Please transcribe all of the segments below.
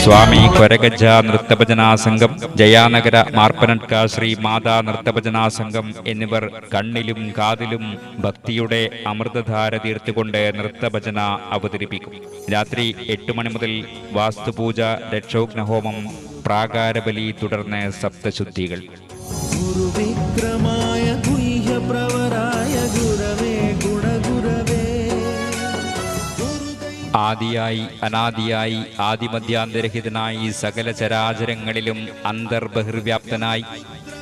സ്വാമി കൊരഗജ്ജ നൃത്തഭജനാ സംഘം, ജയാനഗര മാർപ്പനട്ക ശ്രീ മാതാ നൃത്തഭജനാ സംഘം എന്നിവർ കണ്ണിലും കാതിലും ഭക്തിയുടെ അമൃതധാര തീർത്തുകൊണ്ട് നൃത്തഭജന അവതരിപ്പിക്കും. രാത്രി 8 മണി മുതൽ വാസ്തുപൂജ, രക്ഷോഘ്നഹോമം, പ്രാകാരബലി, തുടർന്ന് സപ്തശുദ്ധികൾ. ആദിയായി അനാദിയായി ആദിമധ്യാന്തരഹിതനായി സകല ചരാചരങ്ങളിലും അന്തർബഹിർവ്യാപ്തനായി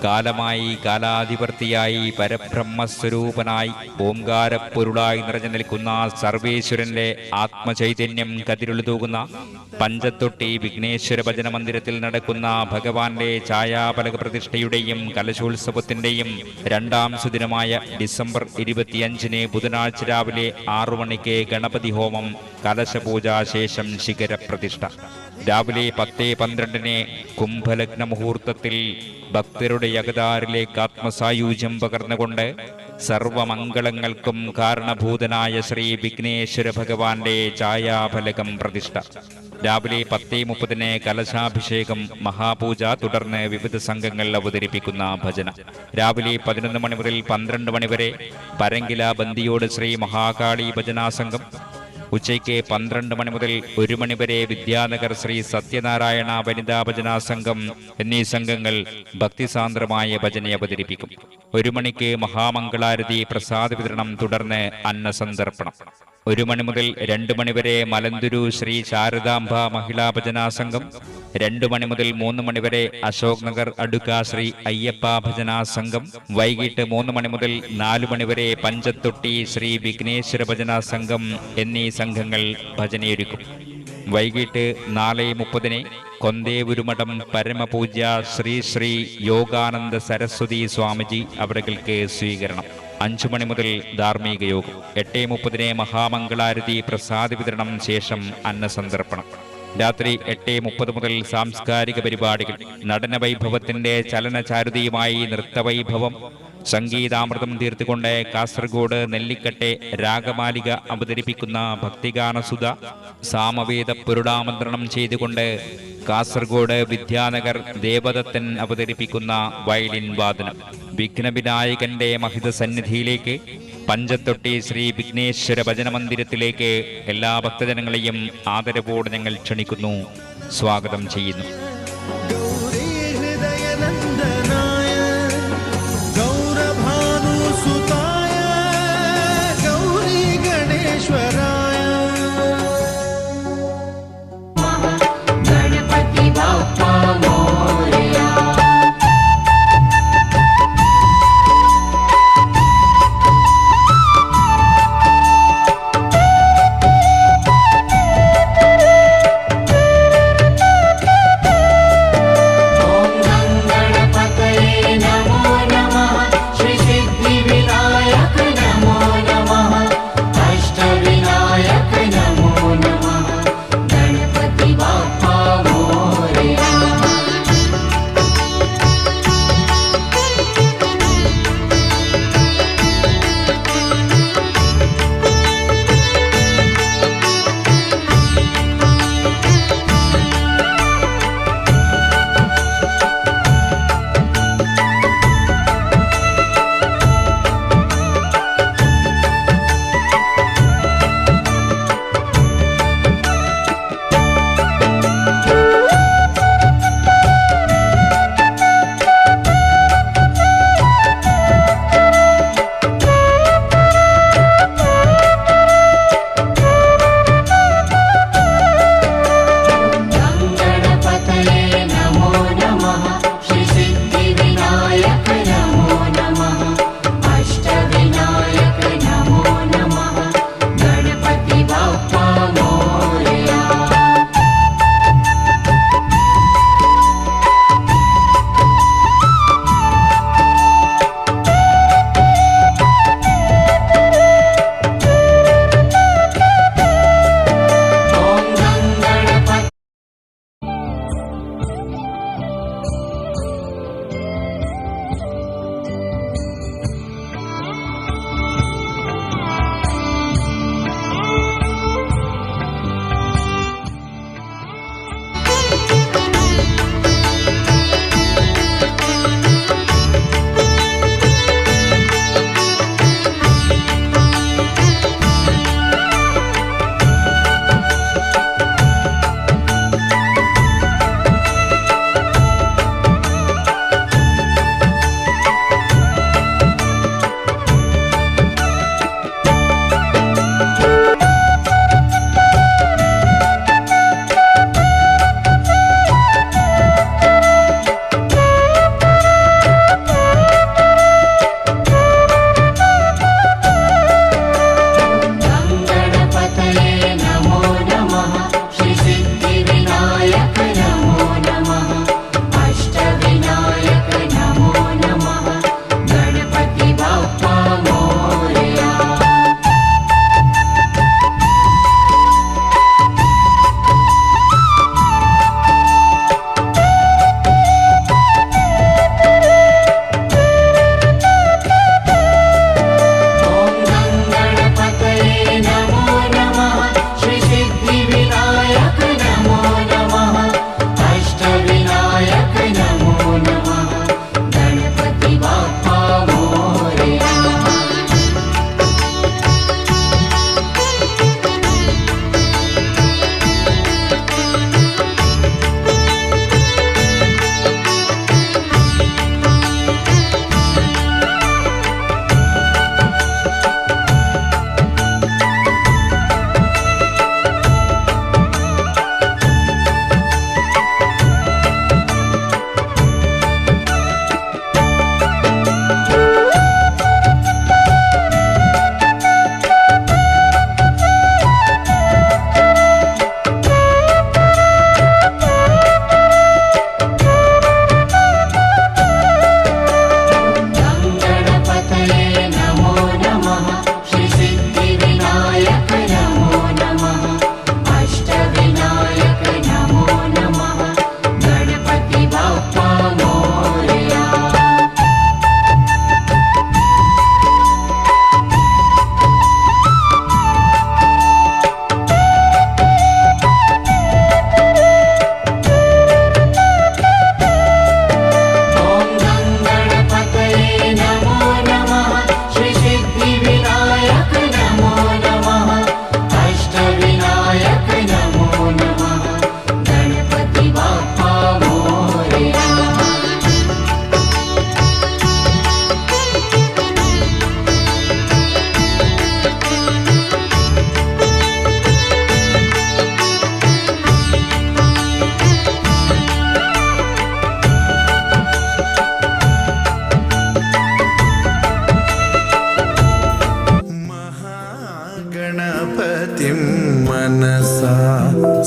കാലമായി കാലാധിപർത്തിയായി പരബ്രഹ്മസ്വരൂപനായി ഓംകാരപ്പൊരുളായി നിറഞ്ഞു നിൽക്കുന്ന സർവേശ്വരന്റെ ആത്മചൈതന്യം കതിരുളുതൂകുന്ന പഞ്ചത്തൊട്ടി വിഘ്നേശ്വര ഭജന മന്ദിരത്തിൽ നടക്കുന്ന ഭഗവാന്റെ ഛായാപലക പ്രതിഷ്ഠയുടെയും കലശോത്സവത്തിന്റെയും 2ാം സുദിനമായ ഡിസംബർ 25 ബുധനാഴ്ച രാവിലെ 6 മണിക്ക് ഗണപതി ഹോമം, കലശപൂജ, ശേഷം ശിഖരപ്രതിഷ്ഠ. രാവിലെ 10:12 കുംഭലഗ്ന മുഹൂർത്തത്തിൽ ഭക്തരുടെ യഗതാറിലേക്ക് ആത്മസായുജ്യം പകർന്നുകൊണ്ട് സർവമംഗളങ്ങൾക്കും കാരണഭൂതനായ ശ്രീ വിഘ്നേശ്വര ഭഗവാന്റെ ഛായാഫലകം പ്രതിഷ്ഠ. രാവിലെ 10:30 കലശാഭിഷേകം, മഹാപൂജ, തുടർന്ന് വിവിധ സംഘങ്ങൾ അവതരിപ്പിക്കുന്ന ഭജന. രാവിലെ 11 മണി മുതൽ 12 മണി വരെ പരങ്കില ബന്ദിയോട് ശ്രീ മഹാകാളി ഭജനാ സംഘം. ഉച്ചയ്ക്ക് 12 മണി മുതൽ 1 മണി വരെ വിദ്യാനഗർ ശ്രീ സത്യനാരായണ വനിതാ ഭജനാ സംഘം എന്നീ സംഘങ്ങൾ ഭക്തിസാന്ദ്രമായ ഭജന അവതരിപ്പിക്കും. 1 മണിക്ക് മഹാമംഗളാരതി, പ്രസാദ വിതരണം, തുടർന്ന് അന്നസന്തർപ്പണം. 1 മണി മുതൽ 2 മണി വരെ മലന്തുരു ശ്രീ ശാരദാംബ മഹിളാ ഭജനാ സംഘം. 2 മണി മുതൽ 3 മണി വരെ അശോക് നഗർ അടുക്ക ശ്രീ അയ്യപ്പ ഭജനാ സംഘം. വൈകിട്ട് 3 മണി മുതൽ 4 മണി വരെ പഞ്ചത്തൊട്ടി ശ്രീ വിഘ്നേശ്വര ഭജനാ സംഘം എന്നീ സംഘങ്ങൾ ഭജനയൊരുക്കും. വൈകിട്ട് 4:30 കൊന്തേവുരുമഠം പരമപൂജ്യ ശ്രീ ശ്രീ യോഗാനന്ദ സരസ്വതി സ്വാമിജി അവർക്ക് സ്വീകരണം. 5 മണി മുതൽ ധാർമ്മിക യോഗം. 8:30 മഹാമംഗളാരതി, പ്രസാദ വിതരണം, ശേഷം അന്നസന്തർപ്പണം. രാത്രി 8:30 മുതൽ സാംസ്കാരിക പരിപാടികൾ. നടനവൈഭവത്തിന്റെ ചലനചാരുതയുമായി നൃത്തവൈഭവം, സംഗീതാമൃതം തീർത്തുകൊണ്ട് കാസർഗോഡ് നെല്ലിക്കട്ടെ രാഗമാലിക അവതരിപ്പിക്കുന്ന ഭക്തിഗാനസുധ, സാമവേദ പുരുടാമന്ത്രണം ചെയ്തുകൊണ്ട് കാസർഗോഡ് വിദ്യാനഗർ ദേവദത്തൻ അവതരിപ്പിക്കുന്ന വയലിൻ വാദനം. വിഘ്നവിനായകന്റെ മഹിത സന്നിധിയിലേക്ക് പഞ്ചത്തൊട്ടി ശ്രീ വിഘ്നേശ്വര ഭജന മന്ദിരത്തിലേക്ക് എല്ലാ ഭക്തജനങ്ങളെയും ആദരവോടെ ഞങ്ങൾ ക്ഷണിക്കുന്നു, സ്വാഗതം ചെയ്യുന്നു.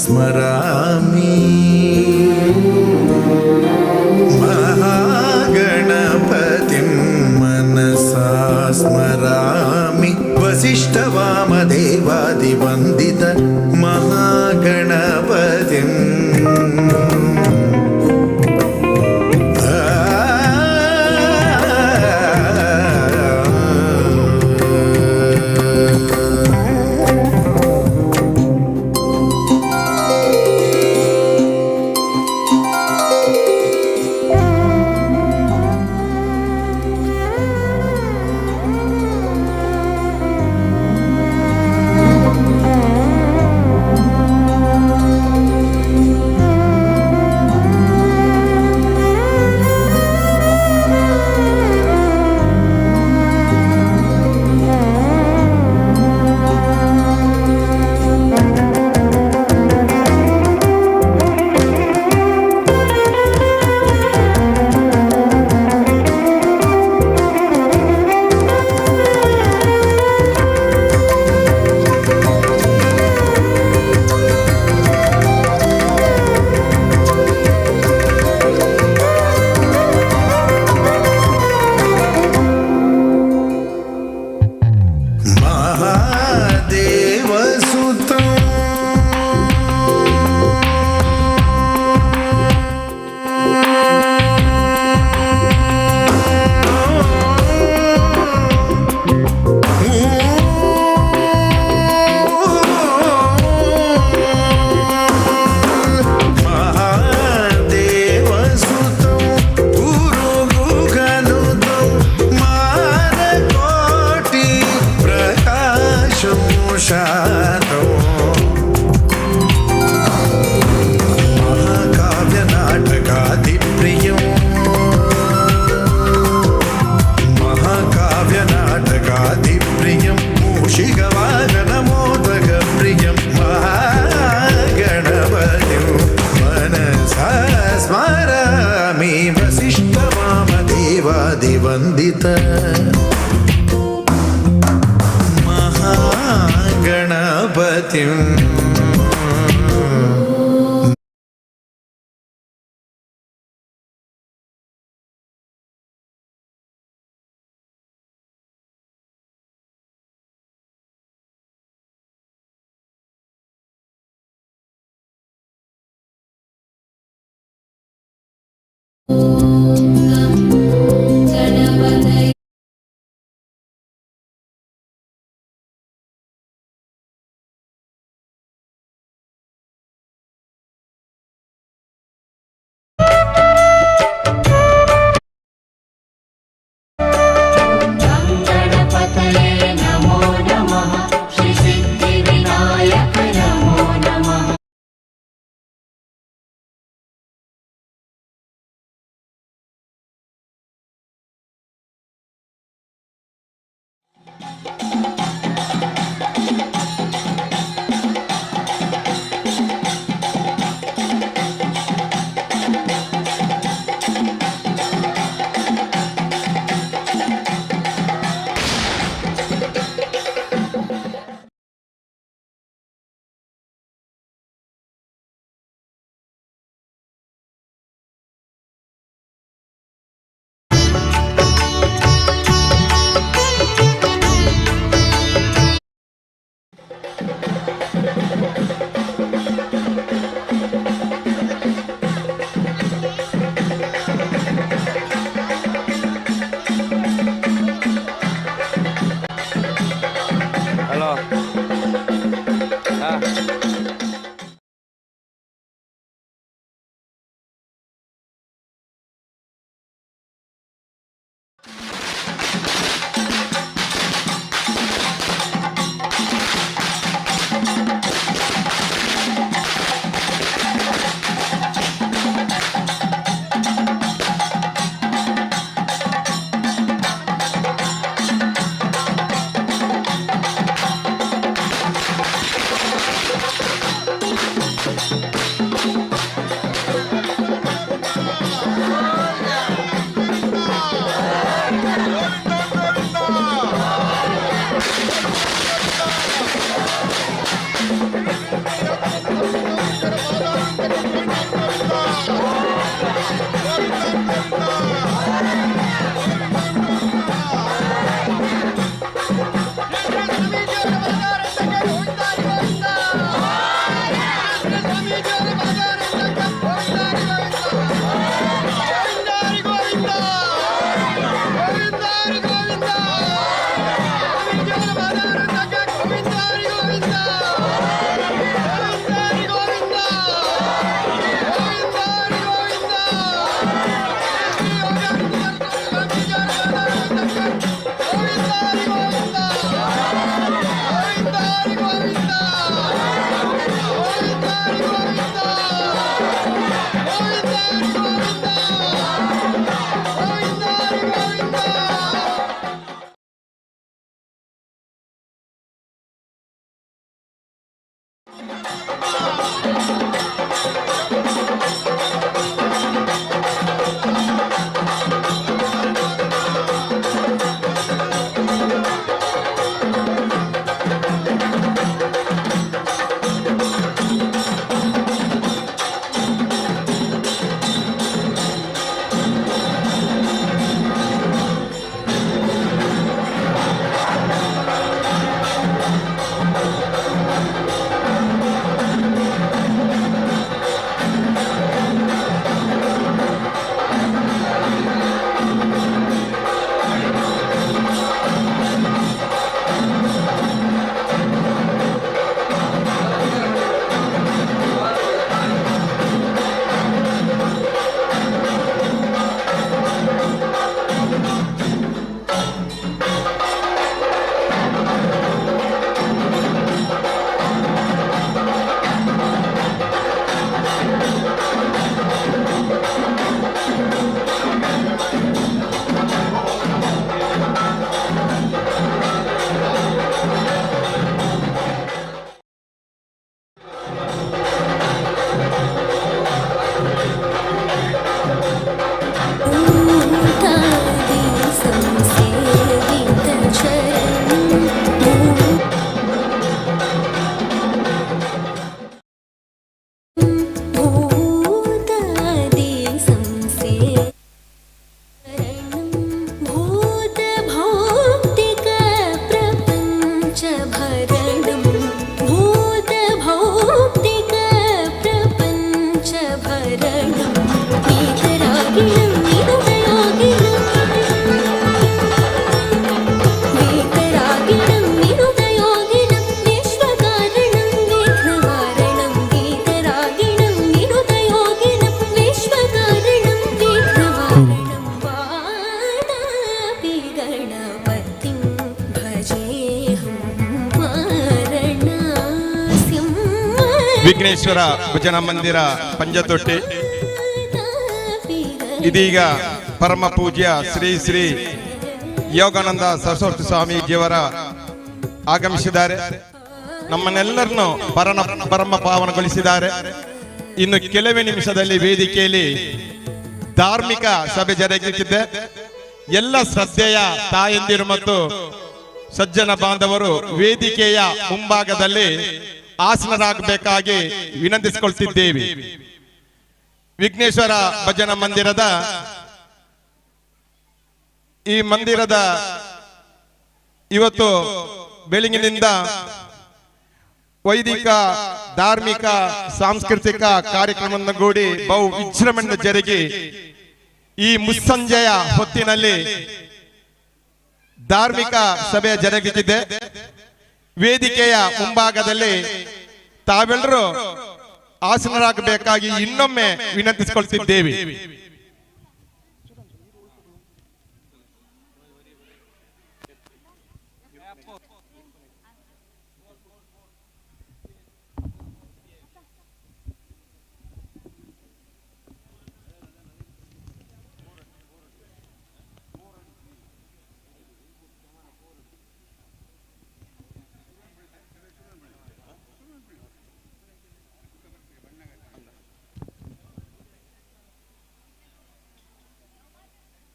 स्मरामि महागणपतिं मनसा स्मरामि वसिष्ठवामदेवादिवन्दित महागणपतिम् वसिष्ठवामदेवादिवन्दित महागणपतिम् ವಿಘ್ನೇಶ್ವರ ಭಜನಾ ಮಂದಿರ ಪಂಜತೊಟ್ಟಿ ಇದೀಗ ಪರಮ ಪೂಜ್ಯ ಶ್ರೀ ಶ್ರೀ ಯೋಗಾನಂದ ಸರಸ್ವತಿ ಸ್ವಾಮೀಜಿಯವರ ಆಗಮಿಸಿದ್ದಾರೆ. ನಮ್ಮನ್ನೆಲ್ಲರನ್ನು ಪರಮ ಪಾವನಗೊಳಿಸಿದ್ದಾರೆ. ಇನ್ನು ಕೆಲವೇ ನಿಮಿಷದಲ್ಲಿ ವೇದಿಕೆಯಲ್ಲಿ ಧಾರ್ಮಿಕ ಸಭೆ ಜರುಗುತ್ತಿದೆ. ಎಲ್ಲ ಶ್ರದ್ಧೆಯ ತಾಯಂದಿರು ಮತ್ತು ಸಜ್ಜನ ಬಾಂಧವರು ವೇದಿಕೆಯ ಮುಂಭಾಗದಲ್ಲಿ ಆಸನರಾಗಬೇಕಾಗಿ ವಿನಂತಿಸಿಕೊಳ್ತಿದ್ದೇವೆ. ವಿಘ್ನೇಶ್ವರ ಭಜನಾ ಮಂದಿರದ ಈ ಮಂದಿರದ ಇವತ್ತು ಬೆಳಗಿನಿಂದ ವೈದಿಕ ಧಾರ್ಮಿಕ ಸಾಂಸ್ಕೃತಿಕ ಕಾರ್ಯಕ್ರಮವನ್ನು ಗೂಡಿ ಬಹು ವಿಜೃಂಭಣೆಯಿಂದ ಜರುಗಿ ಈ ಮುಸ್ಸಂಜೆಯ ಹೊತ್ತಿನಲ್ಲಿ ಧಾರ್ಮಿಕ ಸಭೆ ಜರುಗುತ್ತಿದೆ. ವೇದಿಕೆಯ ಮುಂಭಾಗದಲ್ಲಿ ತಾವೆಲ್ಲರೂ ಆಸನರಾಗಬೇಕಾಗಿ ಇನ್ನೊಮ್ಮೆ ವಿನಂತಿಸಿಕೊಳ್ತಿದ್ದೇವೆ.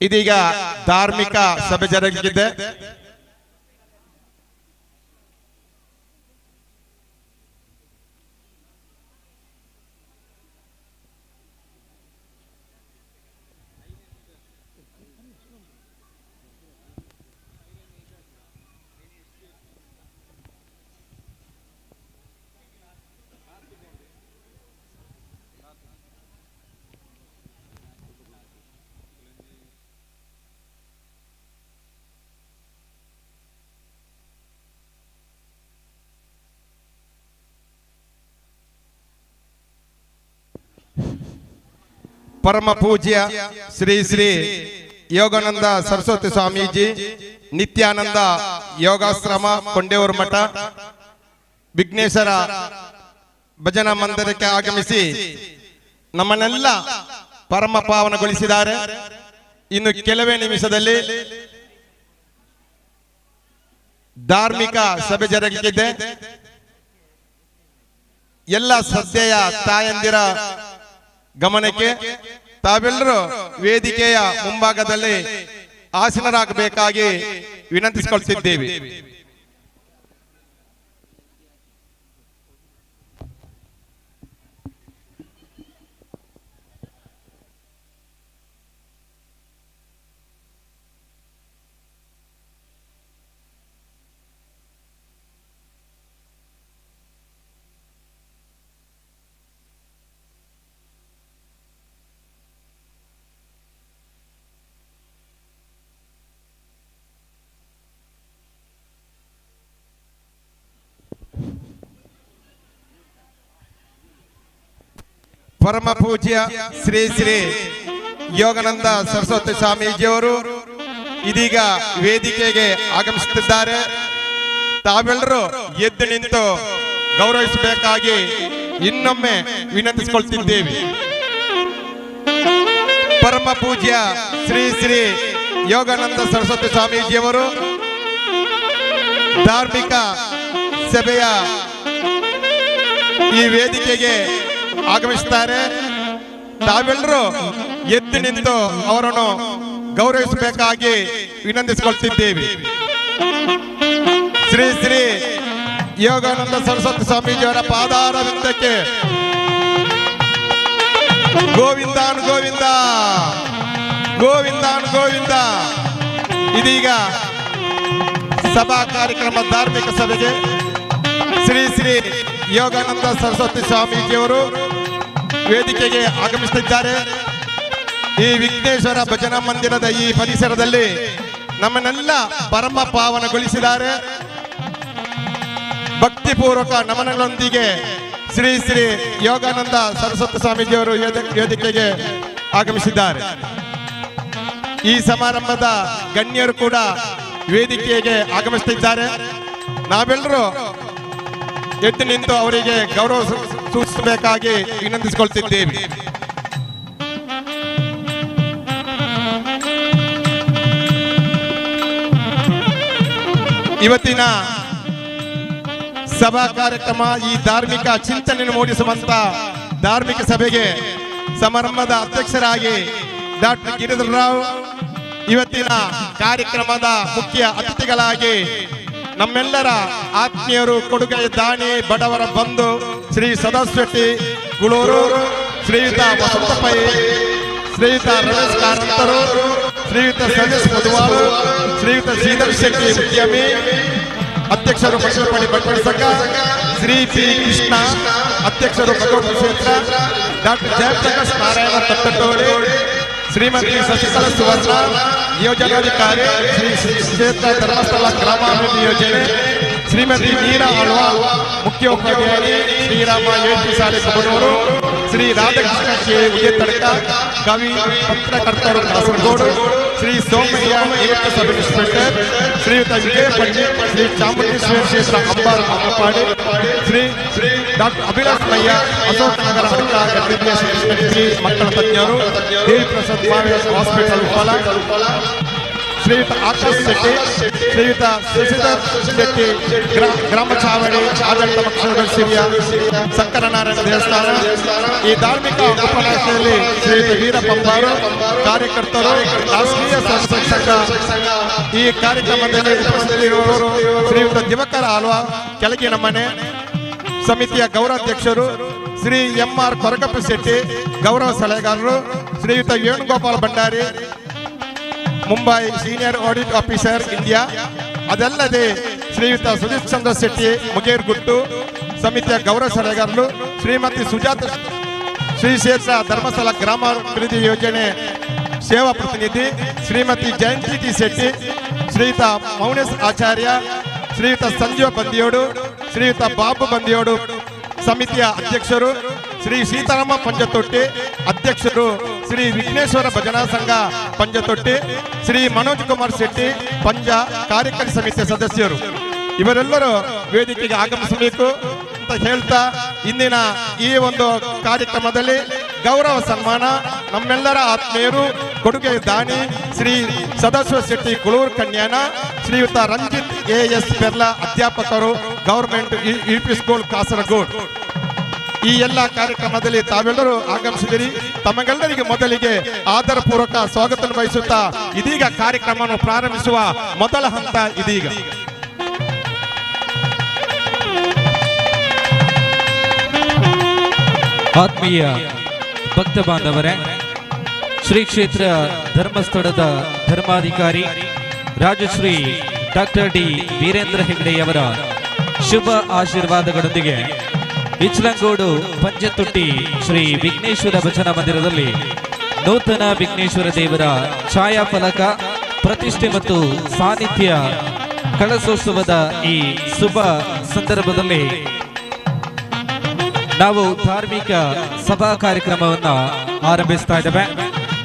ಇದೀಗ ಧಾರ್ಮಿಕ ಸಭೆ ಜರುಗಿದೆ. ಪರಮ ಪೂಜ್ಯ ಶ್ರೀ ಶ್ರೀ ಯೋಗಾನಂದ ಸರಸ್ವತಿ ಸ್ವಾಮೀಜಿ ನಿತ್ಯಾನಂದ ಯೋಗಾಶ್ರಮ ಕೊಂಡೇವರ ಮಠ ವಿಘ್ನೇಶ್ವರ ಭಜನಾ ಮಂದಿರಕ್ಕೆ ಆಗಮಿಸಿ ನಮ್ಮನ್ನೆಲ್ಲ ಪರಮ ಪಾವನಗೊಳಿಸಿದ್ದಾರೆ. ಇನ್ನು ಕೆಲವೇ ನಿಮಿಷದಲ್ಲಿ ಧಾರ್ಮಿಕ ಸಭೆ ಜರುಗಲಿದೆ. ಎಲ್ಲ ಶ್ರದ್ಧೆಯ ತಾಯಂದಿರ ಗಮನಕ್ಕೆ ತಾವೆಲ್ಲರೂ ವೇದಿಕೆಯ ಮುಂಭಾಗದಲ್ಲಿ ಆಸೀನರಾಗಬೇಕಾಗಿ ವಿನಂತಿಸಿಕೊಳ್ತಿದ್ದೇವೆ. ಪರಮ ಪೂಜ್ಯ ಶ್ರೀ ಶ್ರೀ ಯೋಗಾನಂದ ಸರಸ್ವತಿ ಸ್ವಾಮೀಜಿಯವರು ಇದೀಗ ವೇದಿಕೆಗೆ ಆಗಮಿಸುತ್ತಿದ್ದಾರೆ. ತಾವೆಲ್ಲರೂ ಎದ್ದು ನಿಂತು ಗೌರವಿಸಬೇಕಾಗಿ ಇನ್ನೊಮ್ಮೆ ವಿನಂತಿಸಿಕೊಳ್ತಿದ್ದೇವೆ. ಪರಮ ಪೂಜ್ಯ ಶ್ರೀ ಶ್ರೀ ಯೋಗಾನಂದ ಸರಸ್ವತಿ ಸ್ವಾಮೀಜಿಯವರು ಧಾರ್ಮಿಕ ಸಭೆಯ ಈ ವೇದಿಕೆಗೆ ಆಗಮಿಸುತ್ತಾರೆ. ತಾವೆಲ್ಲರೂ ಎದ್ದು ನಿಂತು ಅವರನ್ನು ಗೌರವಿಸಬೇಕಾಗಿ ವಿನಂತಿಸಿಕೊಳ್ತಿದ್ದೇವೆ. ಶ್ರೀ ಶ್ರೀ ಯೋಗಾನಂದ ಸರಸ್ವತಿ ಸ್ವಾಮೀಜಿಯವರ ಪಾದಾರ ವಿಂದಕ್ಕೆ ಗೋವಿಂದಾನ್ ಗೋವಿಂದ ಗೋವಿಂದಾನ್ ಗೋವಿಂದ. ಇದೀಗ ಸಭಾ ಕಾರ್ಯಕ್ರಮ ಧಾರ್ಮಿಕ ಸಭೆಗೆ ಶ್ರೀ ಶ್ರೀ ಯೋಗಾನಂದ ಸರಸ್ವತಿ ಸ್ವಾಮೀಜಿಯವರು ವೇದಿಕೆಗೆ ಆಗಮಿಸುತ್ತಿದ್ದಾರೆ. ಈ ವಿಘ್ನೇಶ್ವರ ಭಜನಾ ಮಂದಿರದ ಈ ಪರಿಸರದಲ್ಲಿ ನಮ್ಮನ್ನೆಲ್ಲ ಪರಮ ಪಾವನಗೊಳಿಸಿದ್ದಾರೆ. ಭಕ್ತಿಪೂರ್ವಕ ನಮನಗಳೊಂದಿಗೆ ಶ್ರೀ ಶ್ರೀ ಯೋಗಾನಂದ ಸರಸ್ವತಿ ಸ್ವಾಮೀಜಿಯವರು ವೇದಿಕೆಗೆ ಆಗಮಿಸಿದ್ದಾರೆ. ಈ ಸಮಾರಂಭದ ಗಣ್ಯರು ಕೂಡ ವೇದಿಕೆಗೆ ಆಗಮಿಸುತ್ತಿದ್ದಾರೆ. ನಾವೆಲ್ಲರೂ ಎದ್ದು ನಿಂತು ಅವರಿಗೆ ಗೌರವ ಸೂಚಿಸಬೇಕಾಗಿ ವಿನಂತಿಸಿಕೊಳ್ತಿದ್ದೇವೆ. ಇವತ್ತಿನ ಸಭಾ ಕಾರ್ಯಕ್ರಮ ಈ ಧಾರ್ಮಿಕ ಚಿಂತನೆಯನ್ನು ಮೂಡಿಸುವಂತ ಧಾರ್ಮಿಕ ಸಭೆಗೆ ಸಮಾರಂಭದ ಅಧ್ಯಕ್ಷರಾಗಿ ಡಾಕ್ಟರ್ ಗಿರಿಧರ್ ರಾವ್, ಇವತ್ತಿನ ಕಾರ್ಯಕ್ರಮದ ಮುಖ್ಯ ಅತಿಥಿಗಳಾಗಿ ನಮ್ಮೆಲ್ಲರ ಆತ್ಮೀಯರು, ಕೊಡುಗೆ ದಾನಿ, ಬಡವರ ಬಂಧು ಶ್ರೀ ಸದಾಶೆಟ್ಟಿ ಗುಳೂರು, ಶ್ರೀಯುತ ವಸಂತ ಪೈ, ಶ್ರೀಯುತ ರಮೇಶ್ ಕಾರಂತರು, ಶ್ರೀಯುತ ಸತೀಶ್ ಮುದುವಾಳು, ಶ್ರೀಯುತ ಶ್ರೀಧರ್ ಶೆಟ್ಟಿ ಉದ್ಯಮಿ, ಅಧ್ಯಕ್ಷರು ಮಂಗಳಪಡಿ ಭಟ್ಪಡಿ ಸಂಘ, ಶ್ರೀ ಪಿ ಕೃಷ್ಣ, ಅಧ್ಯಕ್ಷರು ಭಗವತ್ ಕ್ಷೇತ್ರ, ಡಾಕ್ಟರ್ ಜಯಪ್ರಕಾಶ್ ನಾರಾಯಣ ತಟ್ಟಟೋಳಿ, ಶ್ರೀಮತಿ ಶಶಿಕಲಾ ಸುವರ್ಣ, ಯೋಜನಾಧಿಕಾರಿ, ಶ್ರೀ ಕ್ಷೇತ್ರ ಧರ್ಮಸ್ಥಳ ಗ್ರಾಮಾಭಿವೃದ್ಧಿ ಯೋಜನೆ, ಶ್ರೀಮತಿ ಮೀರಾ ಆಳ್ವಾ, ಮುಖ್ಯೋಪಾಧ್ಯಾಯಿ, ಶ್ರೀರಾಮ ಏಟಿ ಶಾಲೆ ಸಬನೂರು, ಶ್ರೀ ರಾಧಾಕೃಷ್ಣ ಕೆ ಉದಯತಡಕ, ಕವಿ, ಪತ್ರಕರ್ತರು ಕಾಸರಗೋಡು, ಶ್ರೀ ಸೋಮಯ್ಯ ನಿವೃತ್ತ ಸಬ್ ಇನ್ಸ್ಪೆಕ್ಟರ್, ಶ್ರೀಯುತ ವಿಜಯ ಪಂಡಿತ್, ಶ್ರೀ ಚಾಮುಂಡೇಶ್ವರಿ ಕ್ಷೇತ್ರ ಅಂಬಾರ ಅಮ್ಮಪಾಡಿ, ಶ್ರೀ ಡಾಕ್ಟರ್ ಅಭಿಲಾಷ್ ಮಯ್ಯ, ಅಶೋಕ್ ನಗರ ಶ್ರೀ ಮಕ್ಕಳ ತಜ್ಞರು, ದೇವಿ ಪ್ರಸಾದ್ ಮಾವೆ ಹಾಸ್ಪಿಟಲ್ ಉಪ್ಪಳ, ಶ್ರೀಯುತ ಆಕಾಶ್ ಶೆಟ್ಟಿ, ಶ್ರೀಯುತ ಶಶಿಧರ್ ಶೆಟ್ಟಿ, ಗ್ರಾಮ ಚಾವಡಿ ಆಡಳಿತ ಪಕ್ಷದ ಸಿರಿಯ ಶಂಕರನಾರಾಯಣ ದೇವಸ್ಥಾನ. ಈ ಧಾರ್ಮಿಕ ಉಪನ್ಯಾಸದಲ್ಲಿ ಶ್ರೀಯುತ ವೀರ ಪಂಬಾರು, ಕಾರ್ಯಕರ್ತರು, ರಾಷ್ಟ್ರೀಯ ಸ್ವಯಂ ಸಂಘ. ಈ ಕಾರ್ಯಕ್ರಮದಲ್ಲಿ ಉಪಸ್ಥಿತರಿರುವವರು ಶ್ರೀಯುತ ದಿವಕರ ಆಳ್ವಾ, ಕೆಳಗಿನ ಮನೆ ಸಮಿತಿಯ ಗೌರವಾಧ್ಯಕ್ಷರು, ಶ್ರೀ ಎಂಆರ್ ಕೊರಗಪ್ಪ ಶೆಟ್ಟಿ, ಗೌರವ ಸಲಹೆಗಾರರು, ಶ್ರೀಯುತ Venugopal Bhandari, Mumbai senior audit officer India. ಅದಲ್ಲದೆ ಶ್ರೀಯುತ ಸುದೀಪ್ ಚಂದ್ರ ಶೆಟ್ಟಿ ಮುಗೇರ್ಗುಟ್ಟು, ಸಮಿತಿಯ ಗೌರವ ಸಲಹೆಗಾರರು, ಶ್ರೀಮತಿ ಸುಜಾತ, ಶ್ರೀ ಕ್ಷೇತ್ರ ಧರ್ಮಸ್ಥಳ ಗ್ರಾಮಾಭಿವೃದ್ಧಿ ಯೋಜನೆ ಸೇವಾ ಪ್ರತಿನಿಧಿ, ಶ್ರೀಮತಿ ಜಯಂತಿ ಟಿ ಶೆಟ್ಟಿ, ಶ್ರೀಯುತ ಮೌನೇಶ್ ಆಚಾರ್ಯ, ಶ್ರೀಯುತ ಸಂಜೀವ ಬಂದಿಯೋಡು, ಶ್ರೀಯುತ ಬಾಬು ಬಂದಿಯೋಡು, ಸಮಿತಿಯ ಅಧ್ಯಕ್ಷರು, ಶ್ರೀ ಸೀತಾರಾಮ ಪಂಜತೊಟ್ಟಿ, ಅಧ್ಯಕ್ಷರು, ಶ್ರೀ ವಿಘ್ನೇಶ್ವರ ಭಜನಾ ಸಂಘ ಪಂಜತೊಟ್ಟಿ, ಶ್ರೀ ಮನೋಜ್ ಕುಮಾರ್ ಶೆಟ್ಟಿ ಪಂಜ ಕಾರ್ಯಕಾರಿ ಸಮಿತಿಯ ಸದಸ್ಯರು. ಇವರೆಲ್ಲರೂ ವೇದಿಕೆಗೆ ಆಗಮಿಸಬೇಕು ಅಂತ ಹೇಳ್ತಾ, ಇಂದಿನ ಈ ಒಂದು ಕಾರ್ಯಕ್ರಮದಲ್ಲಿ ಗೌರವ ಸನ್ಮಾನ ನಮ್ಮೆಲ್ಲರ ಆತ್ಮೀಯರು, ಕೊಡುಗೆ ದಾನಿ ಶ್ರೀ ಸದಾಶಿವ ಶೆಟ್ಟಿ ಕುಳೂರು ಕನ್ಯಾನ, ಶ್ರೀಯುತ ರಂಜಿತ್ ಎಎಸ್ ಪೆರ್ಲಾ, ಅಧ್ಯಾಪಕರು, ಗವರ್ಮೆಂಟ್ ಯುಪಿ ಸ್ಕೂಲ್ ಕಾಸರಗೋಡು. ಈ ಎಲ್ಲ ಕಾರ್ಯಕ್ರಮದಲ್ಲಿ ತಾವೆಲ್ಲರೂ ಆಗಮಿಸಿದಿರಿ. ತಮಗೆಲ್ಲರಿಗೆ ಮೊದಲಿಗೆ ಆದರಪೂರ್ವಕ ಸ್ವಾಗತ ಬಯಸುತ್ತಾ ಇದೀಗ ಕಾರ್ಯಕ್ರಮವನ್ನು ಪ್ರಾರಂಭಿಸುವ ಮೊದಲ ಹಂತ ಇದೀಗ. ಆತ್ಮೀಯ ಭಕ್ತ ಬಾಂಧವರೇ, ಶ್ರೀ ಕ್ಷೇತ್ರ ಧರ್ಮಸ್ಥಳದ ಧರ್ಮಾಧಿಕಾರಿ ರಾಜಶ್ರೀ ಡಾಕ್ಟರ್ ಡಿ ವೀರೇಂದ್ರ ಹೆಗ್ಡೆಯವರ ಶುಭ ಆಶೀರ್ವಾದಗಳೊಂದಿಗೆ ಇಚ್ಲಂಗೋಡು ಪಂಚತೊಟ್ಟಿ ಶ್ರೀ ವಿಘ್ನೇಶ್ವರ ಭಜನಾ ಮಂದಿರದಲ್ಲಿ ನೂತನ ವಿಘ್ನೇಶ್ವರ ದೇವರ ಛಾಯಾಫಲಕ ಪ್ರತಿಷ್ಠೆ ಮತ್ತು ಸಾನ್ನಿಧ್ಯ ಕಳಸೋತ್ಸವದ ಈ ಶುಭ ಸಂದರ್ಭದಲ್ಲಿ ನಾವು ಧಾರ್ಮಿಕ ಸಭಾ ಕಾರ್ಯಕ್ರಮವನ್ನು ಆರಂಭಿಸ್ತಾ ಇದ್ದೇವೆ.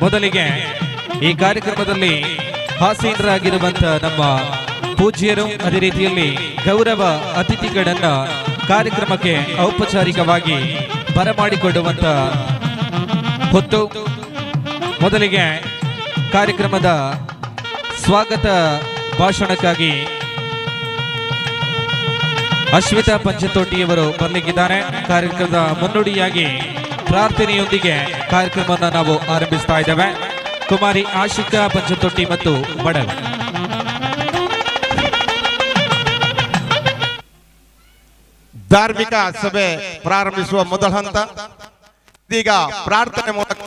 ಮೊದಲಿಗೆ ಈ ಕಾರ್ಯಕ್ರಮದಲ್ಲಿ ಹಾಸೀನರಾಗಿರುವಂತಹ ನಮ್ಮ ಪೂಜ್ಯರು, ಅದೇ ರೀತಿಯಲ್ಲಿ ಗೌರವ ಅತಿಥಿಗಳನ್ನ ಕಾರ್ಯಕ್ರಮಕ್ಕೆ ಔಪಚಾರಿಕವಾಗಿ ಬರಮಾಡಿಕೊಳ್ಳುವಂತ ಹೊತ್ತು. ಮೊದಲಿಗೆ ಕಾರ್ಯಕ್ರಮದ ಸ್ವಾಗತ ಭಾಷಣಕ್ಕಾಗಿ ಅಶ್ವಿತಾ ಪಂಚತೋಟಿಯವರು ಬರಲಿಕ್ಕಿದ್ದಾರೆ. ಕಾರ್ಯಕ್ರಮದ ಮುನ್ನುಡಿಯಾಗಿ ಪ್ರಾರ್ಥನೆಯೊಂದಿಗೆ ಕಾರ್ಯಕ್ರಮವನ್ನು ನಾವು ಆರಂಭಿಸ್ತಾ ಇದ್ದೇವೆ. ಕುಮಾರಿ ಆಶಿಕಾ ಪಂಚತೊಟ್ಟಿ ಮತ್ತು ಬಡಲ್. ಧಾರ್ಮಿಕ ಸಭೆ ಪ್ರಾರಂಭಿಸುವ ಮೊದಲ ಹಂತ ಇದೀಗ ಪ್ರಾರ್ಥನೆ ಮೂಲಕ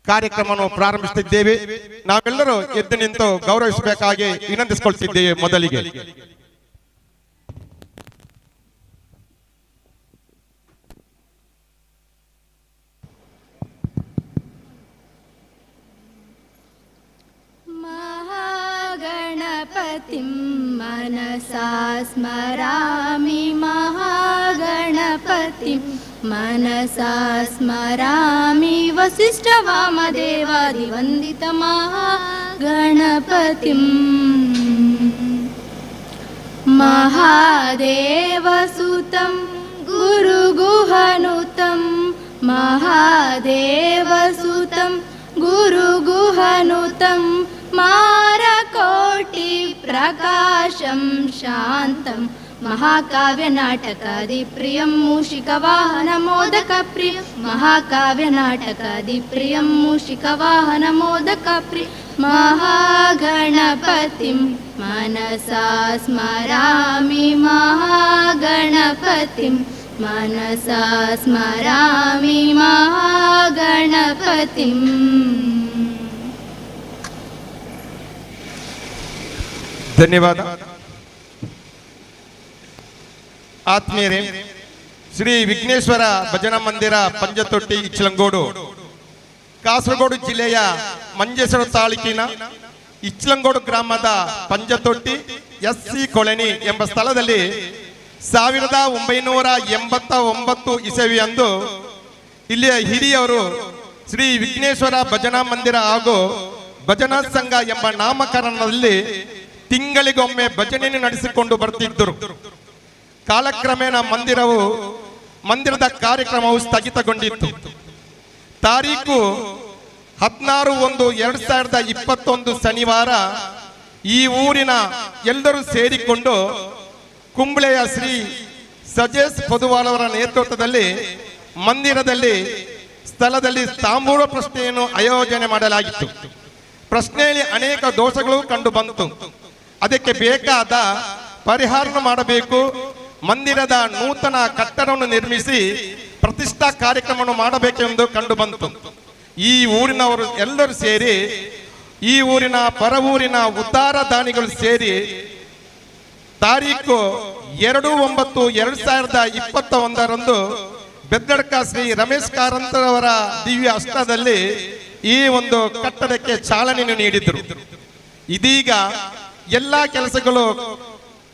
ಕಾರ್ಯಕ್ರಮವನ್ನು ಪ್ರಾರಂಭಿಸುತ್ತಿದ್ದೇವೆ. ನಾವೆಲ್ಲರೂ ಎದ್ದು ನಿಂತು ಗೌರವಿಸಬೇಕಾಗಿ ವಿನಂತಿಸಿಕೊಳ್ತಿದ್ದೇವೆ. ಮೊದಲಿಗೆ महागणपतिं मनसा स्मरामि, महागणपतिं मनसा स्मरामि, वसिष्ठवामदेवादिवन्दित महागणपतिं महादेवसुतं गुरुगुहनुतं, महादेवसुतं गुरुगुहनुतं, मारकोटि प्रकाशं शान्तं, महाकाव्यनाटकादिप्रियं मूषिकवाहनमोदकप्रियं, महाकाव्यनाटकादिप्रियं मूषिकवाहनमोदकप्रियं, महागणपतिं मनसा स्मरामि, महागणपतिं मनसा स्मरामि, महागणपतिम्. ಧನ್ಯವಾದ. ಆತ್ಮೀಯರೇ, ಶ್ರೀ ವಿಘ್ನೇಶ್ವರ ಭಜನಾ ಮಂದಿರ ಪಂಚತೊಟ್ಟಿ ಇಚ್ಲಂಗೋಡು ಕಾಸರಗೋಡು ಜಿಲ್ಲೆಯ ಮಂಜೇಶ್ವರ ತಾಲೂಕಿನ ಇಚ್ಲಂಗೋಡು ಗ್ರಾಮದ ಪಂಚತೊಟ್ಟಿ SC ಕಾಲೋನಿ ಎಂಬ ಸ್ಥಳದಲ್ಲಿ 1989 ಇಸವಿಯಂದು ಇಲ್ಲಿಯ ಹಿರಿಯವರು ಶ್ರೀ ವಿಘ್ನೇಶ್ವರ ಭಜನಾ ಮಂದಿರ ಹಾಗೂ ಭಜನಾ ಸಂಘ ಎಂಬ ನಾಮಕರಣದಲ್ಲಿ ತಿಂಗಳಿಗೊಮ್ಮೆ ಭಜನೆಯನ್ನು ನಡೆಸಿಕೊಂಡು ಬರ್ತಿದ್ದರು. ಕಾಲಕ್ರಮೇಣ ಮಂದಿರದ ಕಾರ್ಯಕ್ರಮವು ಸ್ಥಗಿತಗೊಂಡಿತ್ತು. ತಾರೀಕು 16/1/2021 ಶನಿವಾರ ಈ ಊರಿನ ಎಲ್ಲರೂ ಸೇರಿಕೊಂಡು ಕುಂಬಳೆಯ ಶ್ರೀ ಸಜೇಶ್ ಪೊದುವಾಳವರ ನೇತೃತ್ವದಲ್ಲಿ ಮಂದಿರದಲ್ಲಿ ಸ್ಥಳದಲ್ಲಿ ತಾಂಬೂಲ ಪ್ರಶ್ನೆಯನ್ನು ಆಯೋಜನೆ ಮಾಡಲಾಗಿತ್ತು. ಪ್ರಶ್ನೆಯಲ್ಲಿ ಅನೇಕ ದೋಷಗಳು ಕಂಡು ಬಂತು. ಅದಕ್ಕೆ ಬೇಕಾದ ಪರಿಹಾರ ಮಾಡಬೇಕು. ಮಂದಿರದ ನೂತನ ಕಟ್ಟಡವನ್ನು ನಿರ್ಮಿಸಿ ಪ್ರತಿಷ್ಠಾ ಕಾರ್ಯಕ್ರಮವನ್ನು ಮಾಡಬೇಕೆಂದು ಕಂಡು ಬಂತು. ಈ ಊರಿನವರು ಎಲ್ಲರೂ ಸೇರಿ, ಈ ಊರಿನ ಪರವೂರಿನ ಉದ್ಧಾರ ದಾನಿಗಳು ಸೇರಿ ತಾರೀಕು 2/9/2021 ಬೆದ್ದಡ್ಕ ಶ್ರೀ ರಮೇಶ್ ಕಾರಂತರವರ ದಿವ್ಯ ಹಸ್ತದಲ್ಲಿ ಈ ಒಂದು ಕಟ್ಟಡಕ್ಕೆ ಚಾಲನೆಯನ್ನು ನೀಡಿದರು. ಇದೀಗ ಎಲ್ಲಾ ಕೆಲಸಗಳು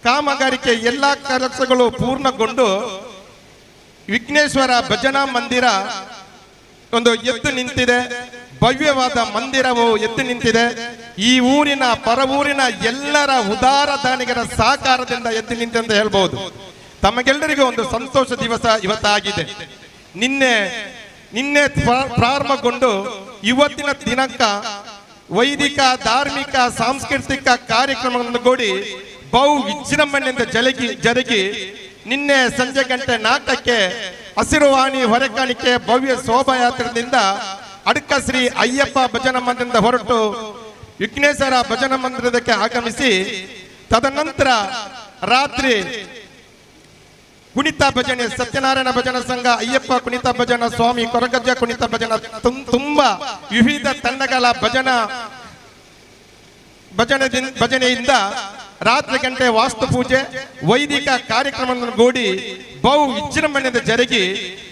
ಕಾಮಗಾರಿಕೆ ಎಲ್ಲಾ ಕೆಲಸಗಳು ಪೂರ್ಣಗೊಂಡು ವಿಘ್ನೇಶ್ವರ ಭಜನಾ ಮಂದಿರ ಒಂದು ಎದ್ದು ನಿಂತಿದೆ. ಭವ್ಯವಾದ ಮಂದಿರವು ಎದ್ದು ನಿಂತಿದೆ. ಈ ಊರಿನ ಪರವೂರಿನ ಎಲ್ಲರ ಉದಾರ ದಾನಿಗರ ಸಹಕಾರದಿಂದ ಎದ್ದು ನಿಂತಿದೆ ಅಂತ ಹೇಳ್ಬಹುದು. ತಮಗೆಲ್ಲರಿಗೂ ಒಂದು ಸಂತೋಷ ದಿವಸ ಇವತ್ತಾಗಿದೆ. ನಿನ್ನೆ ಪ್ರಾರಂಭಗೊಂಡು ಇವತ್ತಿನ ದಿನಾಂಕ ವೈದಿಕ, ಧಾರ್ಮಿಕ, ಸಾಂಸ್ಕೃತಿಕ ಕಾರ್ಯಕ್ರಮಗಳನ್ನು ಕೂಡಿ ಬಹು ವಿಜೃಂಭಣೆಯಿಂದ ಜರುಗಿ ನಿನ್ನೆ ಸಂಜೆ ಗಂಟೆ 4ಕ್ಕೆ ಹಸಿರುವಾಣಿ ಹೊರೆಕಾಣಿಕೆ ಭವ್ಯ ಶೋಭಾಯಾತ್ರೆಯಿಂದ ಅಡ್ಕ ಶ್ರೀ ಅಯ್ಯಪ್ಪ ಭಜನಾ ಮಂದಿರದಿಂದ ಹೊರಟು ವಿಘ್ನೇಶ್ವರ ಭಜನಾ ಮಂದಿರಕ್ಕೆ ಆಗಮಿಸಿ ತದನಂತರ ರಾತ್ರಿ ಕುಣಿತ ಭಜನೆ ಸತ್ಯನಾರಾಯಣ ಭಜನಾ ಸಂಘ, ಅಯ್ಯಪ್ಪ ಕುಣಿತ ಭಜನಾ, ಸ್ವಾಮಿ ಕೊರಗಜ್ಜ ಕುಣಿತ ಭಜನಾ, ತುಂಬಾ ವಿವಿಧ ತಂಡಗಳ ಭಜನೆಯಿಂದ ರಾತ್ರಿ ಗಂಟೆ ವಾಸ್ತು ಪೂಜೆ ವೈದಿಕ ಕಾರ್ಯಕ್ರಮವನ್ನು ಗೂಡಿ ಬಹು ವಿಜೃಂಭಣೆಯಿಂದ ಜರುಗಿ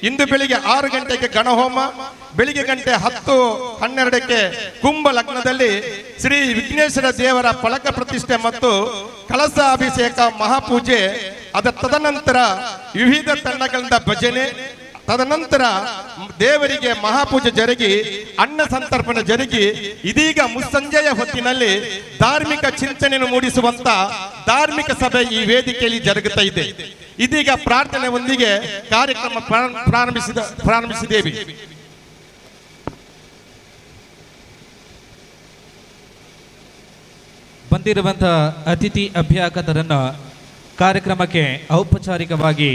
ಇಂದು ಬೆಳಿಗ್ಗೆ 6 ಗಂಟೆಗೆ ಗಣಹೋಮ, ಬೆಳಿಗ್ಗೆ ಗಂಟೆ 10-12ಕ್ಕೆ ಕುಂಭ ಲಗ್ನದಲ್ಲಿ ಶ್ರೀ ವಿಘ್ನೇಶ್ವರ ದೇವರ ಫಲಕ ಪ್ರತಿಷ್ಠೆ ಮತ್ತು ಕಳಸ ಅಭಿಷೇಕ ಮಹಾಪೂಜೆ. ತದನಂತರ ವಿವಿಧ ತಂಡಗಳಿಂದ ಭಜನೆ, ತದನಂತರ ದೇವರಿಗೆ ಮಹಾಪೂಜೆ ಜರುಗಿ ಅನ್ನ ಸಂತರ್ಪಣೆ ಜರುಗಿ ಇದೀಗ ಮುಸ್ಸಂಜೆಯ ಹೊತ್ತಿನಲ್ಲಿ ಧಾರ್ಮಿಕ ಚಿಂತನೆಯನ್ನು ಮೂಡಿಸುವಂತ ಧಾರ್ಮಿಕ ಸಭೆ ಈ ವೇದಿಕೆಯಲ್ಲಿ ಜರುಗುತ್ತಾ ಇದೆ. ಇದೀಗ ಪ್ರಾರ್ಥನೆಯೊಂದಿಗೆ ಕಾರ್ಯಕ್ರಮ ಪ್ರಾರಂಭಿಸಿದ್ದೇವೆ. ಬಂದಿರುವಂತಹ ಅತಿಥಿ ಅಭ್ಯಾಗತರನ್ನು ಕಾರ್ಯಕ್ರಮಕ್ಕೆ ಔಪಚಾರಿಕವಾಗಿ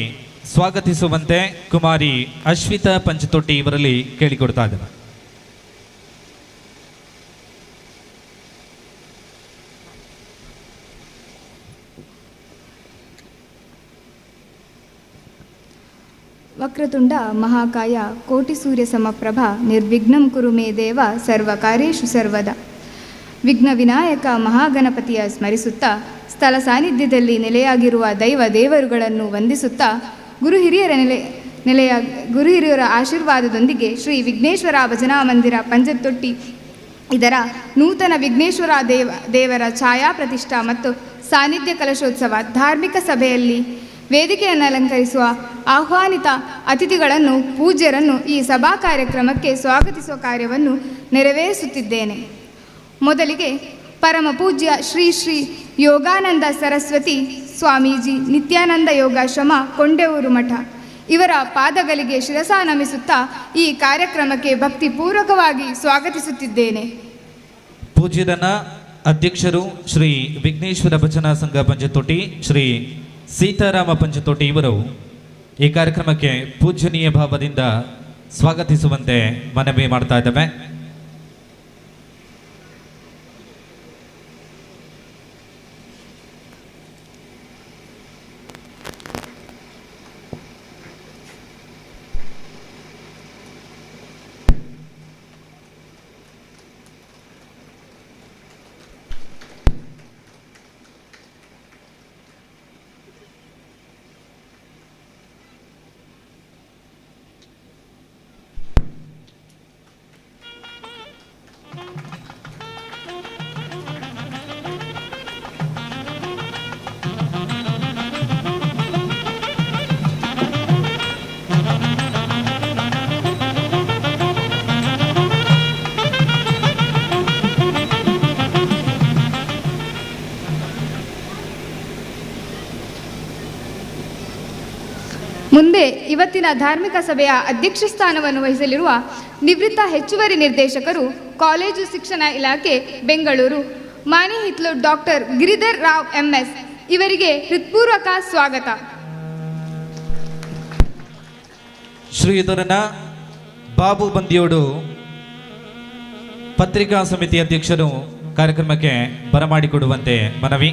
ಸ್ವಾಗತಿಸುವಂತೆ ಕುಮಾರಿ ಅಶ್ವಿತಾ ಪಂಚತೊಟ್ಟಿ ಇವರಲ್ಲಿ ಕೇಳಿಕೊಡ್ತಾ ಇದ್ದಾರೆ. ವಕ್ರತುಂಡ ಮಹಾಕಾಯ ಕೋಟಿ ಸೂರ್ಯ ಸಮಪ್ರಭ ನಿರ್ವಿಘ್ನಂ ಕುರು ಮೇ ದೇವ ಸರ್ವಕಾರ್ಯೇಷು ಸರ್ವದ. ವಿಘ್ನ ವಿನಾಯಕ ಮಹಾಗಣಪತಿಯ ಸ್ಮರಿಸುತ್ತಾ ಸ್ಥಳ ಸಾನ್ನಿಧ್ಯದಲ್ಲಿ ನೆಲೆಯಾಗಿರುವ ದೈವ ದೇವರುಗಳನ್ನು ವಂದಿಸುತ್ತಾ ಗುರು ಹಿರಿಯರ ಆಶೀರ್ವಾದದೊಂದಿಗೆ ಶ್ರೀ ವಿಘ್ನೇಶ್ವರ ಭಜನಾ ಮಂದಿರ ಪಂಚತೊಟ್ಟಿ ಇದರ ನೂತನ ವಿಘ್ನೇಶ್ವರ ದೇವರ ಛಾಯಾ ಪ್ರತಿಷ್ಠಾ ಮತ್ತು ಸಾನ್ನಿಧ್ಯ ಕಲಶೋತ್ಸವ ಧಾರ್ಮಿಕ ಸಭೆಯಲ್ಲಿ ವೇದಿಕೆಯನ್ನು ಅಲಂಕರಿಸುವ ಆಹ್ವಾನಿತ ಅತಿಥಿಗಳನ್ನು ಪೂಜ್ಯರನ್ನು ಈ ಸಭಾ ಕಾರ್ಯಕ್ರಮಕ್ಕೆ ಸ್ವಾಗತಿಸುವ ಕಾರ್ಯವನ್ನು ನೆರವೇರಿಸುತ್ತಿದ್ದೇನೆ. ಮೊದಲಿಗೆ ಪರಮ ಪೂಜ್ಯ ಶ್ರೀ ಶ್ರೀ ಯೋಗಾನಂದ ಸರಸ್ವತಿ ಸ್ವಾಮೀಜಿ ನಿತ್ಯಾನಂದ ಯೋಗಾಶ್ರಮ ಕೊಂಡೆಯೂರು ಮಠ ಇವರ ಪಾದಗಳಿಗೆ ಶಿರಸ ನಮಿಸುತ್ತಾ ಈ ಕಾರ್ಯಕ್ರಮಕ್ಕೆ ಭಕ್ತಿಪೂರ್ವಕವಾಗಿ ಸ್ವಾಗತಿಸುತ್ತಿದ್ದೇನೆ. ಪೂಜ್ಯರನ್ನ ಅಧ್ಯಕ್ಷರು ಶ್ರೀ ವಿಘ್ನೇಶ್ವರ ಭಜನಾ ಸಂಘ ಪಂಚತೊಟ್ಟಿ ಶ್ರೀ ಸೀತಾರಾಮ ಪಂಚತೊಟ್ಟಿ ಇವರು ಈ ಕಾರ್ಯಕ್ರಮಕ್ಕೆ ಪೂಜನೀಯ ಭಾವದಿಂದ ಸ್ವಾಗತಿಸುವಂತೆ ಮನವಿ ಮಾಡ್ತಾ ಇದ್ದೇವೆ. ಮುಂದೆ ಇವತ್ತಿನ ಧಾರ್ಮಿಕ ಸಭೆಯ ಅಧ್ಯಕ್ಷ ಸ್ಥಾನವನ್ನು ವಹಿಸಲಿರುವ ನಿವೃತ್ತ ಹೆಚ್ಚುವರಿ ನಿರ್ದೇಶಕರು ಕಾಲೇಜು ಶಿಕ್ಷಣ ಇಲಾಖೆ ಬೆಂಗಳೂರು ಮಾನ್ಯ ಹಿತ್ಲು ಡಾಕ್ಟರ್ ಗಿರಿಧರ್ ರಾವ್ MS ಇವರಿಗೆ ಹೃತ್ಪೂರ್ವಕ ಸ್ವಾಗತ. ಶ್ರೀಧರನ ಬಾಬು ಬಂದಿಯೋಡು ಪತ್ರಿಕಾ ಸಮಿತಿ ಅಧ್ಯಕ್ಷರು ಕಾರ್ಯಕ್ರಮಕ್ಕೆ ಬರಮಾಡಿಕೊಡುವಂತೆ ಮನವಿ.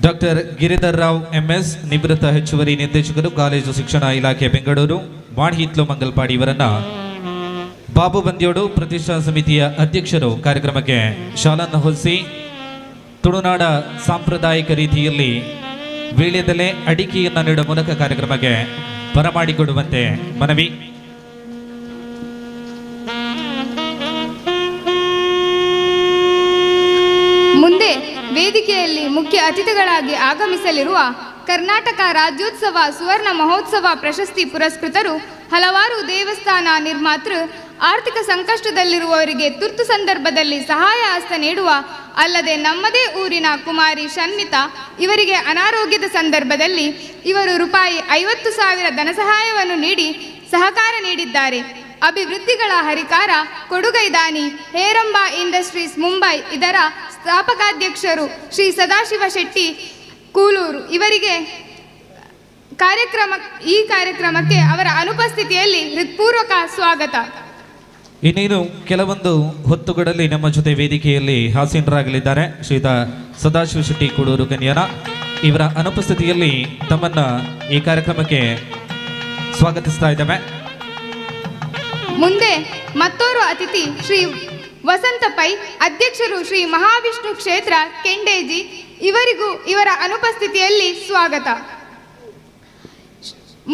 ಡಾಕ್ಟರ್ ಗಿರಿಧರ್ ರಾವ್ MS ನಿವೃತ್ತ ಹೆಚ್ಚುವರಿ ನಿರ್ದೇಶಕರು ಕಾಲೇಜು ಶಿಕ್ಷಣ ಇಲಾಖೆ ಬೆಂಗಳೂರು ವಾಣಿಹಿತ್ಲು ಮಂಗಲ್ಪಾಡಿ ಇವರನ್ನ ಬಾಬು ಬಂದಿಯೋಡು ಪ್ರತಿಷ್ಠಾ ಸಮಿತಿಯ ಅಧ್ಯಕ್ಷರು ಕಾರ್ಯಕ್ರಮಕ್ಕೆ ಶಾಲನ್ನು ಹೊಲಿಸಿ ತುಳುನಾಡ ಸಾಂಪ್ರದಾಯಿಕ ರೀತಿಯಲ್ಲಿ ವೀಳ್ಯದೆಲೆ ಅಡಿಕೆಯನ್ನು ನೀಡುವ ಮೂಲಕ ಕಾರ್ಯಕ್ರಮಕ್ಕೆ ಬರಮಾಡಿಕೊಡುವಂತೆ ಮನವಿ. ಮುಂದೆ ವೇದಿಕೆಯಲ್ಲಿ ಮುಖ್ಯ ಅತಿಥಿಗಳಾಗಿ ಆಗಮಿಸಲಿರುವ ಕರ್ನಾಟಕ ರಾಜ್ಯೋತ್ಸವ ಸುವರ್ಣ ಮಹೋತ್ಸವ ಪ್ರಶಸ್ತಿ ಪುರಸ್ಕೃತರು, ಹಲವಾರು ದೇವಸ್ಥಾನ ನಿರ್ಮಾತೃ, ಆರ್ಥಿಕ ಸಂಕಷ್ಟದಲ್ಲಿರುವವರಿಗೆ ತುರ್ತು ಸಂದರ್ಭದಲ್ಲಿ ಸಹಾಯ ಹಸ್ತ ನೀಡುವ ಅಲ್ಲದೆ ನಮ್ಮದೇ ಊರಿನ ಕುಮಾರಿ ಶನ್ಮಿತಾ ಇವರಿಗೆ ಅನಾರೋಗ್ಯದ ಸಂದರ್ಭದಲ್ಲಿ ಇವರು ರೂಪಾಯಿ 50,000 ಧನ ಸಹಾಯವನ್ನು ನೀಡಿ ಸಹಕಾರ ನೀಡಿದ್ದಾರೆ. ಅಭಿವೃದ್ಧಿಗಳ ಹರಿಕಾರ ಕೊಡುಗೈದಾನಿ ಹೇರಂಬ ಇಂಡಸ್ಟ್ರೀಸ್ ಮುಂಬೈ ಇದರ ಸ್ಥಾಪಕಾಧ್ಯಕ್ಷರು ಶ್ರೀ ಸದಾಶಿವ ಶೆಟ್ಟಿ ಕೂಲೂರು ಇವರಿಗೆ ಈ ಕಾರ್ಯಕ್ರಮಕ್ಕೆ ಅವರ ಅನುಪಸ್ಥಿತಿಯಲ್ಲಿ ಹೃತ್ಪೂರ್ವಕ ಸ್ವಾಗತ. ಇನ್ನೇನು ಕೆಲವೊಂದು ಹೊತ್ತುಗಳಲ್ಲಿ ನಮ್ಮ ಜೊತೆ ವೇದಿಕೆಯಲ್ಲಿ ಹಾಸೀನರಾಗಲಿದ್ದಾರೆ ಶ್ರೀಯುತ ಸದಾಶಿವ ಶೆಟ್ಟಿ ಕೂಡೂರು ಕನ್ಯಾನ. ಇವರ ಅನುಪಸ್ಥಿತಿಯಲ್ಲಿ ತಮ್ಮನ್ನ ಈ ಕಾರ್ಯಕ್ರಮಕ್ಕೆ ಸ್ವಾಗತಿಸ್ತಾ ಇದ್ದೇವೆ. ಮುಂದೆ ಮತ್ತೋರ್ವ ಅತಿಥಿ ಶ್ರೀ ವಸಂತ ಪೈ ಅಧ್ಯಕ್ಷರು ಶ್ರೀ ಮಹಾವಿಷ್ಣು ಕ್ಷೇತ್ರ ಕೆಂಡೇಜಿ ಇವರಿಗೂ ಇವರ ಅನುಪಸ್ಥಿತಿಯಲ್ಲಿ ಸ್ವಾಗತ.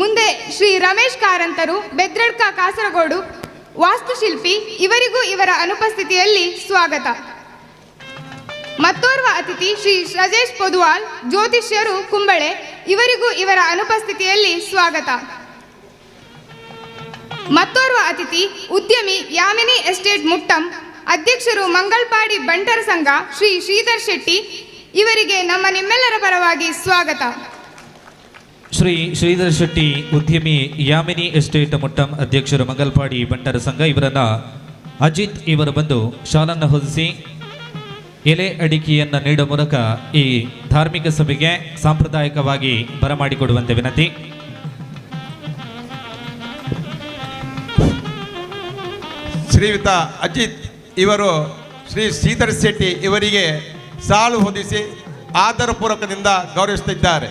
ಮುಂದೆ ಶ್ರೀ ರಮೇಶ್ ಕಾರಂತರು ಬೆದ್ರಡ್ಕ ಕಾಸರಗೋಡು ವಾಸ್ತುಶಿಲ್ಪಿ ಇವರಿಗೂ ಇವರ ಅನುಪಸ್ಥಿತಿಯಲ್ಲಿ ಸ್ವಾಗತ. ಮತ್ತೋರ್ವ ಅತಿಥಿ ಶ್ರೀ ರಾಜೇಶ್ ಪೊದುವಾಲ್ ಜ್ಯೋತಿಷ್ಯರು ಕುಂಬಳೆ ಇವರಿಗೂ ಇವರ ಅನುಪಸ್ಥಿತಿಯಲ್ಲಿ ಸ್ವಾಗತ. ಮತ್ತೋರ್ವ ಅತಿಥಿ ಉದ್ಯಮಿ ಯಾಮಿನಿ ಎಸ್ಟೇಟ್ ಮುಟ್ಟಂ ಅಧ್ಯಕ್ಷರು ಮಂಗಲ್ಪಾಡಿ ಬಂಟರ ಸಂಘ ಶ್ರೀ ಶ್ರೀಧರ್ ಶೆಟ್ಟಿ ಇವರಿಗೆ ನಿಮ್ಮೆಲ್ಲರ ಪರವಾಗಿ ಸ್ವಾಗತ. ಶ್ರೀ ಶ್ರೀಧರ್ ಶೆಟ್ಟಿ ಉದ್ಯಮಿ ಯಾಮಿನಿ ಎಸ್ಟೇಟ್ ಮುಟ್ಟಂ ಅಧ್ಯಕ್ಷರು ಮಂಗಲ್ಪಾಡಿ ಬಂಟರ ಸಂಘ ಇವರನ್ನ ಅಜಿತ್ ಇವರು ಬಂದು ಶಾಲನ್ನು ಹೊದಿಸಿ ಎಲೆ ಅಡಿಕೆಯನ್ನು ನೀಡುವ ಮೂಲಕ ಈ ಧಾರ್ಮಿಕ ಸಭೆಗೆ ಸಾಂಪ್ರದಾಯಿಕವಾಗಿ ಬರಮಾಡಿಕೊಡುವಂತೆ ವಿನಂತಿ. ಶ್ರೀಯುತ ಅಜಿತ್ ಇವರು ಶ್ರೀ ಶ್ರೀಧರ್ ಶೆಟ್ಟಿ ಇವರಿಗೆ ಸಾಲು ಹೊದಿಸಿ ಆದರಪೂರ್ವಕದಿಂದ ಗೌರವಿಸುತ್ತಿದ್ದಾರೆ.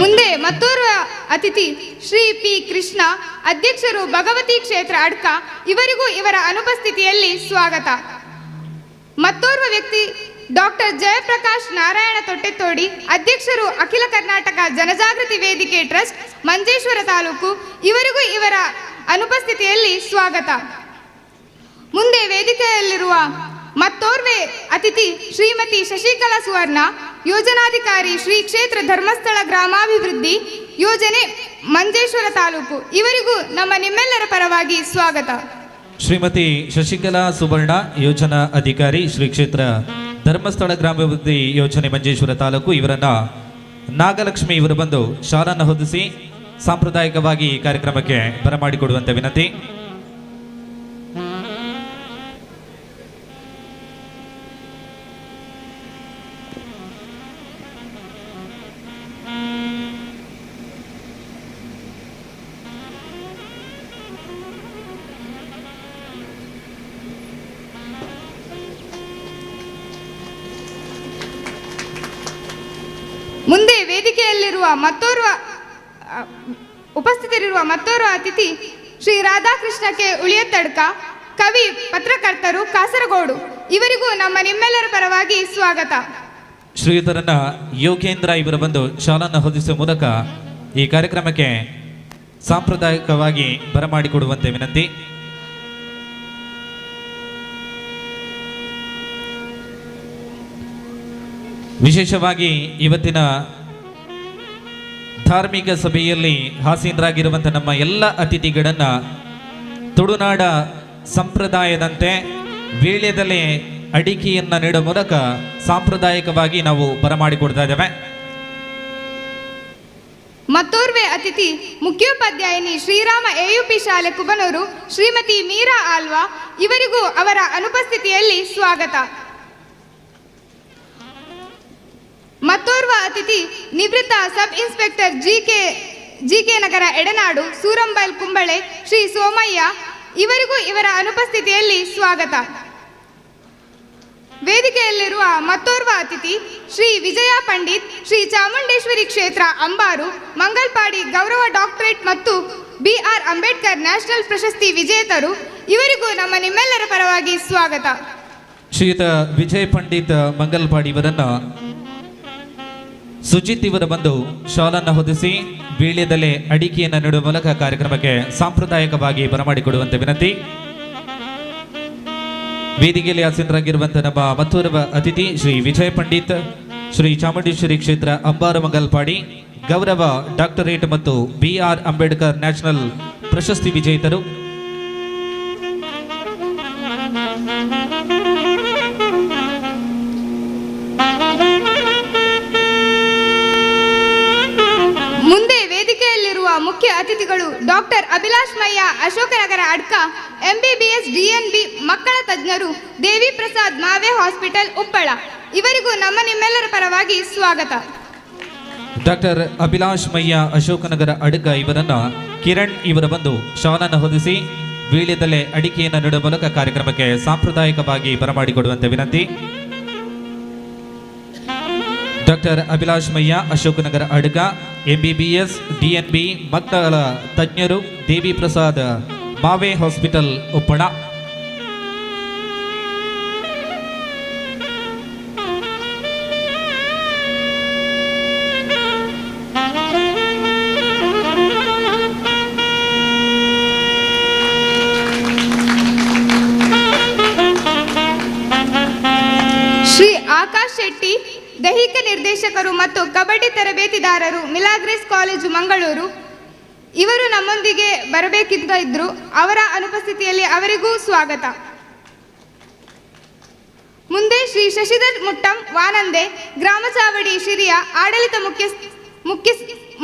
ಮುಂದೆ ಮತ್ತೋರ್ವ ಅತಿಥಿ ಶ್ರೀ ಪಿ ಕೃಷ್ಣ ಅಧ್ಯಕ್ಷರು ಭಗವತಿ ಕ್ಷೇತ್ರ ಅಡ್ಕ ಇವರಿಗೂ ಇವರ ಅನುಪಸ್ಥಿತಿಯಲ್ಲಿ ಸ್ವಾಗತ. ಮತ್ತೋರ್ವ ವ್ಯಕ್ತಿ ಡಾಕ್ಟರ್ ಜಯಪ್ರಕಾಶ್ ನಾರಾಯಣ ತೊಟ್ಟೆತೋಡಿ ಅಧ್ಯಕ್ಷರು ಅಖಿಲ ಕರ್ನಾಟಕ ಜನಜಾಗೃತಿ ವೇದಿಕೆ ಟ್ರಸ್ಟ್ ಮಂಜೇಶ್ವರ ತಾಲೂಕು ಇವರಿಗೂ ಇವರ ಅನುಪಸ್ಥಿತಿಯಲ್ಲಿ ಸ್ವಾಗತ. ಮುಂದೆ ವೇದಿಕೆಯಲ್ಲಿರುವ ಮತ್ತೋರ್ವೆ ಅತಿಥಿ ಶ್ರೀಮತಿ ಶಶಿಕಲಾ ಸುವರ್ಣ ಯೋಜನಾಧಿಕಾರಿ ಶ್ರೀ ಕ್ಷೇತ್ರ ಧರ್ಮಸ್ಥಳ ಗ್ರಾಮಾಭಿವೃದ್ಧಿ ಯೋಜನೆ ಮಂಜೇಶ್ವರ ತಾಲೂಕು ಇವರಿಗೂ ನಿಮ್ಮೆಲ್ಲರ ಪರವಾಗಿ ಸ್ವಾಗತ. ಶ್ರೀಮತಿ ಶಶಿಕಲಾ ಸುವರ್ಣ ಯೋಜನಾ ಅಧಿಕಾರಿ ಶ್ರೀ ಕ್ಷೇತ್ರ ಧರ್ಮಸ್ಥಳ ಗ್ರಾಮಾಭಿವೃದ್ಧಿ ಯೋಜನೆ ಮಂಜೇಶ್ವರ ತಾಲೂಕು ಇವರನ್ನ ನಾಗಲಕ್ಷ್ಮಿ ಇವರು ಬಂದು ಶಾಲನ್ನು ಹೊದಿಸಿ ಸಾಂಪ್ರದಾಯಿಕವಾಗಿ ಈ ಕಾರ್ಯಕ್ರಮಕ್ಕೆ ಬರಮಾಡಿಕೊಡುವಂತೆ ವಿನಂತಿ. ಮುಂದೆ ವೇದಿಕೆಯಲ್ಲಿರುವ ಉಪಸ್ಥಿತರಿರುವ ಮತ್ತೋರ್ವ ಅತಿಥಿ ಶ್ರೀ ರಾಧಾಕೃಷ್ಣ ಕೆ ಉಳಿಯತ್ತಡ್ಕ ಕವಿ ಪತ್ರಕರ್ತರು ಕಾಸರಗೋಡು ಇವರಿಗೂ ನಿಮ್ಮೆಲ್ಲರ ಪರವಾಗಿ ಸ್ವಾಗತ. ಶ್ರೀಯುತರನ್ನ ಯೋಗೇಂದ್ರ ಇವರು ಬಂದು ಶಾಲನ್ನು ಹೊದಿಸುವ ಮೂಲಕ ಈ ಕಾರ್ಯಕ್ರಮಕ್ಕೆ ಸಾಂಪ್ರದಾಯಿಕವಾಗಿ ಬರಮಾಡಿಕೊಡುವಂತೆ ವಿನಂತಿ. ವಿಶೇಷವಾಗಿ ಇವತ್ತಿನ ಧಾರ್ಮಿಕ ಸಭೆಯಲ್ಲಿ ಹಾಸೀನರಾಗಿರುವಂಥ ನಮ್ಮ ಎಲ್ಲ ಅತಿಥಿಗಳನ್ನ ತುಳುನಾಡ ಸಂಪ್ರದಾಯದಂತೆ ವೀಳ್ಯದೆಲೆ ಅಡಿಕೆಯನ್ನು ನೀಡುವ ಮೂಲಕ ಸಾಂಪ್ರದಾಯಿಕವಾಗಿ ನಾವು ಬರಮಾಡಿಕೊಡ್ತಾ ಇದ್ದೇವೆ. ಮತ್ತೋರ್ವೆ ಅತಿಥಿ ಮುಖ್ಯೋಪಾಧ್ಯಾಯಿನಿ ಶ್ರೀರಾಮ ಎಯುಪಿ ಶಾಲೆ ಕುಬನೂರು ಶ್ರೀಮತಿ ಮೀರಾ ಆಲ್ವಾ ಇವರಿಗೂ ಅವರ ಅನುಪಸ್ಥಿತಿಯಲ್ಲಿ ಸ್ವಾಗತ. ಮತ್ತೋರ್ವ ಅತಿಥಿ ನಿವೃತ್ತ ಸಬ್ ಇನ್ಸ್ಪೆಕ್ಟರ್ ಜಿಕೆ ನಗರ ಎಡೆನಾಡು ಸೂರಂಬೈಲ್ ಕುಂಬಳೆ ಶ್ರೀ ಸೋಮಯ್ಯ ಇವರಿಗೂ ಇವರ ಅನುಪಸ್ಥಿತಿಯಲ್ಲಿ ಸ್ವಾಗತ. ವೇದಿಕೆಯಲ್ಲಿರುವ ಮತ್ತೋರ್ವ ಅತಿಥಿ ಶ್ರೀ ವಿಜಯ ಪಂಡಿತ್ ಶ್ರೀ ಚಾಮುಂಡೇಶ್ವರಿ ಕ್ಷೇತ್ರ ಅಂಬಾರು ಮಂಗಲ್ಪಾಡಿ ಗೌರವ ಡಾಕ್ಟರೇಟ್ ಮತ್ತು BR ಅಂಬೇಡ್ಕರ್ ನ್ಯಾಷನಲ್ ಪ್ರಶಸ್ತಿ ವಿಜೇತರು ಇವರಿಗೂ ನಿಮ್ಮೆಲ್ಲರ ಪರವಾಗಿ ಸ್ವಾಗತ. ಶ್ರೀಯುತ ವಿಜಯ ಪಂಡಿತ್ ಮಂಗಲ್ಪಾಡಿ ಇವರನ್ನ ಸುಜಿತ್ ಇವರು ಬಂದು ಶಾಲನ್ನು ಹೊದಿಸಿ ವೀಳ್ಯದೆಲೆ ಅಡಿಕೆಯನ್ನು ನೀಡುವ ಮೂಲಕ ಕಾರ್ಯಕ್ರಮಕ್ಕೆ ಸಾಂಪ್ರದಾಯಿಕವಾಗಿ ಬರಮಾಡಿಕೊಡುವಂತೆ ವಿನಂತಿ. ವೇದಿಕೆಯಲ್ಲಿ ಆಸೀನರಾಗಿರುವಂತಹ ನಮ್ಮ ಮತ್ತೋರ್ವ ಅತಿಥಿ ಶ್ರೀ ವಿಜಯ ಪಂಡಿತ್ ಶ್ರೀ ಚಾಮುಂಡೇಶ್ವರಿ ಕ್ಷೇತ್ರ ಅಂಬಾರು ಮಂಗಲ್ಪಾಡಿ ಗೌರವ ಡಾಕ್ಟರೇಟ್ ಮತ್ತು BR ಅಂಬೇಡ್ಕರ್ ನ್ಯಾಷನಲ್ ಪ್ರಶಸ್ತಿ ವಿಜೇತರು ಅತಿಥಿಗಳು doctor Abhilash Mayya Ashoknagar Adka MBBS DNB ಮಕ್ಕಳ ತಜ್ಞರು ದೇವಿ ಪ್ರಸಾದ್ ಮಾವೆ ಹಾಸ್ಪಿಟಲ್ ಉಪ್ಪಳ ಇವರಿಗೂ ನಿಮ್ಮೆಲ್ಲರ ಪರವಾಗಿ ಸ್ವಾಗತ. ಡಾಕ್ಟರ್ ಅಭಿಲಾಷ್ ಮಯ್ಯ ಅಶೋಕನಗರ ಅಡ್ಕ ಇವರನ್ನ ಕಿರಣ್ ಇವರ ಬಂದು ಶಾಲನ್ನು ಹೊದಿಸಿ ವೀಳ್ಯದಲ್ಲೇ ಅಡಿಕೆಯನ್ನು ನೀಡುವ ಮೂಲಕ ಕಾರ್ಯಕ್ರಮಕ್ಕೆ ಸಾಂಪ್ರದಾಯಿಕವಾಗಿ ಬರಮಾಡಿಕೊಡುವಂತೆ ವಿನಂತಿ. Doctor Abhilash Mayya Ashoknagar Adka MBBS DNB ಮಕ್ಕಳ ತಜ್ಞರು ದೇವಿ ಪ್ರಸಾದ್ ಮಾವೆ ಹಾಸ್ಪಿಟಲ್ ಉಪ್ಪಳ. ಶ್ರೀ ಆಕಾಶ್ ಶೆಟ್ಟಿ ದೈಹಿಕ ನಿರ್ದೇಶಕರು ಮತ್ತು ಕಬಡ್ಡಿ ತರಬೇತಿದಾರರು ಮಿಲಾಗ್ರೇಸ್ ಕಾಲೇಜು ಮಂಗಳೂರು ಇವರು ನಮ್ಮೊಂದಿಗೆ ಬರಬೇಕಿದ್ದ ಇದ್ರು. ಅವರ ಅನುಪಸ್ಥಿತಿಯಲ್ಲಿ ಅವರಿಗೂ ಸ್ವಾಗತ. ಮುಂದೆ ಶ್ರೀ ಶಶಿಧರ್ ಮುಟ್ಟಂ ವಾನಂದೆ ಗ್ರಾಮ ಚಾವಡಿ ಶಿರಿಯ ಆಡಳಿತ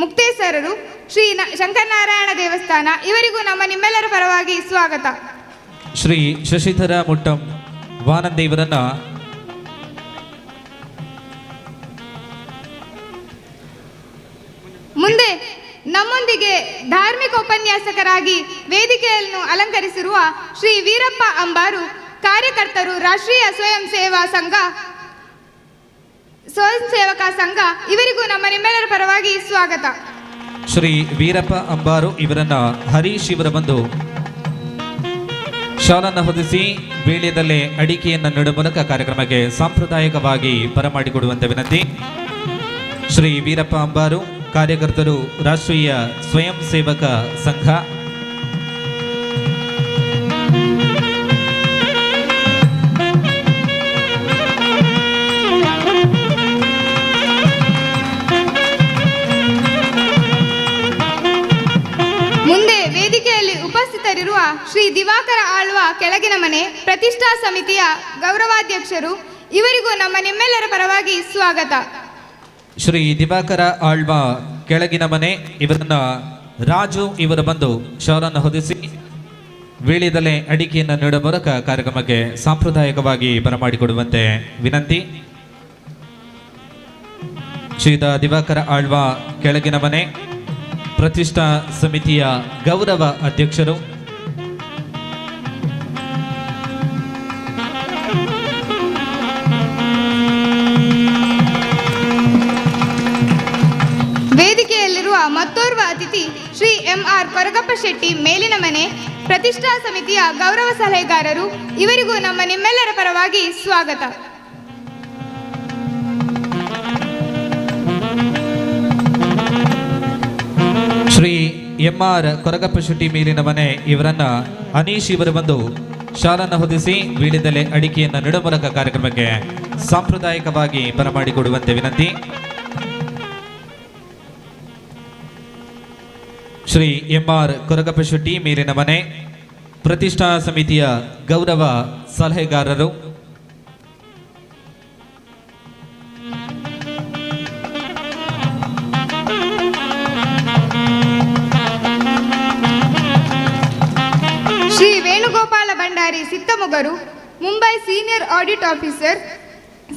ಮುಕ್ತೇಸರರು ಶ್ರೀ ಶಂಕರನಾರಾಯಣ ದೇವಸ್ಥಾನ ಇವರಿಗೂ ನಿಮ್ಮೆಲ್ಲರ ಪರವಾಗಿ ಸ್ವಾಗತ. ಶ್ರೀ ಶಶಿಧರ ಮುಟ್ಟಂ ವಾನಂದೆ ಇವರನ್ನ ಮುಂದೆ ನಮ್ಮೊಂದಿಗೆ ಧಾರ್ಮಿಕ ಉಪನ್ಯಾಸಕರಾಗಿ ವೇದಿಕೆಯನ್ನು ಅಲಂಕರಿಸಿರುವ ಶ್ರೀ ವೀರಪ್ಪ ಅಂಬಾರು ಕಾರ್ಯಕರ್ತರು ರಾಷ್ಟ್ರೀಯ ಸ್ವಯಂ ಸೇವಕ ಸಂಘ ಇವರಿಗೂ ನಿಮ್ಮೆಲ್ಲರ ಪರವಾಗಿ ಸ್ವಾಗತ. ಶ್ರೀ ವೀರಪ್ಪ ಅಂಬಾರು ಇವರನ್ನ ಹರೀಶ್ ಇವರ ಬಂದು ಶಾಲನ್ನು ಹೊದಿಸಿ ವೀಳ್ಯದಲ್ಲೇ ಅಡಿಕೆಯನ್ನು ನೀಡುವ ಮೂಲಕ ಕಾರ್ಯಕ್ರಮಕ್ಕೆ ಸಾಂಪ್ರದಾಯಿಕವಾಗಿ ಬರಮಾಡಿಕೊಡುವಂತೆ ವಿನಂತಿ. ಶ್ರೀ ವೀರಪ್ಪ ಅಂಬಾರು ಕಾರ್ಯಕರ್ತರು ರಾಷ್ಟ್ರೀಯ ಸ್ವಯಂ ಸೇವಕ ಸಂಘ. ಮುಂದೆ ವೇದಿಕೆಯಲ್ಲಿ ಉಪಸ್ಥಿತರಿರುವ ಶ್ರೀ ದಿವಾಕರ ಆಳ್ವ ಕೆಳಗಿನ ಮನೆ ಪ್ರತಿಷ್ಠಾ ಸಮಿತಿಯ ಗೌರವಾಧ್ಯಕ್ಷರು ಇವರಿಗೂ ನಿಮ್ಮೆಲ್ಲರ ಪರವಾಗಿ ಸ್ವಾಗತ. ಶ್ರೀ ದಿವಾಕರ ಆಳ್ವ ಕೆಳಗಿನ ಮನೆ ಇವರನ್ನ ರಾಜು ಇವರ ಬಂದು ಶಾಲನ್ನು ಹೊದಿಸಿ ವೀಳ್ಯದಲ್ಲೇ ಅಡಿಕೆಯನ್ನು ನೀಡುವ ಮೂಲಕ ಕಾರ್ಯಕ್ರಮಕ್ಕೆ ಸಾಂಪ್ರದಾಯಿಕವಾಗಿ ಬರಮಾಡಿಕೊಡುವಂತೆ ವಿನಂತಿ. ಶ್ರೀದ ದಿವಾಕರ ಆಳ್ವ ಕೆಳಗಿನ ಮನೆ ಪ್ರತಿಷ್ಠಾ ಸಮಿತಿಯ ಗೌರವ ಅಧ್ಯಕ್ಷರು. ವೇದಿಕೆಯಲ್ಲಿರುವ ಮತ್ತೋರ್ವ ಅತಿಥಿ ಶ್ರೀ MR ಕೊರಗಪ್ಪ ಶೆಟ್ಟಿ ಮೇಲಿನ ಮನೆ ಪ್ರತಿಷ್ಠಾ ಸಮಿತಿಯ ಗೌರವ ಸಲಹೆಗಾರರು ಇವರಿಗೂ ನಿಮ್ಮೆಲ್ಲರ ಪರವಾಗಿ ಸ್ವಾಗತ. ಶ್ರೀ MR ಕೊರಗಪ್ಪ ಶೆಟ್ಟಿ ಮೇಲಿನ ಮನೆ ಇವರನ್ನ ಅನೀಶ್ ಇವರು ಬಂದು ಶಾಲನ್ನು ಹೊದಿಸಿ ವೀಳ್ಯದಲ್ಲೇ ಅಡಿಕೆಯನ್ನು ನೀಡುವ ಮೂಲಕ ಕಾರ್ಯಕ್ರಮಕ್ಕೆ ಸಾಂಪ್ರದಾಯಿಕವಾಗಿ ಬರಮಾಡಿಕೊಡುವಂತೆ ವಿನಂತಿ. ಶ್ರೀ MR ಕೊರಗಪ್ಪ ಶೆಟ್ಟಿ ಮೇಲಿನ ಮನೆ ಪ್ರತಿಷ್ಠಾ ಸಮಿತಿಯ ಗೌರವ ಸಲಹೆಗಾರರು. Shri Venugopala Bhandari Sittamogaru Mumbai senior audit officer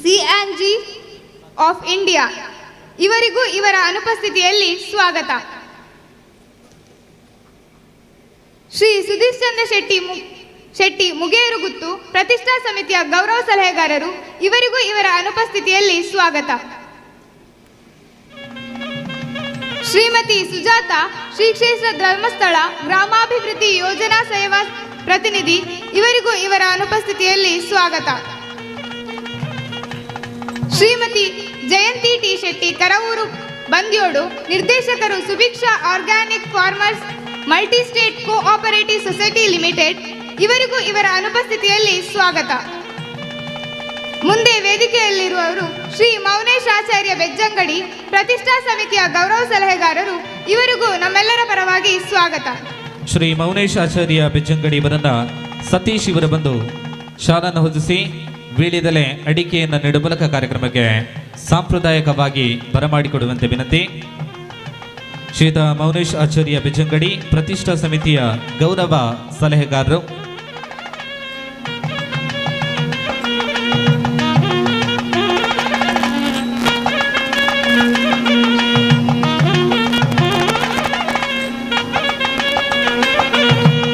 C&G of India ಇವರಿಗೂ ಇವರ ಅನುಪಸ್ಥಿತಿಯಲ್ಲಿ ಸ್ವಾಗತ. ಶ್ರೀ ಸುಧೀಶ್ ಚಂದ್ರ ಶೆಟ್ಟಿ ಮುಗೇರುಗುತ್ತು ಪ್ರತಿಷ್ಠಾ ಸಮಿತಿಯ ಗೌರವ ಸಲಹೆಗಾರರು ಇವರಿಗೂ ಇವರ ಅನುಪಸ್ಥಿತಿಯಲ್ಲಿ ಸ್ವಾಗತ. ಶ್ರೀಮತಿ ಸುಜಾತ ಶ್ರೀ ಕ್ಷೇತ್ರ ಧರ್ಮಸ್ಥಳ ಗ್ರಾಮಾಭಿವೃದ್ಧಿ ಯೋಜನಾ ಸೇವಾ ಪ್ರತಿನಿಧಿ ಇವರಿಗೂ ಇವರ ಅನುಪಸ್ಥಿತಿಯಲ್ಲಿ ಸ್ವಾಗತ. ಶ್ರೀಮತಿ ಜಯಂತಿ ಟಿ ಶೆಟ್ಟಿ ಕರವೂರು ಬಂದ್ಯೋಡು ನಿರ್ದೇಶಕರು Subhiksha organic farmers multi state cooperative society limited ಇವರಿಗೂ ಇವರ ಅನುಪಸ್ಥಿತಿಯಲ್ಲಿ ಸ್ವಾಗತ. ಮುಂದೆ ವೇದಿಕೆಯಲ್ಲಿರುವವರು ಶ್ರೀ ಮೌನೇಶ್ ಆಚಾರ್ಯ ಬೆಜ್ಜಂಗಡಿ ಪ್ರತಿಷ್ಠಾ ಸಮಿತಿಯ ಗೌರವ ಸಲಹೆಗಾರರು ಇವರಿಗೂ ನಮ್ಮೆಲ್ಲರ ಪರವಾಗಿ ಸ್ವಾಗತ. ಶ್ರೀ ಮೌನೇಶ್ ಆಚಾರ್ಯ ಬೆಜ್ಜಂಗಡಿ ಇವರನ್ನ ಸತೀಶ್ ಇವರ ಬಂದು ಶಾಲನ್ನು ಹೊದಿಸಿ ವೀಳ್ಯದಲ್ಲೇ ಅಡಿಕೆಯನ್ನು ನೀಡುವ ಮೂಲಕ ಕಾರ್ಯಕ್ರಮಕ್ಕೆ ಸಾಂಪ್ರದಾಯಿಕವಾಗಿ ಬರಮಾಡಿಕೊಡುವಂತೆ ವಿನಂತಿ. ಶ್ರೀಯುತ ಮೌನೇಶ್ ಆಚಾರ್ಯ ಬಿಜಂಗಡಿ, ಪ್ರತಿಷ್ಠಾ ಸಮಿತಿಯ ಗೌರವ ಸಲಹೆಗಾರರು.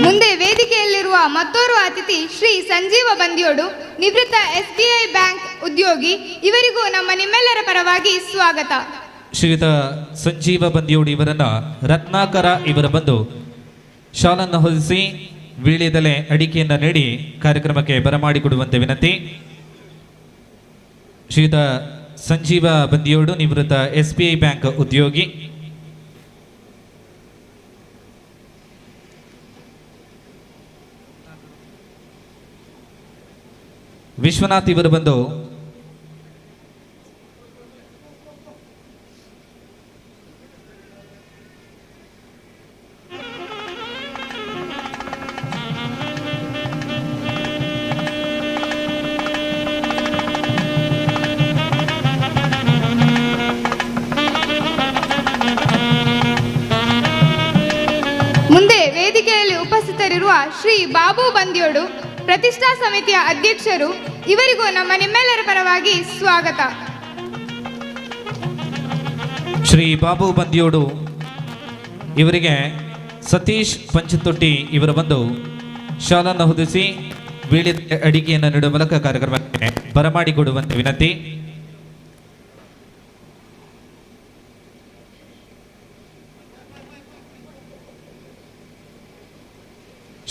ಮುಂದೆ ವೇದಿಕೆಯಲ್ಲಿರುವ ಮತ್ತೋರ್ವ ಅತಿಥಿ ಶ್ರೀ ಸಂಜೀವ ಬಂದಿಯೋಡು, ನಿವೃತ್ತ SBI ಬ್ಯಾಂಕ್ ಉದ್ಯೋಗಿ. ಇವರಿಗೂ ನಿಮ್ಮೆಲ್ಲರ ಪರವಾಗಿ ಸ್ವಾಗತ. ಶ್ರೀಯುತ ಸಂಜೀವ ಬಂದಿಯೋಡು ಇವರನ್ನ ರತ್ನಾಕರ ಇವರ ಬಂದು ಶಾಲನ್ನು ಹೊದಿಸಿ ವೀಳ್ಯದೆಲೆ ಅಡಿಕೆಯನ್ನು ನೀಡಿ ಕಾರ್ಯಕ್ರಮಕ್ಕೆ ಬರಮಾಡಿಕೊಡುವಂತೆ ವಿನಂತಿ. ಶ್ರೀಯುತ ಸಂಜೀವ ಬಂದಿಯೋಡು, ನಿವೃತ್ತ SBI ಬ್ಯಾಂಕ್ ಉದ್ಯೋಗಿ. ವಿಶ್ವನಾಥ್ ಇವರು ಬಂದು ಮುಂದೆ ವೇದಿಕೆಯಲ್ಲಿ ಉಪಸ್ಥಿತರಿರುವ ಶ್ರೀ ಬಾಬು ಬಂದಿಯೋಡು, ಪ್ರತಿಷ್ಠಾ ಸಮಿತಿಯ ಅಧ್ಯಕ್ಷರು. ಇವರಿಗೂ ನಿಮ್ಮೆಲ್ಲರ ಪರವಾಗಿ ಸ್ವಾಗತ. ಶ್ರೀ ಬಾಬು ಬಂದಿಯೋಡು ಇವರಿಗೆ ಸತೀಶ್ ಪಂಚತೊಟ್ಟಿ ಇವರ ಬಂದು ಶಾಲನ್ನು ಹೊದಿಸಿ ವೀಳ್ಯದೆಲೆ ಅಡಿಕೆಯನ್ನು ನೀಡುವ ಮೂಲಕ ಕಾರ್ಯಕ್ರಮಕ್ಕೆ ಬರಮಾಡಿಕೊಡುವಂತೆ ವಿನಂತಿ.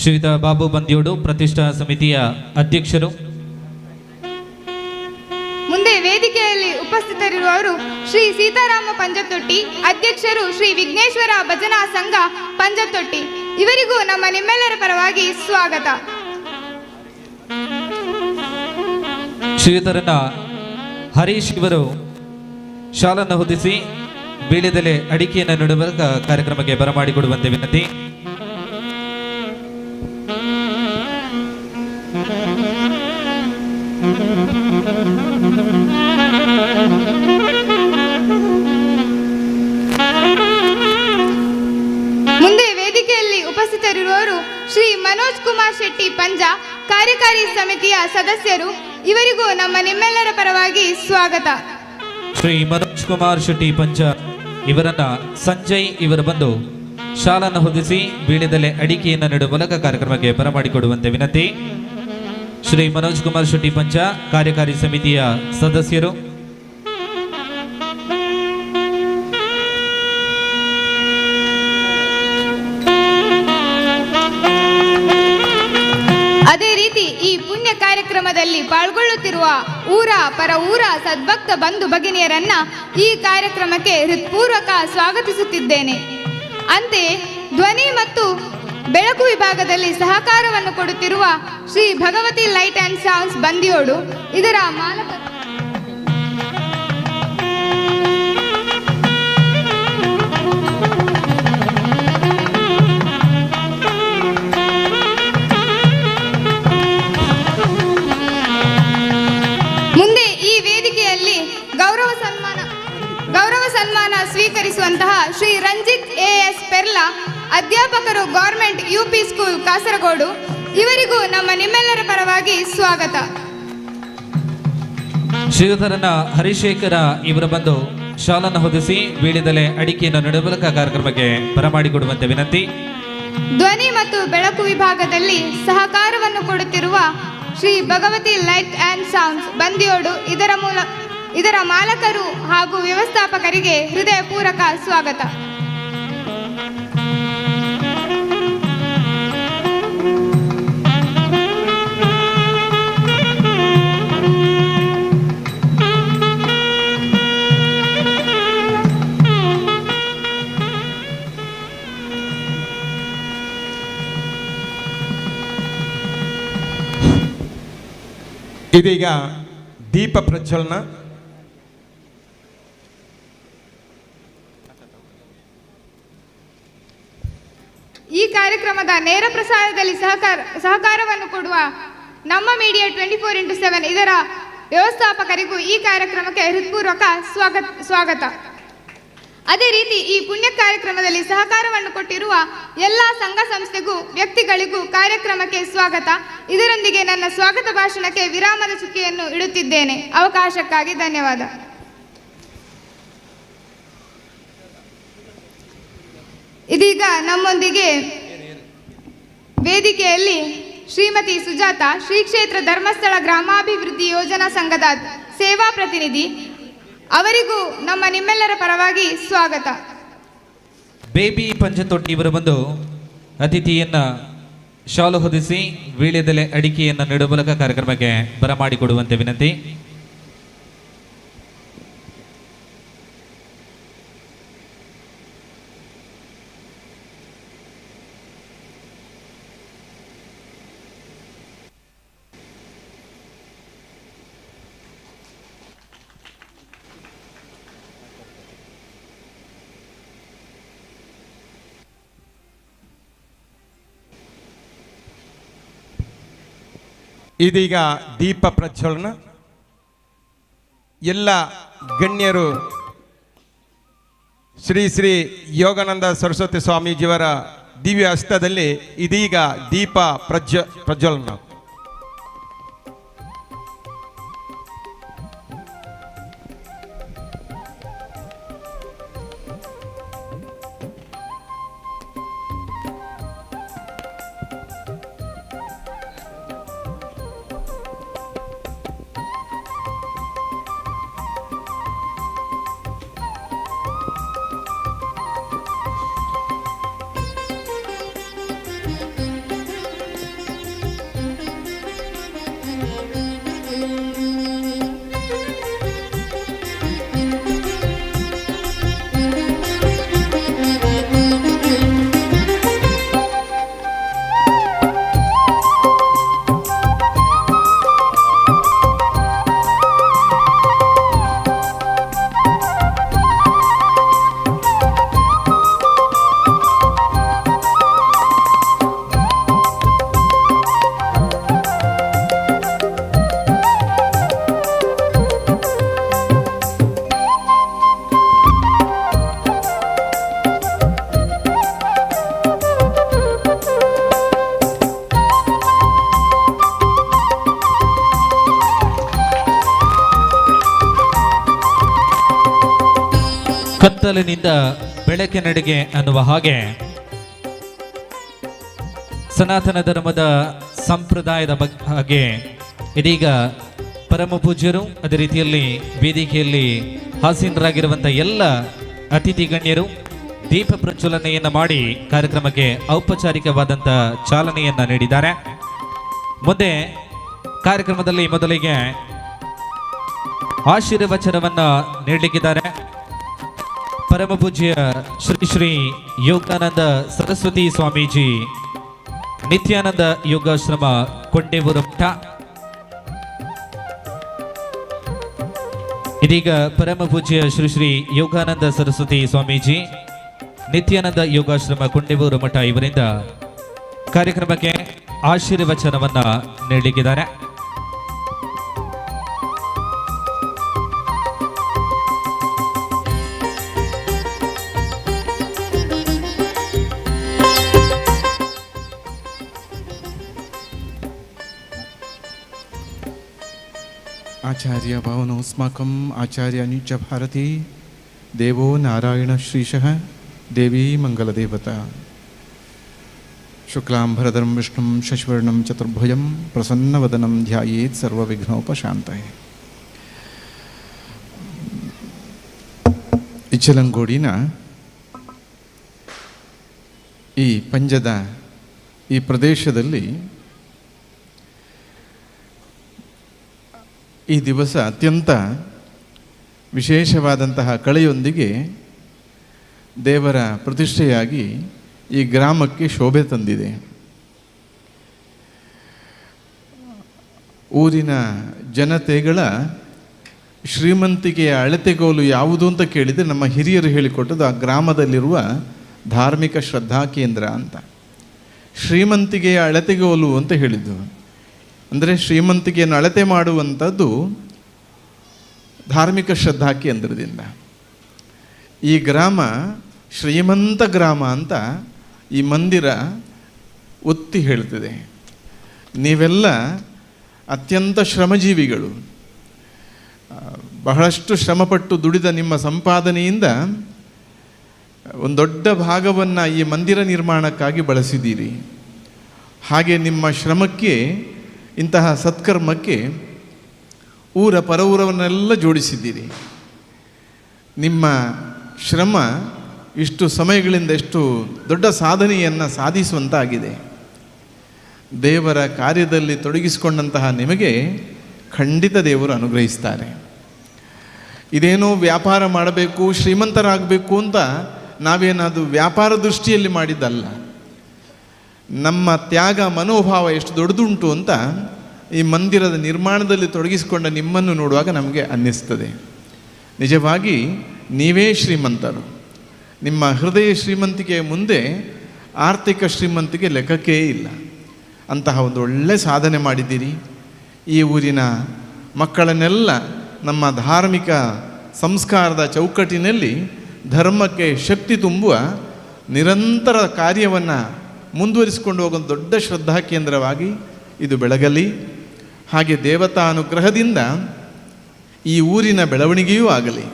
ಶ್ರೀಯುತ ಬಾಬು ಬಂದಿಯೋಡು, ಪ್ರತಿಷ್ಠಾ ಸಮಿತಿಯ ಅಧ್ಯಕ್ಷರು. ಮುಂದೆ ವೇದಿಕೆಯಲ್ಲಿ ಉಪಸ್ಥಿತರಿರುವವರು ಶ್ರೀ ಸೀತಾರಾಮ ಪಂಜತೊಟ್ಟಿ, ಅಧ್ಯಕ್ಷರು ಶ್ರೀ ವಿಘ್ನೇಶ್ವರ ಭಜನಾ ಸಂಘ ಪಂಜತೊಟ್ಟಿ. ಇವರಿಗೂ ನಿಮ್ಮೆಲ್ಲರ ಪರವಾಗಿ ಸ್ವಾಗತ. ಶ್ರೀಯುತರನ್ನ ಹರೀಶ್ ಇವರು ಶಾಲನ್ನು ಹೊದಿಸಿ ವೀಳ್ಯದೆಲೆ ಅಡಿಕೆಯನ್ನು ನೀಡುವ ಮೂಲಕ ಕಾರ್ಯಕ್ರಮಕ್ಕೆ ಬರಮಾಡಿಕೊಡುವಂತೆ ವಿನಂತಿ. ಮುಂದೆ ವೇದಿಕೆಯಲ್ಲಿ ಉಪಸ್ಥಿತರಿರುವವರು ಶ್ರೀ ಮನೋಜ್ ಕುಮಾರ್ ಶೆಟ್ಟಿ ಪಂಜ, ಕಾರ್ಯಕಾರಿ ಸಮಿತಿಯ ಸದಸ್ಯರು. ಇವರಿಗೂ ನಿಮ್ಮೆಲ್ಲರ ಪರವಾಗಿ ಸ್ವಾಗತ. ಶ್ರೀ ಮನೋಜ್ ಕುಮಾರ್ ಶೆಟ್ಟಿ ಪಂಚ ಇವರನ್ನ ಸಂಜಯ್ ಇವರ ಬಂದು ಶಾಲನ್ನು ಹೊದಿಸಿ ವೀಳ್ಯದೆಲೆ ಅಡಿಕೆಯನ್ನು ನೀಡುವ ಮೂಲಕ ಕಾರ್ಯಕ್ರಮಕ್ಕೆ ಬರಮಾಡಿಕೊಡುವಂತೆ ವಿನಂತಿ. ಶ್ರೀ ಮನೋಜ್ ಕುಮಾರ್ ಶೆಟ್ಟಿ ಪಂಚ, ಕಾರ್ಯಕಾರಿ ಸಮಿತಿಯ ಸದಸ್ಯರು. ಅದೇ ರೀತಿ ಈ ಪುಣ್ಯ ಕಾರ್ಯಕ್ರಮದಲ್ಲಿ ಪಾಲ್ಗೊಳ್ಳುತ್ತಿರುವ ಊರ ಪರ ಊರ ಸದ್ಭಕ್ತ ಬಂಧು ಭಗಿನಿಯರನ್ನ ಈ ಕಾರ್ಯಕ್ರಮಕ್ಕೆ ಹೃತ್ಪೂರ್ವಕ ಸ್ವಾಗತಿಸುತ್ತಿದ್ದೇನೆ. ಅಂತೆಯೇ ಧ್ವನಿ ಮತ್ತು ಬೆಳಕು ವಿಭಾಗದಲ್ಲಿ ಸಹಕಾರವನ್ನು ಕೊಡುತ್ತಿರುವ Shri Bhagavathi light and sounds Bandiyod, ಇದರ ಮಾಲಕ ಮುಂದೆ ಈ ವೇದಿಕೆಯಲ್ಲಿ ಗೌರವ ಸನ್ಮಾನ ಸ್ವೀಕರಿಸುವಂತಹ ಶ್ರೀ ರಂಜಿತ್ AS ಪೆರ್ಲಾ, ಅಧ್ಯಾಪಕರು ಗೌರ್ಮೆಂಟ್ UP ಸ್ಕೂಲ್ ಕಾಸರಗೋಡು. ಇವರಿಗೂ ನಿಮ್ಮೆಲ್ಲರ ಪರವಾಗಿ ಸ್ವಾಗತ. ಶ್ರೀಯುತರನ್ನ ಹರಿಶೇಖರ ಇವರ ಬಂದು ಶಾಲನ್ನು ಹೊದಿಸಿ ವೀಳ್ಯದೆಲೆ ಅಡಿಕೆಯನ್ನು ನೀಡುವ ಮೂಲಕ ಕಾರ್ಯಕ್ರಮಕ್ಕೆ ಬರಮಾಡಿಕೊಡುವಂತೆ ವಿನಂತಿ. ಧ್ವನಿ ಮತ್ತು ಬೆಳಕು ವಿಭಾಗದಲ್ಲಿ ಸಹಕಾರವನ್ನು ಕೊಡುತ್ತಿರುವ Shri Bhagavathi light and sounds Bandiyod, ಇದರ ಮಾಲಕರು ಹಾಗೂ ವ್ಯವಸ್ಥಾಪಕರಿಗೆ ಹೃದಯಪೂರ್ವಕ ಸ್ವಾಗತ. ಇದೀಗ ದೀಪ ಪ್ರಜ್ವಲನ. ಈ ಕಾರ್ಯಕ್ರಮದ ನೇರ ಪ್ರಸಾರದಲ್ಲಿ ಸಹಕಾರವನ್ನು ಕೊಡುವ ನಮ್ಮ ಮೀಡಿಯಾ 24x7 ಇದರ ವ್ಯವಸ್ಥಾಪಕರಿಗೂ ಈ ಕಾರ್ಯಕ್ರಮಕ್ಕೆ ಹೃತ್ಪೂರ್ವಕ ಸ್ವಾಗತ. ಅದೇ ರೀತಿ ಈ ಪುಣ್ಯ ಕಾರ್ಯಕ್ರಮದಲ್ಲಿ ಸಹಕಾರವನ್ನು ಕೊಟ್ಟಿರುವ ಎಲ್ಲ ಸಂಘ ಸಂಸ್ಥೆಗೂ ವ್ಯಕ್ತಿಗಳಿಗೂ ಕಾರ್ಯಕ್ರಮಕ್ಕೆ ಸ್ವಾಗತ. ಇದರೊಂದಿಗೆ ನನ್ನ ಸ್ವಾಗತ ಭಾಷಣಕ್ಕೆ ವಿರಾಮದ ಚುಕ್ಕೆಯನ್ನು ಇಡುತ್ತಿದ್ದೇನೆ. ಅವಕಾಶಕ್ಕಾಗಿ ಧನ್ಯವಾದ. ಇದೀಗ ನಮ್ಮೊಂದಿಗೆ ವೇದಿಕೆಯಲ್ಲಿ ಶ್ರೀಮತಿ ಸುಜಾತ, ಶ್ರೀ ಕ್ಷೇತ್ರ ಧರ್ಮಸ್ಥಳ ಗ್ರಾಮಾಭಿವೃದ್ಧಿ ಯೋಜನಾ ಸಂಘದ ಸೇವಾ ಪ್ರತಿನಿಧಿ, ಅವರಿಗೂ ನಿಮ್ಮೆಲ್ಲರ ಪರವಾಗಿ ಸ್ವಾಗತ. ಬೇಬಿ ಪಂಚತೊಟ್ಟಿ ಇವರು ಬಂದು ಅತಿಥಿಯನ್ನ ಶಾಲು ಹೊದಿಸಿ ವೀಳ್ಯದೆಲೆ ಅಡಿಕೆಯನ್ನು ನೀಡುವ ಮೂಲಕ ಕಾರ್ಯಕ್ರಮಕ್ಕೆ ಬರಮಾಡಿಕೊಡುವಂತೆ ವಿನಂತಿ. ಇದೀಗ ದೀಪ ಪ್ರಜ್ವಲನ. ಎಲ್ಲ ಗಣ್ಯರು ಶ್ರೀ ಶ್ರೀ ಯೋಗಾನಂದ ಸರಸ್ವತಿ ಸ್ವಾಮೀಜಿಯವರ ದಿವ್ಯ ಹಸ್ತದಲ್ಲಿ ಇದೀಗ ದೀಪ ಪ್ರಜ್ವಲನ. ಕತ್ತಲಿನಿಂದ ಬೆಳಕಿನೆಡೆಗೆ ಅನ್ನುವ ಹಾಗೆ ಸನಾತನ ಧರ್ಮದ ಸಂಪ್ರದಾಯದ ಹಾಗೆ ಇದೀಗ ಪರಮ ಪೂಜ್ಯರು, ಅದೇ ರೀತಿಯಲ್ಲಿ ವೇದಿಕೆಯಲ್ಲಿ ಹಾಸೀನರಾಗಿರುವಂಥ ಎಲ್ಲ ಅತಿಥಿ ಗಣ್ಯರು ದೀಪ ಪ್ರಜ್ವಲನೆಯನ್ನು ಮಾಡಿ ಕಾರ್ಯಕ್ರಮಕ್ಕೆ ಔಪಚಾರಿಕವಾದಂಥ ಚಾಲನೆಯನ್ನು ನೀಡಿದ್ದಾರೆ. ಮುಂದೆ ಕಾರ್ಯಕ್ರಮದಲ್ಲಿ ಮೊದಲಿಗೆ ಆಶೀರ್ವಚನವನ್ನು ನೀಡಲಿಕ್ಕಿದ್ದಾರೆ ಪರಮ ಪೂಜ್ಯ ಶ್ರೀ ಶ್ರೀ ಯೋಗಾನಂದ ಸರಸ್ವತಿ ಸ್ವಾಮೀಜಿ, ನಿತ್ಯಾನಂದ ಯೋಗಾಶ್ರಮ, ಕೊಂಡೇವೂರು ಮಠ. ಇದೀಗ ಪರಮ ಪೂಜ್ಯ ಶ್ರೀ ಶ್ರೀ ಯೋಗಾನಂದ ಸರಸ್ವತಿ ಸ್ವಾಮೀಜಿ, ನಿತ್ಯಾನಂದ ಯೋಗಾಶ್ರಮ, ಕೊಂಡೇವೂರು ಮಠ ಇವರಿಂದ ಕಾರ್ಯಕ್ರಮಕ್ಕೆ ಆಶೀರ್ವಚನವನ್ನ ನೀಡಲಿಕ್ಕಿದ್ದಾರೆ. आचार्य भवनोस्माकम् आचार्यानुच भारती देवो नारायण श्रीशः देवी मंगलदेवता शुक्लांबरधरं विष्णुं शशिवर्णं चतुर्भुजं प्रसन्नवदनं ध्यायेत् सर्वविघ्नोपशान्तये. ಇಚ್ಚಲಂಗೋಡಿನ ಈ ಪಂಜದ ಈ ಪ್ರದೇಶದಲ್ಲಿ ಈ ದಿವಸ ಅತ್ಯಂತ ವಿಶೇಷವಾದಂತಹ ಕಳೆಯೊಂದಿಗೆ ದೇವರ ಪ್ರತಿಷ್ಠೆಯಾಗಿ ಈ ಗ್ರಾಮಕ್ಕೆ ಶೋಭೆ ತಂದಿದೆ. ಊರಿನ ಜನತೆಗಳ ಶ್ರೀಮಂತಿಕೆಯ ಅಳತೆಗೋಲು ಯಾವುದು ಅಂತ ಕೇಳಿದರೆ ನಮ್ಮ ಹಿರಿಯರು ಹೇಳಿಕೊಟ್ಟದ್ದು ಆ ಗ್ರಾಮದಲ್ಲಿರುವ ಧಾರ್ಮಿಕ ಶ್ರದ್ಧಾ ಕೇಂದ್ರ ಅಂತ. ಶ್ರೀಮಂತಿಕೆಯ ಅಳತೆಗೋಲು ಅಂತ ಹೇಳಿದ್ದು ಅಂದರೆ ಶ್ರೀಮಂತಿಕೆಯನ್ನು ಅಳತೆ ಮಾಡುವಂಥದ್ದು ಧಾರ್ಮಿಕ ಶ್ರದ್ಧಾ ಕೇಂದ್ರದಿಂದ. ಈ ಗ್ರಾಮ ಶ್ರೀಮಂತ ಗ್ರಾಮ ಅಂತ ಈ ಮಂದಿರ ಒತ್ತಿ ಹೇಳ್ತಿದೆ. ನೀವೆಲ್ಲ ಅತ್ಯಂತ ಶ್ರಮಜೀವಿಗಳು. ಬಹಳಷ್ಟು ಶ್ರಮಪಟ್ಟು ದುಡಿದ ನಿಮ್ಮ ಸಂಪಾದನೆಯಿಂದ ಒಂದು ದೊಡ್ಡ ಭಾಗವನ್ನು ಈ ಮಂದಿರ ನಿರ್ಮಾಣಕ್ಕಾಗಿ ಬಳಸಿದ್ದೀರಿ. ಹಾಗೆ ನಿಮ್ಮ ಶ್ರಮಕ್ಕೆ, ಇಂತಹ ಸತ್ಕರ್ಮಕ್ಕೆ ಊರ ಪರಊರವನ್ನೆಲ್ಲ ಜೋಡಿಸಿದ್ದೀರಿ. ನಿಮ್ಮ ಶ್ರಮ ಇಷ್ಟು ಸಮಯಗಳಿಂದ ಎಷ್ಟು ದೊಡ್ಡ ಸಾಧನೆಯನ್ನು ಸಾಧಿಸುವಂತಾಗಿದೆ. ದೇವರ ಕಾರ್ಯದಲ್ಲಿ ತೊಡಗಿಸಿಕೊಂಡಂತಹ ನಿಮಗೆ ಖಂಡಿತ ದೇವರು ಅನುಗ್ರಹಿಸ್ತಾರೆ. ಇದೇನೋ ವ್ಯಾಪಾರ ಮಾಡಬೇಕು, ಶ್ರೀಮಂತರಾಗಬೇಕು ಅಂತ ನಾವೇನದು ವ್ಯಾಪಾರ ದೃಷ್ಟಿಯಲ್ಲಿ ಮಾಡಿದ್ದಲ್ಲ. ನಮ್ಮ ತ್ಯಾಗ ಮನೋಭಾವ ಎಷ್ಟು ದೊಡ್ಡದುಂಟು ಅಂತ ಈ ಮಂದಿರದ ನಿರ್ಮಾಣದಲ್ಲಿ ತೊಡಗಿಸಿಕೊಂಡ ನಿಮ್ಮನ್ನು ನೋಡುವಾಗ ನಮಗೆ ಅನ್ನಿಸ್ತದೆ. ನಿಜವಾಗಿ ನೀವೇ ಶ್ರೀಮಂತರು. ನಿಮ್ಮ ಹೃದಯ ಶ್ರೀಮಂತಿಕೆಯ ಮುಂದೆ ಆರ್ಥಿಕ ಶ್ರೀಮಂತಿಕೆ ಲೆಕ್ಕಕ್ಕೇ ಇಲ್ಲ. ಅಂತಹ ಒಂದು ಒಳ್ಳೆಯ ಸಾಧನೆ ಮಾಡಿದ್ದೀರಿ. ಈ ಊರಿನ ಮಕ್ಕಳನ್ನೆಲ್ಲ ನಮ್ಮ ಧಾರ್ಮಿಕ ಸಂಸ್ಕಾರದ ಚೌಕಟ್ಟಿನಲ್ಲಿ ಧರ್ಮಕ್ಕೆ ಶಕ್ತಿ ತುಂಬುವ ನಿರಂತರ ಕಾರ್ಯವನ್ನು ಮುಂದುವರಿಸಿಕೊಂಡು ಹೋಗೋ ದೊಡ್ಡ ಶ್ರದ್ಧಾ ಕೇಂದ್ರವಾಗಿ ಇದು ಬೆಳಗಲಿ. ಹಾಗೆ ದೇವತಾ ಅನುಗ್ರಹದಿಂದ ಈ ಊರಿನ ಬೆಳವಣಿಗೆಯೂ ಆಗಲಿ.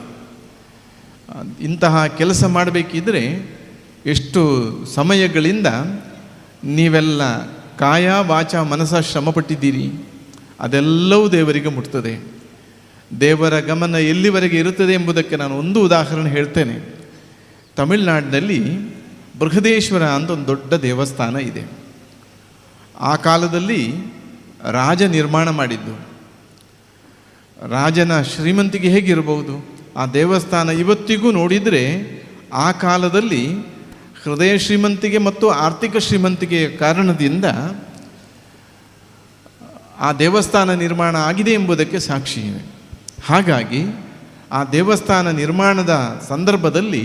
ಇಂತಹ ಕೆಲಸ ಮಾಡಬೇಕಿದ್ರೆ ಎಷ್ಟು ಸಮಯಗಳಿಂದ ನೀವೆಲ್ಲ ಕಾಯ ವಾಚ ಮನಸ ಶ್ರಮಪಟ್ಟಿದ್ದೀರಿ. ಅದೆಲ್ಲವೂ ದೇವರಿಗೆ ಮುಟ್ತದೆ. ದೇವರ ಗಮನ ಎಲ್ಲಿವರೆಗೆ ಇರುತ್ತದೆ ಎಂಬುದಕ್ಕೆ ನಾನು ಒಂದು ಉದಾಹರಣೆ ಹೇಳ್ತೇನೆ. ತಮಿಳುನಾಡಿನಲ್ಲಿ ಬೃಹದೇಶ್ವರ ಅಂತ ಒಂದು ದೊಡ್ಡ ದೇವಸ್ಥಾನ ಇದೆ. ಆ ಕಾಲದಲ್ಲಿ ರಾಜ ನಿರ್ಮಾಣ ಮಾಡಿದ್ದು. ರಾಜನ ಶ್ರೀಮಂತಿಗೆ ಹೇಗಿರಬಹುದು? ಆ ದೇವಸ್ಥಾನ ಇವತ್ತಿಗೂ ನೋಡಿದರೆ ಆ ಕಾಲದಲ್ಲಿ ಹೃದಯ ಶ್ರೀಮಂತಿಗೆ ಮತ್ತು ಆರ್ಥಿಕ ಶ್ರೀಮಂತಿಕೆಯ ಕಾರಣದಿಂದ ಆ ದೇವಸ್ಥಾನ ನಿರ್ಮಾಣ ಆಗಿದೆ ಎಂಬುದಕ್ಕೆ ಸಾಕ್ಷಿ ಇದೆ. ಹಾಗಾಗಿ ಆ ದೇವಸ್ಥಾನ ನಿರ್ಮಾಣದ ಸಂದರ್ಭದಲ್ಲಿ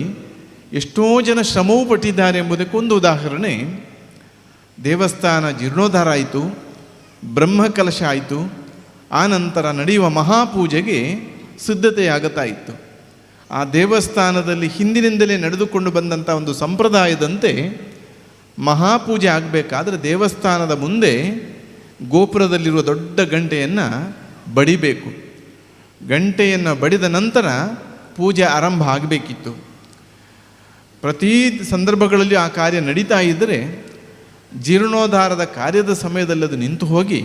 ಎಷ್ಟೋ ಜನ ಶ್ರಮವೂ ಪಟ್ಟಿದ್ದಾರೆ ಎಂಬುದಕ್ಕೊಂದು ಉದಾಹರಣೆ. ದೇವಸ್ಥಾನ ಜೀರ್ಣೋದ್ಧಾರ ಆಯಿತು, ಬ್ರಹ್ಮಕಲಶ ಆಯಿತು. ಆ ನಂತರ ನಡೆಯುವ ಮಹಾಪೂಜೆಗೆ ಸಿದ್ಧತೆಯಾಗುತ್ತಾ ಇತ್ತು. ಆ ದೇವಸ್ಥಾನದಲ್ಲಿ ಹಿಂದಿನಿಂದಲೇ ನಡೆದುಕೊಂಡು ಬಂದಂಥ ಒಂದು ಸಂಪ್ರದಾಯದಂತೆ ಮಹಾಪೂಜೆ ಆಗಬೇಕಾದ್ರೆ ದೇವಸ್ಥಾನದ ಮುಂದೆ ಗೋಪುರದಲ್ಲಿರುವ ದೊಡ್ಡ ಗಂಟೆಯನ್ನು ಬಡಿಬೇಕು. ಗಂಟೆಯನ್ನು ಬಡಿದ ನಂತರ ಪೂಜೆ ಆರಂಭ ಆಗಬೇಕಿತ್ತು. ಪ್ರತಿ ಸಂದರ್ಭಗಳಲ್ಲಿ ಆ ಕಾರ್ಯ ನಡೀತಾ ಇದ್ದರೆ ಜೀರ್ಣೋದ್ಧಾರದ ಕಾರ್ಯದ ಸಮಯದಲ್ಲಿ ಅದು ನಿಂತು ಹೋಗಿ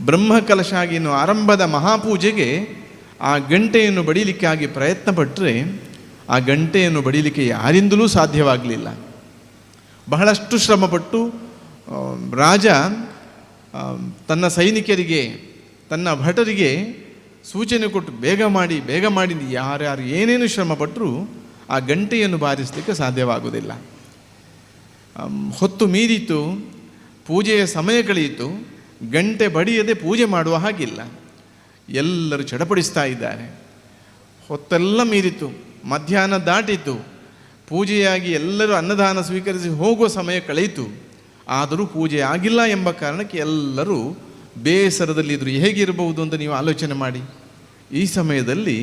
ಬ್ರಹ್ಮಕಲಶ ಆಗಿ ಇನ್ನು ಆರಂಭದ ಮಹಾಪೂಜೆಗೆ ಆ ಗಂಟೆಯನ್ನು ಬಡಿಲಿಕ್ಕಾಗಿ ಪ್ರಯತ್ನ ಪಟ್ಟರೆ ಆ ಗಂಟೆಯನ್ನು ಬಡಿಲಿಕ್ಕೆ ಯಾರಿಂದಲೂ ಸಾಧ್ಯವಾಗಲಿಲ್ಲ. ಬಹಳಷ್ಟು ಶ್ರಮಪಟ್ಟು ರಾಜ ತನ್ನ ಸೈನಿಕರಿಗೆ, ತನ್ನ ಭಟರಿಗೆ ಸೂಚನೆ ಕೊಟ್ಟು ಬೇಗ ಮಾಡಿ ಯಾರ್ಯಾರು ಏನೇನು ಶ್ರಮಪಟ್ಟರೂ ಆ ಗಂಟೆಯನ್ನು ಬಾರಿಸಲಿಕ್ಕೆ ಸಾಧ್ಯವಾಗುವುದಿಲ್ಲ. ಹೊತ್ತು ಮೀರಿತು, ಪೂಜೆಯ ಸಮಯ ಕಳೆಯಿತು, ಗಂಟೆ ಬಡಿಯದೆ ಪೂಜೆ ಮಾಡುವ ಹಾಗಿಲ್ಲ. ಎಲ್ಲರೂ ಚಡಪಡಿಸ್ತಾ ಇದ್ದಾರೆ. ಹೊತ್ತೆಲ್ಲ ಮೀರಿತು, ಮಧ್ಯಾಹ್ನ ದಾಟಿತು, ಪೂಜೆಯಾಗಿ ಎಲ್ಲರೂ ಅನ್ನದಾನ ಸ್ವೀಕರಿಸಿ ಹೋಗುವ ಸಮಯ ಕಳೆಯಿತು. ಆದರೂ ಪೂಜೆ ಆಗಿಲ್ಲ ಎಂಬ ಕಾರಣಕ್ಕೆ ಎಲ್ಲರೂ ಬೇಸರದಲ್ಲಿದ್ದರು. ಹೇಗಿರಬಹುದು ಅಂತ ನೀವು ಆಲೋಚನೆ ಮಾಡಿ. ಈ ಸಮಯದಲ್ಲಿ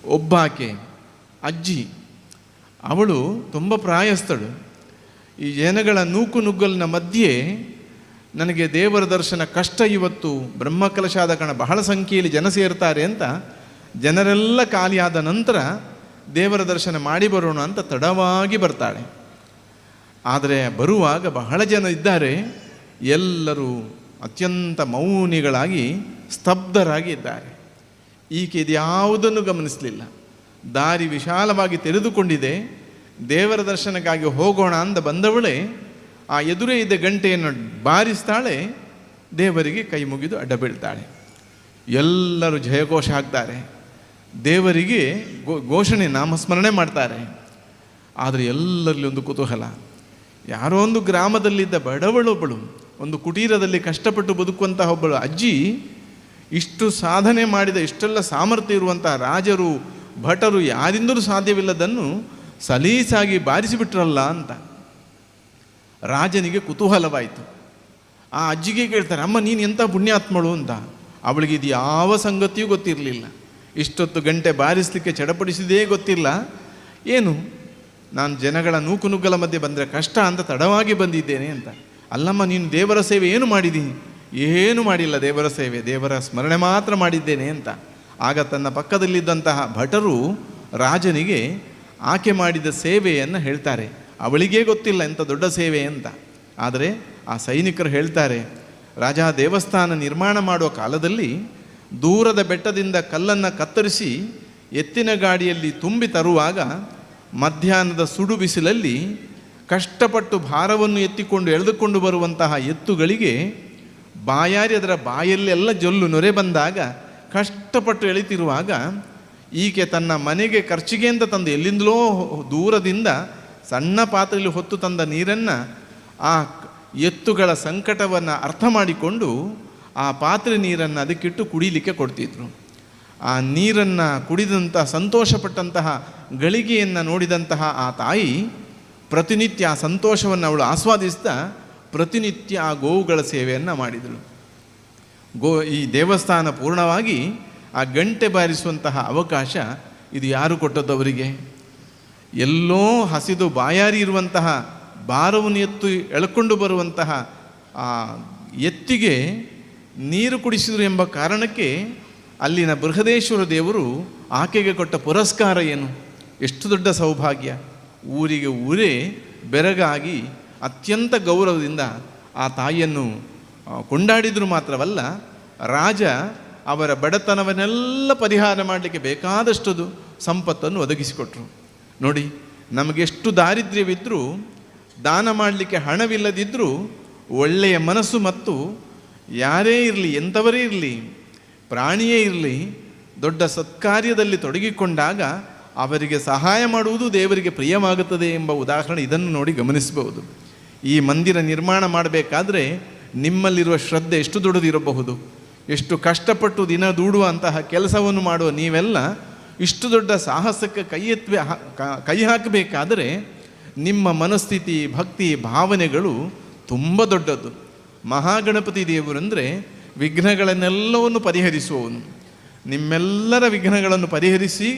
ಒಬ್ಬಾಕೆ ಅಜ್ಜಿ, ಅವಳು ತುಂಬ ಪ್ರಾಯಸ್ಥಳು. ಈ ಜನಗಳ ನೂಕು ನುಗ್ಗಲಿನ ಮಧ್ಯೆ ನನಗೆ ದೇವರ ದರ್ಶನ ಕಷ್ಟ, ಇವತ್ತು ಬ್ರಹ್ಮಕಲಶಾದ ಕಾರಣ ಬಹಳ ಸಂಖ್ಯೆಯಲ್ಲಿ ಜನ ಸೇರ್ತಾರೆ ಅಂತ ಜನರೆಲ್ಲ ಖಾಲಿಯಾದ ನಂತರ ದೇವರ ದರ್ಶನ ಮಾಡಿ ಬರೋಣ ಅಂತ ತಡವಾಗಿ ಬರ್ತಾಳೆ. ಆದರೆ ಬರುವಾಗ ಬಹಳ ಜನ ಇದ್ದಾರೆ. ಎಲ್ಲರೂ ಅತ್ಯಂತ ಮೌನಿಗಳಾಗಿ ಸ್ತಬ್ಧರಾಗಿ ಇದ್ದಾರೆ. ಈಕೆ ಇದ್ಯಾವುದನ್ನು ಗಮನಿಸಲಿಲ್ಲ. ದಾರಿ ವಿಶಾಲವಾಗಿ ತೆರೆದುಕೊಂಡಿದೆ. ದೇವರ ದರ್ಶನಕ್ಕಾಗಿ ಹೋಗೋಣ ಅಂದ ಬಂದವಳೇ ಆ ಎದುರೇ ಇದ್ದ ಗಂಟೆಯನ್ನು ಬಾರಿಸ್ತಾಳೆ. ದೇವರಿಗೆ ಕೈ ಮುಗಿದು ಅಡ್ಡ ಬೀಳ್ತಾಳೆ. ಎಲ್ಲರೂ ಜಯಘೋಷ ಹಾಕ್ತಾರೆ. ದೇವರಿಗೆ ಘೋಷಣೆ ನಾಮಸ್ಮರಣೆ ಮಾಡ್ತಾರೆ. ಆದರೆ ಎಲ್ಲರಲ್ಲಿ ಒಂದು ಕುತೂಹಲ. ಯಾರೋ ಒಂದು ಗ್ರಾಮದಲ್ಲಿದ್ದ ಬಡವಳೊಬ್ಬಳು, ಒಂದು ಕುಟೀರದಲ್ಲಿ ಕಷ್ಟಪಟ್ಟು ಬದುಕುವಂತಹ ಒಬ್ಬಳು ಅಜ್ಜಿ, ಇಷ್ಟು ಸಾಧನೆ ಮಾಡಿದ, ಇಷ್ಟೆಲ್ಲ ಸಾಮರ್ಥ್ಯ ಇರುವಂತಹ ರಾಜರು ಭಟರು ಯಾರಿಂದಲೂ ಸಾಧ್ಯವಿಲ್ಲದನ್ನು ಸಲೀಸಾಗಿ ಬಾರಿಸಿಬಿಟ್ರಲ್ಲ ಅಂತ ರಾಜನಿಗೆ ಕುತೂಹಲವಾಯಿತು. ಆ ಅಜ್ಜಿಗೆ ಕೇಳ್ತಾರೆ, ಅಮ್ಮ ನೀನು ಎಂಥ ಪುಣ್ಯಾತ್ಮಳು ಅಂತ. ಅವಳಿಗೆ ಇದು ಯಾವ ಸಂಗತಿಯೂ ಗೊತ್ತಿರಲಿಲ್ಲ. ಇಷ್ಟೊತ್ತು ಗಂಟೆ ಬಾರಿಸಲಿಕ್ಕೆ ಚಡಪಡಿಸಿದೇ ಗೊತ್ತಿಲ್ಲ. ಏನು ನಾನು ಜನಗಳ ನೂಕುನುಗ್ಗಲ ಮಧ್ಯೆ ಬಂದರೆ ಕಷ್ಟ ಅಂತ ತಡವಾಗಿ ಬಂದಿದ್ದೇನೆ ಅಂತ. ಅಲ್ಲಮ್ಮ, ನೀನು ದೇವರ ಸೇವೆ ಏನು ಮಾಡಿದ್ದೀನಿ? ಏನು ಮಾಡಿಲ್ಲ ದೇವರ ಸೇವೆ, ದೇವರ ಸ್ಮರಣೆ ಮಾತ್ರ ಮಾಡಿದ್ದೇನೆ ಅಂತ. ಆಗ ತನ್ನ ಪಕ್ಕದಲ್ಲಿದ್ದಂತಹ ಭಟರು ರಾಜನಿಗೆ ಆಕೆ ಮಾಡಿದ ಸೇವೆಯನ್ನು ಹೇಳ್ತಾರೆ. ಅವಳಿಗೇ ಗೊತ್ತಿಲ್ಲ ಎಂಥ ದೊಡ್ಡ ಸೇವೆ ಅಂತ. ಆದರೆ ಆ ಸೈನಿಕರು ಹೇಳ್ತಾರೆ, ರಾಜ ದೇವಸ್ಥಾನ ನಿರ್ಮಾಣ ಮಾಡುವ ಕಾಲದಲ್ಲಿ ದೂರದ ಬೆಟ್ಟದಿಂದ ಕಲ್ಲನ್ನು ಕತ್ತರಿಸಿ ಎತ್ತಿನ ಗಾಡಿಯಲ್ಲಿ ತುಂಬಿ ತರುವಾಗ ಮಧ್ಯಾಹ್ನದ ಸುಡು ಬಿಸಿಲಲ್ಲಿ ಕಷ್ಟಪಟ್ಟು ಭಾರವನ್ನು ಎತ್ತಿಕೊಂಡು ಎಳೆದುಕೊಂಡು ಬರುವಂತಹ ಎತ್ತುಗಳಿಗೆ ಬಾಯಾರಿ ಅದರ ಬಾಯಲ್ಲೆಲ್ಲ ಜೊಲ್ಲು ನೊರೆ ಬಂದಾಗ ಕಷ್ಟಪಟ್ಟು ಎಳಿತಿರುವಾಗ ಈಕೆ ತನ್ನ ಮನೆಗೆ ಖರ್ಚಿಗೆ ಅಂತ ತಂದು ಎಲ್ಲಿಂದಲೋ ದೂರದಿಂದ ಸಣ್ಣ ಪಾತ್ರೆಯಲ್ಲಿ ಹೊತ್ತು ತಂದ ನೀರನ್ನು ಆ ಎತ್ತುಗಳ ಸಂಕಟವನ್ನು ಅರ್ಥ ಮಾಡಿಕೊಂಡು ಆ ಪಾತ್ರೆ ನೀರನ್ನು ಅದಕ್ಕಿಟ್ಟು ಕುಡಿಲಿಕ್ಕೆ ಕೊಡ್ತಿದ್ರು. ಆ ನೀರನ್ನು ಕುಡಿದಂಥ ಸಂತೋಷಪಟ್ಟಂತಹ ಗಳಿಗೆಯನ್ನು ನೋಡಿದಂತಹ ಆ ತಾಯಿ ಪ್ರತಿನಿತ್ಯ ಆ ಸಂತೋಷವನ್ನು ಅವಳು ಆಸ್ವಾದಿಸ್ತಾ ಪ್ರತಿನಿತ್ಯ ಆ ಗೋವುಗಳ ಸೇವೆಯನ್ನು ಮಾಡಿದಳು. ಈ ದೇವಸ್ಥಾನ ಪೂರ್ಣವಾಗಿ ಆ ಗಂಟೆ ಬಾರಿಸುವಂತಹ ಅವಕಾಶ ಇದು ಯಾರು ಕೊಟ್ಟದ್ದವರಿಗೆ? ಎಲ್ಲೋ ಹಸಿದು ಬಾಯಾರಿ ಇರುವಂತಹ ಭಾರವನ್ನು ಎತ್ತು ಎಳ್ಕೊಂಡು ಬರುವಂತಹ ಆ ಎತ್ತಿಗೆ ನೀರು ಕುಡಿಸಿದರು ಎಂಬ ಕಾರಣಕ್ಕೆ ಅಲ್ಲಿನ ಬೃಹದೇಶ್ವರ ದೇವರು ಆಕೆಗೆ ಕೊಟ್ಟ ಪುರಸ್ಕಾರ ಏನು? ಎಷ್ಟು ದೊಡ್ಡ ಸೌಭಾಗ್ಯ! ಊರಿಗೆ ಊರೇ ಬೆರಗಾಗಿ ಅತ್ಯಂತ ಗೌರವದಿಂದ ಆ ತಾಯಿಯನ್ನು ಕೊಂಡಾಡಿದರೂ ಮಾತ್ರವಲ್ಲ, ರಾಜ ಅವರ ಬಡತನವನ್ನೆಲ್ಲ ಪರಿಹಾರ ಮಾಡಲಿಕ್ಕೆ ಬೇಕಾದಷ್ಟು ಸಂಪತ್ತನ್ನು ಒದಗಿಸಿಕೊಟ್ರು. ನೋಡಿ, ನಮಗೆಷ್ಟು ದಾರಿದ್ರ್ಯವಿದ್ದರೂ, ದಾನ ಮಾಡಲಿಕ್ಕೆ ಹಣವಿಲ್ಲದಿದ್ದರೂ ಒಳ್ಳೆಯ ಮನಸ್ಸು ಮತ್ತು ಯಾರೇ ಇರಲಿ, ಎಂಥವರೇ ಇರಲಿ, ಪ್ರಾಣಿಯೇ ಇರಲಿ, ದೊಡ್ಡ ಸತ್ಕಾರ್ಯದಲ್ಲಿ ತೊಡಗಿಕೊಂಡಾಗ ಅವರಿಗೆ ಸಹಾಯ ಮಾಡುವುದು ದೇವರಿಗೆ ಪ್ರಿಯವಾಗುತ್ತದೆ ಎಂಬ ಉದಾಹರಣೆ ಇದನ್ನು ನೋಡಿ ಗಮನಿಸಬಹುದು. ಈ ಮಂದಿರ ನಿರ್ಮಾಣ ಮಾಡಬೇಕಾದ್ರೆ ನಿಮ್ಮಲ್ಲಿರುವ ಶ್ರದ್ಧೆ ಎಷ್ಟು ದೊಡ್ಡದಿರಬಹುದು. ಎಷ್ಟು ಕಷ್ಟಪಟ್ಟು ದಿನ ದೂಡುವಂತಹ ಕೆಲಸವನ್ನು ಮಾಡುವ ನೀವೆಲ್ಲ ಇಷ್ಟು ದೊಡ್ಡ ಸಾಹಸಕ್ಕೆ ಕೈ ಹಾಕಬೇಕಾದರೆ ನಿಮ್ಮ ಮನಸ್ಥಿತಿ, ಭಕ್ತಿ, ಭಾವನೆಗಳು ತುಂಬ ದೊಡ್ಡದು. ಮಹಾಗಣಪತಿ ದೇವರಂದರೆ ವಿಘ್ನಗಳನ್ನೆಲ್ಲವನ್ನು ಪರಿಹರಿಸುವವನು. ನಿಮ್ಮೆಲ್ಲರ ವಿಘ್ನಗಳನ್ನು ಪರಿಹರಿಸಿ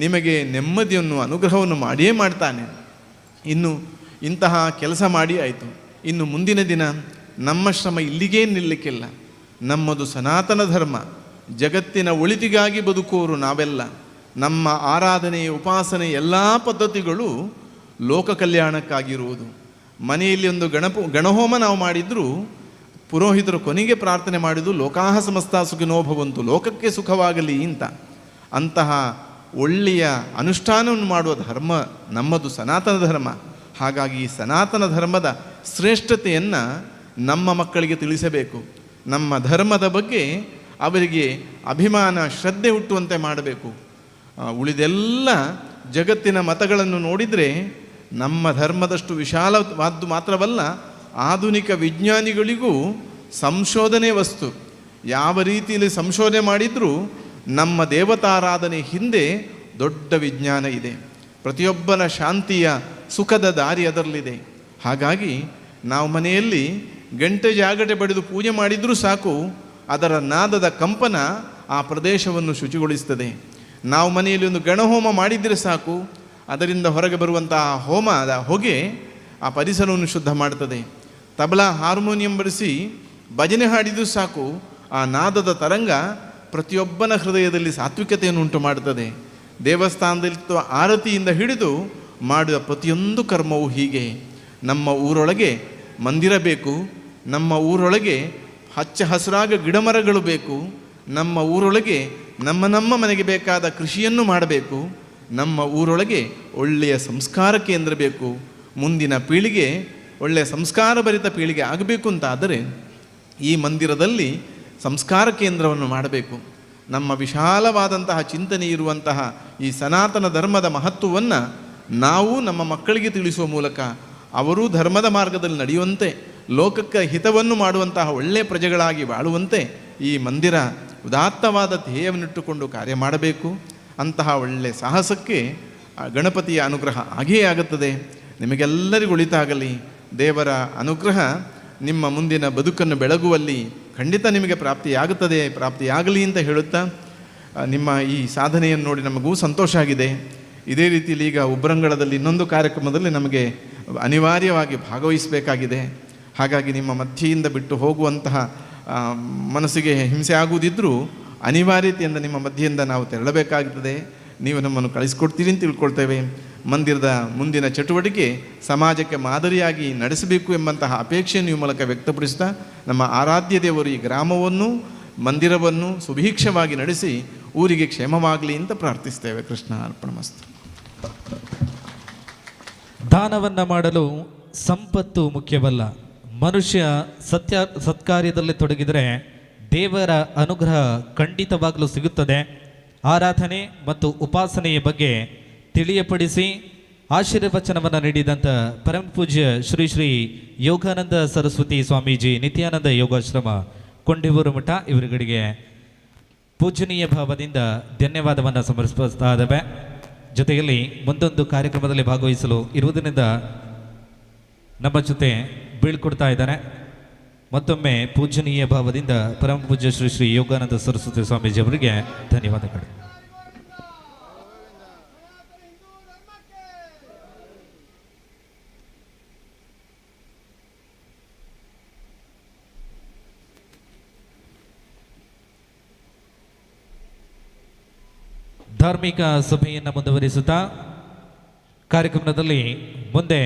ನಿಮಗೆ ನೆಮ್ಮದಿಯನ್ನು, ಅನುಗ್ರಹವನ್ನು ಮಾಡಿಯೇ ಮಾಡ್ತಾನೆ. ಇನ್ನು ಇಂತಹ ಕೆಲಸ ಮಾಡಿ ಆಯಿತು. ಇನ್ನು ಮುಂದಿನ ದಿನ ನಮ್ಮ ಶ್ರಮ ಇಲ್ಲಿಗೇ ನಿಲ್ಲಕ್ಕಿಲ್ಲ. ನಮ್ಮದು ಸನಾತನ ಧರ್ಮ. ಜಗತ್ತಿನ ಒಳಿತಿಗಾಗಿ ಬದುಕುವವರು ನಾವೆಲ್ಲ. ನಮ್ಮ ಆರಾಧನೆ, ಉಪಾಸನೆ ಎಲ್ಲ ಪದ್ಧತಿಗಳು ಲೋಕ ಕಲ್ಯಾಣಕ್ಕಾಗಿರುವುದು. ಮನೆಯಲ್ಲಿ ಒಂದು ಗಣಹೋಮ ನಾವು ಮಾಡಿದರೂ ಪುರೋಹಿತರು ಕೊನೆಗೆ ಪ್ರಾರ್ಥನೆ ಮಾಡಿದ್ದು ಲೋಕಾಹ ಸಮಸ್ತ ಸುಖಿನೋ ಭವಂತು, ಲೋಕಕ್ಕೆ ಸುಖವಾಗಲಿ ಅಂತ. ಅಂತಹ ಒಳ್ಳೆಯ ಅನುಷ್ಠಾನವನ್ನು ಮಾಡುವ ಧರ್ಮ ನಮ್ಮದು ಸನಾತನ ಧರ್ಮ. ಹಾಗಾಗಿ ಈ ಸನಾತನ ಧರ್ಮದ ಶ್ರೇಷ್ಠತೆಯನ್ನು ನಮ್ಮ ಮಕ್ಕಳಿಗೆ ತಿಳಿಸಬೇಕು. ನಮ್ಮ ಧರ್ಮದ ಬಗ್ಗೆ ಅವರಿಗೆ ಅಭಿಮಾನ, ಶ್ರದ್ಧೆ ಹುಟ್ಟುವಂತೆ ಮಾಡಬೇಕು. ಉಳಿದೆಲ್ಲ ಜಗತ್ತಿನ ಮತಗಳನ್ನು ನೋಡಿದರೆ ನಮ್ಮ ಧರ್ಮದಷ್ಟು ವಿಶಾಲವಾದ್ದು ಮಾತ್ರವಲ್ಲ, ಆಧುನಿಕ ವಿಜ್ಞಾನಿಗಳಿಗೂ ಸಂಶೋಧನೆ ವಸ್ತು. ಯಾವ ರೀತಿಯಲ್ಲಿ ಸಂಶೋಧನೆ ಮಾಡಿದರೂ ನಮ್ಮ ದೇವತಾರಾಧನೆ ಹಿಂದೆ ದೊಡ್ಡ ವಿಜ್ಞಾನ ಇದೆ. ಪ್ರತಿಯೊಬ್ಬನ ಶಾಂತಿಯ, ಸುಖದ ದಾರಿ ಅದರಲ್ಲಿದೆ. ಹಾಗಾಗಿ ನಾವು ಮನೆಯಲ್ಲಿ ಗಂಟೆ ಜಾಗಟೆ ಬಡಿದು ಪೂಜೆ ಮಾಡಿದರೂ ಸಾಕು, ಅದರ ನಾದದ ಕಂಪನ ಆ ಪ್ರದೇಶವನ್ನು ಶುಚಿಗೊಳಿಸ್ತದೆ. ನಾವು ಮನೆಯಲ್ಲಿ ಒಂದು ಗಣಹೋಮ ಮಾಡಿದರೆ ಸಾಕು, ಅದರಿಂದ ಹೊರಗೆ ಬರುವಂತಹ ಹೋಮದ ಹೊಗೆ ಆ ಪರಿಸರವನ್ನು ಶುದ್ಧ ಮಾಡ್ತದೆ. ತಬಲಾ, ಹಾರ್ಮೋನಿಯಂ ಬಳಸಿ ಭಜನೆ ಹಾಡಿದರೂ ಸಾಕು, ಆ ನಾದದ ತರಂಗ ಪ್ರತಿಯೊಬ್ಬನ ಹೃದಯದಲ್ಲಿ ಸಾತ್ವಿಕತೆಯನ್ನು ಉಂಟು ಮಾಡುತ್ತದೆ. ದೇವಸ್ಥಾನದಲ್ಲಿ ಆರತಿಯಿಂದ ಹಿಡಿದು ಮಾಡುವ ಪ್ರತಿಯೊಂದು ಕರ್ಮವು ಹೀಗೆ. ನಮ್ಮ ಊರೊಳಗೆ ಮಂದಿರ ಬೇಕು, ನಮ್ಮ ಊರೊಳಗೆ ಹಚ್ಚ ಹಸಿರಾಗ ಗಿಡಮರಗಳು ಬೇಕು, ನಮ್ಮ ಊರೊಳಗೆ ನಮ್ಮ ಮನೆಗೆ ಬೇಕಾದ ಕೃಷಿಯನ್ನು ಮಾಡಬೇಕು, ನಮ್ಮ ಊರೊಳಗೆ ಒಳ್ಳೆಯ ಸಂಸ್ಕಾರ ಕೇಂದ್ರ ಬೇಕು. ಮುಂದಿನ ಪೀಳಿಗೆ ಒಳ್ಳೆಯ ಸಂಸ್ಕಾರ ಭರಿತ ಪೀಳಿಗೆ ಆಗಬೇಕು ಅಂತಾದರೆ ಈ ಮಂದಿರದಲ್ಲಿ ಸಂಸ್ಕಾರ ಕೇಂದ್ರವನ್ನು ಮಾಡಬೇಕು. ನಮ್ಮ ವಿಶಾಲವಾದಂತಹ ಚಿಂತನೆ ಇರುವಂತಹ ಈ ಸನಾತನ ಧರ್ಮದ ಮಹತ್ವವನ್ನು ನಾವು ನಮ್ಮ ಮಕ್ಕಳಿಗೆ ತಿಳಿಸುವ ಮೂಲಕ ಅವರೂ ಧರ್ಮದ ಮಾರ್ಗದಲ್ಲಿ ನಡೆಯುವಂತೆ, ಲೋಕಕ್ಕೆ ಹಿತವನ್ನು ಮಾಡುವಂತಹ ಒಳ್ಳೆಯ ಪ್ರಜೆಗಳಾಗಿ ಬಾಳುವಂತೆ ಈ ಮಂದಿರ ಉದಾತ್ತವಾದ ಧ್ಯೇಯವನ್ನಿಟ್ಟುಕೊಂಡು ಕಾರ್ಯ ಮಾಡಬೇಕು. ಅಂತಹ ಒಳ್ಳೆಯ ಸಾಹಸಕ್ಕೆ ಗಣಪತಿಯ ಅನುಗ್ರಹ ಆಗೇ ಆಗುತ್ತದೆ. ನಿಮಗೆಲ್ಲರಿಗೂ ಒಳಿತಾಗಲಿ. ದೇವರ ಅನುಗ್ರಹ ನಿಮ್ಮ ಮುಂದಿನ ಬದುಕನ್ನು ಬೆಳಗುವಲ್ಲಿ ಖಂಡಿತ ನಿಮಗೆ ಪ್ರಾಪ್ತಿಯಾಗಲಿ ಅಂತ ಹೇಳುತ್ತಾ, ನಿಮ್ಮ ಈ ಸಾಧನೆಯನ್ನು ನೋಡಿ ನಮಗೂ ಸಂತೋಷ ಆಗಿದೆ. ಇದೇ ರೀತಿಯಲ್ಲಿ ಈಗ ಉಬ್ರಂಗಳದಲ್ಲಿ ಇನ್ನೊಂದು ಕಾರ್ಯಕ್ರಮದಲ್ಲಿ ನಮಗೆ ಅನಿವಾರ್ಯವಾಗಿ ಭಾಗವಹಿಸಬೇಕಾಗಿದೆ. ಹಾಗಾಗಿ ನಿಮ್ಮ ಮಧ್ಯೆಯಿಂದ ಬಿಟ್ಟು ಹೋಗುವಂತಹ ಮನಸ್ಸಿಗೆ ಹಿಂಸೆ ಆಗುವುದಿದ್ದರೂ ಅನಿವಾರ್ಯತೆಯಿಂದ ನಿಮ್ಮ ಮಧ್ಯೆಯಿಂದ ನಾವು ತೆರಳಬೇಕಾಗುತ್ತದೆ. ನೀವು ನಮ್ಮನ್ನು ಕಳಿಸ್ಕೊಡ್ತೀರಿ ಅಂತ ತಿಳ್ಕೊಳ್ತೇವೆ. ಮಂದಿರದ ಮುಂದಿನ ಚಟುವಟಿಕೆ ಸಮಾಜಕ್ಕೆ ಮಾದರಿಯಾಗಿ ನಡೆಸಬೇಕು ಎಂಬಂತಹ ಅಪೇಕ್ಷೆಯನ್ನು ಈ ಮೂಲಕ ವ್ಯಕ್ತಪಡಿಸ್ತಾ ನಮ್ಮ ಆರಾಧ್ಯ ದೇವರು ಈ ಗ್ರಾಮವನ್ನು ಮಂದಿರವನ್ನು ಸುಭೀಕ್ಷವಾಗಿ ನಡೆಸಿ ಊರಿಗೆ ಕ್ಷೇಮವಾಗಲಿ ಅಂತ ಪ್ರಾರ್ಥಿಸ್ತೇವೆ. ಕೃಷ್ಣ ಅರ್ಪಣಮಸ್ತು. ದಾನವನ್ನು ಮಾಡಲು ಸಂಪತ್ತು ಮುಖ್ಯವಲ್ಲ. ಮನುಷ್ಯ ಸತ್ಕಾರ್ಯದಲ್ಲಿ ತೊಡಗಿದರೆ ದೇವರ ಅನುಗ್ರಹ ಖಂಡಿತವಾಗಲೂ ಸಿಗುತ್ತದೆ. ಆರಾಧನೆ ಮತ್ತು ಉಪಾಸನೆಯ ಬಗ್ಗೆ ತಿಳಿಯಪಡಿಸಿ ಆಶೀರ್ವಚನವನ್ನು ನೀಡಿದಂಥ ಪರಮ ಪೂಜ್ಯ ಶ್ರೀ ಶ್ರೀ ಯೋಗಾನಂದ ಸರಸ್ವತಿ ಸ್ವಾಮೀಜಿ ನಿತ್ಯಾನಂದ ಯೋಗಾಶ್ರಮ ಕೊಂಡಿಯೂರು ಮಠ ಇವರುಗಳಿಗೆ ಪೂಜನೀಯ ಭಾವದಿಂದ ಧನ್ಯವಾದವನ್ನು ಸಮರ್ಪಿಸ್ತಾ ಇದ್ದೇವೆ. ಜೊತೆಯಲ್ಲಿ ಮುಂದೊಂದು ಕಾರ್ಯಕ್ರಮದಲ್ಲಿ ಭಾಗವಹಿಸಲು ಇರುವುದರಿಂದ ನಮ್ಮ ಜೊತೆ ಬೀಳ್ಕೊಡ್ತಾ ಇದ್ದಾನೆ. ಮತ್ತೊಮ್ಮೆ ಪೂಜನೀಯ ಭಾವದಿಂದ ಪರಮ ಪೂಜ್ಯ ಶ್ರೀ ಶ್ರೀ ಯೋಗಾನಂದ ಸರಸ್ವತಿ ಸ್ವಾಮೀಜಿ ಅವರಿಗೆ ಧನ್ಯವಾದಗಳು. ಧಾರ್ಮಿಕ ಸಭೆಯನ್ನು ಮುಂದುವರಿಸುತ್ತಾ ಕಾರ್ಯಕ್ರಮದಲ್ಲಿ ಮುಂದೆ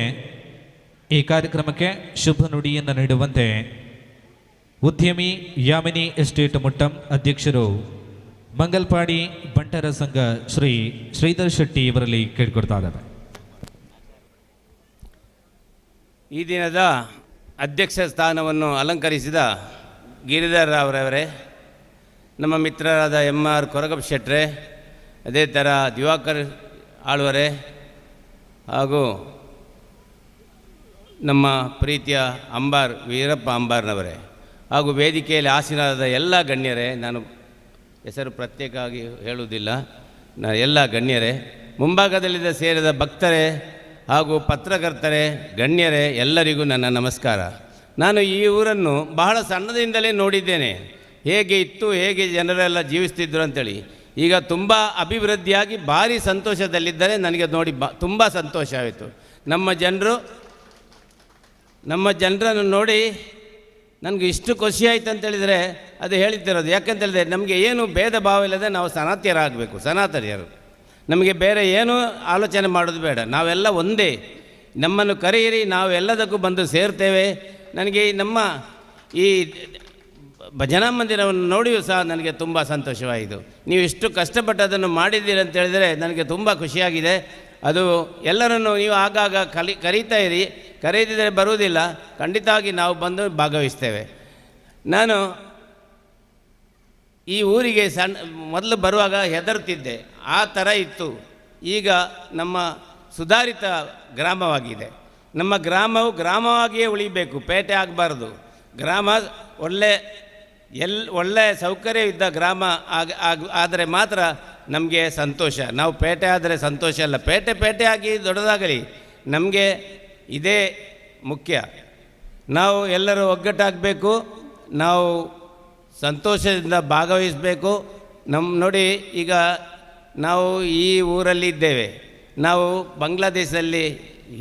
ಈ ಕಾರ್ಯಕ್ರಮಕ್ಕೆ ಶುಭ ನುಡಿಯನ್ನು ನೀಡುವಂತೆ ಉದ್ಯಮಿ ಯಾಮಿನಿ ಎಸ್ಟೇಟ್ ಮುಟ್ಟಂ ಅಧ್ಯಕ್ಷರು ಮಂಗಲ್ಪಾಡಿ ಬಂಟರ ಸಂಘ ಶ್ರೀ ಶ್ರೀಧರ್ ಶೆಟ್ಟಿ ಇವರಲ್ಲಿ ಕೇಳಿಕೊಡ್ತಾ ಇದ್ದಾರೆ. ಈ ದಿನದ ಅಧ್ಯಕ್ಷ ಸ್ಥಾನವನ್ನು ಅಲಂಕರಿಸಿದ ಗಿರಿಧರ್ ಅವರವರೇ, ನಮ್ಮ ಮಿತ್ರರಾದ MR ಕೊರಗಪ್ಪ ಶೆಟ್ರೆ, ಅದೇ ಥರ ದಿವಾಕರ್ ಆಳ್ವರೆ ಹಾಗೂ ನಮ್ಮ ಪ್ರೀತಿಯ ವೀರಪ್ಪ ಅಂಬಾರ್ನವರೇ ಹಾಗೂ ವೇದಿಕೆಯಲ್ಲಿ ಆಸೀನರಾದ ಎಲ್ಲ ಗಣ್ಯರೇ, ನಾನು ಹೆಸರು ಪ್ರತ್ಯೇಕವಾಗಿ ಹೇಳುವುದಿಲ್ಲ, ಎಲ್ಲ ಗಣ್ಯರೇ, ಮುಂಭಾಗದಲ್ಲಿದ್ದ ಸೇರಿದ ಭಕ್ತರೇ ಹಾಗೂ ಪತ್ರಕರ್ತರೇ, ಗಣ್ಯರೇ, ಎಲ್ಲರಿಗೂ ನನ್ನ ನಮಸ್ಕಾರ. ನಾನು ಈ ಊರನ್ನು ಬಹಳ ಸಣ್ಣದಿಂದಲೇ ನೋಡಿದ್ದೇನೆ, ಹೇಗೆ ಇತ್ತು, ಹೇಗೆ ಜನರೆಲ್ಲ ಜೀವಿಸ್ತಿದ್ರು ಅಂತೇಳಿ. ಈಗ ತುಂಬ ಅಭಿವೃದ್ಧಿಯಾಗಿ ಭಾರಿ ಸಂತೋಷದಲ್ಲಿದ್ದರೆ ನನಗೆ ನೋಡಿ ತುಂಬ ಸಂತೋಷ ಆಯಿತು. ನಮ್ಮ ಜನರನ್ನು ನೋಡಿ ನನಗೆ ಇಷ್ಟು ಖುಷಿ ಆಯ್ತು ಅಂತೇಳಿದರೆ ಅದು ಹೇಳಿದ್ದಿರೋದು. ಯಾಕಂತೇಳಿದ್ರೆ ನಮಗೆ ಏನು ಭೇದ ಭಾವ ಇಲ್ಲದೆ ನಾವು ಸನಾತನರಾಗಬೇಕು, ಸನಾತನಿಯರು. ನಮಗೆ ಬೇರೆ ಏನೂ ಆಲೋಚನೆ ಮಾಡೋದು ಬೇಡ, ನಾವೆಲ್ಲ ಒಂದೇ. ನಮ್ಮನ್ನು ಕರೆಯಿರಿ, ನಾವು ಎಲ್ಲದಕ್ಕೂ ಬಂದು ಸೇರ್ತೇವೆ. ನನಗೆ ನಮ್ಮ ಈ ಭಜನಾ ಮಂದಿರವನ್ನು ನೋಡಿಯೂ ಸಹ ನನಗೆ ತುಂಬ ಸಂತೋಷವಾಯಿತು. ನೀವು ಇಷ್ಟು ಕಷ್ಟಪಟ್ಟು ಅದನ್ನು ಮಾಡಿದ್ದೀರಿ ಅಂತ ಹೇಳಿದರೆ ನನಗೆ ತುಂಬ ಖುಷಿಯಾಗಿದೆ. ಅದು ಎಲ್ಲರನ್ನು ನೀವು ಆಗಾಗ ಕರೀತಾ ಇರಿ, ಕರೆಯದಿದ್ದರೆ ಬರುವುದಿಲ್ಲ, ಖಂಡಿತವಾಗಿ ನಾವು ಬಂದು ಭಾಗವಹಿಸ್ತೇವೆ. ನಾನು ಈ ಊರಿಗೆ ಮೊದಲು ಬರುವಾಗ ಹೆದರುತ್ತಿದ್ದೆ, ಆ ಥರ ಇತ್ತು. ಈಗ ನಮ್ಮ ಸುಧಾರಿತ ಗ್ರಾಮವಾಗಿದೆ. ನಮ್ಮ ಗ್ರಾಮವು ಗ್ರಾಮವಾಗಿಯೇ ಉಳಿಬೇಕು, ಪೇಟೆ ಆಗಬಾರ್ದು. ಗ್ರಾಮ ಒಳ್ಳೆ ಸೌಕರ್ಯ ಇದ್ದ ಗ್ರಾಮ ಆದರೆ ಮಾತ್ರ ನಮಗೆ ಸಂತೋಷ. ನಾವು ಪೇಟೆ ಆದರೆ ಸಂತೋಷ ಅಲ್ಲ, ಪೇಟೆ ಆಗಿ ದೊಡ್ಡದಾಗಲಿ, ನಮಗೆ ಇದೇ ಮುಖ್ಯ. ನಾವು ಎಲ್ಲರೂ ಒಗ್ಗಟ್ಟಾಗಬೇಕು, ನಾವು ಸಂತೋಷದಿಂದ ಭಾಗವಹಿಸಬೇಕು. ನೋಡಿ, ಈಗ ನಾವು ಈ ಊರಲ್ಲಿ ಇದ್ದೇವೆ, ನಾವು ಬಾಂಗ್ಲಾದೇಶದಲ್ಲಿ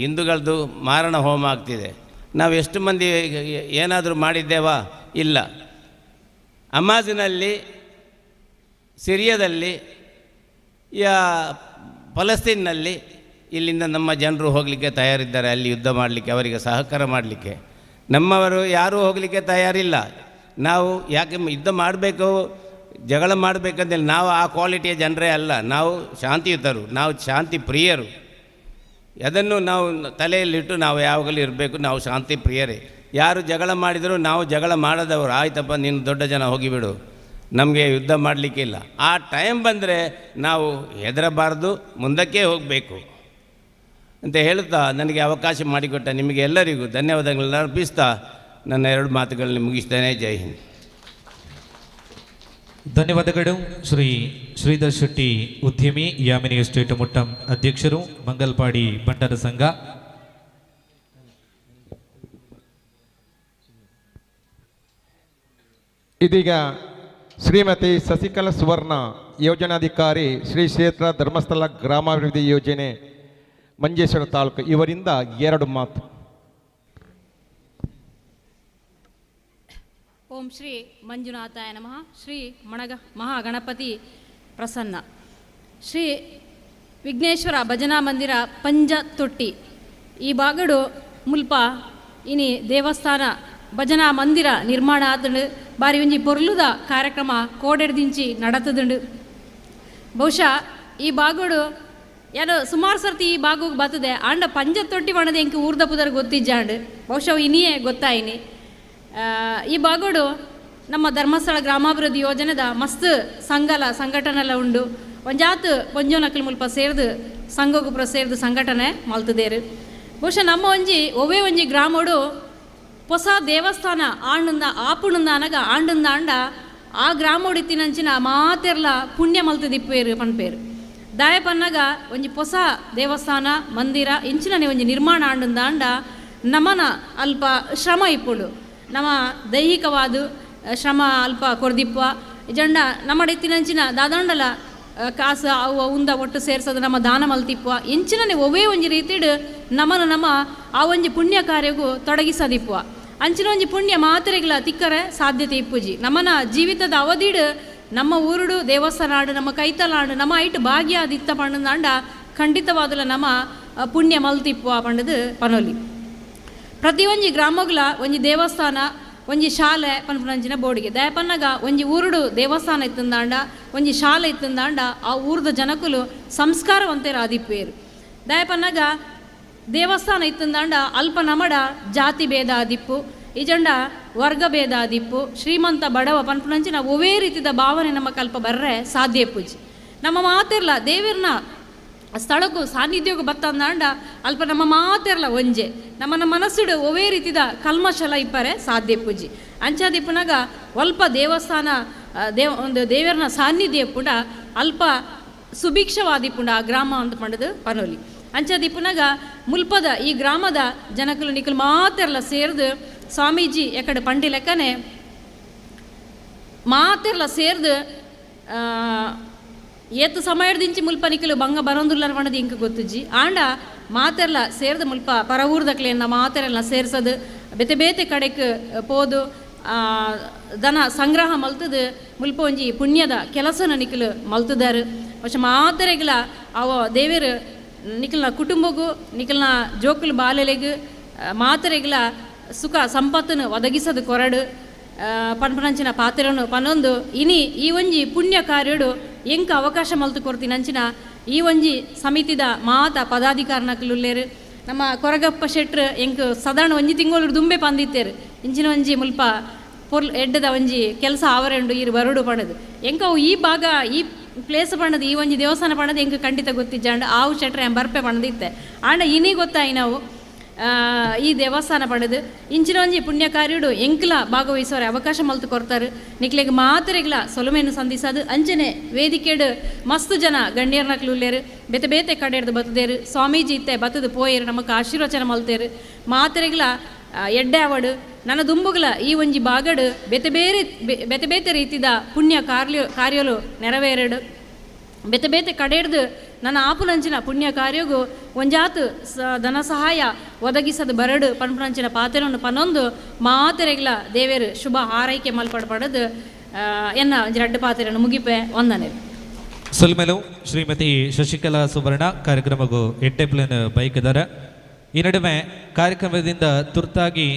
ಹಿಂದೂಗಳದ್ದು ಮಾರಣ ಹೋಮ ಆಗ್ತಿದೆ. ನಾವು ಎಷ್ಟು ಮಂದಿ ಏನಾದರೂ ಮಾಡಿದ್ದೇವಾ? ಇಲ್ಲ. ಅಮಾಜಿನಲ್ಲಿ, ಸಿರಿಯಾದಲ್ಲಿ, ಫಲಸ್ತೀನ್ನಲ್ಲಿ ಇಲ್ಲಿಂದ ನಮ್ಮ ಜನರು ಹೋಗಲಿಕ್ಕೆ ತಯಾರಿದ್ದಾರೆ, ಅಲ್ಲಿ ಯುದ್ಧ ಮಾಡಲಿಕ್ಕೆ, ಅವರಿಗೆ ಸಹಕಾರ ಮಾಡಲಿಕ್ಕೆ. ನಮ್ಮವರು ಯಾರೂ ಹೋಗಲಿಕ್ಕೆ ತಯಾರಿಲ್ಲ. ನಾವು ಯಾಕೆ ಯುದ್ಧ ಮಾಡಬೇಕು, ಜಗಳ ಮಾಡಬೇಕಂತೇಳಿ ನಾವು ಆ ಕ್ವಾಲಿಟಿಯ ಜನರೇ ಅಲ್ಲ. ನಾವು ಶಾಂತಿಯುತರು, ನಾವು ಶಾಂತಿ ಪ್ರಿಯರು. ಅದನ್ನು ನಾವು ತಲೆಯಲ್ಲಿಟ್ಟು ನಾವು ಯಾವಾಗಲೂ ಇರಬೇಕು. ನಾವು ಶಾಂತಿ ಪ್ರಿಯರೇ. ಯಾರು ಜಗಳ ಮಾಡಿದರೂ ನಾವು ಜಗಳ ಮಾಡದವರು, ಆಯ್ತಪ್ಪ ನೀನು ದೊಡ್ಡ ಜನ ಹೋಗಿಬಿಡು, ನಮಗೆ ಯುದ್ಧ ಮಾಡಲಿಕ್ಕಿಲ್ಲ. ಆ ಟೈಮ್ ಬಂದರೆ ನಾವು ಹೆದರಬಾರ್ದು, ಮುಂದಕ್ಕೆ ಹೋಗಬೇಕು ಅಂತ ಹೇಳುತ್ತಾ ನನಗೆ ಅವಕಾಶ ಮಾಡಿಕೊಟ್ಟ ನಿಮಗೆ ಎಲ್ಲರಿಗೂ ಧನ್ಯವಾದಗಳನ್ನು ಅರ್ಪಿಸ್ತಾ ನನ್ನ 2 ಮಾತುಗಳನ್ನು ಮುಗಿಸ್ತೇನೆ. ಜೈ ಹಿಂದ್. ಧನ್ಯವಾದಗಳು. ಶ್ರೀ ಶ್ರೀಧರ್ ಶೆಟ್ಟಿ, ಉದ್ಯಮಿ, ಯಾಮಿನಿ ಎಸ್ಟೇಟ್ ಮುಟ್ಟಂ ಅಧ್ಯಕ್ಷರು, ಮಂಗಲ್ಪಾಡಿ ಬಂಟರ ಸಂಘ. ಇದೀಗ ಶ್ರೀಮತಿ ಸಸಿಕಲಾ ಸುವರ್ಣ, ಯೋಜನಾಧಿಕಾರಿ, ಶ್ರೀ ಕ್ಷೇತ್ರ ಧರ್ಮಸ್ಥಳ ಗ್ರಾಮಾಭಿವೃದ್ಧಿ ಯೋಜನೆ, ಮಂಜೇಶ್ವರ ತಾಲೂಕು. ಇವರಿಂದ 2 ಮಾತು. ಓಂ ಶ್ರೀ ಮಂಜುನಾಥಾಯ ನಮಃ. ಶ್ರೀ ಮಹಾಗಣಪತಿ ಪ್ರಸನ್ನ. ಶ್ರೀ ವಿಘ್ನೇಶ್ವರ ಭಜನಾ ಮಂದಿರ ಪಂಜ ತೊಟ್ಟಿ ಈ ಬಾಗಡು ಮುಲ್ಪ ಇನಿ ದೇವಸ್ಥಾನ ಭಜನಾ ಮಂದಿರ ನಿರ್ಮಾಣ ಆತಂಡು ಬಾರಿ ಒಂಜಿ ಪೊರ್ಲುದ ಕಾರ್ಯಕ್ರಮ ಕೋಡೆಡ್ದಿಂಚಿ ನಡತದುಂಡು. ಬಹುಶಃ ಈ ಬಾಗೋಡು ಏನೋ ಸುಮಾರು ಸರ್ತಿ ಈ ಬಾಗೋಗಿ ಬರ್ತದೆ ಆಂಡ ಪಂಜ ತೊಟ್ಟಿ ಬಣ್ಣದ ಎಂಕ ಊರ್ದ ಪುದರ್ ಗೊತ್ತಿಜ್ಜಾಂಡು ಬಹುಶಃ ಇನ್ನಿಯೇ ಗೊತ್ತಾಯಿನಿ. ಈ ಬಾಗೋಡು ನಮ್ಮ ಧರ್ಮಸ್ಥಳ ಗ್ರಾಮಾಭಿವೃದ್ಧಿ ಯೋಜನೆದ ಮಸ್ತ್ ಸಂಘಟನೆಲ್ಲ ಉಂಡು. ಒಂಜಾತು ಪೊಂಜೋನಕ್ಲು ಮುಲ್ಪ ಸೇರ್ದು ಸಂಘೋಗುಪುರ ಸೇರ್ದು ಸಂಘಟನೆ ಮಲ್ತದೇರು. ಬಹುಶಃ ನಮ್ಮ ಒಂಜಿ ಗ್ರಾಮೋಡು ಹೊಸ ದೇವಸ್ಥಾನ ಆಪುಣಂದ ಅನಗ ಆಂಡ ಆ ಗ್ರಾಮೋಡು ಇತ್ತಿನಂಚಿನ ಮಾತೆರ್ಲ ಪುಣ್ಯ ಮಲ್ತದಿಪ್ಪೇರು ಪನ್ಪೇರು ದಾಯ ಪನ್ನಗ ಒಂಜಿ ಹೊಸ ದೇವಸ್ಥಾನ ಮಂದಿರ ಇಂಚಿನ ಒಂಜಿ ನಿರ್ಮಾಣ ಆಂಡ ನಮನ ಅಲ್ಪ ಶ್ರಮ ಇಪ್ಪುಡು. ನಮ್ಮ ದೈಹಿಕವಾದ ಶ್ರಮ ಅಲ್ಪ ಕೊರ್ದಿಪ್ಪ ಇಜಂಡ ನಮ್ಮ ಇತ್ತಿನಂಚಿನ ದಾದಂಡಲ ಕಾಸು ಅವು ಉಂದ ಒಟ್ಟು ಸೇರ್ಸೋದು ನಮ್ಮ ದಾನ ಮಲ್ತಿಪ್ಪ ಇಂಚಿನ ಒವೇ ಒಂಜಿ ರೀತಿಡು ನಮ್ಮ ಆ ಒಂಜಿ ಪುಣ್ಯ ಕಾರ್ಯಗೂ ತೊಡಗಿಸದಿಪ್ಪ ಅಂಚಿನ ಒಂಜಿ ಪುಣ್ಯ ಮಾತ್ರೆಗಳ ತಿಕ್ಕರೆ ಸಾಧ್ಯತೆ ಇಪ್ಪುಜಿ. ನಮ್ಮನ ಜೀವಿತದ ಅವಧಿಡು ನಮ್ಮ ಊರುಡು ದೇವಸ್ಥಾನ ಆಡು ನಮ್ಮ ಕೈತಲಾಡು ನಮ್ಮ ಐಟು ಭಾಗ್ಯಾದಿತ್ತ ಪಂಡಂದಾಂಡ ಖಂಡಿತವಾದಲ ನಮ್ಮ ಪುಣ್ಯ ಮಲ್ತಿಪ್ಪ ಪಂಡದು ಪನೋಲಿ. ಪ್ರತಿ ಒಂಜಿ ಗ್ರಾಮಗಳ ಒಂಜಿ ದೇವಸ್ಥಾನ ಒಂಜಿ ಶಾಲೆ ಪನ್ಪುನಂಚಿನ ಬೋಡಿಗೆ ದಯಪನ್ನಗ ಒಂಜಿ ಊರುಡು ದೇವಸ್ಥಾನ ಇತ್ತಂದಾಂಡ ಒಂಜಿ ಶಾಲೆ ಇತ್ತಂದಾಂಡ ಆ ಊರ್ದ ಜನಕುಲು ಸಂಸ್ಕಾರವಂತೇರು ಆದಿಪ್ಪೇರು. ದಯಪನ್ನಗ ದೇವಸ್ಥಾನ ಇತ್ತಂದಾಂಡ ಅಲ್ಪ ನಮಡ ಜಾತಿ ಭೇದ ಆದಿಪ್ಪು ಇಜಂಡ ವರ್ಗ ಭೇದ ಆದಿಪ್ಪು ಶ್ರೀಮಂತ ಬಡವ ಪನ್ಪುನಂಚಿನ ಒವೇ ರೀತಿದ ಭಾವನೆ ನಮ್ಮ ಕಲ್ಪ ಬರ್ರೆ ಸಾಧ್ಯ ಪೂಜಿ. ನಮ್ಮ ಮಾತಿರ್ಲ ದೇವಿರ್ನ ಸ್ಥಳಕ್ಕೂ ಸಾನ್ನಿಧ್ಯಕ್ಕೂ ಬತ್ತಂದಾಂಡ ಅಲ್ಪ ನಮ್ಮ ಮಾತೆರ್ಲ ಒಂಜೆ ನಮ್ಮನ ಮನಸ್ಸುಡು ಒವೇ ರೀತಿದ ಕಲ್ಮಶಲ ಇಪ್ಪರೆ ಸಾಧ್ಯ ಪೂಜಿ. ಅಂಚಾದಿಪ್ಪುನಾಗ ಅಲ್ಪ ದೇವಸ್ಥಾನ ಒಂದು ದೇವರನ ಸಾನ್ನಿಧ್ಯ ಪುಂಡ ಅಲ್ಪ ಸುಭಿಕ್ಷವಾದಿಪ್ಪುಂಡ ಆ ಗ್ರಾಮ ಅಂತ ಪಂಡದು ಪನೋಲಿ. ಅಂಚಾದಿಪ್ಪುನಾಗ ಮುಲ್ಪದ ಈ ಗ್ರಾಮದ ಜನಕಲು ನಿಕಲು ಮಾತೆರ್ಲ ಸೇರ್ದು ಸ್ವಾಮೀಜಿ ಎಕಡೆ ಪಂಡಿ ಲೆಕ್ಕನೆ ಮಾತೆರ್ಲ ಸೇರ್ದು ಏತು ಸಮಯದಿಂಚಿ ಮುಲ್ಪ ನಿಕಲು ಬಂಗ ಬರೋಂದುಲ್ಲ ಪಂಡದು ಇಂಕ ಗೊತ್ತುಜಿ ಆಂಡ ಮಾತೆರ್ಲ ಸೇರ್ದು ಮುಲ್ಪ ಪರ ಊರ್ದಕ್ಲೆನ್ನ ಮಾತೆರೆಲ್ಲ ಸೇರ್ಸದು ಬೇತೆ ಬೇತೆ ಕಡೆಗೆ ಪೋದು ದನ ಸಂಗ್ರಹ ಮಲ್ತದು ಮುಲ್ಪ ಒಂಜಿ ಪುಣ್ಯದ ಕೆಲಸನ ನಿಕಲು ಮಲ್ತದಾರು. പക്ഷെ ಮಾತೆರೆಗಳ ಅವ ದೇವರು ನಿಖಲ್ನ ಕುಟುಂಬಗೂ ನಿಖಲ್ನ ಜೋಕುಲು ಬಾಲೆಲೆಗೂ ಮಾತೆರೆಗಳ ಸುಖ ಸಂಪತ್ತನ್ನು ಒದಗಿಸದು ಕೊರಡು ಪನ್ಪನಂಚಿನ ಪಾತ್ರೆಯನ್ನು ಪನ್ನೊಂದು ಇನಿ ಈ ಒಂಜಿ ಪುಣ್ಯ ಕಾರ್ಯಡು ಎಂಕ ಅವಕಾಶ ಮಲ್ತು ಕೊಡ್ತೀನಂಚಿನ ಈ ಒಂಜಿ ಸಮಿತಿದ ಮಾತ ಪದಾಧಿಕಾರನಕ್ಲುಲ್ಲೇರು. ನಮ್ಮ ಕೊರಗಪ್ಪ ಶೆಟ್ರು ಎಂಕ್ ಸಾಧಾರಣ ಒಂಜಿ ತಿಂಗಳು ದುಂಬೆ ಪಂದಿತ್ತೇರು ಇಂಚಿನ ಒಂಜಿ ಮುಲ್ಪ ಎಡ್ಡದ ಒಂಜಿ ಕೆಲಸ ಆವರೆಂಡು ಇರು ಬರಡು ಪಣದು ಎಂಕ ಈ ಭಾಗ ಈ ಪ್ಲೇಸ್ ಪಣ್ಣದು ಈ ಒಂಜಿ ದೇವಸ್ಥಾನ ಪಣ್ಣದು ಎಂಕ ಖಂಡಿತ ಗೊತ್ತಿಜ್ಜಾಂಡ ಆವು ಶೆಟ್ರೆ ಬರ್ಪೆ ಪಣದಿತ್ತೆ ಆಂಡ ಇನ್ನೀ ಗೊತ್ತಾಯಿ ನಾವು ಈ ದೇವಸ್ಥಾನ ಪಡೆದು ಇಂಚಿನ ಒಂಜಿ ಪುಣ್ಯ ಕಾರ್ಯಡು ಎಂಕ್ಲ ಭಾಗವಹಿಸೋರೆ ಅವಕಾಶ ಮಲ್ತು ಕೊಡ್ತಾರೆ ನಿಕ್ಲೆಗೆ ಮಾತ್ರೆಗಳ ಸೊಲುಮೆಯನ್ನು ಸಂಧಿಸೋದು ಅಂಚನೆ ವೇದಿಕೆಡು ಮಸ್ತ್ ಜನ ಗಣ್ಯರ್ನಕ್ಲು ಉಲ್ಲೇರು ಬೇತೆ ಬೇತೆ ಕಡೆಡ್ದು ಬತ್ತದೇರು ಸ್ವಾಮೀಜಿ ಇತ್ತೆ ಬತ್ತದು ಪೋಯರು ನಮಕ್ ಆಶೀರ್ವಚನ ಮಲ್ತೇರು ಮಾತ್ರೆಗಳ ಎಡ್ಡೆ ಅವಡು ನನ್ನ ದುಂಬುಗಳ ಈ ಒಂಜಿ ಬಾಗಡು ಬೇತೆ ಬೇತೆ ರೀತಿದ ಪುಣ್ಯ ಕಾರ್ಯಲು ನೆರವೇರಡು ಬೇತೆ ಬೇತೆ ಕಡೆಡ್ದು ನನ್ನ ಆಪುನಂಚಿನ ಪುಣ್ಯ ಕಾರ್ಯಗೂ ಒಂಜಾತು ಧನ ಸಹಾಯ ಒದಗಿಸದು ಬರಡು ಪನ್ಪುನಂಚಿನ ಪಾತ್ರೆಯನ್ನು ಪನ್ನೊಂದು ಮಾತೆರೆಗಳ ದೇವೇರು ಶುಭ ಹಾರೈಕೆ ಮಲ್ಪಡಪಡದು ಎನ್ನ ಒಂಜಿ ರಡ್ಡು ಪಾತ್ರೆಯನ್ನು ಮುಗಿಪೆ ವಂದನೆ. ಸೊಲ್ಮೆಲು ಶ್ರೀಮತಿ ಶಶಿಕಲಾ ಸುವರ್ಣ ಕಾರ್ಯಕ್ರಮಗೂ ಎಟ್ಟೆಪ್ಲನ್ ಬೈಕ್ ದರ ಈ ನಡುವೆ ಕಾರ್ಯಕ್ರಮದಿಂದ ತುರ್ತಾಗಿ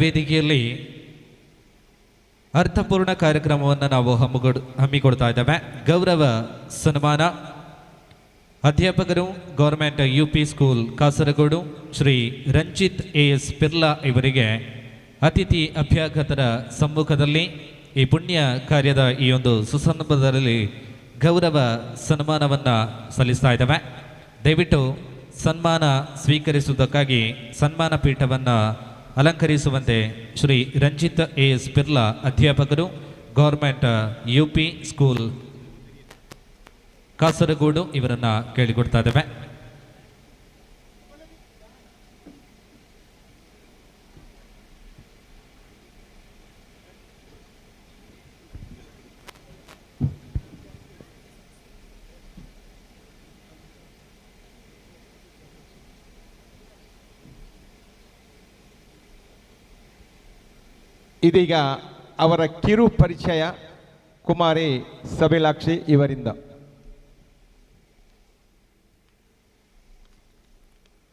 ವೇದಿಕೆಯಲ್ಲಿ ಅರ್ಥಪೂರ್ಣ ಕಾರ್ಯಕ್ರಮವನ್ನು ನಾವು ಹಮ್ಮಿಕೊಡ್ತಾ ಇದ್ದೇವೆ. ಗೌರವ ಸನ್ಮಾನ ಅಧ್ಯಾಪಕರು government UP school Kasaragod Shri Ranjith AS Pirla ಇವರಿಗೆ ಅತಿಥಿ ಅಭ್ಯಾಗತರ ಸಮ್ಮುಖದಲ್ಲಿ ಈ ಪುಣ್ಯ ಕಾರ್ಯದ ಈ ಒಂದು ಸುಸಂದರ್ಭದಲ್ಲಿ ಗೌರವ ಸನ್ಮಾನವನ್ನು ಸಲ್ಲಿಸ್ತಾ ಇದ್ದೇವೆ. ದಯವಿಟ್ಟು ಸನ್ಮಾನ ಸ್ವೀಕರಿಸುವುದಕ್ಕಾಗಿ ಸನ್ಮಾನ ಪೀಠವನ್ನು ಅಲಂಕರಿಸುವಂತೆ ಶ್ರೀ ರಂಜಿತ್ ಎಸ್ ಪಿರ್ಲಾ ಅಧ್ಯಾಪಕರು, ಗೌರ್ಮೆಂಟ್ UP ಸ್ಕೂಲ್ ಕಾಸರಗೋಡು ಇವರನ್ನು ಕೇಳಿಕೊಡ್ತಾ ಇದ್ದೇವೆ. ಇದೀಗ ಅವರ ಕಿರು ಪರಿಚಯ ಕುಮಾರಿ ಸಬಿಲಾಕ್ಷಿ ಇವರಿಂದ.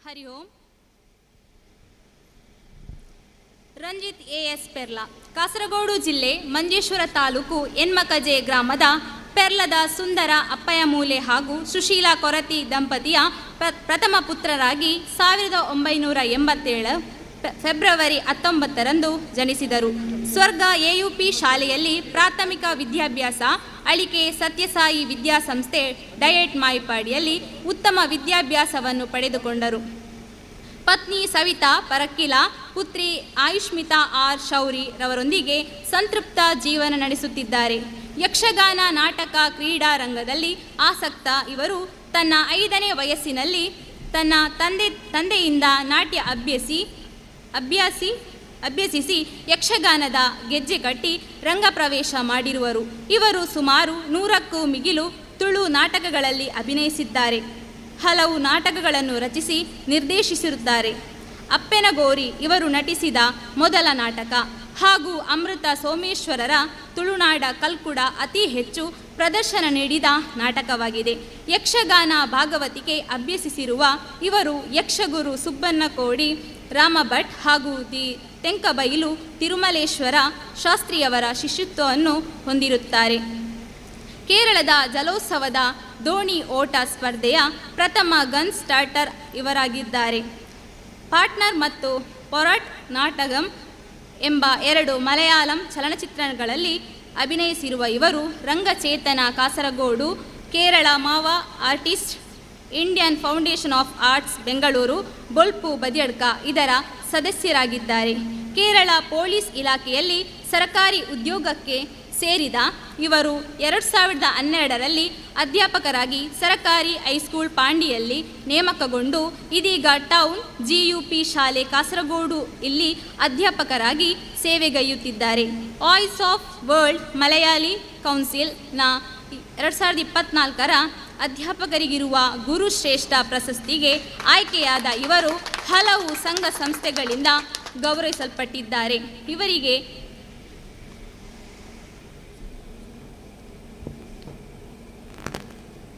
ಹರಿ ಓಂ. ರಂಜಿತ್ ಎಸ್ ಪೆರ್ಲಾ, ಕಾಸರಗೋಡು ಜಿಲ್ಲೆ ಮಂಜೇಶ್ವರ ತಾಲೂಕು ಎನ್ಮಕಜೆ ಗ್ರಾಮದ ಪೆರ್ಲದ ಸುಂದರ ಅಪ್ಪಯ್ಯಮೂಲೆ ಹಾಗೂ ಸುಶೀಲಾ ಕೊರತಿ ದಂಪತಿಯ ಪ್ರಥಮ ಪುತ್ರರಾಗಿ 1987 ಫೆಬ್ರವರಿ 19ರಂದು ಜನಿಸಿದರು. ಸ್ವರ್ಗ AUP ಶಾಲೆಯಲ್ಲಿ ಪ್ರಾಥಮಿಕ ವಿದ್ಯಾಭ್ಯಾಸ, ಅಳಿಕೆ ಸತ್ಯಸಾಯಿ ವಿದ್ಯಾಸಂಸ್ಥೆ ಡಯಟ್ ಮಾಯಿಪಾಡಿಯಲ್ಲಿ ಉತ್ತಮ ವಿದ್ಯಾಭ್ಯಾಸವನ್ನು ಪಡೆದುಕೊಂಡರು. ಪತ್ನಿ ಸವಿತಾ ಪರಕ್ಕಿಲ, ಪುತ್ರಿ ಆಯುಷ್ಮಿತಾ ಆರ್ ಶೌರಿ ರವರೊಂದಿಗೆ ಸಂತೃಪ್ತ ಜೀವನ ನಡೆಸುತ್ತಿದ್ದಾರೆ. ಯಕ್ಷಗಾನ, ನಾಟಕ, ಕ್ರೀಡಾ ರಂಗದಲ್ಲಿ ಆಸಕ್ತ ಇವರು ತನ್ನ 5ನೇ ವಯಸ್ಸಿನಲ್ಲಿ ತನ್ನ ತಂದೆಯಿಂದ ನಾಟ್ಯ ಅಭ್ಯಸಿಸಿ ಯಕ್ಷಗಾನದ ಗೆಜ್ಜೆ ಕಟ್ಟಿ ರಂಗಪ್ರವೇಶ ಮಾಡಿರುವರು. ಇವರು ಸುಮಾರು 100ಕ್ಕೂ ಮಿಗಿಲು ತುಳು ನಾಟಕಗಳಲ್ಲಿ ಅಭಿನಯಿಸಿದ್ದಾರೆ. ಹಲವು ನಾಟಕಗಳನ್ನು ರಚಿಸಿ ನಿರ್ದೇಶಿಸಿರುತ್ತಾರೆ. ಅಪ್ಪೆನಗೋರಿ ಇವರು ನಟಿಸಿದ ಮೊದಲ ನಾಟಕ ಹಾಗೂ ಅಮೃತ ಸೋಮೇಶ್ವರರ ತುಳುನಾಡ ಕಲ್ಕುಡ ಅತಿ ಹೆಚ್ಚು ಪ್ರದರ್ಶನ ನೀಡಿದ ನಾಟಕವಾಗಿದೆ. ಯಕ್ಷಗಾನ, ಭಾಗವತಿಕೆ ಅಭ್ಯಸಿಸಿರುವ ಇವರು ಯಕ್ಷಗುರು ಸುಬ್ಬನ್ನಕೋಡಿ, ರಾಮಭಟ್ ಹಾಗೂ ದಿ ತೆಂಕಬೈಲು ತಿರುಮಲೇಶ್ವರ ಶಾಸ್ತ್ರಿಯವರ ಶಿಷ್ಯತ್ವವನ್ನು ಹೊಂದಿರುತ್ತಾರೆ. ಕೇರಳದ ಜಲೋತ್ಸವದ ದೋಣಿ ಓಟ ಸ್ಪರ್ಧೆಯ ಪ್ರಥಮ ಗನ್ ಸ್ಟಾರ್ಟರ್ ಇವರಾಗಿದ್ದಾರೆ. ಪಾರ್ಟ್ನರ್ ಮತ್ತು ಪೊರಾಟ್ ನಾಟಗಂ ಎಂಬ 2 ಮಲಯಾಳಂ ಚಲನಚಿತ್ರಗಳಲ್ಲಿ ಅಭಿನಯಿಸಿರುವ ಇವರು ರಂಗಚೇತನ ಕಾಸರಗೋಡು, ಕೇರಳ ಮಾವ artist, Indian foundation of arts Bengaluru, ಬೊಲ್ಪು ಬದಿಯಡ್ಕ ಇದರ ಸದಸ್ಯರಾಗಿದ್ದಾರೆ. ಕೇರಳ ಪೊಲೀಸ್ ಇಲಾಖೆಯಲ್ಲಿ ಸರ್ಕಾರಿ ಉದ್ಯೋಗಕ್ಕೆ ಸೇರಿದ ಇವರು 2012ರಲ್ಲಿ ಅಧ್ಯಾಪಕರಾಗಿ ಸರ್ಕಾರಿ ಹೈಸ್ಕೂಲ್ ಪಾಂಡಿಯಲ್ಲಿ ನೇಮಕಗೊಂಡು ಇದೀಗ ಟೌನ್ GUP ಶಾಲೆ ಕಾಸರಗೋಡು ಇಲ್ಲಿ ಅಧ್ಯಾಪಕರಾಗಿ ಸೇವೆಗೈಯುತ್ತಿದ್ದಾರೆ. ವಾಯ್ಸ್ ಆಫ್ ವರ್ಲ್ಡ್ ಮಲಯಾಳಿ ಕೌನ್ಸಿಲ್ನ 2024ರ ಅಧ್ಯಾಪಕರಿಗಿರುವ ಗುರುಶ್ರೇಷ್ಠ ಪ್ರಶಸ್ತಿಗೆ ಆಯ್ಕೆಯಾದ ಇವರು ಹಲವು ಸಂಘ ಸಂಸ್ಥೆಗಳಿಂದ ಗೌರವಿಸಲ್ಪಟ್ಟಿದ್ದಾರೆ. ಇವರಿಗೆ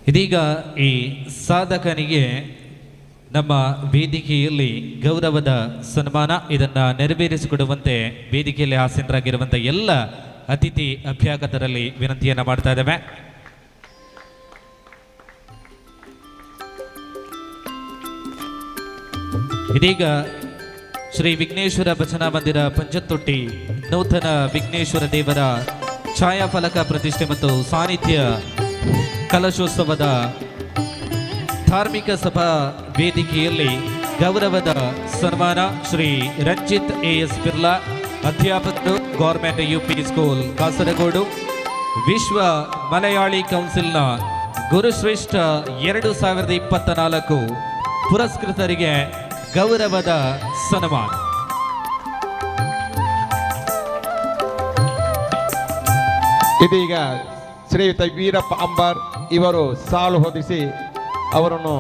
ಇದೀಗ ಈ ಸಾಧಕನಿಗೆ ನಮ್ಮ ವೇದಿಕೆಯಲ್ಲಿ ಗೌರವದ ಸನ್ಮಾನ ಇದನ್ನು ನೆರವೇರಿಸಿಕೊಡುವಂತೆ ವೇದಿಕೆಯಲ್ಲಿ ಆಸೀನರಾಗಿರುವಂಥ ಎಲ್ಲ ಅತಿಥಿ ಅಭ್ಯಾಗತರಲ್ಲಿ ವಿನಂತಿಯನ್ನು ಮಾಡ್ತಾ ಇದ್ದೇವೆ. ಇದೀಗ ಶ್ರೀ ವಿಘ್ನೇಶ್ವರ ಭಜನಾ ಮಂದಿರ ಪಂಚತೊಟ್ಟಿ ನೂತನ ವಿಘ್ನೇಶ್ವರ ದೇವರ ಛಾಯಾಫಲಕ ಪ್ರತಿಷ್ಠೆ ಮತ್ತು ಸಾನ್ನಿಧ್ಯ ಕಲಶೋತ್ಸವದ ಧಾರ್ಮಿಕ ಸಭಾ ವೇದಿಕೆಯಲ್ಲಿ ಗೌರವದ ಸನ್ಮಾನ ಶ್ರೀ ರಂಜಿತ್ ಎಸ್ ಪಿರ್ಲಾ, ಅಧ್ಯಾಪಕರು, ಗೌರ್ಮೆಂಟ್ UP ಸ್ಕೂಲ್ ಕಾಸರಗೋಡು, ವಿಶ್ವ ಮಲಯಾಳಿ ಕೌನ್ಸಿಲ್ನ ಗುರುಶ್ರೇಷ್ಠ 2024 ಪುರಸ್ಕೃತರಿಗೆ ಗೌರವದ ಸನ್ಮಾನ. ಇದೀಗ ಶ್ರೀಯುತ ವೀರಪ್ಪ ಅಂಬಾರ್ ಇವರು ಸಾಲು ಹೊದಿಸಿ ಅವರನ್ನು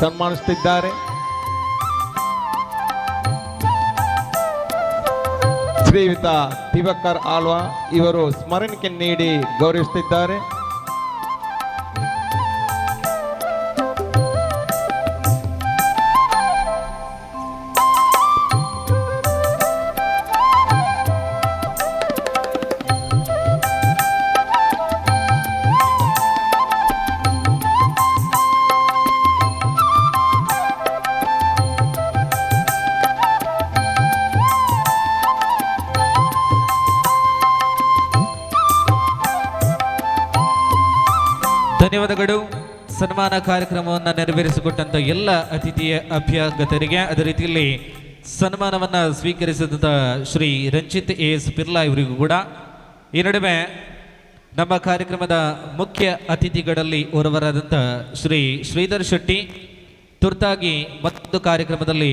ಸನ್ಮಾನಿಸುತ್ತಿದ್ದಾರೆ. ಶ್ರೀಯುತ ದಿವಾಕರ್ ಆಳ್ವಾ ಇವರು ಸ್ಮರಣಿಕೆ ನೀಡಿ ಗೌರವಿಸುತ್ತಿದ್ದಾರೆ. ಧನ್ಯವಾದಗಳು. ಸನ್ಮಾನ ಕಾರ್ಯಕ್ರಮವನ್ನು ನೆರವೇರಿಸಿಕೊಟ್ಟಂಥ ಎಲ್ಲ ಅತಿಥಿಯ ಅಭ್ಯಾಗತರಿಗೆ ಅದೇ ರೀತಿಯಲ್ಲಿ ಸನ್ಮಾನವನ್ನು ಸ್ವೀಕರಿಸಿದಂಥ ಶ್ರೀ ರಂಜಿತ್ ಎಸ್ ಪಿರ್ಲಾ ಇವರಿಗೂ ಕೂಡ ಈ ನಡುವೆ ನಮ್ಮ ಕಾರ್ಯಕ್ರಮದ ಮುಖ್ಯ ಅತಿಥಿಗಳಲ್ಲಿ ಓರ್ವರಾದಂಥ ಶ್ರೀ ಶ್ರೀಧರ್ ಶೆಟ್ಟಿ ತುರ್ತಾಗಿ ಮತ್ತೊಂದು ಕಾರ್ಯಕ್ರಮದಲ್ಲಿ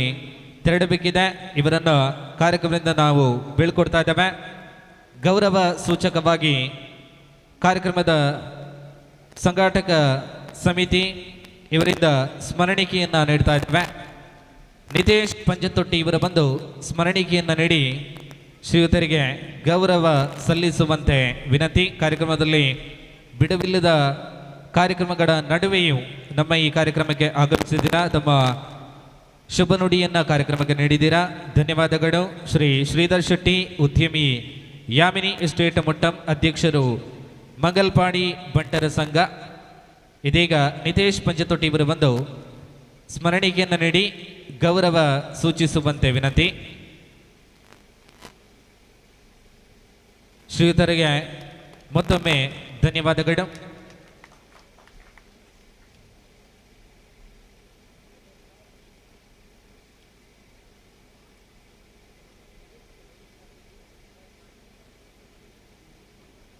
ತೆರಳಬೇಕಿದೆ. ಇವರನ್ನು ಕಾರ್ಯಕ್ರಮದಿಂದ ನಾವು ಬೀಳ್ಕೊಡ್ತಾ ಇದ್ದೇವೆ. ಗೌರವ ಸೂಚಕವಾಗಿ ಕಾರ್ಯಕ್ರಮದ ಸಂಘಾಟಕ ಸಮಿತಿ ಇವರಿಂದ ಸ್ಮರಣಿಕೆಯನ್ನು ನೀಡ್ತಾ ಇದ್ದೇವೆ. ನಿತೇಶ್ ಪಂಜತೊಟ್ಟಿ ಇವರ ಬಂದು ಸ್ಮರಣಿಕೆಯನ್ನು ನೀಡಿ ಶ್ರೀಯುತರಿಗೆ ಗೌರವ ಸಲ್ಲಿಸುವಂತೆ ವಿನಂತಿ. ಕಾರ್ಯಕ್ರಮದಲ್ಲಿ ಬಿಡುವಿಲ್ಲದ ಕಾರ್ಯಕ್ರಮಗಳ ನಡುವೆಯೂ ನಮ್ಮ ಈ ಕಾರ್ಯಕ್ರಮಕ್ಕೆ ಆಗಮಿಸಿದ್ದೀರಾ, ತಮ್ಮ ಶುಭ ನುಡಿಯನ್ನು ಕಾರ್ಯಕ್ರಮಕ್ಕೆ ನೀಡಿದ್ದೀರಾ, ಧನ್ಯವಾದಗಳು. ಶ್ರೀ ಶ್ರೀಧರ್ ಶೆಟ್ಟಿ, ಉದ್ಯಮಿ, ಯಾಮಿನಿ ಎಸ್ಟೇಟ್ ಮೊಟ್ಟಂ, ಅಧ್ಯಕ್ಷರು, ಮಂಗಲ್ಪಾಡಿ ಬಂಟರ ಸಂಘ. ಇದೀಗ ನಿತೇಶ್ ಪಂಜತೊಟ್ಟಿ ಇವರು ಬಂದು ಸ್ಮರಣಿಕೆಯನ್ನು ನೀಡಿ ಗೌರವ ಸೂಚಿಸುವಂತೆ ವಿನಂತಿ. ಶ್ರೀಯುತರಿಗೆ ಮತ್ತೊಮ್ಮೆ ಧನ್ಯವಾದಗಳು.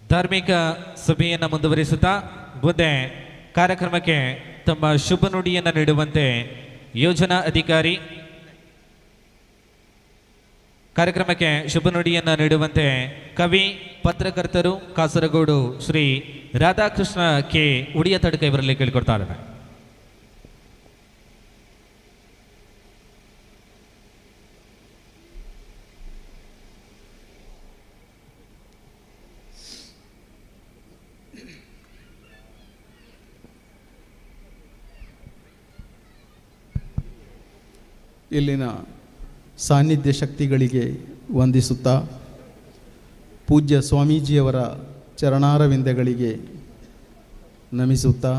ಧಾರ್ಮಿಕ ಸಭೆಯನ್ನು ಮುಂದುವರಿಸುತ್ತಾ ಮುಂದೆ ಕಾರ್ಯಕ್ರಮಕ್ಕೆ ತಮ್ಮ ಶುಭ ನುಡಿಯನ್ನು ನೀಡುವಂತೆ ಯೋಜನಾ ಅಧಿಕಾರಿ ಕಾರ್ಯಕ್ರಮಕ್ಕೆ ಶುಭ ನುಡಿಯನ್ನು ನೀಡುವಂತೆ ಕವಿ, ಪತ್ರಕರ್ತರು, ಕಾಸರಗೋಡು ಶ್ರೀ ರಾಧಾಕೃಷ್ಣ ಕೆ ಉಡಿಯತಡ್ಕ ಇವರಲ್ಲಿ ಕೇಳಿಕೊಡ್ತಾ ಇದ್ದಾರೆ. ಇಲ್ಲಿನ ಸಾನ್ನಿಧ್ಯ ಶಕ್ತಿಗಳಿಗೆ ವಂದಿಸುತ್ತಾ ಪೂಜ್ಯ ಸ್ವಾಮೀಜಿಯವರ ಚರಣಾರವಿಂದಗಳಿಗೆ ನಮಿಸುತ್ತಾ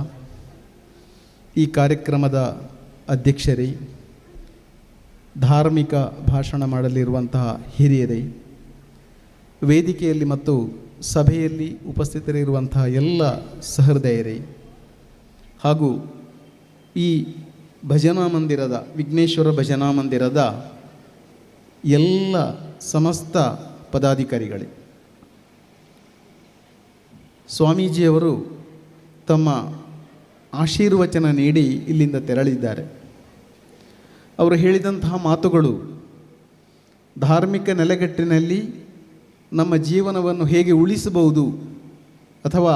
ಈ ಕಾರ್ಯಕ್ರಮದ ಅಧ್ಯಕ್ಷರೇ, ಧಾರ್ಮಿಕ ಭಾಷಣ ಮಾಡಲಿರುವಂತಹ ಹಿರಿಯರೇ, ವೇದಿಕೆಯಲ್ಲಿ ಮತ್ತು ಸಭೆಯಲ್ಲಿ ಉಪಸ್ಥಿತರಿರುವಂತಹ ಎಲ್ಲ ಸಹೃದಯರೇ ಹಾಗೂ ಈ ಭಜನಾ ಮಂದಿರದ ವಿಘ್ನೇಶ್ವರ ಭಜನಾ ಮಂದಿರದ ಎಲ್ಲ ಸಮಸ್ತ ಪದಾಧಿಕಾರಿಗಳೇ, ಸ್ವಾಮೀಜಿಯವರು ತಮ್ಮ ಆಶೀರ್ವಚನ ನೀಡಿ ಇಲ್ಲಿಂದ ತೆರಳಿದ್ದಾರೆ. ಅವರು ಹೇಳಿದಂತಹ ಮಾತುಗಳು ಧಾರ್ಮಿಕ ನೆಲೆಗಟ್ಟಿನಲ್ಲಿ ನಮ್ಮ ಜೀವನವನ್ನು ಹೇಗೆ ಉಳಿಸಬಹುದು ಅಥವಾ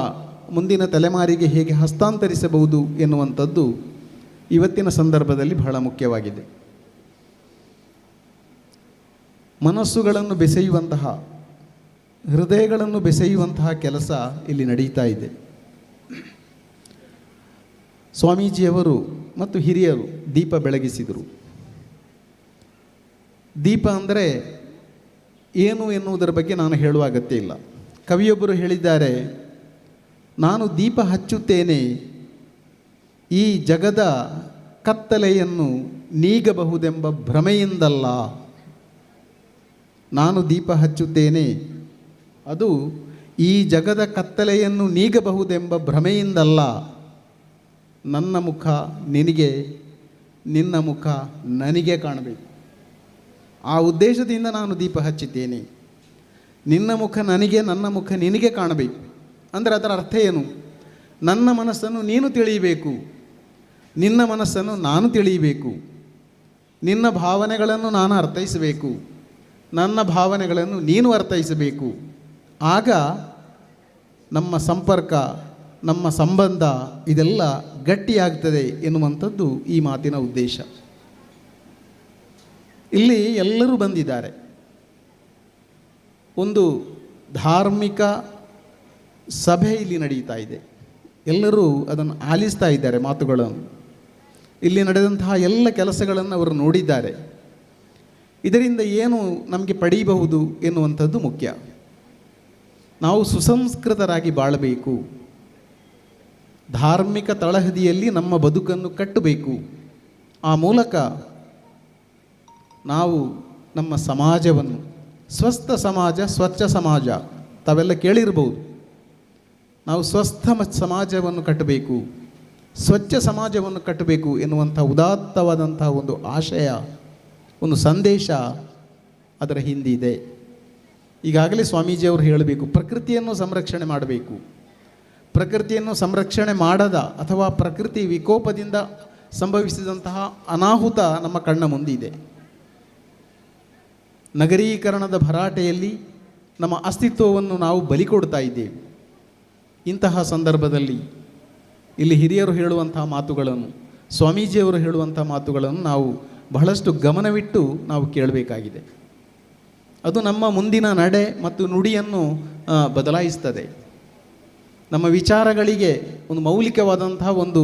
ಮುಂದಿನ ತಲೆಮಾರಿಗೆ ಹೇಗೆ ಹಸ್ತಾಂತರಿಸಬಹುದು ಎನ್ನುವಂಥದ್ದು ಇವತ್ತಿನ ಸಂದರ್ಭದಲ್ಲಿ ಬಹಳ ಮುಖ್ಯವಾಗಿದೆ. ಮನಸ್ಸುಗಳನ್ನು ಬೆಸೆಯುವಂತಹ, ಹೃದಯಗಳನ್ನು ಬೆಸೆಯುವಂತಹ ಕೆಲಸ ಇಲ್ಲಿ ನಡೀತಾ ಇದೆ. ಸ್ವಾಮೀಜಿಯವರು ಮತ್ತು ಹಿರಿಯರು ದೀಪ ಬೆಳಗಿಸಿದರು. ದೀಪ ಅಂದರೆ ಏನು ಎನ್ನುವುದರ ಬಗ್ಗೆ ನಾನು ಹೇಳುವ ಅಗತ್ಯ ಇಲ್ಲ. ಕವಿಯೊಬ್ಬರು ಹೇಳಿದ್ದಾರೆ, ನಾನು ದೀಪ ಹಚ್ಚುತ್ತೇನೆ, ಈ ಜಗದ ಕತ್ತಲೆಯನ್ನು ನೀಗಬಹುದೆಂಬ ಭ್ರಮೆಯಿಂದಲ್ಲ. ನಾನು ದೀಪ ಹಚ್ಚುತ್ತೇನೆ, ಅದು ಈ ಜಗದ ಕತ್ತಲೆಯನ್ನು ನೀಗಬಹುದೆಂಬ ಭ್ರಮೆಯಿಂದಲ್ಲ. ನನ್ನ ಮುಖ ನಿನಗೆ, ನಿನ್ನ ಮುಖ ನನಗೆ ಕಾಣಬೇಕು. ಆ ಉದ್ದೇಶದಿಂದ ನಾನು ದೀಪ ಹಚ್ಚಿದ್ದೇನೆ. ನಿನ್ನ ಮುಖ ನನಗೆ, ನನ್ನ ಮುಖ ನಿನಗೆ ಕಾಣಬೇಕು. ಅಂದರೆ ಅದರ ಅರ್ಥ ಏನು? ನನ್ನ ಮನಸ್ಸನ್ನು ನೀನು ತಿಳಿಯಬೇಕು, ನಿನ್ನ ಮನಸ್ಸನ್ನು ನಾನು ತಿಳಿಯಬೇಕು, ನಿನ್ನ ಭಾವನೆಗಳನ್ನು ನಾನು ಅರ್ಥೈಸಬೇಕು, ನನ್ನ ಭಾವನೆಗಳನ್ನು ನೀನು ಅರ್ಥೈಸಬೇಕು. ಆಗ ನಮ್ಮ ಸಂಪರ್ಕ, ನಮ್ಮ ಸಂಬಂಧ ಇದೆಲ್ಲ ಗಟ್ಟಿಯಾಗ್ತದೆ ಎನ್ನುವಂಥದ್ದು ಈ ಮಾತಿನ ಉದ್ದೇಶ. ಇಲ್ಲಿ ಎಲ್ಲರೂ ಬಂದಿದ್ದಾರೆ. ಒಂದು ಧಾರ್ಮಿಕ ಸಭೆ ಇಲ್ಲಿ ನಡೀತಾ ಇದೆ. ಎಲ್ಲರೂ ಅದನ್ನು ಆಲಿಸ್ತಾ ಇದ್ದಾರೆ ಮಾತುಗಳನ್ನು. ಇಲ್ಲಿ ನಡೆದಂತಹ ಎಲ್ಲ ಕೆಲಸಗಳನ್ನು ಅವರು ನೋಡಿದ್ದಾರೆ. ಇದರಿಂದ ಏನು ನಮಗೆ ಪಡೆಯಬಹುದು ಎನ್ನುವಂಥದ್ದು ಮುಖ್ಯ. ನಾವು ಸುಸಂಸ್ಕೃತರಾಗಿ ಬಾಳಬೇಕು, ಧಾರ್ಮಿಕ ತಳಹದಿಯಲ್ಲಿ ನಮ್ಮ ಬದುಕನ್ನು ಕಟ್ಟಬೇಕು. ಆ ಮೂಲಕ ನಾವು ನಮ್ಮ ಸಮಾಜವನ್ನು, ಸ್ವಸ್ಥ ಸಮಾಜ, ಸ್ವಚ್ಛ ಸಮಾಜ ತಾವೆಲ್ಲ ಕೇಳಿರ್ಬೋದು. ನಾವು ಸ್ವಸ್ಥ ಸಮಾಜವನ್ನು ಕಟ್ಟಬೇಕು, ಸ್ವಚ್ಛ ಸಮಾಜವನ್ನು ಕಟ್ಟಬೇಕು ಎನ್ನುವಂಥ ಉದಾತ್ತವಾದಂಥ ಒಂದು ಆಶಯ, ಒಂದು ಸಂದೇಶ ಅದರ ಹಿಂದಿದೆ. ಈಗಾಗಲೇ ಸ್ವಾಮೀಜಿಯವರು ಹೇಳಬೇಕು, ಪ್ರಕೃತಿಯನ್ನು ಸಂರಕ್ಷಣೆ ಮಾಡಬೇಕು. ಪ್ರಕೃತಿಯನ್ನು ಸಂರಕ್ಷಣೆ ಮಾಡದ ಅಥವಾ ಪ್ರಕೃತಿ ವಿಕೋಪದಿಂದ ಸಂಭವಿಸಿದಂತಹ ಅನಾಹುತ ನಮ್ಮ ಕಣ್ಣ ಮುಂದಿದೆ. ನಗರೀಕರಣದ ಭರಾಟೆಯಲ್ಲಿ ನಮ್ಮ ಅಸ್ತಿತ್ವವನ್ನು ನಾವು ಬಲಿ ಕೊಡ್ತಾ ಇದ್ದೇವೆ. ಇಂತಹ ಸಂದರ್ಭದಲ್ಲಿ ಇಲ್ಲಿ ಹಿರಿಯರು ಹೇಳುವಂತಹ ಮಾತುಗಳನ್ನು, ಸ್ವಾಮೀಜಿಯವರು ಹೇಳುವಂಥ ಮಾತುಗಳನ್ನು ನಾವು ಬಹಳಷ್ಟು ಗಮನವಿಟ್ಟು ನಾವು ಕೇಳಬೇಕಾಗಿದೆ. ಅದು ನಮ್ಮ ಮುಂದಿನ ನಡೆ ಮತ್ತು ನುಡಿಯನ್ನು ಬದಲಾಯಿಸ್ತದೆ. ನಮ್ಮ ವಿಚಾರಗಳಿಗೆ ಒಂದು ಮೌಲಿಕವಾದಂತಹ ಒಂದು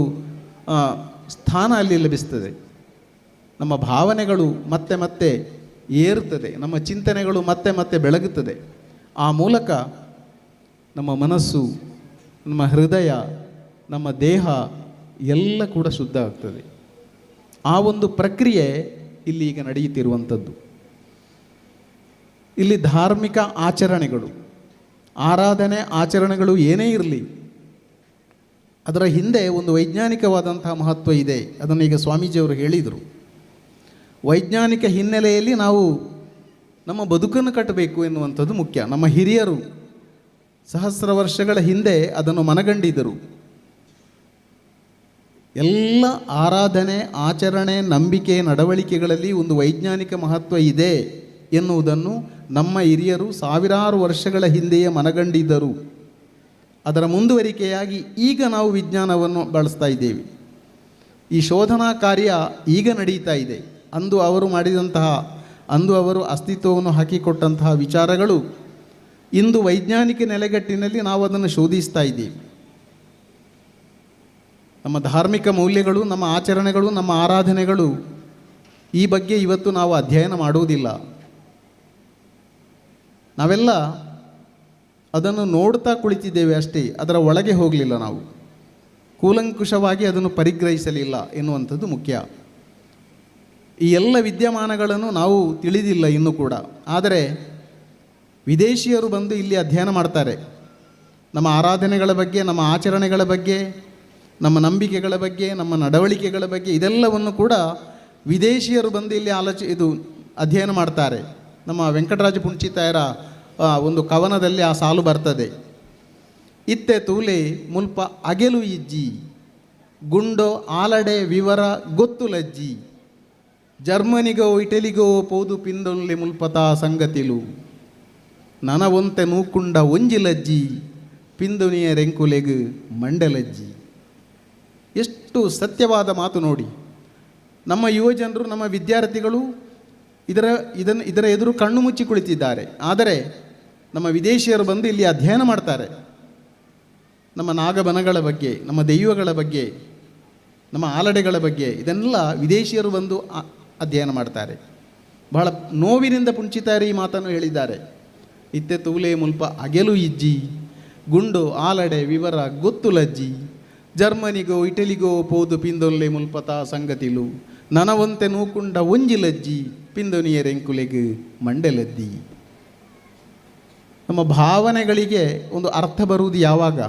ಸ್ಥಾನ ಅಲ್ಲಿ ಲಭಿಸ್ತದೆ. ನಮ್ಮ ಭಾವನೆಗಳು ಮತ್ತೆ ಮತ್ತೆ ಏರುತ್ತದೆ, ನಮ್ಮ ಚಿಂತನೆಗಳು ಮತ್ತೆ ಮತ್ತೆ ಬೆಳಗುತ್ತದೆ. ಆ ಮೂಲಕ ನಮ್ಮ ಮನಸ್ಸು, ನಮ್ಮ ಹೃದಯ, ನಮ್ಮ ದೇಹ ಎಲ್ಲ ಕೂಡ ಶುದ್ಧ ಆಗ್ತದೆ. ಆ ಒಂದು ಪ್ರಕ್ರಿಯೆ ಇಲ್ಲಿ ಈಗ ನಡೆಯುತ್ತಿರುವಂಥದ್ದು. ಇಲ್ಲಿ ಧಾರ್ಮಿಕ ಆಚರಣೆಗಳು, ಆರಾಧನೆ ಆಚರಣೆಗಳು ಏನೇ ಇರಲಿ, ಅದರ ಹಿಂದೆ ಒಂದು ವೈಜ್ಞಾನಿಕವಾದಂತಹ ಮಹತ್ವ ಇದೆ. ಅದನ್ನು ಈಗ ಸ್ವಾಮೀಜಿಯವರು ಹೇಳಿದರು. ವೈಜ್ಞಾನಿಕ ಹಿನ್ನೆಲೆಯಲ್ಲಿ ನಾವು ನಮ್ಮ ಬದುಕನ್ನು ಕಟ್ಟಬೇಕು ಎನ್ನುವಂಥದ್ದು ಮುಖ್ಯ. ನಮ್ಮ ಹಿರಿಯರು ಸಹಸ್ರ ವರ್ಷಗಳ ಹಿಂದೆ ಅದನ್ನು ಮನಗಂಡಿದ್ದರು. ಎಲ್ಲ ಆರಾಧನೆ, ಆಚರಣೆ, ನಂಬಿಕೆ, ನಡವಳಿಕೆಗಳಲ್ಲಿ ಒಂದು ವೈಜ್ಞಾನಿಕ ಮಹತ್ವ ಇದೆ ಎನ್ನುವುದನ್ನು ನಮ್ಮ ಹಿರಿಯರು ಸಾವಿರಾರು ವರ್ಷಗಳ ಹಿಂದೆಯೇ ಮನಗಂಡಿದ್ದರು. ಅದರ ಮುಂದುವರಿಕೆಯಾಗಿ ಈಗ ನಾವು ವಿಜ್ಞಾನವನ್ನು ಬಳಸ್ತಾ ಇದ್ದೇವೆ. ಈ ಶೋಧನಾ ಕಾರ್ಯ ಈಗ ನಡೀತಾ ಇದೆ. ಅಂದು ಅವರು ಅಸ್ತಿತ್ವವನ್ನು ಹಾಕಿಕೊಟ್ಟಂತಹ ವಿಚಾರಗಳು ಇಂದು ವೈಜ್ಞಾನಿಕ ನೆಲೆಗಟ್ಟಿನಲ್ಲಿ ನಾವು ಅದನ್ನು ಶೋಧಿಸ್ತಾ ಇದ್ದೀವಿ. ನಮ್ಮ ಧಾರ್ಮಿಕ ಮೌಲ್ಯಗಳು, ನಮ್ಮ ಆಚರಣೆಗಳು, ನಮ್ಮ ಆರಾಧನೆಗಳು, ಈ ಬಗ್ಗೆ ಇವತ್ತು ನಾವು ಅಧ್ಯಯನ ಮಾಡುವುದಿಲ್ಲ. ನಾವೆಲ್ಲ ಅದನ್ನು ನೋಡ್ತಾ ಕುಳಿತಿದ್ದೇವೆ ಅಷ್ಟೇ, ಅದರ ಒಳಗೆ ಹೋಗಲಿಲ್ಲ. ನಾವು ಕೂಲಂಕುಷವಾಗಿ ಅದನ್ನು ಪರಿಗ್ರಹಿಸಲಿಲ್ಲ ಎನ್ನುವಂಥದ್ದು ಮುಖ್ಯ. ಈ ಎಲ್ಲ ವಿದ್ಯಮಾನಗಳನ್ನು ನಾವು ತಿಳಿದಿಲ್ಲ ಇನ್ನೂ ಕೂಡ. ಆದರೆ ವಿದೇಶಿಯರು ಬಂದು ಇಲ್ಲಿ ಅಧ್ಯಯನ ಮಾಡ್ತಾರೆ. ನಮ್ಮ ಆರಾಧನೆಗಳ ಬಗ್ಗೆ, ನಮ್ಮ ಆಚರಣೆಗಳ ಬಗ್ಗೆ, ನಮ್ಮ ನಂಬಿಕೆಗಳ ಬಗ್ಗೆ, ನಮ್ಮ ನಡವಳಿಕೆಗಳ ಬಗ್ಗೆ, ಇದೆಲ್ಲವನ್ನು ಕೂಡ ವಿದೇಶಿಯರು ಬಂದು ಇಲ್ಲಿ ಅಧ್ಯಯನ ಮಾಡ್ತಾರೆ. ನಮ್ಮ ವೆಂಕಟರಾಜ ಪುಂಚಿತಾಯರ ಒಂದು ಕವನದಲ್ಲಿ ಆ ಸಾಲು ಬರ್ತದೆ. ಇತ್ತೆ ತೂಲೆ ಮುಲ್ಪ ಅಗೆಲು ಇಜ್ಜಿ, ಗುಂಡೋ ಆಲಡೆ ವಿವರ ಗೊತ್ತು ಲಜ್ಜಿ, ಜರ್ಮನಿಗೋ ಇಟಲಿಗೋ ಪೋದು ಪಿಂದೊಲ್ಲೆ ಮುಲ್ಪತಾ ಸಂಗತಿಲು, ನನವೊಂತೆ ನೂಕುಂಡ ಒಂಜಿಲಜ್ಜಿ, ಪಿಂದುನಿಯ ರೆಂಕುಲೆಗು ಮಂಡಲಜ್ಜಿ. ಎಷ್ಟು ಸತ್ಯವಾದ ಮಾತು ನೋಡಿ. ನಮ್ಮ ಯುವಜನರು, ನಮ್ಮ ವಿದ್ಯಾರ್ಥಿಗಳು ಇದರ ಎದುರು ಕಣ್ಣು ಮುಚ್ಚಿ ಕುಳಿತಿದ್ದಾರೆ. ಆದರೆ ನಮ್ಮ ವಿದೇಶಿಯರು ಬಂದು ಇಲ್ಲಿ ಅಧ್ಯಯನ ಮಾಡ್ತಾರೆ. ನಮ್ಮ ನಾಗಬನಗಳ ಬಗ್ಗೆ, ನಮ್ಮ ದೈವಗಳ ಬಗ್ಗೆ, ನಮ್ಮ ಆಲಡೆಗಳ ಬಗ್ಗೆ ಇದನ್ನೆಲ್ಲ ವಿದೇಶಿಯರು ಬಂದು ಅಧ್ಯಯನ ಮಾಡ್ತಾರೆ. ಬಹಳ ನೋವಿನಿಂದ ಪುಂಚಿತಾಯರು ಈ ಮಾತನ್ನು ಹೇಳಿದ್ದಾರೆ. ಇತ್ತೆ ತೂಲೆ ಮುಲ್ಪ ಅಗೆಲು ಇಜ್ಜಿ, ಗುಂಡು ಆಲಡೆ ವಿವರ ಗೊತ್ತು ಲಜ್ಜಿ, ಜರ್ಮನಿಗೋ ಇಟಲಿಗೋ ಪೋದು ಪಿಂದೊಲ್ಲೆ ಮುಲ್ಪತಾ ಸಂಗತಿಲು, ನನವಂತೆ ನೂಕುಂಡ ಒಂಜಿಲಜ್ಜಿ, ಪಿಂದೊನಿಯ ರೆಂಕುಲೆಗು ಮಂಡೆಲದ್ದಿ. ನಮ್ಮ ಭಾವನೆಗಳಿಗೆ ಒಂದು ಅರ್ಥ ಬರುವುದು ಯಾವಾಗ?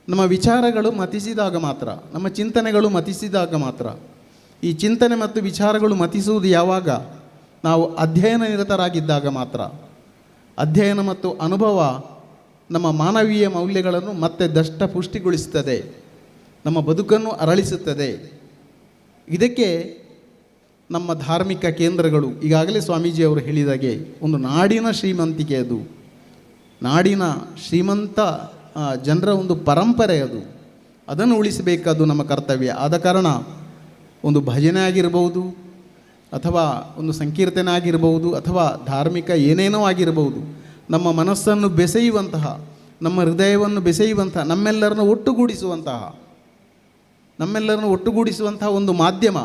ನಮ್ಮ ವಿಚಾರಗಳು ಮತಿಸಿದಾಗ ಮಾತ್ರ, ನಮ್ಮ ಚಿಂತನೆಗಳು ಮತಿಸಿದಾಗ ಮಾತ್ರ. ಈ ಚಿಂತನೆ ಮತ್ತು ವಿಚಾರಗಳು ಮತಿಸುವುದು ಯಾವಾಗ? ನಾವು ಅಧ್ಯಯನ ನಿರತರಾಗಿದ್ದಾಗ ಮಾತ್ರ. ಅಧ್ಯಯನ ಮತ್ತು ಅನುಭವ ನಮ್ಮ ಮಾನವೀಯ ಮೌಲ್ಯಗಳನ್ನು ಮತ್ತೆ ದಷ್ಟಪುಷ್ಟಿಗೊಳಿಸುತ್ತದೆ, ನಮ್ಮ ಬದುಕನ್ನು ಅರಳಿಸುತ್ತದೆ. ಇದಕ್ಕೆ ನಮ್ಮ ಧಾರ್ಮಿಕ ಕೇಂದ್ರಗಳು, ಈಗಾಗಲೇ ಸ್ವಾಮೀಜಿಯವರು ಹೇಳಿದಾಗೆ, ಒಂದು ನಾಡಿನ ಶ್ರೀಮಂತಿಕೆ. ಅದು ನಾಡಿನ ಶ್ರೀಮಂತ ಜನರ ಒಂದು ಪರಂಪರೆ. ಅದನ್ನು ಉಳಿಸಬೇಕಾದ್ದು ನಮ್ಮ ಕರ್ತವ್ಯ. ಆದ ಕಾರಣ ಒಂದು ಭಜನೆ ಆಗಿರ್ಬೋದು, ಅಥವಾ ಒಂದು ಸಂಕೀರ್ತನೆ ಆಗಿರ್ಬೋದು, ಅಥವಾ ಧಾರ್ಮಿಕ ಏನೇನೋ ಆಗಿರ್ಬೋದು, ನಮ್ಮ ಮನಸ್ಸನ್ನು ಬೆಸೆಯುವಂತಹ, ನಮ್ಮ ಹೃದಯವನ್ನು ಬೆಸೆಯುವಂತಹ, ನಮ್ಮೆಲ್ಲರನ್ನು ಒಟ್ಟುಗೂಡಿಸುವಂತಹ ಒಂದು ಮಾಧ್ಯಮ,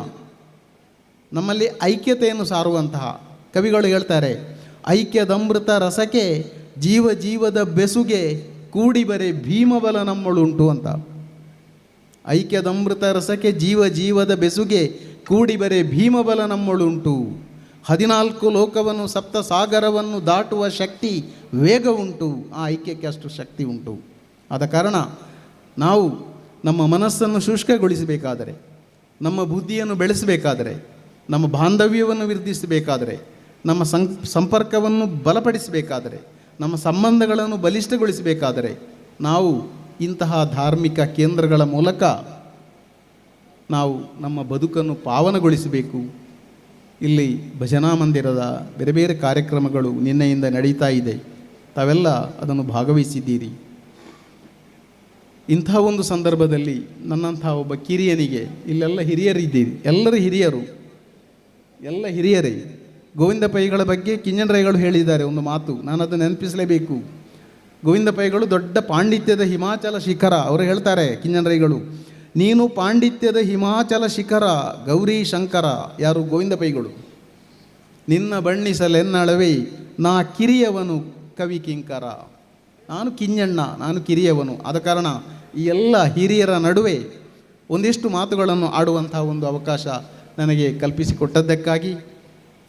ನಮ್ಮಲ್ಲಿ ಐಕ್ಯತೆಯನ್ನು ಸಾರುವಂತಹ. ಕವಿಗಳು ಹೇಳ್ತಾರೆ, ಐಕ್ಯದಮೃತ ರಸಕ್ಕೆ ಜೀವ ಜೀವದ ಬೆಸುಗೆ ಕೂಡಿ ಬರೆ ಭೀಮಬಲ ನಮ್ಮಳುಂಟು ಅಂತ. ಐಕ್ಯದಮೃತ ರಸಕ್ಕೆ ಜೀವ ಜೀವದ ಬೆಸುಗೆ ಕೂಡಿ ಬರೆ ಭೀಮಬಲ ನಮ್ಮಳುಂಟು, 14 ಲೋಕವನ್ನು ಸಪ್ತ ಸಾಗರವನ್ನು ದಾಟುವ ಶಕ್ತಿ ವೇಗ ಉಂಟು. ಆ ಐಕ್ಯಕ್ಕೆ ಅಷ್ಟು ಶಕ್ತಿ ಉಂಟು. ಆದ ಕಾರಣ ನಾವು ನಮ್ಮ ಮನಸ್ಸನ್ನು ಶುಷ್ಕಗೊಳಿಸಬೇಕಾದರೆ, ನಮ್ಮ ಬುದ್ಧಿಯನ್ನು ಬೆಳೆಸಬೇಕಾದರೆ, ನಮ್ಮ ಬಾಂಧವ್ಯವನ್ನು ವೃದ್ಧಿಸಬೇಕಾದರೆ, ನಮ್ಮ ಸಂಪರ್ಕವನ್ನು ಬಲಪಡಿಸಬೇಕಾದರೆ, ನಮ್ಮ ಸಂಬಂಧಗಳನ್ನು ಬಲಿಷ್ಠಗೊಳಿಸಬೇಕಾದರೆ ನಾವು ಇಂತಹ ಧಾರ್ಮಿಕ ಕೇಂದ್ರಗಳ ಮೂಲಕ ನಾವು ನಮ್ಮ ಬದುಕನ್ನು ಪಾವನಗೊಳಿಸಬೇಕು. ಇಲ್ಲಿ ಭಜನಾ ಮಂದಿರದ ಬೇರೆ ಬೇರೆ ಕಾರ್ಯಕ್ರಮಗಳು ನಿನ್ನೆಯಿಂದ ನಡೀತಾ ಇದೆ. ತಾವೆಲ್ಲ ಅದನ್ನು ಭಾಗವಹಿಸಿದ್ದೀರಿ. ಇಂಥ ಒಂದು ಸಂದರ್ಭದಲ್ಲಿ ನನ್ನಂಥ ಒಬ್ಬ ಕಿರಿಯನಿಗೆ ಇಲ್ಲೆಲ್ಲ ಹಿರಿಯರಿದ್ದೀರಿ, ಎಲ್ಲರೂ ಹಿರಿಯರು, ಎಲ್ಲ ಹಿರಿಯರೇ. ಗೋವಿಂದ ಪೈಗಳ ಬಗ್ಗೆ ಕಿಂಜನರೈಗಳು ಹೇಳಿದ್ದಾರೆ ಒಂದು ಮಾತು, ನಾನು ಅದನ್ನು ನೆನಪಿಸಲೇಬೇಕು. ಗೋವಿಂದ ಪೈಗಳು ದೊಡ್ಡ ಪಾಂಡಿತ್ಯದ ಹಿಮಾಚಲ ಶಿಖರ. ಅವರು ಹೇಳ್ತಾರೆ ಕಿಂಜನರೈಗಳು, ನೀನು ಪಾಂಡಿತ್ಯದ ಹಿಮಾಚಲ ಶಿಖರ ಗೌರಿ ಶಂಕರ. ಯಾರು? ಗೋವಿಂದ ಪೈಗಳು. ನಿನ್ನ ಬಣ್ಣಿಸಲೆನ್ನಳವೇ ನಾ ಕಿರಿಯವನು ಕವಿ ಕಿಂಕರ. ನಾನು ಕಿಂಜಣ್ಣ, ನಾನು ಕಿರಿಯವನು. ಆದ ಕಾರಣ ಈ ಎಲ್ಲ ಹಿರಿಯರ ನಡುವೆ ಒಂದಿಷ್ಟು ಮಾತುಗಳನ್ನು ಆಡುವಂಥ ಒಂದು ಅವಕಾಶ ನನಗೆ ಕಲ್ಪಿಸಿಕೊಟ್ಟದ್ದಕ್ಕಾಗಿ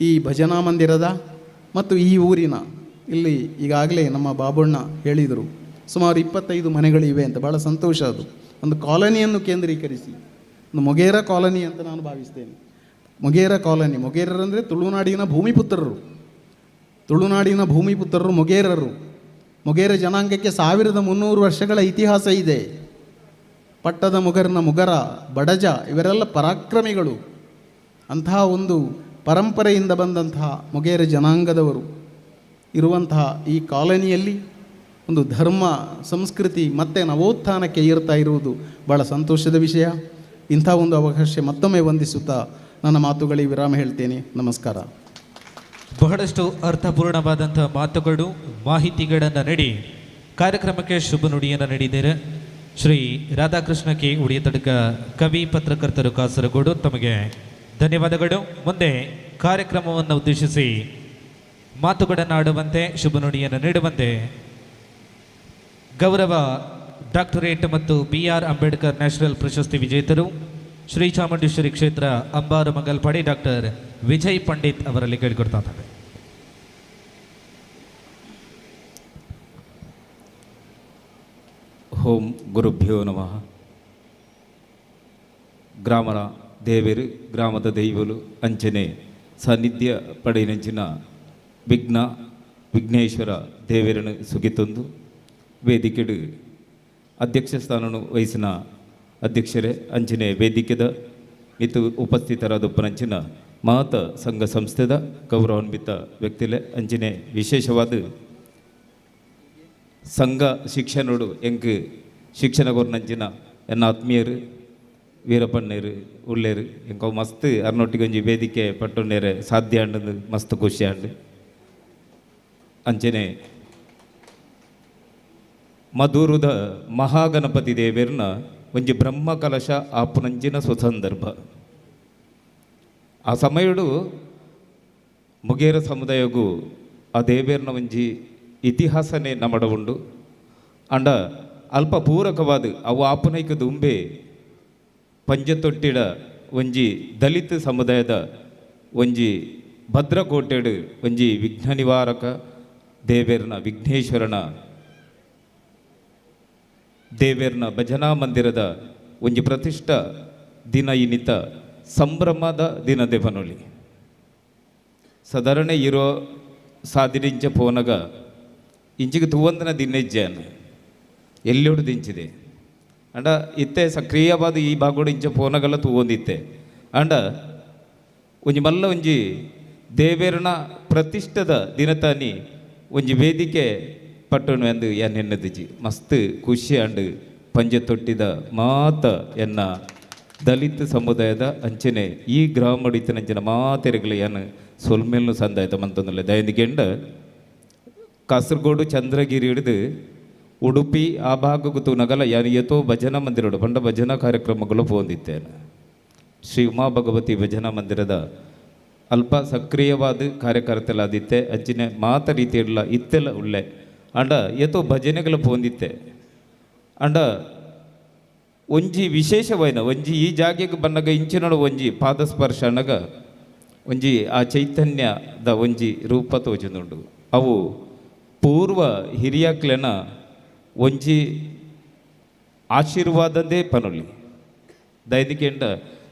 ಈ ಭಜನಾ ಮಂದಿರದ ಮತ್ತು ಈ ಊರಿನ, ಇಲ್ಲಿ ಈಗಾಗಲೇ ನಮ್ಮ ಬಾಬಣ್ಣ ಹೇಳಿದರು ಸುಮಾರು 25 ಮನೆಗಳಿವೆ ಅಂತ. ಭಾಳ ಸಂತೋಷ. ಅದು ಒಂದು ಕಾಲನಿಯನ್ನು ಕೇಂದ್ರೀಕರಿಸಿ, ಒಂದು ಮೊಗೇರ ಕಾಲನಿ ಅಂತ ನಾನು ಭಾವಿಸ್ತೇನೆ. ಮೊಗೇರ ಕಾಲನಿ, ಮೊಗೇರರಂದರೆ ತುಳುನಾಡಿನ ಭೂಮಿಪುತ್ರರು, ತುಳುನಾಡಿನ ಭೂಮಿಪುತ್ರರು ಮೊಗೇರರು. ಮೊಗೇರ ಜನಾಂಗಕ್ಕೆ 1300 ವರ್ಷಗಳ ಇತಿಹಾಸ ಇದೆ. ಪಟ್ಟದ ಮೊಗರ್ನ ಮೊಗರ, ಬಡಜ ಇವರೆಲ್ಲ ಪರಾಕ್ರಮಿಗಳು. ಅಂತಹ ಒಂದು ಪರಂಪರೆಯಿಂದ ಬಂದಂತಹ ಮೊಗೇರ ಜನಾಂಗದವರು ಇರುವಂತಹ ಈ ಕಾಲನಿಯಲ್ಲಿ ಒಂದು ಧರ್ಮ ಸಂಸ್ಕೃತಿ ಮತ್ತೆ ನವೋತ್ಥಾನಕ್ಕೆ ಏರ್ತಾ ಇರುವುದು ಭಾಳ ಸಂತೋಷದ ವಿಷಯ. ಇಂಥ ಒಂದು ಅವಕಾಶ ಮತ್ತೊಮ್ಮೆ ವಂದಿಸುತ್ತಾ ನನ್ನ ಮಾತುಗಳಿಗೆ ವಿರಾಮ ಹೇಳ್ತೇನೆ. ನಮಸ್ಕಾರ. ಬಹಳಷ್ಟು ಅರ್ಥಪೂರ್ಣವಾದಂಥ ಮಾತುಗಳು, ಮಾಹಿತಿಗಳನ್ನು ನೀಡಿ ಕಾರ್ಯಕ್ರಮಕ್ಕೆ ಶುಭ ನುಡಿಯನ್ನು ನೀಡಿದ್ದಾರೆ ಶ್ರೀ ರಾಧಾಕೃಷ್ಣ ಕೆ ಉಡಿಯತಡ್ಕ, ಕವಿ, ಪತ್ರಕರ್ತರು, ಕಾಸರಗೋಡು. ತಮಗೆ ಧನ್ಯವಾದಗಳು. ಮುಂದೆ ಕಾರ್ಯಕ್ರಮವನ್ನು ಉದ್ದೇಶಿಸಿ ಮಾತುಗಳನ್ನು ಆಡುವಂತೆ, ಶುಭ ನುಡಿಯನ್ನು ನೀಡುವಂತೆ ಗೌರವ ಡಾಕ್ಟರೇಟ್ ಮತ್ತು BR ಅಂಬೇಡ್ಕರ್ ನ್ಯಾಷನಲ್ ಪ್ರಶಸ್ತಿ ವಿಜೇತರು ಶ್ರೀ ಚಾಮುಂಡೇಶ್ವರಿ ಕ್ಷೇತ್ರ ಅಂಬಾರು ಮಂಗಲ್ಪಾಡಿ ಡಾಕ್ಟರ್ ವಿಜಯ್ ಪಂಡಿತ್ ಅವರಲ್ಲಿ ಕೇಳಿಕೊಡ್ತಾ ಇದ್ದಾರೆ. ಓಂ ಗುರುಭ್ಯೋ ನಮಃ. ಗ್ರಾಮರ ದೇವರು, ಗ್ರಾಮದ ದೈವಲು ಅಂಚನೆ ಸಾನ್ನಿಧ್ಯ ಪಡೆಯಿನಂಚಿನ ವಿಘ್ನೇಶ್ವರ ದೇವರನ್ನು ಸುಗಿತೊಂದು ವೇದಿಕೆಡು ಅಧ್ಯಕ್ಷ ಸ್ಥಾನವನ್ನು ವಹಿಸಿನ ಅಧ್ಯಕ್ಷರೇ ಅಂಚನೆ ವೇದಿಕೆದ ಮಿತ್ತು ಉಪಸ್ಥಿತರಾದಪ್ಪನಂಚಿನ ಮಹತ ಸಂಘ ಸಂಸ್ಥೆದ ಗೌರವಾನ್ವಿತ ವ್ಯಕ್ತಿಲೆ ಅಂಚನೆ ವಿಶೇಷವಾದ ಸಂಘ ಶಿಕ್ಷಣೋಡು ಎಂಕ್ ಶಿಕ್ಷಣ ಕೊರ್ನಂಚಿನ ಎನ್ನ ಆತ್ಮೀಯರು ವೀರಪ್ಪಣ್ಣರು ಉಳ್ಳೇರು ಎಂಕ ಮಸ್ತ್ ಅರ್ನೊಟ್ಟಿಗೊಂಜಿ ವೇದಿಕೆ ಪಟ್ಟೊನ್ನೇರೆ ಸಾಧ್ಯ ಅಂಡು ಮಸ್ತ್ ಖುಷಿ ಅಂಡು ಅಂಚನೆ ಮಧುರದ ಮಹಾಗಣಪತಿ ದೇವೇರ್ನ ಒಂಜಿ ಬ್ರಹ್ಮ ಕಲಶ ಆಪುನಂಚಿನ ಸ್ವಸಂದರ್ಭ. ಆ ಸಮಯಡು ಮೊಗೇರ ಸಮುದಾಯಗೂ ಆ ದೇವೇರ್ನ ಒಂಜಿ ಇತಿಹಾಸನೇ ನಮಡ ಉಂಡು. ಅಂಡ ಅಲ್ಪ ಪೂರಕವಾದ ಅವು ಆಪುನೈಕ ದುಂಬೆ ಪಂಜತೊಟ್ಟಿಡ ಒಂಜಿ ದಲಿತ ಸಮುದಾಯದ ಒಂಜಿ ಭದ್ರಕೋಟೆಡು ಒಂಜಿ ವಿಘ್ನ ನಿವಾರಕ ದೇವೇರ್ನ ವಿಘ್ನೇಶ್ವರನ ದೇವೇರ್ನ ಭಜನಾ ಮಂದಿರದ ಒಂಜಿ ಪ್ರತಿಷ್ಠ ದಿನ ಇನ್ನಿತ ಸಂಭ್ರಮದ ದಿನದೆ ಬನೊಲಿ ಸಾಧಾರಣ ಇರೋ ಸಾದಿರಿಂಚ ಪೋನಗ ಇಂಚಿಗೆ ತೂವಂದನ ದಿನೆಜ್ಜಾನ ಎಲ್ಲೋಡು ದಿಂಚಿದೆ ಅಂಡ ಇತ್ತೆ ಸಕ್ರಿಯವಾದ ಈ ಭಾಗೋಡು ಇಂಚ ಪೋನಗಲ್ಲ ತೂವೊಂದಿತ್ತೆ ಅಂಡ ಒಂಜಿ ಮಲ್ಲ ಒಂಜಿ ದೇವೇರನ ಪ್ರತಿಷ್ಠದ ದಿನತಾನಿ ಒಂಜಿ ವೇದಿಕೆ ಪಟ್ಟಣು ಎಂದು ಎನ್ ಎನ್ನದಿಜಿ ಮಸ್ತ್ ಖುಷಿ ಅಂಡು ಪಂಜೆ ತೊಟ್ಟಿದ ಮಾತ ಎನ್ನ ದಲಿತ ಸಮುದಾಯದ ಅಂಚನೆ ಈ ಗ್ರಾಮಡಿತನಂಚಿನ ಮಾತೆರೆಗಳು ಏನು ಸೊಲ್ಮೇಲ್ನು ಸಂದಾಯತ ಮಂತೊಂದಲ್ಲ ದಯಂದಿಗೆಂಡ ಕಾಸರಗೋಡು ಚಂದ್ರಗಿರಿ ಹಿಡಿದು ಉಡುಪಿ ಆ ಭಾಗಕ್ಕೂ ತೂನಗಲ ಯಾನು ಎತ್ತೋ ಭಜನಾ ಮಂದಿರೋಡು ಪಂಡ ಭಜನಾ ಕಾರ್ಯಕ್ರಮಗಳು ಪೋಂದಿತ್ತೇನೆ. ಶ್ರೀ ಉಮಾ ಭಗವತಿ ಭಜನಾ ಮಂದಿರದ ಅಲ್ಪ ಸಕ್ರಿಯವಾದ ಕಾರ್ಯಕರ್ತಲಾದಿತ್ತೆ ಅಜ್ಜಿನ ಮಾತ ರೀತಿಯಲ್ಲ ಇತ್ತೆಲ್ಲ ಉಳ್ಳೆ ಅಂಡ ಎತ್ತೋ ಭಜನೆಗಳು ಪೋಂದಿತ್ತೆ ಅಂಡ ಒಂಜಿ ವಿಶೇಷವಾಯಿನ ಒಂಜಿ ಈ ಜಾಗೆಗೆ ಬಂದಾಗ ಇಂಚಿನೊಡ ಒಂಜಿ ಪಾದಸ್ಪರ್ಶ ಅನ್ನಗ ಒಂಜಿ ಆ ಚೈತನ್ಯದ ಒಂಜಿ ರೂಪ ತೋಚುಂದುಂಡು. ಅವು ಪೂರ್ವ ಹಿರಿಯಕ್ಲೆನ ಒಂಜಿ ಆಶೀರ್ವಾದದೇ ಪನೊಲಿ ದೈದಿಕೆಂಡ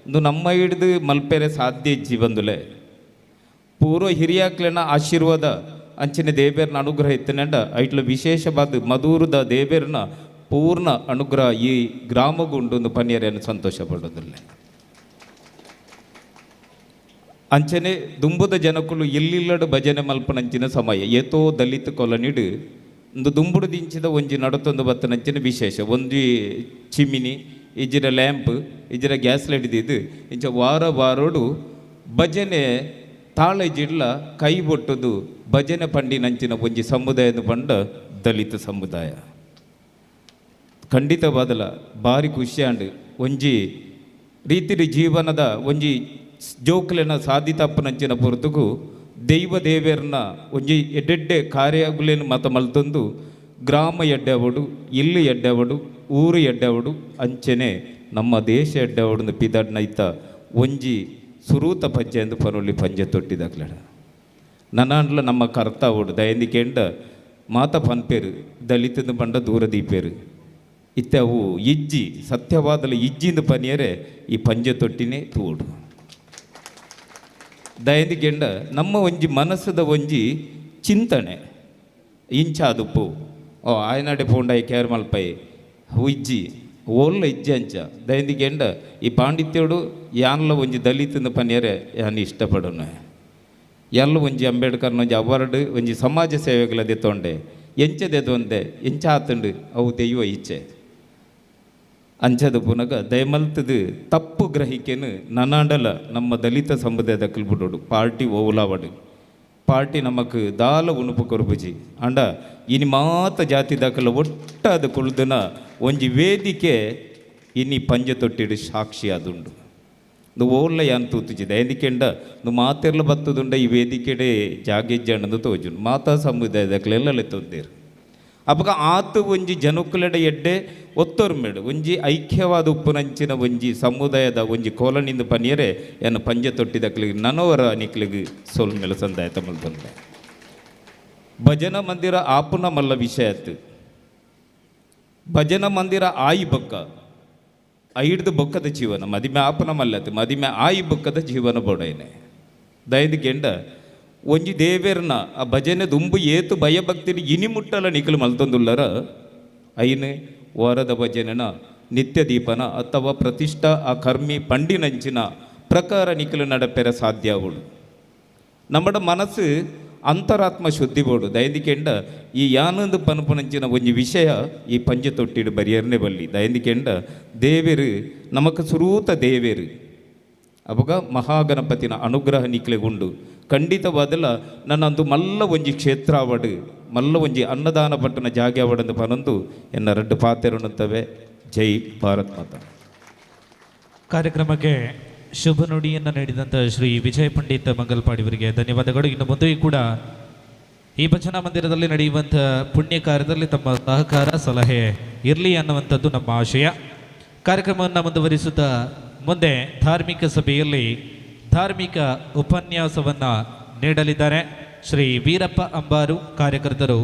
ಇಂದು ನಮ್ಮ ಹಿಡಿದು ಮಲ್ಪೆರೆ ಸಾಧ್ಯ ಜೀವನದಲ್ಲೇ ಪೂರ್ವ ಹಿರಿಯಾಕ್ಲೆನ ಆಶೀರ್ವಾದ ಅಂಚಿನ ದೇವೇರ್ನ ಅನುಗ್ರಹ ಇತ್ತನೆಂಡ ಐಟ್ಲ ವಿಶೇಷವಾದ ಮಧುರದ ದೇವೇರ್ನ ಪೂರ್ಣ ಅನುಗ್ರಹ ಈ ಗ್ರಾಮಗುಂಡು ಪನ್ಯರೇನು ಸಂತೋಷ ಪಡೋದಿಲ್ಲ. ಅಂಚನೆ ದುಂಬುದ ಜನಕ್ಕಳು ಎಲ್ಲಿಲ್ಲಡು ಭಜನೆ ಮಲ್ಪನಂಚಿನ ಸಮಯ ಏತೋ ದಲಿತ ಕೊಲನಿಡು ಒಂದು ದುಂಬುಡು ದಿಂಚಿದ ಒಂಜಿ ನಡತೊಂದು ಬತ್ತನಂಚಿನ ವಿಶೇಷ ಒಂಜಿ ಚಿಮಿನಿ ಇಜ್ಜಿರ ಲ್ಯಾಂಪ್ ಇಜ್ಜಿರ ಗ್ಯಾಸ್ ಲೈಟ್ ಇದ್ದಿದ್ದು ಇಂಚ ವಾರೋಡು ಭಜನೆ ತಾಳ ಜಿಡ್ಲ ಕೈ ಬೊಟ್ಟದು ಭಜನೆ ಪಂಡಿನಂಚಿನ ಒಂಜಿ ಸಮುದಾಯದ ಪಂಡ ದಲಿತ ಸಮುದಾಯ ಖಂಡಿತವಾದಲ ಭಾರಿ ಖುಷಿಯಾಂಡು ಒಂಜಿ ರೀತಿಯ ಜೀವನದ ಒಂಜಿ ಜೋಕ್ಲೆನ ಸಾಧಿತಪ್ಪನಂಚಿನ ಪೊರ್ತುಗು ದೈವ ದೇವೇರ್ನ ಒಂಜಿ ಎಡ್ಡೆಡ್ಡೆ ಕಾರ್ಯಗುಲೇನು ಮತ ಮಲ್ತೊಂದು ಗ್ರಾಮ ಎಡ್ಡೆವಡು ಇಲ್ಲಿ ಎಡ್ಡೆವಡು ಊರು ಎಡ್ಡೆವಡು ಅಂಚನೆ ನಮ್ಮ ದೇಶ ಎಡ್ಡೆವಡು ಪಿದಡ್ನ ಇತ್ತ ಒಂಜಿ ಸುರೂತ ಪಂಚೆ ಎಂದು ಪನೊಳ್ಳಿ ಪಂಜೆ ತೊಟ್ಟಿದಾಗ್ಲಡ ನನಾಂಡ್ಲ ನಮ್ಮ ಕರ್ತಾವಡು ದಯಂದಿಕೆಂಡ ಮಾತ ಪನ್ಪೇರು ದಲಿತದ ಪಂಡ ದೂರ ದೀಪೇರು ಇತ್ತೆ ಅವು ಇಜ್ಜಿ ಸತ್ಯವಾದಲ ಇಜ್ಜಿಂದ ಪನಿಯರೆ ಈ ಪಂಜೆ ತೊಟ್ಟಿನೇ ತೂಡು ದಯಂದಿಕೆಂಡ ನಮ್ಮ ಒಂಜಿ ಮನಸ್ಸದ ಒಂಜಿ ಚಿಂತನೆ ಇಂಚಾದುಪ್ಪು ಓ ಆಯ್ನಾಡೆ ಪೋಂಡಾಯಿ ಕೇರ್ ಮಲ್ಪೈ ಇಜ್ಜಿ ಓಲ್ಲ ಇಜ್ಜಿ ಅಂಚ ದಯಂದಿಕೆಂಡ ಈ ಪಾಂಡಿತ್ಯೋಡು ಯಾನ್ಲ ಒಂಜಿ ದಲಿತನ ಪನ್ಯರೆ ಯಾನು ಇಷ್ಟಪಡೋಣ ಎಲ್ಲ ಒಂಜಿ ಅಂಬೇಡ್ಕರ್ನ ಒಂಜಿ ಅವಾರ್ಡ್ ಒಂಜಿ ಸಮಾಜ ಸೇವೆಗಳದೆ ತೊಂಡೆ ಎಂಚದೆ ತೊಂದೆ ಎಂಚ ಆತಂಡು ಅವು ದೈವ ಇಚ್ಛೆ ಅಂಚದ ಪುನಗ ದಯಮಲ್ತದು ತಪ್ಪು ಗ್ರಹಿಕೆನು ನನಾಂಡಲ ನಮ್ಮ ದಲಿತ ಸಮುದಾಯದ ಕಲ್ಬಿಡೋಡು ಪಾರ್ಟಿ ಓಲಾವಡು ಪಾರ್ಟಿ ನಮಕ್ ದಾಲ ಉಣುಪು ಕೊರ್ಬುಜಿ ಅಂಡ ಇನಿ ಮಾತ ಜಾತಿ ದಾಖಲ ಒಟ್ಟಾದ ಕುಳ್ದನ ಒಂಜಿ ವೇದಿಕೆ ಇನಿ ಪಂಜ ತೊಟ್ಟಿಡು ಸಾಕ್ಷಿ ಅದುಂಡು నువ్వు ఓళ్ళ యాన్ తూతుజిది ఎందుకంటే నువ్వు మాతెర్ల బతుదుండ ఈ వేదికడే జాగేజ్జండు తోజుండు మాతా ಸಮುದಾಯದಕ್ಲೆಲ್ಲ ತೊಂದೇರು ಅಪಗ ಆತು ಒಂಜಿ ಜನಕ್ಕುಲೆಡ ಎಡ್ಡೆ ಒತ್ತೊರ್ಮೆಡು ಒಂಜಿ ಐಕ್ಯವಾದ ಉಪ್ಪುನಂಚಿನ ಒಂಜಿ ಸಮುದಾಯದ ಒಂಜಿ ಕೋಲನಿಂದ ಪನಿಯರೆ ಏನು ಪಂಜ ತೊಟ್ಟಿದಕ್ಲಿಗೆ ನನವರ ನಿಕ್ಲಿಗೆ ಸೋಲ್ಮೆಲ ಸಂದಾಯ ತಮ್ಮಲ್ ಬಂದೆ ಭಜನ ಮಂದಿರ ಆಪುನ ಮಲ್ಲ ವಿಷಯತ್ತು ಭಜನ ಮಂದಿರ ಆಯಿ ಬೊಕ್ಕ ಐಡ್ದು ಬೊಕ್ಕದ ಜೀವನ ಮದಿಮೆ ಆಪನ ಮಲ್ಲತ್ತು ಮದಿಮೆ ಆಯಿ ಬೊಕ್ಕದ ಜೀವನ ಬೋಡೈನೆ ದಯದಿಗೆಂಡ ಒಂಜಿ ದೇವೇರ್ನ ಆ ಭಜನೆ ದುಂಬು ಏತು ಭಯಭಕ್ತಿని ಇನಿಮುಟ್ಟಲ ನಿಖಲು ಮಲ್ತೊಂದುಲ್ಲರ ಐನೆ ವಾರದ ಭಜನೆನ ನಿತ್ಯ ದೀಪನ ಅಥವಾ ಪ್ರತಿಷ್ಠಾ ಆ ಕರ್ಮಿ ಪಂಡಿನಂಚಿನ ಪ್ರಕಾರ ನಿಖಲು ನಡಪೆರ ಸಾಧ್ಯ ಅವಳು ನಮ್ಮಡ ಮನಸ್ಸು ಅಂತರಾತ್ಮ ಶುದ್ಧಿ ಬೋಡು ದಯಂದಿಕೆಂಡ ಈ ಯಾನಂದು ಪನಪನಂಚಿನ ಒಂಜಿ ವಿಷಯ ಈ ಪಂಜ ತೊಟ್ಟಿಡು ಬರಿಯರ್ನೆ ಬಲ್ಲಿ ದಯಂದಿಕೆಂಡ ದೇವೇರು ನಮಕ ಸುರೂತ ದೇವೇರು ಅವಾಗ ಮಹಾಗಣಪತಿನ ಅನುಗ್ರಹ ನಿಕ್ಲೆಗುಂಡು ಖಂಡಿತವಾದಲ್ಲ ನನ್ನಂದು ಮಲ್ಲ ಒಂಜಿ ಕ್ಷೇತ್ರ ಅವಡು ಮಲ್ಲ ಒಂಜಿ ಅನ್ನದಾನ ಪಟ್ಟಣ ಜಾಗೆ ಅವಡಂದು ಪನೊಂದು ಎನ್ನ ರಡ್ಡು ಪಾತೆರುಣುತ್ತವೆ. ಜೈ ಭಾರತ್ ಮಾತಾ. ಕಾರ್ಯಕ್ರಮಕ್ಕೆ ಶುಭ ನುಡಿಯನ್ನು ನೀಡಿದಂಥ ಶ್ರೀ ವಿಜಯ ಪಂಡಿತ್ ಮಂಗಲ್ಪಾಡಿ ಅವರಿಗೆ ಧನ್ಯವಾದಗಳು. ಇನ್ನು ಮುಂದೆಯೂ ಕೂಡ ಈ ಭಜನಾ ಮಂದಿರದಲ್ಲಿ ನಡೆಯುವಂಥ ಪುಣ್ಯ ಕಾರ್ಯದಲ್ಲಿ ತಮ್ಮ ಸಹಕಾರ ಸಲಹೆ ಇರಲಿ ಅನ್ನುವಂಥದ್ದು ನಮ್ಮ ಆಶಯ. ಕಾರ್ಯಕ್ರಮವನ್ನು ಮುಂದುವರಿಸುತ್ತಾ ಮುಂದೆ ಧಾರ್ಮಿಕ ಸಭೆಯಲ್ಲಿ ಧಾರ್ಮಿಕ ಉಪನ್ಯಾಸವನ್ನು ನೀಡಲಿದ್ದಾರೆ ಶ್ರೀ ವೀರಪ್ಪ ಅಂಬಾರು, ಕಾರ್ಯಕರ್ತರು,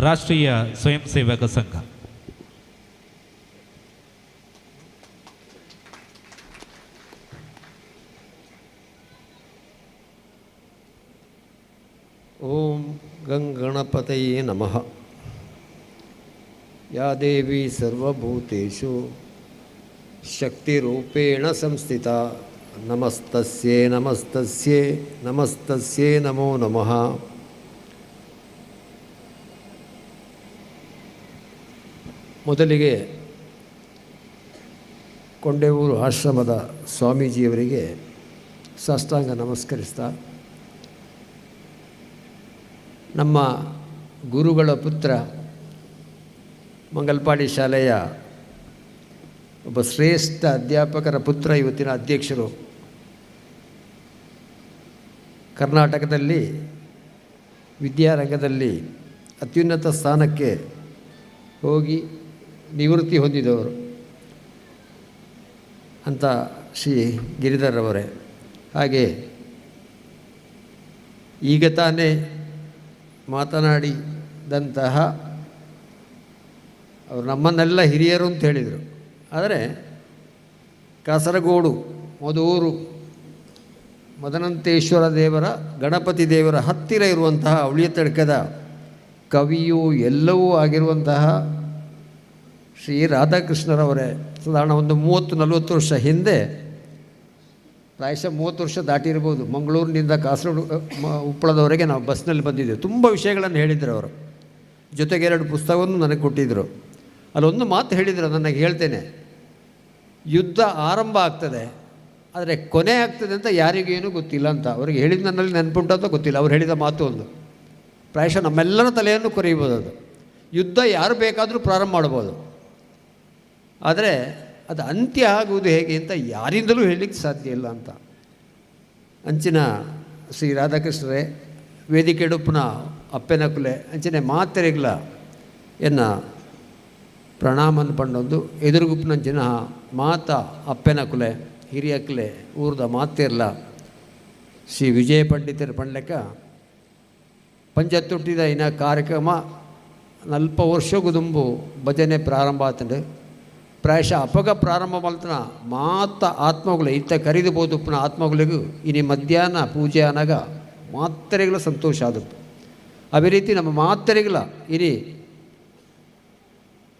ರಾಷ್ಟ್ರೀಯ ಸ್ವಯಂ ಸೇವಕ ಸಂಘ. ಓಂ ಗಂಗಣಪತಯೇ ನಮಃ. ಯಾ ದೇವಿ ಸರ್ವಭೂತೇಷು ಶಕ್ತಿರೂಪೇಣ ಸಂಸ್ಥಿತ ನಮಸ್ತಸ್ಯೇ ನಮಸ್ತಸ್ಯೇ ನಮಸ್ತಸ್ಯೇ ನಮೋ ನಮಃ. ಮೊದಲಿಗೆ ಕೊಂಡೇವೂರು ಆಶ್ರಮದ ಸ್ವಾಮೀಜಿಯವರಿಗೆ ಸಾಷ್ಟಾಂಗ ನಮಸ್ಕರಿಸ್ತಾ, ನಮ್ಮ ಗುರುಗಳ ಪುತ್ರ, ಮಂಗಲ್ಪಾಡಿ ಶಾಲೆಯ ಒಬ್ಬ ಶ್ರೇಷ್ಠ ಅಧ್ಯಾಪಕರ ಪುತ್ರ, ಇವತ್ತಿನ ಅಧ್ಯಕ್ಷರು, ಕರ್ನಾಟಕದಲ್ಲಿ ವಿದ್ಯಾರಂಗದಲ್ಲಿ ಅತ್ಯುನ್ನತ ಸ್ಥಾನಕ್ಕೆ ಹೋಗಿ ನಿವೃತ್ತಿ ಹೊಂದಿದವರು ಅಂತ ಶ್ರೀ ಗಿರಿಧರ್ ಅವರೇ. ಹಾಗೆ ಈಗ ತಾನೇ ಮಾತನಾಡಿದಂತಹ ಅವರು ನಮ್ಮನ್ನೆಲ್ಲ ಹಿರಿಯರು ಅಂತ ಹೇಳಿದರು. ಆದರೆ ಕಾಸರಗೋಡು ಮಧೂರು ಮದನಂತೇಶ್ವರ ದೇವರ ಗಣಪತಿ ದೇವರ ಹತ್ತಿರ ಇರುವಂತಹ ಉಳಿಯತಡ್ಕದ ಕವಿಯೂ ಎಲ್ಲವೂ ಆಗಿರುವಂತಹ ಶ್ರೀ ರಾಧಾಕೃಷ್ಣರವರೇ ಸಾಧಾರಣ ಒಂದು 30-40 ವರ್ಷ ಹಿಂದೆ, ಪ್ರಾಯಶಃ 30 ವರ್ಷ ದಾಟಿರ್ಬೋದು, ಮಂಗಳೂರಿನಿಂದ ಕಾಸರಗೋಡು ಉಪ್ಪಳದವರೆಗೆ ನಾವು ಬಸ್ನಲ್ಲಿ ಬಂದಿದ್ದೆವು. ತುಂಬ ವಿಷಯಗಳನ್ನು ಹೇಳಿದರು ಅವರು. ಜೊತೆಗೆ 2 ಪುಸ್ತಕವನ್ನು ನನಗೆ ಕೊಟ್ಟಿದ್ದರು. ಅಲ್ಲೊಂದು ಮಾತು ಹೇಳಿದರು, ನನಗೆ ಹೇಳ್ತೇನೆ, ಯುದ್ಧ ಆರಂಭ ಆಗ್ತದೆ ಆದರೆ ಕೊನೆ ಆಗ್ತದೆ ಅಂತ ಯಾರಿಗೇನೂ ಗೊತ್ತಿಲ್ಲ ಅಂತ. ಅವ್ರಿಗೆ ಹೇಳಿದ ನನ್ನಲ್ಲಿ ನೆನಪುಂಟು ಅಂತ ಗೊತ್ತಿಲ್ಲ. ಅವ್ರು ಹೇಳಿದ ಮಾತು ಒಂದು ಪ್ರಾಯಶಃ ನಮ್ಮೆಲ್ಲರ ತಲೆಯನ್ನು ಕೊರೆಯಬಹುದು. ಅದು ಯುದ್ಧ ಯಾರು ಬೇಕಾದರೂ ಪ್ರಾರಂಭ ಮಾಡ್ಬೋದು, ಆದರೆ ಅದು ಅಂತ್ಯ ಆಗುವುದು ಹೇಗೆ ಅಂತ ಯಾರಿಂದಲೂ ಹೇಳಲಿಕ್ಕೆ ಸಾಧ್ಯ ಇಲ್ಲ ಅಂತ. ಅಂಚಿನ ಶ್ರೀ ರಾಧಾಕೃಷ್ಣರೇ ವೇದಿಕೆಡುಪ್ಪನ ಅಪ್ಪೆನಕುಲೆ ಅಂಚಿನ ಮಾತೆರೆಗ್ಲ ಎನ್ನ ಪ್ರಣಾಮನ್ ಪಂಡೊಂದು ಎದುರುಗುಪ್ಪನಂಚಿನ ಮಾತ ಅಪ್ಪೆನಕುಲೆ ಹಿರಿಯಕ್ಕಲೆ ಊರ್ದ ಮಾತೆರ್ಲ ಶ್ರೀ ವಿಜಯ ಪಂಡಿತರ ಪಂಡ್ಲೆಕ್ಕ ಪಂಚತೊಟ್ಟಿದ ಇನ್ನ ಕಾರ್ಯಕ್ರಮ 40 ವರ್ಷಗೂ ದುಂಬು ಭಜನೆ ಪ್ರಾರಂಭ ಆತಂಡು. ಪ್ರಾಯಶಃ ಅಪಗ ಪ್ರಾರಂಭ ಮಲ್ತನ ಮಾತ ಆತ್ಮಗಳು ಇತ್ತ ಕರಿದು ಬೋದುಪ್ಪನ ಆತ್ಮಗಳಿಗೂ ಇನಿ ಮಧ್ಯಾಹ್ನ ಪೂಜೆ ಅನಾಗ ಮಾತ್ರೆಗಳ ಸಂತೋಷ ಆದಪ್ಪು. ಅದೇ ರೀತಿ ನಮ್ಮ ಮಾತ್ರೆಗಳ ಇನಿ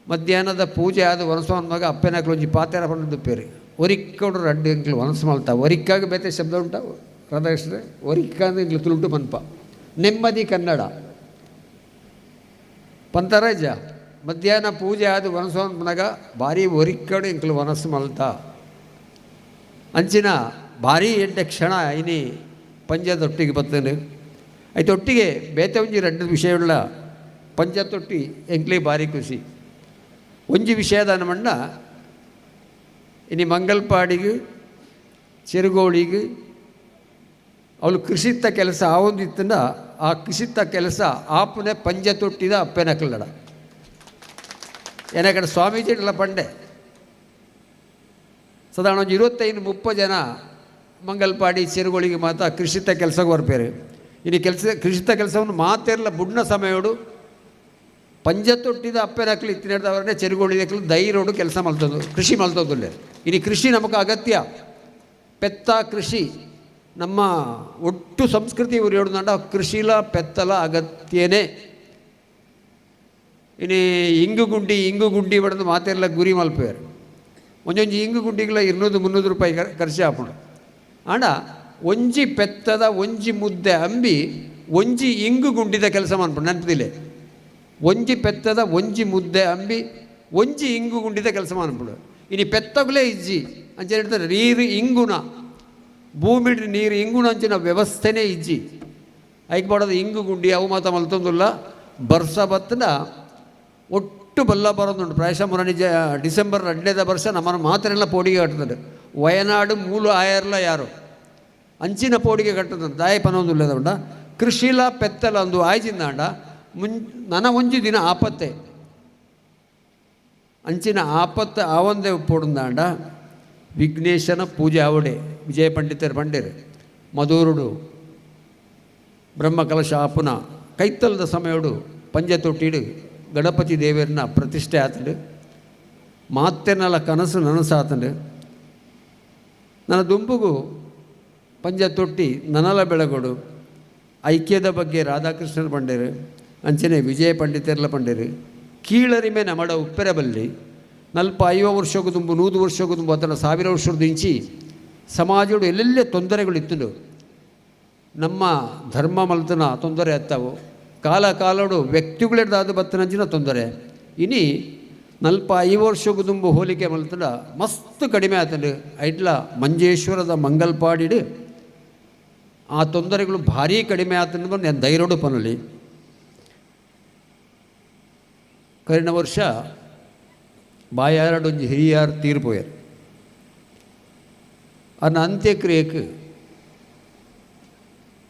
ಮಧ್ಯಾಹ್ನದ ಪೂಜೆ ಆದ ವನಸ ಅಂದಾಗ ಅಪ್ಪೆನಾಗ್ಲು ಒಂಜಿ ಪಾತೆರ ಬಂದು ಪೇರಿ ಒರಿಕ್ಕಡು 2 ಎಂಕ್ಲು ವನಸ ಮಲ್ತಾ. ಒರಿಕ್ಕಾಗ ಬೇತೆ ಶಬ್ದ ಉಂಟ ರಾಧಾಕೃಷ್ಣರೇ, ಒರಿಕ್ಕಾದ ಇಂಗ್ಲು ತುಳುಟು ಮನ್ಪ ನೆಮ್ಮದಿ ಕನ್ನಡ ಪಂತರಾಜ ಮಧ್ಯಾಹ್ನ ಪೂಜೆ ಆದ ವನಸವನಾಗ ಭಾರಿ ಒರಿಕ್ಕಡು ಇಂಕ್ಲು ವನಸ್ಸು ಮಲ್ತಾ. ಅಂಚಿನ ಭಾರಿ ಎಂಟೆ ಕ್ಷಣ ಇನಿ ಪಂಚದೊಟ್ಟಿಗೆ ಬರ್ತೇನೆ. ಆಯ್ತು ಒಟ್ಟಿಗೆ ಬೇತೆ ಒಂಜಿ 2 ವಿಷಯವುಳ್ಳ ಪಂಚತೊಟ್ಟಿ ಎಂಕ್ಲಿ ಭಾರಿ ಖುಷಿ. ಒಂಜಿ ವಿಷಯದ ನಮ್ಮಣ್ಣ ಇನಿ ಮಂಗಲ್ಪಾಡಿಗೆ ಚೆರುಗೋಳಿಗೆ ಅವಳು ಕೃಷಿತ್ತ ಕೆಲಸ ಆವೊಂದಿತ್ತಂದ ಆ ಕೃಷಿತ್ತ ಕೆಲಸ ಆಪನೆ ಪಂಚತೊಟ್ಟಿದ ಅಪ್ಪೆನಕಲ್ಲಡ ಏನಕಡೆ ಸ್ವಾಮೀಜಿಗಳ ಪಂಡೆ ಸಾಧಾರಣ ಒಂದು 25-30 ಜನ ಮಂಗಲ್ಪಾಡಿ ಚೆರುಗೋಳಿಗೆ ಮಾತ್ರ ಕೃಷಿತ್ತ ಕೆಲಸಕ್ಕೆ ಬರ್ಪೇರು. ಇನ್ನು ಕೃಷಿತ್ತ ಕೆಲಸವನ್ನು ಮಾತೆಲ್ಲ ಬುಡ್ನ ಸಮಯೋಡು ಪಂಚತೊಟ್ಟಿದ ಅಪ್ಪೆನಕಲು ಇತ್ತಿನವರನ್ನೇ ಚೆರುಗೋಳಿದಕ್ಕಲು ಧೈರ್ಯೋಡು ಕೆಲಸ ಮಲ್ತದ್ದು ಕೃಷಿ ಮಲ್ತೋದಿಲ್ಲ. ಇನ್ನು ಕೃಷಿ ನಮಗೆ ಅಗತ್ಯ. ಪೆತ್ತ ಕೃಷಿ ನಮ್ಮ ಒಟ್ಟು ಸಂಸ್ಕೃತಿ ಇವರು ಹೇಳೋದಂಡ ಕೃಷಿಲ ಪೆತ್ತಲ ಅಗತ್ಯನೇ. ಇನ್ನು ಇಂಗು ಗುಂಡಿ ಬಡ್ದು ಮಾತೆಲ್ಲ ಗುರಿ ಮಲ್ಪೇರು. ಒಂಜೊಂಜಿ ಇಂಗು ಗುಂಡಿಗಳ 200-300 ರೂಪಾಯಿ ಖರ್ಚು ಹಾಕೊಂಡು ಆಂಡ ಒಂಜಿ ಪೆತ್ತದ ಒಂಜಿ ಮುದ್ದೆ ಅಂಬಿ ಒಂಜಿ ಇಂಗು ಗುಂಡಿದ ಕೆಲಸ ಮಾಡ್ಬಿಡು ನೆನಪದಿಲ್ಲ. ಒಂಜಿ ಪೆತ್ತದ ಒಂಜಿ ಮುದ್ದೆ ಅಂಬಿ ಒಂಜಿ ಇಂಗು ಗುಂಡಿದ ಕೆಲಸ ಮಾಡ್ಬಿಡು. ಇನ್ನು ಪೆತ್ತಗುಲೇ ಇಜ್ಜಿ ಅಂಚೆ ಹೇಳ್ತಾರೆ ನೀರು ಇಂಗುಣ ಭೂಮಿ ನೀರು ಇಂಗುಣ ಅಂಚಿನ ವ್ಯವಸ್ಥೆನೇ ಇಜ್ಜಿ ಐಕ್ ಮಾಡೋದು ಇಂಗು ಗುಂಡಿ ಅವು ಮಾತ್ರ ಮಲ್ತೊಂದಿಲ್ಲ. ಬರ್ಸ ಬತ್ತನ ಒಟ್ಟು ಬಲ್ಲ ಬರೋದುಂಟು. ಪ್ರಾಯಶಃ ನಿಜ ಡಿಸೆಂಬರ್ 2ನೇ ವರ್ಷ ನಮ್ಮನ್ನು ಮಾತ್ರೆಲ್ಲ ಪೋಡಿಗೆ ಕಟ್ಟುತ್ತದೆ. ವಯನಾಡು ಮೂಲು ಆಯರ್ಲ ಯಾರು ಅಂಚಿನ ಪೋಡಿಗೆ ಕಟ್ಟುತ್ತದೆ ದಾಯ ಪನೊಂದುಲ್ಲದ ಉಂಡ ಕೃಷಿಲ ಪೆತ್ತಲ ಒಂದು ಆಯ್ಜಿಂದಾಂಡ ನನ ಒಂಜಿ ದಿನ ಆಪತ್ತೆ ಅಂಚಿನ ಆಪತ್ತು ಆವಂದೇ ಪೋಡುಂದಾಂಡ ವಿಘ್ನೇಶನ ಪೂಜೆ ಆವಡೆ ವಿಜಯ ಪಂಡಿತರು ಪಂಡೇರು ಮಧೂರುಡು ಬ್ರಹ್ಮಕಲಶ ಆಪುನ ಕೈತಲದ ಸಮಯೋಡು ಪಂಚತೊಟ್ಟಿಡು ಗಣಪತಿ ದೇವರನ್ನ ಪ್ರತಿಷ್ಠೆ ಆತಂಡು ಮಾತೆನಲ ಕನಸು ನನಸಾತಂಡು ನನ್ನ ದುಂಬುಗು ಪಂಚತೊಟ್ಟಿ ನನಲ ಬೆಳಗೋಡು ಐಕ್ಯದ ಬಗ್ಗೆ ರಾಧಾಕೃಷ್ಣರು ಪಂಡೇರು ಅಂಚನೆ ವಿಜಯ ಪಂಡಿತರ್ಲ ಪಂಡೇರು ಕೀಳರಿಮೆ ನಮಡ ಉಪ್ಪೆರ ಬಲ್ಲಿ 40-50 ವರ್ಷಕ್ಕೂ ತುಂಬು 100 ವರ್ಷಕ್ಕೂ ತುಂಬು ಅಥವಾ 1000 ವರ್ಷದ ಇಂಚಿ ಸಮಾಜಗಳು ಎಲ್ಲೆಲ್ಲೇ ತೊಂದರೆಗಳಿತ್ತು. ನಮ್ಮ ಧರ್ಮ ಮಲ್ತನ ತೊಂದರೆ ಅತ್ತವು ಕಾಲೋಡು ವ್ಯಕ್ತಿಗಳಿಡ್ದಾದ ಬತ್ತನಂಚಿನ ತೊಂದರೆ ಇನಿ 40-50 ವರ್ಷಕ್ಕೂ ತುಂಬು ಹೋಲಿಕೆ ಮಲ್ತನ ಮಸ್ತ್ ಕಡಿಮೆ ಆತಂಡು. ಐಟ್ಲ ಮಂಜೇಶ್ವರದ ಮಂಗಲ್ಪಾಡಿಡು ಆ ತೊಂದರೆಗಳು ಭಾರೀ ಕಡಿಮೆ ಆತಂದು ಬಂದು ನಾನು ಧೈರ್ಯೋಡು ಪನಲಿ. ಕರಿನ ವರ್ಷ ಬಾಯಾರಡು ಹಿರಿಯಾರು ತೀರ್ಪೋಯರು ಅನ್ನ ಅಂತ್ಯಕ್ರಿಯೆಗೆ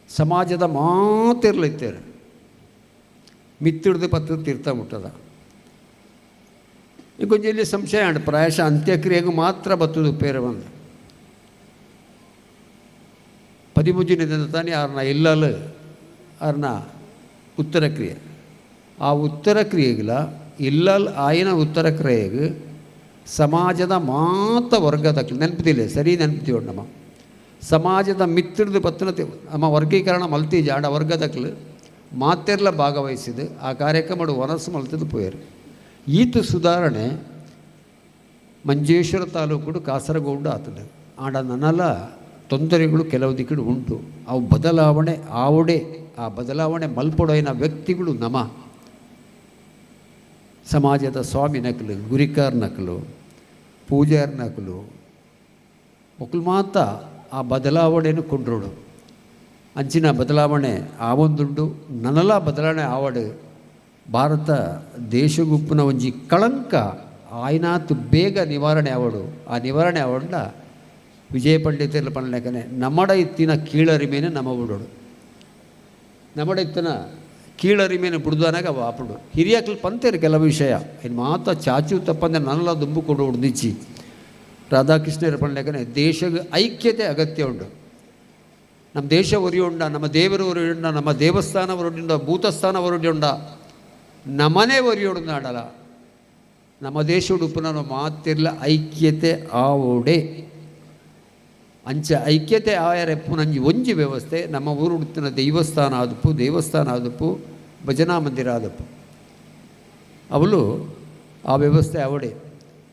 ಸಮಾಜದ ಮಾತಿರ್ಲಿತ್ತೇರು ಮಿತ್ತಿಡ್ದು ಪತ್ರ ತೀರ್ಥ ಮುಟ್ಟದ ಈಗ ಕೊಂಚ ಇಲ್ಲಿ ಸಂಶಯ ಉಂಟು. ಪ್ರಾಯಶಃ ಅಂತ್ಯಕ್ರಿಯೆಗೂ ಮಾತ್ರ ಬತ್ತದು ಪೇರು ಬಂದು 13 ದಿನ ತಾನೇ ಅವ್ರನ್ನ ಇಲ್ಲಲು ಅವ್ರನ್ನ ಉತ್ತರ ಕ್ರಿಯೆ ಆ ಉತ್ತರ ಕ್ರಿಯೆಗಳ ಇಲ್ಲಲ್ ಆಯಿನ ಉತ್ತರ ಕ್ರಿಯೆಗೆ ಸಮಾಜದ ಮಾತ ವರ್ಗದಕ್ಲು ನೆನಪಿದಿಲ್ಲ ಸರಿ ನೆನಪಿತೀವಿ ನಮ್ಮ ಸಮಾಜದ ಮಿತ್ರದ ಪತ್ತನತೆ ನಮ್ಮ ವರ್ಗೀಕರಣ ಮಲ್ತೀಜ ಆಡ ವರ್ಗದಕ್ಲು ಮಾತೆರ್ಲ ಭಾಗವಹಿಸಿದ್ದು ಆ ಕಾರ್ಯಕ್ರಮ ವನಸ್ಸು ಮಲ್ತದ್ದು ಪೋಯರು ಈತು ಸುಧಾರಣೆ ಮಂಜೇಶ್ವರ ತಾಲೂಕು ಕಾಸರಗೋಡು ಆತದ ಆಡ ನನ್ನೆಲ್ಲ ತೊಂದರೆಗಳು ಕೆಲವು ದಿಕ್ಕಡು ಉಂಟು ಅವು ಬದಲಾವಣೆ ಆವಡೆ ಆ ಬದಲಾವಣೆ ಮಲ್ಪಡೋಯ್ನ ವ್ಯಕ್ತಿಗಳು ನಮ ಸಮಾಜದ ಸ್ವಾಮಿ ನಕಲು ಗುರಿಕಾರ್ ನಕಲು ಪೂಜಾರ್ ನಕಲು ಒಕ್ಕಲು ಮಾತ ಆ ಬದಲಾವಣೆಯನ್ನು ಕೊಂಡ್ರೋಡು ಅಂಚಿನ ಬದಲಾವಣೆ ಆವೊಂದುಂಡು ನನ್ನಲ್ಲ ಬದಲಾವಣೆ ಆವಡು ಭಾರತ ದೇಶಗುಪ್ಪನ ಒಂಜಿ ಕಳಂಕ ಆಯ್ನಾತು ಬೇಗ ನಿವಾರಣೆ ಆವಡು ಆ ನಿವಾರಣೆ ಆವಡ್ಡ ವಿಜಯ ಪಂಡಿತರ್ಲ ಪಣಲೆಕ್ಕನೆ ನಮ್ಮಡ ಇತ್ತಿನ ಕೀಳರಿಮೇನೆ ನಮ್ಮ ಬಿಡೋಡು ನಮ್ಮಡ ಇತ್ತಿನ ಕೀಳರಿಮೇನೆ ಬಿಡ್ದಾನಾಗ ವಾಪಡು ಹಿರಿಯಕ್ಕಲು ಪಂತೇರು ಕೆಲವು ವಿಷಯ ಇನ್ನು ಮಾತ ಚಾಚು ತಪ್ಪಂದ್ರೆ ನನ್ನೆಲ್ಲ ದುಂಬು ಕೊಡು ಹೊಡೆದಿಚ್ಚಿ ರಾಧಾಕೃಷ್ಣರ ಪಣಲೆಕ್ಕನೆ ದೇಶದ ಐಕ್ಯತೆ ಅಗತ್ಯ ಉಂಟು ನಮ್ಮ ದೇಶ ಒರಿಯುಂಡ ನಮ್ಮ ದೇವರು ಒರಿಯುಂಡ ನಮ್ಮ ದೇವಸ್ಥಾನ ಒರಿಯುಂಡ ಭೂತಸ್ಥಾನ ಒರಿಯುಂಡ ನಮ್ಮನೆ ಒರಿಯೋಡು ನಾಡಲ್ಲ ನಮ್ಮ ದೇಶ ಉಡುಪುನ ಮಾತಿರ್ಲ ಐಕ್ಯತೆ ಆವೋಡೆ ಅಂಚ ಐಕ್ಯತೆ ಆಯರೆಪ್ಪುನಂಜಿ ಒಂಜಿ ವ್ಯವಸ್ಥೆ ನಮ್ಮ ಊರು ಉಡುತ್ತಿನ ದೇವಸ್ಥಾನ ಆದಪ್ಪು ಭಜನಾ ಮಂದಿರ ಆದಪ್ಪು ಅವಳು ಆ ವ್ಯವಸ್ಥೆ ಅವಡೆ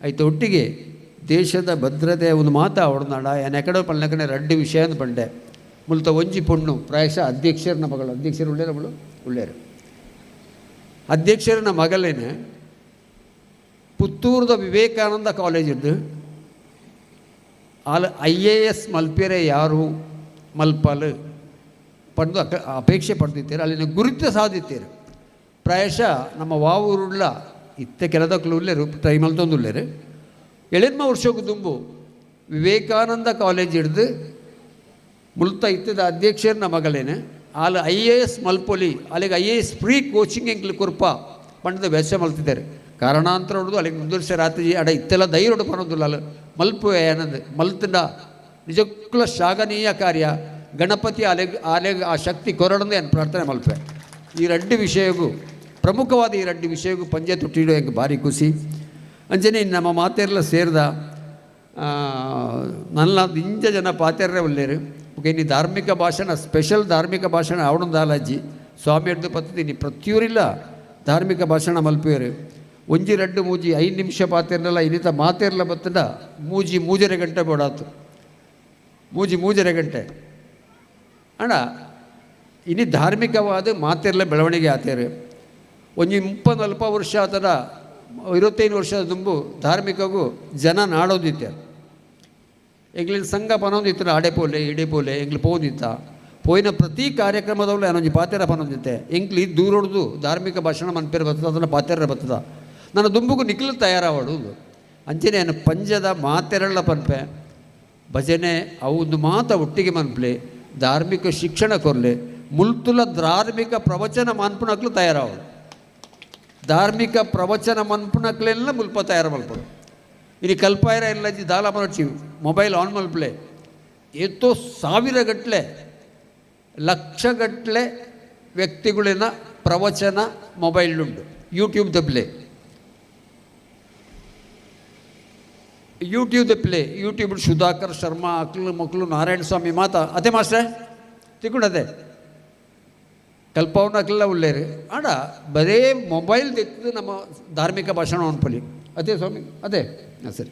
ಆಯ್ತು ಒಟ್ಟಿಗೆ ದೇಶದ ಭದ್ರತೆ ಒಂದು ಮಾತು ಅವಡನಾಡ ಎಕಡೆ ಪಳ್ಳಕನೆ ರಡ್ಡು ವಿಷಯ ಅಂತ ಬಂಡೆ ಮುಲ್ತ ಒಂಜಿ ಪೊಣ್ಣು ಪ್ರಾಯಶಃ ಅಧ್ಯಕ್ಷರನ ಮಗಳು ಅಧ್ಯಕ್ಷರು ಉಳ್ಳೇರು ಅವಳು ಉಳ್ಳೇರು ಅಧ್ಯಕ್ಷರನ ಮಗಳೇನೆ ಪುತ್ತೂರದ ವಿವೇಕಾನಂದ ಕಾಲೇಜಿದ್ದು ಅಲ್ಲಿ IAS ಮಲ್ಪೇರೆ ಯಾರು ಮಲ್ಪಲು ಪಡೆದು ಅಪೇಕ್ಷೆ ಪಡೆದಿದ್ದೀರಿ ಅಲ್ಲಿನ ಗುರುತು ಸಾಧಿತೀರಿ ಪ್ರಾಯಶಃ ನಮ್ಮ ವಾವೂರುಳ್ಳ ಇತ್ತೆ ಕೆಲದಕ್ಕೂ ಉಳ್ಳೇರು ಟ್ರೈ ಮಲ್ತೊಂದು ಉಳ್ಳೇರು ಎಳೆನ್ಮ ವರ್ಷಕ್ಕೂ ತುಂಬು ವಿವೇಕಾನಂದ ಕಾಲೇಜ್ ಹಿಡ್ದು ಮುಲ್ತ ಇತ್ತದ ಅಧ್ಯಕ್ಷರನ ಮಗಳೇನೆ ಅಲ್ಲಿ IAS ಮಲ್ಪೊಲಿ ಅಲ್ಲಿಗೆ IAS ಫ್ರೀ ಕೋಚಿಂಗ್ ಎಂಕ್ಲು ಕುರ್ಪ ಪಂಡದ ವ್ಯವಸ್ಥೆ ಮಲ್ತಿದ್ದಾರೆ ಕಾರಣಾಂತರ ಹೊಡೆದು ಅಲ್ಲಿಗೆ ಮುಂದುವರಿಸ ರಾತ್ರಿ ಅಡ ಇತ್ತೆಲ್ಲ ಧೈರ್ಯ ಪನ್ನೋದಿಲ್ಲ ಅಲ್ಲಿ ಮಲ್ಪು ಏನಂದು ಮಲ್ತಂಡ ನಿಜಕ್ಕೂ ಶ್ಲಾಘನೀಯ ಕಾರ್ಯ ಗಣಪತಿ ಅಲೆಗೆ ಆ ಶಕ್ತಿ ಕೊರಡಂದು ಏನು ಪ್ರಾರ್ಥನೆ ಮಲ್ಪೆ ಈ ರಡ್ಡು ವಿಷಯಗೂ ಪ್ರಮುಖವಾದ ಈ ರಡ್ಡು ವಿಷಯಗೂ ಪಂಜೆ ತುಟ್ಟಿಡೋ ಹೆಂಗೆ ಭಾರಿ ಖುಷಿ ಅಂಚನೆ ನಮ್ಮ ಮಾತೆಲ್ಲ ಸೇರಿದ ನನ್ನ ಇಂಜ ಜನ ಪಾತೆರ್ರೆ ಒಳ್ಳೆಯರು ಇನ್ನು ಧಾರ್ಮಿಕ ಭಾಷಣ ಸ್ಪೆಷಲ್ ಧಾರ್ಮಿಕ ಭಾಷಣ ಅವಡೊಂದಾಲಜ್ಜಿ ಸ್ವಾಮಿ ಹಿಡ್ದು ಪತ್ತಿದ್ದೀನಿ ಪ್ರತಿಯೊರಿಲ್ಲ ಧಾರ್ಮಿಕ ಭಾಷಣ ಮಲ್ಪಿಯರು ಒಂಜಿ ರಡ್ಡು ಮೂಜಿ 5 ನಿಮಿಷ ಪಾತೆರ್ನೆಲ್ಲ ಇನ್ನಿತ ಮಾತೆರ್ಲ ಬತ್ತಂಡ ಮೂಜರೆ ಗಂಟೆ ಬೋಡಾತು ಮೂಜರೆ ಗಂಟೆ ಅಣ್ಣ ಇನ್ನು ಧಾರ್ಮಿಕವಾದ ಮಾತೆರ್ಲ ಬೆಳವಣಿಗೆ ಆತೇರು ಒಂಜಿ 30-40 ವರ್ಷ ಆತದ 25 ವರ್ಷದ ತುಂಬು ಧಾರ್ಮಿಕಗೂ ಜನ ನಾಡೋದಿತ್ತೆ ಎಂಗ್ಲಿನ ಸಂಘ ಪನೊಂದಿತ್ತು ಅಡೆಪೋಲೆ ಇಡೆಪೋಲೆ ಎಂಗ್ಲು ಪೋದಿತ್ತ ಪೋಯಿನ ಪ್ರತಿ ಕಾರ್ಯಕ್ರಮದವಳು ಏನೊಂಜಿ ಪಾತೆರ ಪನೊಂದಿತ್ತೆ ಎಂಗ್ಲಿ ದೂರೊಡ್ದು ಧಾರ್ಮಿಕ ಭಾಷಣ ಮನ್ಪೇರು ಬರ್ತದ ಅದನ್ನು ಪಾತೆರ ಬರ್ತದ ನನ್ನ ದುಂಬುಗೂ ನಿಖಲು ತಯಾರಾವಡುದು ಅಂಚನೆ ಏನು ಪಂಜದ ಮಾತೆರಳ ಪನ್ಪೆ ಭಜನೆ ಅವು ಮಾತ ಒಟ್ಟಿಗೆ ಮನ್ಪ್ಲೆ ಧಾರ್ಮಿಕ ಶಿಕ್ಷಣ ಕೊರ್ಲೆ ಮುಲ್ತುಲ ಧಾರ್ಮಿಕ ಪ್ರವಚನ ಮನ್ಪುನಕ್ಲು ತಯಾರಾವಡು ಧಾರ್ಮಿಕ ಪ್ರವಚನ ಮನ್ಪುನಕ್ಲೆಲ್ಲ ಮುಲ್ಪ ತಯಾರು ಮಲ್ಪಡು ಇನ್ನು ಕಲ್ಪಾಯರ ಎಲ್ಲ ದಾಲ ಮನಚಿ ಮೊಬೈಲ್ ಆನ್ ಮಲ್ಪಲೆ ಎಷ್ಟೋ ಸಾವಿರಗಟ್ಟಲೆ ಲಕ್ಷಗಟ್ಟಲೆ ವ್ಯಕ್ತಿಗಳಿನ ಪ್ರವಚನ ಮೊಬೈಲ್ನುಂಟು ಯೂಟ್ಯೂಬ್ ದಬ್ಲೆ ಯೂಟ್ಯೂಬ್ ಸುಧಾಕರ್ ಶರ್ಮಾ ಮಕ್ಕಳು ನಾರಾಯಣ ಸ್ವಾಮಿ ಮಾತಾ ಅದೇ ಮಾಸ್ಟ್ರೆ ತಿಳ್ಕೊಂಡದೆ ಕಲ್ಪವನ್ನ ಅಕ್ಲೆಲ್ಲ ಒಳ್ಳೆಯರು ಆಡ ಬರೇ ಮೊಬೈಲ್ ತೆಗೆದು ನಮ್ಮ ಧಾರ್ಮಿಕ ಭಾಷಣ ಅನ್ಪಲಿ ಅದೇ ಸ್ವಾಮಿ ಅದೇ ಸರಿ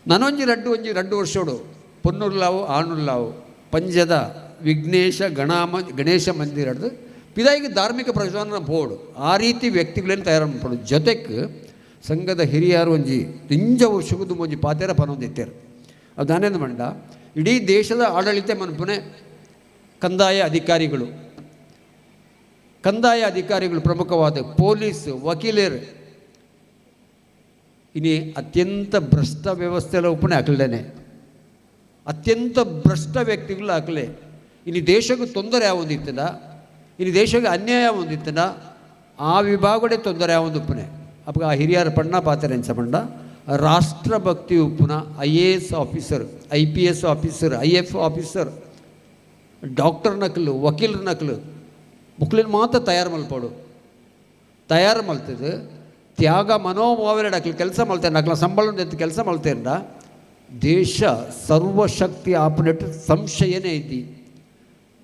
ನಾನೊಂಜಿ ರಡ್ಡು ವರ್ಷೋಡು ಪೊನ್ನೂರ್ಲಾವು ಆಣುರ್ಲಾವು ಪಂಜದ ವಿಘ್ನೇಶ ಗಣೇಶ ಮಂದಿರದ್ದು ಪಿದಾಯಿಗೆ ಧಾರ್ಮಿಕ ಪ್ರಚಾರ ಬೋರ್ಡು ಆ ರೀತಿ ವ್ಯಕ್ತಿಗಳೇನು ತಯಾರು ಮಾಡ್ಬೋದು ಜೊತೆಗೆ ಸಂಘದ ಹಿರಿಯರು ಒಂಜಿ ನಿಂಜ ವರ್ಷಕ್ಕೂ ಒಂಜಿ ಪಾತೆರ ಪನೊಂದಿತ್ತೇರು ಅದು ನಾನೇನು ಮಂಡ ಇಡೀ ದೇಶದ ಆಡಳಿತ ಮನ್ಪುನೆ ಕಂದಾಯ ಅಧಿಕಾರಿಗಳು ಪ್ರಮುಖವಾದ ಪೊಲೀಸ್ ವಕೀಲರು ಇನಿ ಅತ್ಯಂತ ಭ್ರಷ್ಟ ವ್ಯವಸ್ಥೆಲ್ಲ ಉಪನೆ ಹಾಕಲೇನೆ ಅತ್ಯಂತ ಭ್ರಷ್ಟ ವ್ಯಕ್ತಿಗಳು ಹಾಕಲೆ ಇನ್ನು ದೇಶಕ್ಕೆ ತೊಂದರೆ ಯಾವೊಂದಿತ್ತದ ಇನ್ನು ದೇಶಕ್ಕೆ ಅನ್ಯಾಯ ಹೊಂದಿತ್ತದ ಆ ವಿಭಾಗಡೆ ತೊಂದರೆ ಯಾವೊಂದು ಉಪ್ಪನೆ ಅಪ್ಪ ಆ ಹಿರಿಯರ ಪಣ್ಣ ಪಾತ್ರ ಎಂಚಪಂಡ ರಾಷ್ಟ್ರಭಕ್ತಿ ಉಪ್ಪುನ IAS officer IPS officer IF officer doctor ನಕಲು ವಕೀಲರ ನಕಲು ಮುಕ್ಳಿನ ಮಾತ್ರ ತಯಾರು ಮಲ್ಪಡು ತಯಾರು ಮಲ್ತದೆ ತ್ಯಾಗ ಮನೋಭಾವನೆ ಅಕ್ಲಿ ಕೆಲಸ ಮಾಡ್ತೇನೆ ಅಕ್ಲ ಸಂಬಳ ಎತ್ತು ಕೆಲಸ ಮಾಡ್ತೇನೆ ದೇಶ ಸರ್ವಶಕ್ತಿ ಆಪನೇಟ್ ಸಂಶಯನೇ ಐತಿ.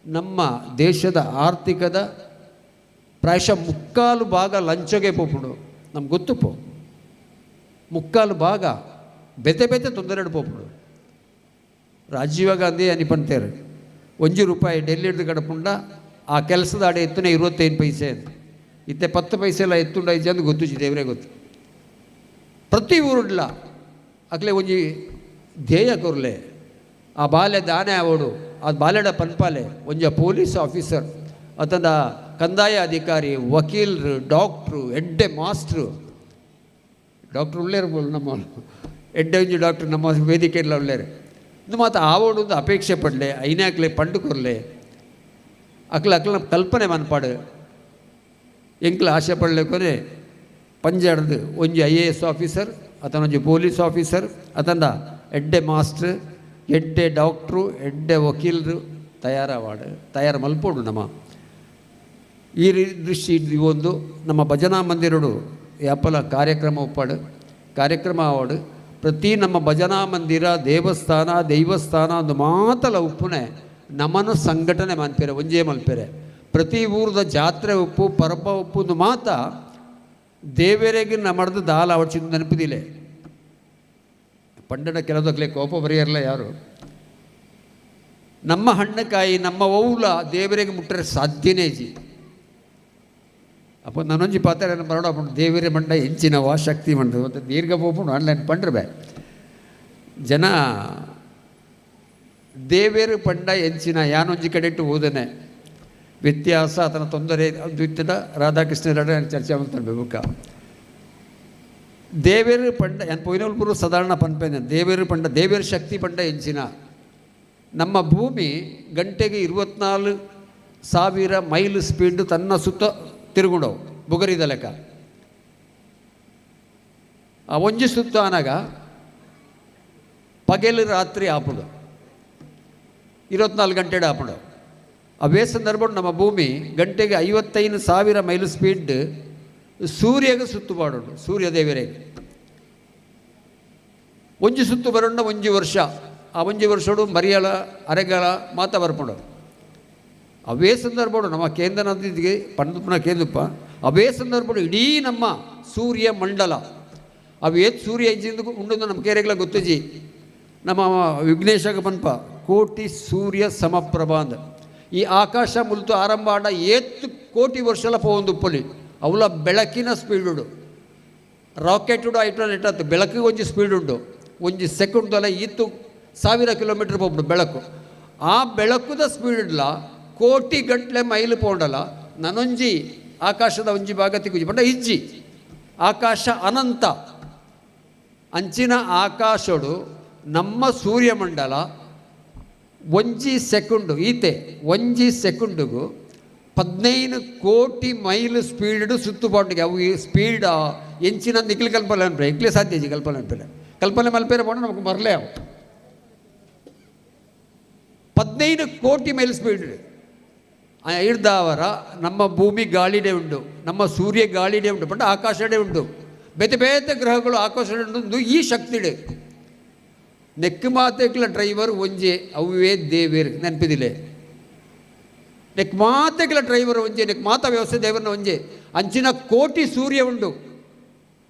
ನಮ್ಮ ದೇಶದ ಆರ್ಥಿಕದ ಪ್ರಾಯಶಃ 3/4 ಭಾಗ ಲಂಚಗೆ ಪೋಪುಡು ನಮ್ಗೆ ಗೊತ್ತುಪ್ಪು. 3/4 ಭಾಗ ಬೆತೆ ತೊಂದರೆ ಪೋಪುಡು. ರಾಜೀವ ಗಾಂಧಿ ಅನಿಪಂತೇರು ₹1 ಡೆಲ್ಲಿ ಹಿಡಿದು ಗಡಪುಂಡ ಆ ಕೆಲಸದ ಆಡೆ ಎತ್ತುನೇ 25 ಪೈಸೆ ಅಂತ ಇತ್ತೆ 10 ಪೈಸೆ ಎಲ್ಲ ಎತ್ತುಂಡ ಐಜೆ ಅಂತ ಗೊತ್ತು ದೇವರೇ ಗೊತ್ತು. ಪ್ರತಿ ಊರುಡ್ಲ ಅಕ್ಲೆ ಒಂಜಿ ಧ್ಯೇಯ ಕೊರ್ಲೆ ಆ ಬಾಲ್ಯ ದಾನೆ ಆವಡು ಅದು ಬಾಲ್ಯಡ ಪನ್ಪಾಲೆ ಒಂಜ ಪೊಲೀಸ್ ಆಫೀಸರ್ ಅತಂದ ಕಂದಾಯ ಅಧಿಕಾರಿ ವಕೀಲರು ಡಾಕ್ಟ್ರು ಎಡ್ಡೆ ಮಾಸ್ಟ್ರು ಡಾಕ್ಟ್ರು ಉಳ್ಳೇರ್ಬೋದು ನಮ್ಮ ಎಡ್ಡೆ ಒಂಜಿ ಡಾಕ್ಟ್ರು ನಮ್ಮ ವೇದಿಕೆಲ್ಲ ಉಳ್ಳೇರು ಇದು ಮಾತ್ರ ಆವಡು ಅಪೇಕ್ಷೆ ಪಡಲೆ ಐನಾಕ್ಲೆ ಪಂಡು ಕೊರ್ಲೆ ಅಕ್ಲ ಕಲ್ಪನೆ ಮನ್ಪಾಡು ಎಂಕ್ಲ ಆಸೆ ಪಡಲೆ ಕೊನೆ ಪಂಜಾಡ್ದು ಒಂಜಿ IAS ಆಫೀಸರ್ ಅತನ ಒಂಜಿ ಪೊಲೀಸ್ ಆಫೀಸರ್ ಅತಂದ ಎಡ್ಡೆ ಮಾಸ್ಟ್ರು ಎಡ್ಡೆ ಡಾಕ್ಟ್ರು ಎಡ್ಡೆ ವಕೀಲರು ತಯಾರು ಮಲ್ಪೋಡು ನಮ್ಮ ಈ ದೃಷ್ಟಿ ಒಂದು ನಮ್ಮ ಭಜನಾ ಮಂದಿರಡು ಯಾಪಲ ಕಾರ್ಯಕ್ರಮ ಒಪ್ಪಾಡು ಕಾರ್ಯಕ್ರಮ ಆವಾಡು ಪ್ರತಿ ನಮ್ಮ ಭಜನಾ ಮಂದಿರ ದೈವಸ್ಥಾನ ಒಂದು ಮಾತಲ ಉಪ್ಪುನೆ ನಮ್ಮನ್ನು ಸಂಘಟನೆ ಮಲ್ಪೇರೆ ಒಂಜೇ ಮಲ್ಪೇರೆ ಪ್ರತಿ ಊರದ ಜಾತ್ರೆ ಉಪ್ಪು ಪರಪ ಉಪ್ಪು ಒಂದು ಮಾತ ದೇವರಿಗೆ ನಮ್ಮಡ್ದು ದಾಲ ಅವಡ್ಸಿದ್ದು ನೆನಪಿದಿಲೆ ಪಂಡನ ಕೆಲದಕ್ಲೆ ಕೋಪ ಬರೆಯರಲ್ಲ ಯಾರು ನಮ್ಮ ಹಣ್ಣಕಾಯಿ ನಮ್ಮ ಓವುಲ ದೇವರಿಗೆ ಮುಟ್ಟರೆ ಸಾಧ್ಯನೇ ಜಿ ಅಪ್ಪ ನಾನೊಂಜಿ ಪಾತ್ರೆ ಬರೋಣ ದೇವರೇ ಮಂಡ ಹೆಂಚಿನವ ಶಕ್ತಿ ಮಂಡು ಮತ್ತು ದೀರ್ಘ ಹೋಗ್ಬಿಟ್ಟು ಆನ್ಲೈನ್ ಪಂಡ್ರೆ ಜನ ದೇವೇರು ಪಂಡ ಹೆಂಚಿನ ಯಾನೊಂಜಿ ಕಡೆ ಇಟ್ಟು ಓದನೆ ವ್ಯತ್ಯಾಸ ಆತನ ತೊಂದರೆ ದ್ವಿತ್ಯದ ರಾಧಾಕೃಷ್ಣರ ಚರ್ಚೆ ಮಾಡ್ತಾನೆ ಬುಕ್ಕ ದೇವೇರು ಪಂಡ ಏನು ಪೊಯ್ನಲ್ಪುರು ಸಾಧಾರಣ ಪನ್ಪೇನೆ ದೇವೇರು ಪಂಡ ದೇವೇರು ಶಕ್ತಿ ಪಂಡ ಹೆಂಚಿನ ನಮ್ಮ ಭೂಮಿ ಗಂಟೆಗೆ 24,000 ಮೈಲ್ ಸ್ಪೀಡ್ ತನ್ನ ಸುತ್ತ ತಿರುಗುಂಡವು ಬುಗರಿದ ಲೆಕ್ಕ ಆ ಒಂಜಿ ಸುತ್ತ ಅನಾಗ ಪಗೆಲು ರಾತ್ರಿ ಆಪುಡು 24 ಗಂಟೆ ಆಪುಡು ಅವೇ ಸಂದರ್ಭ ನಮ್ಮ ಭೂಮಿ ಗಂಟೆಗೆ 55,000 ಮೈಲ್ ಸ್ಪೀಡ್ ಸೂರ್ಯಗೆ ಸುತ್ತು ಮಾಡೋದು ಸೂರ್ಯ ದೇವರಿಗೆ ಒಂಜಿ ಸುತ್ತು ಬರೋಣ ಒಂಜಿ ವರ್ಷ ಆ ಒಂಜಿ ವರ್ಷಡು ಮರಿಯಲ ಅರೆಗಾಲ ಮಾತ ಬರ್ಪಡು ಅವೇ ಸಂದರ್ಭ ನಮ್ಮ ಕೇಂದ್ರ ನದಿಗೆ ಪಂಡುಪುನ ಕೇಂದ್ರಪ್ಪ ಅವೇ ಸಂದರ್ಭ ಇಡೀ ನಮ್ಮ ಸೂರ್ಯ ಮಂಡಲ ಅವೇತ್ ಸೂರ್ಯ ಹೆಜ್ಜಿಂದ ಉಂಡು ನಮ್ಮ ಕೇರೆಗಳ ಗೊತ್ತಜಿ ನಮ್ಮ ವಿಘ್ನೇಶಗ ಪನ್ಪ ಕೋಟಿ ಸೂರ್ಯ ಸಮಪ್ರಭ ಅಂದ ಈ ಆಕಾಶ ಮುಲ್ತು ಆರಂಭ ಆಡ 8 ಕೋಟಿ ವರ್ಷಲ ಪೋಂದು ಉಪ್ಪಲಿ ಅವಳ ಬೆಳಕಿನ ಸ್ಪೀಡ್ ಉಂಡು ರಾಕೆಟ್ ಉಡು ಐಟಲ್ ಇಟ್ಟತ್ತು ಬೆಳಕಿಗೆ ಒಂಜಿ ಸ್ಪೀಡ್ ಉಂಡು ಒಂಜಿ ಸೆಕೆಂಡ್ದಲ್ಲ 1000 ಕಿಲೋಮೀಟರ್ ಹೋಗ್ಬಿಡು ಬೆಳಕು ಆ ಬೆಳಕುದ ಸ್ಪೀಡ್ಲ ಕೋಟಿ ಗಂಟ್ಲೆ ಮೈಲು ಪೋಂಡಲ್ಲ ನನೊಂಜಿ ಆಕಾಶದ ಒಂಜಿ ಭಾಗ ತಿಗುಜಿ ಪಂಡ ಇಜ್ಜಿ ಆಕಾಶ ಅನಂತ ಅಂಚಿನ ಆಕಾಶಡು ನಮ್ಮ ಸೂರ್ಯಮಂಡಲ ಒಂಜಿ ಸೆಕೆಂಡು ಈತೆ ಒಂಜಿ ಸೆಕೆಂಡಿಗೂ 15 ಕೋಟಿ ಮೈಲ್ ಸ್ಪೀಡ್ ಸುತ್ತುಪಾಟಿಗೆ ಅವು ಈ ಸ್ಪೀಡ್ ಎಂಚಿನ ನಿಕ್ಲಿ ಕಲ್ಪನೆ ಅನ್ಪೆ ಇಕ್ಲೇ ಸಾಧ್ಯ ಜಿ ಕಲ್ಪನೆ ಮಲ್ಪೇರೆ ಪೋಣ ನಮಗೆ ಮರಲೇ ಅವು 15 ಕೋಟಿ ಮೈಲ್ ಸ್ಪೀಡ್ ಹಿಡ್ದವರ ನಮ್ಮ ಭೂಮಿ ಗಾಳಿಡೆ ಉಂಡು ನಮ್ಮ ಸೂರ್ಯ ಗಾಳಿಡೆ ಉಂಡು ಪಂಡ ಆಕಾಶಡೆ ಉಂಡು ಬೇತೆ ಗ್ರಹಗಳು ಆಕಾಶಡೆ ಉಂಡು ಈ ಶಕ್ತಿಡೆ ನೆಕ್ಕು ಮಾತೆಕ್ಲ ಡ್ರೈವರ್ ಒಂಜೆ ಅವೇ ದೇವೇರು ನೆನಪಿದಿಲೆ ನೆಕ್ ಮಾತೆಕ್ಲ ಡ್ರೈವರ್ ಒಂಜೆ ನೆಕ್ ಮಾತ ವ್ಯವಸ್ಥೆ ದೇವರನ್ನ ಒಂಜೆ ಅಂಚಿನ ಕೋಟಿ ಸೂರ್ಯ ಉಂಡು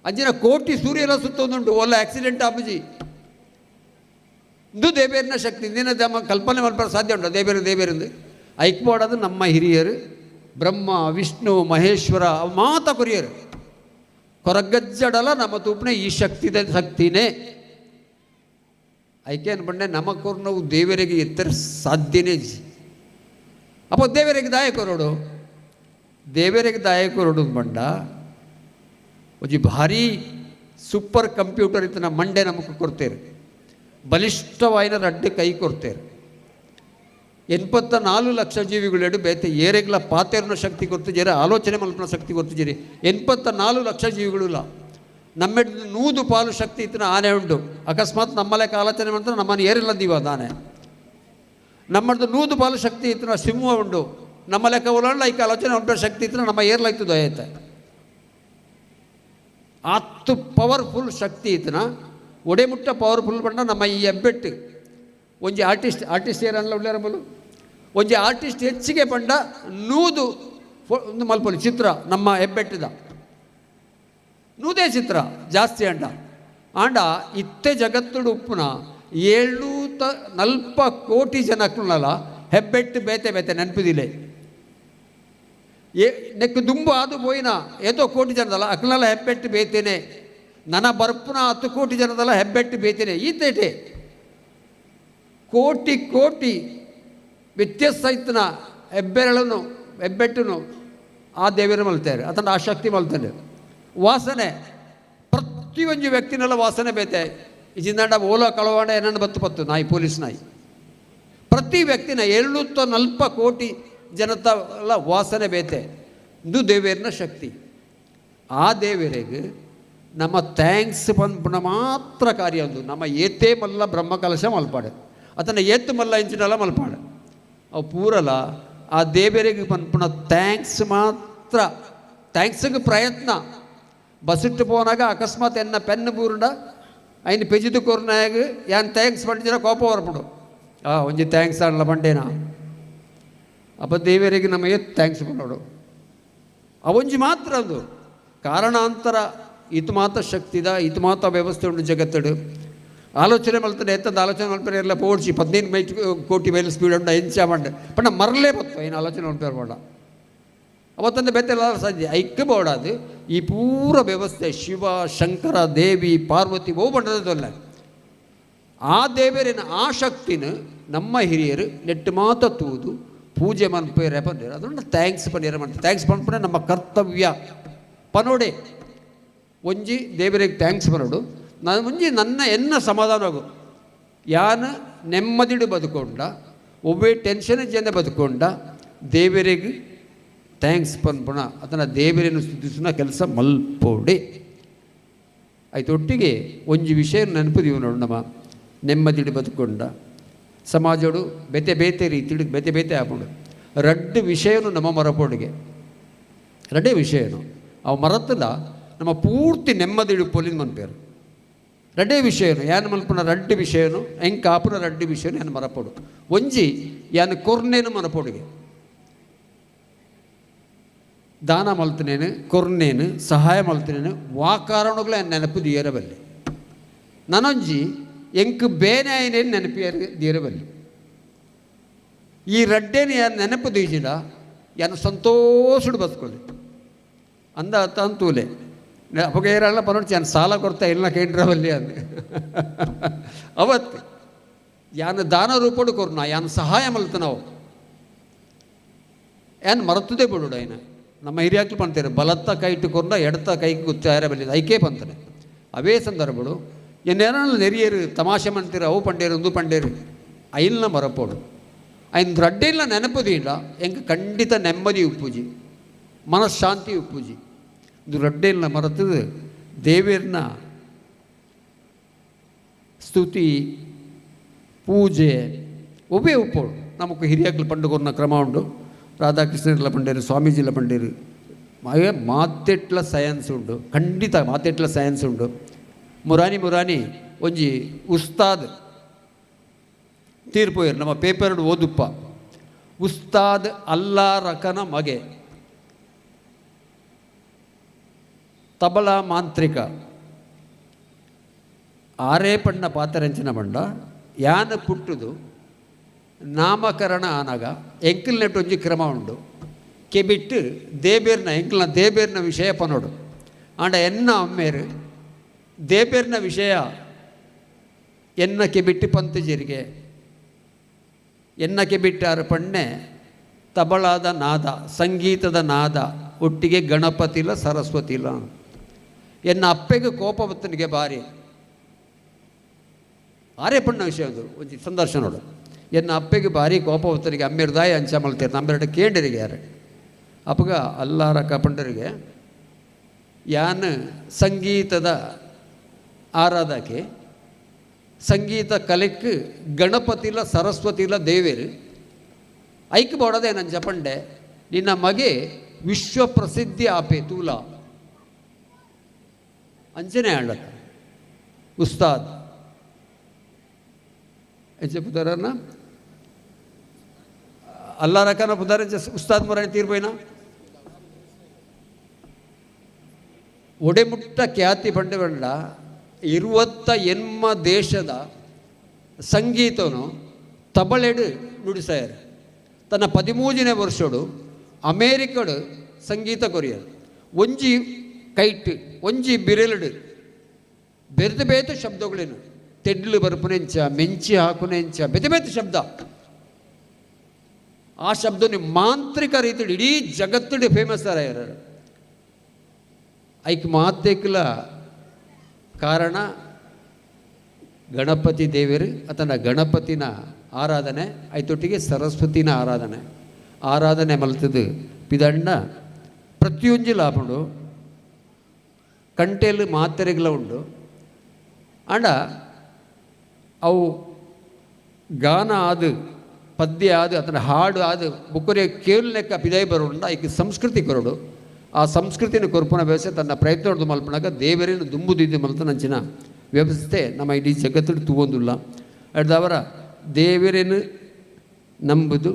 ಅಂಚಿನ ಕೋಟಿ ಸೂರ್ಯ ಎಲ್ಲ ಸುತ್ತೊಂದುಂಟು ಒಲ್ಲ ಆಕ್ಸಿಡೆಂಟ್ ಆಪುಜಿ ಇದು ದೇವೇರಿನ ಶಕ್ತಿ ಇಂದಿನ ನಮ್ಮ ಕಲ್ಪನೆ ಮಲ್ಪಡ ಸಾಧ್ಯ ಉಂಟು ದೇವೇರಿಂದ ಐಕ್ಬೋಡದು ನಮ್ಮ ಹಿರಿಯರು ಬ್ರಹ್ಮ ವಿಷ್ಣು ಮಹೇಶ್ವರ ಅವು ಮಾತ ಕೊರಿಯರು ಕೊರಗಜ್ಜಡಲ ನಮ್ಮ ತೂಪನೆ ಈ ಶಕ್ತಿನೇ ಐಕೆ ಅನ್ಬಂಡೆ ನಮಕೋರು ನಾವು ದೇವರಿಗೆ ಎತ್ತರ ಸಾಧ್ಯನೇ ಜಿ ಅಪ್ಪ ದೇವರಿಗೆ ದಾಯಕರೋಡು ಬಂಡ ಒಂಜಿ ಭಾರಿ ಸೂಪರ್ ಕಂಪ್ಯೂಟರ್ ಇತ್ತು ನಮ್ಮ ಮಂಡೆ ನಮಗೆ ಕೊಡ್ತೇವೆ ಬಲಿಷ್ಠವಾಯಿನ ಅಡ್ಡೆ ಕೈ ಕೊಡ್ತೇವೆ 84 ಲಕ್ಷ ಜೀವಿಗಳು ಬೇತೆ ಏರೆಗ್ಲ ಪಾತೆರ್ನ ಶಕ್ತಿ ಕೊಡ್ತಿದ್ದೀರ ಆಲೋಚನೆ ಮಲ್ಪನ ಶಕ್ತಿ ಕೊಡ್ತಿದ್ದೀರಿ 84 ಲಕ್ಷ ಜೀವಿಗಳು ಇಲ್ಲ ನಮ್ಮೆಡ್ 100 ಪಾಲು ಶಕ್ತಿ ಇತ್ತಿನ ಆನೆ ಉಂಡು ಅಕಸ್ಮಾತ್ ನಮ್ಮಲೆ ಆಲೋಚನೆ ಮಾಡ್ತಾರೆ ನಮ್ಮನ್ನು ಏರಿಲ್ಲ ದೀವ ಆನೆ ನಮ್ಮದು 100 ಪಾಲು ಶಕ್ತಿ ಇತ್ತಿನ ಸಿಂಹ ಉಂಡು ನಮ್ಮ ಲೆಕ್ಕ ಉಲ್ಲ ಐಕ ಆಲೋಚನೆ ಉಂಟ ಶಕ್ತಿ ಇತ್ತಿನ ನಮ್ಮ ಏರ್ಲಾಯ್ತು ದೊಯ್ಯತ್ತೆ ಅತ್ತು ಪವರ್ಫುಲ್ ಶಕ್ತಿ ಇತ್ತನ ಒಡೆಮುಟ್ಟ ಪವರ್ಫುಲ್ ಪಂಡ ನಮ್ಮ ಈ ಹೆಬ್ಬೆಟ್ಟು ಒಂಜಿ ಆರ್ಟಿಸ್ಟ್ ಏನಲ್ಲ ಒಳ್ಳೆಯರಬಲು ಒಂಜಿ ಆರ್ಟಿಸ್ಟ್ ಹೆಚ್ಚಿಗೆ ಪಂಡ ನೂದು ಒಂದು ಮಲ್ಪೊಲಿ ಚಿತ್ರ ನಮ್ಮ ಹೆಬ್ಬೆಟ್ಟದ ನೂದೇ ಚಿತ್ರ ಜಾಸ್ತಿ ಆಂಡ ಇತ್ತೆ ಜಗತ್ತುಡು ಉಪ್ಪುನ 740 ಕೋಟಿ ಜನಕ್ಕಲ್ಲ ಹೆಬ್ಬೆಟ್ಟು ಬೇತೆ ಬೇತೆ ನೆನಪಿದಿಲ್ಲ ನೆಕ್ಕು ದುಂಬು ಅದು ಪೋಯಿನ ಏತೋ ಕೋಟಿ ಜನದಲ್ಲ ಅಕ್ಲಲ್ಲ ಹೆಬ್ಬೆಟ್ಟು ಬೇತೇನೆ ನನ್ನ ಬರ್ಪುನ 10 ಕೋಟಿ ಜನದಲ್ಲ ಹೆಬ್ಬೆಟ್ಟು ಬೇತೇನೆ ಈತೇಟೆ ಕೋಟಿ ಕೋಟಿ ವ್ಯತ್ಯಾಸ ಇತ್ತನ ಹೆಬ್ಬೆಟ್ಟನು ಆ ದೇವರ ಮಲ್ತಾರೆ ಅದನ್ನು ಆ ಶಕ್ತಿ ಮಲ್ತಾನೆ ವಾಸನೆ ಪ್ರತಿಯೊಂದು ವ್ಯಕ್ತಿನೆಲ್ಲ ವಾಸನೆ ಬೇತೆ ಇಜಿಂದಾಂಡ ಓಲೋ ಕಳವಾಡ ಏನನ್ನು ಬತ್ತು ನಾಯಿ ಪೊಲೀಸ್ ನಾಯಿ ಪ್ರತಿ ವ್ಯಕ್ತಿನ 740 ಕೋಟಿ ಜನತ ಎಲ್ಲ ವಾಸನೆ ಬೇತೆ ಇದು ದೇವೇರನ ಶಕ್ತಿ ಆ ದೇವರಿಗೆ ನಮ್ಮ ಥ್ಯಾಂಕ್ಸ್ ಪಂಪುನ ಮಾತ್ರ ಕಾರ್ಯ ಒಂದು ನಮ್ಮ ಏತೇ ಮಲ್ಲ ಬ್ರಹ್ಮಕಲಶ ಮಲ್ಪಾಡೆ ಅದನ್ನು ಏತ್ತು ಮಲ್ಲ ಇಂಚಿನೆಲ್ಲ ಮಲ್ಪಾಡೆ ಅವು ಪೂರಲ ಆ ದೇವರಿಗೆ ಪಂಪುನ ಥ್ಯಾಂಕ್ಸ್ ಮಾತ್ರ ಥ್ಯಾಂಕ್ಸ್ಗೆ ಪ್ರಯತ್ನ ಬಸ್ಸಿಟ್ಟು ಪೋನಾಗ ಅಕಸ್ಮಾತ್ ಎನ್ನ ಪೆನ್ ಬೂರುಂಡ ಐನು ಪೆಜಿದು ಕೊರ್ನಾಗ ಯಾನ್ ಥ್ಯಾಂಕ್ಸ್ ಪಂಡಿನ ಕೋಪ ಹೊರಪಡು ಒಂಜಿ ಥ್ಯಾಂಕ್ಸ್ ಅನ್ನಲ್ಲ ಪಂಡೇನಾ ಅಪ್ಪ ದೇವರಿಗೆ ನಮಗೆ ಥ್ಯಾಂಕ್ಸ್ ಪಂಡೋಡು ಅವೊಂಜಿ ಮಾತ್ರ ಅದು ಕಾರಣಾಂತರ ಇದು ಮಾತ್ರ ಶಕ್ತಿದ ಇದು ಮಾತ್ರ ವ್ಯವಸ್ಥೆ ಉಂಟು ಜಗತ್ತಡು ಆಲೋಚನೆ ಮಲ್ತಾನೆ ಎತ್ತಂದು ಆಲೋಚನೆ ಮಲ್ಪರೆ ಎಲ್ಲ ಪೋಡ್ಸಿ 15 ಕೋಟಿ ಮೈಲ್ ಸ್ಪೀಡ್ ಉಂಟು ಎಂಚ ಮಾಡಿ ಪಂಡ ಮರಲೇ ಬತ್ತು ಏನು ಆಲೋಚನೆ ಮಲ್ಪೇರ್ ಮಾಡ ಅವತ್ತಂದು ಬೆತ್ತೆಲ್ಲ ಸಾಧ್ಯ ಐಕ್ಯ ಬೋಡಾದು ಈ ಪೂರ ವ್ಯವಸ್ಥೆ ಶಿವ ಶಂಕರ ದೇವಿ ಪಾರ್ವತಿ ಬಹು ಪಂಡದಲ್ಲ ಆ ದೇವರಿನ ಆ ಶಕ್ತಿನ ನಮ್ಮ ಹಿರಿಯರು ನೆಟ್ಟು ಮಾತ ತೂದು ಪೂಜೆ ಮನ್ಪೇರೆ ಪಂದಿರ ಅದನ್ನು ಥ್ಯಾಂಕ್ಸ್ ಪನ್ನೀರ ಮಾಡ್ತಾರೆ ಥ್ಯಾಂಕ್ಸ್ ಪನ್ಪನೆ ನಮ್ಮ ಕರ್ತವ್ಯ ಪನೋಡೆ ಒಂಜಿ ದೇವರಿಗೆ ಥ್ಯಾಂಕ್ಸ್ ಪನೋಡು ನಾನು ಮುಂಜಿ ಎನ್ನ ಸಮಾಧಾನ ಆಗು ಯಾನ ನೆಮ್ಮದಿಡು ಬದುಕೊಂಡ ಒಬ್ಬೇ ಟೆನ್ಷನ್ ಜನ ಬದುಕೊಂಡ ದೇವರಿಗೆ ಥ್ಯಾಂಕ್ಸ್ ಪನ್ಪುಣ ಅದನ್ನು ದೇವರನ್ನು ಸ್ತುತಿಸುವ ಕೆಲಸ ಮಲ್ಪೋಡೆ ಆಯ್ತು ಒಟ್ಟಿಗೆ ಒಂಜಿ ವಿಷಯ ನೆನಪಿದೀವಿ ನೋಡು ನಮ್ಮ ನೆಮ್ಮದಿಡು ಬದುಕೊಂಡ ಸಮಾಜಡು ಬೆತೆ ಬೇತೆ ರೀತಿ ಬೆತೆ ಬೇತೆ ಹಾಕೊಂಡು ರಡ್ಡು ವಿಷಯನು ನಮ್ಮ ಮರಪೋಡಿಗೆ ರಡ್ಡೇ ವಿಷಯನು ಅವು ಮರತ್ತಲ್ಲ ನಮ್ಮ ಪೂರ್ತಿ ನೆಮ್ಮದಿಡು ಪೊಲಿನ ಮನ್ಪೇರು ರಡ್ಡೇ ವಿಷಯನು ಯಾನು ಮಲ್ಪನ ರಡ್ಡು ವಿಷಯನು ಹೆಂಗೆ ಕಾಪುನ ರಡ್ಡು ವಿಷಯನು ಯಾನು ಮರಪೋಡು ಒಂಜಿ ಯಾನು ಕೊರ್ನೇನು ಮರಪೋಡಿಗೆ ದಾನ ಮಲ್ತನೇನು ಕೊರ್ನೇನು ಸಹಾಯ ಮಲ್ತನೇನು ವಾಕಾರಣಗಳು ನೆನಪು ದಿಯರಬಲ್ಲೆ ನನೊಂಜಿ ಎಂಕ್ ಬೇನೆ ಆಯ್ನೇನು ನೆನಪಿಯರು ದಿಯರಬಲ್ಲೆ ಈ ರಡ್ಡೇನು ಯಾರು ನೆನಪು ದೀಜಿಡ ಯಾನು ಸಂತೋಷಡು ಬದುಕೊಳ್ಳಿ ಅಂದ ಅಂತೂಲೆ ಅಪಗೇರಲ್ಲ ಪನೋಡ್ಸಿ ಯಾನು ಸಾಲ ಕೊಡ್ತಾ ಇಲ್ಲ ಕೇಂದ್ರವಲ್ಲಿ ಅಂದೆ ಅವತ್ತು ಯಾನು ದಾನ ರೂಪಡು ಕೊರ್ನ ಯಾನು ಸಹಾಯ ಮಲ್ತನವು ಯಾನು ಮರತುದೇ ಬಿಡುಡು ಆಯ್ನ ನಮ್ಮ ಹಿರಿಯಾಕ್ಲು ಪಂತಾರೆ ಬಲತ್ತ ಕೈ ಇಟ್ಟುಕೊಂಡ ಎಡತ ಕೈಗೆ ಗುಚ್ಚಾರ ಬಲ್ಲಿದ ಐಕೇ ಪಂತಾನೆ ಅವೇ ಸಂದರ್ಭಗಳು ಎನ್ನೇನೋ ನೆರಿಯರು ತಮಾಷೆ ಮಾಡ್ತೀರ ಅವು ಪಂಡೇರು ಒಂದು ಪಂಡೇರು ಐಲ್ನ ಮರಪೋಡು ಐನ್ ರಡ್ಡಿಲ್ಲ ನೆನಪುದಿಲ್ಲ ಹೆಂಗೆ ಖಂಡಿತ ನೆಮ್ಮದಿ ಉಪ್ಪುಜಿ ಮನಃಶಾಂತಿ ಉಪ್ಪುಜಿ ಇದು ರಡ್ಡಿಲ್ಲ ಮರತದು ದೇವರನ್ನ ಸ್ತುತಿ ಪೂಜೆ ಒಬ್ಬೇ ಉಪ್ಪೋಡು ನಮకు ಹಿರಿಯಾಕ್ಲು ಪಂಡುಕೊನ್ನ ಕ್ರಮ ಉಂಟು ರಾಧಾಕೃಷ್ಣರೆಲ್ಲ ಪಂಡೇರು ಸ್ವಾಮೀಜಿಲ್ಲ ಪಂಡೇರು ಮಾತೆಟ್ಲ ಸೈನ್ಸ್ ಉಂಟು ಖಂಡಿತ ಮಾತೆಟ್ಲ ಸೈನ್ಸ್ ಉಂಟು ಮುರಾನಿ ಒಂಜಿ ಉಸ್ತಾದ್ ತೀರ್ಪೋಯರು ನಮ್ಮ ಪೇಪರ್ ಓದುಪ್ಪ ಉಸ್ತಾದ್ ಅಲ್ಲಾ ರಕನ ಮಗೆ ತಬಲಾ ಮಾಂತ್ರಿಕ ಆರೇ ಪಣ್ಣ ಪಾತರಂಚನ ಬಂಡ ಯಾನ ಪುಟ್ಟುದು ನಾಮಕರಣ ಆನಾಗ ಎಂಕಲ್ ನೆಟ್ಟು ಒಂಜಿ ಕ್ರಮ ಉಂಡು ಕೆಬಿಟ್ಟು ದೇಬೇರ್ನ ಎಂಕಲ್ನ ದೇಬೇರ್ನ ವಿಷಯ ಪನೋಡು ಆಂಡ ಎನ್ನ ಅಮ್ಮೇರು ದೇಬೇರ್ನ ವಿಷಯ ಎನ್ನ ಕೆಬಿಟ್ಟು ಪಂತು ಜೀರಿಗೆ ಎನ್ನ ಕೆಬಿಟ್ಟಾರು ಪಣ್ಣೆ ತಬಲಾದ ನಾದ ಸಂಗೀತದ ನಾದ ಒಟ್ಟಿಗೆ ಗಣಪತಿಲ ಸರಸ್ವತಿಲ ಎನ್ನ ಅಪ್ಪೆಗೆ ಕೋಪ ಬತ್ತನಿಗೆ ಬಾರಿ ಆರೇ ಪಣ್ಣ ವಿಷಯ ಅದು ಒಂಜಿ ಸಂದರ್ಶನ ನೋಡು ಎನ್ನ ಅಪ್ಪೆಗೆ ಭಾರಿ ಕೋಪ ಹೊತ್ತರಿಗೆ ಅಮ್ಮಿರ್ದಾಯಿ ಅಂಚ ಮಲ್ತೀರಿ ನಮ್ಮೆರಡು ಕೇಂದ್ರಿಗೆ ಯಾರು ಅಪ್ಪಗ ಅಲ್ಲಾರ ಕಪಂಡರಿಗೆ ಯಾನ್ ಸಂಗೀತದ ಆರಾಧಕ್ಕೆ ಸಂಗೀತ ಕಲೆಕ್ಕೆ ಗಣಪತಿಲ ಸರಸ್ವತಿಲ ದೇವೇರು ಐಕ್ ಬೋಡದೆ ನನ್ನ ಜಪಂಡೆ ನಿನ್ನ ಮಗೆ ವಿಶ್ವ ಪ್ರಸಿದ್ಧಿ ಆಪೆ ತೂಲ ಅಂಚನೆ ಆಂಡತ ಉಸ್ತಾದ್ ಎಂಚೆ ಪುದರನ್ನ ಅಲ್ಲಾ ರಕನ ಪುದರ ಉಸ್ತಾದ್ ಮೊರನೆ ತೀರ್ಬೋಯ್ನ ಒಡೆಮುಟ್ಟ ಖ್ಯಾತಿ ಪಂಡೆ ಬಂಡ 28 ದೇಶದ ಸಂಗೀತನು ತಬಳೆಡು ನುಡಿಸಾಯರು ತನ್ನ 13ನೇ ವರ್ಷಡು ಅಮೇರಿಕಡು ಸಂಗೀತ ಕೊರಿಯರು ಒಂಜಿ ಕೈಟ್ ಒಂಜಿ ಬಿರೆಲಡು ಬೆರೆದ ಬೇತ ಶಬ್ದಗಳೇನು ತೆಡ್ಲು ಬರ್ಪುನೆಂಚ ಮೆಂಚಿ ಹಾಕುನೆಂಚ ಬೆತೆ ಬೇತ ಶಬ್ದ ಆ ಶಬ್ದನು ಮಾಂತ್ರಿಕ ರೀತಿ ಇಡೀ ಜಗತ್ತುಡು ಫೇಮಸ್ ಆರಾಯರು ಐಕ್ ಮಾತೇಕಲ ಕಾರಣ ಗಣಪತಿ ದೇವರು ಆತನ ಗಣಪತಿನ ಆರಾಧನೆ ಐತೊಟ್ಟಿಗೆ ಸರಸ್ವತಿನ ಆರಾಧನೆ ಮಲ್ತದು ಪಿದಂಡ ಪ್ರತಿಯೊಂದು ಲಾಭುಂಡು ಕಂಟೆಲು ಮಾತ್ರೆಗಳ ಉಂಡು ಅಂಡ ಅವು ಗಾನ ಆದು ಪದ್ಯ ಆದು ಆತನ ಹಾಡು ಆದು ಬುಕ್ಕರೆ ಕೇಳಲೆಕ್ಕ ಪಿದೈ ಬರೋಣ ಐಕ್ ಸಂಸ್ಕೃತಿ ಕೊರಡು ಆ ಸಂಸ್ಕೃತಿನ ಕೊರ್ಪುನ ವ್ಯವಸ್ಥೆ ತನ್ನ ಪ್ರಯತ್ನ ಮಲ್ಪನಾಗ ದೇವರೇನು ದುಂಬುದಿದ್ದು ಮಲ್ತ ನಂಚಿನ ವ್ಯವಸ್ಥೆ ನಮ್ಮ ಇಡೀ ಜಗತ್ತು ತೂವೊಂದಿಲ್ಲ ಅಡ್ದವರ ದೇವರೇನು ನಂಬುದು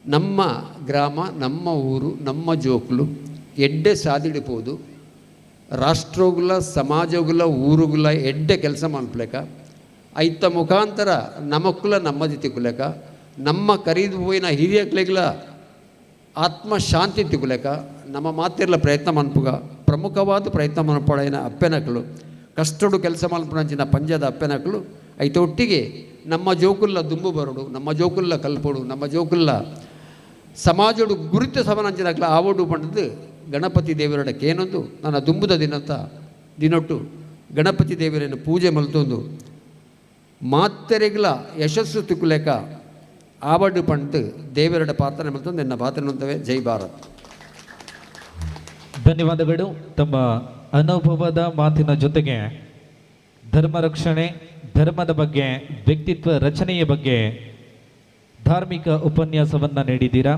ನಮ್ಮ ಗ್ರಾಮ ನಮ್ಮ ಊರು ನಮ್ಮ ಜೋಕ್ಲು ಎಡ್ಡೆ ಸಾಧಿಡಿಪೋದು ರಾಷ್ಟ್ರಗುಲ ಸಮಾಜಗುಲ ಊರುಗುಲ ಎಡ್ಡೆ ಕೆಲಸ ಮಲ್ಪಲೇಕ ಐತ ಮುಖಾಂತರ ನಮಕ್ಕುಲ ನಮ್ಮದಿ ತಿಕ್ಕುಲೇಕ ನಮ್ಮ ಕರೀದು ಹೋಯಿನ ಹಿರಿಯಕ್ಲೆಗಳ ಆತ್ಮಶಾಂತಿ ತಿಗುಲೇಕ ನಮ್ಮ ಮಾತಿರ್ಲ ಪ್ರಯತ್ನ ಮನ್ಪುಗ ಪ್ರಮುಖವಾದ ಪ್ರಯತ್ನ ಮನ್ಪೊಡೈನ ಅಪ್ಪೆನಕಲು ಕಷ್ಟಡು ಕೆಲಸ ಮಲ್ಪುನಂಚಿನ ಪಂಜದ ಅಪ್ಪೆನಕಲು ಐತೊಟ್ಟಿಗೆ ನಮ್ಮ ಜೋಕುಲ್ಲ ದುಂಬು ಬರೋಡು ನಮ್ಮ ಜೋಕುಲ್ಲ ಕಲ್ಪೋಡು ನಮ್ಮ ಜೋಕುಲ್ಲ ಸಮಾಜಡು ಗುರುತು ಸಮನಂಚಿನಕ್ಲ ಆವಡು ಪಂಡದು ಗಣಪತಿ ದೇವರಡ ಕೇನೊಂದು ನನ್ನ ದುಂಬುದ ದಿನೊಟ್ಟು ಗಣಪತಿ ದೇವರನ್ನು ಪೂಜೆ ಮಲ್ತೊಂದು ಮಾತೆರೆಗಳ ಯಶಸ್ಸು ತಿಕ್ಕುಲೇಕ ಆವಡು ಪಂಡು ದೇವರಡ ಪ್ರಾರ್ಥನೆ ಮತ್ತು ನಿನ್ನ ಪಾತ್ರನಂತವೇ ಜೈ ಭಾರತ್. ಧನ್ಯವಾದಗಳು. ತಮ್ಮ ಅನುಭವದ ಮಾತಿನ ಜೊತೆಗೆ ಧರ್ಮ ರಕ್ಷಣೆ, ಧರ್ಮದ ಬಗ್ಗೆ, ವ್ಯಕ್ತಿತ್ವ ರಚನೆಯ ಬಗ್ಗೆ ಧಾರ್ಮಿಕ ಉಪನ್ಯಾಸವನ್ನು ನೀಡಿದ್ದೀರಾ.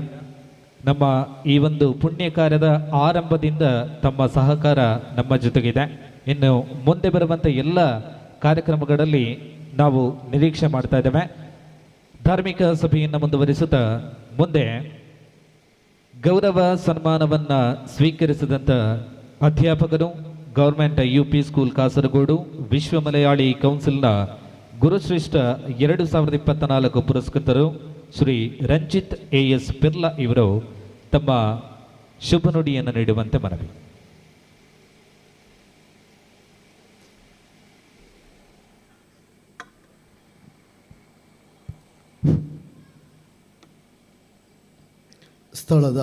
ನಮ್ಮ ಈ ಒಂದು ಪುಣ್ಯ ಕಾರ್ಯದ ಆರಂಭದಿಂದ ತಮ್ಮ ಸಹಕಾರ ನಮ್ಮ ಜೊತೆಗಿದೆ. ಇನ್ನು ಮುಂದೆ ಬರುವಂಥ ಎಲ್ಲ ಕಾರ್ಯಕ್ರಮಗಳಲ್ಲಿ ನಾವು ನಿರೀಕ್ಷೆ ಮಾಡ್ತಾ ಇದ್ದೇವೆ. ಧಾರ್ಮಿಕ ಸಭೆಯನ್ನು ಮುಂದುವರಿಸುತ್ತಾ ಮುಂದೆ ಗೌರವ ಸನ್ಮಾನವನ್ನು ಸ್ವೀಕರಿಸಿದಂಥ ಅಧ್ಯಾಪಕರು, ಗೌರ್ಮೆಂಟ್ UP ಸ್ಕೂಲ್ ಕಾಸರಗೋಡು, ವಿಶ್ವ ಮಲಯಾಳಿ ಕೌನ್ಸಿಲ್ನ ಗುರುಶ್ರೇಷ್ಠ 2024 ಪುರಸ್ಕೃತರು ಶ್ರೀ ರಂಜಿತ್ AS ಪಿರ್ಲಾ ಇವರು ತಮ್ಮ ಶುಭ ನುಡಿಯನ್ನು ನೀಡುವಂತೆ ಮನವಿ. ಸ್ಥಳದ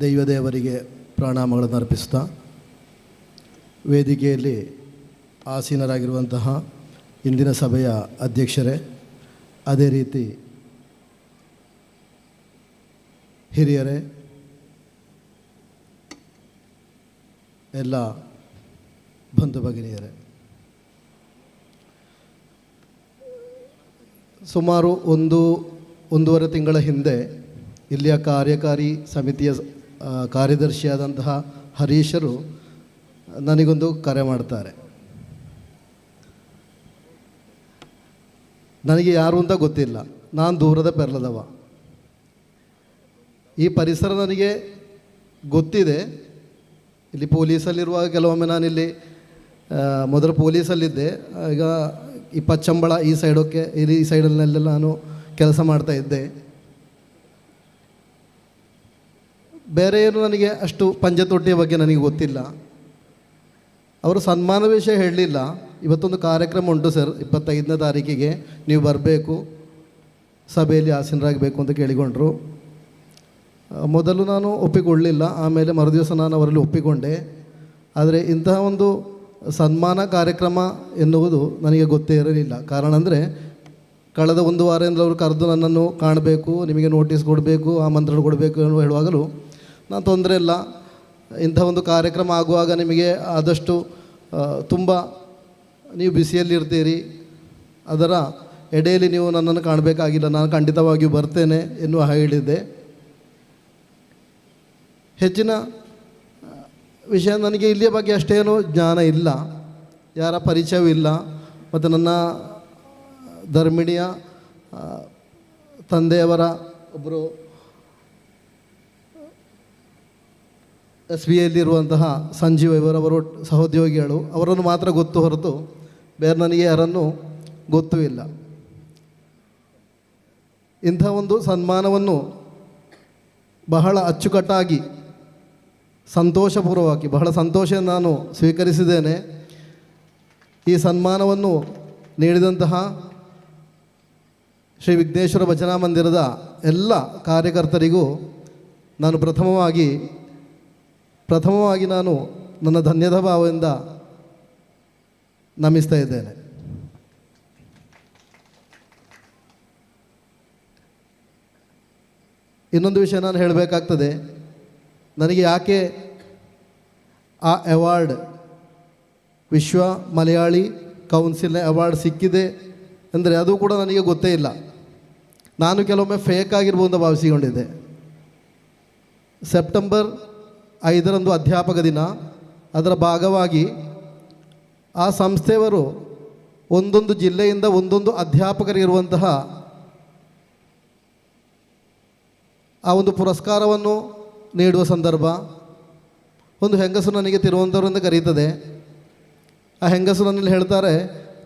ದೈವದೇವರಿಗೆ ಪ್ರಣಾಮಗಳನ್ನು ಅರ್ಪಿಸ್ತಾ, ವೇದಿಕೆಯಲ್ಲಿ ಆಸೀನರಾಗಿರುವಂತಹ ಇಂದಿನ ಸಭೆಯ ಅಧ್ಯಕ್ಷರೇ, ಅದೇ ರೀತಿ ಹಿರಿಯರೇ, ಎಲ್ಲ ಬಂಧು ಭಗಿನಿಯರೇ, ಸುಮಾರು ಒಂದೂವರೆ ತಿಂಗಳ ಹಿಂದೆ ಇಲ್ಲಿಯ ಕಾರ್ಯಕಾರಿ ಸಮಿತಿಯ ಕಾರ್ಯದರ್ಶಿಯಾದಂತಹ ಹರೀಶರು ನನಗೊಂದು ಕರೆ ಮಾಡ್ತಾರೆ. ನನಗೆ ಯಾರು ಅಂತ ಗೊತ್ತಿಲ್ಲ, ನಾನು ದೂರದ ಪೆರ್ಲದವ. ಈ ಪರಿಸರ ನನಗೆ ಗೊತ್ತಿದೆ. ಇಲ್ಲಿ ಪೊಲೀಸಲ್ಲಿರುವಾಗ ಕೆಲವೊಮ್ಮೆ ನಾನಿಲ್ಲಿ ಮೊದಲು ಪೊಲೀಸಲ್ಲಿದ್ದೆ. ಈಗ ಈ ಪಚ್ಚಂಬಳ ಈ ಸೈಡಕ್ಕೆ ಈ ಸೈಡಲ್ಲೆಲ್ಲ ನಾನು ಕೆಲಸ ಮಾಡ್ತಾಯಿದ್ದೆ. ಬೇರೆ ಏನು ನನಗೆ ಅಷ್ಟು ಪಂಚತೊಟ್ಟಿಯ ಬಗ್ಗೆ ನನಗೆ ಗೊತ್ತಿಲ್ಲ. ಅವರು ಸನ್ಮಾನ ವಿಷಯ ಹೇಳಲಿಲ್ಲ. ಇವತ್ತೊಂದು ಕಾರ್ಯಕ್ರಮ ಉಂಟು ಸರ್, 25ನೇ ತಾರೀಕಿಗೆ ನೀವು ಬರಬೇಕು, ಸಭೆಯಲ್ಲಿ ಆಸೀನರಾಗಬೇಕು ಅಂತ ಕೇಳಿಕೊಂಡ್ರು. ಮೊದಲು ನಾನು ಒಪ್ಪಿಕೊಳ್ಳಲಿಲ್ಲ, ಆಮೇಲೆ ಮರುದಿವಸ ನಾನು ಅವರಲ್ಲಿ ಒಪ್ಪಿಕೊಂಡೆ. ಆದರೆ ಇಂತಹ ಒಂದು ಸನ್ಮಾನ ಕಾರ್ಯಕ್ರಮ ಎನ್ನುವುದು ನನಗೆ ಗೊತ್ತೇ ಇರಲಿಲ್ಲ. ಕಾರಣ ಅಂದರೆ ಕಳೆದ ಒಂದು ವಾರದಿಂದ ಅವರು ಕರೆದು ನನ್ನನ್ನು ಕಾಣಬೇಕು, ನಿಮಗೆ ನೋಟಿಸ್ ಕೊಡಬೇಕು, ಆಮಂತ್ರಣ ಕೊಡಬೇಕು ಎಂದು ಹೇಳುವಾಗಲೂ ನಾನು ತೊಂದರೆ ಇಲ್ಲ, ಇಂಥ ಒಂದು ಕಾರ್ಯಕ್ರಮ ಆಗುವಾಗ ನಿಮಗೆ ಆದಷ್ಟು ತುಂಬ ನೀವು ಬಿಸಿಯಲ್ಲಿರ್ತೀರಿ, ಅದರ ಎಡೆಯಲ್ಲಿ ನೀವು ನನ್ನನ್ನು ಕಾಣಬೇಕಾಗಿಲ್ಲ, ನಾನು ಖಂಡಿತವಾಗಿಯೂ ಬರ್ತೇನೆ ಎನ್ನುವ ಹೇಳಿದ್ದೆ. ಹೆಚ್ಚಿನ ವಿಷಯ ನನಗೆ ಇಲ್ಲಿಯ ಬಗ್ಗೆ ಅಷ್ಟೇನೂ ಜ್ಞಾನ ಇಲ್ಲ, ಯಾರ ಪರಿಚಯವೂ ಇಲ್ಲ. ಮತ್ತು ನನ್ನ ಧರ್ಮಿಣಿಯ ತಂದೆಯವರ ಒಬ್ಬರು SBIಯಲ್ಲಿರುವಂತಹ ಸಂಜೀವ್ ಇವರವರು ಸಹೋದ್ಯೋಗಿಗಳು, ಅವರನ್ನು ಮಾತ್ರ ಗೊತ್ತು ಹೊರತು ಬೇರೆ ನನಗೆ ಯಾರನ್ನು ಗೊತ್ತೂ ಇಲ್ಲ. ಇಂಥ ಒಂದು ಸನ್ಮಾನವನ್ನು ಬಹಳ ಅಚ್ಚುಕಟ್ಟಾಗಿ ಸಂತೋಷಪೂರ್ವವಾಗಿ ಬಹಳ ಸಂತೋಷ ನಾನು ಸ್ವೀಕರಿಸಿದ್ದೇನೆ. ಈ ಸನ್ಮಾನವನ್ನು ನೀಡಿದಂತಹ ಶ್ರೀ ವಿಘ್ನೇಶ್ವರ ಭಜನಾ ಮಂದಿರದ ಎಲ್ಲ ಕಾರ್ಯಕರ್ತರಿಗೂ ನಾನು ಪ್ರಥಮವಾಗಿ ನಾನು ನನ್ನ ಧನ್ಯದ ಭಾವದಿಂದ ನಮಿಸ್ತಾ ಇದ್ದೇನೆ. ಇನ್ನೊಂದು ವಿಷಯ ನಾನು ಹೇಳಬೇಕಾಗ್ತದೆ. ನನಗೆ ಯಾಕೆ ಆ ಅವಾರ್ಡ್ ವಿಶ್ವ ಮಲಯಾಳಿ ಕೌನ್ಸಿಲ್ನ ಅವಾರ್ಡ್ ಸಿಕ್ಕಿದೆ ಅಂದರೆ ಅದು ಕೂಡ ನನಗೆ ಗೊತ್ತೇ ಇಲ್ಲ. ನಾನು ಕೆಲವೊಮ್ಮೆ ಫೇಕ್ ಆಗಿರ್ಬೋದು ಅಂತ ಭಾವಿಸಿಕೊಂಡಿದ್ದೆ. ಸೆಪ್ಟೆಂಬರ್ 5 ಅಧ್ಯಾಪಕ ದಿನ, ಅದರ ಭಾಗವಾಗಿ ಆ ಸಂಸ್ಥೆಯವರು ಒಂದೊಂದು ಜಿಲ್ಲೆಯಿಂದ ಒಂದೊಂದು ಅಧ್ಯಾಪಕರಿರುವಂತಹ ಆ ಒಂದು ಪುರಸ್ಕಾರವನ್ನು ನೀಡುವ ಸಂದರ್ಭ, ಒಂದು ಹೆಂಗಸು ನನಗೆ ತಿರುವನಂತಪುರದಿಂದ ಕರೀತದೆ. ಆ ಹೆಂಗಸು ನನ್ನಲ್ಲಿ ಹೇಳ್ತಾರೆ,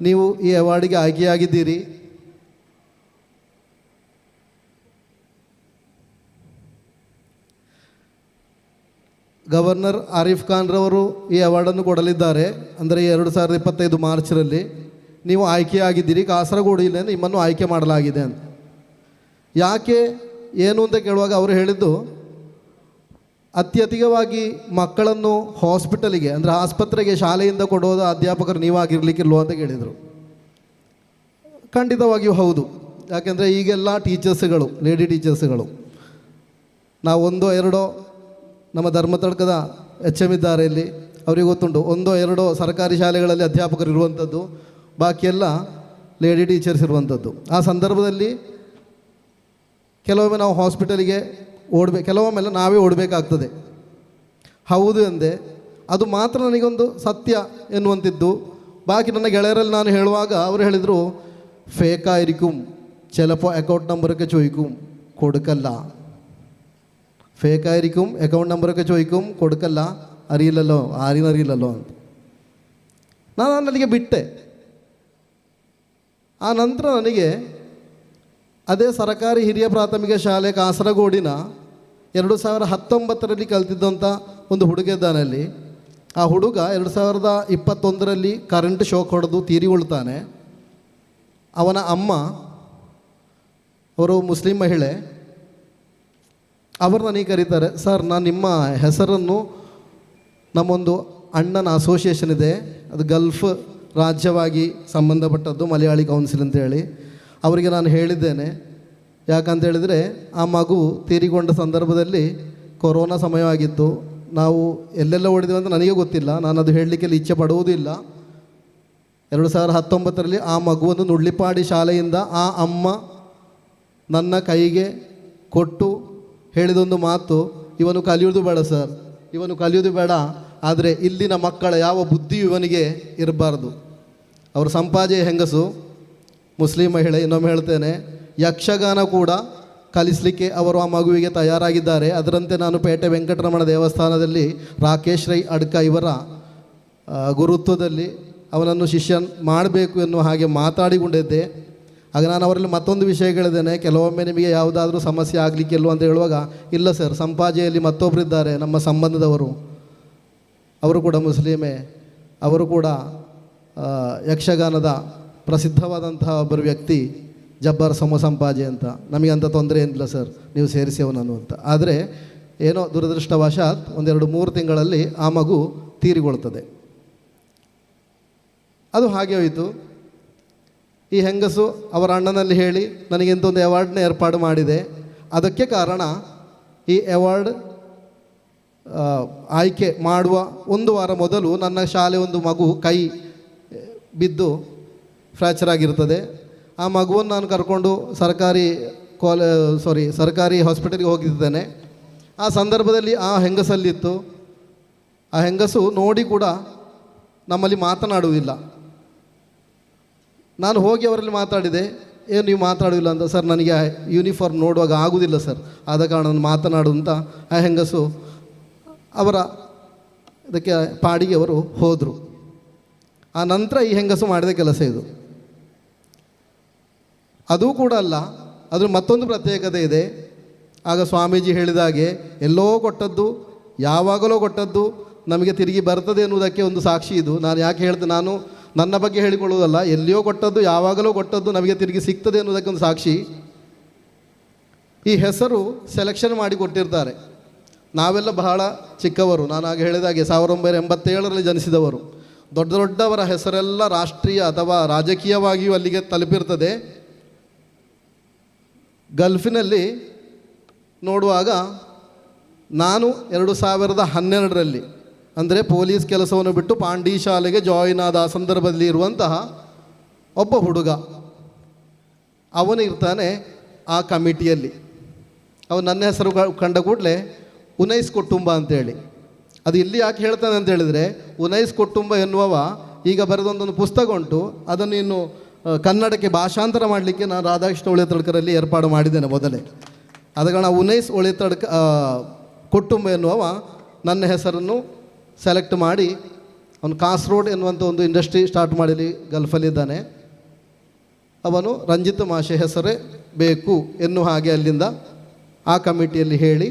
ನೀವು ಈ ಅವಾರ್ಡಿಗೆ ಆಯ್ಕೆಯಾಗಿದ್ದೀರಿ, ಗವರ್ನರ್ ಆರಿಫ್ ಖಾನ್ರವರು ಈ ಅವಾರ್ಡನ್ನು ಕೊಡಲಿದ್ದಾರೆ, ಅಂದರೆ 2025 ಮಾರ್ಚ್ರಲ್ಲಿ ನೀವು ಆಯ್ಕೆಯಾಗಿದ್ದೀರಿ, ಕಾಸರಗೋಡು ಜಿಲ್ಲೆಯಿಂದ ನಿಮ್ಮನ್ನು ಆಯ್ಕೆ ಮಾಡಲಾಗಿದೆ ಅಂತ. ಯಾಕೆ ಏನು ಅಂತ ಕೇಳುವಾಗ ಅವರು ಹೇಳಿದ್ದು, ಅತ್ಯಧಿಕವಾಗಿ ಮಕ್ಕಳನ್ನು ಹಾಸ್ಪಿಟಲಿಗೆ ಅಂದರೆ ಆಸ್ಪತ್ರೆಗೆ ಶಾಲೆಯಿಂದ ಕೊಡೋದು ಅಧ್ಯಾಪಕರು ನೀವಾಗಿರಲಿಕ್ಕಿಲ್ವೋ ಅಂತ ಕೇಳಿದರು. ಖಂಡಿತವಾಗಿಯೂ ಹೌದು. ಯಾಕೆಂದರೆ ಈಗೆಲ್ಲ ಟೀಚರ್ಸ್ಗಳು ಲೇಡಿ ಟೀಚರ್ಸ್ಗಳು, ನಾವು 1-2 ನಮ್ಮ ಧರ್ಮತಳಕದ HM ಇದ್ದಾರೆ ಇಲ್ಲಿ, ಅವರಿಗೆ ಗೊತ್ತುಂಟು. 1-2 ಸರ್ಕಾರಿ ಶಾಲೆಗಳಲ್ಲಿ ಅಧ್ಯಾಪಕರು ಇರುವಂಥದ್ದು, ಬಾಕಿಯೆಲ್ಲ ಲೇಡಿ ಟೀಚರ್ಸ್ ಇರುವಂಥದ್ದು. ಆ ಸಂದರ್ಭದಲ್ಲಿ ಕೆಲವೊಮ್ಮೆ ನಾವು ಹಾಸ್ಪಿಟಲಿಗೆ ಕೆಲವೊಮ್ಮೆಲ್ಲ ನಾವೇ ಓಡಬೇಕಾಗ್ತದೆ. ಹೌದು ಎಂದೆ, ಅದು ಮಾತ್ರ ನನಗೊಂದು ಸತ್ಯ ಎನ್ನುವಂಥದ್ದು. ಬಾಕಿ ನನ್ನ ಗೆಳೆಯರಲ್ಲಿ ನಾನು ಹೇಳುವಾಗ ಅವರು ಹೇಳಿದರು, ഫേക്കായിരിക്കും, ചിലപ്പോൾ അക്കൗണ്ട് നമ്പറൊക്കെ ചോദിക്കും, കൊടുക്കല്ല. ഫേക്കായിരിക്കും, അക്കൗണ്ട് നമ്പറൊക്കെ ചോദിക്കും, കൊടുക്കല്ല, അറിയില്ലല്ലോ, ആരെയും അറിയില്ലല്ലോ ಅಂತ. ನಾನು ಅಲ್ಲಿಗೆ ಬಿಟ್ಟೆ. ಆ ನಂತರ ನನಗೆ ಅದೇ ಸರಕಾರಿ ಹಿರಿಯ ಪ್ರಾಥಮಿಕ ಶಾಲೆ ಕಾಸರಗೋಡಿನ 2019ರಲ್ಲಿ ಕಲ್ತಿದ್ದಂಥ ಒಂದು ಹುಡುಗ ಇದ್ದಾನಲ್ಲಿ. ಆ ಹುಡುಗ 2021ರಲ್ಲಿ ಕರೆಂಟ್ ಶಾಕ್ ಹೊಡೆದು ತೀರಿಕೊಳ್ತಾನೆ. ಅವನ ಅಮ್ಮ, ಅವರು ಮುಸ್ಲಿಂ ಮಹಿಳೆ, ಅವರು ನನಗೆ ಕರೀತಾರೆ, ಸರ್ ನಾನು ನಿಮ್ಮ ಹೆಸರನ್ನು ನಮ್ಮೊಂದು ಅಣ್ಣನ ಅಸೋಸಿಯೇಷನ್ ಇದೆ, ಅದು ಗಲ್ಫ್ ರಾಜ್ಯವಾಗಿ ಸಂಬಂಧಪಟ್ಟದ್ದು ಮಲಯಾಳಿ ಕೌನ್ಸಿಲ್ ಅಂತೇಳಿ, ಅವರಿಗೆ ನಾನು ಹೇಳಿದ್ದೇನೆ. ಯಾಕಂತೇಳಿದರೆ ಆ ಮಗು ತೀರಿಕೊಂಡ ಸಂದರ್ಭದಲ್ಲಿ ಕೊರೋನಾ ಸಮಯವಾಗಿತ್ತು. ನಾವು ಎಲ್ಲೆಲ್ಲ ಓಡಿದ್ದೇವೆ ಅಂತ ನನಗೆ ಗೊತ್ತಿಲ್ಲ, ನಾನು ಅದು ಹೇಳಲಿಕ್ಕೆ ಇಚ್ಛೆ ಪಡುವುದಿಲ್ಲ. 2019ರಲ್ಲಿ ಆ ಮಗುವನ್ನು ನುಳ್ಳಿಪಾಡಿ ಶಾಲೆಯಿಂದ ಆ ಅಮ್ಮ ನನ್ನ ಕೈಗೆ ಕೊಟ್ಟು ಹೇಳಿದೊಂದು ಮಾತು, ಇವನು ಕಲಿಯೋದು ಬೇಡ ಸರ್, ಇವನು ಕಲಿಯೋದು ಬೇಡ, ಆದರೆ ಇಲ್ಲಿನ ಮಕ್ಕಳ ಯಾವ ಬುದ್ಧಿಯು ಇವನಿಗೆ ಇರಬಾರ್ದು. ಅವರು ಸಂಪಾಜೆ ಹೆಂಗಸು, ಮುಸ್ಲಿಂ ಮಹಿಳೆ. ಇನ್ನೊಮ್ಮೆ ಹೇಳ್ತೇನೆ, ಯಕ್ಷಗಾನ ಕೂಡ ಕಲಿಸಲಿಕ್ಕೆ ಅವರು ಆ ಮಗುವಿಗೆ ತಯಾರಾಗಿದ್ದಾರೆ. ಅದರಂತೆ ನಾನು ಪೇಟೆ ವೆಂಕಟರಮಣ ದೇವಸ್ಥಾನದಲ್ಲಿ ರಾಕೇಶ್ ರೈ ಅಡ್ಕ ಇವರ ಗುರುತ್ವದಲ್ಲಿ ಅವನನ್ನು ಶಿಷ್ಯ ಮಾಡಬೇಕು ಎನ್ನುವ ಹಾಗೆ ಮಾತಾಡಿಕೊಂಡಿದ್ದೆ. ಆಗ ನಾನು ಅವರಲ್ಲಿ ಮತ್ತೊಂದು ವಿಷಯ ಹೇಳಿದ್ದೇನೆ, ಕೆಲವೊಮ್ಮೆ ನಿಮಗೆ ಯಾವುದಾದ್ರೂ ಸಮಸ್ಯೆ ಆಗಲಿಕ್ಕಿಲ್ವ ಅಂತ ಹೇಳುವಾಗ, ಇಲ್ಲ ಸರ್, ಸಂಪಾಜೆಯಲ್ಲಿ ಮತ್ತೊಬ್ಬರಿದ್ದಾರೆ ನಮ್ಮ ಸಂಬಂಧದವರು, ಅವರು ಕೂಡ ಮುಸ್ಲಿಮೇ, ಅವರು ಕೂಡ ಯಕ್ಷಗಾನದ ಪ್ರಸಿದ್ಧವಾದಂತಹ ಒಬ್ಬರು ವ್ಯಕ್ತಿ ಜಬ್ಬರ್ ಸಂಪಾಜೆ ಅಂತ, ನಮಗೆ ಅಂಥ ತೊಂದರೆ ಏನಿಲ್ಲ ಸರ್, ನೀವು ಸೇರಿಸಿಯವನನ್ನು ಅಂತ. ಆದರೆ ಏನೋ ದುರದೃಷ್ಟವಶಾತ್ 1-2-3 ತಿಂಗಳಲ್ಲಿ ಆ ಮಗು ತೀರಿಕೊಳ್ತದೆ. ಅದು ಹಾಗೆ ಹೋಯಿತು. ಈ ಹೆಂಗಸು ಅವರ ಅಣ್ಣನಲ್ಲಿ ಹೇಳಿ ನನಗಿಂತ ಒಂದು ಅವಾರ್ಡ್ನ ಏರ್ಪಾಡು ಮಾಡಿದೆ. ಅದಕ್ಕೆ ಕಾರಣ ಈ ಅವಾರ್ಡ್ ಆಯ್ಕೆ ಮಾಡುವ 1 ವಾರ ಮೊದಲು ನನ್ನ ಶಾಲೆ ಒಂದು ಮಗು ಕೈ ಬಿದ್ದು ಫ್ರ್ಯಾಕ್ಚರ್ ಆಗಿರ್ತದೆ. ಆ ಮಗುವನ್ನು ನಾನು ಕರ್ಕೊಂಡು ಸರ್ಕಾರಿ ಹಾಸ್ಪಿಟಲ್ಗೆ ಹೋಗಿದ್ದೇನೆ. ಆ ಸಂದರ್ಭದಲ್ಲಿ ಆ ಹೆಂಗಸಲ್ಲಿತ್ತು. ಆ ಹೆಂಗಸು ನೋಡಿ ಕೂಡ ನಮ್ಮಲ್ಲಿ ಮಾತನಾಡುವುದಿಲ್ಲ. ನಾನು ಹೋಗಿ ಅವರಲ್ಲಿ ಮಾತಾಡಿದೆ, ಏನು ನೀವು ಮಾತಾಡುವುದಿಲ್ಲ ಅಂತ. ಸರ್ ನನಗೆ ಯೂನಿಫಾರ್ಮ್ ನೋಡುವಾಗ ಆಗುವುದಿಲ್ಲ ಸರ್, ಆದ ಕಾರಣ ನಾನು ಮಾತನಾಡು ಅಂತ ಆ ಹೆಂಗಸು ಅವರ ಇದಕ್ಕೆ ಪಾಡಿಗೆ ಅವರು ಹೋದರು. ಆ ನಂತರ ಈ ಹೆಂಗಸು ಮಾಡಿದ ಕೆಲಸ ಇದು. ಅದೂ ಕೂಡ ಅಲ್ಲ, ಅದ್ರ ಮತ್ತೊಂದು ಪ್ರತ್ಯೇಕತೆ ಇದೆ. ಆಗ ಸ್ವಾಮೀಜಿ ಹೇಳಿದಾಗೆ ಎಲ್ಲೋ ಕೊಟ್ಟದ್ದು, ಯಾವಾಗಲೂ ಕೊಟ್ಟದ್ದು ನಮಗೆ ತಿರುಗಿ ಬರ್ತದೆ ಎನ್ನುವುದಕ್ಕೆ ಒಂದು ಸಾಕ್ಷಿ ಇದು. ನಾನು ಯಾಕೆ ಹೇಳ್ತೇನೆ, ನಾನು ನನ್ನ ಬಗ್ಗೆ ಹೇಳಿಕೊಳ್ಳುವುದಲ್ಲ, ಎಲ್ಲಿಯೋ ಕೊಟ್ಟದ್ದು ಯಾವಾಗಲೂ ಕೊಟ್ಟದ್ದು ನಮಗೆ ತಿರುಗಿ ಸಿಗ್ತದೆ ಎನ್ನುವುದಕ್ಕೆ ಒಂದು ಸಾಕ್ಷಿ. ಈ ಹೆಸರು ಸೆಲೆಕ್ಷನ್ ಮಾಡಿ ಕೊಟ್ಟಿರ್ತಾರೆ. ನಾವೆಲ್ಲ ಬಹಳ ಚಿಕ್ಕವರು, ನಾನು ಆಗ ಹೇಳಿದಾಗೆ 1987ರಲ್ಲಿ ಜನಿಸಿದವರು. ದೊಡ್ಡ ದೊಡ್ಡವರ ಹೆಸರೆಲ್ಲ ರಾಷ್ಟ್ರೀಯ ಅಥವಾ ರಾಜಕೀಯವಾಗಿಯೂ ಅಲ್ಲಿಗೆ ತಲುಪಿರ್ತದೆ. ಗಲ್ಫಿನಲ್ಲಿ ನೋಡುವಾಗ ನಾನು 2012ರಲ್ಲಿ ಅಂದರೆ ಪೊಲೀಸ್ ಕೆಲಸವನ್ನು ಬಿಟ್ಟು ಪಾಂಡಿ ಶಾಲೆಗೆ ಜಾಯಿನ್ ಆದ ಆ ಸಂದರ್ಭದಲ್ಲಿ ಇರುವಂತಹ ಒಬ್ಬ ಹುಡುಗ, ಅವನು ಇರ್ತಾನೆ ಆ ಕಮಿಟಿಯಲ್ಲಿ. ಅವನು ನನ್ನ ಹೆಸರು ಕಂಡ ಕೂಡಲೇ ಉನೈಸ್ ಕುಟುಂಬ ಅಂತೇಳಿ. ಅದು ಇಲ್ಲಿ ಯಾಕೆ ಹೇಳ್ತಾನೆ ಅಂತ ಹೇಳಿದರೆ, ಉನೈಸ್ ಕುಟುಂಬ ಎನ್ನುವವ ಈಗ ಬರೆದೊಂದೊಂದು ಪುಸ್ತಕ ಉಂಟು, ಅದನ್ನು ಇನ್ನು ಕನ್ನಡಕ್ಕೆ ಭಾಷಾಂತರ ಮಾಡಲಿಕ್ಕೆ ನಾನು ರಾಧಾಕೃಷ್ಣ ಒಳಿತಡ್ಕರಲ್ಲಿ ಏರ್ಪಾಡು ಮಾಡಿದ್ದೇನೆ ಮೊದಲೇ. ಆದ ಕಾರಣ ಉನೈಸ್ ಒಳಿತಡ್ಕ ಕುಟುಂಬ ಎನ್ನುವವ ನನ್ನ ಹೆಸರನ್ನು ಸೆಲೆಕ್ಟ್ ಮಾಡಿ ಅವನು ಕಾಸರೋಡ್ ಎನ್ನುವಂಥ ಒಂದು ಇಂಡಸ್ಟ್ರಿ ಸ್ಟಾರ್ಟ್ ಮಾಡಲಿ ಗಲ್ಫಲ್ಲಿದ್ದಾನೆ. ಅವನು ರಂಜಿತ್ ಮಾಷೆ ಹೆಸರೇ ಬೇಕು ಎನ್ನುವ ಹಾಗೆ ಅಲ್ಲಿಂದ ಆ ಕಮಿಟಿಯಲ್ಲಿ ಹೇಳಿ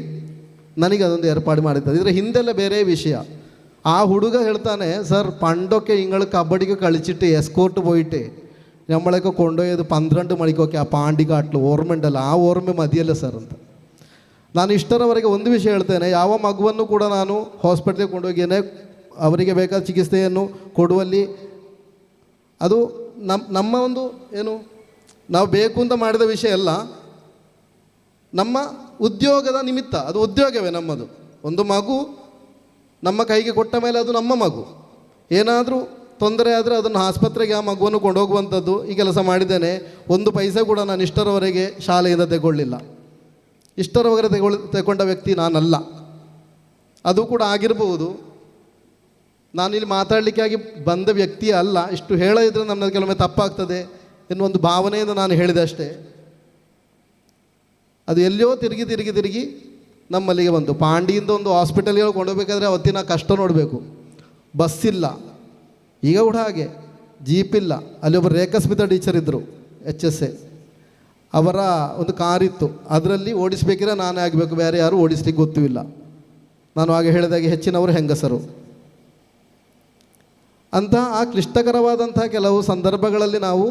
ನನಗೆ ಅದೊಂದು ಏರ್ಪಾಡು ಮಾಡಿದ್ದಾರೆ. ಇದರ ಹಿಂದೆಲ್ಲ ಬೇರೆ ವಿಷಯ. ಆ ಹುಡುಗ ಹೇಳ್ತಾನೆ, ಸರ್ പണ്ടൊക്കെ നിങ്ങൾ കബഡിക്ക് കളിച്ചിട്ട് എസ്കോർട്ട് പോയിട്ട് നമ്മളൊക്കെ കൊണ്ടുപോയത് 12 മണിക്കൊക്കെ ആ പാണ്ടിക്കാട്ടിൽ ഓർമ്മയുണ്ടല്ലോ, ಆ ಓರ್ಮೆ ಮದಿಯಲ್ಲ ಸರ್ ಅಂತ. ನಾನು ಇಷ್ಟರವರೆಗೆ ಒಂದು ವಿಷಯ ಹೇಳ್ತೇನೆ, ಯಾವ ಮಗುವನ್ನು ಕೂಡ ನಾನು ಹಾಸ್ಪಿಟ್ಲಿಗೆ ಕೊಂಡೋಗಿಯೇ ಅವರಿಗೆ ಬೇಕಾದ ಚಿಕಿತ್ಸೆಯನ್ನು ಕೊಡುವಲ್ಲಿ ಅದು ನಮ್ಮ ಒಂದು ಏನು ನಾವು ಬೇಕು ಅಂತ ಮಾಡಿದ ವಿಷಯ ಅಲ್ಲ, ನಮ್ಮ ಉದ್ಯೋಗದ ನಿಮಿತ್ತ. ಅದು ಉದ್ಯೋಗವೇ ನಮ್ಮದು. ಒಂದು ಮಗು ನಮ್ಮ ಕೈಗೆ ಕೊಟ್ಟ ಮೇಲೆ ಅದು ನಮ್ಮ ಮಗು. ಏನಾದರೂ ತೊಂದರೆ ಆದರೆ ಅದನ್ನು ಆಸ್ಪತ್ರೆಗೆ ಆ ಮಗುವನ್ನು ಕೊಂಡೋಗುವಂಥದ್ದು ಈ ಕೆಲಸ ಮಾಡಿದ್ದೇನೆ. ಒಂದು ಪೈಸೆ ಕೂಡ ನಾನು ಇಷ್ಟರವರೆಗೆ ಶಾಲೆಯಿಂದ ತೆಗೊಳ್ಳಿಲ್ಲ. ಇಷ್ಟರವರೆಗೆ ತೆಗೊಂಡ ವ್ಯಕ್ತಿ ನಾನಲ್ಲ. ಅದು ಕೂಡ ಆಗಿರಬಹುದು. ನಾನಿಲ್ಲಿ ಮಾತಾಡಲಿಕ್ಕಾಗಿ ಬಂದ ವ್ಯಕ್ತಿ ಅಲ್ಲ. ಇಷ್ಟು ಹೇಳಿದರೆ ನಮ್ಮದು ಕೆಲವೊಮ್ಮೆ ತಪ್ಪಾಗ್ತದೆ ಎನ್ನುವೊಂದು ಭಾವನೆಯಿಂದ ನಾನು ಹೇಳಿದೆ ಅಷ್ಟೇ. ಅದು ಎಲ್ಲಿಯೋ ತಿರುಗಿ ನಮ್ಮಲ್ಲಿಗೆ ಬಂತು. ಪಾಂಡಿಯಿಂದ ಒಂದು ಹಾಸ್ಪಿಟಲ್ಗೆ ಕೊಂಡೋಗ್ಬೇಕಾದ್ರೆ ಅವತ್ತಿನ ಕಷ್ಟ ನೋಡಬೇಕು. ಬಸ್ ಇಲ್ಲ, ಈಗ ಕೂಡ ಹಾಗೆ ಜೀಪ್ ಇಲ್ಲ. ಅಲ್ಲಿ ಒಬ್ಬರು ರೇಖಾಸ್ಮಿತಾ ಟೀಚರ್ ಇದ್ದರು, HSA. ಅವರ ಒಂದು ಕಾರಿತ್ತು, ಅದರಲ್ಲಿ ಓಡಿಸ್ಬೇಕಿದ್ರೆ ನಾನೇ ಆಗಬೇಕು, ಬೇರೆ ಯಾರು ಓಡಿಸ್ಲಿಕ್ಕೆ ಗೊತ್ತೂ ಇಲ್ಲ. ನಾನು ಹಾಗೆ ಹೇಳಿದಾಗೆ ಹೆಚ್ಚಿನವರು ಹೆಂಗಸರು. ಅಂತಹ ಆ ಕ್ಲಿಷ್ಟಕರವಾದಂಥ ಕೆಲವು ಸಂದರ್ಭಗಳಲ್ಲಿ ನಾವು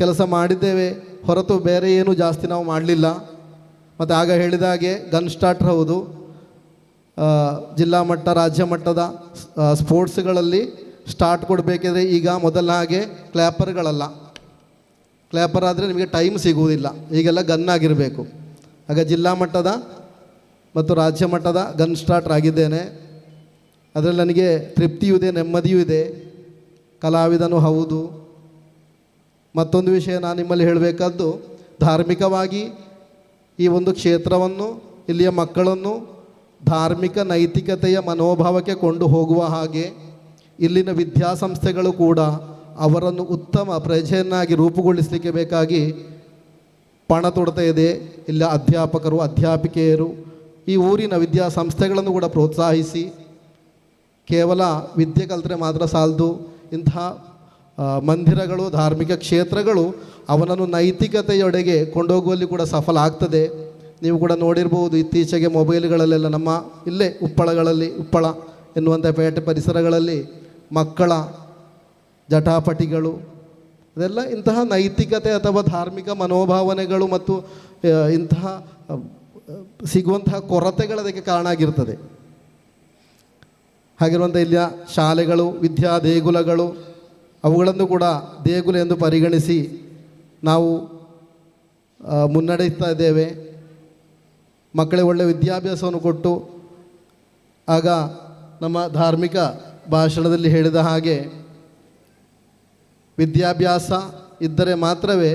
ಕೆಲಸ ಮಾಡಿದ್ದೇವೆ ಹೊರತು ಬೇರೆ ಏನು ಜಾಸ್ತಿ ನಾವು ಮಾಡಲಿಲ್ಲ. ಮತ್ತು ಆಗ ಹೇಳಿದಾಗೆ ಗನ್ ಸ್ಟಾರ್ಟರ್ ಹೌದು, ಜಿಲ್ಲಾ ಮಟ್ಟ ರಾಜ್ಯ ಮಟ್ಟದ ಸ್ಪೋರ್ಟ್ಸ್ಗಳಲ್ಲಿ ಸ್ಟಾರ್ಟ್ ಕೊಡಬೇಕಿದ್ರೆ ಈಗ ಮೊದಲ ಹಾಗೆ ಕ್ಲ್ಯಾಪರ್ಗಳಲ್ಲ. ಕ್ಲ್ಯಾಪರ್ ಆದರೆ ನಿಮಗೆ ಟೈಮ್ ಸಿಗುವುದಿಲ್ಲ, ಈಗೆಲ್ಲ ಗನ್ ಆಗಿರಬೇಕು. ಆಗ ಜಿಲ್ಲಾ ಮಟ್ಟದ ಮತ್ತು ರಾಜ್ಯ ಮಟ್ಟದ ಗನ್ ಸ್ಟಾರ್ಟರ್ ಆಗಿದ್ದೇನೆ. ಅದರಲ್ಲಿ ನನಗೆ ತೃಪ್ತಿಯೂ ಇದೆ, ನೆಮ್ಮದಿಯೂ ಇದೆ. ಕಲಾವಿದನೂ ಹೌದು. ಮತ್ತೊಂದು ವಿಷಯ ನಾನು ನಿಮ್ಮಲ್ಲಿ ಹೇಳಬೇಕಾದ್ದು, ಧಾರ್ಮಿಕವಾಗಿ ಈ ಒಂದು ಕ್ಷೇತ್ರವನ್ನು, ಇಲ್ಲಿಯ ಮಕ್ಕಳನ್ನು ಧಾರ್ಮಿಕ ನೈತಿಕತೆಯ ಮನೋಭಾವಕ್ಕೆ ಕೊಂಡು ಹೋಗುವ ಹಾಗೆ ಇಲ್ಲಿನ ವಿದ್ಯಾಸಂಸ್ಥೆಗಳು ಕೂಡ ಅವರನ್ನು ಉತ್ತಮ ಪ್ರಜೆಯನ್ನಾಗಿ ರೂಪುಗೊಳಿಸಲಿಕ್ಕೆ ಬೇಕಾಗಿ ಪಣ ತೊಡ್ತಾ ಇದೆ. ಇಲ್ಲ ಅಧ್ಯಾಪಕರು, ಅಧ್ಯಾಪಿಕೆಯರು ಈ ಊರಿನ ವಿದ್ಯಾಸಂಸ್ಥೆಗಳನ್ನು ಕೂಡ ಪ್ರೋತ್ಸಾಹಿಸಿ, ಕೇವಲ ವಿದ್ಯೆ ಕಲಿತರೆ ಮಾತ್ರ ಸಾಲದು, ಇಂತಹ ಮಂದಿರಗಳು, ಧಾರ್ಮಿಕ ಕ್ಷೇತ್ರಗಳು ಅವನನ್ನು ನೈತಿಕತೆಯೊಡೆಗೆ ಕೊಂಡೋಗುವಲ್ಲಿ ಕೂಡ ಸಫಲ ಆಗ್ತದೆ. ನೀವು ಕೂಡ ನೋಡಿರ್ಬೋದು, ಇತ್ತೀಚೆಗೆ ಮೊಬೈಲ್ಗಳಲ್ಲೆಲ್ಲ ನಮ್ಮ ಇಲ್ಲೇ ಉಪ್ಪಳ ಎನ್ನುವಂಥ ಪೇಟೆ ಪರಿಸರಗಳಲ್ಲಿ ಮಕ್ಕಳ ಜಟಾಪಟಿಗಳು, ಅದೆಲ್ಲ ಇಂತಹ ನೈತಿಕತೆ ಅಥವಾ ಧಾರ್ಮಿಕ ಮನೋಭಾವನೆಗಳು ಮತ್ತು ಇಂತಹ ಸಿಗುವಂತಹ ಕೊರತೆಗಳದಕ್ಕೆ ಕಾರಣ ಆಗಿರ್ತದೆ. ಹಾಗಿರುವಂಥ ಇಲ್ಲಿಯ ಶಾಲೆಗಳು, ವಿದ್ಯಾ ದೇಗುಲಗಳು, ಅವುಗಳನ್ನು ಕೂಡ ದೇಗುಲ ಎಂದು ಪರಿಗಣಿಸಿ ನಾವು ಮುನ್ನಡೆಯುತ್ತಾ ಇದ್ದೇವೆ. ಮಕ್ಕಳಿಗೆ ಒಳ್ಳೆಯ ವಿದ್ಯಾಭ್ಯಾಸವನ್ನು ಕೊಟ್ಟು, ಆಗ ನಮ್ಮ ಧಾರ್ಮಿಕ ಭಾಷಣದಲ್ಲಿ ಹೇಳಿದ ಹಾಗೆ ವಿದ್ಯಾಭ್ಯಾಸ ಇದ್ದರೆ ಮಾತ್ರವೇ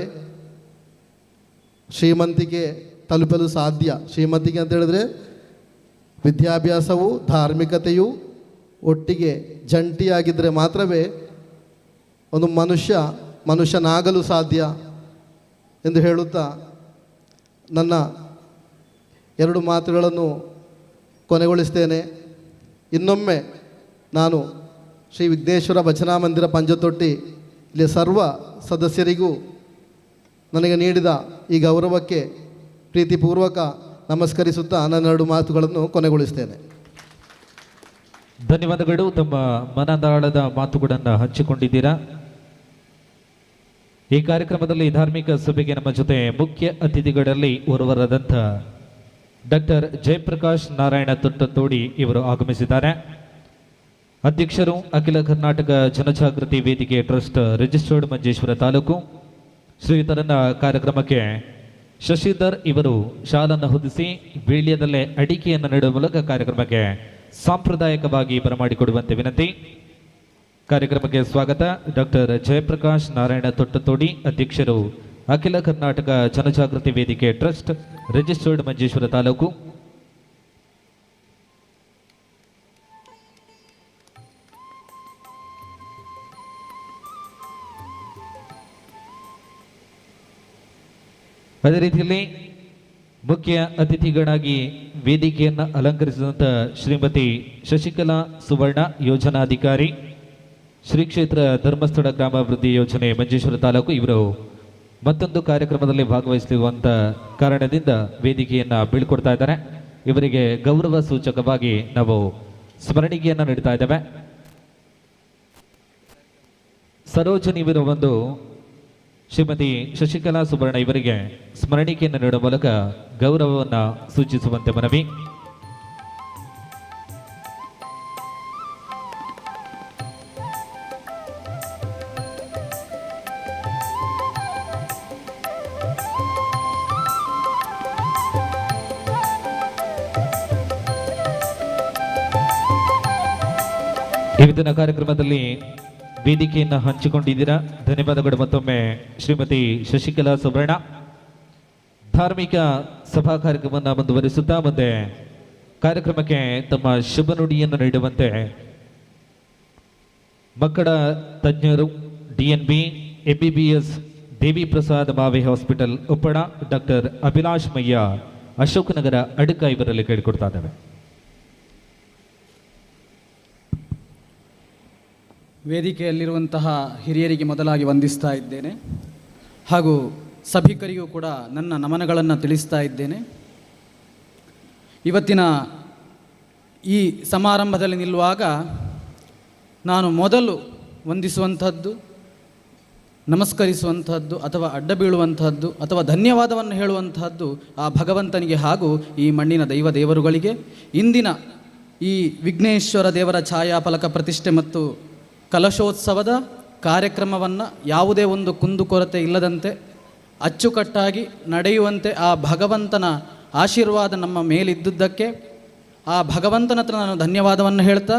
ಶ್ರೀಮಂತಿಕೆ ತಲುಪಲು ಸಾಧ್ಯ. ಶ್ರೀಮಂತಿಕೆ ಅಂತ ಹೇಳಿದ್ರೆ ವಿದ್ಯಾಭ್ಯಾಸವು, ಧಾರ್ಮಿಕತೆಯು, ಒಟ್ಟಿಗೆ ಜಂಟಿಯಾಗಿದ್ದರೆ ಮಾತ್ರವೇ ಒಂದು ಮನುಷ್ಯನಾಗಲು ಸಾಧ್ಯ ಎಂದು ಹೇಳುತ್ತಾ ನನ್ನ 2 ಮಾತುಗಳನ್ನು ಕೊನೆಗೊಳಿಸ್ತೇನೆ. ಇನ್ನೊಮ್ಮೆ ನಾನು ಶ್ರೀ ವಿಘ್ನೇಶ್ವರ ಭಜನಾ ಮಂದಿರ ಪಂಜತೊಟ್ಟಿ ಇಲ್ಲಿ ಸರ್ವ ಸದಸ್ಯರಿಗೂ ನನಗೆ ನೀಡಿದ ಈ ಗೌರವಕ್ಕೆ ಪ್ರೀತಿಪೂರ್ವಕ ನಮಸ್ಕರಿಸುತ್ತಾ ನನ್ನ 2 ಮಾತುಗಳನ್ನು ಕೊನೆಗೊಳಿಸ್ತೇನೆ. ಧನ್ಯವಾದಗಳು. ತಮ್ಮ ಮನದಾಳದ ಮಾತುಗಳನ್ನು ಹಂಚಿಕೊಂಡಿದ್ದೀರಾ. ಈ ಕಾರ್ಯಕ್ರಮದಲ್ಲಿ ಧಾರ್ಮಿಕ ಸಭೆಗೆ ನಮ್ಮ ಜೊತೆ ಮುಖ್ಯ ಅತಿಥಿಗಳಲ್ಲಿ ಓರ್ವರಾದಂಥ ಡಾಕ್ಟರ್ ಜಯಪ್ರಕಾಶ್ ನಾರಾಯಣ ತೊಟ್ಟತೋಡಿ ಇವರು ಆಗಮಿಸಿದ್ದಾರೆ. ಅಧ್ಯಕ್ಷರು ಅಖಿಲ ಕರ್ನಾಟಕ ಜನಜಾಗೃತಿ ವೇದಿಕೆ ಟ್ರಸ್ಟ್ ರಿಜಿಸ್ಟರ್ಡ್ ಮಂಜೇಶ್ವರ ತಾಲೂಕು. ಶ್ರೀಯುತರನ್ನ ಕಾರ್ಯಕ್ರಮಕ್ಕೆ ಶಶಿಧರ್ ಇವರು ಶಾಲನ್ನು ಹೊದಿಸಿ ವೀಳ್ಯದಲ್ಲೇ ಅಡಿಕೆಯನ್ನು ನೀಡುವ ಮೂಲಕ ಕಾರ್ಯಕ್ರಮಕ್ಕೆ ಸಾಂಪ್ರದಾಯಿಕವಾಗಿ ಬರಮಾಡಿಕೊಡುವಂತೆ ವಿನಂತಿ. ಕಾರ್ಯಕ್ರಮಕ್ಕೆ ಸ್ವಾಗತ. ಡಾಕ್ಟರ್ ಜಯಪ್ರಕಾಶ್ ನಾರಾಯಣ ತೊಟ್ಟತೋಡಿ, ಅಧ್ಯಕ್ಷರು ಅಖಿಲ ಕರ್ನಾಟಕ ಜನಜಾಗೃತಿ ವೇದಿಕೆ ಟ್ರಸ್ಟ್ ರಿಜಿಸ್ಟರ್ಡ್ ಮಂಜೇಶ್ವರ ತಾಲೂಕು. ಅದೇ ರೀತಿಯಲ್ಲಿ ಮುಖ್ಯ ಅತಿಥಿಗಳಾಗಿ ವೇದಿಕೆಯನ್ನು ಅಲಂಕರಿಸಿದಂಥ ಶ್ರೀಮತಿ ಶಶಿಕಲಾ ಸುವರ್ಣ, ಯೋಜನಾಧಿಕಾರಿ, ಶ್ರೀ ಕ್ಷೇತ್ರ ಧರ್ಮಸ್ಥಳ ಗ್ರಾಮಾಭಿವೃದ್ಧಿ ಯೋಜನೆ ಮಂಜೇಶ್ವರ ತಾಲೂಕು. ಇವರು ಮತ್ತೊಂದು ಕಾರ್ಯಕ್ರಮದಲ್ಲಿ ಭಾಗವಹಿಸುವಂಥ ಕಾರಣದಿಂದ ವೇದಿಕೆಯನ್ನು ಬೀಳ್ಕೊಡ್ತಾ ಇದ್ದಾರೆ. ಇವರಿಗೆ ಗೌರವ ಸೂಚಕವಾಗಿ ನಾವು ಸ್ಮರಣಿಕೆಯನ್ನು ನೀಡ್ತಾ ಇದ್ದೇವೆ. ಸರೋಜನಿ ಇವರು ಒಂದು ಶ್ರೀಮತಿ ಶಶಿಕಲಾ ಸುವರ್ಣ ಇವರಿಗೆ ಸ್ಮರಣಿಕೆಯನ್ನು ನೀಡುವ ಮೂಲಕ ಗೌರವವನ್ನು ಸೂಚಿಸುವಂತೆ ಮನವಿ. ಇವತ್ತಿನ ಕಾರ್ಯಕ್ರಮದಲ್ಲಿ ವೇದಿಕೆಯನ್ನು ಹಂಚಿಕೊಂಡಿದ್ದೀರಾ. ಧನ್ಯವಾದಗಳು ಮತ್ತೊಮ್ಮೆ ಶ್ರೀಮತಿ ಶಶಿಕಲಾ ಸುವರ್ಣ. ಧಾರ್ಮಿಕ ಸಭಾ ಕಾರ್ಯಕ್ರಮವನ್ನು ಮುಂದುವರಿಸುತ್ತಾ ಮುಂದೆ ಕಾರ್ಯಕ್ರಮಕ್ಕೆ ತಮ್ಮ ಶುಭ ನುಡಿಯನ್ನು ನೀಡುವಂತೆ ಮಕ್ಕಳ ತಜ್ಞರು DNB MBBS ದೇವಿ ಪ್ರಸಾದ್ ಮಾವೆ ಹಾಸ್ಪಿಟಲ್ ಉಪ್ಪಳ ಡಾಕ್ಟರ್ ಅಭಿಲಾಷ್ ಮಯ್ಯ, ಅಶೋಕನಗರ ಅಡ್ಕ ಇವರಲ್ಲಿ ಕೇಳಿಕೊಡ್ತಾ ಇದ್ದೇವೆ. ವೇದಿಕೆಯಲ್ಲಿರುವಂತಹ ಹಿರಿಯರಿಗೆ ಮೊದಲಾಗಿ ವಂದಿಸ್ತಾ ಇದ್ದೇನೆ ಹಾಗೂ ಸಭಿಕರಿಗೂ ಕೂಡ ನನ್ನ ನಮನಗಳನ್ನು ತಿಳಿಸ್ತಾ ಇದ್ದೇನೆ. ಇವತ್ತಿನ ಈ ಸಮಾರಂಭದಲ್ಲಿ ನಿಲ್ಲುವಾಗ ನಾನು ಮೊದಲು ವಂದಿಸುವಂಥದ್ದು, ನಮಸ್ಕರಿಸುವಂಥದ್ದು ಅಥವಾ ಅಡ್ಡ ಬೀಳುವಂಥದ್ದು ಅಥವಾ ಧನ್ಯವಾದವನ್ನು ಹೇಳುವಂತಹದ್ದು ಆ ಭಗವಂತನಿಗೆ ಹಾಗೂ ಈ ಮಣ್ಣಿನ ದೇವರುಗಳಿಗೆ. ಇಂದಿನ ಈ ವಿಘ್ನೇಶ್ವರ ದೇವರ ಛಾಯಾಫಲಕ ಪ್ರತಿಷ್ಠೆ ಮತ್ತು ಕಲಶೋತ್ಸವದ ಕಾರ್ಯಕ್ರಮವನ್ನು ಯಾವುದೇ ಒಂದು ಕುಂದುಕೊರತೆ ಇಲ್ಲದಂತೆ ಅಚ್ಚುಕಟ್ಟಾಗಿ ನಡೆಯುವಂತೆ ಆ ಭಗವಂತನ ಆಶೀರ್ವಾದ ನಮ್ಮ ಮೇಲಿದ್ದುದಕ್ಕೆ ಆ ಭಗವಂತನ ಹತ್ರ ನಾನು ಧನ್ಯವಾದವನ್ನು ಹೇಳ್ತಾ,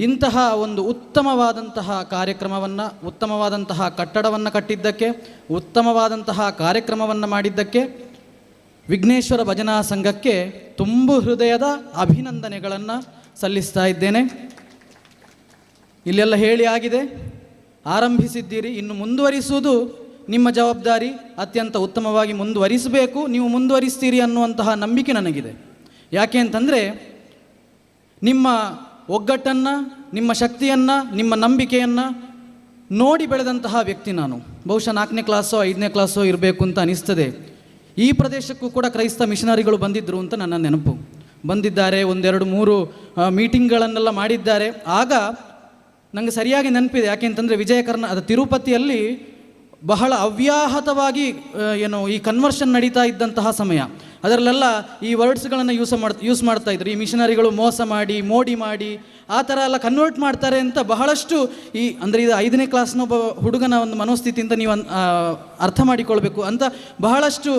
ಇಂತಹ ಒಂದು ಉತ್ತಮವಾದಂತಹ ಕಾರ್ಯಕ್ರಮವನ್ನು, ಉತ್ತಮವಾದಂತಹ ಕಟ್ಟಡವನ್ನು ಕಟ್ಟಿದ್ದಕ್ಕೆ, ಉತ್ತಮವಾದಂತಹ ಕಾರ್ಯಕ್ರಮವನ್ನು ಮಾಡಿದ್ದಕ್ಕೆ ವಿಘ್ನೇಶ್ವರ ಭಜನಾ ಸಂಘಕ್ಕೆ ತುಂಬು ಹೃದಯದ ಅಭಿನಂದನೆಗಳನ್ನು ಸಲ್ಲಿಸ್ತಾ ಇದ್ದೇನೆ. ಇಲ್ಲೆಲ್ಲ ಹೇಳಿ ಆಗಿದೆ, ಆರಂಭಿಸಿದ್ದೀರಿ, ಇನ್ನು ಮುಂದುವರಿಸುವುದು ನಿಮ್ಮ ಜವಾಬ್ದಾರಿ. ಅತ್ಯಂತ ಉತ್ತಮವಾಗಿ ಮುಂದುವರಿಸಬೇಕು, ನೀವು ಮುಂದುವರಿಸ್ತೀರಿ ಅನ್ನುವಂತಹ ನಂಬಿಕೆ ನನಗಿದೆ. ಯಾಕೆ ಅಂತಂದರೆ ನಿಮ್ಮ ಒಗ್ಗಟ್ಟನ್ನು, ನಿಮ್ಮ ಶಕ್ತಿಯನ್ನು, ನಿಮ್ಮ ನಂಬಿಕೆಯನ್ನು ನೋಡಿ ಬೆಳೆದಂತಹ ವ್ಯಕ್ತಿ ನಾನು. ಬಹುಶಃ 4ನೇ ಕ್ಲಾಸೋ 5ನೇ ಕ್ಲಾಸೋ ಇರಬೇಕು ಅಂತ ಅನಿಸ್ತದೆ. ಈ ಪ್ರದೇಶಕ್ಕೂ ಕೂಡ ಕ್ರೈಸ್ತ ಮಿಷನರಿಗಳು ಬಂದಿದ್ದರು ಅಂತ ನನ್ನ ನೆನಪು. ಬಂದಿದ್ದಾರೆ, 1, 2, 3 ಮೀಟಿಂಗ್ಗಳನ್ನೆಲ್ಲ ಮಾಡಿದ್ದಾರೆ. ಆಗ ನನಗೆ ಸರಿಯಾಗಿ ನೆನಪಿದೆ. ಯಾಕೆ ಅಂತಂದರೆ ತಿರುಪತಿಯಲ್ಲಿ ಬಹಳ ಅವ್ಯಾಹತವಾಗಿ ಈ ಕನ್ವರ್ಷನ್ ನಡೀತಾ ಇದ್ದಂತಹ ಸಮಯ. ಅದರಲ್ಲೆಲ್ಲ ಈ ವರ್ಡ್ಸ್ಗಳನ್ನು ಯೂಸ್ ಮಾಡ್ತಾ ಇದ್ರು. ಈ ಮಿಷನರಿಗಳು ಮೋಸ ಮಾಡಿ, ಮೋಡಿ ಮಾಡಿ, ಆ ಥರ ಎಲ್ಲ ಕನ್ವರ್ಟ್ ಮಾಡ್ತಾರೆ ಅಂತ ಬಹಳಷ್ಟು ಅಂದರೆ ಇದು 5ನೇ ಕ್ಲಾಸ್ನ ಒಬ್ಬ ಹುಡುಗನ ಒಂದು ಮನೋಸ್ಥಿತಿಯಿಂದ ನೀವು ಅರ್ಥ ಮಾಡಿಕೊಳ್ಬೇಕು ಅಂತ ಬಹಳಷ್ಟು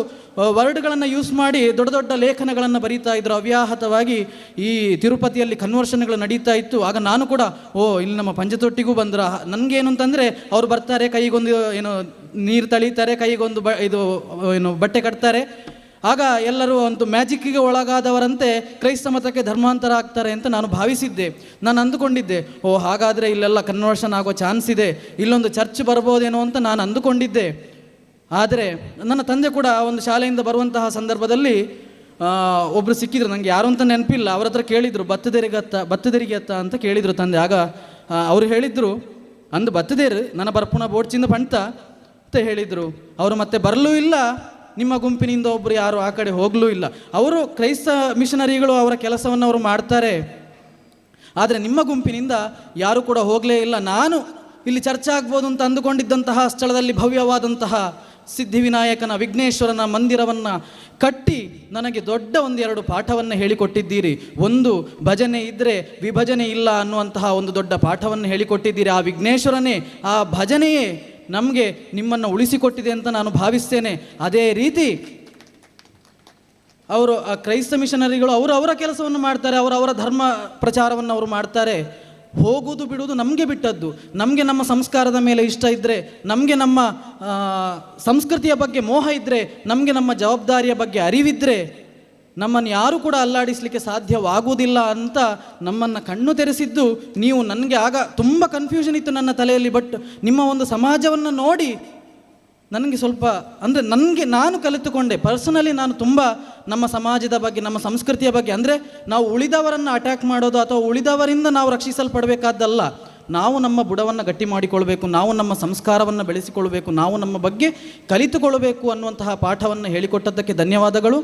ವರ್ಡ್ಗಳನ್ನು ಯೂಸ್ ಮಾಡಿ ದೊಡ್ಡ ದೊಡ್ಡ ಲೇಖನಗಳನ್ನು ಬರೀತಾ ಇದ್ರು. ಅವ್ಯಾಹತವಾಗಿ ಈ ತಿರುಪತಿಯಲ್ಲಿ ಕನ್ವರ್ಷನ್ಗಳು ನಡೀತಾ ಇತ್ತು. ಆಗ ನಾನು ಕೂಡ ಇಲ್ಲಿ ನಮ್ಮ ಪಂಚತೊಟ್ಟಿಗೂ ಬಂದ್ರ. ನನಗೇನು ಅಂತಂದರೆ ಅವ್ರು ಬರ್ತಾರೆ, ಕೈಗೊಂದು ನೀರು ತಳೀತಾರೆ, ಕೈಗೊಂದು ಬಟ್ಟೆ ಕಟ್ತಾರೆ. ಆಗ ಎಲ್ಲರೂ ಒಂದು ಮ್ಯಾಜಿಕ್ಕಿಗೆ ಒಳಗಾದವರಂತೆ ಕ್ರೈಸ್ತ ಮತಕ್ಕೆ ಧರ್ಮಾಂತರ ಆಗ್ತಾರೆ ಅಂತ ನಾನು ಭಾವಿಸಿದ್ದೆ. ನಾನು ಅಂದುಕೊಂಡಿದ್ದೆ, ಓ ಹಾಗಾದರೆ ಇಲ್ಲೆಲ್ಲ ಕನ್ವರ್ಷನ್ ಆಗೋ ಚಾನ್ಸ್ ಇದೆ, ಇಲ್ಲೊಂದು ಚರ್ಚ್ ಬರ್ಬೋದೇನೋ ಅಂತ ನಾನು ಅಂದುಕೊಂಡಿದ್ದೆ. ಆದರೆ ನನ್ನ ತಂದೆ ಕೂಡ ಒಂದು ಶಾಲೆಯಿಂದ ಬರುವಂತಹ ಸಂದರ್ಭದಲ್ಲಿ ಒಬ್ಬರು ಸಿಕ್ಕಿದ್ರು, ನನಗೆ ಯಾರು ಅಂತ ನೆನಪಿಲ್ಲ. ಅವ್ರ ಹತ್ರ ಕೇಳಿದರು, ಬತ್ತದೆರಿಗೆ ಅತ್ತ ಅಂತ ಕೇಳಿದರು ತಂದೆ. ಆಗ ಅವರು ಹೇಳಿದರು, ಅಂದು ಬತ್ತದೇರು ನನ್ನ ಬರ್ಪುಣ ಬೋಡ್ಚಿಂದ ಪಂಟ ಅಂತ ಹೇಳಿದರು. ಅವರು ಮತ್ತೆ ಬರಲೂ ಇಲ್ಲ, ನಿಮ್ಮ ಗುಂಪಿನಿಂದ ಒಬ್ಬರು ಯಾರು ಆ ಕಡೆ ಹೋಗಲೂ ಇಲ್ಲ. ಅವರು ಕ್ರೈಸ್ತ ಮಿಷನರಿಗಳು ಅವರ ಕೆಲಸವನ್ನು ಅವರು ಮಾಡ್ತಾರೆ, ಆದರೆ ನಿಮ್ಮ ಗುಂಪಿನಿಂದ ಯಾರು ಕೂಡ ಹೋಗಲೇ ಇಲ್ಲ. ನಾನು ಇಲ್ಲಿ ಚರ್ಚೆ ಆಗ್ಬೋದು ಅಂತ ಅಂದುಕೊಂಡಿದ್ದಂತಹ ಸ್ಥಳದಲ್ಲಿ ಭವ್ಯವಾದಂತಹ ಸಿದ್ಧಿವಿನಾಯಕನ ವಿಘ್ನೇಶ್ವರನ ಮಂದಿರವನ್ನು ಕಟ್ಟಿ ನನಗೆ ದೊಡ್ಡ 1-2 ಪಾಠವನ್ನು ಹೇಳಿಕೊಟ್ಟಿದ್ದೀರಿ. ಒಂದು, ಭಜನೆ ಇದ್ದರೆ ವಿಭಜನೆ ಇಲ್ಲ ಅನ್ನುವಂತಹ ಒಂದು ದೊಡ್ಡ ಪಾಠವನ್ನು ಹೇಳಿಕೊಟ್ಟಿದ್ದೀರಿ. ಆ ವಿಘ್ನೇಶ್ವರನೇ, ಆ ಭಜನೆಯೇ ನಮಗೆ ನಿಮ್ಮನ್ನು ಉಳಿಸಿಕೊಟ್ಟಿದೆ ಅಂತ ನಾನು ಭಾವಿಸ್ತೇನೆ. ಅದೇ ರೀತಿ ಅವರು ಆ ಕ್ರೈಸ್ತ ಮಿಷನರಿಗಳು ಅವರ ಕೆಲಸವನ್ನು ಮಾಡ್ತಾರೆ, ಅವರ ಧರ್ಮ ಪ್ರಚಾರವನ್ನು ಅವರು ಮಾಡ್ತಾರೆ. ಹೋಗುವುದು ಬಿಡುವುದು ನಮಗೆ ಬಿಟ್ಟದ್ದು. ನಮಗೆ ನಮ್ಮ ಸಂಸ್ಕಾರದ ಮೇಲೆ ಇಷ್ಟ ಇದ್ದರೆ, ನಮಗೆ ನಮ್ಮ ಸಂಸ್ಕೃತಿಯ ಬಗ್ಗೆ ಮೋಹ ಇದ್ದರೆ, ನಮಗೆ ನಮ್ಮ ಜವಾಬ್ದಾರಿಯ ಬಗ್ಗೆ ಅರಿವಿದ್ದರೆ ನಮ್ಮನ್ನು ಯಾರೂ ಕೂಡ ಅಲ್ಲಾಡಿಸಲಿಕ್ಕೆ ಸಾಧ್ಯವಾಗುವುದಿಲ್ಲ ಅಂತ ನಮ್ಮನ್ನು ಕಣ್ಣು ತೆರೆಸಿದ್ದು ನೀವು. ನನಗೆ ಆಗ ತುಂಬ ಕನ್ಫ್ಯೂಷನ್ ಇತ್ತು ನನ್ನ ತಲೆಯಲ್ಲಿ. ಬಟ್ ನಿಮ್ಮ ಒಂದು ಸಮಾಜವನ್ನು ನೋಡಿ ನನಗೆ ಸ್ವಲ್ಪ ಅಂದರೆ ನಾನು ಕಲಿತುಕೊಂಡೆ. ಪರ್ಸನಲಿ ನಾನು ತುಂಬ ನಮ್ಮ ಸಮಾಜದ ಬಗ್ಗೆ, ನಮ್ಮ ಸಂಸ್ಕೃತಿಯ ಬಗ್ಗೆ, ಅಂದರೆ ನಾವು ಉಳಿದವರನ್ನು ಅಟ್ಯಾಕ್ ಮಾಡೋದು ಅಥವಾ ಉಳಿದವರಿಂದ ನಾವು ರಕ್ಷಿಸಲ್ಪಡಬೇಕಾದ್ದಲ್ಲ. ನಾವು ನಮ್ಮ ಬುಡವನ್ನು ಗಟ್ಟಿ ಮಾಡಿಕೊಳ್ಬೇಕು, ನಾವು ನಮ್ಮ ಸಂಸ್ಕಾರವನ್ನು ಬೆಳೆಸಿಕೊಳ್ಬೇಕು, ನಾವು ನಮ್ಮ ಬಗ್ಗೆ ಕಲಿತುಕೊಳ್ಳಬೇಕು ಅನ್ನುವಂತಹ ಪಾಠವನ್ನು ಹೇಳಿಕೊಟ್ಟದ್ದಕ್ಕೆ ಧನ್ಯವಾದಗಳು.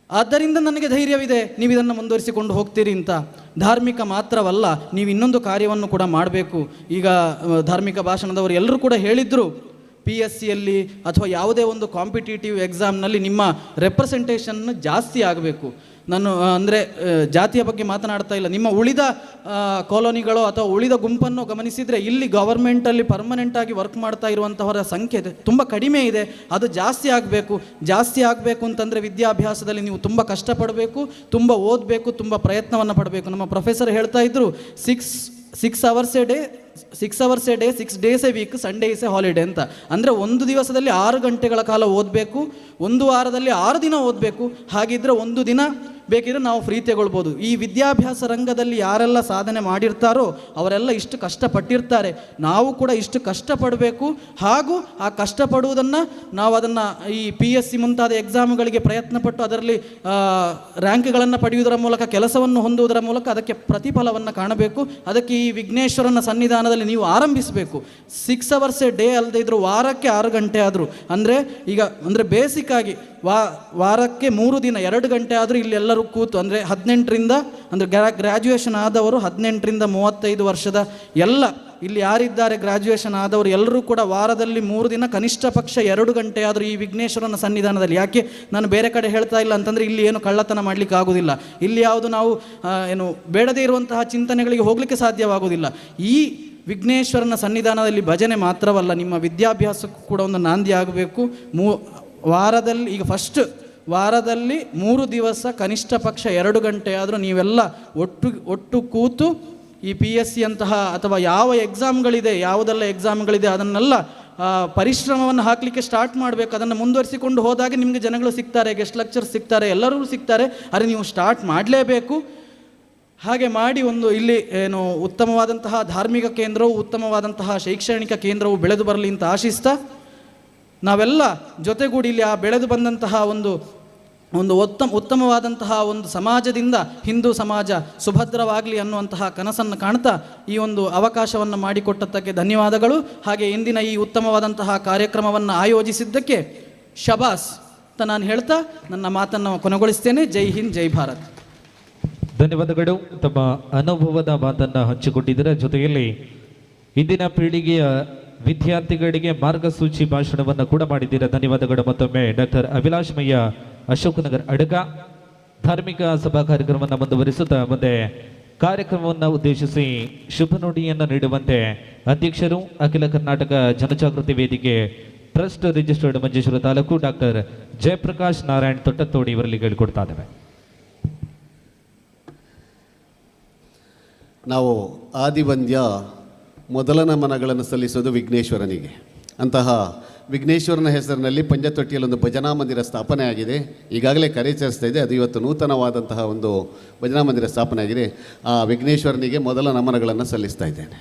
ಆದ್ದರಿಂದ ನನಗೆ ಧೈರ್ಯವಿದೆ ನೀವು ಇದನ್ನು ಮುಂದುವರಿಸಿಕೊಂಡು ಹೋಗ್ತೀರಿ ಅಂತ. ಧಾರ್ಮಿಕ ಮಾತ್ರವಲ್ಲ, ನೀವು ಇನ್ನೊಂದು ಕಾರ್ಯವನ್ನು ಕೂಡ ಮಾಡಬೇಕು. ಈಗ ಧಾರ್ಮಿಕ ಭಾಷಣದವರು ಎಲ್ಲರೂ ಕೂಡ ಹೇಳಿದರು, PSCಯಲ್ಲಿ ಅಥವಾ ಯಾವುದೇ ಒಂದು ಕಾಂಪಿಟೇಟಿವ್ ಎಕ್ಸಾಮ್ನಲ್ಲಿ ನಿಮ್ಮ ರೆಪ್ರೆಸೆಂಟೇಷನ್ ಜಾಸ್ತಿ ಆಗಬೇಕು. ನಾನು ಅಂದರೆ ಜಾತಿಯ ಬಗ್ಗೆ ಮಾತನಾಡ್ತಾ ಇಲ್ಲ. ನಿಮ್ಮ ಉಳಿದ ಕಾಲೋನಿಗಳೋ ಅಥವಾ ಉಳಿದ ಗುಂಪನ್ನು ಗಮನಿಸಿದರೆ ಇಲ್ಲಿ ಗವರ್ಮೆಂಟಲ್ಲಿ ಪರ್ಮನೆಂಟಾಗಿ ವರ್ಕ್ ಮಾಡ್ತಾ ಇರುವಂಥವರ ಸಂಖ್ಯೆ ತುಂಬ ಕಡಿಮೆ ಇದೆ. ಅದು ಜಾಸ್ತಿ ಆಗಬೇಕು ಅಂತಂದರೆ ವಿದ್ಯಾಭ್ಯಾಸದಲ್ಲಿ ನೀವು ತುಂಬ ಕಷ್ಟಪಡಬೇಕು, ತುಂಬ ಓದಬೇಕು, ತುಂಬ ಪ್ರಯತ್ನವನ್ನು ಪಡಬೇಕು. ನಮ್ಮ ಪ್ರೊಫೆಸರ್ ಹೇಳ್ತಾ ಇದ್ದರು, 6 hours a day 6 days a week, Sunday is A holiday ಅಂತ. ಅಂದರೆ ಒಂದು ದಿವಸದಲ್ಲಿ 6 ಗಂಟೆಗಳ ಕಾಲ ಓದಬೇಕು, ಒಂದು ವಾರದಲ್ಲಿ 6 ದಿನ ಓದಬೇಕು. ಹಾಗಿದ್ರೆ ಒಂದು ದಿನ ಬೇಕಿದ್ರೆ ನಾವು ಫ್ರೀ ತಗೊಳ್ಬೋದು. ಈ ವಿದ್ಯಾಭ್ಯಾಸ ರಂಗದಲ್ಲಿ ಯಾರೆಲ್ಲ ಸಾಧನೆ ಮಾಡಿರ್ತಾರೋ ಅವರೆಲ್ಲ ಇಷ್ಟು ಕಷ್ಟಪಟ್ಟಿರ್ತಾರೆ. ನಾವು ಕೂಡ ಇಷ್ಟು ಕಷ್ಟಪಡಬೇಕು. ಹಾಗೂ ಆ ಕಷ್ಟಪಡುವುದನ್ನು ನಾವು ಅದನ್ನು ಈ PSC ಮುಂತಾದ ಎಕ್ಸಾಮ್ಗಳಿಗೆ ಪ್ರಯತ್ನಪಟ್ಟು ಅದರಲ್ಲಿ ರ್ಯಾಂಕ್ಗಳನ್ನು ಪಡೆಯುವುದರ ಮೂಲಕ, ಕೆಲಸವನ್ನು ಹೊಂದುವುದರ ಮೂಲಕ ಅದಕ್ಕೆ ಪ್ರತಿಫಲವನ್ನು ಕಾಣಬೇಕು. ಅದಕ್ಕೆ ಈ ವಿಘ್ನೇಶ್ವರನ ಸನ್ನಿಧಾನದಲ್ಲಿ ನೀವು ಆರಂಭಿಸಬೇಕು. 6 hours a day ಅಲ್ಲದೆ ಇದ್ದರೂ ವಾರಕ್ಕೆ 6 ಗಂಟೆ ಆದರೂ, ಅಂದರೆ ಬೇಸಿಕ್ ಆಗಿ ವಾರಕ್ಕೆ 3 ದಿನ 2 ಗಂಟೆ ಆದರೂ ಇಲ್ಲಿ ಎಲ್ಲರೂ ಕೂತು, ಅಂದರೆ 18ರಿಂದ ಅಂದರೆ ಗ್ರ್ಯಾಜುಯೇಷನ್ ಆದವರು 18ರಿಂದ 35 ವರ್ಷದ ಎಲ್ಲ ಇಲ್ಲಿ ಯಾರಿದ್ದಾರೆ ಗ್ರ್ಯಾಜುಯೇಷನ್ ಆದವರು ಎಲ್ಲರೂ ಕೂಡ ವಾರದಲ್ಲಿ 3 ದಿನ ಕನಿಷ್ಠ ಪಕ್ಷ 2 ಗಂಟೆ ಆದರೂ ಈ ವಿಘ್ನೇಶ್ವರನ ಸನ್ನಿಧಾನದಲ್ಲಿ. ಯಾಕೆ ನಾನು ಬೇರೆ ಕಡೆ ಹೇಳ್ತಾ ಇಲ್ಲ ಅಂತಂದರೆ ಇಲ್ಲಿ ಏನು ಕಳ್ಳತನ ಮಾಡಲಿಕ್ಕೆ ಆಗೋದಿಲ್ಲ, ಇಲ್ಲಿ ಯಾವುದು ನಾವು ಏನು ಬೇಡದೇ ಇರುವಂತಹ ಚಿಂತನೆಗಳಿಗೆ ಹೋಗಲಿಕ್ಕೆ ಸಾಧ್ಯವಾಗುವುದಿಲ್ಲ. ಈ ವಿಘ್ನೇಶ್ವರನ ಸನ್ನಿಧಾನದಲ್ಲಿ ಭಜನೆ ಮಾತ್ರವಲ್ಲ, ನಿಮ್ಮ ವಿದ್ಯಾಭ್ಯಾಸಕ್ಕೂ ಕೂಡ ಒಂದು ನಾಂದಿ ಆಗಬೇಕು. ವಾರದಲ್ಲಿ ಈಗ ಫಸ್ಟ್ ವಾರದಲ್ಲಿ 3 ದಿವಸ ಕನಿಷ್ಠ ಪಕ್ಷ 2 ಗಂಟೆ ಆದರೂ ನೀವೆಲ್ಲ ಒಟ್ಟು ಕೂತು ಈ PSC ಅಂತಹ ಅಥವಾ ಯಾವ ಎಕ್ಸಾಮ್ಗಳಿದೆ, ಯಾವುದೆಲ್ಲ ಎಕ್ಸಾಮ್ಗಳಿದೆ ಅದನ್ನೆಲ್ಲ ಪರಿಶ್ರಮವನ್ನು ಹಾಕಲಿಕ್ಕೆ ಸ್ಟಾರ್ಟ್ ಮಾಡಬೇಕು. ಅದನ್ನು ಮುಂದುವರಿಸಿಕೊಂಡು ಹೋದಾಗ ನಿಮಗೆ ಜನಗಳು ಸಿಗ್ತಾರೆ, ಗೆಸ್ಟ್ ಲೆಕ್ಚರ್ಸ್ ಸಿಗ್ತಾರೆ, ಎಲ್ಲರೂ ಸಿಗ್ತಾರೆ. ಆದರೆ ನೀವು ಸ್ಟಾರ್ಟ್ ಮಾಡಲೇಬೇಕು. ಹಾಗೆ ಮಾಡಿ ಒಂದು ಇಲ್ಲಿ ಏನು ಉತ್ತಮವಾದಂತಹ ಧಾರ್ಮಿಕ ಕೇಂದ್ರವು, ಉತ್ತಮವಾದಂತಹ ಶೈಕ್ಷಣಿಕ ಕೇಂದ್ರವು ಬೆಳೆದು ಬರಲಿ ಅಂತ ಆಶಿಸ್ತಾ, ನಾವೆಲ್ಲ ಜೊತೆಗೂಡಿ ಇಲ್ಲಿ ಆ ಬೆಳೆದು ಬಂದಂತಹ ಒಂದು ಉತ್ತಮವಾದಂತಹ ಒಂದು ಸಮಾಜದಿಂದ ಹಿಂದೂ ಸಮಾಜ ಸುಭದ್ರವಾಗಲಿ ಅನ್ನುವಂತಹ ಕನಸನ್ನು ಕಾಣ್ತಾ ಈ ಒಂದು ಅವಕಾಶವನ್ನು ಮಾಡಿಕೊಟ್ಟದ್ದಕ್ಕೆ ಧನ್ಯವಾದಗಳು. ಹಾಗೆ ಇಂದಿನ ಈ ಉತ್ತಮವಾದಂತಹ ಕಾರ್ಯಕ್ರಮವನ್ನು ಆಯೋಜಿಸಿದ್ದಕ್ಕೆ ಶಬಾಸ್ ಅಂತ ನಾನು ಹೇಳ್ತಾ ನನ್ನ ಮಾತನ್ನು ಕೊನೆಗೊಳಿಸ್ತೇನೆ. ಜೈ ಹಿಂದ್, ಜೈ ಭಾರತ್. ಧನ್ಯವಾದಗಳು. ತಮ್ಮ ಅನುಭವದ ಮಾತನ್ನು ಹಂಚಿಕೊಂಡಿದ್ದರ ಜೊತೆಯಲ್ಲಿ ಇಂದಿನ ಪೀಳಿಗೆಯ ವಿದ್ಯಾರ್ಥಿಗಳಿಗೆ ಮಾರ್ಗಸೂಚಿ ಭಾಷಣವನ್ನು ಕೂಡ ಮಾಡಿದ್ದೀರಾ. ಧನ್ಯವಾದಗಳು ಮತ್ತೊಮ್ಮೆ. ಡಾಕ್ಟರ್ ಅಭಿಲಾಷ್ ಮಯ್ಯ, ಅಶೋಕನಗರ್ ಅಡಗ. ಧಾರ್ಮಿಕ ಸಭಾ ಕಾರ್ಯಕ್ರಮವನ್ನು ಮುಂದುವರಿಸುತ್ತಾ ಮುಂದೆ ಕಾರ್ಯಕ್ರಮವನ್ನು ಉದ್ದೇಶಿಸಿ ಶುಭ ನುಡಿಯನ್ನು ನೀಡುವಂತೆ ಅಧ್ಯಕ್ಷರು ಅಖಿಲ Karnataka Janajagruthi Vedike trust registered Manjeshwar taluk doctor Jayaprakash Narayan Thottathodi ಇವರಲ್ಲಿ ಹೇಳಿಕೊಡ್ತಾ ಇದ್ದೇವೆ. ನಾವು ಆದಿವಂದ್ಯ ಮೊದಲ ನಮನಗಳನ್ನು ಸಲ್ಲಿಸೋದು ವಿಘ್ನೇಶ್ವರನಿಗೆ. ಅಂತಹ ವಿಘ್ನೇಶ್ವರನ ಹೆಸರಿನಲ್ಲಿ ಪಂಜತೊಟ್ಟಿಯಲ್ಲಿ ಒಂದು ಭಜನಾ ಮಂದಿರ ಸ್ಥಾಪನೆ ಆಗಿದೆ. ಈಗಾಗಲೇ ಕಾರ್ಯಾಚರಿಸ್ತಾ ಇದೆ. ಅದು ಇವತ್ತು ನೂತನವಾದಂತಹ ಒಂದು ಭಜನಾ ಮಂದಿರ ಸ್ಥಾಪನೆ ಆಗಿದೆ. ಆ ವಿಘ್ನೇಶ್ವರನಿಗೆ ಮೊದಲ ನಮನಗಳನ್ನು ಸಲ್ಲಿಸ್ತಾ ಇದ್ದೇನೆ.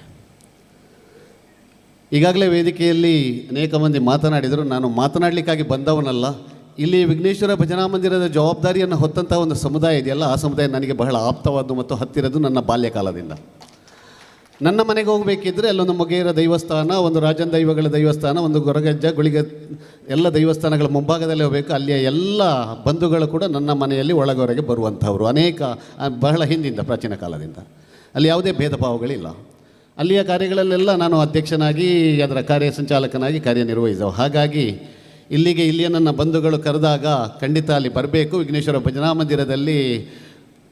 ಈಗಾಗಲೇ ವೇದಿಕೆಯಲ್ಲಿ ಅನೇಕ ಮಂದಿ ಮಾತನಾಡಿದರು. ನಾನು ಮಾತನಾಡಲಿಕ್ಕಾಗಿ ಬಂದವನಲ್ಲ. ಇಲ್ಲಿ ವಿಘ್ನೇಶ್ವರ ಭಜನಾ ಮಂದಿರದ ಜವಾಬ್ದಾರಿಯನ್ನು ಹೊತ್ತಂಥ ಒಂದು ಸಮುದಾಯ ಇದೆಯಲ್ಲ, ಆ ಸಮುದಾಯ ನನಗೆ ಬಹಳ ಆಪ್ತವಾದ್ದು ಮತ್ತು ಹತ್ತಿರದ್ದು ನನ್ನ ಬಾಲ್ಯಕಾಲದಿಂದ. ನನ್ನ ಮನೆಗೆ ಹೋಗಬೇಕಿದ್ರೆ ಅಲ್ಲೊಂದು ಮೊಗೇರ ದೇವಸ್ಥಾನ, ಒಂದು ರಾಜನ್ ದೈವಗಳ ದೇವಸ್ಥಾನ, ಒಂದು ಗೊರಗಜ್ಜ ಗುಳಿಗ ಎಲ್ಲ ದೇವಸ್ಥಾನಗಳ ಮುಂಭಾಗದಲ್ಲೇ ಹೋಗಬೇಕು. ಅಲ್ಲಿಯ ಎಲ್ಲ ಬಂಧುಗಳು ಕೂಡ ನನ್ನ ಮನೆಯಲ್ಲಿ ಒಳಗೊರೆಗೆ ಬರುವಂಥವರು, ಅನೇಕ ಬಹಳ ಹಿಂದಿಂದ ಪ್ರಾಚೀನ ಕಾಲದಿಂದ. ಅಲ್ಲಿ ಯಾವುದೇ ಭೇದ ಭಾವಗಳಿಲ್ಲ. ಅಲ್ಲಿಯ ಕಾರ್ಯಗಳಲ್ಲೆಲ್ಲ ನಾನು ಅಧ್ಯಕ್ಷನಾಗಿ ಅದರ ಸಂಚಾಲಕನಾಗಿ ಕಾರ್ಯನಿರ್ವಹಿಸಿದವು. ಹಾಗಾಗಿ ಇಲ್ಲಿಯ ನನ್ನ ಬಂಧುಗಳು ಕರೆದಾಗ ಖಂಡಿತ ಅಲ್ಲಿ ಬರಬೇಕು, ವಿಘ್ನೇಶ್ವರ ಭಜನಾ ಮಂದಿರದಲ್ಲಿ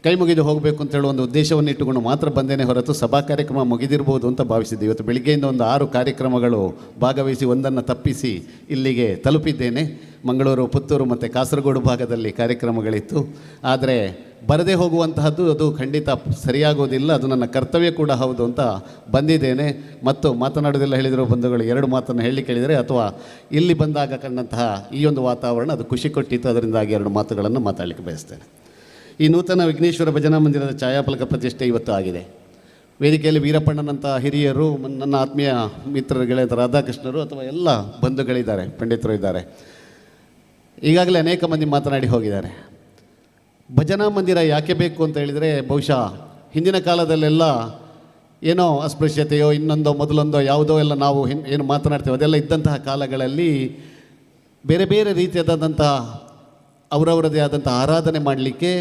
ಕೈ ಮುಗಿದು ಹೋಗಬೇಕು ಅಂತ ಹೇಳುವ ಒಂದು ಉದ್ದೇಶವನ್ನು ಇಟ್ಟುಕೊಂಡು ಮಾತ್ರ ಬಂದೇನೆ ಹೊರತು ಸಭಾ ಕಾರ್ಯಕ್ರಮ ಮುಗಿದಿರ್ಬೋದು ಅಂತ ಭಾವಿಸಿದ್ದೆ. ಇವತ್ತು ಬೆಳಿಗ್ಗೆಯಿಂದ ಒಂದು 6 ಕಾರ್ಯಕ್ರಮಗಳು ಭಾಗವಹಿಸಿ ಒಂದನ್ನು ತಪ್ಪಿಸಿ ಇಲ್ಲಿಗೆ ತಲುಪಿದ್ದೇನೆ. ಮಂಗಳೂರು, ಪುತ್ತೂರು ಮತ್ತು ಕಾಸರಗೋಡು ಭಾಗದಲ್ಲಿ ಕಾರ್ಯಕ್ರಮಗಳಿತ್ತು. ಆದರೆ ಬರದೇ ಹೋಗುವಂತಹದ್ದು ಅದು ಖಂಡಿತ ಸರಿಯಾಗೋದಿಲ್ಲ. ಅದು ನನ್ನ ಕರ್ತವ್ಯ ಕೂಡ ಹೌದು ಅಂತ ಬಂದಿದ್ದೇನೆ. ಮತ್ತು ಮಾತನಾಡೋದಿಲ್ಲ ಹೇಳಿದರೂ ಬಂಧುಗಳು 2 ಮಾತನ್ನು ಹೇಳಲಿಕ್ಕೆ ಹೇಳಿದರೆ ಅಥವಾ ಇಲ್ಲಿ ಬಂದಾಗ ಕಂಡಂತಹ ಈ ಒಂದು ವಾತಾವರಣ ಅದು ಖುಷಿ ಕೊಟ್ಟಿತ್ತು. ಅದರಿಂದಾಗಿ 2 ಮಾತುಗಳನ್ನು ಮಾತಾಡಲಿಕ್ಕೆ ಬಯಸ್ತೇನೆ. ಈ ನೂತನ ವಿಘ್ನೇಶ್ವರ ಭಜನಾ ಮಂದಿರದ ಛಾಯಾಫಲಕ ಪ್ರತಿಷ್ಠೆ ಇವತ್ತು ಆಗಿದೆ. ವೇದಿಕೆಯಲ್ಲಿ ವೀರಪ್ಪಣ್ಣನಂಥ ಹಿರಿಯರು, ನನ್ನ ಆತ್ಮೀಯ ಮಿತ್ರರುಗಳಾದ ರಾಧಾಕೃಷ್ಣರು ಅಥವಾ ಎಲ್ಲ ಬಂಧುಗಳಿದ್ದಾರೆ, ಪಂಡಿತರು ಇದ್ದಾರೆ. ಈಗಾಗಲೇ ಅನೇಕ ಮಂದಿ ಮಾತನಾಡಿ ಹೋಗಿದ್ದಾರೆ. ಭಜನಾ ಮಂದಿರ ಯಾಕೆ ಬೇಕು ಅಂತ ಹೇಳಿದರೆ, ಬಹುಶಃ ಹಿಂದಿನ ಕಾಲದಲ್ಲೆಲ್ಲ ಏನೋ ಅಸ್ಪೃಶ್ಯತೆಯೋ ಇನ್ನೊಂದೋ ಮೊದಲೊಂದೋ ಯಾವುದೋ ಎಲ್ಲ ನಾವು ಏನು ಮಾತನಾಡ್ತೇವೆ ಅದೆಲ್ಲ ಇದ್ದಂತಹ ಕಾಲಗಳಲ್ಲಿ ಬೇರೆ ಬೇರೆ ರೀತಿಯಾದಂತಹ ಅವರವರದೇ ಆದಂಥ ಆರಾಧನೆ ಮಾಡಲಿಕ್ಕೆ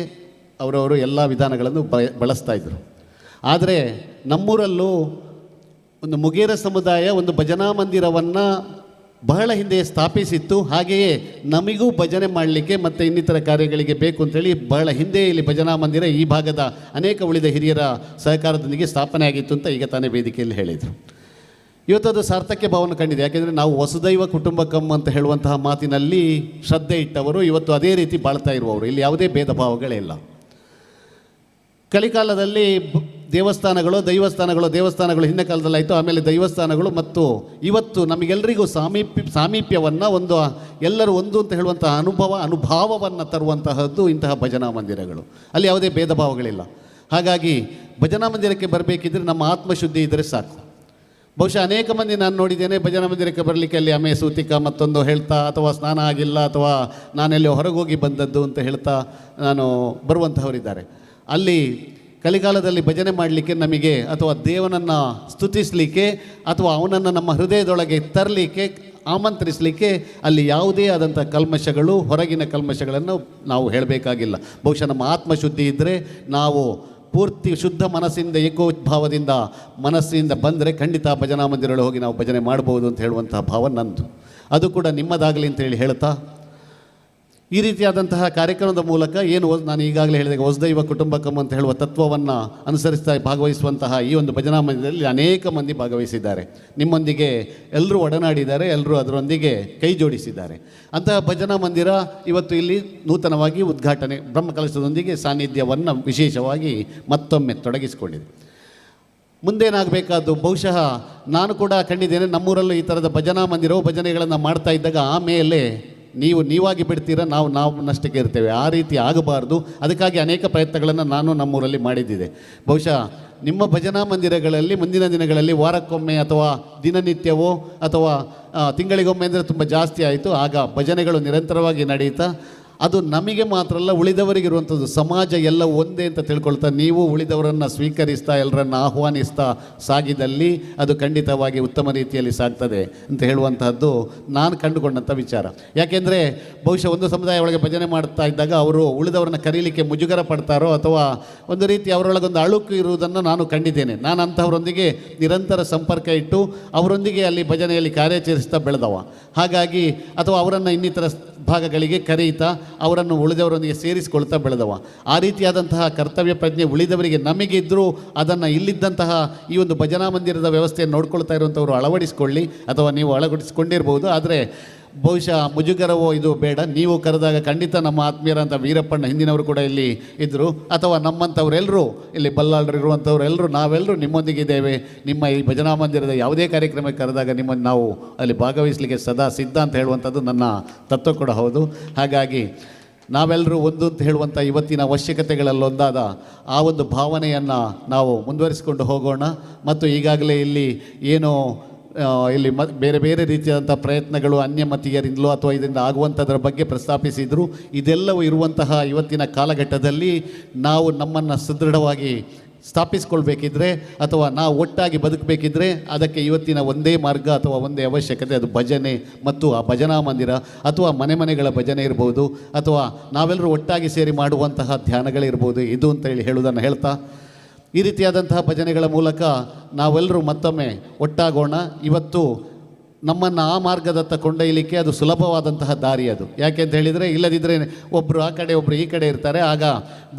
ಅವರವರು ಎಲ್ಲ ವಿಧಾನಗಳನ್ನು ಬಳಸ್ತಾ ಇದ್ದರು. ಆದರೆ ನಮ್ಮೂರಲ್ಲೂ ಒಂದು ಮುಗೇರ ಸಮುದಾಯ ಒಂದು ಭಜನಾ ಮಂದಿರವನ್ನು ಬಹಳ ಹಿಂದೆ ಸ್ಥಾಪಿಸಿತ್ತು. ಹಾಗೆಯೇ ನಮಗೂ ಭಜನೆ ಮಾಡಲಿಕ್ಕೆ ಮತ್ತು ಇನ್ನಿತರ ಕಾರ್ಯಗಳಿಗೆ ಬೇಕು ಅಂತೇಳಿ ಬಹಳ ಹಿಂದೆ ಇಲ್ಲಿ ಭಜನಾ ಮಂದಿರ ಈ ಭಾಗದ ಅನೇಕ ಉಳಿದ ಹಿರಿಯರ ಸಹಕಾರದೊಂದಿಗೆ ಸ್ಥಾಪನೆ ಆಗಿತ್ತು ಅಂತ ಈಗ ತಾನೇ ವೇದಿಕೆಯಲ್ಲಿ ಹೇಳಿದರು. ಇವತ್ತು ಅದು ಸಾರ್ಥಕ್ಯ ಭಾವನೆ ಕಂಡಿದೆ. ಯಾಕೆಂದರೆ ನಾವು ವಸುದೈವ ಕುಟುಂಬಕಂ ಅಂತ ಹೇಳುವಂತಹ ಮಾತಿನಲ್ಲಿ ಶ್ರದ್ಧೆ ಇಟ್ಟವರು, ಇವತ್ತು ಅದೇ ರೀತಿ ಬಾಳ್ತಾ ಇರುವವರು. ಇಲ್ಲಿ ಯಾವುದೇ ಭೇದ ಭಾವಗಳೇ ಇಲ್ಲ. ಕಲಿಕಾಲದಲ್ಲಿ ದೇವಸ್ಥಾನಗಳು ಹಿಂದೆ ಕಾಲದಲ್ಲಾಯಿತು. ಆಮೇಲೆ ದೈವಸ್ಥಾನಗಳು ಮತ್ತು ಇವತ್ತು ನಮಗೆಲ್ಲರಿಗೂ ಸಾಮೀಪ್ಯವನ್ನು ಒಂದು ಎಲ್ಲರೂ ಒಂದು ಅಂತ ಹೇಳುವಂಥ ಅನುಭಾವವನ್ನು ತರುವಂತಹದ್ದು ಇಂತಹ ಭಜನಾ ಮಂದಿರಗಳು. ಅಲ್ಲಿ ಯಾವುದೇ ಭೇದ ಭಾವಗಳಿಲ್ಲ. ಹಾಗಾಗಿ ಭಜನಾ ಮಂದಿರಕ್ಕೆ ಬರಬೇಕಿದ್ರೆ ನಮ್ಮ ಆತ್ಮಶುದ್ಧಿ ಇದ್ದರೆ ಸಾಕು. ಬಹುಶಃ ಅನೇಕ ಮಂದಿ ನಾನು ನೋಡಿದ್ದೇನೆ, ಭಜನಾ ಮಂದಿರಕ್ಕೆ ಬರಲಿಕ್ಕೆ ಅಲ್ಲಿ ಅಮೆ ಸೂತಿಕ ಮತ್ತೊಂದು ಹೇಳ್ತಾ ಅಥವಾ ಸ್ನಾನ ಆಗಿಲ್ಲ ಅಥವಾ ನಾನೆಲ್ಲೋ ಹೊರಗೋಗಿ ಬಂದದ್ದು ಅಂತ ಹೇಳ್ತಾ ನಾನು ಬರುವಂತಹವರಿದ್ದಾರೆ. ಅಲ್ಲಿ ಕಲಿಕಾಲದಲ್ಲಿ ಭಜನೆ ಮಾಡಲಿಕ್ಕೆ ನಮಗೆ ಅಥವಾ ದೇವನನ್ನು ಸ್ತುತಿಸಲಿಕ್ಕೆ ಅಥವಾ ಅವನನ್ನು ನಮ್ಮ ಹೃದಯದೊಳಗೆ ತರಲಿಕ್ಕೆ ಆಮಂತ್ರಿಸಲಿಕ್ಕೆ ಅಲ್ಲಿ ಯಾವುದೇ ಆದಂಥ ಕಲ್ಮಶಗಳು, ಹೊರಗಿನ ಕಲ್ಮಶಗಳನ್ನು ನಾವು ಹೇಳಬೇಕಾಗಿಲ್ಲ. ಬಹುಶಃ ನಮ್ಮ ಆತ್ಮಶುದ್ಧಿ ಇದ್ದರೆ ನಾವು ಪೂರ್ತಿ ಶುದ್ಧ ಮನಸ್ಸಿಂದ ಏಕೋದ್ಭಾವದಿಂದ ಮನಸ್ಸಿಂದ ಬಂದರೆ ಖಂಡಿತ ಭಜನಾ ಮಂದಿರಗಳು ಹೋಗಿ ನಾವು ಭಜನೆ ಮಾಡ್ಬೋದು ಅಂತ ಹೇಳುವಂತಹ ಭಾವ ನಂದು. ಅದು ಕೂಡ ನಿಮ್ಮದಾಗಲಿ ಅಂತೇಳಿ ಹೇಳ್ತಾ ಈ ರೀತಿಯಾದಂತಹ ಕಾರ್ಯಕ್ರಮದ ಮೂಲಕ ಏನು ನಾನು ಈಗಾಗಲೇ ಹೇಳಿದಾಗ ವಸುದೈವ ಕುಟುಂಬಕಂ ಅಂತ ಹೇಳುವ ತತ್ವವನ್ನು ಅನುಸರಿಸ್ತಾ ಭಾಗವಹಿಸುವಂತಹ ಈ ಒಂದು ಭಜನಾ ಮಂದಿರದಲ್ಲಿ ಅನೇಕ ಮಂದಿ ಭಾಗವಹಿಸಿದ್ದಾರೆ. ನಿಮ್ಮೊಂದಿಗೆ ಎಲ್ಲರೂ ಒಡನಾಡಿದ್ದಾರೆ, ಎಲ್ಲರೂ ಅದರೊಂದಿಗೆ ಕೈ ಜೋಡಿಸಿದ್ದಾರೆ. ಅಂತಹ ಭಜನಾ ಮಂದಿರ ಇವತ್ತು ಇಲ್ಲಿ ನೂತನವಾಗಿ ಉದ್ಘಾಟನೆ ಬ್ರಹ್ಮಕಲಶದೊಂದಿಗೆ ಸಾನ್ನಿಧ್ಯವನ್ನು ವಿಶೇಷವಾಗಿ ಮತ್ತೊಮ್ಮೆ ತೊಡಗಿಸಿಕೊಂಡಿದೆ. ಮುಂದೇನಾಗಬೇಕಾದ್ದು ಬಹುಶಃ ನಾನು ಕೂಡ ಕಂಡಿದ್ದೇನೆ. ನಮ್ಮೂರಲ್ಲೂ ಈ ಥರದ ಭಜನಾ ಮಂದಿರವು ಭಜನೆಗಳನ್ನು ಮಾಡ್ತಾ ಇದ್ದಾಗ ಆಮೇಲೆ ನೀವಾಗಿ ಬಿಡ್ತೀರ, ನಾವು ನಷ್ಟಕ್ಕೆ ಇರ್ತೇವೆ. ಆ ರೀತಿ ಆಗಬಾರ್ದು. ಅದಕ್ಕಾಗಿ ಅನೇಕ ಪ್ರಯತ್ನಗಳನ್ನು ನಾನು ನಮ್ಮೂರಲ್ಲಿ ಮಾಡಿದ್ದಿದೆ. ಬಹುಶಃ ನಿಮ್ಮ ಭಜನಾ ಮಂದಿರಗಳಲ್ಲಿ ಮುಂದಿನ ದಿನಗಳಲ್ಲಿ ವಾರಕ್ಕೊಮ್ಮೆ ಅಥವಾ ದಿನನಿತ್ಯವೋ ಅಥವಾ ತಿಂಗಳಿಗೊಮ್ಮೆ ಅಂದರೆ ತುಂಬ ಜಾಸ್ತಿ ಆಯಿತು. ಆಗ ಭಜನೆಗಳು ನಿರಂತರವಾಗಿ ನಡೀತಾ ಅದು ನಮಗೆ ಮಾತ್ರ ಅಲ್ಲ ಉಳಿದವರಿಗಿರುವಂಥದ್ದು ಸಮಾಜ ಎಲ್ಲ ಒಂದೇ ಅಂತ ತಿಳ್ಕೊಳ್ತಾ ನೀವು ಉಳಿದವರನ್ನು ಸ್ವೀಕರಿಸ್ತಾ ಎಲ್ಲರನ್ನು ಆಹ್ವಾನಿಸ್ತಾ ಸಾಗಿದಲ್ಲಿ ಅದು ಖಂಡಿತವಾಗಿ ಉತ್ತಮ ರೀತಿಯಲ್ಲಿ ಸಾಗ್ತದೆ ಅಂತ ಹೇಳುವಂತಹದ್ದು ನಾನು ಕಂಡುಕೊಂಡಂಥ ವಿಚಾರ. ಯಾಕೆಂದರೆ ಬಹುಶಃ ಒಂದು ಸಮುದಾಯ ಒಳಗೆ ಭಜನೆ ಮಾಡ್ತಾ ಇದ್ದಾಗ ಅವರು ಉಳಿದವರನ್ನು ಕರೀಲಿಕ್ಕೆ ಮುಜುಗರ ಪಡ್ತಾರೋ ಅಥವಾ ಒಂದು ರೀತಿ ಅವರೊಳಗೊಂದು ಅಳುಕು ಇರುವುದನ್ನು ನಾನು ಕಂಡಿದ್ದೇನೆ. ನಾನು ಅಂಥವರೊಂದಿಗೆ ನಿರಂತರ ಸಂಪರ್ಕ ಇಟ್ಟು ಅವರೊಂದಿಗೆ ಅಲ್ಲಿ ಭಜನೆಯಲ್ಲಿ ಕಾರ್ಯಾಚರಿಸ್ತಾ ಬೆಳೆದವ. ಹಾಗಾಗಿ ಅಥವಾ ಅವರನ್ನು ಇನ್ನಿತರ ಭಾಗಗಳಿಗೆ ಕರೆಯುತ್ತಾ ಅವರನ್ನು ಉಳಿದವರೊಂದಿಗೆ ಸೇರಿಸಿಕೊಳ್ತಾ ಬೆಳೆದವ. ಆ ರೀತಿಯಾದಂತಹ ಕರ್ತವ್ಯ ಪ್ರಜ್ಞೆ ಉಳಿದವರಿಗೆ ನಮಗಿದ್ದರೂ ಅದನ್ನು ಇಲ್ಲಿದ್ದಂತಹ ಈ ಒಂದು ಭಜನಾ ಮಂದಿರದ ವ್ಯವಸ್ಥೆಯನ್ನು ನೋಡ್ಕೊಳ್ತಾ ಇರುವಂಥವರು ಅಳವಡಿಸಿಕೊಳ್ಳಿ ಅಥವಾ ನೀವು ಅಳವಡಿಸಿಕೊಂಡಿರ್ಬೋದು. ಆದರೆ ಬಹುಶಃ ಮುಜುಗರವೋ ಇದು ಬೇಡ, ನೀವು ಕರೆದಾಗ ಖಂಡಿತ ನಮ್ಮ ಆತ್ಮೀಯರಂಥ ವೀರಪ್ಪಣ್ಣ ಹಿಂದಿನವರು ಕೂಡ ಇಲ್ಲಿ ಇದ್ದರು, ಅಥವಾ ನಮ್ಮಂಥವರೆಲ್ಲರೂ ಇಲ್ಲಿ ಬಲ್ಲಾಳರು ಇರುವಂಥವರೆಲ್ಲರೂ ನಾವೆಲ್ಲರೂ ನಿಮ್ಮೊಂದಿಗಿದ್ದೇವೆ. ನಿಮ್ಮ ಈ ಭಜನಾ ಮಂದಿರದ ಯಾವುದೇ ಕಾರ್ಯಕ್ರಮಕ್ಕೆ ಕರೆದಾಗ ನಿಮ್ಮನ್ನು ನಾವು ಅಲ್ಲಿ ಭಾಗವಹಿಸಲಿಕ್ಕೆ ಸದಾ ಸಿದ್ಧ ಅಂತ ಹೇಳುವಂಥದ್ದು ನನ್ನ ತತ್ವ ಕೂಡ ಹೌದು. ಹಾಗಾಗಿ ನಾವೆಲ್ಲರೂ ಒಂದು ಅಂತ ಹೇಳುವಂಥ ಇವತ್ತಿನ ಅವಶ್ಯಕತೆಗಳಲ್ಲೊಂದಾದ ಆ ಒಂದು ಭಾವನೆಯನ್ನು ನಾವು ಮುಂದುವರಿಸಿಕೊಂಡು ಹೋಗೋಣ. ಮತ್ತು ಈಗಾಗಲೇ ಇಲ್ಲಿ ಏನು ಇಲ್ಲಿ ಬೇರೆ ಬೇರೆ ರೀತಿಯಾದಂಥ ಪ್ರಯತ್ನಗಳು ಅನ್ಯಮತೀಯರಿಂದಲೋ ಅಥವಾ ಇದರಿಂದ ಆಗುವಂಥದ್ರ ಬಗ್ಗೆ ಪ್ರಸ್ತಾಪಿಸಿದರು. ಇದೆಲ್ಲವೂ ಇರುವಂತಹ ಇವತ್ತಿನ ಕಾಲಘಟ್ಟದಲ್ಲಿ ನಾವು ನಮ್ಮನ್ನು ಸುದೃಢವಾಗಿ ಸ್ಥಾಪಿಸ್ಕೊಳ್ಬೇಕಿದ್ರೆ ಅಥವಾ ನಾವು ಒಟ್ಟಾಗಿ ಬದುಕಬೇಕಿದ್ರೆ ಅದಕ್ಕೆ ಇವತ್ತಿನ ಒಂದೇ ಮಾರ್ಗ ಅಥವಾ ಒಂದೇ ಅವಶ್ಯಕತೆ, ಅದು ಭಜನೆ ಮತ್ತು ಆ ಭಜನಾ ಮಂದಿರ ಅಥವಾ ಮನೆಗಳ ಭಜನೆ ಇರ್ಬೋದು, ಅಥವಾ ನಾವೆಲ್ಲರೂ ಒಟ್ಟಾಗಿ ಸೇರಿ ಮಾಡುವಂತಹ ಧ್ಯಾನಗಳಿರ್ಬೋದು. ಇದು ಅಂತೇಳಿ ಹೇಳುವುದನ್ನು ಹೇಳ್ತಾ, ಈ ರೀತಿಯಾದಂತಹ ಭಜನೆಗಳ ಮೂಲಕ ನಾವೆಲ್ಲರೂ ಮತ್ತೊಮ್ಮೆ ಒಟ್ಟಾಗೋಣ. ಇವತ್ತು ನಮ್ಮನ್ನು ಆ ಮಾರ್ಗದತ್ತ ಕೊಂಡೊಯ್ಯಲಿಕ್ಕೆ ಅದು ಸುಲಭವಾದಂತಹ ದಾರಿ ಅದು. ಯಾಕೆ ಅಂತ ಹೇಳಿದರೆ, ಇಲ್ಲದಿದ್ದರೆ ಒಬ್ಬರು ಆ ಕಡೆ ಒಬ್ಬರು ಈ ಕಡೆ ಇರ್ತಾರೆ. ಆಗ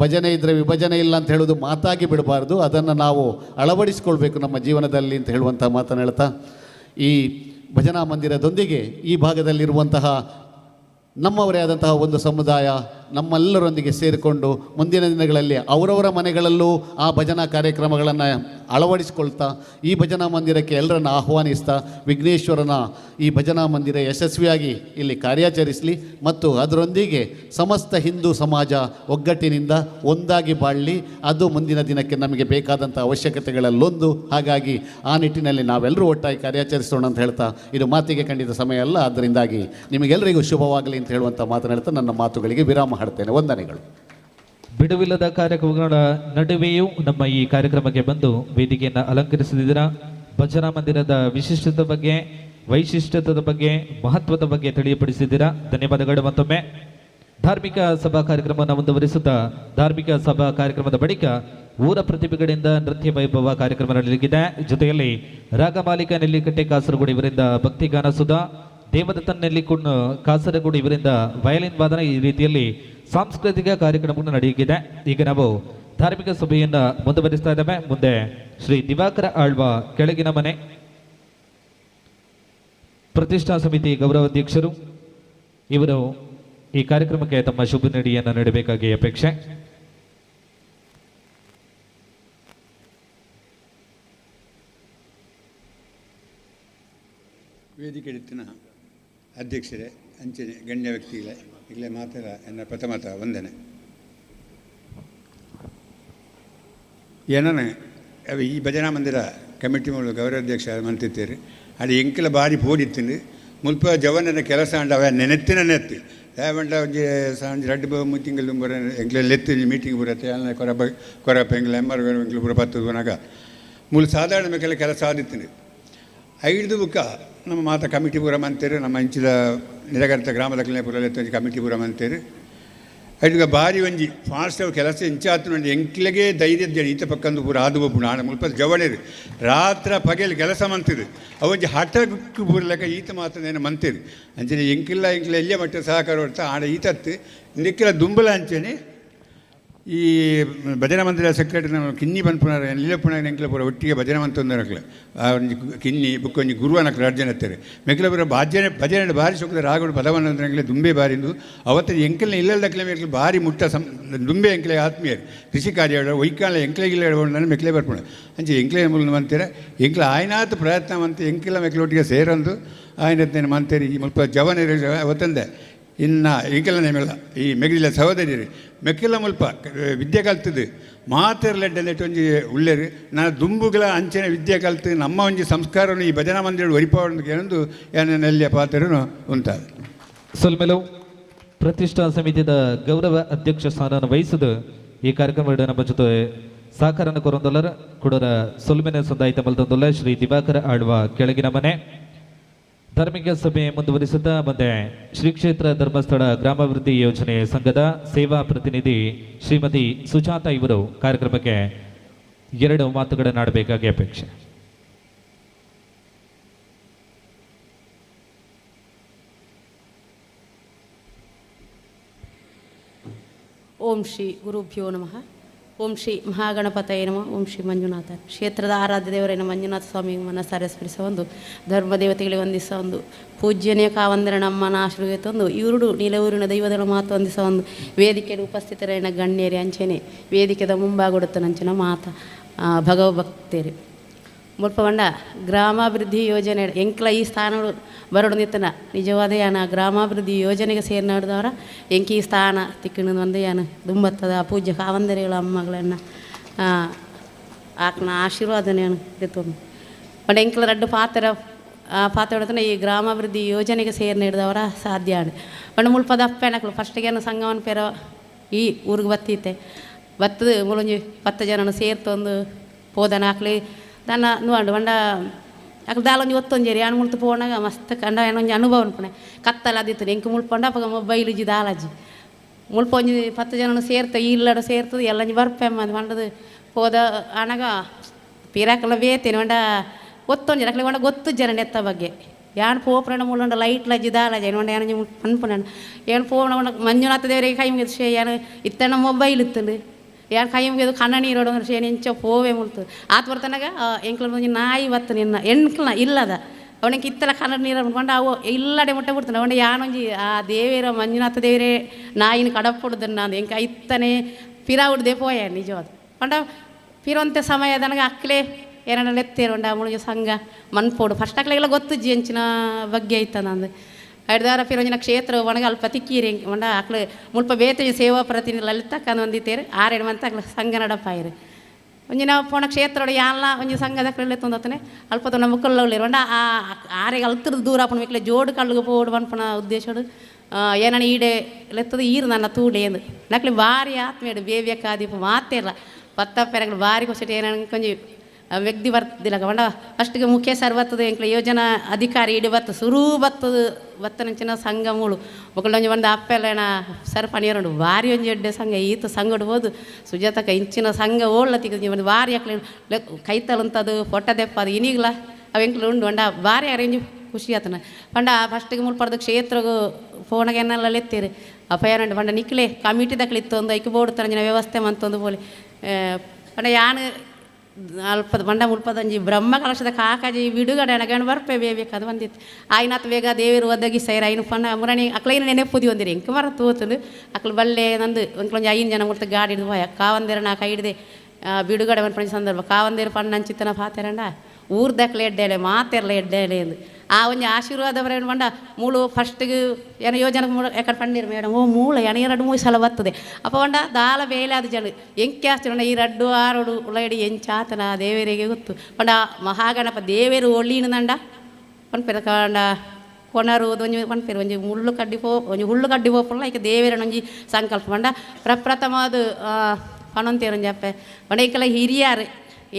ಭಜನೆ ಇದ್ದರೆ ವಿಭಜನೆ ಇಲ್ಲ ಅಂತ ಹೇಳೋದು ಮಾತಾಗಿ ಬಿಡಬಾರ್ದು, ಅದನ್ನು ನಾವು ಅಳವಡಿಸ್ಕೊಳ್ಬೇಕು ನಮ್ಮ ಜೀವನದಲ್ಲಿ ಅಂತ ಹೇಳುವಂಥ ಮಾತನ್ನು ಹೇಳ್ತಾ, ಈ ಭಜನಾ ಮಂದಿರದೊಂದಿಗೆ ಈ ಭಾಗದಲ್ಲಿರುವಂತಹ ನಮ್ಮವರೇ ಆದಂತಹ ಒಂದು ಸಮುದಾಯ ನಮ್ಮೆಲ್ಲರೊಂದಿಗೆ ಸೇರಿಕೊಂಡು ಮುಂದಿನ ದಿನಗಳಲ್ಲಿ ಅವರವರ ಮನೆಗಳಲ್ಲೂ ಆ ಭಜನಾ ಕಾರ್ಯಕ್ರಮಗಳನ್ನು ಅಳವಡಿಸಿಕೊಳ್ತಾ ಈ ಭಜನಾ ಮಂದಿರಕ್ಕೆ ಎಲ್ಲರನ್ನು ಆಹ್ವಾನಿಸ್ತಾ ವಿಘ್ನೇಶ್ವರನ ಈ ಭಜನಾ ಮಂದಿರ ಯಶಸ್ವಿಯಾಗಿ ಇಲ್ಲಿ ಕಾರ್ಯಾಚರಿಸಲಿ ಮತ್ತು ಅದರೊಂದಿಗೆ ಸಮಸ್ತ ಹಿಂದೂ ಸಮಾಜ ಒಗ್ಗಟ್ಟಿನಿಂದ ಒಂದಾಗಿ ಬಾಳಲಿ. ಅದು ಮುಂದಿನ ದಿನಕ್ಕೆ ನಮಗೆ ಬೇಕಾದಂಥ ಅವಶ್ಯಕತೆಗಳಲ್ಲೊಂದು. ಹಾಗಾಗಿ ಆ ನಿಟ್ಟಿನಲ್ಲಿ ನಾವೆಲ್ಲರೂ ಒಟ್ಟಾಗಿ ಕಾರ್ಯಾಚರಿಸೋಣ ಅಂತ ಹೇಳ್ತಾ, ಇದು ಮಾತಿಗೆ ಖಂಡಿತ ಸಮಯ ಅಲ್ಲ, ಅದರಿಂದಾಗಿ ನಿಮಗೆಲ್ಲರಿಗೂ ಶುಭವಾಗಲಿ ಅಂತ ಹೇಳುವಂಥ ಮಾತನ್ನು ಹೇಳ್ತಾ ನನ್ನ ಮಾತುಗಳಿಗೆ ವಿರಾಮ ಹಾಡ್ತೇನೆ. ವಂದನೆಗಳು. ಬಿಡುವಿಲ್ಲದ ಕಾರ್ಯಕ್ರಮಗಳ ನಡುವೆಯೂ ನಮ್ಮ ಈ ಕಾರ್ಯಕ್ರಮಕ್ಕೆ ಬಂದು ವೇದಿಕೆಯನ್ನು ಅಲಂಕರಿಸಿದ್ದೀರಾ. ಭಜನಾ ಮಂದಿರದ ವಿಶಿಷ್ಟತೆ ಬಗ್ಗೆ, ವೈಶಿಷ್ಟ್ಯದ ಬಗ್ಗೆ, ಮಹತ್ವದ ಬಗ್ಗೆ ತಿಳಿಯಪಡಿಸಿದ್ದೀರಾ. ಧನ್ಯವಾದಗಳು ಮತ್ತೊಮ್ಮೆ. ಧಾರ್ಮಿಕ ಸಭಾ ಕಾರ್ಯಕ್ರಮವನ್ನು ಮುಂದುವರಿಸುತ್ತಾ ಧಾರ್ಮಿಕ ಸಭಾ ಕಾರ್ಯಕ್ರಮದ ಬಳಿಕ ಊರ ಪ್ರತಿಭೆಗಳಿಂದ ನೃತ್ಯ ವೈಭವ ಕಾರ್ಯಕ್ರಮ ನಡೆಯಲಿದೆ. ಜೊತೆಯಲ್ಲಿ ರಾಗಮಾಲಿಕ ನೆಲ್ಲಿಕಟ್ಟೆ ಕಾಸರಗೋಡು ಇವರಿಂದ ಭಕ್ತಿಗಾನ ಸುಧಾ, ದೇವದತ್ತನ್ ನೆಲ್ಲಿಕುಂಡ್ ಕಾಸರಗೋಡು ಇವರಿಂದ ವಯಲಿನ್ ವಾದನ, ಈ ರೀತಿಯಲ್ಲಿ ಸಾಂಸ್ಕೃತಿಕ ಕಾರ್ಯಕ್ರಮಗಳು ನಡೆಯಲಿದೆ. ಈಗ ನಾವು ಧಾರ್ಮಿಕ ಸಭೆಯನ್ನು ಮುಂದುವರಿಸ್ತಾ ಇದ್ದೇವೆ. ಮುಂದೆ ಶ್ರೀ ದಿವಾಕರ ಆಳ್ವ ಕೆಳಗಿನ ಮನೆ ಪ್ರತಿಷ್ಠಾ ಸಮಿತಿ ಗೌರವಾಧ್ಯಕ್ಷರು ಇವರು ಈ ಕಾರ್ಯಕ್ರಮಕ್ಕೆ ತಮ್ಮ ಶುಭ ನುಡಿಯನ್ನು ನೀಡಬೇಕಾಗಿ ಅಪೇಕ್ಷೆ. ವೇದಿಕೆ ಎತ್ತಿನ ಅಧ್ಯಕ್ಷರೇ, ಅಂಚನೆ ಗಣ್ಯ ವ್ಯಕ್ತಿಗಳೇ, ಈಗಲೇ ಮಾತಾಡ ಎನ್ನ ಪ್ರಥಮತ ವಂದನೆ. ಏನನ ಈ ಭಜನಾ ಮಂದಿರ ಕಮಿಟಿ ಮೂಲಕ ಗೌರವಾಧ್ಯಕ್ಷ ಮಂತಿರ್ತೀರಿ ಅದು ಎಂಕೆಲ ಬಾರಿ ಪೋಡಿತ್ತು ಮುಲ್ಪ ಜವನನ ಕೆಲಸ ಅಂಡ ಅವ ನೆನೆತ್ತಿನ ನೆತ್ತಿ ಯಾವಂಡ ಒಂಜಿ ಸಂಜೆ 2-3 ತಿಂಗಳು ಬರ ಎಂಕ್ಲೆ ಲೆತ್ತಿ ಮೀಟಿಂಗ್ ಬರುತ್ತೆ ಅಲ್ಲ ಕೊರಪ ಎಂಗ್ಲ ಎಮ್ಮರ್ ಎಂಕ್ಲು ಪೂರ 10 ಬನಾಗ ಮೂಲ ಸಾಧಾರಣ ಮೇಕೆಲ್ಲ ಕೆಲಸ ಆದಿತ್ತು. 5 ಬುಕ್ಕ ನಮ್ಮ ಮಾತ ಕಮಿಟಿ ಪೂರ ಮಂತೇರು, ನಮ್ಮ ಇಂಚಿದ ನಿರಗರ್ತ ಗ್ರಾಮದ ಪೂರ ಲೆತ್ತ ಕಮಿಟಿ ಪೂರ ಮಂತೇರು. ಐದು ಬಾರಿ ಒಂಜಿ ಫಾಸ್ಟ್ ಕೆಲಸ ಇಂಚಾತು ನೋಡಿ ಎಂಕ್ಲೆಗೆ ಧೈರ್ಯದ ಈತ ಪಕ್ಕಂದು ಪೂರ ಆದು ಒಬ್ಬು ನಾಳೆ ಮುಲ್ಪ ಜವಣೇರು ರಾತ್ರ ಪಗೆಯಲ್ಲಿ ಕೆಲಸ ಮಂತಿರು ಅವೊಂಜಿ ಹಠಕ್ಕೆ ಪೂರ ಲೆಕ್ಕ ಈತ ಮಾತನೇನು ಮಂತಿರು ಅಂಚನೆ ಎಂಕಿಲ್ಲ ಎಲ್ಲೇ ಮಟ್ಟ ಸಹಕಾರ ಹೊಡ್ತಾ ಆಡ ಈತತ್ತು ನಿಕ್ಕಿಲ್ಲ ದುಂಬಲ ಅಂಚನೆ ಈ ಭಜನಾ ಮಂದಿರ ಸೆಕ್ರೆಟರಿ ನಾವು ಕಿನ್ನಿ ಪನ್ಪುನಾರ ನಿಲ್ಲಪುನಾಗ ಎಂಕ್ಲ ಪೂರ ಒಟ್ಟಿಗೆ ಭಜನೆ ಮಂತೊಂದನಕ್ಲೆ ಒಂಜಿ ಕಿನ್ನಿ ಬುಕ್ಕೊಂಜಿ ಗುರುವನಕ್ಲೆ ಅರ್ಜನ ಹತ್ತಾರೆ ಮೆಕ್ಲ ಪೂರ ಭಜನೆ ಭಾರಿ ಸೊಕ್ಕದ ರಾಗಡು ಪದವನ್ನಂದ್ರೆ ದುಂಬೆ ಬಾರಿಂದು ಅವತ್ತು ಎಂಕಲ್ನ ಇಲ್ಲದಕ್ಲೆ ಮೆಕ್ಲೆ ಭಾರಿ ಮುಟ್ಟ ದುಂಬೆ ಎಂಕ್ಲೆ ಆತ್ಮೀಯರು ಕೃಷಿ ಕಾರ್ಯ ಒಯ್ಕಾಲ ಎಂಕ್ಲೆಗಿಲ್ಲ ನಾನು ಮೆಕ್ಲೆ ಬರ್ಪುಣ ಅಂಚೆ ಎಂಕ್ಲೆ ಮೂಲಕ ಮಂತೀರ ಎಂಕ್ಲ ಆಯ್ನಾತ್ ಪ್ರಯತ್ನ ಮಂತ ಎಂಕಿಲ್ಲ ಮೆಕ್ಲೆ ಒಟ್ಟಿಗೆ ಸೇರೊಂದು ಆಯ್ನತ್ತೇನು ಮಂತೇರಿ ಈ ಮುಲ್ಪ ಜವನ ಅವತ್ತಂದೆ ಇನ್ನು ಎಂಕೆಲ್ಲ ನೇಮೆಲ್ಲ ಈ ಮೆಗಿಲಿಲ್ಲ ಸಹೋದರಿಯರು ಮೆಕ್ಕೆಲ್ಲ ಮುಲ್ಪ ವಿದ್ಯೆ ಕಲ್ತದ್ದು ಮಾತೆರ್ಲೆಡ್ಡೆಲ್ಲೆಟ್ಟು ಒಂಜಿ ಉಳ್ಳೇರು ನಾನು ದುಂಬುಗಳ ಅಂಚನೆ ವಿದ್ಯೆ ಕಲ್ತು ನಮ್ಮ ಒಂಜಿ ಸಂಸ್ಕಾರವನ್ನು ಈ ಭಜನಾ ಮಂದಿರ ಒರಿಪಾವಣೆ ಏನೊಂದು ಏನೆಲ್ಲ ಪಾತ್ರನು ಉಂಟಾದ ಸೊಲ್ಮೆಲು ಪ್ರತಿಷ್ಠಾ ಸಮಿತಿಯ ಗೌರವ ಅಧ್ಯಕ್ಷ ಸ್ಥಾನವನ್ನು ವಹಿಸಿದ ಈ ಕಾರ್ಯಕ್ರಮ ನಮ್ಮ ಜೊತೆ ಸಹಕಾರನ ಕೊರೊಂದೊಲ್ಲರ ಕುಡರ ಸೊಲ್ಮೆನ ಸಂದಾಯಿತ ಮಲ್ತೊಂದೊಲ್ಲ ಶ್ರೀ ದಿವಾಕರ ಆಳ್ವ ಕೆಳಗಿನ ಮನೆ ಧಾರ್ಮಿಕ ಸಭೆ ಮುಂದುವರಿಸುತ್ತಾ ಮುಂದೆ ಶ್ರೀ ಕ್ಷೇತ್ರ ಧರ್ಮಸ್ಥಳ ಗ್ರಾಮಾಭಿವೃದ್ಧಿ ಯೋಜನೆ ಸಂಘದ ಸೇವಾ ಪ್ರತಿನಿಧಿ ಶ್ರೀಮತಿ ಸುಜಾತ ಇವರು ಕಾರ್ಯಕ್ರಮಕ್ಕೆ 2 ಮಾತುಗಳನ್ನಾಡಬೇಕಾಗಿ ಅಪೇಕ್ಷೆ. ಓಂ ಶ್ರೀ ಗುರುಭ್ಯೋ ನಮಃ. ಓಂ ಶ್ರೀ ಮಹಾಗಣಪತಯ ನಮಃ. ಓಂ ಶ್ರೀ ಮಂಜುನಾಥ. ಕ್ಷೇತ್ರದ ಆರಾಧ್ಯ ದೇವರೈನ ಮಂಜುನಾಥ ಸ್ವಾಮಿಗೆ ಮನಸ್ಸಾರೆ ಸ್ಮರಿಸುವ ಒಂದು ಧರ್ಮ ದೇವತೆಗಳಿಗೆ ವಂದಿಸುವ ಒಂದು ಪೂಜ್ಯನೀಯ ಕಾವಂದರ ನಮ್ಮನ ಆಶ್ರಯ ತಂದು ಇವರು ನೀಲೂರಿನ ದೈವದ ಮಾತು ವಂದಿಸುವ ಒಂದು ವೇದಿಕೆಯಲ್ಲಿ ಉಪಸ್ಥಿತರೈನ ಗಣ್ಯರೇ ಅಂಚೆನೆ ವೇದಿಕೆದ ಮುಂಭಾಗೊಡುತ್ತನಂಚಿನ ಮಾತ ಭಗವಭಕ್ತೇರಿ ಮುಲ್ಪ ಬಂಡ ಗ್ರಾಮಾಭಿವೃದ್ಧಿ ಯೋಜನೆ ಎಂಕ್ಲ ಈ ಸ್ಥಾನಗಳು ಬರೋಡು ನಿತ್ತನ ನಿಜವಾದ ಯಾನ ಗ್ರಾಮಾಭಿವೃದ್ಧಿ ಯೋಜನೆಗೆ ಸೇರಿನಡ್ದವರ ಎಂಕಿ ಸ್ಥಾನ ತಿಕ್ಕಿನ ಒಂದು ಯಾನ ದುಂಬತ್ತದ ಪೂಜ್ಯ ಕಾವಂದರಿಗಳ ಅಮ್ಮಗಳನ್ನ ಆಕ್ನ ಆಶೀರ್ವಾದನೆಯನ್ನು ಇತ್ತು ಬಟ್ ಎಂಕ್ಲ ರಡ್ಡು ಪಾತ್ರ ಹೊಡೆತನ ಈ ಗ್ರಾಮಾಭಿವೃದ್ಧಿ ಯೋಜನೆಗೆ ಸೇರಿ ಹಿಡ್ದವರ ಸಾಧ್ಯ ಬಟ್ ಮುಲ್ಪದ ಅಪ್ಪೆನಕ್ಲು ಫಸ್ಟಿಗೇನು ಸಂಘವನ್ನ ಪೇರ ಈ ಊರಿಗೆ ಬತ್ತಿತ್ತೆ ಬತ್ತದು ಮುಳಂಜಿ 10 ಜನ ಸೇರ್ತೊಂದು ಪೋದನ ಹಾಕ್ಲಿ ತನ್ನ ನೋಡು ಬಂಡ ಯಾಕೆ ದಾಲೊಂಜಿ ಒತ್ತೊಂಜೇರಿ ಯಾನು ಮುಳ್ತು ಪೋನಾಗ ಮಸ್ತ್ ಕಂಡ ಏನೊಂಜಿ ಅನುಭವ ಅನ್ಪಣೆ ಕತ್ತಲ ಅದಿತ್ತು ಎಂಕ ಮುಳ್ಪೊಂಡ ಅಪ್ಪ ಮೊಬೈಲ್ ಇಜ್ಜಿ ದಾಲಜ್ಜಿ ಮುಳ್ಪೊಂಜಿ 10 ಜನ ಸೇರ್ತ ಈ ಇಲ್ಲಡ ಸೇರ್ತದೆ ಎಲ್ಲಂಜಿ ಬರ್ಪೆಮ್ಮ ಅದು ಬಂಡದು ಹೋದ ಅಣಗ ಪೀರಾಕಲ್ಲ ಬೇತೇನೆ ಬಂಡ ಒತ್ತೊಂಜಿ ಅಕ್ಲೆ ಬಂಡ ಗೊತ್ತು ಜನ ನೆತ್ತ ಬಗ್ಗೆ ಯಾನು ಪೋಪ್ರಣ ಮುಳ್ಳೊಂಡ ಲೈಟ್ ಲಜ್ಜಿ ದಾಲಜ ಏನು ಬಂಡ ಏನಂಜಿ ಅನ್ಪಣ ಏನು ಪೋಣ ಬಂಡ ಮಂಜುನಾಥ ದೇವರಿಗೆ ಕೈ ಮುಗಿದು ಶೇ ಏನು ಇತ್ತಣ್ಣ ಮೊಬೈಲ್ ಇತ್ತಂದು ಯಾರು ಕೈ ಮುಗಿದು ಕಣ್ಣ ನೀರೋಡು ಅಂದ್ರೆ ಶೇನು ಎಂಚ ಪೋವೆ ಮುಳ್ತು ಆತ ಬರ್ತನಾಗ ಎಂಕ್ಲ ಮುಂಜಿ ನಾಯಿ ಬತ್ತು ನಿನ್ನ ಎಣ್ಕ್ಲ ಇಲ್ಲದ ಅವನಿಗೆ ಇತ್ತಲ ಕನ್ನಡ ನೀರು ಅನ್ಕೊಂಡು ಅವು ಇಲ್ಲಡೆ ಮುಟ್ಟೆ ಬಿಡ್ತಾನೆ ಅವನಿಗೆ ಯಾನೊಂಜಿ ಆ ದೇವರ ಮಂಜುನಾಥ ದೇವರೇ ನಾಯಿನ ಕಡಪೊಡ್ದನ್ನ ಅದು ಎಂಕ ಇತ್ತನೇ ಪಿರಾ ಉಡ್ದೆ ಪೋಯ ನಿಜವಾದ ಪಂಡ ಪಿರೋಂತೆ ಸಮಯದನಗ ಅಕ್ಲೆ ಏನಾರ ಲೆತ್ತೇರುಂಡ ಮುಳುಗಿ ಸಂಘ ಮನ್ಪೋಡು ಫಸ್ಟ್ ಅಕ್ಲೆಗೆಲ್ಲ ಗೊತ್ತು ಹೆಂಚಿನ ಬಗ್ಗೆ ಐತದ ಅಂದು ಐದಾರ ಪಿರೋಂಜಿನ ಕ್ಷೇತ್ರ ಒಣಗ ಅಲ್ಪ ತಿಕ್ಕೀರಿ ಮಂಡ ಅಕ್ಲೆ ಮುಲ್ಪ ಬೇತೆ ಸೇವಾ ಪ್ರತಿನಿಧಿ ಲಲಿತಕ್ಕಂದು ಒಂದಿತ್ತೇರಿ 6-7 ಮಂತ್ ಅಕ್ಲೆ ಸಂಘ ನಡಪಾಯಿರಿ ಒಂಜಿನ ಪೋಣ ಕ್ಷೇತ್ರ ಯಾಲ್ಲ ಒಂಜಿ ಸಂಘದ ಕಳ್ಳೆ ತೊಂದತನೆ ಅಲ್ಪ ನಮ್ಮ ಮುಕ್ಕಲ್ಲವ್ಲಿ ಮಂಡ ಆ ಆರೆಗೆ ಅಲ್ತರದ ದೂರ ಅಪ್ಪನ ಬೇಕಲೆ ಜೋಡು ಕಳ್ಳಿಗೆ ಪೋಡು ಬನ್ಪನ ಉದ್ದೇಶಡು ಏನನ ಈಡೆ ಲೆತ್ತದ ಈರು ನನ್ನ ತೂಡೆ ಎಂದು ನಕ್ಲಿ ಭಾರಿ ಆತ್ಮೇಡು ಬೇವ್ಯಕ್ಕಾದೀಪ ಮಾತೇ ಇಲ್ಲ ಪತ್ತಪ್ಪೆರಗಳು ಭಾರಿ ಕೊಸಿಟ್ಟು ಏನ ಕೊಂಚ ವ್ಯಕ್ತಿ ಬರ್ತಿಲ್ಲ ಬಂಡ ಫಸ್ಟಿಗೆ ಮುಖ್ಯ ಸರ್ ಬರ್ತದೆ ಎಂಕ್ಲ ಯೋಜನಾ ಅಧಿಕಾರಿ ಇಡಿ ಬತ್ತು ಸುರೂ ಬತ್ತನಂಚಿನ ಸಂಘ ಮೂಳು ಮಕ್ಕಳೊಂಜಿ ಬಂದು ಅಪ್ಪೆಲ್ಲ ಸರ್ ಪಣಿಯರುಂಡು ಭಾರಿ ಒಂಜಿ ಎಡ್ಡೆ ಸಂಘ ಈತ ಸಂಘ ಹೋದು ಸುಜಾತಕ ಇಂಚಿನ ಸಂಘ ಓಳ್ಲ ತಿಕ್ಕಿ ಬಂದು ಭಾರಿ ಅಕ್ಲೆ ಕೈತಲಂತದು ಪೊಟ್ಟ ದೆಪ್ಪದು ಇನಿಗ್ಲ ಅವು ಎಂಕ್ಲು ಉಂಡು ಬಂಡ ಭಾರಿ ಅರೇಂಜ್ ಖುಷಿ ಆತನ ಬಂಡ ಫಸ್ಟಿಗೆ ಮುಲ್ಪಡ್ದು ಕ್ಷೇತ್ರಗೂ ಫೋನಾಗ ಏನೆಲ್ಲ ಎತ್ತೀರಿ ಅಪಯಾರಂಡು ಬಂಡ ನಿಕ್ಲೆ ಕಮಿಟಿ ದಕ್ಲಿತ್ತು ಒಂದು ಐಕೆ ಬೋರ್ಡ್ ತರಂಜಿನ ವ್ಯವಸ್ಥೆ ಮಂತೊಂದು ಬೋಲಿ ಬಂಡ ಯಾನು ಅಲ್ಪದ ಬಂಡ ಮುಲ್ಪದಂಜಿ ಬ್ರಹ್ಮ ಕಲಶದ ಕಾಕಾಜಿ ಬಿಡುಗಡೆ ಅಣಗಣ ಬರ್ಪೆ ಬೇಕದು ಬಂದಿತ್ತು ಆಯ್ನಾತ್ ಬೇಗ ದೇವರು ಒದಗಿ ಸೈರ ಐನು ಪಣ್ಣ ಮುರಣಿ ಅಕ್ಲೈನ ನೆನೆಪುದಿ ಒಂದಿರಿ ಎಂಕ ಮರ ತೋತಂದು ಅಕ್ಲು ಬಲ್ಲೆ ನಂದು ಒಂಕೊಂಜಿ 5 ಜನ ಮುಳ್ತ ಗಾಡಿ ಹಿಡಿದು ಹೋಯ ಕಾವಂದೇರ ನಾ ಕೈ ಹಿಡಿದೆ ಬಿಡುಗಡೆ ಬಂದು ಸಂದರ್ಭ ಕಾವಂದೇರು ಪಣ್ಣ ಹಂಚಿತ್ತನ ಪಾತೆರಂಡ ಊರ್ದಕ್ಲೆ ಎಡ್ಡೆಲೆ ಮಾತೆರ್ಲ ಎಡ್ಡೆಲೆ ಎಂದು ಆ ಒಂಜಿ ಆಶೀರ್ವಾದ ಬರ ಬಂಡ ಮೂಳು ಫಸ್ಟಿಗೆ ಏನೋ ಯೋಜನೆ ಮೂಳು ಯಾಕಡೆ ಪಣ್ಣೀರು ಮೇಡಮ್ ಓ ಮೂಳು ಎಣ 2-3 ಸಲ ಬರ್ತದೆ ಅಪ್ಪ ಬಂಡ ದಾಲ ಬೇಲೆ ಅದು ಜನ ಎಂಕೆ ಆಸ್ತಿ ಈ 2-6 ಉಳ್ಳಾಡಿ ಎಂಚಾತನ ದೇವರಿಗೆ ಗೊತ್ತು ಬಂಡ ಮಹಾಗಣಪ ದೇವರು ಒಳ್ಳಿನದಂಡ ಪನ್ಪೆರ ಕಂಡ ಕೊನರು ಒಂಜಿ ಪನ್ಪೆರು ಒಂಜಿ ಮುಳ್ಳು ಕಡ್ಡಿ ಒಂಜಿ ಹುಳ್ಳು ಕಡ್ಡಿ ಪೋಪುಲ್ಲ ಈಗ ದೇವರನೊಂಜಿ ಸಂಕಲ್ಪ ಬಂಡ ಪ್ರಪ್ರಥಮವಾದ ಪಣೊಂತೇರೊಂಜಪ್ಪೆ ಬಂಡ ಈಕೆಲ್ಲ ಹಿರಿಯರು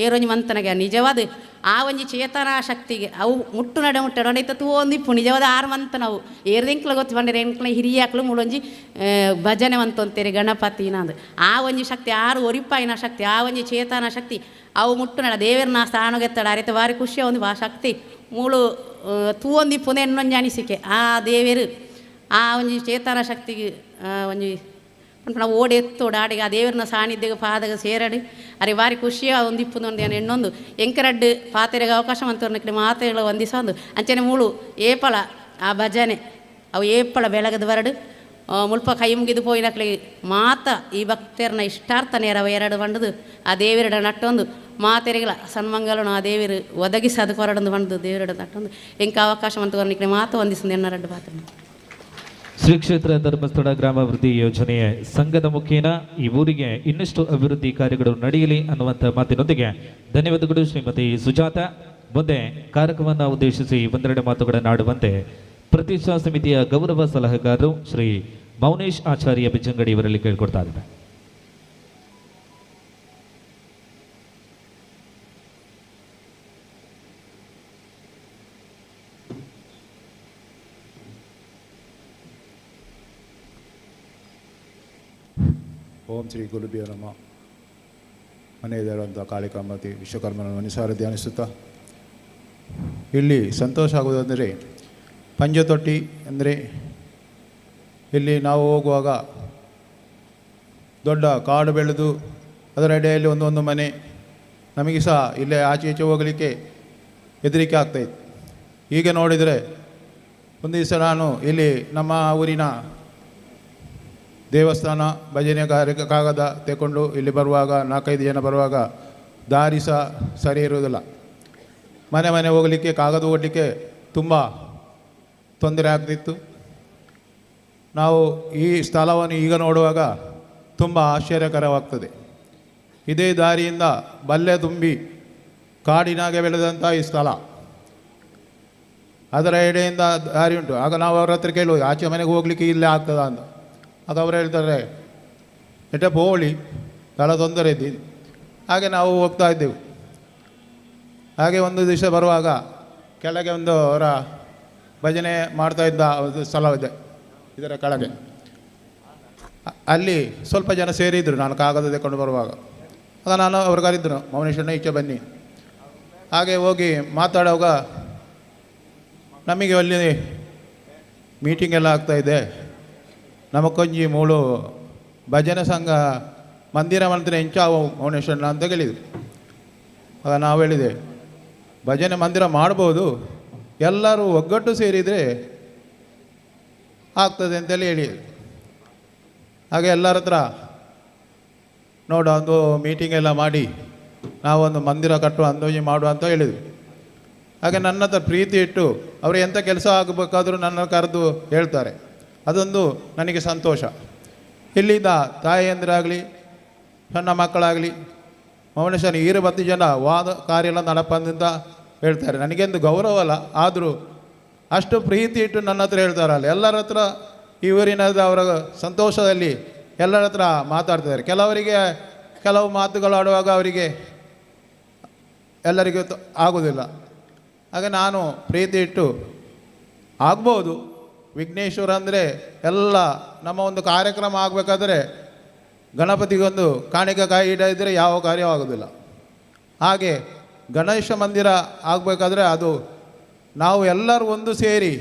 ಏರೊಂಜಿ ಮಂತನಗೆ ನಿಜವಾದ ಆ ಒಂಜಿ ಚೇತನ ಶಕ್ತಿಗೆ ಅವು ಮುಟ್ಟು ನಡೆ ಮುಟ್ಟೆ ನಡೀತ ಒಂದಿಪ್ಪು ನಿಜವಾದ 6 ಮಂತ ನಾವು ಏರ್ದಿಂಕ್ಲ ಗೊತ್ತು ಬಂದರೆ ಎಂಕ್ಲ ಹಿರಿಯಾಕ್ಲು ಮುಳೊಂಜಿ ಭಜನೆ ಮಂತಂತೇರಿ ಗಣಪತಿನ ಅಂದು ಆ ಒಂಜಿ ಶಕ್ತಿ 6 ಒರಿಪಾಯಿನ ಶಕ್ತಿ ಆ ಒಂಜಿ ಚೇತನ ಶಕ್ತಿ ಅವು ಮುಟ್ಟು ನಡ ದೇವರನ್ನ ಸ್ಥಾನಗೆತ್ತಡ ಅರಿತ ಭಾರಿ ಖುಷಿಯ ಒಂದು ಆ ಶಕ್ತಿ ಮೂಳು ಒಂದಿಪ್ಪುನೆ ಇನ್ನೊಂಜಿ ಅನಿಸಿಕೆ ಆ ದೇವರು ಆ ಒಂಜಿ ಚೇತನ ಶಕ್ತಿಗೆ ಒಂಜಿ ನಾವು ಓಡಿ ಎತ್ತೋಡು ಆಡಿಗೆ ಆ ದೇವರನ್ನ ಸಾನ್ನಿಧ್ಯಗೆ ಪಾದಗ ಸೇರಡಿ ಅರೆ ಭಾರಿ ಖುಷಿಯ ಒಂದಿಪ್ಪುದು ಒಂದು ಏನು ಇನ್ನೊಂದು ಎಂಕರಡ್ಡು ಪಾತೆರೆಗೆ ಅವಕಾಶ ಮಂತವ್ರನ್ನ ಮಾತೆಗಳು ಒಂದಿಸೊಂದು ಅಂಚನೆ ಮೂಳು ಏಪಳ ಆ ಭಜನೆ ಅವು ಏಪಳ ಬೆಳಗದ ಬರಡು ಮುಲ್ಪ ಕೈ ಮುಗಿದು ಪೋಯಿನಕ್ಲಿ ಮಾತ ಈ ಭಕ್ತರನ್ನ ಇಷ್ಟಾರ್ಥ ನೇರವ 2 ಬಂಡದು ಆ ದೇವರಡ ನಟ್ಟೊಂದು ಮಾತೆರೆಗಳ ಸನ್ಮಂಗಲನು ಆ ದೇವರು ಒದಗಿಸದು ಕೊರಡೊಂದು ಬಂದು ದೇವರಡ ನಟ್ಟೊಂದು ಎಂಕ ಅವಕಾಶ ಮಂತವ್ರನ್ನ ಮಾತ ಒಂದಿಸೊಂದು 2 ಪಾತ್ರ ಶ್ರೀ ಕ್ಷೇತ್ರ ಧರ್ಮಸ್ಥಳ ಗ್ರಾಮಾಭಿವೃದ್ಧಿ ಯೋಜನೆಯ ಸಂಘದ ಮುಖೇನ ಈ ಊರಿಗೆ ಇನ್ನಷ್ಟು ಅಭಿವೃದ್ಧಿ ಕಾರ್ಯಗಳು ನಡೆಯಲಿ ಅನ್ನುವಂಥ ಮಾತಿನೊಂದಿಗೆ ಧನ್ಯವಾದಗಳು ಶ್ರೀಮತಿ ಸುಜಾತ. ಮುಂದೆ ಕಾರ್ಯಕ್ರಮವನ್ನು ಉದ್ದೇಶಿಸಿ 1-2 ಮಾತುಗಳನ್ನು ಆಡುವಂತೆ ಪ್ರತಿಷ್ಠಾ ಸಮಿತಿಯ ಗೌರವ ಸಲಹೆಗಾರರು ಶ್ರೀ ಮೌನೇಶ್ ಆಚಾರ್ಯ ಬಿಜ್ಜಂಗಡಿ ಇವರಲ್ಲಿ ಕೇಳ್ಕೊಡ್ತಾ ಇದ್ದಾರೆ. ಓಂ ಶ್ರೀ ಗುರುಭ್ಯೋ ನಮಃ. ಮನೆಯಲ್ಲಿರುವಂಥ ಕಾಳಿಕಾಂಬತಿ ವಿಶ್ವಕರ್ಮನ ಮನುಸಾರ ಧ್ಯಾನಿಸುತ್ತಾ ಇಲ್ಲಿ ಸಂತೋಷ ಆಗುವುದಂದರೆ ಪಂಚತೊಟ್ಟಿ ಅಂದರೆ ಇಲ್ಲಿ ನಾವು ಹೋಗುವಾಗ ದೊಡ್ಡ ಕಾಡು ಬೆಳೆದು ಅದರ ಎಡೆಯಲ್ಲಿ ಒಂದೊಂದು ಮನೆ. ನಮಗೆ ಸಹ ಇಲ್ಲೇ ಆಚೆ ಈಚೆ ಹೋಗಲಿಕ್ಕೆ ಹೆದರಿಕೆ ಆಗ್ತಾಯಿತ್ತು. ಈಗ ನೋಡಿದರೆ ಒಂದು ದಿವಸ ನಾನು ಇಲ್ಲಿ ನಮ್ಮ ಊರಿನ ದೇವಸ್ಥಾನ ಭಜನೆ ಕಾಗದ ತೆಕ್ಕೊಂಡು ಇಲ್ಲಿ ಬರುವಾಗ 4-5 ಜನ ಬರುವಾಗ ದಾರಿ ಸಹ ಸರಿ ಇರುವುದಿಲ್ಲ. ಮನೆ ಹೋಗಲಿಕ್ಕೆ ಕಾಗದ ಓಡಲಿಕ್ಕೆ ತುಂಬ ತೊಂದರೆ ಆಗ್ತಿತ್ತು. ನಾವು ಈ ಸ್ಥಳವನ್ನು ಈಗ ನೋಡುವಾಗ ತುಂಬ ಆಶ್ಚರ್ಯಕರವಾಗ್ತದೆ. ಇದೇ ದಾರಿಯಿಂದ ಬಲ್ಲೆ ತುಂಬಿ ಕಾಡಿನಾಗೆ ಬೆಳೆದಂಥ ಈ ಸ್ಥಳ, ಅದರ ಎಡೆಯಿಂದ ದಾರಿ ಉಂಟು. ಆಗ ನಾವು ಅವ್ರ ಹತ್ರ ಕೇಳುವುದು ಆಚೆ ಮನೆಗೆ ಹೋಗಲಿಕ್ಕೆ ಇಲ್ಲೇ ಆಗ್ತದ ಅಂತ. ಆಗ ಅವರು ಹೇಳ್ತಾರೆ ಎಟ ಪೋಳಿ ಸ್ಥಳ ತೊಂದರೆ ಇದ್ದೀನಿ. ಹಾಗೆ ನಾವು ಹೋಗ್ತಾ ಇದ್ದೆವು. ಹಾಗೆ ಒಂದು ದಿವಸ ಬರುವಾಗ ಕೆಳಗೆ ಒಂದು ಅವರ ಭಜನೆ ಮಾಡ್ತಾ ಇದ್ದ ಒಂದು ಸ್ಥಳವಿದೆ, ಇದರ ಕೆಳಗೆ. ಅಲ್ಲಿ ಸ್ವಲ್ಪ ಜನ ಸೇರಿದ್ರು ನಾನು ಕಾಗದ ತೆಕ್ಕೊಂಡು ಬರುವಾಗ. ಆಗ ನಾನು ಅವ್ರು ಕರೆದ್ರು, ಮೌನೇಶ್ವರನ ಈಚೆ ಬನ್ನಿ. ಹಾಗೆ ಹೋಗಿ ಮಾತಾಡುವಾಗ ನಮಗೆ ಅಲ್ಲಿ ಮೀಟಿಂಗ್ ಎಲ್ಲ ಆಗ್ತಾಯಿದೆ, ನಮಕೊಂಜಿ ಮೂಳು ಭಜನೆ ಸಂಘ ಮಂದಿರ ಮಂತ್ರ ಹೆಂಚಾವು ಮೌನೇಶ್ವರನ ಅಂತ ಕೇಳಿದರು. ಆಗ ನಾವು ಹೇಳಿದೆ, ಭಜನೆ ಮಂದಿರ ಮಾಡ್ಬೋದು, ಎಲ್ಲರೂ ಒಗ್ಗಟ್ಟು ಸೇರಿದರೆ ಆಗ್ತದೆ ಅಂತೇಳಿ ಹೇಳಿ. ಹಾಗೆ ಎಲ್ಲರ ಹತ್ರ ನೋಡು ಒಂದು ಮೀಟಿಂಗ್ ಎಲ್ಲ ಮಾಡಿ ನಾವೊಂದು ಮಂದಿರ ಕಟ್ಟುವ ಅಂದೋಜಿ ಮಾಡುವ ಅಂತ ಹೇಳಿದ್ವಿ. ಹಾಗೆ ನನ್ನ ಹತ್ರ ಪ್ರೀತಿ ಇಟ್ಟು ಅವರು ಎಂಥ ಕೆಲಸ ಆಗಬೇಕಾದ್ರೂ ನನ್ನ ಕರೆದು ಹೇಳ್ತಾರೆ. ಅದೊಂದು ನನಗೆ ಸಂತೋಷ. ಇಲ್ಲಿದ್ದ ತಾಯಿಯಂದಿರಾಗಲಿ ಸಣ್ಣ ಮಕ್ಕಳಾಗಲಿ ಮೌನೇಶ್ವರನ 20 ಜನ ವಾದ ಕಾರ್ಯ ಎಲ್ಲ ನಡಪಂತ ಹೇಳ್ತಾರೆ. ನನಗೆಂದು ಗೌರವ ಅಲ್ಲ, ಆದರೂ ಅಷ್ಟು ಪ್ರೀತಿ ಇಟ್ಟು ನನ್ನ ಹತ್ರ ಹೇಳ್ತಾರಲ್ಲ. ಎಲ್ಲರ ಹತ್ರ ಈ ಊರಿನದ ಅವರ ಸಂತೋಷದಲ್ಲಿ ಎಲ್ಲರ ಹತ್ರ ಮಾತಾಡ್ತಿದ್ದಾರೆ. ಕೆಲವರಿಗೆ ಕೆಲವು ಮಾತುಗಳು ಆಡುವಾಗ ಅವರಿಗೆ ಎಲ್ಲರಿಗೂ ಆಗೋದಿಲ್ಲ. ಹಾಗೆ ನಾನು ಪ್ರೀತಿ ಇಟ್ಟು ಆಗ್ಬೋದು. ವಿಘ್ನೇಶ್ವರ ಅಂದರೆ ಎಲ್ಲ ನಮ್ಮ ಒಂದು ಕಾರ್ಯಕ್ರಮ ಆಗಬೇಕಾದ್ರೆ ಗಣಪತಿಗೊಂದು ಕಾಣಿಕೆಕಾಯಿ ಇಡದಿದ್ದರೆ ಯಾವ ಕಾರ್ಯವಾಗೋದಿಲ್ಲ. ಹಾಗೆ ಗಣೇಶ ಮಂದಿರ ಆಗಬೇಕಾದ್ರೆ ಅದು ನಾವು ಎಲ್ಲರೂ ಒಂದು ಸೇರಿ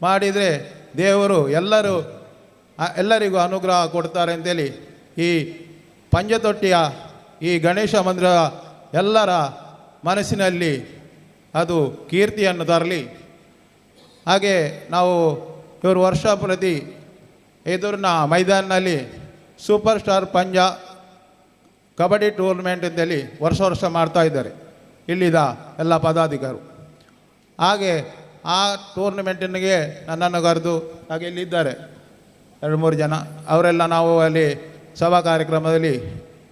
ಮಾಡಿದರೆ ದೇವರು ಎಲ್ಲರಿಗೂ ಅನುಗ್ರಹ ಕೊಡ್ತಾರೆ ಅಂತೇಳಿ ಈ ಪಂಚತೊಟ್ಟಿಯ ಈ ಗಣೇಶ ಮಂದಿರ ಎಲ್ಲರ ಮನಸ್ಸಿನಲ್ಲಿ ಅದು ಕೀರ್ತಿಯನ್ನು ತರಲಿ. ಹಾಗೆ ನಾವು ಇವರು ವರ್ಷ ಪ್ರತಿ ಎದುರಿನ ಮೈದಾನಲ್ಲಿ ಸೂಪರ್ ಸ್ಟಾರ್ ಪಂಜ ಕಬಡ್ಡಿ ಟೂರ್ನಮೆಂಟ್ ಅಂತೇಳಿ ವರ್ಷ ಮಾಡ್ತಾ ಇದ್ದಾರೆ ಇಲ್ಲಿದ ಎಲ್ಲ ಪದಾಧಿಕಾರು. ಹಾಗೆ ಆ ಟೂರ್ನಮೆಂಟಿನಿಗೆ ನನ್ನನ್ನು ಕರೆದು ಹಾಗೆ ಇಲ್ಲಿದ್ದಾರೆ 2-3 ಜನ, ಅವರೆಲ್ಲ ನಾವು ಅಲ್ಲಿ ಸಭಾ ಕಾರ್ಯಕ್ರಮದಲ್ಲಿ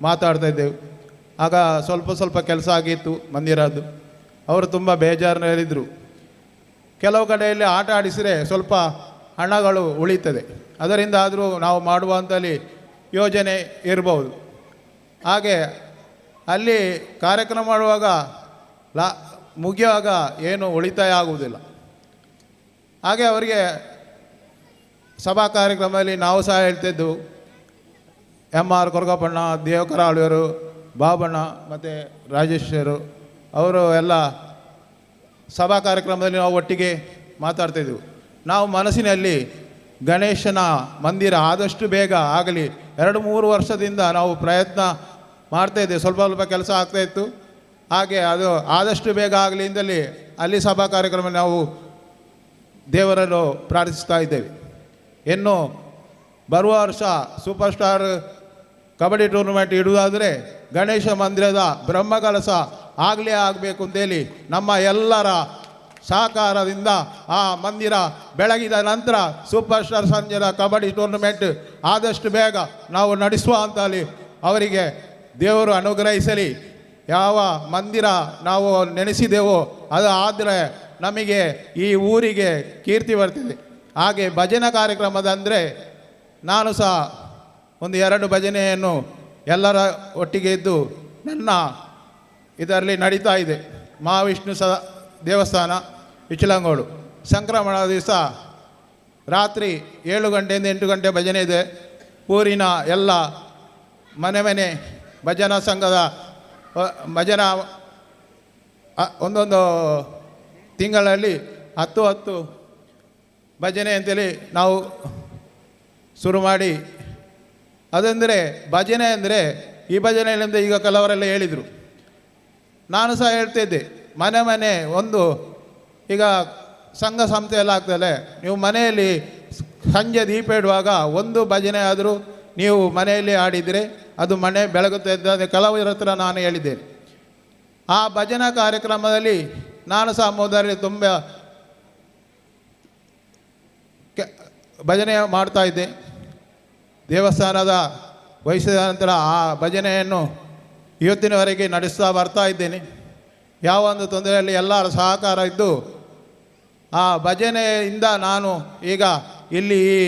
ಮಾತಾಡ್ತಾ ಇದ್ದೆವು. ಆಗ ಸ್ವಲ್ಪ ಕೆಲಸ ಆಗಿತ್ತು ಮಂದಿರದ್ದು. ಅವರು ತುಂಬ ಬೇಜಾರಿನಲ್ಲಿದ್ದರು. ಕೆಲವು ಕಡೆಯಲ್ಲಿ ಆಟ ಆಡಿಸಿದರೆ ಸ್ವಲ್ಪ ಹಣಗಳು ಉಳಿತದೆ, ಅದರಿಂದ ಆದರೂ ನಾವು ಮಾಡುವಂಥಲ್ಲಿ ಯೋಜನೆ ಇರ್ಬೋದು. ಹಾಗೆ ಅಲ್ಲಿ ಕಾರ್ಯಕ್ರಮ ಮಾಡುವಾಗ ಮುಗಿಯುವಾಗ ಏನು ಉಳಿತಾಯ ಆಗುವುದಿಲ್ಲ. ಹಾಗೆ ಅವರಿಗೆ ಸಭಾ ಕಾರ್ಯಕ್ರಮದಲ್ಲಿ ನಾವು ಸಹ ಹೇಳ್ತಿದ್ದು, MR ಕೊರಗಪ್ಪಣ್ಣ, ದೇವಕರಾಳಿಯವರು, ಬಾಬಣ್ಣ ಮತ್ತು ರಾಜೇಶ್ವರು ಅವರು ಎಲ್ಲ ಸಭಾ ಕಾರ್ಯಕ್ರಮದಲ್ಲಿ ನಾವು ಒಟ್ಟಿಗೆ ಮಾತಾಡ್ತಿದ್ದೆವು. ನಾವು ಮನಸ್ಸಿನಲ್ಲಿ ಗಣೇಶನ ಮಂದಿರ ಆದಷ್ಟು ಬೇಗ ಆಗಲಿ 2-3 ವರ್ಷದಿಂದ ನಾವು ಪ್ರಯತ್ನ ಮಾಡ್ತಾಯಿದ್ದೇವೆ. ಸ್ವಲ್ಪ ಕೆಲಸ ಆಗ್ತಾಯಿತ್ತು. ಹಾಗೆ ಅದು ಆದಷ್ಟು ಬೇಗ ಆಗಲಿ ಇಂದಲ್ಲಿ ಅಲ್ಲಿ ಸಭಾ ಕಾರ್ಯಕ್ರಮ ನಾವು ದೇವರನ್ನು ಪ್ರಾರ್ಥಿಸ್ತಾ ಇದ್ದೇವೆ. ಇನ್ನು ಬರುವ ವರ್ಷ ಸೂಪರ್ ಸ್ಟಾರ್ ಕಬಡ್ಡಿ ಟೂರ್ನಮೆಂಟ್ ಇಡುವುದಾದರೆ ಗಣೇಶ ಮಂದಿರದ ಬ್ರಹ್ಮಕಲಶ ಆಗಬೇಕು ಅಂತೇಳಿ ನಮ್ಮ ಎಲ್ಲರ ಸಹಕಾರದಿಂದ ಆ ಮಂದಿರ ಬೆಳಗಿದ ನಂತರ ಸೂಪರ್ ಸ್ಟಾರ್ ಸಂಜೆಯ ಕಬಡ್ಡಿ ಟೂರ್ನಮೆಂಟ್ ಆದಷ್ಟು ಬೇಗ ನಾವು ನಡೆಸುವ ಅಂತಲ್ಲಿ ಅವರಿಗೆ ದೇವರು ಅನುಗ್ರಹಿಸಲಿ. ಯಾವ ಮಂದಿರ ನಾವು ನೆನೆಸಿದೆವೋ ಅದು ಆದರೆ ನಮಗೆ ಈ ಊರಿಗೆ ಕೀರ್ತಿ ಬರ್ತಿದೆ. ಹಾಗೆ ಭಜನಾ ಕಾರ್ಯಕ್ರಮದಂದರೆ ನಾನು ಸಹ 1-2 ಭಜನೆಯನ್ನು ಎಲ್ಲರ ಒಟ್ಟಿಗೆ ಇದ್ದು ನನ್ನ ಇದರಲ್ಲಿ ನಡೀತಾ ಇದೆ. ಮಹಾವಿಷ್ಣು ದೇವಸ್ಥಾನ ವಿಚಲಂಗೋಡು ಸಂಕ್ರಮಣ ದಿವಸ ರಾತ್ರಿ 7 ಗಂಟೆಯಿಂದ 8 ಗಂಟೆ ಭಜನೆ ಇದೆ. ಊರಿನ ಎಲ್ಲ ಮನೆ ಭಜನಾ ಸಂಘದ ಭಜನಾ ಒಂದೊಂದು ತಿಂಗಳಲ್ಲಿ 10 ಭಜನೆ ಅಂತೇಳಿ ನಾವು ಶುರು ಮಾಡಿ, ಅದಂದರೆ ಭಜನೆ ಅಂದರೆ ಈ ಭಜನೆಯಿಂದ ಈಗ ಕೆಲವರೆಲ್ಲ ಹೇಳಿದರು. ನಾನು ಸಹ ಹೇಳ್ತಿದ್ದೆ, ಮನೆ ಒಂದು ಈಗ ಸಂಘ ಸಂಸ್ಥೆ ಎಲ್ಲ ಆಗ್ತದೆ, ನೀವು ಮನೆಯಲ್ಲಿ ಸಂಜೆ ದೀಪ ಇಡುವಾಗ ಒಂದು ಭಜನೆ ಆದರೂ ನೀವು ಮನೆಯಲ್ಲಿ ಆಡಿದರೆ ಅದು ಮನೆ ಬೆಳಗುತ್ತೆ ಅಂತ ಕೆಲವರ ಹತ್ರ ನಾನು ಹೇಳಿದ್ದೇನೆ. ಆ ಭಜನಾ ಕಾರ್ಯಕ್ರಮದಲ್ಲಿ ನಾನು ಸಹ ಮೊದಲೇ ತುಂಬ ಭಜನೆ ಮಾಡ್ತಾ ಇದ್ದೆ. ದೇವಸ್ಥಾನದ ವಹಿಸಿದ ನಂತರ ಆ ಭಜನೆಯನ್ನು ಇವತ್ತಿನವರೆಗೆ ನಡೆಸ್ತಾ ಬರ್ತಾ ಇದ್ದೇನೆ. ಯಾವ ಒಂದು ತೊಂದರೆಯಲ್ಲಿ ಎಲ್ಲರ ಸಹಕಾರ ಇದ್ದು ಆ ಭಜನೆಯಿಂದ ನಾನು ಈಗ ಇಲ್ಲಿ ಈ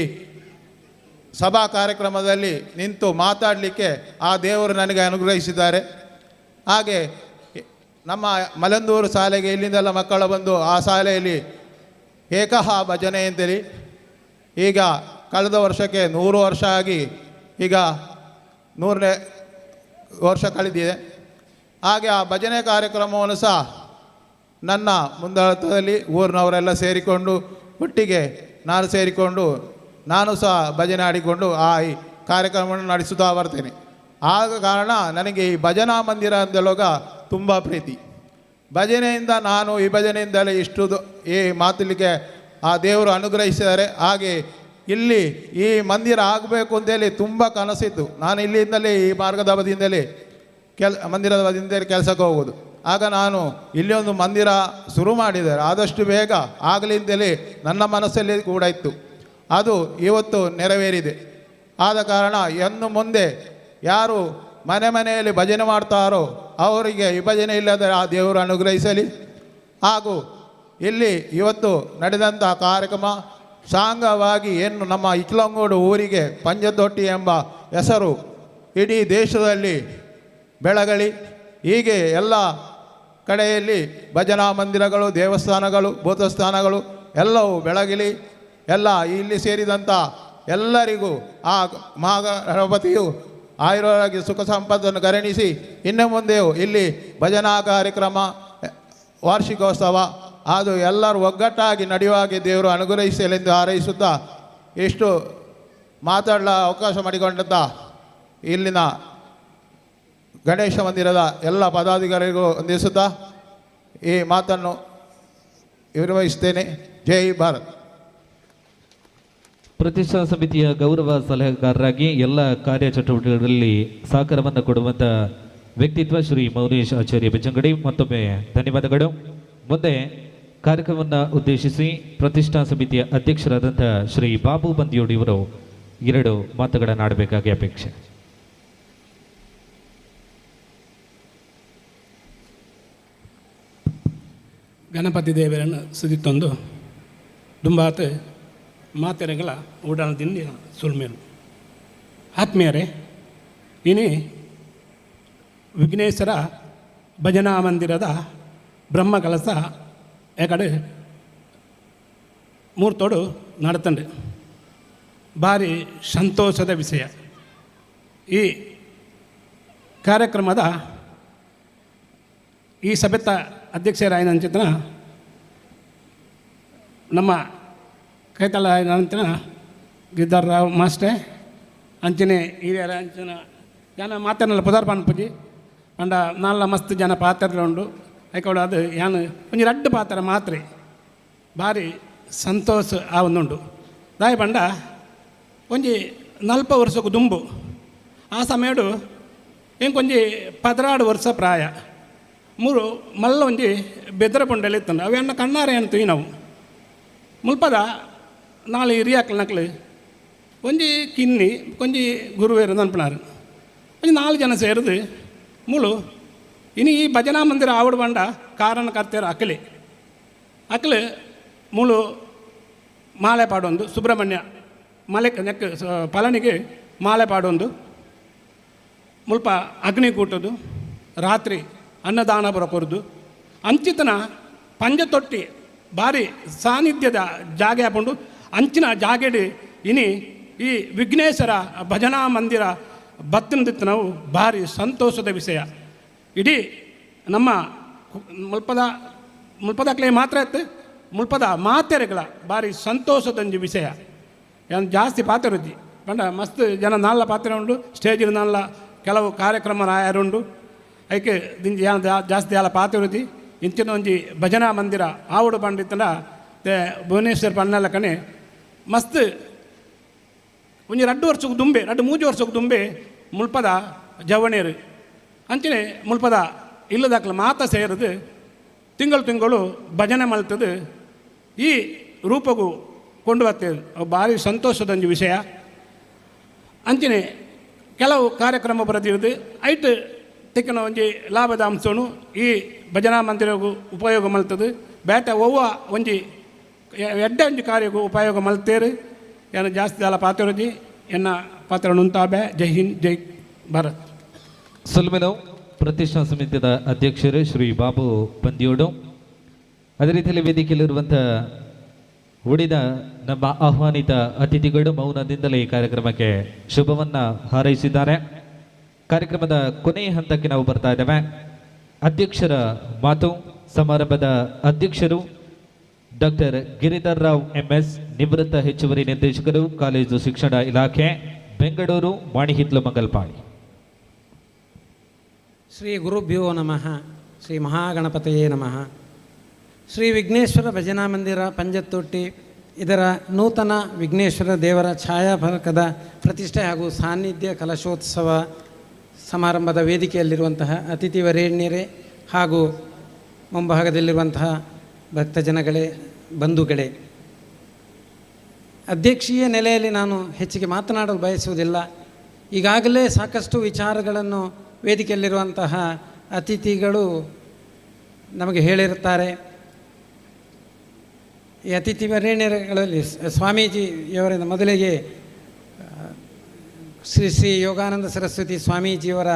ಸಭಾ ಕಾರ್ಯಕ್ರಮದಲ್ಲಿ ನಿಂತು ಮಾತಾಡಲಿಕ್ಕೆ ಆ ದೇವರು ನನಗೆ ಅನುಗ್ರಹಿಸಿದ್ದಾರೆ. ಹಾಗೆ ನಮ್ಮ ಮಲಂದೂರು ಶಾಲೆಗೆ ಇಲ್ಲಿಂದೆಲ್ಲ ಮಕ್ಕಳು ಬಂದು ಆ ಶಾಲೆಯಲ್ಲಿ ಏಕಹ ಭಜನೆ ಅಂತೇಳಿ ಈಗ ಕಳೆದ ವರ್ಷಕ್ಕೆ 100 ವರ್ಷ ಆಗಿ ಈಗ 100ನೇ ವರ್ಷ ಕಳೆದಿದೆ. ಹಾಗೆ ಆ ಭಜನೆ ಕಾರ್ಯಕ್ರಮವನ್ನು ಸಹ ನನ್ನ ಮುಂದಾಳತ್ವದಲ್ಲಿ ಊರಿನವರೆಲ್ಲ ಸೇರಿಕೊಂಡು ಒಟ್ಟಿಗೆ ನಾನು ಸೇರಿಕೊಂಡು ನಾನು ಸಹ ಭಜನೆ ಆಡಿಕೊಂಡು ಆ ಈ ಕಾರ್ಯಕ್ರಮವನ್ನು ನಡೆಸುತ್ತಾ ಬರ್ತೇನೆ. ಆದ ಕಾರಣ ನನಗೆ ಈ ಭಜನಾ ಮಂದಿರ ಅಂತೇಳುವಾಗ ತುಂಬ ಪ್ರೀತಿ. ಭಜನೆಯಿಂದ ನಾನು ಈ ಭಜನೆಯಿಂದಲೇ ಇಷ್ಟು ಈ ಮಾತಲಿಕ್ಕೆ ಆ ದೇವರು ಅನುಗ್ರಹಿಸಿದ್ದಾರೆ. ಹಾಗೆ ಇಲ್ಲಿ ಈ ಮಂದಿರ ಆಗಬೇಕು ಅಂತೇಳಿ ತುಂಬ ಕನಸಿತ್ತು. ನಾನು ಇಲ್ಲಿಂದಲೇ ಈ ಮಾರ್ಗದ ಬದಿಯಿಂದಲೇ ಮಂದಿರದ ಬದಿಯಿಂದಲೇ ಕೆಲಸಕ್ಕೆ ಹೋಗೋದು. ಆಗ ನಾನು ಇಲ್ಲಿ ಒಂದು ಮಂದಿರ ಶುರು ಮಾಡಿದ್ದಾರೆ, ಆದಷ್ಟು ಬೇಗ ಆಗಲಿ ಅಂತೇಳಿ ನನ್ನ ಮನಸ್ಸಲ್ಲಿ ಕೂಡ ಇತ್ತು. ಅದು ಇವತ್ತು ನೆರವೇರಿದೆ. ಆದ ಕಾರಣ ಇನ್ನು ಮುಂದೆ ಯಾರು ಮನೆಯಲ್ಲಿ ಭಜನೆ ಮಾಡ್ತಾರೋ ಅವರಿಗೆ ವಿಭಜನೆ ಇಲ್ಲದೆ ಆ ದೇವರು ಅನುಗ್ರಹಿಸಲಿ. ಹಾಗೂ ಇಲ್ಲಿ ಇವತ್ತು ನಡೆದಂಥ ಕಾರ್ಯಕ್ರಮ ಸಾಂಗವಾಗಿ ಏನು ನಮ್ಮ ಇಚ್ಲಂಗೋಡು ಊರಿಗೆ ಪಂಜದೊಟ್ಟಿ ಎಂಬ ಹೆಸರು ಇಡೀ ದೇಶದಲ್ಲಿ ಬೆಳಗಲಿ. ಹೀಗೆ ಎಲ್ಲ ಕಡೆಯಲ್ಲಿ ಭಜನಾ ಮಂದಿರಗಳು, ದೇವಸ್ಥಾನಗಳು, ಭೂತಸ್ಥಾನಗಳು ಎಲ್ಲವೂ ಬೆಳಗಲಿ. ಎಲ್ಲ ಇಲ್ಲಿ ಸೇರಿದಂಥ ಎಲ್ಲರಿಗೂ ಆ ಮಹಾಗಣಪತಿಯು ಆಯುರ್ವೇದ ಸುಖ ಸಂಪತ್ತನ್ನು ಕರುಣಿಸಿ ಇನ್ನು ಮುಂದೆಯೂ ಇಲ್ಲಿ ಭಜನಾ ಕಾರ್ಯಕ್ರಮ ವಾರ್ಷಿಕೋತ್ಸವ ಅದು ಎಲ್ಲರೂ ಒಗ್ಗಟ್ಟಾಗಿ ನಡೆಯುವ ಹಾಗೆ ದೇವರು ಅನುಗ್ರಹಿಸಲೆಂದು ಹಾರೈಸುತ್ತಾ ಎಷ್ಟು ಮಾತಾಡಲ ಅವಕಾಶ ಮಾಡಿಕೊಂಡಂಥ ಇಲ್ಲಿನ ಗಣೇಶ ಮಂದಿರದ ಎಲ್ಲ ಪದಾಧಿಕಾರಿಗಳಿಗೂ ವಂದಿಸುತ್ತಾ ಈ ಮಾತನ್ನು ನಿರ್ವಹಿಸ್ತೇನೆ. ಜೈ ಭಾರತ್. ಪ್ರತಿಷ್ಠಾ ಸಮಿತಿಯ ಗೌರವ ಸಲಹೆಗಾರರಾಗಿ ಎಲ್ಲ ಕಾರ್ಯಚಟುವಟಿಕೆಗಳಲ್ಲಿ ಸಹಕಾರವನ್ನು ಕೊಡುವಂಥ ವ್ಯಕ್ತಿತ್ವ ಶ್ರೀ ಮೌನೇಶ್ ಆಚಾರ್ಯ ಬೆಚ್ಚಂಗಡಿ, ಮತ್ತೊಮ್ಮೆ ಧನ್ಯವಾದಗಳು. ಮುಂದೆ ಕಾರ್ಯಕ್ರಮವನ್ನು ಉದ್ದೇಶಿಸಿ ಪ್ರತಿಷ್ಠಾ ಸಮಿತಿಯ ಅಧ್ಯಕ್ಷರಾದಂಥ ಶ್ರೀ ಬಾಬು ಬಂದಿಯೋಡಿ ಇವರು 2 ಮಾತುಗಳನ್ನಾಡಬೇಕಾಗಿ ಅಪೇಕ್ಷೆ. ಗಣಪತಿ ದೇವರನ್ನು ಸುದಿತ್ತೊಂದು ದುಂಬಾತ ಮಾತೆರೆಗಳ ಉಡಾಣದಿಂದ ಸುಳ್ಮೇರು ಆತ್ಮೀಯರೇ, ಇನಿ ವಿಘ್ನೇಶ್ವರ ಭಜನಾ ಮಂದಿರದ ಬ್ರಹ್ಮಕಲಸ ಯಾಕಡೆ ಮೂರ್ತೋಡು ನಡತಂಡೆ ಭಾರಿ ಸಂತೋಷದ ವಿಷಯ. ಈ ಕಾರ್ಯಕ್ರಮದ ಈ ಸಭೆತ ಅಧ್ಯಕ್ಷರಾಯನಂಚಿನ ನಮ್ಮ ಕೈತಳ ನಂತರ ಗಿದ್ದಾರ್ರಾವ್ ಮಾಸ್ಟೆ ಅಂಚನೆ ಹಿರಿಯರ ಅಂಚನ ಜನ ಮಾತನ್ನೆಲ್ಲ ಪದಾರ್ಪಣ ಪೂಜಿ ಅಂಡ ನಾಲ್ಕು ಮಸ್ತ್ ಜನ ಪಾತ್ರೆ ಉಂಡು ಐಕೋಡು ಅದು ಯಾನು ಒಂಜಿ 2 ಪಾತ್ರ ಮಾತ್ರೆ ಭಾರಿ ಸಂತೋಷ ಆ ಒಂದುಂಡು ದಾಯಿ ಪಂಡ ಒಂಜಿ 40 ವರ್ಷಕ್ಕೂ ದುಂಬು ಆ ಸಮಯಡು ಇಂಕೊಂಜಿ 16 ವರ್ಷ ಪ್ರಾಯ ಮೂರು ಮಲ್ಲ ಒಂಜಿ ಬೆದರ ಪೊಂಡೆಲ್ಲ ಇತ್ತಂಡು ಅವು ಎಣ್ಣ ಕಣ್ಣಾರೆ ಅಂತೀವಿ ನಾವು ಮುಲ್ಪದ ನಾಳೆ ಹಿರಿಯಾಕ್ಲು ನಕ್ಲು ಒಂಜಿ ಕಿನ್ನಿ ಕೊಂಜಿ ಗುರುವೇರು ಅನ್ಪಣಾರು ಒಂಜಿ 4 ಜನ ಸೇರಿದು ಮುಳು ಇನ್ನು ಈ ಭಜನಾ ಮಂದಿರ ಆವಡು ಬಂಡ ಕಾರಣ ಕರ್ತೇರು ಅಕ್ಕಲೆ ಮುಳು ಮಾಲೆ ಪಾಡೊಂದು ಸುಬ್ರಹ್ಮಣ್ಯ ಮಲೆ ನೆಕ್ ಪಳನಿಗೆ ಮಾಲೆ ಪಾಡೊಂದು ಮುಲ್ಪ ಅಗ್ನಿ ಕೂಟದು ರಾತ್ರಿ ಅನ್ನದಾನ ಬರಕೊರ್ದು ಅಂಚಿತನ ಪಂಜತೊಟ್ಟಿ ಭಾರಿ ಸಾನ್ನಿಧ್ಯದ ಜಾಗೆ ಹಾಕೊಂಡು ಅಂಚಿನ ಜಾಗೆಡಿ ಇನಿ ಈ ವಿಘ್ನೇಶ್ವರ ಭಜನಾ ಮಂದಿರ ಬತ್ತಿನದಿತ್ತು ನಾವು ಭಾರಿ ಸಂತೋಷದ ವಿಷಯ. ಇಡೀ ನಮ್ಮ ಮುಲ್ಪದಕ್ಲೆ ಮಾತ್ರ ಇತ್ತು ಮುಲ್ಪದ ಮಾತೆರೆಗಳ ಭಾರಿ ಸಂತೋಷದಂಜಿ ವಿಷಯ. ಏನು ಜಾಸ್ತಿ ಪಾತ್ರೆ ಬಂಡ ಮಸ್ತ್ ಜನ 4 ಪಾತ್ರೆ ಉಂಡು ಸ್ಟೇಜಿನ 4 ಕೆಲವು ಕಾರ್ಯಕ್ರಮ ರಾಯರುಂಡು ಐಕೆ ದಿಂಜಿ ಜಾಸ್ತಿ ಆಲ ಪಾತಿರುದಿ ಇಂಚಿನ ಒಂಜಿ ಭಜನಾ ಮಂದಿರ ಆವುಡು ಪಂಡಿತನ ಭುವನೇಶ್ವರ್ ಪನ್ನಲ ಕಣೆ ಮಸ್ತ್ ಒಂಜಿ 2 ವರ್ಷಕ್ಕೆ ದುಂಬೆ 2-3 ವರ್ಷಕ್ಕೆ ದುಂಬೆ ಮುಲ್ಪದ ಜವಣೇರು ಅಂಚನೆ ಮುಲ್ಪದ ಇಲ್ಲದಾಕ್ಲ ಮಾತ ಸೇರಿದು ತಿಂಗಳು ಭಜನೆ ಮಲ್ತದು ಈ ರೂಪಗೂ ಕೊಂಡು ಬರ್ತೇವೆ. ಭಾರಿ ಸಂತೋಷದೊಂದು ವಿಷಯ. ಅಂಚನೆ ಕೆಲವು ಕಾರ್ಯಕ್ರಮ ಬರೆದಿರೋದು ಐಟ್ ತೆಕ್ಕಿನ ಒಂಜಿ ಲಾಭದ ಅಂಶನು ಈ ಭಜನಾ ಮಂದಿರಗೂ ಉಪಯೋಗ ಮಲ್ತದು. ಬೇಟ ಒವ್ವ ಒಂಜಿ ಎಡ್ಡ ಒಂಜಿ ಕಾರ್ಯಗೂ ಉಪಯೋಗ ಮಲ್ತೇರು. ಏನು ಜಾಸ್ತಿ ಅಲ್ಲ ಪಾತ್ರಜಿ ಎನ್ನ ಪಾತ್ರ ನುಂತಾಬೆ. ಜೈ ಹಿಂದ್, ಜೈ ಭಾರತ್. ಸಲ್ಮೆನೋ ಪ್ರತಿಷ್ಠಾ ಸಮಿತಿಯ ಅಧ್ಯಕ್ಷರು ಶ್ರೀ ಬಾಬು ಪಂದಿಯೋಡು. ಅದೇ ರೀತಿಯಲ್ಲಿ ವೇದಿಕೆಯಲ್ಲಿರುವಂಥ ಉಳಿದ ನಮ್ಮ ಆಹ್ವಾನಿತ ಅತಿಥಿಗಳು ಮೌನದಿಂದಲೇ ಈ ಕಾರ್ಯಕ್ರಮಕ್ಕೆ ಶುಭವನ್ನು ಹಾರೈಸಿದ್ದಾರೆ. ಕಾರ್ಯಕ್ರಮದ ಕೊನೆಯ ಹಂತಕ್ಕೆ ನಾವು ಬರ್ತಾ ಇದ್ದೇವೆ. ಅಧ್ಯಕ್ಷರ ಮಾತು. ಸಮಾರಂಭದ ಅಧ್ಯಕ್ಷರು ಡಾಕ್ಟರ್ ಗಿರಿಧರ್ ರಾವ್ MS, ನಿವೃತ್ತ ಹೆಚ್ಚುವರಿ ನಿರ್ದೇಶಕರು, ಕಾಲೇಜು ಶಿಕ್ಷಣ ಇಲಾಖೆ, ಬೆಂಗಳೂರು, ಮಾಣಿಹಿತ್ಲು ಮಂಗಲ್ಪಾಡಿ. ಶ್ರೀ ಗುರುಭ್ಯೋ ನಮಃ. ಶ್ರೀ ಮಹಾಗಣಪತಯೇ ನಮಃ. ಶ್ರೀ ವಿಘ್ನೇಶ್ವರ ಭಜನಾ ಮಂದಿರ ಪಂಜತ್ತೊಟ್ಟಿ ಇದರ ನೂತನ ವಿಘ್ನೇಶ್ವರ ದೇವರ ಛಾಯಾಫಲಕದ ಪ್ರತಿಷ್ಠೆ ಹಾಗೂ ಸಾನ್ನಿಧ್ಯ ಕಲಶೋತ್ಸವ ಸಮಾರಂಭದ ವೇದಿಕೆಯಲ್ಲಿರುವಂತಹ ಅತಿಥಿ ವರೇಣ್ಯರೇ ಹಾಗೂ ಮುಂಭಾಗದಲ್ಲಿರುವಂತಹ ಭಕ್ತಜನಗಳೇ, ಬಂಧುಗಳೇ, ಅಧ್ಯಕ್ಷೀಯ ನೆಲೆಯಲ್ಲಿ ನಾನು ಹೆಚ್ಚಿಗೆ ಮಾತನಾಡಲು ಬಯಸುವುದಿಲ್ಲ. ಈಗಾಗಲೇ ಸಾಕಷ್ಟು ವಿಚಾರಗಳನ್ನು ವೇದಿಕೆಯಲ್ಲಿರುವಂತಹ ಅತಿಥಿಗಳು ನಮಗೆ ಹೇಳಿರುತ್ತಾರೆ. ಈ ಅತಿಥಿ ವರೇಣ್ಯರಲ್ಲಿ ಸ್ವಾಮೀಜಿಯವರಿಂದ ಮೊದಲಿಗೆ ಶ್ರೀ ಶ್ರೀ ಯೋಗಾನಂದ ಸರಸ್ವತಿ ಸ್ವಾಮೀಜಿಯವರ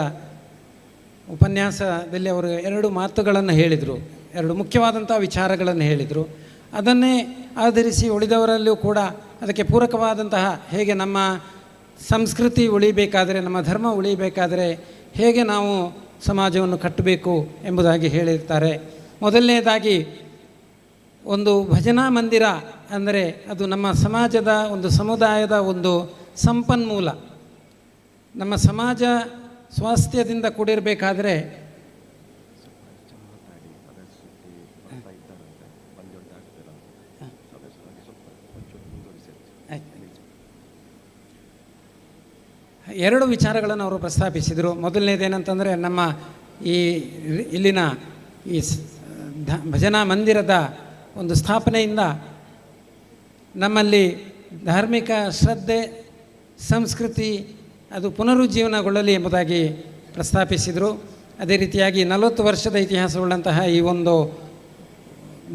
ಉಪನ್ಯಾಸದಲ್ಲಿ ಅವರು 2 ಮಾತುಗಳನ್ನು ಹೇಳಿದರು, 2 ಮುಖ್ಯವಾದಂಥ ವಿಚಾರಗಳನ್ನು ಹೇಳಿದರು. ಅದನ್ನೇ ಆಧರಿಸಿ ಉಳಿದವರಲ್ಲೂ ಕೂಡ ಅದಕ್ಕೆ ಪೂರಕವಾದಂತಹ ಹೇಗೆ ನಮ್ಮ ಸಂಸ್ಕೃತಿ ಉಳಿಬೇಕಾದರೆ, ನಮ್ಮ ಧರ್ಮ ಉಳಿಬೇಕಾದರೆ ಹೇಗೆ ನಾವು ಸಮಾಜವನ್ನು ಕಟ್ಟಬೇಕು ಎಂಬುದಾಗಿ ಹೇಳಿರ್ತಾರೆ. ಮೊದಲನೇದಾಗಿ ಒಂದು ಭಜನಾ ಮಂದಿರ ಅಂದರೆ ಅದು ನಮ್ಮ ಸಮಾಜದ ಒಂದು ಸಮುದಾಯದ ಒಂದು ಸಂಪನ್ಮೂಲ. ನಮ್ಮ ಸಮಾಜ ಸ್ವಾಸ್ಥ್ಯದಿಂದ ಕೂಡಿರಬೇಕಾದ್ರೆ ಎರಡು ವಿಚಾರಗಳನ್ನು ಅವರು ಪ್ರಸ್ತಾಪಿಸಿದರು. ಮೊದಲನೇದೇನಂತಂದರೆ ನಮ್ಮ ಇಲ್ಲಿನ ಈ ಭಜನಾ ಮಂದಿರದ ಒಂದು ಸ್ಥಾಪನೆಯಿಂದ ನಮ್ಮಲ್ಲಿ ಧಾರ್ಮಿಕ ಶ್ರದ್ಧೆ, ಸಂಸ್ಕೃತಿ ಅದು ಪುನರುಜ್ಜೀವನಗೊಳ್ಳಲಿ ಎಂಬುದಾಗಿ ಪ್ರಸ್ತಾಪಿಸಿದರು. ಅದೇ ರೀತಿಯಾಗಿ 40 ವರ್ಷದ ಇತಿಹಾಸವುಳ್ಳಂತಹ ಈ ಒಂದು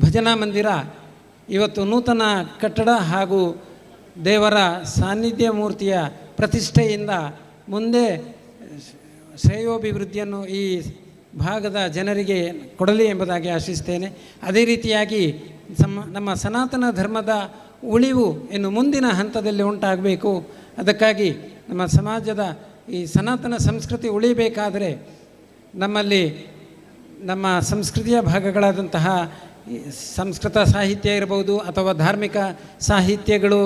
ಭಜನಾ ಮಂದಿರ ಇವತ್ತು ನೂತನ ಕಟ್ಟಡ ಹಾಗೂ ದೇವರ ಸಾನ್ನಿಧ್ಯ ಮೂರ್ತಿಯ ಪ್ರತಿಷ್ಠೆಯಿಂದ ಮುಂದೆ ಶ್ರೇಯೋಭಿವೃದ್ಧಿಯನ್ನು ಈ ಭಾಗದ ಜನರಿಗೆ ಕೊಡಲಿ ಎಂಬುದಾಗಿ ಆಶಿಸ್ತೇನೆ. ಅದೇ ರೀತಿಯಾಗಿ ನಮ್ಮ ಸನಾತನ ಧರ್ಮದ ಉಳಿವು ಇನ್ನು ಮುಂದಿನ ಹಂತದಲ್ಲಿ ಉಂಟಾಗಬೇಕು. ಅದಕ್ಕಾಗಿ ನಮ್ಮ ಸಮಾಜದ ಈ ಸನಾತನ ಸಂಸ್ಕೃತಿ ಉಳಿಬೇಕಾದರೆ ನಮ್ಮಲ್ಲಿ ನಮ್ಮ ಸಂಸ್ಕೃತಿಯ ಭಾಗಗಳಾದಂತಹ ಸಂಸ್ಕೃತ ಸಾಹಿತ್ಯ ಇರ್ಬೋದು ಅಥವಾ ಧಾರ್ಮಿಕ ಸಾಹಿತ್ಯಗಳು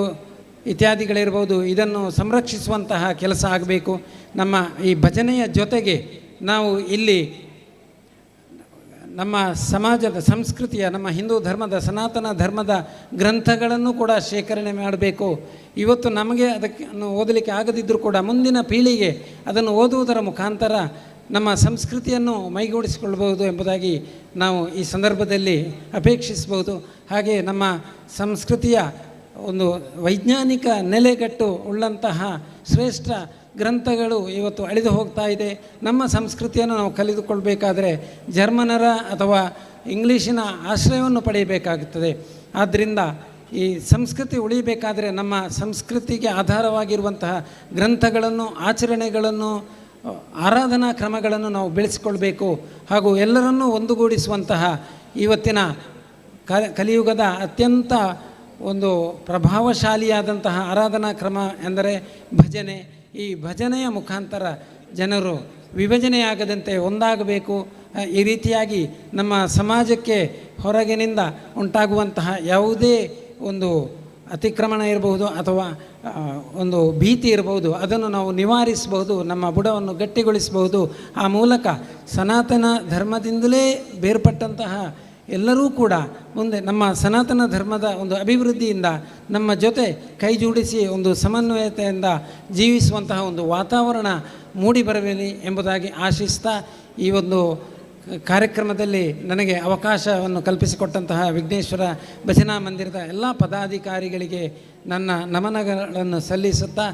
ಇತ್ಯಾದಿಗಳಿರ್ಬೋದು, ಇದನ್ನು ಸಂರಕ್ಷಿಸುವಂತಹ ಕೆಲಸ ಆಗಬೇಕು. ನಮ್ಮ ಈ ಭಜನೆಯ ಜೊತೆಗೆ ನಾವು ಇಲ್ಲಿ ನಮ್ಮ ಸಮಾಜದ ಸಂಸ್ಕೃತಿಯ, ನಮ್ಮ ಹಿಂದೂ ಧರ್ಮದ, ಸನಾತನ ಧರ್ಮದ ಗ್ರಂಥಗಳನ್ನು ಕೂಡ ಶೇಖರಣೆ ಮಾಡಬೇಕು. ಇವತ್ತು ನಮಗೆ ಅದನ್ನು ಓದಲಿಕ್ಕೆ ಆಗದಿದ್ದರೂ ಕೂಡ ಮುಂದಿನ ಪೀಳಿಗೆ ಅದನ್ನು ಓದುವುದರ ಮುಖಾಂತರ ನಮ್ಮ ಸಂಸ್ಕೃತಿಯನ್ನು ಮೈಗೂಡಿಸಿಕೊಳ್ಬೋದು ಎಂಬುದಾಗಿ ನಾವು ಈ ಸಂದರ್ಭದಲ್ಲಿ ಅಪೇಕ್ಷಿಸ್ಬೋದು. ಹಾಗೆ ನಮ್ಮ ಸಂಸ್ಕೃತಿಯ ಒಂದು ವೈಜ್ಞಾನಿಕ ನೆಲೆಗಟ್ಟು ಉಳ್ಳಂತಹ ಶ್ರೇಷ್ಠ ಗ್ರಂಥಗಳು ಇವತ್ತು ಅಳಿದು ಹೋಗ್ತಾ ಇದೆ. ನಮ್ಮ ಸಂಸ್ಕೃತಿಯನ್ನು ನಾವು ಕಲಿದುಕೊಳ್ಬೇಕಾದ್ರೆ ಜರ್ಮನರ ಅಥವಾ ಇಂಗ್ಲೀಷಿನ ಆಶ್ರಯವನ್ನು ಪಡೆಯಬೇಕಾಗುತ್ತದೆ. ಆದ್ದರಿಂದ ಈ ಸಂಸ್ಕೃತಿ ಉಳಿಬೇಕಾದರೆ ನಮ್ಮ ಸಂಸ್ಕೃತಿಗೆ ಆಧಾರವಾಗಿರುವಂತಹ ಗ್ರಂಥಗಳನ್ನು, ಆಚರಣೆಗಳನ್ನು, ಆರಾಧನಾ ಕ್ರಮಗಳನ್ನು ನಾವು ಬೆಳೆಸಿಕೊಳ್ಬೇಕು. ಹಾಗೂ ಎಲ್ಲರನ್ನೂ ಒಂದುಗೂಡಿಸುವಂತಹ ಇವತ್ತಿನ ಕಲಿಯುಗದ ಅತ್ಯಂತ ಒಂದು ಪ್ರಭಾವಶಾಲಿಯಾದಂತಹ ಆರಾಧನಾ ಕ್ರಮ ಎಂದರೆ ಭಜನೆ. ಈ ಭಜನೆಯ ಮುಖಾಂತರ ಜನರು ವಿಭಜನೆಯಾಗದಂತೆ ಒಂದಾಗಬೇಕು. ಈ ರೀತಿಯಾಗಿ ನಮ್ಮ ಸಮಾಜಕ್ಕೆ ಹೊರಗಿನಿಂದ ಉಂಟಾಗುವಂತಹ ಯಾವುದೇ ಒಂದು ಅತಿಕ್ರಮಣ ಇರಬಹುದು ಅಥವಾ ಒಂದು ಭೀತಿ ಇರಬಹುದು, ಅದನ್ನು ನಾವು ನಿವಾರಿಸಬಹುದು, ನಮ್ಮ ಬುಡವನ್ನು ಗಟ್ಟಿಗೊಳಿಸಬಹುದು. ಆ ಮೂಲಕ ಸನಾತನ ಧರ್ಮದಿಂದಲೇ ಬೇರ್ಪಟ್ಟಂತಹ ಎಲ್ಲರೂ ಕೂಡ ಮುಂದೆ ನಮ್ಮ ಸನಾತನ ಧರ್ಮದ ಒಂದು ಅಭಿವೃದ್ಧಿಯಿಂದ ನಮ್ಮ ಜೊತೆ ಕೈ ಜೋಡಿಸಿ ಒಂದು ಸಮನ್ವಯತೆಯಿಂದ ಜೀವಿಸುವಂತಹ ಒಂದು ವಾತಾವರಣ ಮೂಡಿ ಬರಲಿ ಎಂಬುದಾಗಿ ಆಶಿಸ್ತಾ ಈ ಒಂದು ಕಾರ್ಯಕ್ರಮದಲ್ಲಿ ನನಗೆ ಅವಕಾಶವನ್ನು ಕಲ್ಪಿಸಿಕೊಟ್ಟಂತಹ ವಿಘ್ನೇಶ್ವರ ಭಜನಾ ಮಂದಿರದ ಎಲ್ಲ ಪದಾಧಿಕಾರಿಗಳಿಗೆ ನನ್ನ ನಮನಗಳನ್ನು ಸಲ್ಲಿಸುತ್ತಾ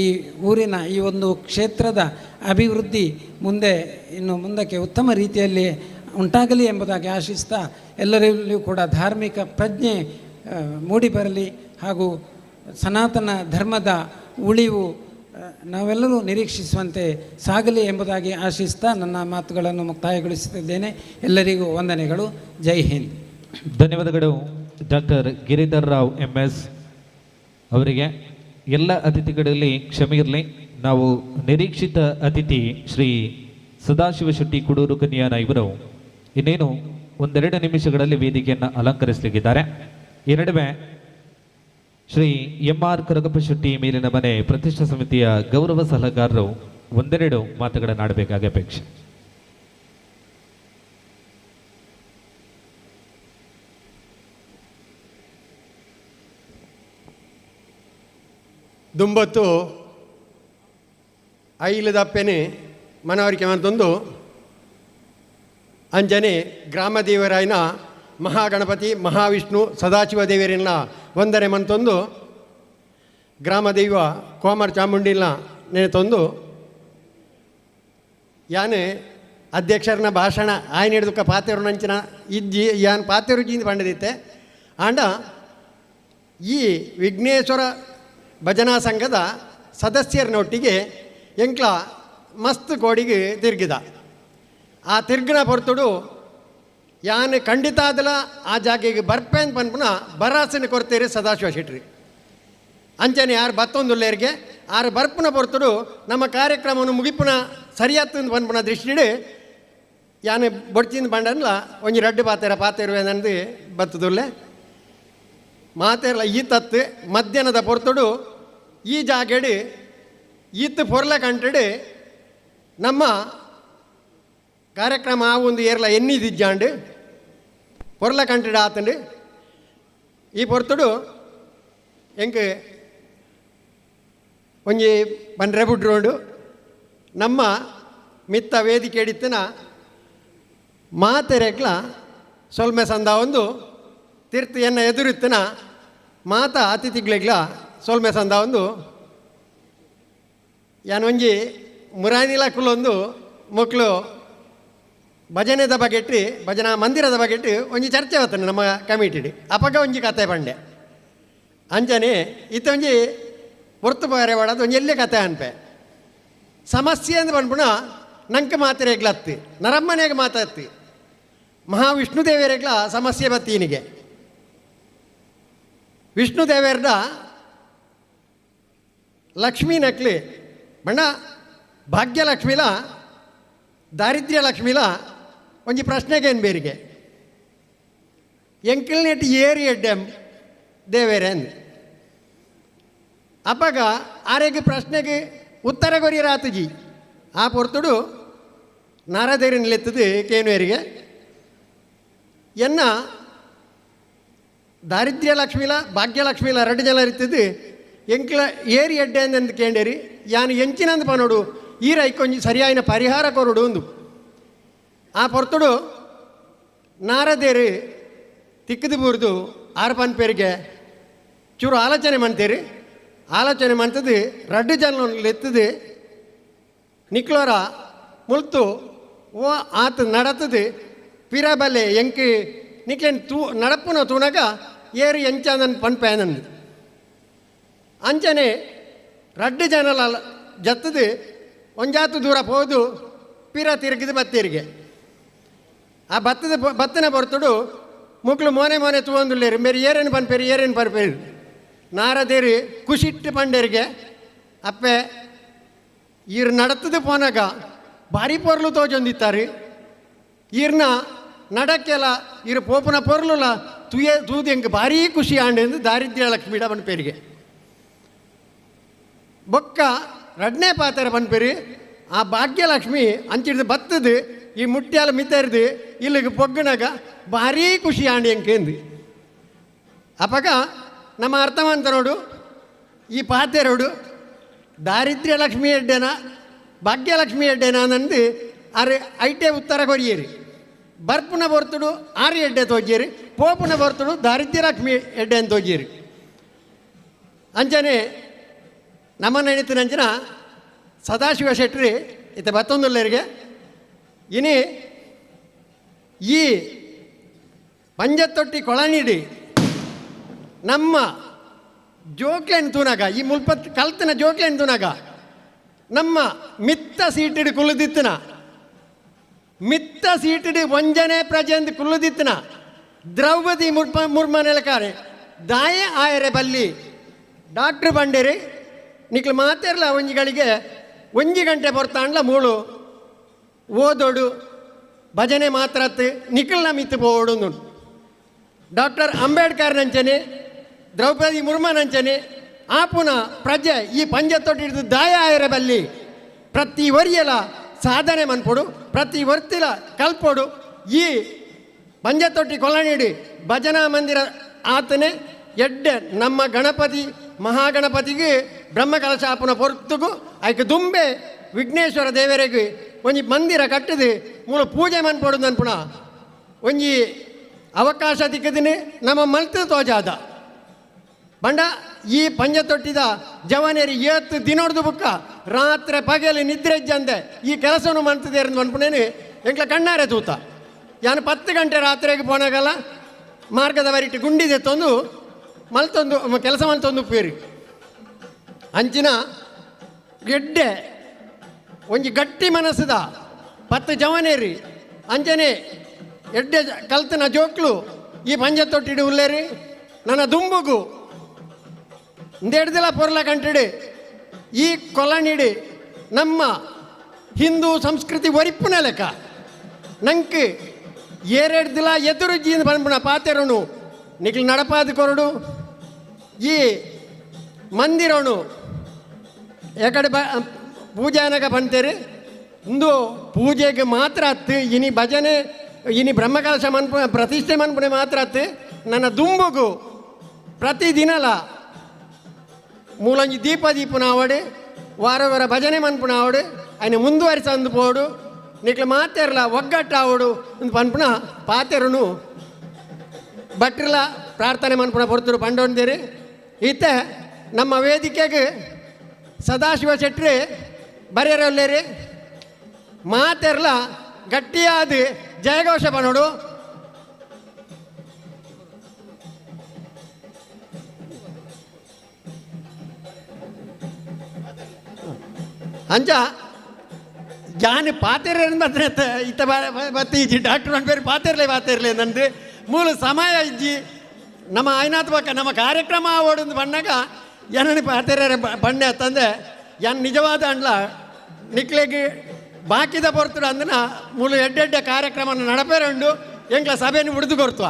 ಈ ಊರಿನ ಈ ಒಂದು ಕ್ಷೇತ್ರದ ಅಭಿವೃದ್ಧಿ ಇನ್ನು ಮುಂದಕ್ಕೆ ಉತ್ತಮ ರೀತಿಯಲ್ಲಿ ಉಂಟಾಗಲಿ ಎಂಬುದಾಗಿ ಆಶಿಸ್ತಾ ಎಲ್ಲರಲ್ಲಿಯೂ ಕೂಡ ಧಾರ್ಮಿಕ ಪ್ರಜ್ಞೆ ಮೂಡಿ ಬರಲಿ ಹಾಗೂ ಸನಾತನ ಧರ್ಮದ ಉಳಿವು ನಾವೆಲ್ಲರೂ ನಿರೀಕ್ಷಿಸುವಂತೆ ಸಾಗಲಿ ಎಂಬುದಾಗಿ ಆಶಿಸ್ತಾ ನನ್ನ ಮಾತುಗಳನ್ನು ಮುಕ್ತಾಯಗೊಳಿಸುತ್ತಿದ್ದೇನೆ. ಎಲ್ಲರಿಗೂ ವಂದನೆಗಳು. ಜೈ ಹಿಂದ್. ಧನ್ಯವಾದಗಳು ಡಾಕ್ಟರ್ ಗಿರಿಧರ್ ರಾವ್ MS ಅವರಿಗೆ. ಎಲ್ಲ ಅತಿಥಿಗಳಲ್ಲಿ ಕ್ಷಮೆ ಇರಲಿ, ನಾವು ನಿರೀಕ್ಷಿತ ಅತಿಥಿ ಶ್ರೀ ಸದಾಶಿವ ಶೆಟ್ಟಿ ಕುಡೂರು ಕನ್ಯಾನ ಇವರು ಇನ್ನೇನು ಒಂದೆರಡು ನಿಮಿಷಗಳಲ್ಲಿ ವೇದಿಕೆಯನ್ನು ಅಲಂಕರಿಸಲಿಕ್ಕಿದ್ದಾರೆ. ಈ ನಡುವೆ ಶ್ರೀ MR ಕರಗಪ್ಪ ಶೆಟ್ಟಿ ಮೇಲಿನ ಮನೆ ಪ್ರತಿಷ್ಠಾ ಸಮಿತಿಯ ಗೌರವ ಸಲಹೆಗಾರರು ಒಂದೆರಡು ಮಾತುಗಳನ್ನಾಡಬೇಕಾಗಿ ಅಪೇಕ್ಷೆ. ದುಂಬತ್ತು ಐಲದಪ್ಪೆನೆ ಮನವರಿಕೆ ಮಂತೊಂದು ಅಂಜನೆ ಗ್ರಾಮದೇವರಾಯನ ಮಹಾಗಣಪತಿ ಮಹಾವಿಷ್ಣು ಸದಾಶಿವ ದೇವರನ್ನ ವಂದನೆ ಮಂತೊಂದು ಗ್ರಾಮದೈವ ಕೋಮರ್ ಚಾಮುಂಡಿನ ನೆನೆತೊಂದು ಯಾನೆ ಅಧ್ಯಕ್ಷರನ ಭಾಷಣ ಆಯ್ನ ಹಿಡಿದುಕ ಪಾತೆರು ನಂಚಿನ ಇಜ್ಜಿ ಯಾನ್ ಪಾತೆರು ಜೀಂದು ಪಂಡದಿತ್ತೆ ಆಂಡ ಈ ವಿಘ್ನೇಶ್ವರ ಭಜನಾ ಸಂಘದ ಸದಸ್ಯರನೊಟ್ಟಿಗೆ ಎಂಕ್ಲ ಮಸ್ತ್ ಕೋಡಿಗೆ ತಿರ್ಗಿದ. ಆ ತಿರ್ಗಿನ ಹೊರತುಡು ಯಾನ್ ಖಂಡಿತ ಆದಲ ಆ ಜಾಗೆಗೆ ಬರ್ಪೇನ್ ಪನ್ಪುನ ಭರಾಸನೆ ಕೊಡ್ತೀರಿ ಸದಾಶಿವ ಶೆಟ್ಟಿ ಅಂಚನೆ ಯಾರು ಬತ್ತೊಂದುಲ್ಲೇರಿಗೆ ಆರು ಬರ್ಪುನ ಹೊರತುಡು ನಮ್ಮ ಕಾರ್ಯಕ್ರಮವನ್ನು ಮುಗಿಪುನ ಸರಿಯಾದ ಪನ್ಪುನ ದೃಷ್ಟಿಡಿ ಯಾನ್ ಬೊಡ್ಚಿಂದ ಬಂಡಲ್ಲ ಒಂಜಿ ರಡ್ಡು ಪಾತೆರುವೆನಂದು ಬತ್ತದುಲ್ಲೆ ಮಾತೆರಲ ಈ ತತ್ತು ಮಧ್ಯಾಹ್ನದ ಹೊರತುಡು ಈ ಜಾಗೆಡು ಈತ್ ಪೊರ್ಲ ಕಂಟಡು ನಮ್ಮ ಕಾರ್ಯಕ್ರಮ ಆ ಒಂದು ಏರ್ಲ ಎನ್ನಿದಿಜ್ಜಾಂಡು ಪೊರ್ಲ ಕಂಟಡು ಆತಂಡು ಈ ಪೊರ್ತುಡು ಎಂಕ್ ಒಂಜಿ ಬಂಡ್ರೆ ಬಿಡ್ರೋಂಡು ನಮ್ಮ ಮಿತ್ತ ವೇದಿಕೆ ಎಡಿತ್ತಿನ ಮಾತೆರೆಗ್ಲ ಸೊಲ್ಮೆ ಸಂದ ಒಂದು ತೀರ್ಥ ಎನ್ನ ಎದುರಿತ್ತಿನ ಮಾತ ಅತಿಥಿಗಳಿಗ್ಲ ಸೊಲ್ಮೆ ಸಂದ ಒಂದು ಯಾನೊಂಜಿ ಮುರಾನಿಲ ಕುಲೊಂದು ಮಕ್ಕಳು ಭಜನೆದ ಬಗೆಟ್ಟು ಭಜನಾ ಮಂದಿರದ ಬಗೆಟ್ಟು ಒಂಜಿ ಚರ್ಚೆ ಬರ್ತನೆ ನಮ್ಮ ಕಮಿಟಿಡಿ ಅಪಗ ಒಂಜಿ ಕತೆ ಬಂಡೆ ಅಂಚನೆ ಇತ್ತೊಂಜಿ ಹೊರ್ತು ಬಾರೆ ಮಾಡೋದು ಒಂಜಿ ಎಲ್ಲೇ ಕತೆ ಅನ್ಪೆ ಸಮಸ್ಯೆ ಅಂತ ಬಂದ್ಬಿಡ ನಂಗೆ ಮಾತೆರೆಗ್ಲತ್ತಿ ನರಮ್ಮನೆಗೆ ಮಾತಾಡ್ತಿ ಮಹಾವಿಷ್ಣು ದೇವರೆಗ್ಲ ಸಮಸ್ಯೆ ಬತ್ತೀನಿಗೆ ವಿಷ್ಣು ದೇವರದ ಲಕ್ಷ್ಮೀ ನಕ್ಲಿ ಬಣ್ಣ ಭಾಗ್ಯಲಕ್ಷ್ಮಿಲ ದಾರಿದ್ರ್ಯ ಲಕ್ಷ್ಮಿಲ ಒಂಜಿ ಪ್ರಶ್ನೆಗೇನು ಬೇರಿಗೆ ಎಂಕಲ್ನೆಟ್ ಏರಿ ಎಡ್ಡೆಂ ದೇವೇರೆ ಅಂದು ಅಪ್ಪಾಗ ಆರೆಗೆ ಪ್ರಶ್ನೆಗೆ ಉತ್ತರ ಕೊರಿಯರಾತುಜಿ ಆ ಪೊರ್ತುಡು ನಾರದೇರಿನಲೆತ್ತದು ಕೇನುವೇರಿಗೆ ಎನ್ನ ದಾರಿದ್ರ್ಯ ಲಕ್ಷ್ಮಿಲ ಭಾಗ್ಯಲಕ್ಷ್ಮಿಲ ಎರಡು ಜನ ಇರ್ತದೆ ಎಂಕ್ಲ ಏರಿ ಎಡ್ಡೆ ಅಂದು ಕೇಂಡೇರಿ ಯಾನು ಎಂಚಿನಂದು ಪನೋಡು ಈ ರೈಕೊಂಜಿ ಸರಿಯಾಯಿನ ಪರಿಹಾರ ಕೊರಡು ಒಂದು ಆ ಪೊರ್ತುಡು ನಾರದೇರು ತಿಕ್ಕದು ಬೂರ್ದು ಆರು ಪನ್ಪೇರಿಗೆ ಚೂರು ಆಲೋಚನೆ ಮಾಡ್ತೀರಿ ಆಲೋಚನೆ ಮಾಡ್ತದೆ ರಡ್ಡು ಜನ ಎತ್ತದು ನಿಕ್ಲೋರ ಮುಳ್ತು ಓ ಆತ ನಡತದು ಪಿರಬಲೆ ಎಂಕಿ ನಿಕ್ಲೇನು ನಡಪುನ ತೂನಗ ಏರಿ ಎಂಚಂದನ್ ಪನ್ಪೇನಂದು ಅಂಚನೆ ರಡ್ಡು ಜನಲ ಜತ್ತದು ಒಂಜಾತು ದೂರ ಹೋದು ಪಿರ ತಿರುಗಿದು ಬತ್ತೇರಿಗೆ ಆ ಬತ್ತನ ಬರ್ತುಡು ಮುಕ್ಳು ಮೋನೆ ತೂವಂದುಲ್ಲೇರು ಮೇರೆ ಏರೇನು ಪನ್ಪೇರಿ ನಾರದೇರಿ ಖುಷಿಟ್ಟು ಪಂಡೇರಿಗೆ ಅಪ್ಪೆ ಈರು ನಡತದು ಪೋನಾಗ ಭಾರಿ ಪೊರ್ಲು ತೋಜೊಂದಿತ್ತಾರೆ ಈರ್ನ ನಡಕ್ಕೆಲ್ಲ ಇರು ಪೋಪುನ ಪೊರ್ಲುಲ ತೂದು ಎಂಗೆ ಭಾರೀ ಖುಷಿ ಆಂಡೆ ಎಂದು ದಾರಿದ್ರ್ಯ ಲಕ್ಷ್ಮೀಡ ಬನ್ಪೇರಿಗೆ ಬೊಕ್ಕ ರಡ್ನೇ ಪಾತ್ರ ಬನ್ಪೇರಿ ಆ ಭಾಗ್ಯಲಕ್ಷ್ಮಿ ಅಂಚಿಡ್ದು ಬತ್ತದು ಈ ಮುಟ್ಟ್ಯಾಲ ಮಿತ್ತರ್ದು ಇಲ್ಲಿಗೆ ಪೊಗ್ಗನಾಗ ಭಾರೀ ಖುಷಿ ಆಂಡೆ ಎಂಕೇಂದು ಅಪಗ ನಮ್ಮ ಅರ್ಥವಂತ ನೋಡು ಈ ಪಾತೆರೋಡು ದಾರಿದ್ರ್ಯ ಲಕ್ಷ್ಮಿ ಎಡ್ಡೆನ ಭಾಗ್ಯಲಕ್ಷ್ಮಿ ಎಡ್ಡೆನ ನಂದು ಅರೆ ಐಟೆ ಉತ್ತರ ಕೊರಿಯೇರಿ ಬರ್ಪುನ ಬರ್ತುಡು ಆರು ಎಡ್ಡೆ ತೋಜೇರಿ ಪೋಪುನ ಬರ್ತುಡು ದಾರಿದ್ರ್ಯ ಲಕ್ಷ್ಮಿ ಎಡ್ಡೆ ಅಂತ ತೋಜೇರಿ ಅಂಚನೆ ನಮ್ಮ ನೆನೆತಿನ ಅಂಚನ ಸದಾಶಿವ ಶೆಟ್ಟಿ ಇತ್ತ ಬತ್ತೊಂದುಲ್ಲರಿಗೆ ಇನಿ ಈ ಪಂಜತ್ತೊಟ್ಟಿ ಕೊಳನೀಡಿ ನಮ್ಮ ಜೋಕ್ಲೇನು ತೂನಾಗ ಈ ಮುಲ್ಪತ್ ಕಲ್ತನ ಜೋಕ್ಲೇನು ತೂನಾಗ ನಮ್ಮ ಮಿತ್ತ ಸೀಟಿಡು ಕುಲುದಿತ್ತನ ಮಿತ್ತ ಸೀಟಿಡು ವಂಜನೆ ಪ್ರಜೆಂದು ಕುಲುದಿತ್ತನ ದ್ರೌಪದಿ ಮುರ್ಮನೆಲಕಾರೆ ದಾಯೆ ಆಯರೆ ಬಲ್ಲಿ ಡಾಕ್ಟ್ರ್ ಬಂಡೇರಿ ನಿಕ್ಲು ಮಾತಾರಲ್ಲ ಒಂಜಿಗಳಿಗೆ 1 ಗಂಟೆ ಬರ್ತಾಂಡ್ಲ ಮೂಳು ಓದೋಡು ಭಜನೆ ಮಾತ್ರತ್ ನಿಖಲ್ನ ಮಿತ್ತು ಪೋಡು ಡಾಕ್ಟರ್ ಅಂಬೇಡ್ಕರ್ ನಂಚನೆ ದ್ರೌಪದಿ ಮುರ್ಮನಂಚನೆ ಆಪುನ ಪ್ರಜೆ ಈ ಪಂಜತ್ತೊಟ್ಟಿಡ್ದು ದಾಯ ಆಯರ ಬಲ್ಲಿ ಪ್ರತಿ ವರಿಯಲ ಸಾಧನೆ ಮನ್ಪೊಡು ಪ್ರತಿ ವರ್ತಿಲ ಕಲ್ಪೊಡು ಈ ಪಂಜತ್ತೊಟ್ಟಿ ಕೊಳನೀಡಿ ಭಜನಾ ಮಂದಿರ ಆತನೆ ಎಡ್ಡೆ ನಮ್ಮ ಗಣಪತಿ ಮಹಾಗಣಪತಿಗೆ ಬ್ರಹ್ಮಕಲಶ ಆಪುನ ಪೊರ್ತುಗು ಆಯ್ಕೆ ದುಂಬೆ ವಿಘ್ನೇಶ್ವರ ದೇವರಿಗೆ ಒಂಜಿ ಮಂದಿರ ಕಟ್ಟದು ಮೂಲ ಪೂಜೆ ಮನ್ಪೊಡು ಅನ್ಪುಣ ಒಂಜಿ ಅವಕಾಶ ದಿಕ್ಕದಿನಿ ನಮ್ಮ ಮಲ್ತು ತೋಜಾದ ಬಂಡ ಈ ಪಂಜತೊಟ್ಟಿದ ಜವನೇರಿ ಏತ್ತು ದಿನೋಡ್ದು ಬುಕ್ಕ ರಾತ್ರಿ ಪಗಲಿ ನಿದ್ರೆ ಇಜ್ಜಂದೆ ಈ ಕೆಲಸವನ್ನು ಮಾಡ್ತಿದ್ದೆ ಅನ್ಪುಣೇನು ಎಂಕ್ಲ ಕಣ್ಣಾರೆ ತೂತ ಯಾನು 10 ಗಂಟೆ ರಾತ್ರಿಗೆ ಪೋನಾಗಲ್ಲ ಮಾರ್ಗದ ವರಿಟ್ಟು ಗುಂಡಿದೆ ತಂದು ಮಲ್ತೊಂದು ಕೆಲಸ ಮಲ್ತೊಂದು ಪೇರಿ ಅಂಚಿನ ಗೆಡ್ಡೆ ಒಂಜಿ ಗಟ್ಟಿ ಮನಸ್ಸದ 10 ಜವನೇರಿ ಅಂಚನೆ ಎಡ್ಡೆ ಕಲ್ತನ ಜೋಕ್ಲು ಈ ಪಂಜತೊಟ್ಟಿಡು ಉಲ್ಲೇರಿ ನನ್ನ ದುಂಬುಗು ಇಂದೆಡ್ದಿಲ್ಲ ಪೊರ್ಲ ಕಂಟಿಡಿ ಈ ಕೊಲನೀಡಿ ನಮ್ಮ ಹಿಂದೂ ಸಂಸ್ಕೃತಿ ಒರಿಪ್ಪುನ ಲೆಕ್ಕ ನಂಗೆ ಏರೆಡ್ದಿಲ್ಲ ಎದುರು ಜೀನ್ ಬಂದ್ಬಿಡ ಪಾತೆರೋನು ನಿಕ್ಲು ನಡಪಾದ ಕೊರಡು ಈ ಮಂದಿರೋನು ಯಾಕಡೆ ಪೂಜಾನಗ ಬಂತೇರಿ ಇಂದು ಪೂಜೆಗೆ ಮಾತ್ರ ಹತ್ತು ಇನಿ ಭಜನೆ ಇನಿ ಬ್ರಹ್ಮಕಲಶ ಮನ್ಪು ಪ್ರತಿಷ್ಠೆ ಮನ್ಪುಣೆ ಮಾತ್ರ ಹತ್ತು ನನ್ನ ದುಂಬುಗು ಪ್ರತಿದಿನಲ ಮೂಲಂಜಿ ದೀಪನ ಆವಡು ವಾರ ಭಜನೆ ಮನ್ಪುಣ ಆವಡು ఆయన ಮುಂದುವರಿಸ ಅಂದು ಪೋಡು ನಿಕ್ಲು ಮಾತೇರಲ ಒಗ್ಗಟ್ಟು ಆವಡು ಒಂದು ಪನ್ಪುಣ ಪಾತೆರನು ಭಟ್ರಲ ಪ್ರಾರ್ಥನೆ ಮನ್ಪುಣ ಪೊರ್ತರು ಪಂಡೊಂದೇರಿ ಈತೆ ನಮ್ಮ ವೇದಿಕೆಗೆ ಸದಾಶಿವ ಶೆಟ್ಟಿ ಬರೆಯರಲ್ಲೇರಿ ಮಾತೆರ್ಲ ಗಟ್ಟಿಯಾದ ಜಯಘೋಷ ಪನೋಡು ಅಂಚ ಜಾನ್ ಪಾತೆರ್ಲೆ ಮಾತ್ರ ಇತ್ತ ಬತ್ತಿ ಇಜ್ಜಿ ಡಾಕ್ಟರ್ ಅನ್ಬೇರಿ ಪಾತೆರ್ಲೆ ನಂದು ಮೂಲ ಸಮಯ ಇಜ್ಜಿ ನಮ್ಮ ಆಯ್ನಾತ್ ಬಕ್ಕ ನಮ್ಮ ಕಾರ್ಯಕ್ರಮ ಆವೋಡು ಬಂದಾಗ ಏನನಿ ಪಾತೆರ ಬಂಡೆ ಅಂತಂದೆ ಯಾನ್ ನಿಜವಾದ ಅಂಡ್ಲ ನಿಕ್ಲೆಗೆ ಬಾಕಿದ ಪೊರ್ತುಡು ಅಂದನ ಮೂಲ ಎಡ್ಡೆಡ್ಡೆ ಕಾರ್ಯಕ್ರಮ ನಡಪೇರಂಡು ಎಂಕ್ಲ ಸಭೆಯನ್ನು ಉಡ್ದು ಕೊಡ್ತುವ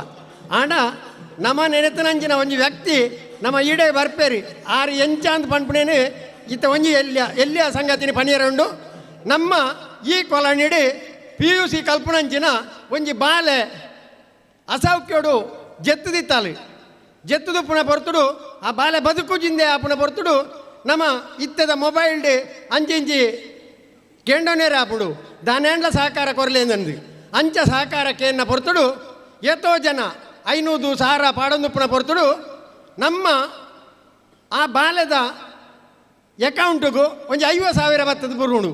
ಆಂಡ ನಮ್ಮ ನೆನೆತನಂಚಿನ ಒಂಜಿ ವ್ಯಕ್ತಿ ನಮ್ಮ ಈಡೆ ಬರ್ಪೇರಿ ಆರು ಎಂಚ ಅಂತ ಪಂಪಣೇನು ಇತ್ತ ಒಂಜಿ ಎಲ್ಲಿಯ ಸಂಗತಿನಿ ಪನಿಯರಂಡು ನಮ್ಮ ಈ ಕೊಲನಿಡಿ PUC ಕಲ್ಪನಂಚಿನ ಒಂಜಿ ಬಾಲೆ ಅಸೌಖ್ಯೋಡು ಜೆತ್ತುದಿತ್ತಾలి ಜೆತ್ತುದು ಪುನಃ ಪೊರ್ತುಡು ಆ ಬಾಲೆ ಬದುಕುಜಿಂದೆ ಆ ಪುನಃ ಪೊರ್ತುಡು ನಮ್ಮ ಇತ್ತದ ಮೊಬೈಲ್ ಡೆ ಅಂಚಿಂಚಿ ಕೆಂಡೋನೇರ ಆಪುಡು ದಾನೇಂಡ್ಲ ಸಹಕಾರ ಕೊರಲೇಂದಂದು ಅಂಚ ಸಹಕಾರಕ್ಕೆ ಪೊರ್ತುಡು ಎತ್ತೋ ಜನ 500,000 ಪಾಡೊಂದು ಪುನಃ ಪೊರ್ತುಡು ನಮ್ಮ ಆ ಬಾಲೆದ ಅಕೌಂಟಿಗೂ ಒಂದು 50,000 ಬರ್ತದೆ ಬುರುಣು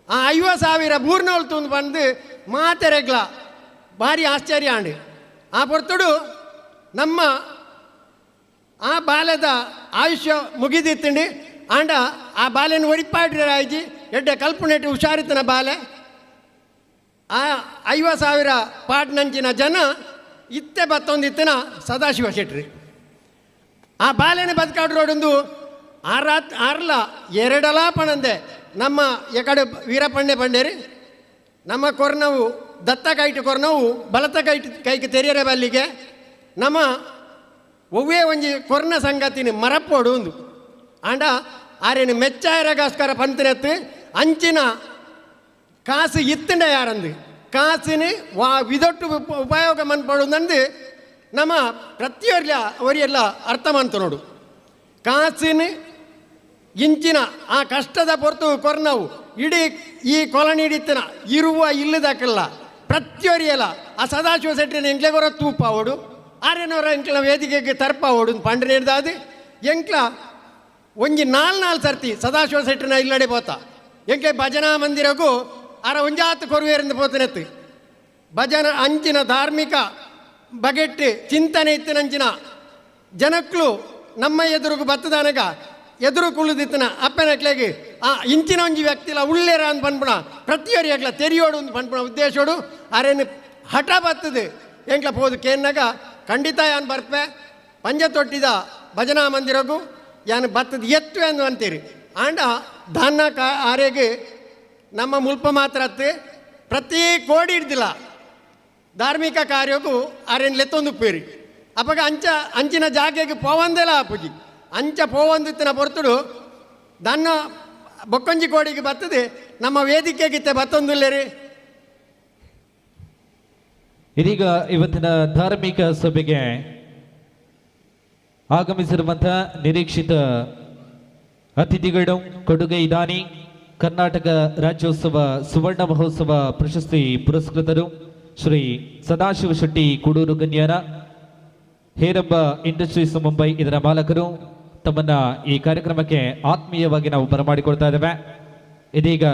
ಆ 50,000 ಬೂರ್ನೋಳು ತಂದು ಬಂದು ಮಾತೆರೆಗ್ಲ ಭಾರಿ ಆಶ್ಚರ್ಯ ಆಂಡು ಆ ಪೊರ್ತುಡು ನಮ್ಮ ಆ ಬಾಲ್ಯದ ಆಯುಷ್ಯ ಮುಗಿದಿತ್ತಂಡಿ ಆಂಡ ಆ ಬಾಲ್ಯನ ಒರಿಪಾಡ್ರೆ ಆಯ್ಜಿ ಎಡ್ಡೆ ಕಲ್ಪನೆಟ್ಟು ಹುಷಾರಿತನ ಬಾಲೆ ಆ 50,000 ಪಾಟ್ನಂಚಿನ ಜನ ಇತ್ತೆ ಬತ್ತೊಂದಿತ್ತನ ಸದಾಶಿವ ಶೆಟ್ಟಿ ಆ ಬಾಲ್ಯನ ಬದುಕಾಡ್ರೋಡೊಂದು ಆರ್ಲ ಎರಡಲ ಪಣಂದೆ ನಮ್ಮ ಎಕಡೆ ವೀರಪಂಡೆ ಪಂಡೇರಿ ನಮ್ಮ ಕೊರ್ನವು ದತ್ತ ಕೈಟು ಕೊರ್ನವು ಬಲತ ಕೈಟು ಕೈಗೆ ತೆರೆಯರೆ ಬಲ್ಲಿಗೆ ನಮ್ಮ ಒವ್ವೇ ಒಂಜಿ ಕೊರ್ನ ಸಂಗತಿನ ಮರಪೋಡು ಒಂದು ಆಂಡ ಆರೇನು ಮೆಚ್ಚಾಯರಗೋಸ್ಕರ ಪಂತಿನತ್ತು ಅಂಚಿನ ಕಾಸು ಇತ್ತಂಡ ಯಾರಂದು ಕಾಸಿನ ವಿದೊಟ್ಟು ಉಪಯೋಗ ಮನ್ಪಡುದಂದು ನಮ್ಮ ಪ್ರತಿಯೊರ್ಲ ಅವರೆಲ್ಲ ಅರ್ಥ ಮಾಡ್ತು ನೋಡು. ಕಾಸಿನ ಇಂಚಿನ ಆ ಕಷ್ಟದ ಪೊರ್ತು ಕೊರ್ನವು ಇಡೀ ಈ ಕೊಲನಿ ಹಿಡಿತನ ಇರುವ ಇಲ್ಲದಕ್ಕಲ್ಲ ಪ್ರತಿಯೊರಿಯಲ್ಲ ಆ ಸದಾಶಿವ ಶೆಟ್ಟಿನ ಎಂಕ್ಲೆ ಗೊರ ತೂಪ ಓಡು ಆರೇನವರ ಎಂಕ್ಲ ವೇದಿಕೆಗೆ ತರ್ಪ ಓಡು ಪಂಡ್ರೆ ಹಿಡ್ದಾದು ಎಂಕ್ಲ ಒಂಜಿ ನಾಲ್ ಸರ್ತಿ ಸದಾಶಿವ ಶೆಟ್ಟಿನ ಇಲ್ಲಡೆ ಪೋತ ಎಂಕ್ಲೆ ಭಜನಾ ಮಂದಿರಗೂ ಅರ ಒಂಜಾತು ಕೊರುವೇರಿಂದ ಪೋತನೆತ್ತು ಭಜನ ಅಂಚಿನ ಧಾರ್ಮಿಕ ಬಗೆಟ್ಟು ಚಿಂತನೆ ಇತ್ತಿನಂಚಿನ ಜನಕ್ಕಳು ನಮ್ಮ ಎದುರುಗೂ ಬತ್ತದಾನಗ ಎದುರು ಕುಳಿದಿತ್ತನ ಅಪ್ಪನಕ್ಲೆಗೆ ಆ ಇಂಚಿನ ಒಂಜಿ ವ್ಯಕ್ತಿಲ ಉಳ್ಳೇರ ಅಂತ ಪನ್ಪುಣ ಪ್ರತಿಯೊರಿಯಾಗ್ಲ ತೆರಿಯೋಡು ಅಂತ ಪನ್ಪುಣ ಉದ್ದೇಶೋಡು ಅರೇನು ಹಠ ಬರ್ತದೆ ಎಂಕ್ಲ ಪೋದು ಕೇನ್ನಾಗ ಖಂಡಿತ ಯಾನ್ ಬರ್ಪೆ ಪಂಜ ತೊಟ್ಟಿದ ಭಜನಾ ಮಂದಿರಗೂ ಯಾನ್ ಬತ್ತದ ಎತ್ತು ಎಂದು ಅಂತೀರಿ ಆಂಡ ಧಾನ್ಯ ಆರೆಗೆ ನಮ್ಮ ಮುಲ್ಪ ಮಾತ್ರ ಪ್ರತಿ ಕೋಡಿ ಹಿಡ್ದಿಲ್ಲ ಧಾರ್ಮಿಕ ಕಾರ್ಯಕ್ಕೂ ಆರೇನು ಲೆತ್ತೊಂದು ಪೇರಿ ಅಪ್ಪಾಗ ಅಂಚಿನ ಜಾಗೆಗೆ ಪೋವಂದೆಲ್ಲ ಆಪುಜಿ ಅಂಚ ಪೋವಂದಿತ್ತಿನ ಹೊರತುಡು ದನ್ನ ಬೊಕ್ಕೊಂಜಿ ಕೋಡಿಗೆ ಬರ್ತದೆ ನಮ್ಮ ವೇದಿಕೆಗಿತ್ತೆ ಬತ್ತೊಂದಿಲ್ಲರಿ. ಇದೀಗ ಇವತ್ತಿನ ಧಾರ್ಮಿಕ ಸಭೆಗೆ ಆಗಮಿಸಿರುವಂತಹ ನಿರೀಕ್ಷಿತ ಅತಿಥಿಗಳು ಕೊಡುಗೆ ಇದಾನಿ ಕರ್ನಾಟಕ ರಾಜ್ಯೋತ್ಸವ ಸುವರ್ಣ ಮಹೋತ್ಸವ ಪ್ರಶಸ್ತಿ ಪುರಸ್ಕೃತರು ಶ್ರೀ ಸದಾಶಿವ ಶೆಟ್ಟಿ ಕೂಡೂರು ಗಣ್ಯರ ಹೇರಂಬ ಇಂಡಸ್ಟ್ರೀಸ್ ಮುಂಬೈ ಇದರ ಮಾಲಕರು ತಮ್ಮನ್ನ ಈ ಕಾರ್ಯಕ್ರಮಕ್ಕೆ ಆತ್ಮೀಯವಾಗಿ ನಾವು ಬರಮಾಡಿಕೊಳ್ತಾ ಇದ್ದೇವೆ. ಇದೀಗ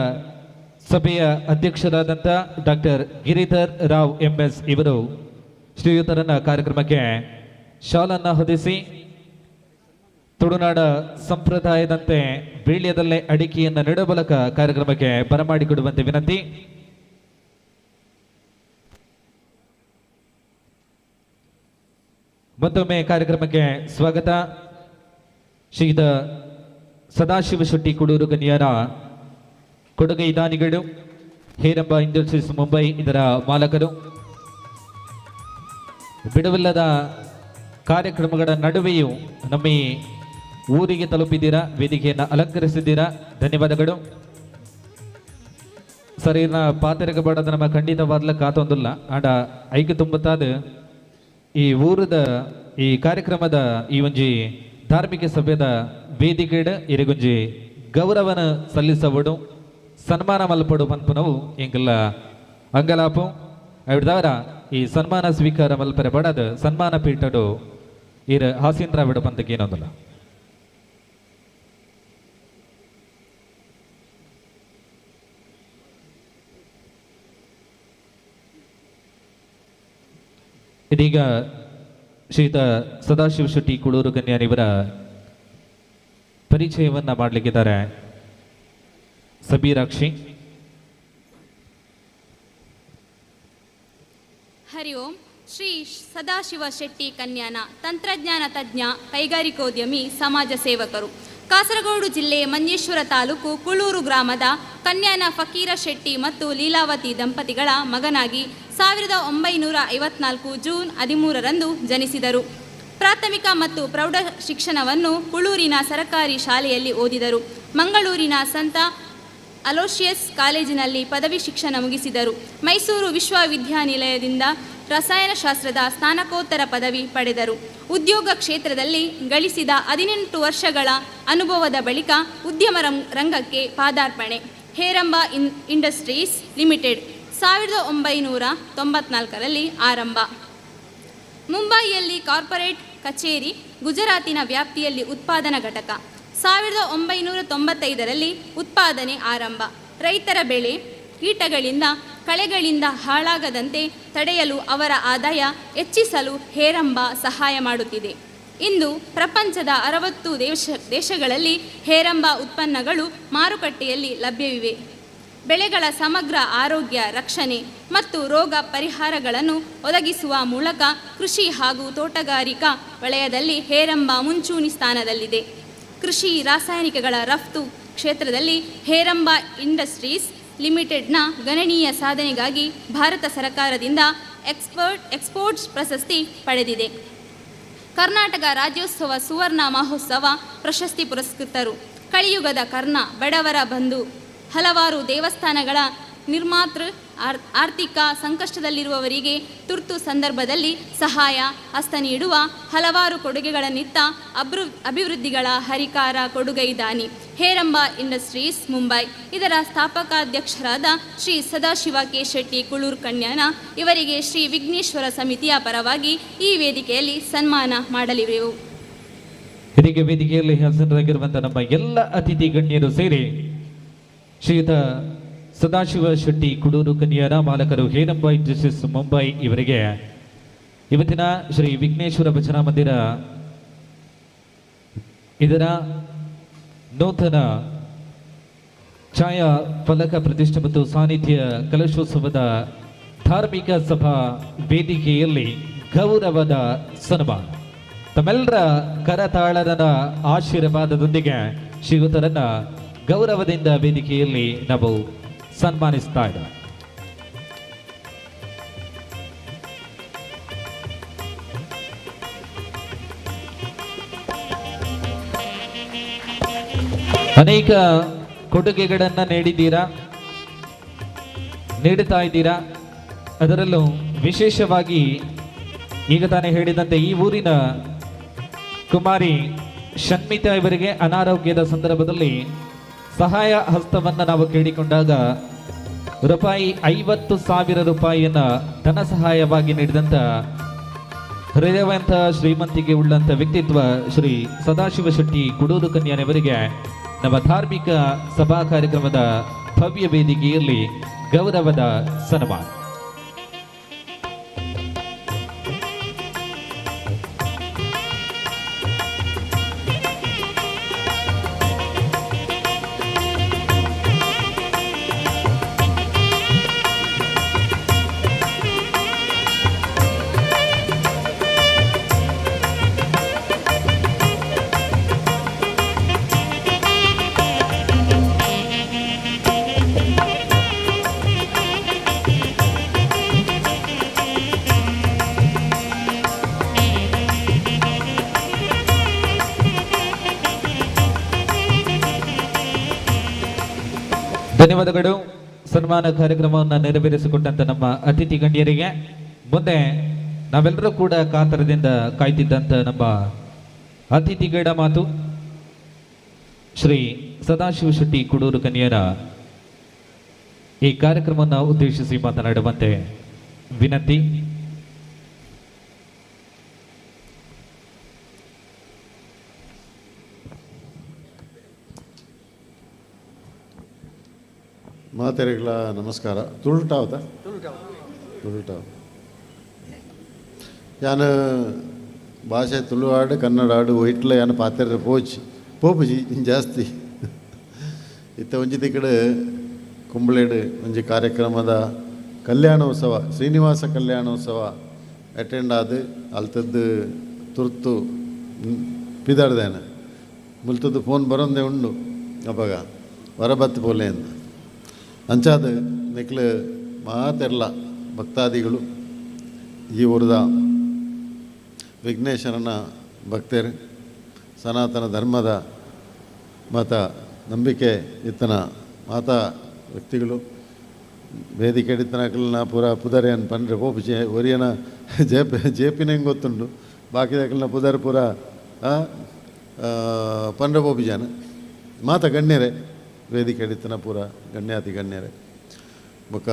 ಸಭೆಯ ಅಧ್ಯಕ್ಷರಾದಂಥ ಡಾಕ್ಟರ್ ಗಿರಿಧರ್ ರಾವ್ MS ಇವರು ಶ್ರೀಯುತರನ್ನ ಕಾರ್ಯಕ್ರಮಕ್ಕೆ ಶಾಲನ್ನ ಹೊದಿಸಿ ತುಳುನಾಡ ಸಂಪ್ರದಾಯದಂತೆ ವೀಳ್ಯದಲ್ಲೇ ಅಡಿಕೆಯನ್ನು ನೀಡುವ ಮೂಲಕ ಕಾರ್ಯಕ್ರಮಕ್ಕೆ ಬರಮಾಡಿಕೊಡುವಂತೆ ವಿನಂತಿ. ಮತ್ತೊಮ್ಮೆ ಕಾರ್ಯಕ್ರಮಕ್ಕೆ ಸ್ವಾಗತ. ಶ್ರೀಯುತ ಸದಾಶಿವ ಶೆಟ್ಟಿ ಕೂಡೂರು ಗಣ್ಯರ ಕೊಡುಗೆ ಇದಾನಿಗಳು ಹೇರಂಬ ಇಂಡಸ್ಟ್ರೀಸ್ ಮುಂಬೈ ಇದರ ಮಾಲಕರು ಬಿಡುವಿಲ್ಲದ ಕಾರ್ಯಕ್ರಮಗಳ ನಡುವೆಯೂ ನಮ್ಮ ಊರಿಗೆ ತಲುಪಿದ್ದೀರಾ, ವೇದಿಕೆಯನ್ನು ಅಲಂಕರಿಸಿದ್ದೀರಾ, ಧನ್ಯವಾದಗಳು. ಸರ್ ಇನ್ನ ಪಾತೆರೆಗೆ ಬಡದ ನಮ್ಮ ಖಂಡಿತವಾದ್ಲ ಕಾತೊಂದಿಲ್ಲ ಆಡ ಐಕೆ ತುಂಬುತ್ತಾದ ಈ ಊರದ ಈ ಕಾರ್ಯಕ್ರಮದ ಈ ಒಂಜಿ ಧಾರ್ಮಿಕ ಸಭೆದ ವೇದಿಕೆಡ್ ಇರಿಗೊಂಜಿ ಗೌರವನ ಸಲ್ಲಿಸಬಡು ಸನ್ಮಾನ ಮಲ್ಪಡು ಪನ್ಪುನವು ಎಂಗೆಲ್ಲ ಅಂಗಲಾಪು ಅವಿಡ್ದವರ ಈ ಸನ್ಮಾನ ಸ್ವೀಕಾರ ಮಲ್ಪರೆ ಬಡದ ಸನ್ಮಾನ ಪೀಠಡು ಇರ ಹಾಸೀನ್ರ ಬಿಡು ಪಂತಕ್ಕೆ ಏನೊಂದಿಲ್ಲ. ಇದೀಗ ಶ್ರೀಯುತ ಸದಾಶಿವ ಶೆಟ್ಟಿ ಕೂಡೂರು ಕನ್ಯಾನಿವರ ಪರಿಚಯವನ್ನ ಮಾಡಲಿಕ್ಕಿದ್ದಾರೆ ಸಬೀರಾಕ್ಷಿ. ಹರಿ ಓಂ. ಶ್ರೀ ಸದಾಶಿವ ಶೆಟ್ಟಿ ಕನ್ಯಾನ ತಂತ್ರಜ್ಞಾನ ತಜ್ಞ, ಕೈಗಾರಿಕೋದ್ಯಮಿ, ಸಮಾಜ ಸೇವಕರು. ಕಾಸರಗೋಡು ಜಿಲ್ಲೆ ಮಂಜೇಶ್ವರ ತಾಲೂಕು ಕುಳೂರು ಗ್ರಾಮದ ಕನ್ಯಾನ ಫಕೀರ ಶೆಟ್ಟಿ ಮತ್ತು ಲೀಲಾವತಿ ದಂಪತಿಗಳ ಮಗನಾಗಿ 1954 ಜೂನ್ 13ರಂದು ಜನಿಸಿದರು. ಪ್ರಾಥಮಿಕ ಮತ್ತು ಪ್ರೌಢ ಶಿಕ್ಷಣವನ್ನು ಕುಳೂರಿನ ಸರ್ಕಾರಿ ಶಾಲೆಯಲ್ಲಿ ಓದಿದರು. ಮಂಗಳೂರಿನ ಸಂತ ಅಲೋಶಿಯಸ್ ಕಾಲೇಜಿನಲ್ಲಿ ಪದವಿ ಶಿಕ್ಷಣ ಮುಗಿಸಿದರು. ಮೈಸೂರು ವಿಶ್ವವಿದ್ಯಾನಿಲಯದಿಂದ ರಸಾಯನಶಾಸ್ತ್ರದ ಸ್ನಾತಕೋತ್ತರ ಪದವಿ ಪಡೆದರು. ಉದ್ಯೋಗ ಕ್ಷೇತ್ರದಲ್ಲಿ ಗಳಿಸಿದ 18 ವರ್ಷಗಳ ಅನುಭವದ ಬಳಿಕ ಉದ್ಯಮ ರಂಗಕ್ಕೆ ಪಾದಾರ್ಪಣೆ. ಹೇರಂಬ ಇಂಡಸ್ಟ್ರೀಸ್ ಲಿಮಿಟೆಡ್ 1994ರಲ್ಲಿ ಆರಂಭ. ಮುಂಬಯಿಯಲ್ಲಿ ಕಾರ್ಪೊರೇಟ್ ಕಚೇರಿ, ಗುಜರಾತಿನ ವ್ಯಾಪ್ತಿಯಲ್ಲಿ ಉತ್ಪಾದನಾ ಘಟಕ. 1995ರಲ್ಲಿ ಉತ್ಪಾದನೆ ಆರಂಭ. ರೈತರ ಬೆಳೆ ಕೀಟಗಳಿಂದ ಕಳೆಗಳಿಂದ ಹಾಳಾಗದಂತೆ ತಡೆಯಲು ಅವರ ಆದಾಯ ಹೆಚ್ಚಿಸಲು ಹೇರಂಬ ಸಹಾಯ ಮಾಡುತ್ತಿದೆ. ಇಂದು ಪ್ರಪಂಚದ 60 ದೇಶಗಳಲ್ಲಿ ಹೇರಂಬ ಉತ್ಪನ್ನಗಳು ಮಾರುಕಟ್ಟೆಯಲ್ಲಿ ಲಭ್ಯವಿವೆ. ಬೆಳೆಗಳ ಸಮಗ್ರ ಆರೋಗ್ಯ ರಕ್ಷಣೆ ಮತ್ತು ರೋಗ ಪರಿಹಾರಗಳನ್ನು ಒದಗಿಸುವ ಮೂಲಕ ಕೃಷಿ ಹಾಗೂ ತೋಟಗಾರಿಕಾ ವಲಯದಲ್ಲಿ ಹೇರಂಬ ಮುಂಚೂಣಿ ಸ್ಥಾನದಲ್ಲಿದೆ. ಕೃಷಿ ರಾಸಾಯನಿಕಗಳ ರಫ್ತು ಕ್ಷೇತ್ರದಲ್ಲಿ ಹೇರಂಬ ಇಂಡಸ್ಟ್ರೀಸ್ ಲಿಮಿಟೆಡ್ನ ಗಣನೀಯ ಸಾಧನೆಗಾಗಿ ಭಾರತ ಸರ್ಕಾರದಿಂದ ಎಕ್ಸ್ಪೋರ್ಟ್ಸ್ ಪ್ರಶಸ್ತಿ ಪಡೆದಿದೆ. ಕರ್ನಾಟಕ ರಾಜ್ಯೋತ್ಸವ ಸುವರ್ಣ ಮಹೋತ್ಸವ ಪ್ರಶಸ್ತಿ ಪುರಸ್ಕೃತರು. ಕಳಿಯುಗದ ಕರ್ಣ, ಬಡವರ ಬಂಧು, ಹಲವಾರು ದೇವಸ್ಥಾನಗಳ ನಿರ್ಮಾತೃ, ಆರ್ಥಿಕ ಸಂಕಷ್ಟದಲ್ಲಿರುವವರಿಗೆ ತುರ್ತು ಸಂದರ್ಭದಲ್ಲಿ ಸಹಾಯ ಹಸ್ತ ನೀಡುವ ಹಲವಾರು ಕೊಡುಗೆಗಳನ್ನಿತ್ತ ಅಭಿವೃದ್ಧಿಗಳ ಹರಿಕಾರ ಕೊಡುಗೈದಾನಿ. ಹೇರಂಬ ಇಂಡಸ್ಟ್ರೀಸ್ ಮುಂಬೈ ಇದರ ಸ್ಥಾಪಕಾಧ್ಯಕ್ಷರಾದ ಶ್ರೀ ಸದಾಶಿವ ಕೆ ಶೆಟ್ಟಿ ಕುಳೂರು ಕನ್ಯಾನ ಇವರಿಗೆ ಶ್ರೀ ವಿಘ್ನೇಶ್ವರ ಸಮಿತಿಯ ಪರವಾಗಿ ಈ ವೇದಿಕೆಯಲ್ಲಿ ಸನ್ಮಾನ ಮಾಡಲಿರುವೆವು. ಹೀಗೆ ವೇದಿಕೆಯಲ್ಲಿ ಹಾಜರಾಗಿರುವಂತಹ ನಮ್ಮ ಎಲ್ಲ ಅತಿಥಿ ಗಣ್ಯರು ಸೇರಿ ಶ್ರೀಯುತ ಸದಾಶಿವ ಶೆಟ್ಟಿ ಕುಡೂರು ಕನ್ಯಾನ ಮಾಲಕರು ಹೇರಂಬ ಇಂಡಸ್ಟ್ರೀಸ್ ಮುಂಬೈ ಇವರಿಗೆ ಇವತ್ತಿನ ಶ್ರೀ ವಿಘ್ನೇಶ್ವರ ಭಜನಾ ಮಂದಿರ ಇದರ ನೂತನ ಛಾಯಾ ಫಲಕ ಪ್ರತಿಷ್ಠೆ ಮತ್ತು ಸಾನ್ನಿಧ್ಯ ಕಲಶೋತ್ಸವದ ಧಾರ್ಮಿಕ ಸಭಾ ವೇದಿಕೆಯಲ್ಲಿ ಗೌರವದ ಸನ್ಮಾನ. ತಮ್ಮೆಲ್ಲರ ಕರತಾಳದ ಆಶೀರ್ವಾದದೊಂದಿಗೆ ಶ್ರೀಯುತರನ್ನ ಗೌರವದಿಂದ ವೇದಿಕೆಯಲ್ಲಿ ನಾವು ಸನ್ಮಾನಿಸ್ತಾ ಇದ್ದೇವೆ. ಅನೇಕ ಕೊಡುಗೆಗಳನ್ನು ನೀಡುತ್ತಾ ಇದ್ದೀರಾ. ಅದರಲ್ಲೂ ವಿಶೇಷವಾಗಿ ಈಗ ತಾನೇ ಹೇಳಿದಂತೆ ಈ ಊರಿನ ಕುಮಾರಿ ಶನ್ಮಿತಾ ಇವರಿಗೆ ಅನಾರೋಗ್ಯದ ಸಂದರ್ಭದಲ್ಲಿ ಸಹಾಯ ಹಸ್ತವನ್ನು ನಾವು ಕೇಳಿಕೊಂಡಾಗ ₹50,000 ಧನ ಸಹಾಯವಾಗಿ ನೀಡಿದಂಥ ಹೃದಯವಂತ ಶ್ರೀಮಂತಿಗೆ ಉಳ್ಳಂಥ ವ್ಯಕ್ತಿತ್ವ ಶ್ರೀ ಸದಾಶಿವ ಶೆಟ್ಟಿ ಕುಡೂರು ಕನ್ಯಾನವರಿಗೆ ನಮ್ಮ ಧಾರ್ಮಿಕ ಸಭಾ ಕಾರ್ಯಕ್ರಮದ ಭವ್ಯ ವೇದಿಕೆಯಲ್ಲಿ ಗೌರವದ ಸನ್ಮಾನ. ಧನ್ಯವಾದಗಳು. ಸನ್ಮಾನ ಕಾರ್ಯಕ್ರಮವನ್ನು ನೆರವೇರಿಸಿಕೊಟ್ಟಂತ ನಮ್ಮ ಅತಿಥಿ ಗಣ್ಯರಿಗೆ. ಮುಂದೆ ನಾವೆಲ್ಲರೂ ಕೂಡ ಕಾತರದಿಂದ ಕಾಯ್ತಿದ್ದಂಥ ನಮ್ಮ ಅತಿಥಿಗಳ ಮಾತು ಶ್ರೀ ಸದಾಶಿವ ಶೆಟ್ಟಿ ಕುಡೂರು ಕನ್ಯಾನ ಈ ಕಾರ್ಯಕ್ರಮವನ್ನು ಉದ್ದೇಶಿಸಿ ಮಾತನಾಡುವಂತೆ ವಿನಂತಿ. ಮಾತೆರೆಗಳ ನಮಸ್ಕಾರ. ತುಳುಟಾವತ ತುಳುಟಾವ ಯಾನ ಭಾಷೆ ತುಳು ಆಡು ಕನ್ನಡ ಆಡು ಒಯ್ಟ್ಲ ಯಾನ ಪಾತೆರೆ ಪೋಪುಜಿ ಜಾಸ್ತಿ ಇತ್ತ ಒಂಜಿ ತಿಕ್ಕಡು ಕುಂಬಳೇಡು ಒಂಜಿ ಕಾರ್ಯಕ್ರಮದ ಕಲ್ಯಾಣೋತ್ಸವ ಶ್ರೀನಿವಾಸ ಕಲ್ಯಾಣೋತ್ಸವ ಅಟೆಂಡ್ ಆದು ಅಲ್ತದ್ದು ತುರ್ತು ಪಿದಾಡ್ದೇನೆ ಮುಲ್ತದ್ದು ಫೋನ್ ಬರೋಂದೇ ಉಂಡು ಅವಾಗ ಹೊರಬತ್ತು ಪೋಲೆ ಅಂತ ಅಂಚಾದ ನೆಕ್ಲು ಮಾತೆರ್ಲ ಭಕ್ತಾದಿಗಳು ಈ ಊರದ ವಿಘ್ನೇಶ್ವರನ ಭಕ್ತರು ಸನಾತನ ಧರ್ಮದ ಮತ ನಂಬಿಕೆ ಇತ್ತನ ಮಾತಾ ವ್ಯಕ್ತಿಗಳು ವೇದಿಕೆ ಹಿಡಿತನಕಲ್ನ ಪೂರ ಪುದರೇನು ಪಂಡ್ರೆ ಪೋಪಿಚೆ ಒರಿಯನ ಜೇಪಿನ ಹೆಂಗೆ ಗೊತ್ತುಂಡು ಬಾಕಿದಕಲ್ನ ಪುದರ್ ಪೂರ ಪಂಡ್ರೆ ಪೋಪಿಜಾನ ಮಾತ ಗಣ್ಯರೇ ವೇದಿಕೆ ಹಿಡಿತನ ಪೂರ ಗಣ್ಯಾತಿ ಗಣ್ಯರೇ ಬೊಕ್ಕ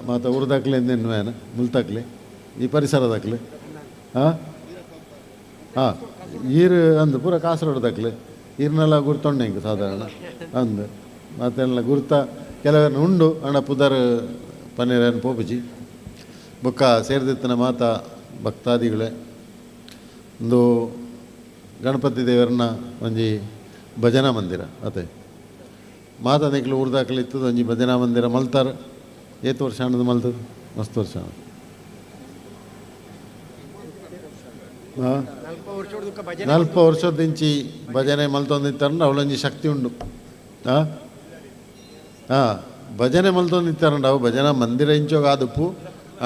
ಮಾತ ಊರ್ದಾಕ್ಲೆ ಎಂದೇನು ಮುಲ್ತಾಕ್ಲೆ ಈ ಪರಿಸರದಾಕ್ಲೆ ಹಾಂ ಈರು ಅಂದು ಪೂರ ಕಾಸರಗೋಡ್ದಾಕ್ಲೆ ಈರ್ನೆಲ್ಲ ಗುರ್ತೊಂಡೆ ಹಿಂಗೆ ಸಾಧಾರಣ ಅಂದು ಮತ್ತೆಲ್ಲ ಗುರ್ತ ಕೆಲವರನ್ನು ಉಂಡು ಅಣ್ಣ ಪುದರ್ ಪನ್ನೀರನ್ನು ಪೋಪಿಜಿ ಬೊಕ್ಕ ಸೇರಿದಿತ್ತನ ಮಾತ ಭಕ್ತಾದಿಗಳೇ ಒಂದು ಗಣಪತಿ ದೇವರನ್ನ ಒಂಜಿ ಭಜನಾ ಮಂದಿರ ಅದೇ ಮಾತ ನೆಕ್ಲು ಊರ್ದಾಕಲಿ ಇತ್ತದ ಒಂಜಿ ಭಜನಾ ಮಂದಿರ ಮಲ್ತಾರೆ ಏತು ವರ್ಷ ಹಣ್ಣದು ಮಲ್ತದೆ ಮಸ್ತ್ ವರ್ಷ ಹಾಂ 40 ವರ್ಷದಿಂಚಿ ಭಜನೆ ಮಲ್ತೊಂದಿತ್ತಾರಂಡ ಅವಳೊಂಜಿ ಶಕ್ತಿ ಉಂಡು ಭಜನೆ ಮಲ್ತೊಂದಿತ್ತಾರಂಡ ಅವು ಭಜನಾ ಮಂದಿರ ಇಂಚೋಗ ಆದುಪ್ಪು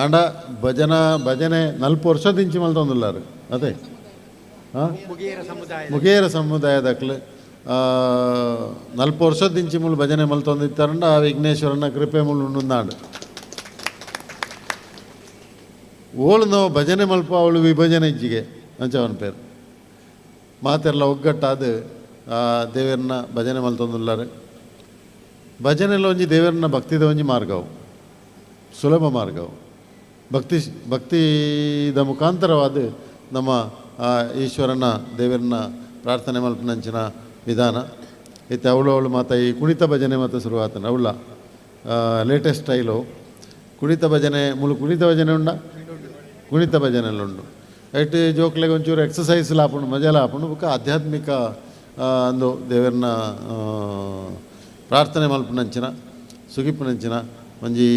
ಆಂಡ ಭಜನೆ 4 ವರ್ಷದಿಂಚಿ ಮಲ್ತೊಂದುಲ್ಲಾರು ಅದೇ ಮುಗೇರ ಸಮುದಾಯದಕ್ಲು 4 ವರ್ಷದಿಂಚಿ ಮುಳು ಭಜನೆ ಮಲ್ತೊಂದಿತ್ತಾರಂಡ ಆ ವಿಘ್ನೇಶ್ವರನ ಕೃಪೆ ಮುಳು ಉಂಡುಂದಾಂಡು ಓಳು ನಾವು ಭಜನೆ ಮಲ್ಪ ಅವಳು ವಿಭಜನೆ ಇಜ್ಜಿಗೆ ಅಂಚವನ ಪೇರು ಮಾತೆಲ್ಲ ಒಗ್ಗಟ್ಟಾದ ದೇವರನ್ನ ಭಜನೆ ಮಲ್ತೊಂದುಲ್ಲಾರು ಭಜನೆಲ್ಲ ಒಂಜಿ ದೇವರನ್ನ ಭಕ್ತಿದ ಒಂಜಿ ಮಾರ್ಗವು ಸುಲಭ ಮಾರ್ಗವು ಭಕ್ತಿದ ಮುಖಾಂತರವಾದ ನಮ್ಮ ಈಶ್ವರನ ದೇವರನ್ನ ಪ್ರಾರ್ಥನೆ ಮಲ್ಪನಂಚಿನ ವಿಧಾನ ಇತ್ತು ಅವಳು ಮತ್ತು ಈ ಕುಣಿತ ಭಜನೆ ಮತ್ತು ಶುರುವಾತನ ಅವಳ ಲೇಟೆಸ್ಟ್ ಸ್ಟೈಲು ಕುಣಿತ ಭಜನೆ ಕುಣಿತ ಭಜನೆ ಉಂಡ ಕುಣಿತ ಭಜನೆಲ್ಲ ಉಂಡು ಐಟ್ ಜೋಕ್ಲೆಗೆ ಒಂಚೂರು ಎಕ್ಸಸೈಸ್ ಲಾಪುಂಡು ಮಜಾ ಲಾಪುಂಡು ಬೊಕ್ಕ ಆಧ್ಯಾತ್ಮಿಕ ಅಂದು ದೇವರನ್ನ ಪ್ರಾರ್ಥನೆ ಮಲ್ಪನಂಚಿನ ಸುಗಿಪ್ಪನಂಚಿನ ಒಂಜಿ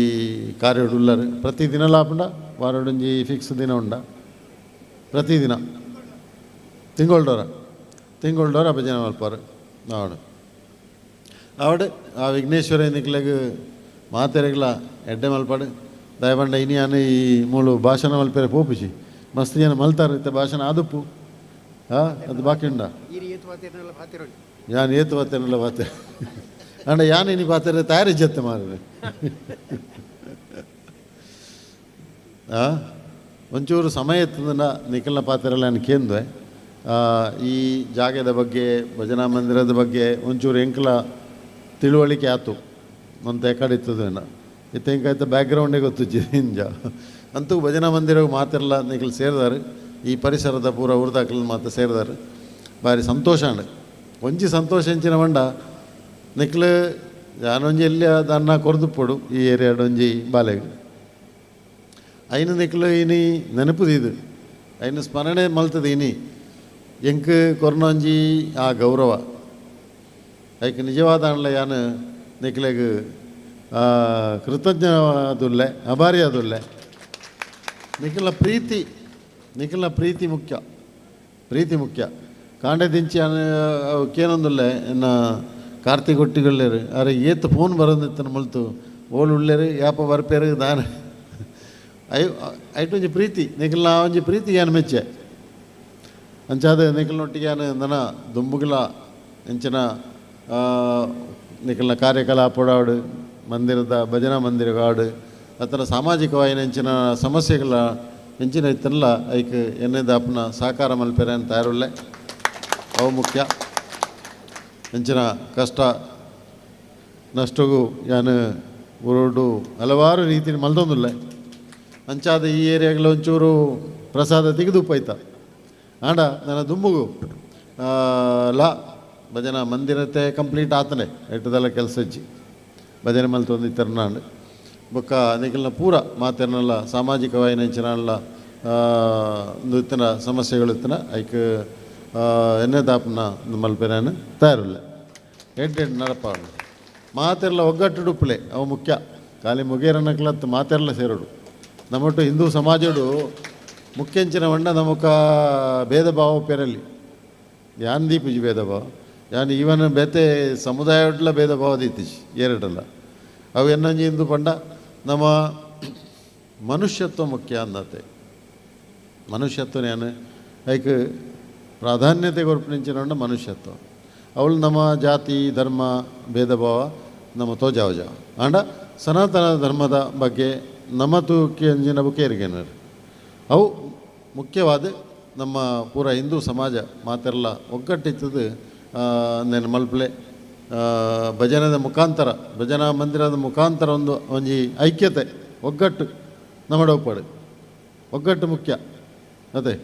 ಕಾರ್ಯೋಡು ಉಳ್ಳರು ಪ್ರತಿದಿನ ಲಾಪುಂಡ ವಾರಡೊಂಜಿ ಫಿಕ್ಸ್ ದಿನ ಉಂಡ ಪ್ರತಿದಿನ ತಿಂಗೊಳ್ಡೋರ ಭಜನೆ ಮಲ್ಪಾರು ಆವಡು ಆ ವಿಘ್ನೇಶ್ವರ ನಿಕ್ಲೆಗ್ ಮಾತೆರೆಗ್ಲ ಎಡ್ಡೆ ಮಲ್ಪಾಡು ದಯಬಂಡ ಇನಿಯಾನು ಈ ಮೂಲು ಭಾಷಣ ಮಲ್ಪೇರೆ ಪೋಪಿಸಿ ಮಸ್ತ್ ಜನ ಮಲ್ತಾರೆ ಇತ್ತೆ ಭಾಷಣ ಆದುಪ್ಪು ಅದು ಬಾಕಿ ಉಂಡ ಯಾನ್ ಏತು ಬಾತೇನೆಲ್ಲ ಬಾತೆ ಅಂಡ ಯಾನ್ ಇನಿ ಬಾತಾರೆ ತಯಾರಿಜ್ಜತ್ತೆ ಮಾರ್ರೆ ಒಂಚೂರು ಸಮಯ ಎತ್ತದ ನಿಖಲ್ನ ಪಾತ್ರೆಲ್ಲ ನಾನು ಕೇಂದ್ವೆ ಈ ಜಾಗದ ಬಗ್ಗೆ ಭಜನಾ ಮಂದಿರದ ಬಗ್ಗೆ ಒಂಚೂರು ಎಂಕಲ ತಿಳುವಳಿಕೆ ಆಯ್ತು ಅಂತ ಕಡಿತದೇನ ಇತ್ತೆಂಕಾಯ್ತ ಬ್ಯಾಕ್ಗ್ರೌಂಡೇ ಗೊತ್ತಿಜ್ಜಿ ಹಿಂಜ ಅಂತೂ ಭಜನಾ ಮಂದಿರವು ಮಾತೆಲ್ಲ ನಿಖಲ್ ಸೇರಿದಾರೆ ಈ ಪರಿಸರದ ಪೂರ ಉರ್ದಾಕಲ್ ಮಾತು ಸೇರಿದಾರೆ ಭಾರಿ ಸಂತೋಷ ಅಂಡ್ ಒಂಜಿ ಸಂತೋಷ ಹೆಂಚಿನ ಮಂಡ ನಿಖಲ್ ಯಾನೊಂಜಿ ಎಲ್ಲಿ ಅದನ್ನ ಕೊರ್ದುಪ್ಪಡು ಈ ಏರಿಯಾಡೊಂಜಿ ಬಾಲೆಗೆ ಐನು ನಿಖಲು ಇನಿ ನೆನಪುದಿದು ಐನು ಸ್ಮರಣೆ ಮಲ್ತದ ಇನಿ ಎಂಕ್ ಕೊರ್ನೊಂಜಿ ಆ ಗೌರವ ಐಕ್ ನಿಜವಾದ ಅಣ್ಣ ಯಾನು ನಿಖಲೆಗ್ ಕೃತಜ್ಞ ಅದುಲ್ಲೆ ಅಭಾರಿ ಅದುಲ್ಲೆ ನಿಖಲ್ನ ಪ್ರೀತಿ ಮುಖ್ಯ ಕಾಂಡೆ ದಿಂಚಿ ಕೇನೊಂದುಲ್ಲೆ ಎನ್ನ ಕಾರ್ತಿಕ್ ಒಟ್ಟಿಗಳ್ಳೇರು ಅರೆ ಏತ್ ಫೋನ್ ಬರೋದಿತ್ತನ ಮಲ್ತು ಓಳು ಉಳ್ಳೇರು ಯಾಪ ಬರ್ಪೇರು ದಾನ ಐಟೊಂಜಿ ಪ್ರೀತಿ ನಿಖಲ್ನ ಒಂಜಿ ಪ್ರೀತಿ ಏನು ಮೆಚ್ಚೆ ಅಂಚಾದ ನಿಖಲ್ನೊಟ್ಟಿಗೆ ನಾನು ನನ ದುಂಬುಗಳ ಎಂಚಿನ ನಿಖಲ್ನ ಕಾರ್ಯಕಲಾಪಡಾಡು ಮಂದಿರದ ಭಜನಾ ಮಂದಿರಗಾಡು ಅತರ ಸಾಮಾಜಿಕವಾಗಿ ಹೆಂಚಿನ ಸಮಸ್ಯೆಗಳ ಹೆಂಚಿನ ಇತ್ತಲ್ಲ ಐಕ್ ಎನ್ನೆದ ಅಪ್ಪನ ಸಹಕಾರ ಮಲ್ಪೆರೆ ಅಂತ ತಯಾರುಳ್ಳೆ ಅವು ಮುಖ್ಯ ಹೆಂಚಿನ ಕಷ್ಟ ನಷ್ಟಗೂ ಯಾನು ಉರುಡು ಹಲವಾರು ರೀತಿ ಮಲ್ದೊಂದುಲ್ಲೆ ಅಂಚಾದ ಈ ಏರಿಯಾಗಳ ಒಂಚೂರು ಪ್ರಸಾದ ತೆಗೆದುಪ್ಪೈತ ಆಂಡ ನನ್ನ ದುಂಬುಗು ಭಜನಾ ಮಂದಿರತೆ ಕಂಪ್ಲೀಟ್ ಆತನೆ ಎಟ್ಟದೆಲ್ಲ ಕೆಲಸ ಇಜ್ಜಿ ಭಜನೆ ಮಲ್ತೊಂದಿತ್ತರ ನಾನು ಬೊಕ್ಕ ನಿಖಲ್ನ ಪೂರ ಮಾತೆರ್ನಲ್ಲ ಸಾಮಾಜಿಕವಾಗಿ ನೆಂಚಿನಲ್ಲ ಒಂದು ಇತ್ತಿನ ಸಮಸ್ಯೆಗಳು ಇತ್ತಿನ ಐಕ್ ಎನ್ನೆದಾಪನ ಮಲ್ಪೆನ ತಯಾರುಲ್ಲ ಎಡ್ಡೆಡ್ ನಡಪ ಮಾತೆರ್ಲ ಒಗ್ಗಟ್ಟುಡುಪ್ಪಲೆ ಅವು ಮುಖ್ಯ ಖಾಲಿ ಮುಗೇರನಕ್ಲತ್ತು ಮಾತೆರ್ಲ ಸೇರೋಡು ನಮ್ಮೊಟ್ಟು ಹಿಂದೂ ಸಮಾಜಡು ಮುಖ್ಯಂಚಿನ ವಂಡ ನಮಕ ಭೇದ ಭಾವ ಪೇರಲ್ಲಿ ಯಾನ್ ದೀಪಿಜಿ ಭೇದ ಭಾವ ಯಾನ್ ಈವನ್ ಬೇತೆ ಸಮುದಾಯ ಒಟ್ಲ ಭೇದ ಭಾವ ದೀತಿಜಿ ಎರಡಲ್ಲ ಅವು ಎನ್ನಂಜಿ ಇಂದು ಪಂಡ ನಮ್ಮ ಮನುಷ್ಯತ್ವ ಮುಖ್ಯ ಅಂದತೆ ಮನುಷ್ಯತ್ವ ನಾನು ಐಕ್ ಪ್ರಾಧಾನ್ಯತೆ ಕೊರ್ಪಿಂಚಿನ ಮನುಷ್ಯತ್ವ ಅವಳು ನಮ್ಮ ಜಾತಿ ಧರ್ಮ ಭೇದ ಭಾವ ನಮ್ಮ ತೋಜಾವಜ ಆಂಡ ಸನಾತನ ಧರ್ಮದ ಬಗ್ಗೆ ನಮ್ಮ ತೂಕಿ ಅಂಜಿನ ಕೇರಿಗೆನರು ಅವು ಮುಖ್ಯವಾದ ನಮ್ಮ ಪೂರ ಹಿಂದೂ ಸಮಾಜ ಮಾತೆಲ್ಲ ಒಗ್ಗಟ್ಟಿತ್ತದು ನೆನ ಮಲ್ಪಲೆ ಭಜನದ ಮುಖಾಂತರ ಭಜನಾ ಮಂದಿರದ ಮುಖಾಂತರ ಒಂಜಿ ಐಕ್ಯತೆ ಒಗ್ಗಟ್ಟು ನಮ್ಮಡೋಪಾಡು ಒಗ್ಗಟ್ಟು ಮುಖ್ಯ ಅದೇ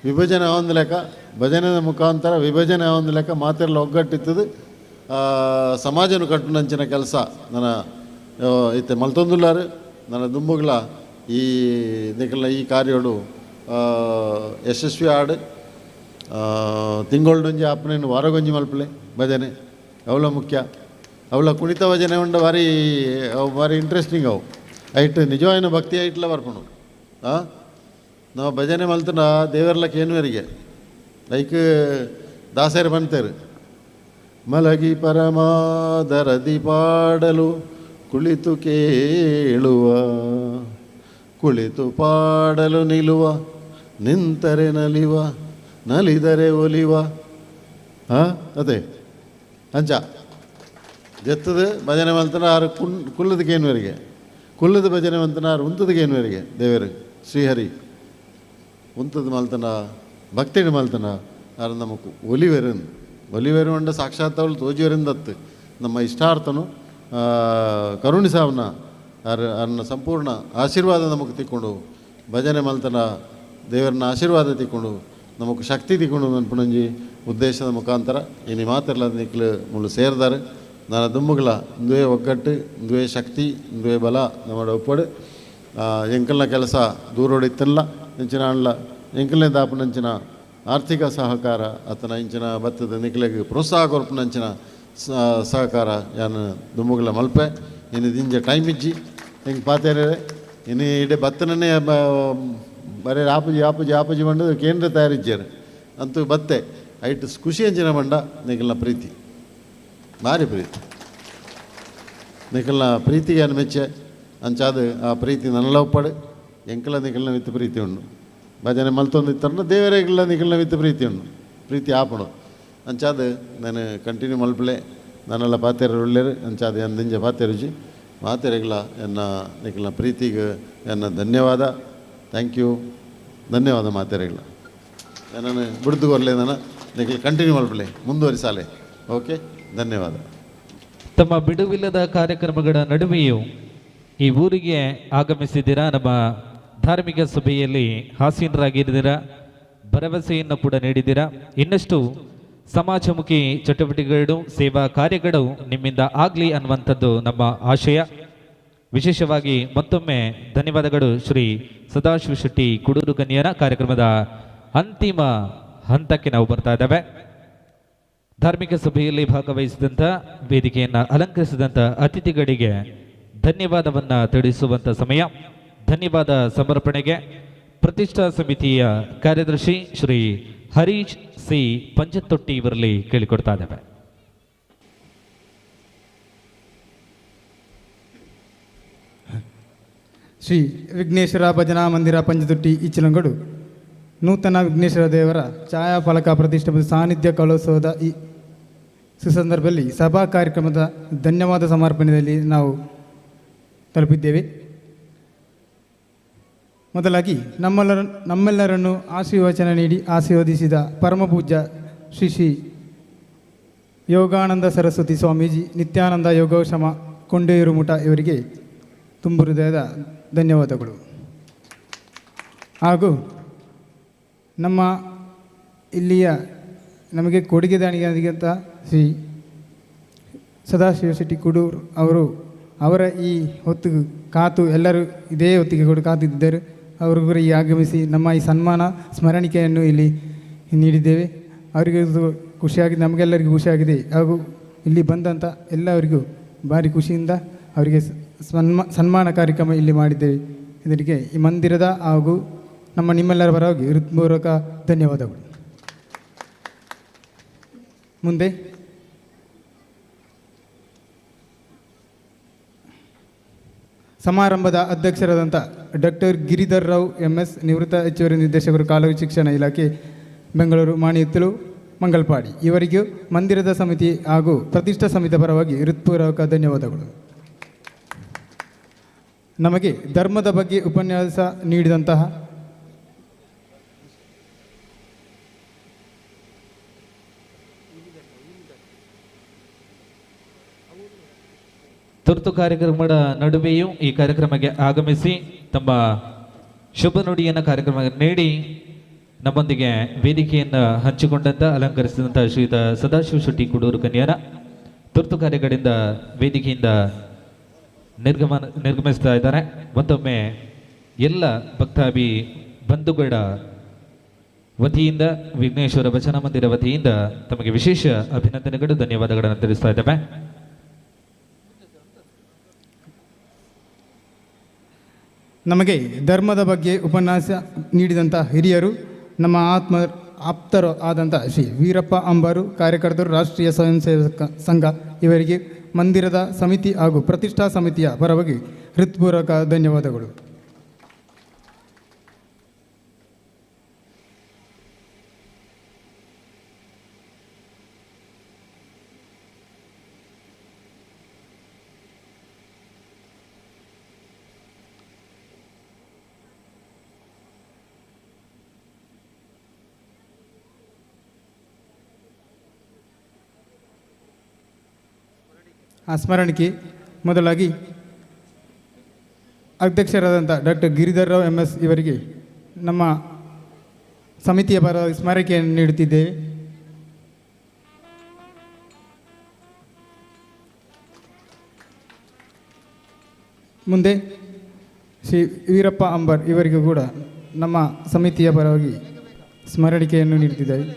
ವಿಭಜನೆ ಆವೊಂದು ಲೆಕ್ಕ ಭಜನದ ಮುಖಾಂತರ ವಿಭಜನೆ ಆವೊಂದು ಲೆಕ್ಕ ಮಾತೆಲ್ಲ ಒಗ್ಗಟ್ಟಿತ್ತದು ಸಮಾಜನು ಕಟ್ಟುನಂಚಿನ ಕೆಲಸ ನನ್ನ ಇತ್ತೆ ಮಲ್ತೊಂದುಲ್ಲಾರು ನನ್ನ ದುಂಬುಗಳ ಈ ನಿಖಲ್ನ ಈ ಕಾರ್ಯೋಡು ಯಶಸ್ವಿ ಆಡು ತಿಂಗಳೊಂಜಿ ಆಪನೇನು ವಾರಗೊಂಜಿ ಮಲ್ಪಲೆ ಭಜನೆ ಅವಳ ಮುಖ್ಯ ಅವಳ ಕುಣಿತ ಭಜನೆ ಉಂಡ ಭಾರಿ ಇಂಟ್ರೆಸ್ಟಿಂಗ್ ಅವು ಐಟ್ ನಿಜವಾಯಿನ ಭಕ್ತಿ ಐಟ್ಲ ಬರ್ಪಣು ನಾವು ಭಜನೆ ಮಲ್ತನ ದೇವರ್ಲ ಕೇನುವರಿಗೆ ಲೈಕ್ ದಾಸರು ಬಂತೇರು ಮಲಗಿ ಪರಮಾದರದಿ ಪಾಡಲು ಕುಳಿತು ಕೇಳುವ ಕುಳಿತು ಪಾಡಲು ನಿಲ್ಲುವ, ನಿಂತರೆ ನಲಿವ, ನಲಿದರೆ ಒಲಿವ. ಅದೇ ಅಂಚ ಜತ್ತದ ಭಜನೆ ಮಲ್ತನ ಆರು ಕುಲ್ಲದ ಕೇನ್ವರಿಗೆ, ಕುಲ್ಲದ ಭಜನೆ ಮಲ್ತನ ಆರು ಉಂತದ ಕೇನ್ವರಿಗೆ ದೇವರು ಶ್ರೀಹರಿ ಉಂತದ ಮಲ್ತನ ಭಕ್ತಿನ ಮಲ್ತನ ಆರು ನಮಕು ಒಲಿವೆರು ಅಂಡ ಸಾಕ್ಷಾತ್ ಅವಳು ತೋಜಿವರಿಂದತ್ತು ನಮ್ಮ ಇಷ್ಟಾರ್ಥನು ಕರುಣಿಸಾವನ್ನ ಅನ್ನ ಸಂಪೂರ್ಣ ಆಶೀರ್ವಾದ ನಮಗೆ ತಿಕ್ಕೊಂಡು ಭಜನೆ ಮಲ್ತನ ದೇವರನ್ನ ಆಶೀರ್ವಾದ ತಿಕ್ಕೊಂಡು ನಮಗೆ ಶಕ್ತಿ ತಿಕ್ಕೊಂಡು ನನ್ಪುಣಂಜಿ ಉದ್ದೇಶದ ಮುಖಾಂತರ ಇನ್ನು ಮಾತಿರ್ಲ ನಿಕ್ಲು ಮುಳ್ಳು ಸೇರಿದಾರೆ. ನಾನು ದುಮ್ಮುಗಳ ಇಂದುವೆ ಒಗ್ಗಟ್ಟು, ಇಂದುವೆ ಶಕ್ತಿ, ಇಂದುವೆ ಬಲ ನಮ್ಮ ಒಪ್ಪಡು ಎಂಕಲ್ನ ಕೆಲಸ ದೂರೋಡಿತ್ತಲ್ಲ ಇಂಚಿನ ಅಣ್ಣ ಎಂಕಲ್ನೇ ದಾಪನಂಚಿನ ಆರ್ಥಿಕ ಸಹಕಾರ ಆತನ ಇಂಚಿನ ಭತ್ತದ ನಿಕ್ಲೆಗೆ ಪ್ರೋತ್ಸಾಹ ಕೊರ್ಪನಂಚಿನ ಸಹಕಾರ ಯಾನು ದುಮ್ಮುಗಳ ಮಲ್ಪೆ ಇನ್ನು ದಿಂಜ ಟೈಮ್ ಇಜ್ಜಿ ಹೆಂಗೆ ಪಾತೇರೆ ಇನ್ನು ಇಡೀ ಭತ್ತನೇ ಬರೀ ಆಪುಜಿ ಮಂಡು ಕೇಂದ್ರ ತಯಾರಿಜ್ಜಾರು ಅಂತೂ ಬತ್ತೆ ಐಟ್ ಖುಷಿ ಅಂಚಿನ ಮಂಡ ನಿಖಲ್ನ ಪ್ರೀತಿ ಭಾರಿ ಪ್ರೀತಿ ನಿಖಲ್ನ ಪ್ರೀತಿಗೆ ಏನು ಮೆಚ್ಚೆ ಅಂಚಾದ ಆ ಪ್ರೀತಿ ನನ್ನೆಲ್ಲ ಒಪ್ಪಡು ಎಂಕಲ ನಿಖಲ್ನ ವಿತ್ತು ಪ್ರೀತಿ ಉಂಡು ಭಜನೆ ಮಲ್ತೊಂದಿತ್ತರನ್ನ ದೇವರೇಗಳ ನಿಖಲ್ನ ವಿತ್ತು ಪ್ರೀತಿ ಉಂಡು ಪ್ರೀತಿ ಆಪಣು ಅಂಚಾದ ನಾನು ಕಂಟಿನ್ಯೂ ಮಲ್ಪಲೆ ನನ್ನೆಲ್ಲ ಪಾತೆರ ಒಳ್ಳೆರು ಅಂಚಾದ ಎನ್ನ ದಿಂಜ ಪಾತೆರುಜಿ ಮಾತೆರೆಗಳ ಎನ್ನ ನಿಖಲ್ನ ಪ್ರೀತಿಗೆ ಎನ್ನ ಧನ್ಯವಾದ. ಥ್ಯಾಂಕ್ ಯು, ಧನ್ಯವಾದ ಮಾತೆರೆಗಳ. ನಾನು ಬಿಡ್ದು ಕೊರಲೆ ನಾನು ನಿಖಲ್ ಕಂಟಿನ್ಯೂ ಮಲ್ಪಲೆ ಮುಂದುವರಿಸಾಲೆ. ಓಕೆ, ಧನ್ಯವಾದ. ತಮ್ಮ ಬಿಡುವಿಲ್ಲದ ಕಾರ್ಯಕ್ರಮಗಳ ನಡುವೆಯೂ ಈ ಊರಿಗೆ ಆಗಮಿಸಿದ್ದೀರಾ. ನಮ್ಮ ಧಾರ್ಮಿಕ ಸಭೆಯಲ್ಲಿ ಹಾಸೀನರಾಗಿದ್ದೀರಾ, ಭರವಸೆಯನ್ನು ಕೂಡ ನೀಡಿದ್ದೀರಾ. ಇನ್ನಷ್ಟು ಸಮಾಜಮುಖಿ ಚಟುವಟಿಕೆಗಳು, ಸೇವಾ ಕಾರ್ಯಗಳು ನಿಮ್ಮಿಂದ ಆಗಲಿ ಅನ್ನುವಂಥದ್ದು ನಮ್ಮ ಆಶಯ. ವಿಶೇಷವಾಗಿ ಮತ್ತೊಮ್ಮೆ ಧನ್ಯವಾದಗಳು ಶ್ರೀ ಸದಾಶಿವ ಶೆಟ್ಟಿ ಕುಡೂರು ಕನ್ಯರ. ಕಾರ್ಯಕ್ರಮದ ಅಂತಿಮ ಹಂತಕ್ಕೆ ನಾವು ಬರ್ತಾ ಇದ್ದೇವೆ. ಧಾರ್ಮಿಕ ಸಭೆಯಲ್ಲಿ ಭಾಗವಹಿಸಿದಂಥ, ವೇದಿಕೆಯನ್ನು ಅಲಂಕರಿಸಿದಂಥ ಅತಿಥಿಗಳಿಗೆ ಧನ್ಯವಾದವನ್ನ ತಿಳಿಸುವಂಥ ಸಮಯ. ಧನ್ಯವಾದ ಸಮರ್ಪಣೆಗೆ ಪ್ರತಿಷ್ಠಾ ಸಮಿತಿಯ ಕಾರ್ಯದರ್ಶಿ ಶ್ರೀ ಹರೀಶ್ ಸಿ ಪಂಚತೊಟ್ಟಿ ಇವರಲ್ಲಿ ಕೇಳಿಕೊಡ್ತಾ ಇದ್ದೇವೆ. ಶ್ರೀ ವಿಘ್ನೇಶ್ವರ ಭಜನಾ ಮಂದಿರ ಪಂಚತೊಟ್ಟಿ ಇಚ್ಚಲಂಗಡು ನೂತನ ವಿಘ್ನೇಶ್ವರ ದೇವರ ಛಾಯಾಫಲಕ ಪ್ರತಿಷ್ಠಾಪದ ಸಾನ್ನಿಧ್ಯ ಕಲೋತ್ಸವದ ಈ ಸುಸಂದರ್ಭದಲ್ಲಿ ಸಭಾ ಕಾರ್ಯಕ್ರಮದ ಧನ್ಯವಾದ ಸಮರ್ಪಣೆಯಲ್ಲಿ ನಾವು ತಲುಪಿದ್ದೇವೆ. ಮೊದಲಾಗಿ ನಮ್ಮೆಲ್ಲರನ್ನು ಆಶೀರ್ವಚನ ನೀಡಿ ಆಶೀರ್ವದಿಸಿದ ಪರಮಪೂಜ್ಯ ಶ್ರೀ ಶ್ರೀ ಯೋಗಾನಂದ ಸರಸ್ವತಿ ಸ್ವಾಮೀಜಿ, ನಿತ್ಯಾನಂದ ಯೋಗಾಶ್ರಮ ಕೊಂಡೇರು ಮುಠ ಇವರಿಗೆ ತುಂಬು ಹೃದಯದ ಧನ್ಯವಾದಗಳು. ಹಾಗೂ ನಮ್ಮ ಇಲ್ಲಿಯ ನಮಗೆ ಕೊಡುಗೆ ದಾನಿಯಾದಂಥ ಶ್ರೀ ಸದಾಶಿವ ಶೆಟ್ಟಿ ಕುಡೂರು ಅವರ ಈ ಹೊತ್ತಿಗೆ ಕಾತು ಎಲ್ಲರೂ ಇದೇ ಹೊತ್ತಿಗೆ ಕೂಡ ಕಾತಿದ್ದರು. ಅವರು ಕೂಡ ಈ ಆಗಮಿಸಿ ನಮ್ಮ ಈ ಸನ್ಮಾನ ಸ್ಮರಣಿಕೆಯನ್ನು ಇಲ್ಲಿ ನೀಡಿದ್ದೇವೆ. ಅವರಿಗೆ ಖುಷಿಯಾಗಿದೆ, ನಮಗೆಲ್ಲರಿಗೂ ಖುಷಿಯಾಗಿದೆ. ಹಾಗೂ ಇಲ್ಲಿ ಬಂದಂಥ ಎಲ್ಲರಿಗೂ ಭಾರಿ ಖುಷಿಯಿಂದ ಅವರಿಗೆ ಸನ್ಮಾನ ಕಾರ್ಯಕ್ರಮ ಇಲ್ಲಿ ಮಾಡಿದ್ದೇವೆ. ಇದರಿಗೆ ಈ ಮಂದಿರದ ಹಾಗೂ ನಿಮ್ಮೆಲ್ಲರ ಪರವಾಗಿ ಹೃತ್ಪೂರ್ವಕ ಧನ್ಯವಾದಗಳು. ಮುಂದೆ ಸಮಾರಂಭದ ಅಧ್ಯಕ್ಷರಾದಂಥ ಡಾಕ್ಟರ್ ಗಿರಿಧರ್ ರಾವ್ MS, ನಿವೃತ್ತ ಹೆಚ್ಚುವರಿ ನಿರ್ದೇಶಕರು, ಕಾಲೇಜು ಶಿಕ್ಷಣ ಇಲಾಖೆ, ಬೆಂಗಳೂರು, ಮಾಣಿಹಿತ್ತಲು, ಮಂಗಲ್ಪಾಡಿ ಇವರಿಗೂ ಮಂದಿರದ ಸಮಿತಿ ಹಾಗೂ ಪ್ರತಿಷ್ಠಾ ಸಮಿತಿಯ ಪರವಾಗಿ ಹೃತ್ಪೂರ್ವಕ ಧನ್ಯವಾದಗಳು. ನಮಗೆ ಧರ್ಮದ ಬಗ್ಗೆ ಉಪನ್ಯಾಸ ನೀಡಿದಂತಹ ತುರ್ತು ಕಾರ್ಯಕ್ರಮದ ನಡುವೆಯೂ ಈ ಕಾರ್ಯಕ್ರಮಕ್ಕೆ ಆಗಮಿಸಿ ತಮ್ಮ ಶುಭ ನುಡಿಯನ್ನು ಕಾರ್ಯಕ್ರಮ ನೀಡಿ ನಮ್ಮೊಂದಿಗೆ ವೇದಿಕೆಯನ್ನು ಹಂಚಿಕೊಂಡಂಥ, ಅಲಂಕರಿಸಿದಂಥ ಶ್ರೀಯುತ ಸದಾಶಿವ ಶೆಟ್ಟಿ ಕುಡೂರು ಕನ್ಯರ ತುರ್ತು ಕಾರ್ಯಗಳಿಂದ ವೇದಿಕೆಯಿಂದ ನಿರ್ಗಮಿಸ್ತಾ ಇದ್ದಾರೆ. ಮತ್ತೊಮ್ಮೆ ಎಲ್ಲ ಭಕ್ತಾಭಿ ಬಂಧುಗಳ ವತಿಯಿಂದ, ವಿಘ್ನೇಶ್ವರ ಭಜನಾ ಮಂದಿರ ವತಿಯಿಂದ ತಮಗೆ ವಿಶೇಷ ಅಭಿನಂದನೆಗಳು, ಧನ್ಯವಾದಗಳನ್ನು ತಿಳಿಸ್ತಾ ಇದ್ದೇವೆ. ನಮಗೆ ಧರ್ಮದ ಬಗ್ಗೆ ಉಪನ್ಯಾಸ ನೀಡಿದಂಥ ಹಿರಿಯರು, ನಮ್ಮ ಆಪ್ತರು ಆದಂಥ ಶ್ರೀ ವೀರಪ್ಪ ಅಂಬಾರು, ಕಾರ್ಯಕರ್ತರು, ರಾಷ್ಟ್ರೀಯ ಸ್ವಯಂ ಸೇವಕ ಸಂಘ ಇವರಿಗೆ ಮಂದಿರದ ಸಮಿತಿ ಹಾಗೂ ಪ್ರತಿಷ್ಠಾ ಸಮಿತಿಯ ಪರವಾಗಿ ಹೃತ್ಪೂರ್ವಕ ಧನ್ಯವಾದಗಳು. ಸ್ಮರಣಿಕೆ ಮೊದಲಾಗಿ ಅಧ್ಯಕ್ಷರಾದಂಥ ಡಾಕ್ಟರ್ ಗಿರಿಧರ್ ರಾವ್ MS ಇವರಿಗೆ ನಮ್ಮ ಸಮಿತಿಯ ಪರವಾಗಿ ಸ್ಮರಣಿಕೆಯನ್ನು ನೀಡುತ್ತಿದ್ದೇವೆ. ಮುಂದೆ ಶ್ರೀ ವೀರಪ್ಪ ಅಂಬರ್ ಇವರಿಗೂ ಕೂಡ ನಮ್ಮ ಸಮಿತಿಯ ಪರವಾಗಿ ಸ್ಮರಣಿಕೆಯನ್ನು ನೀಡುತ್ತಿದ್ದೇವೆ.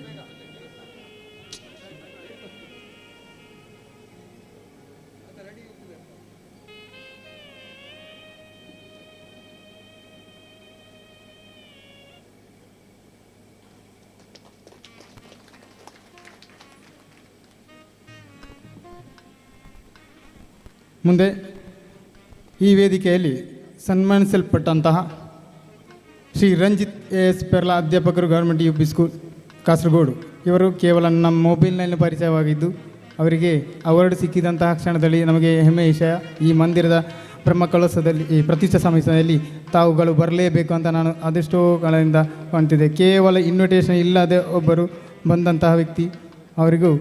ಮುಂದೆ ಈ ವೇದಿಕೆಯಲ್ಲಿ ಸನ್ಮಾನಿಸಲ್ಪಟ್ಟಂತಹ ಶ್ರೀ ರಂಜಿತ್ AS ಪೆರ್ಲಾ ಅಧ್ಯಾಪಕರು ಗೌರ್ಮೆಂಟ್ UP ಸ್ಕೂಲ್ ಕಾಸರಗೋಡು ಇವರು ಕೇವಲ ನಮ್ಮ ಮೊಬೈಲ್ನಲ್ಲಿ ಪರಿಚಯವಾಗಿದ್ದು ಅವರಿಗೆ ಅವಾರ್ಡ್ ಸಿಕ್ಕಿದಂತಹ ಕ್ಷಣದಲ್ಲಿ ನಮಗೆ ಹೆಮ್ಮೆ ವಿಷಯ. ಈ ಮಂದಿರದ ಬ್ರಹ್ಮಕಲಶದಲ್ಲಿ ಈ ಪ್ರತಿಷ್ಠಾ ಸಮಾವೇಶದಲ್ಲಿ ತಾವುಗಳು ಬರಲೇಬೇಕು ಅಂತ ನಾನು ಅದೆಷ್ಟೋ ಕಾಲದಿಂದ ಕಾಣ್ತಿದ್ದೆ. ಕೇವಲ ಇನ್ವಿಟೇಷನ್ ಇಲ್ಲದೆ ಒಬ್ಬರು ಬಂದಂತಹ ವ್ಯಕ್ತಿ, ಅವರಿಗೂ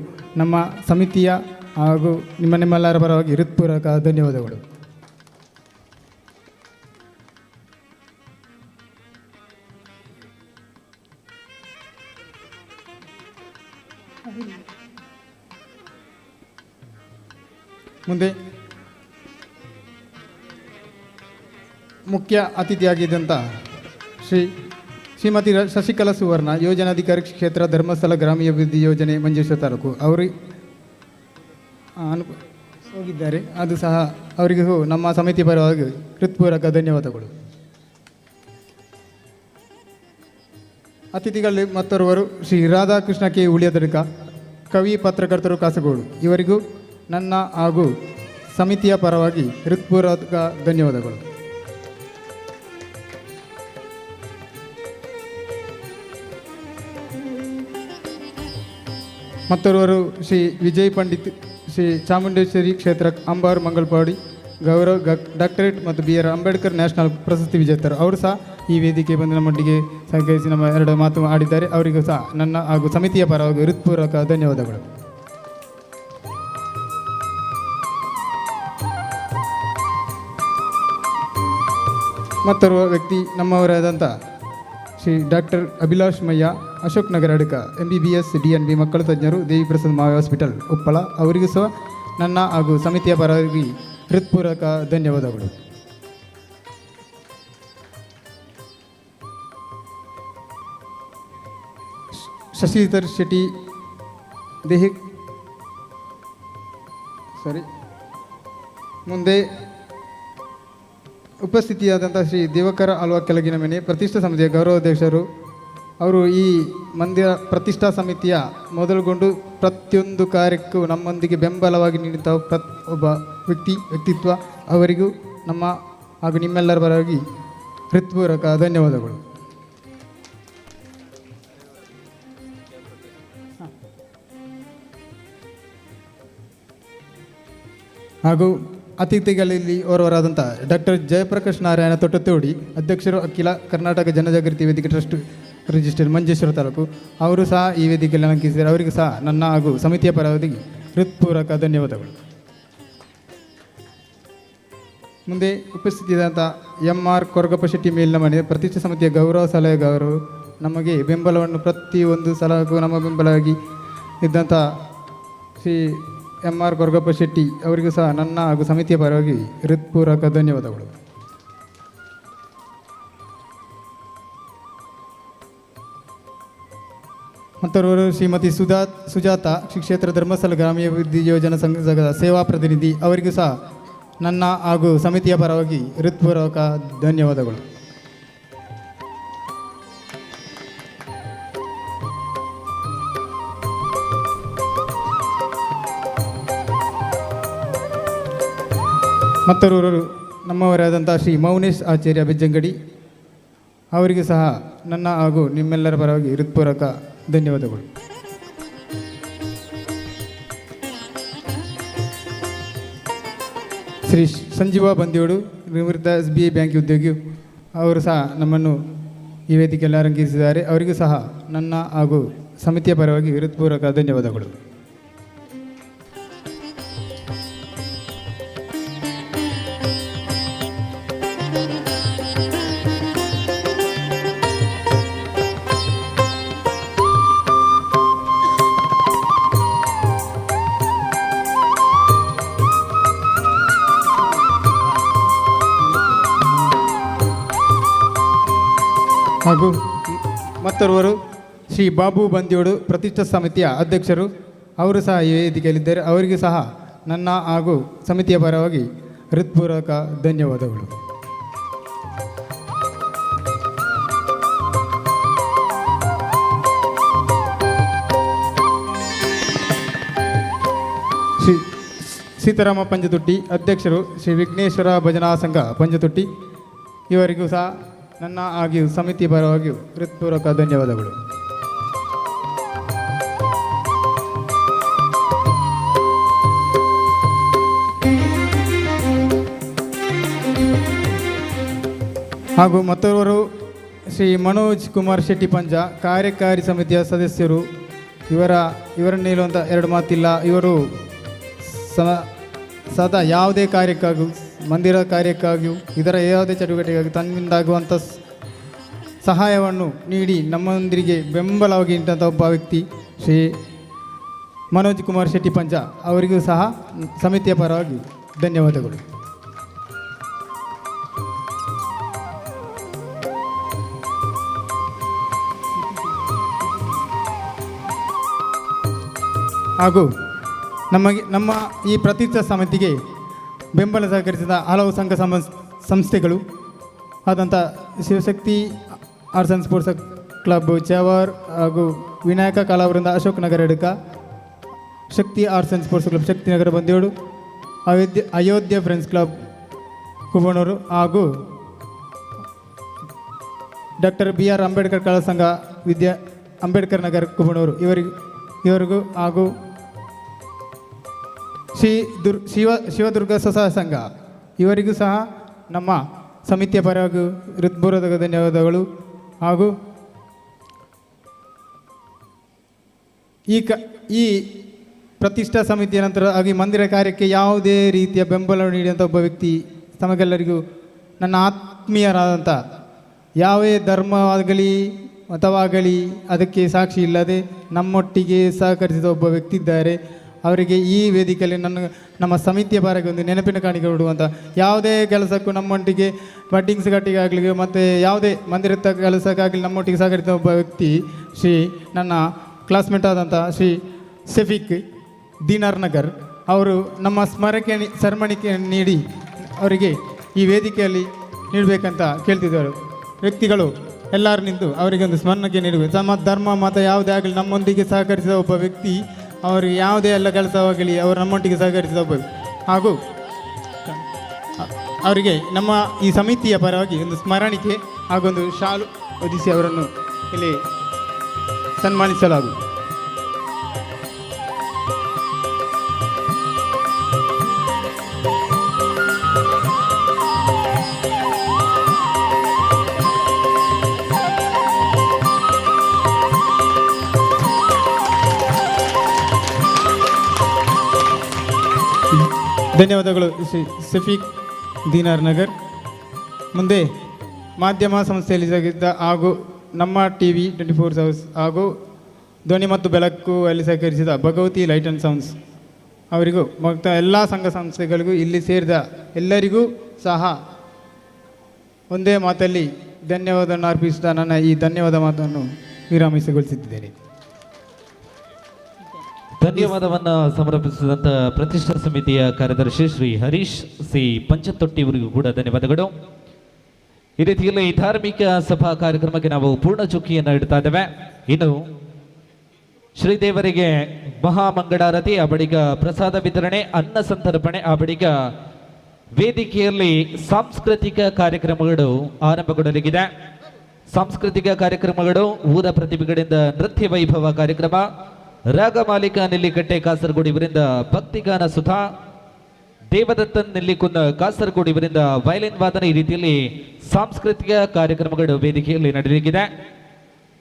ನಮ್ಮ ಸಮಿತಿಯ ಹಾಗೂ ನಿಮ್ಮೆಲ್ಲರ ಪರವಾಗಿ ಹೃತ್ಪೂರ್ವಕ ಧನ್ಯವಾದಗಳು. ಮುಂದೆ ಮುಖ್ಯ ಅತಿಥಿಯಾಗಿದ್ದಂಥ ಶ್ರೀಮತಿ ಶಶಿಕಲಾ ಸುವರ್ಣ, ಯೋಜನಾಧಿಕಾರಿ ಕ್ಷೇತ್ರ ಧರ್ಮಸ್ಥಳ ಗ್ರಾಮೀಣಾಭಿವೃದ್ಧಿ ಯೋಜನೆ ಮಂಜೇಶ್ವರ ತಾಲೂಕು ಅವರು ಹೋಗಿದ್ದಾರೆ. ಅದು ಸಹ ಅವರಿಗೂ ನಮ್ಮ ಸಮಿತಿ ಪರವಾಗಿ ಹೃತ್ಪೂರ್ವಕ ಧನ್ಯವಾದಗಳು. ಅತಿಥಿಗಳಲ್ಲಿ ಮತ್ತೋರ್ವರು ಶ್ರೀ ರಾಧಾಕೃಷ್ಣ K ಉಳಿಯದಡ್ಕ, ಕವಿ ಪತ್ರಕರ್ತರು ಕಾಸರಗೋಡು ಇವರಿಗೂ ನನ್ನ ಹಾಗೂ ಸಮಿತಿಯ ಪರವಾಗಿ ಹೃತ್ಪೂರ್ವಕ ಧನ್ಯವಾದಗಳು. ಮತ್ತೋರ್ವರು ಶ್ರೀ ವಿಜಯ್ ಪಂಡಿತ್, ಶ್ರೀ ಚಾಮುಂಡೇಶ್ವರಿ ಕ್ಷೇತ್ರ ಅಂಬಾರ್ ಮಂಗಲ್ಪಾಡಿ ಗೌರವ್ ಡಾಕ್ಟರೇಟ್ ಮತ್ತು BR ಅಂಬೇಡ್ಕರ್ ನ್ಯಾಷನಲ್ ಪ್ರಶಸ್ತಿ ವಿಜೇತರು. ಅವರು ಸಹ ಈ ವೇದಿಕೆ ಬಂದು ನಮ್ಮೊಟ್ಟಿಗೆ ಸಹಕರಿಸಿ ನಮ್ಮ ಎರಡು ಮಾತು ಆಡಿದ್ದಾರೆ. ಅವರಿಗೂ ಸಹ ನನ್ನ ಹಾಗೂ ಸಮಿತಿಯ ಪರವಾಗಿ ಹೃತ್ಪೂರ್ವಕ ಧನ್ಯವಾದಗಳು. ಮತ್ತೋರ್ವ ವ್ಯಕ್ತಿ ನಮ್ಮವರಾದಂಥ Shri doctor Abhilash Mayya, Ashok Nagar ಅಡ್ಕ, MBBS DNB ಮಕ್ಕಳ ತಜ್ಞರು, ದೇವಿ ಪ್ರಸಾದ್ ಮಾವೆ ಹಾಸ್ಪಿಟಲ್ ಉಪ್ಪಳ ಅವರಿಗೂ ಸಹ ನನ್ನ ಹಾಗೂ ಸಮಿತಿಯ ಪರವಾಗಿ ಹೃತ್ಪೂರ್ವಕ ಧನ್ಯವಾದಗಳು. ಶಶಿಧರ್ ಶೆಟ್ಟಿ ಮುಂದೆ ಉಪಸ್ಥಿತಿಯಾದಂಥ ಶ್ರೀ ದೇವಕರ ಆಳ್ವ ಕೆಳಗಿನ ಮನೆ ಪ್ರತಿಷ್ಠಾ ಸಮಿತಿಯ ಗೌರವಾಧ್ಯಕ್ಷರು. ಅವರು ಈ ಮಂದಿರ ಪ್ರತಿಷ್ಠಾ ಸಮಿತಿಯ ಮೊದಲುಗೊಂಡು ಪ್ರತಿಯೊಂದು ಕಾರ್ಯಕ್ಕೂ ನಮ್ಮೊಂದಿಗೆ ಬೆಂಬಲವಾಗಿ ನೀಡಿದ ಒಬ್ಬ ವ್ಯಕ್ತಿತ್ವ. ಅವರಿಗೂ ನಮ್ಮ ಹಾಗೂ ನಿಮ್ಮೆಲ್ಲರ ಪರವಾಗಿ ಹೃತ್ಪೂರ್ವಕ ಧನ್ಯವಾದಗಳು. ಹಾಗೂ ಅತಿಥಿಗಳಲ್ಲಿ ಓರ್ವರಾದಂಥ ಡಾಕ್ಟರ್ ಜಯಪ್ರಕಾಶ್ ನಾರಾಯಣ ತೊಟ್ಟತೋಡಿ, ಅಧ್ಯಕ್ಷರು ಅಖಿಲ ಕರ್ನಾಟಕ ಜನಜಾಗೃತಿ ವೇದಿಕೆ ಟ್ರಸ್ಟ್ ರಿಜಿಸ್ಟರ್ ಮಂಜೇಶ್ವರ ತಾಲೂಕು, ಅವರು ಸಹ ಈ ವೇದಿಕೆಯಲ್ಲಿ ಅಲಂಕರಿಸಿದ್ದಾರೆ. ಅವರಿಗೂ ಸಹ ನನ್ನ ಹಾಗೂ ಸಮಿತಿಯ ಪರವಾಗಿ ಹೃತ್ಪೂರ್ವಕ ಧನ್ಯವಾದಗಳು. ಮುಂದೆ ಉಪಸ್ಥಿತಿಯಾದಂಥ MR ಕೊರಗಪ್ಪ ಶೆಟ್ಟಿ ಮೇಲಿನ ಮನೆ ಪ್ರತಿಷ್ಠಾ ಸಮಿತಿಯ ಗೌರವ ಸಲಹೆಗಾರರು, ನಮಗೆ ಬೆಂಬಲವನ್ನು ಪ್ರತಿಯೊಂದು ಸಲಹೆಗೂ ನಮ್ಮ ಬೆಂಬಲವಾಗಿ ಇದ್ದಂಥ ಶ್ರೀ MR ಕೊರಗಪ್ಪ ಶೆಟ್ಟಿ ಅವರಿಗೂ ಸಹ ನನ್ನ ಹಾಗೂ ಸಮಿತಿಯ ಪರವಾಗಿ ಹೃತ್ಪೂರ್ವಕ ಧನ್ಯವಾದಗಳು. ಮತ್ತೊಬ್ಬರು ಶ್ರೀಮತಿ ಸುಜಾತ, ಶ್ರೀ ಕ್ಷೇತ್ರ ಧರ್ಮಸ್ಥಳ ಗ್ರಾಮೀಣಾಭಿವೃದ್ಧಿ ಯೋಜನಾ ಸಂಘದ ಸೇವಾ ಪ್ರತಿನಿಧಿ, ಅವರಿಗೂ ಸಹ ನನ್ನ ಹಾಗೂ ಸಮಿತಿಯ ಪರವಾಗಿ ಹೃತ್ಪೂರ್ವಕ ಧನ್ಯವಾದಗಳು. ಮತ್ತೋರ್ವರು ನಮ್ಮವರಾದಂಥ ಶ್ರೀ ಮೌನೇಶ್ ಆಚಾರ್ಯ ಬೆಜ್ಜಂಗಡಿ, ಅವರಿಗೂ ಸಹ ನನ್ನ ಹಾಗೂ ನಿಮ್ಮೆಲ್ಲರ ಪರವಾಗಿ ಹೃತ್ಪೂರ್ವಕ ಧನ್ಯವಾದಗಳು. ಶ್ರೀ ಸಂಜೀವ ಬಂದಿಯೋಡು, ನಿವೃತ್ತ SBI ಬ್ಯಾಂಕ್ ಉದ್ಯೋಗಿ, ಅವರು ಸಹ ನಮ್ಮನ್ನು ಈ ವೇದಿಕೆಯಲ್ಲಿ ಅಲಂಕರಿಸಿದ್ದಾರೆ. ಅವರಿಗೂ ಸಹ ನನ್ನ ಹಾಗೂ ಸಮಿತಿಯ ಪರವಾಗಿ ಹೃತ್ಪೂರ್ವಕ ಧನ್ಯವಾದಗಳು. ಹಾಗೂ ಮತ್ತೋರ್ವರು ಶ್ರೀ ಬಾಬು ಬಂದ್ಯೋಡು ಪ್ರತಿಷ್ಠಾ ಸಮಿತಿಯ ಅಧ್ಯಕ್ಷರು, ಅವರು ಸಹ ಈ ವೇದಿಕೆಯಲ್ಲಿದ್ದಾರೆ. ಅವರಿಗೂ ಸಹ ನನ್ನ ಹಾಗೂ ಸಮಿತಿಯ ಪರವಾಗಿ ಹೃತ್ಪೂರ್ವಕ ಧನ್ಯವಾದಗಳು. ಶ್ರೀ ಸೀತಾರಾಮ ಪಂಜತೊಟ್ಟಿ ಅಧ್ಯಕ್ಷರು, ಶ್ರೀ ವಿಘ್ನೇಶ್ವರ ಭಜನಾ ಸಂಘ ಪಂಜತೊಟ್ಟಿ, ಇವರಿಗೂ ಸಹ ನನ್ನ ಹಾಗೂ ಸಮಿತಿ ಪರವಾಗಿಯೂ ಹೃತ್ಪೂರ್ವಕ ಧನ್ಯವಾದಗಳು. ಹಾಗೂ ಮತ್ತೋರ್ವರು ಶ್ರೀ ಮನೋಜ್ ಕುಮಾರ್ ಶೆಟ್ಟಿ ಪಂಜ, ಕಾರ್ಯಕಾರಿ ಸಮಿತಿಯ ಸದಸ್ಯರು. ಇವರನ್ನು ಹೇಳುವಂಥ ಎರಡು ಮಾತಿಲ್ಲ. ಇವರು ಸದಾ ಯಾವುದೇ ಕಾರ್ಯಕ್ಕಾಗೂ, ಮಂದಿರ ಕಾರ್ಯಕ್ಕಾಗಿಯೂ ಇದರ ಯಾವುದೇ ಚಟುವಟಿಕೆಗಾಗಿ ತನ್ನಿಂದಾಗುವಂಥ ಸಹಾಯವನ್ನು ನೀಡಿ ನಮ್ಮೊಂದಿಗೆ ಬೆಂಬಲವಾಗಿ ನಿಂತಹ ಒಬ್ಬ ವ್ಯಕ್ತಿ ಶ್ರೀ ಮನೋಜ್ ಕುಮಾರ್ ಶೆಟ್ಟಿ ಪಂಜ, ಅವರಿಗೂ ಸಹ ಸಮಿತಿಯ ಪರವಾಗಿ ಧನ್ಯವಾದಗಳು. ಹಾಗೂ ನಮ್ಮ ಈ ಪ್ರತಿಷ್ಠಾ ಸಮಿತಿಗೆ ಬೆಂಬಲ ಸಹಕರಿಸಿದ ಹಲವು ಸಂಘ ಸಂಸ್ಥೆಗಳು ಆದಂಥ Shivashakti arts and sports club Chavar, ಹಾಗೂ Vinayaka Kalavrunda Ashok Nagar Edaka, Shakti arts and sports club Shaktinagar Bandelu, Ayodhya friends club Kubanuru, ಹಾಗೂ ಡಾಕ್ಟರ್ BR ಅಂಬೇಡ್ಕರ್ ಕಲಾ ಸಂಘ ಅಂಬೇಡ್ಕರ್ ನಗರ ಕುಬಣೂರು, ಇವರಿಗೂ ಹಾಗೂ ಶಿವದುರ್ಗ ಸ್ವಸಹಾಯ ಸಂಘ, ಇವರಿಗೂ ಸಹ ನಮ್ಮ ಸಮಿತಿಯ ಪರವಾಗಿ ಹೃತ್ಪೂರ್ವಕ ಧನ್ಯವಾದಗಳು. ಹಾಗೂ ಈ ಪ್ರತಿಷ್ಠಾ ಸಮಿತಿಯ ನಂತರ ಹಾಗೂ ಮಂದಿರ ಕಾರ್ಯಕ್ಕೆ ಯಾವುದೇ ರೀತಿಯ ಬೆಂಬಲ ನೀಡಿದಂಥ ಒಬ್ಬ ವ್ಯಕ್ತಿ, ತಮಗೆಲ್ಲರಿಗೂ ನನ್ನ ಆತ್ಮೀಯರಾದಂಥ ಯಾವುದೇ ಧರ್ಮವಾಗಲಿ ಮತವಾಗಲಿ ಅದಕ್ಕೆ ಸಾಕ್ಷಿ ಇಲ್ಲದೆ ನಮ್ಮೊಟ್ಟಿಗೆ ಸಹಕರಿಸಿದ ಒಬ್ಬ ವ್ಯಕ್ತಿ ಇದ್ದಾರೆ. ಅವರಿಗೆ ಈ ವೇದಿಕೆಯಲ್ಲಿ ನಮ್ಮ ಸಮಿತಿಯ ಪರವಾಗಿ ಒಂದು ನೆನಪಿನ ಕಾಣಿಕೆ ಕೊಡುವಂಥ, ಯಾವುದೇ ಕೆಲಸಕ್ಕೂ ನಮ್ಮೊಟ್ಟಿಗೆ ಬಡ್ಡಿಂಗ್ಸ್ ಗಟ್ಟಿಗಾಗಲಿ ಮತ್ತು ಯಾವುದೇ ಮಂದಿರದ ಕೆಲಸಕ್ಕಾಗಲಿ ನಮ್ಮೊಟ್ಟಿಗೆ ಸಹಕರಿಸಿದ ಒಬ್ಬ ವ್ಯಕ್ತಿ ಶ್ರೀ ನನ್ನ ಕ್ಲಾಸ್ಮೇಟ್ ಆದಂಥ ಶ್ರೀ ಶಫೀಕ್ ದೀನಾರ್ ನಗರ್. ಅವರು ನಮ್ಮ ಸ್ಮರಣಿಕೆ ನೀಡಿ ಅವರಿಗೆ ಈ ವೇದಿಕೆಯಲ್ಲಿ ನೀಡಬೇಕಂತ ಕೇಳ್ತಿದ್ದರು. ವ್ಯಕ್ತಿಗಳು ಎಲ್ಲರೂ ನಿಂತು ಅವರಿಗೆ ಒಂದು ಸ್ಮರಣಕ್ಕೆ ನೀಡಬೇಕು. ತಮ್ಮ ಧರ್ಮ ಮತ ಯಾವುದೇ ಆಗಲಿ ನಮ್ಮೊಂದಿಗೆ ಸಹಕರಿಸಿದ ಒಬ್ಬ ವ್ಯಕ್ತಿ, ಅವರಿಗೆ ಯಾವುದೇ ಎಲ್ಲ ಕೆಲಸವಾಗಲಿ ಅವರು ನಮ್ಮೊಟ್ಟಿಗೆ ಸಹಕರಿಸಿದ ಒಬ್ಬ, ಹಾಗೂ ಅವರಿಗೆ ನಮ್ಮ ಈ ಸಮಿತಿಯ ಪರವಾಗಿ ಒಂದು ಸ್ಮರಣಿಕೆ ಹಾಗೊಂದು ಶಾಲು ಹೊದಿಸಿ ಅವರನ್ನು ಇಲ್ಲಿ ಸನ್ಮಾನಿಸಲಾಗುವುದು. ಧನ್ಯವಾದಗಳು ಶ್ರೀ ಶಫೀಕ್ ದೀನಾರ್ ನಗರ್. ಮುಂದೆ ಮಾಧ್ಯಮ ಸಂಸ್ಥೆಯಲ್ಲಿ ಸಹಕರಿಸಿದ ಹಾಗೂ ನಮ್ಮ TV 24 Hours ಹಾಗೂ ಧ್ವನಿ ಮತ್ತು ಬೆಳಕು ಅಲ್ಲಿ ಸಹಕರಿಸಿದ ಭಗವತಿ ಲೈಟ್ ಆ್ಯಂಡ್ ಸೌಂಡ್ಸ್ ಅವರಿಗೂ ಮತ್ತು ಎಲ್ಲ ಸಂಘ ಸಂಸ್ಥೆಗಳಿಗೂ ಇಲ್ಲಿ ಸೇರಿದ ಎಲ್ಲರಿಗೂ ಸಹ ಒಂದೇ ಮಾತಲ್ಲಿ ಧನ್ಯವಾದವನ್ನು ಅರ್ಪಿಸುತ್ತಾ ನನ್ನ ಈ ಧನ್ಯವಾದ ಮಾತನ್ನು ವಿರಾಮಿಸಿಗೊಳಿಸುತ್ತಿದ್ದೇನೆ. ಧನ್ಯವಾದವನ್ನು ಸಮರ್ಪಿಸಿದಂಥ ಪ್ರತಿಷ್ಠಾ ಸಮಿತಿಯ ಕಾರ್ಯದರ್ಶಿ ಶ್ರೀ ಹರೀಶ್ ಸಿ ಪಂಚತೊಟ್ಟಿ ಇವರಿಗೂ ಕೂಡ ಧನ್ಯವಾದಗಳು. ಈ ರೀತಿಯಲ್ಲಿ ಧಾರ್ಮಿಕ ಸಭಾ ಕಾರ್ಯಕ್ರಮಕ್ಕೆ ನಾವು ಪೂರ್ಣ ಚುಕ್ಕಿಯನ್ನು ಇಡ್ತಾ ಇದ್ದೇವೆ. ಇನ್ನು ಶ್ರೀದೇವರಿಗೆ ಮಹಾಮಂಗಳಾರತಿ, ಆ ಬಳಿಕ ಪ್ರಸಾದ ವಿತರಣೆ, ಅನ್ನ ಸಂತರ್ಪಣೆ, ಆ ಬಳಿಕ ವೇದಿಕೆಯಲ್ಲಿ ಸಾಂಸ್ಕೃತಿಕ ಕಾರ್ಯಕ್ರಮಗಳು ಆರಂಭಗೊಳ್ಳಲಿದೆ. ಸಾಂಸ್ಕೃತಿಕ ಕಾರ್ಯಕ್ರಮಗಳು ಊರ ಪ್ರತಿಭೆಗಳಿಂದ ನೃತ್ಯ ವೈಭವ ಕಾರ್ಯಕ್ರಮ, ರಾಗಮಾಲಿಕ ನೆಲ್ಲಿಕಟ್ಟೆ ಕಾಸರಗೋಡು ಇವರಿಂದ ಭಕ್ತಿಗಾನ ಸುಧಾ, ದೇವದತ್ತನ್ ನೆಲ್ಲಿಕುಂದ ಕಾಸರಗೋಡು ಇವರಿಂದ ವಯಲಿನ್ ವಾದನ, ಈ ರೀತಿಯಲ್ಲಿ ಸಾಂಸ್ಕೃತಿಕ ಕಾರ್ಯಕ್ರಮಗಳು ವೇದಿಕೆಯಲ್ಲಿ ನಡೆಯಲಿದೆ.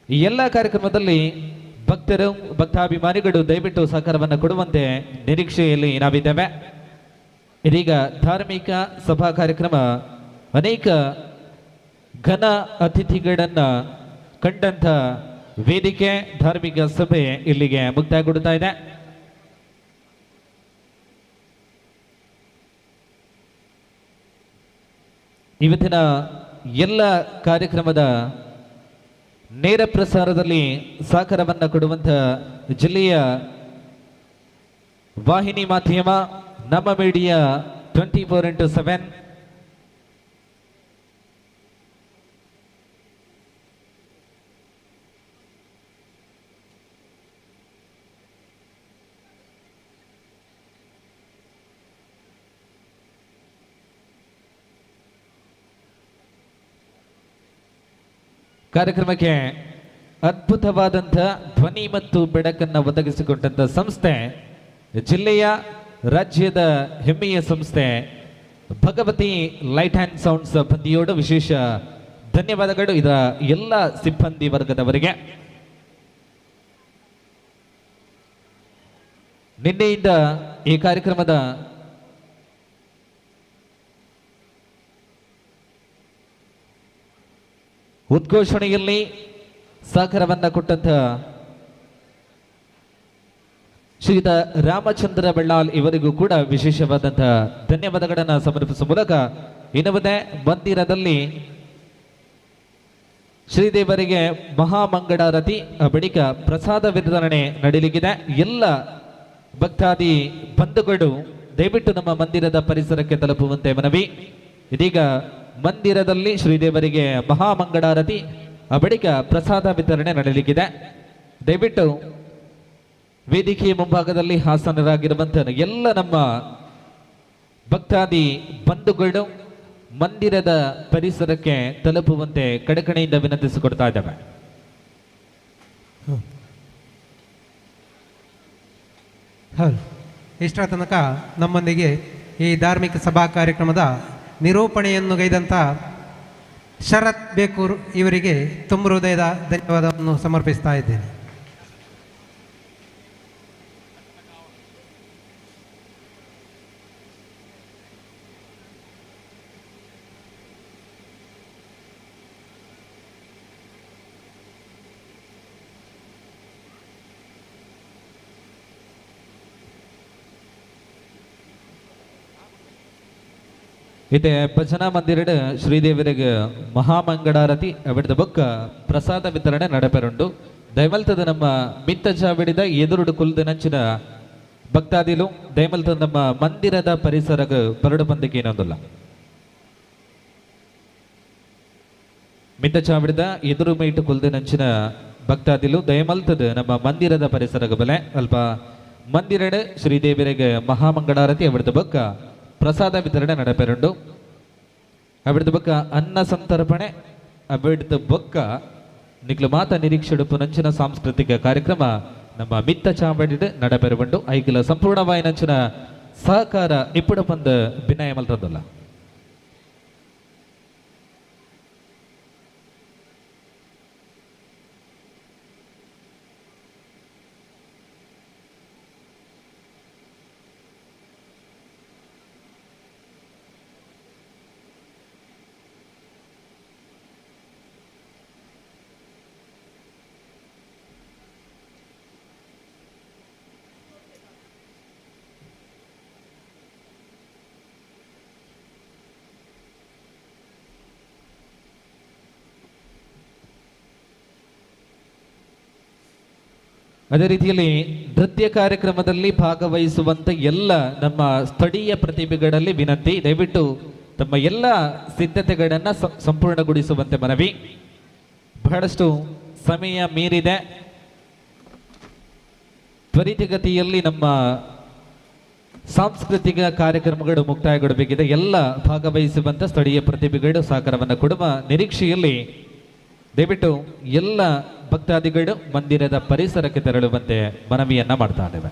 ಈ ಎಲ್ಲ ಕಾರ್ಯಕ್ರಮದಲ್ಲಿ ಭಕ್ತರು ಭಕ್ತಾಭಿಮಾನಿಗಳು ದಯವಿಟ್ಟು ಸಹಕಾರವನ್ನು ಕೊಡುವಂತೆ ನಿರೀಕ್ಷೆಯಲ್ಲಿ ನಾವಿದ್ದೇವೆ. ಇದೀಗ ಧಾರ್ಮಿಕ ಸಭಾ ಕಾರ್ಯಕ್ರಮ ಅನೇಕ ಘನ ಅತಿಥಿಗಳನ್ನು ಕಂಡಂಥ ವೇದಿಕೆ, ಧಾರ್ಮಿಕ ಸಭೆ ಇಲ್ಲಿಗೆ ಮುಕ್ತಾಯಗೊಳ್ಳುತ್ತಾ ಇದೆ. ಇವತ್ತಿನ ಎಲ್ಲ ಕಾರ್ಯಕ್ರಮದ ನೇರ ಪ್ರಸಾರದಲ್ಲಿ ಸಹಕಾರವನ್ನು ಕೊಡುವಂತಹ ಜಿಲ್ಲೆಯ ವಾಹಿನಿ ಮಾಧ್ಯಮ ನಮ್ಮ ಮೀಡಿಯಾ 24x7. ಕಾರ್ಯಕ್ರಮಕ್ಕೆ ಅದ್ಭುತವಾದಂಥ ಧ್ವನಿ ಮತ್ತು ಬೆಳಕನ್ನು ಒದಗಿಸಿಕೊಟ್ಟಂಥ ಸಂಸ್ಥೆ, ಜಿಲ್ಲೆಯ ರಾಜ್ಯದ ಹೆಮ್ಮೆಯ ಸಂಸ್ಥೆ ಭಗವತಿ ಲೈಟ್ ಆ್ಯಂಡ್ ಸೌಂಡ್ಸ್ ಬಂದಿಯೋಡು ವಿಶೇಷ ಧನ್ಯವಾದಗಳು ಇದರ ಎಲ್ಲ ಸಿಬ್ಬಂದಿ ವರ್ಗದವರಿಗೆ. ನಿನ್ನೆಯಿಂದ ಈ ಕಾರ್ಯಕ್ರಮದ ಉದ್ಘೋಷಣೆಯಲ್ಲಿ ಸಹಕಾರವನ್ನು ಕೊಟ್ಟಂತಹ ಶ್ರೀಯುತ ರಾಮಚಂದ್ರ ಬೆಳ್ಳಾಲ್ ಇವರಿಗೂ ಕೂಡ ವಿಶೇಷವಾದಂತಹ ಧನ್ಯವಾದಗಳನ್ನು ಸಮರ್ಪಿಸುವ ಮೂಲಕ ಇನ್ನು ಮುಂದೆ ಮಂದಿರದಲ್ಲಿ ಶ್ರೀದೇವರಿಗೆ ಮಹಾಮಂಗಳಾರತಿ ಬಳಿಕ ಪ್ರಸಾದ ವಿತರಣೆ ನಡೆಯಲಿದೆ. ಎಲ್ಲ ಭಕ್ತಾದಿ ಬಂಧುಗಳು ದಯವಿಟ್ಟು ನಮ್ಮ ಮಂದಿರದ ಪರಿಸರಕ್ಕೆ ತಲುಪುವಂತೆ ಮನವಿ. ಇದೀಗ ಮಂದಿರದಲ್ಲಿ ಶ್ರೀದೇವರಿಗೆ ಮಹಾಮಂಗಳಾರತಿ ಬಳಿಕ ಪ್ರಸಾದ ವಿತರಣೆ ನಡೆಯಲಿದೆ. ದಯವಿಟ್ಟು ವೇದಿಕೆಯ ಮುಂಭಾಗದಲ್ಲಿ ಹಾಸನರಾಗಿರುವಂತಹ ಎಲ್ಲ ನಮ್ಮ ಭಕ್ತಾದಿ ಬಂಧುಗಳು ಮಂದಿರದ ಪರಿಸರಕ್ಕೆ ತಲುಪುವಂತೆ ಕಡಕಣೆಯಿಂದ ವಿನಂತಿಸಿಕೊಡ್ತಾ ಇದ್ದೇವೆ. ಇಷ್ಟರ ತನಕ ನಮ್ಮೊಂದಿಗೆ ಈ ಧಾರ್ಮಿಕ ಸಭಾ ಕಾರ್ಯಕ್ರಮದ ನಿರೂಪಣೆಯನ್ನು ಗೈದಂಥ ಶರತ್ ಬೇಕೂರ್ ಇವರಿಗೆ ತುಂಬ ಹೃದಯದ ಧನ್ಯವಾದವನ್ನು ಸಮರ್ಪಿಸ್ತಾ ಇದ್ದೇನೆ. ಇದೇ ಭಜನಾ ಮಂದಿರ ಶ್ರೀದೇವರಿಗೆ ಮಹಾಮಂಗಳಾರತಿ ಅವಿಡದ ಬೊಕ್ಕ ಪ್ರಸಾದ ವಿತರಣೆ ನಡೆಪೆರುಂಡು. ದಯಮಲ್ತದ ನಮ್ಮ ಮಿತ್ತ ಚಾವಿಡಿದ ಎದುರುಡು ಕುಲ್ದನಂಚಿನ ಭಕ್ತಾದಿಲು ದಯಮಲ್ತದ ನಮ್ಮ ಮಂದಿರದ ಪರಿಸರಗ ಪರಡು ಬಂದಿಗೆ ಏನೊಂದಿಲ್ಲ. ಮಿತ್ತ ಚಾವಿಡಿದ ಎದುರು ಮೈಟು ಕುಲ್ದನಂಚಿನ ಭಕ್ತಾದಿಲು ದಯಮಲ್ತದ ನಮ್ಮ ಮಂದಿರದ ಪರಿಸರಗ ಬೆಲೆ ಅಲ್ಪ ಮಂದಿರಡ ಶ್ರೀದೇವರಿಗೆ ಮಹಾಮಂಗಳಾರತಿ ಅವಿಡದ ಬೊಕ್ಕ ಪ್ರಸಾದ ವಿತರಣೆ ನಡೆಪೆರುಂಡು. ಅವಿಡದ ಬೊಕ್ಕ ಅನ್ನ ಸಂತರ್ಪಣೆ ಅವಿಡದ ಬೊಕ್ಕ ನಿಕ್ಲು ಮಾತ ನಿರೀಕ್ಷೆಡುಪು ನಂಚಿನ ಸಾಂಸ್ಕೃತಿಕ ಕಾರ್ಯಕ್ರಮ ನಮ್ಮ ಮಿತ್ತ ಚಾವಡಿಡ್ ನಡೆಪೆರುಂಡು. ಐಕಿಲ ಸಂಪೂರ್ಣವಾಯಿ ನಂಚಿನ ಸಹಕಾರ ಇಪ್ಪುಡ ಬಂದ ಭಿನ್ನಯ ಮಲ್ತದಲ್ಲ. ಅದೇ ರೀತಿಯಲ್ಲಿ ನೃತ್ಯ ಕಾರ್ಯಕ್ರಮದಲ್ಲಿ ಭಾಗವಹಿಸುವಂಥ ಎಲ್ಲ ನಮ್ಮ ಸ್ಥಳೀಯ ಪ್ರತಿಭೆಗಳಲ್ಲಿ ವಿನಂತಿ, ದಯವಿಟ್ಟು ತಮ್ಮ ಎಲ್ಲ ಸಿದ್ಧತೆಗಳನ್ನು ಸಂಪೂರ್ಣಗೊಳಿಸುವಂತೆ ಮನವಿ. ಬಹಳಷ್ಟು ಸಮಯ ಮೀರಿದೆ. ತ್ವರಿತಗತಿಯಲ್ಲಿ ನಮ್ಮ ಸಾಂಸ್ಕೃತಿಕ ಕಾರ್ಯಕ್ರಮಗಳು ಮುಕ್ತಾಯಗೊಳ್ಳಬೇಕಿದೆ. ಎಲ್ಲ ಭಾಗವಹಿಸುವಂಥ ಸ್ಥಳೀಯ ಪ್ರತಿಭೆಗಳು ಸಹಕಾರವನ್ನು ಕೊಡುವ ನಿರೀಕ್ಷೆಯಲ್ಲಿ ದಯವಿಟ್ಟು ಎಲ್ಲ ಭಕ್ತಾದಿಗಳು ಮಂದಿರದ ಪರಿಸರಕ್ಕೆ ತೆರಳುವಂತೆ ಮನವಿಯನ್ನ ಮಾಡ್ತಾ ಇದ್ದೇವೆ.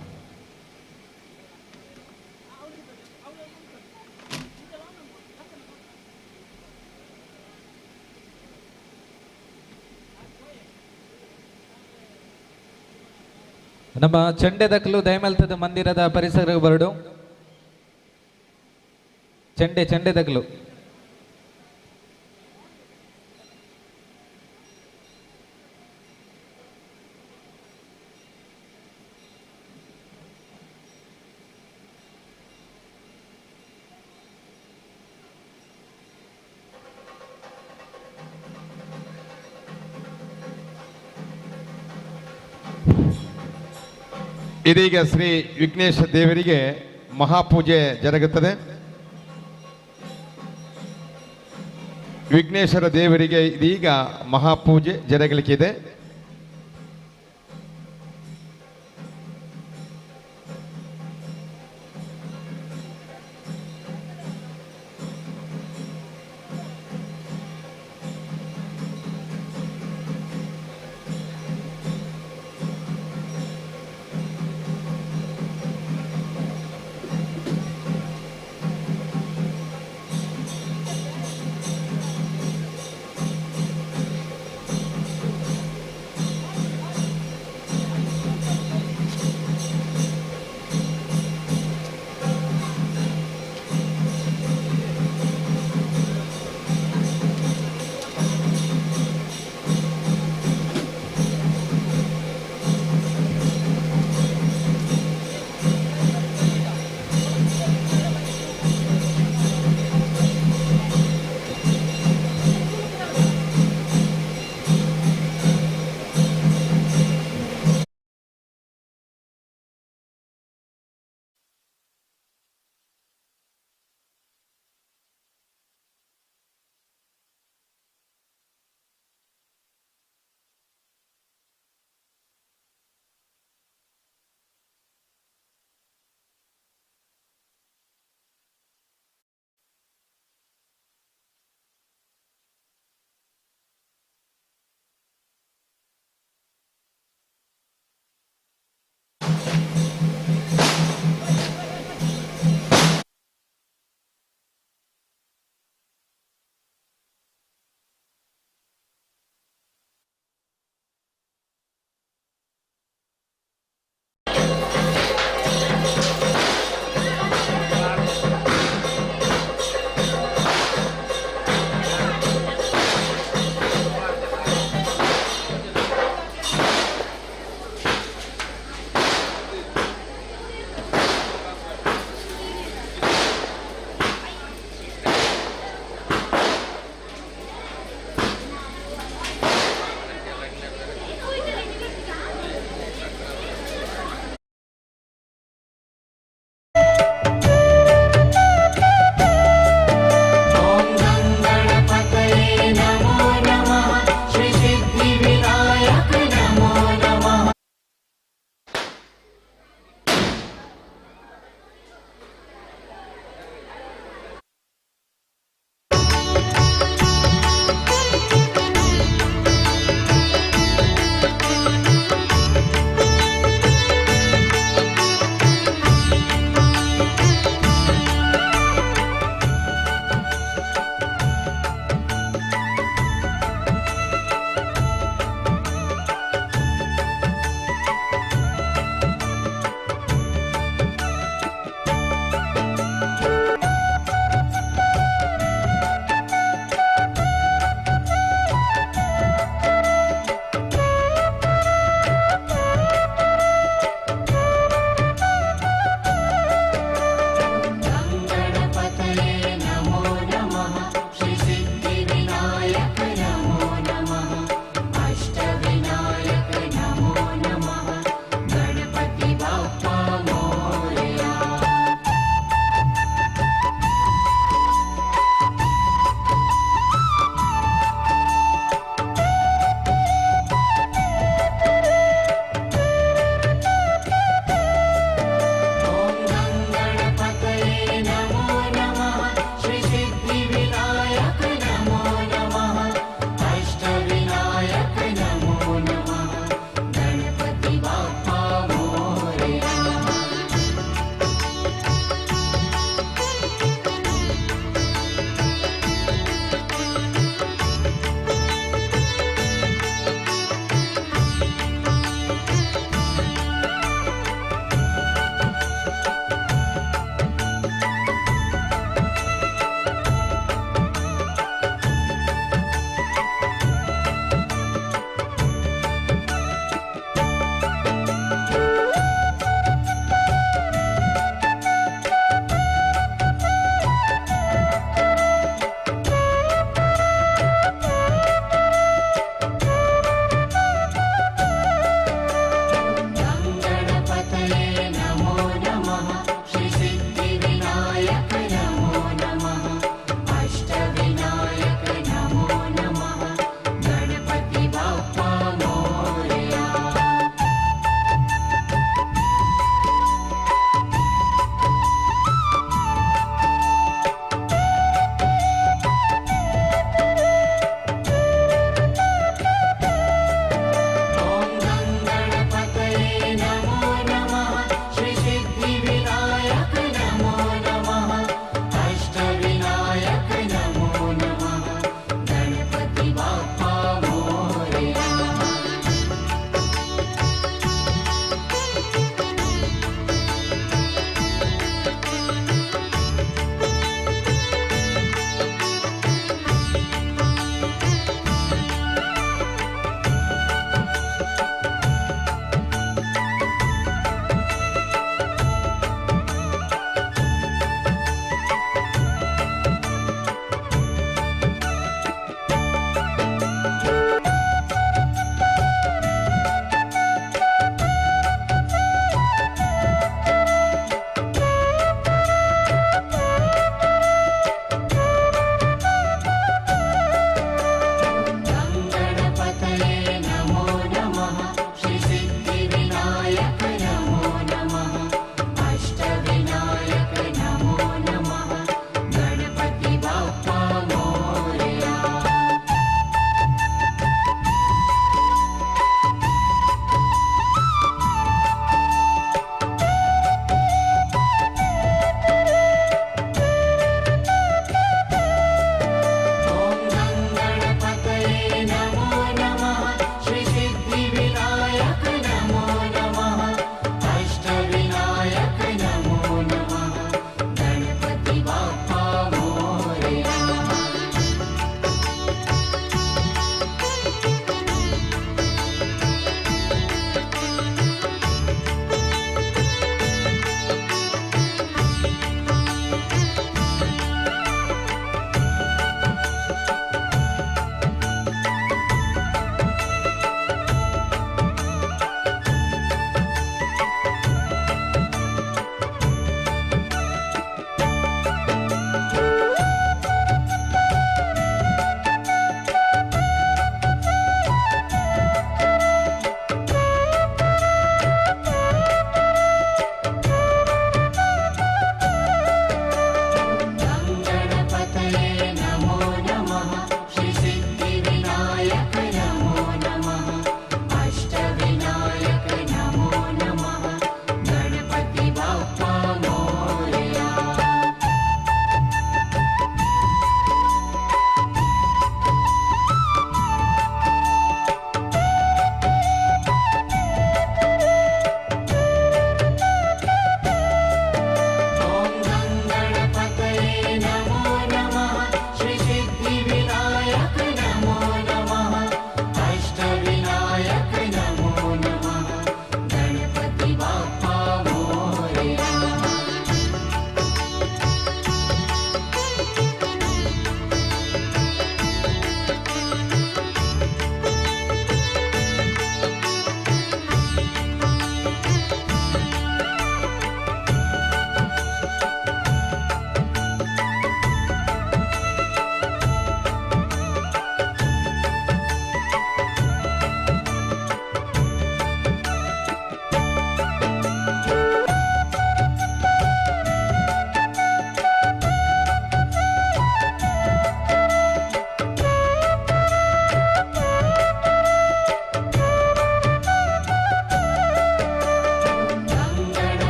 ನಮ್ಮ ಚಂಡೆದಕ್ಕಲು ದಯಮಲ್ತದ ಮಂದಿರದ ಪರಿಸರ ಬರಡು ಚಂಡೆದಕ್ಕಲು ಇದೀಗ ಶ್ರೀ ವಿಘ್ನೇಶ ದೇವರಿಗೆ ಮಹಾಪೂಜೆ ಜರುಗುತ್ತದೆ. ವಿಘ್ನೇಶ್ವರ ದೇವರಿಗೆ ಇದೀಗ ಮಹಾಪೂಜೆ ಜರುಗಲಿಕ್ಕಿದೆ.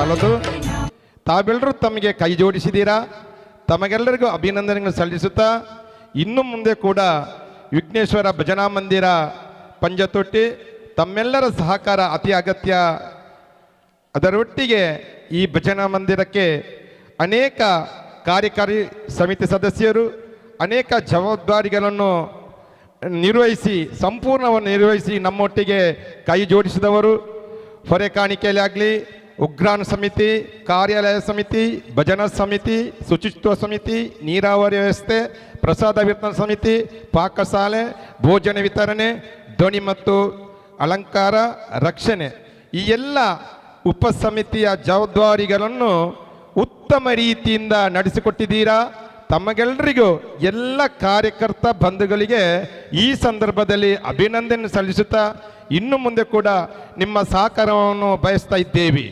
ಸಾಲದು. ತಾವೆಲ್ಲರೂ ತಮಗೆ ಕೈ ಜೋಡಿಸಿದ್ದೀರಾ. ತಮಗೆಲ್ಲರಿಗೂ ಅಭಿನಂದನೆಗಳು ಸಲ್ಲಿಸುತ್ತಾ ಇನ್ನು ಮುಂದೆ ಕೂಡ ವಿಘ್ನೇಶ್ವರ ಭಜನಾ ಮಂದಿರ ಪಂಜತೊಟ್ಟಿ ತಮ್ಮೆಲ್ಲರ ಸಹಕಾರ ಅತಿ ಅಗತ್ಯ. ಅದರೊಟ್ಟಿಗೆ ಈ ಭಜನಾ ಮಂದಿರಕ್ಕೆ ಅನೇಕ ಕಾರ್ಯಕಾರಿ ಸಮಿತಿ ಸದಸ್ಯರು ಅನೇಕ ಜವಾಬ್ದಾರಿಗಳನ್ನು ಸಂಪೂರ್ಣವನ್ನು ನಿರ್ವಹಿಸಿ ನಮ್ಮೊಟ್ಟಿಗೆ ಕೈ ಜೋಡಿಸಿದವರು. ಹೊರೆ ಕಾಣಿಕೆಯಲ್ಲಿ ಆಗಲಿ, ಉಗ್ರಾಣ ಸಮಿತಿ, ಕಾರ್ಯಾಲಯ ಸಮಿತಿ, ಭಜನಾ ಸಮಿತಿ, ಶುಚಿತ್ವ ಸಮಿತಿ, ನೀರಾವರಿ ವ್ಯವಸ್ಥೆ, ಪ್ರಸಾದ ವಿತರಣಾ ಸಮಿತಿ, ಪಾಕಶಾಲೆ, ಭೋಜನ ವಿತರಣೆ, ಧ್ವನಿ ಮತ್ತು ಅಲಂಕಾರ, ರಕ್ಷಣೆ, ಈ ಎಲ್ಲ ಉಪಸಮಿತಿಯ ಜವಾಬ್ದಾರಿಗಳನ್ನು ಉತ್ತಮ ರೀತಿಯಿಂದ ನಡೆಸಿಕೊಟ್ಟಿದ್ದೀರಾ. ತಮಗೆಲ್ಲರಿಗೂ ಎಲ್ಲ ಕಾರ್ಯಕರ್ತ ಬಂಧುಗಳಿಗೆ ಈ ಸಂದರ್ಭದಲ್ಲಿ ಅಭಿನಂದನೆ ಸಲ್ಲಿಸುತ್ತಾ ಇನ್ನು ಮುಂದೆ ಕೂಡ ನಿಮ್ಮ ಸಹಕಾರವನ್ನು ಬಯಸ್ತಾ ಇದ್ದೇವೆ.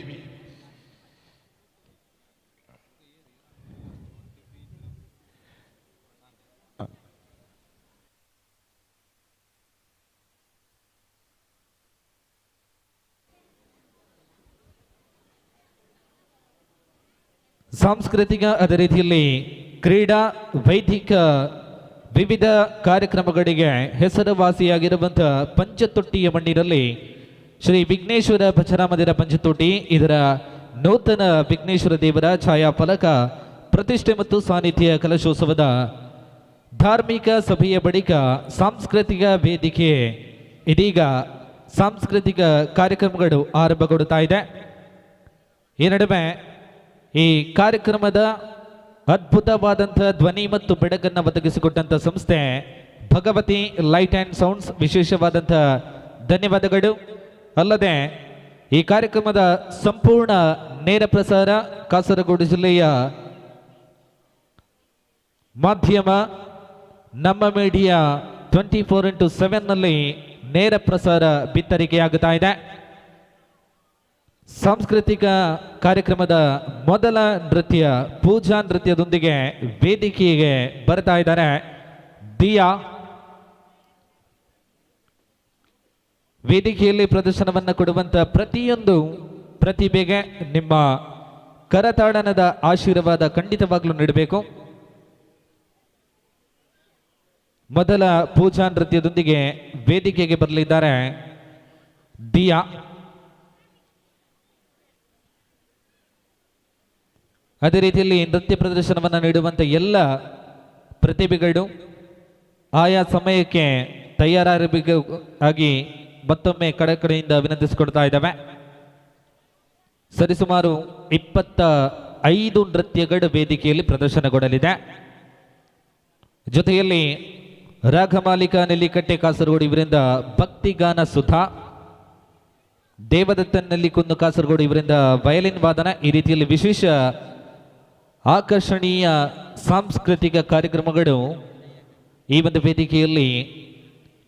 ಸಾಂಸ್ಕೃತಿಕ ಅದೇ ರೀತಿಯಲ್ಲಿ ಕ್ರೀಡಾ, ವೈದಿಕ ವಿವಿಧ ಕಾರ್ಯಕ್ರಮಗಳಿಗೆ ಹೆಸರುವಾಸಿಯಾಗಿರುವಂಥ ಪಂಚತೊಟ್ಟಿಯ ಮಣ್ಣಿನಲ್ಲಿ ಶ್ರೀ ವಿಘ್ನೇಶ್ವರ ಭಜನಾ ಮಂದಿರ ಪಂಚತೊಟ್ಟಿ ಇದರ ನೂತನ ವಿಘ್ನೇಶ್ವರ ದೇವರ ಛಾಯಾಫಲಕ ಪ್ರತಿಷ್ಠೆ ಮತ್ತು ಸಾನ್ನಿಧ್ಯ ಕಲಶೋತ್ಸವದ ಧಾರ್ಮಿಕ ಸಭೆಯ ಬಳಿಕ ಸಾಂಸ್ಕೃತಿಕ ವೇದಿಕೆ ಇದೀಗ ಸಾಂಸ್ಕೃತಿಕ ಕಾರ್ಯಕ್ರಮಗಳು ಆರಂಭಗೊಳ್ಳುತ್ತಾ ಇದೆ. ಈ ನಡುವೆ ಈ ಕಾರ್ಯಕ್ರಮದ ಅದ್ಭುತವಾದಂಥ ಧ್ವನಿ ಮತ್ತು ಬೆಳಕನ್ನು ಒದಗಿಸಿಕೊಟ್ಟಂಥ ಸಂಸ್ಥೆ ಭಗವತಿ ಲೈಟ್ ಆ್ಯಂಡ್ ಸೌಂಡ್ಸ್ ವಿಶೇಷವಾದಂಥ ಧನ್ಯವಾದಗಳು. ಅಲ್ಲದೆ ಈ ಕಾರ್ಯಕ್ರಮದ ಸಂಪೂರ್ಣ ನೇರ ಪ್ರಸಾರ ಕಾಸರಗೋಡು ಜಿಲ್ಲೆಯ ಮಾಧ್ಯಮ ನಮ್ಮ ಮೀಡಿಯಾ 24x7ನಲ್ಲಿ ನೇರ ಪ್ರಸಾರ ಬಿತ್ತರಿಕೆಯಾಗುತ್ತಾ ಇದೆ. ಸಾಂಸ್ಕೃತಿಕ ಕಾರ್ಯಕ್ರಮದ ಮೊದಲ ನೃತ್ಯ ಪೂಜಾ ನೃತ್ಯದೊಂದಿಗೆ ವೇದಿಕೆಗೆ ಬರ್ತಾ ಇದ್ದಾರೆ ದಿಯಾ. ವೇದಿಕೆಯಲ್ಲಿ ಪ್ರದರ್ಶನವನ್ನು ಕೊಡುವಂಥ ಪ್ರತಿಯೊಂದು ಪ್ರತಿಭೆಗೆ ನಿಮ್ಮ ಕರತಾಡನದ ಆಶೀರ್ವಾದ ಖಂಡಿತವಾಗ್ಲೂ ನೀಡಬೇಕು. ಮೊದಲ ಪೂಜಾ ನೃತ್ಯದೊಂದಿಗೆ ವೇದಿಕೆಗೆ ಬರಲಿದ್ದಾರೆ ದಿಯಾ. ಅದೇ ರೀತಿಯಲ್ಲಿ ನೃತ್ಯ ಪ್ರದರ್ಶನವನ್ನು ನೀಡುವಂಥ ಎಲ್ಲ ಪ್ರತಿಭೆಗಳು ಆಯಾ ಸಮಯಕ್ಕೆ ತಯಾರಾಗಬೇಕಾಗಿ ಮತ್ತೊಮ್ಮೆ ಕಡೆಯಿಂದ ವಿನಂತಿಸಿಕೊಡ್ತಾ ಇದ್ದಾವೆ. ಸರಿಸುಮಾರು 25 ನೃತ್ಯಗಳು ವೇದಿಕೆಯಲ್ಲಿ ಪ್ರದರ್ಶನಗೊಳ್ಳಲಿದೆ. ಜೊತೆಯಲ್ಲಿ ರಾಘಮಾಲಿಕ ನೆಲ್ಲಿಕಟ್ಟೆ ಕಾಸರಗೋಡು ಇವರಿಂದ ಭಕ್ತಿಗಾನ ಸುಧಾ, ದೇವದತ್ತನ್ ನೆಲ್ಲಿಕುಂದು ಕಾಸರಗೋಡು ಇವರಿಂದ ವಯಲಿನ್ ವಾದನ, ಈ ರೀತಿಯಲ್ಲಿ ವಿಶೇಷ ಆಕರ್ಷಣೀಯ ಸಾಂಸ್ಕೃತಿಕ ಕಾರ್ಯಕ್ರಮಗಳು ಈ ಒಂದು ವೇದಿಕೆಯಲ್ಲಿ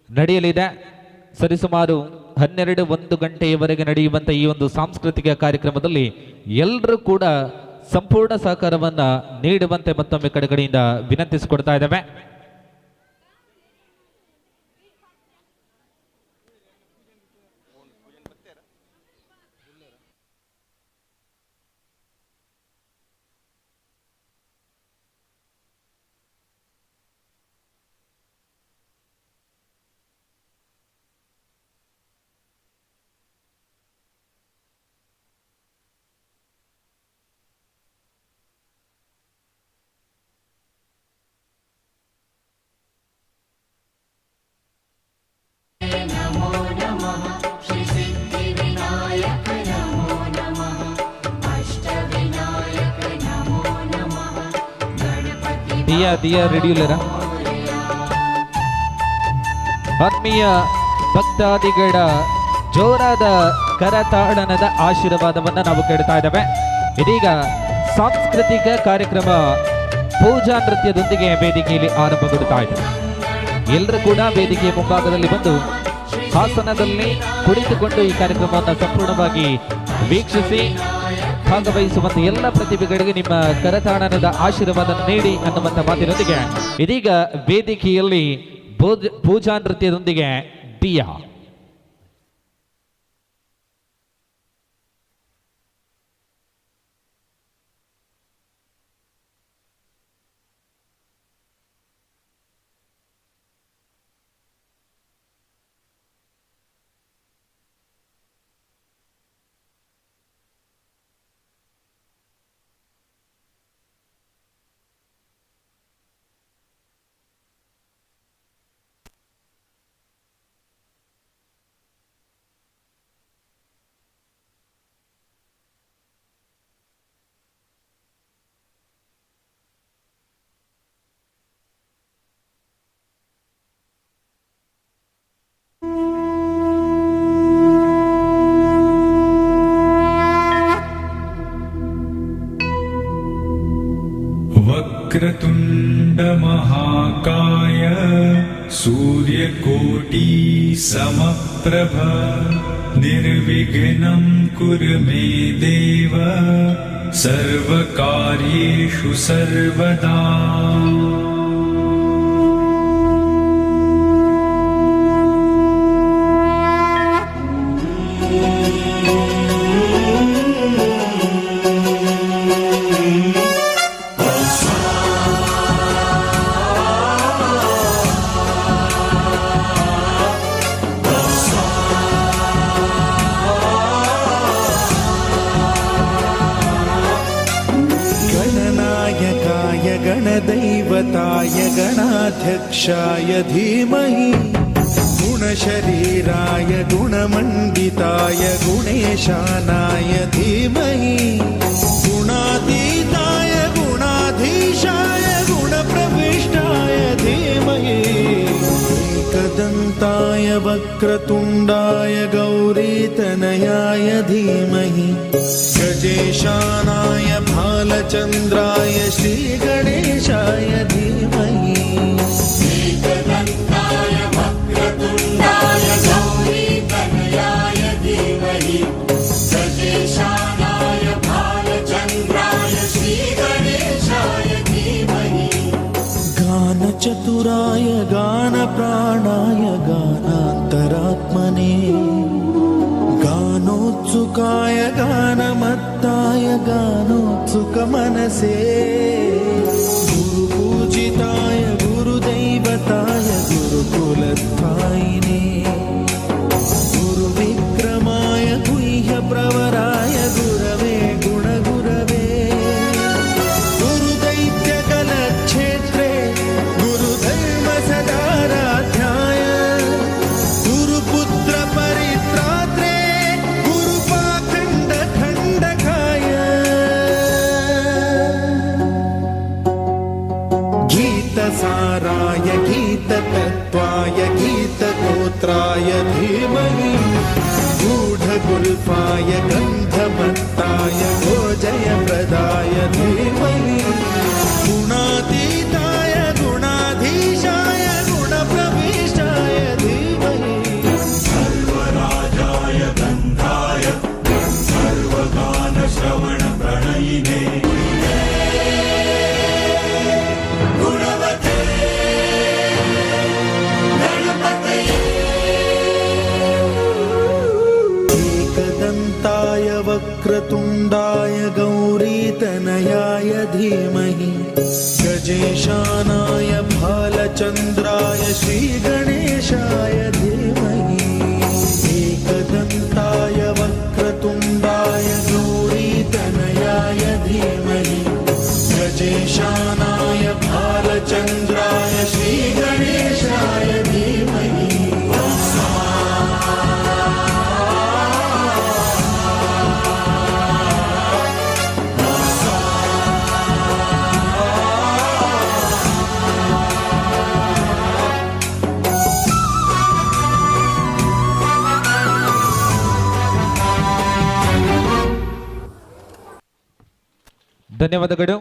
ನಡೆಯಲಿದೆ. ಸರಿಸುಮಾರು 12-1 ಗಂಟೆಯವರೆಗೆ ನಡೆಯುವಂಥ ಈ ಒಂದು ಸಾಂಸ್ಕೃತಿಕ ಕಾರ್ಯಕ್ರಮದಲ್ಲಿ ಎಲ್ಲರೂ ಕೂಡ ಸಂಪೂರ್ಣ ಸಹಕಾರವನ್ನು ನೀಡುವಂತೆ ಮತ್ತೊಮ್ಮೆ ಕಡೆಯಿಂದ ವಿನಂತಿಸಿಕೊಡ್ತಾ ಇದ್ದೇವೆ. ದಿಯಾ ರೆಡಿಯುಲರ ಆತ್ಮೀಯ ಭಕ್ತಾದಿಗಳ ಜೋರಾದ ಕರತಾಡನದ ಆಶೀರ್ವಾದವನ್ನು ನಾವು ಕೇಳ್ತಾ ಇದ್ದೇವೆ. ಇದೀಗ ಸಾಂಸ್ಕೃತಿಕ ಕಾರ್ಯಕ್ರಮ ಪೂಜಾ ನೃತ್ಯದೊಂದಿಗೆ ವೇದಿಕೆಯಲ್ಲಿ ಆರಂಭಗೊಳ್ಳುತ್ತಾ ಇದೆ. ಎಲ್ಲರೂ ಕೂಡ ವೇದಿಕೆಯ ಮುಂಭಾಗದಲ್ಲಿ ಬಂದು ಹಾಸನದಲ್ಲಿ ಕುಳಿತುಕೊಂಡು ಈ ಕಾರ್ಯಕ್ರಮವನ್ನು ಸಂಪೂರ್ಣವಾಗಿ ವೀಕ್ಷಿಸಿ ಭಾಗವಹಿಸುವಂತ ಎಲ್ಲ ಪ್ರತಿಭೆಗಳಿಗೆ ನಿಮ್ಮ ಕರತಾಡನದ ಆಶೀರ್ವಾದ ನೀಡಿ ಅನ್ನುವಂಥ ಮಾತಿನೊಂದಿಗೆ ಇದೀಗ ವೇದಿಕೆಯಲ್ಲಿ ಪೂಜಾ ನೃತ್ಯದೊಂದಿಗೆ ದಿಯಾ. वक्रतुण्डमहाकाय सूर्यकोटि समप्रभ निर्विघ्नं कुरु मे देव सर्वकार्येषु सर्वदा। गणदैवताय गणाध्यक्षाय धीमहि गुणशरीराय गुणमण्डिताय गुणेशानाय धीमहि गुणातीताय गुणाधीशाय गुणप्रविष्टाय धीमहि एकदन्ताय वक्रतुण्डाय गौरीतनयाय धीमहि गजेशानाय भालचन्द्राय श्रीगणेशाय धीमहि एकदन्ताय वक्रतुण्डाय गौरीतनयाय धीमहि गजेशानाय भालचन्द्राय श्रीगणेशाय धीमहि गानचतुराय गानप्राणाय गानान्तरात्मने गानोत्सुकाय गानमत्ताय गानोत्सुकमनसे गुरुपूजिताय गुरुदैवताय गुरुकुलस्थायिने गुरुविक्रमाय गुह्यप्रवराय गुरवे गुणगुरवे गुरुदैत्यकलक्षेत्रे गुरुधर्मसदाराध्याय गुरुपुत्र परित्रात्रे गीतसाराय गीततत्त्वाय गीतगोत्राय धीमहि गूढगुल्फाय गन्धमत्ताय गोजयप्रदाय धीमहि गुणातीताय गुणाधीशाय गुणप्रविष्टाय धीमहि सर्वराजाय गन्धाय सर्वगानश्रवणप्रणयिने एकदन्ताय वक्रतुण्डाय गौरीतनयाय धीमहि गजेशानाय भालचन्द्राय श्रीगणेशाय धीमहि एकदन्ताय वक्रतुण्डाय गौरीतनयाय धीमहि गजेशानाय भालचन्द्राय श्रीगणेशाय धीमहि ಧನ್ಯವಾದಗಳು.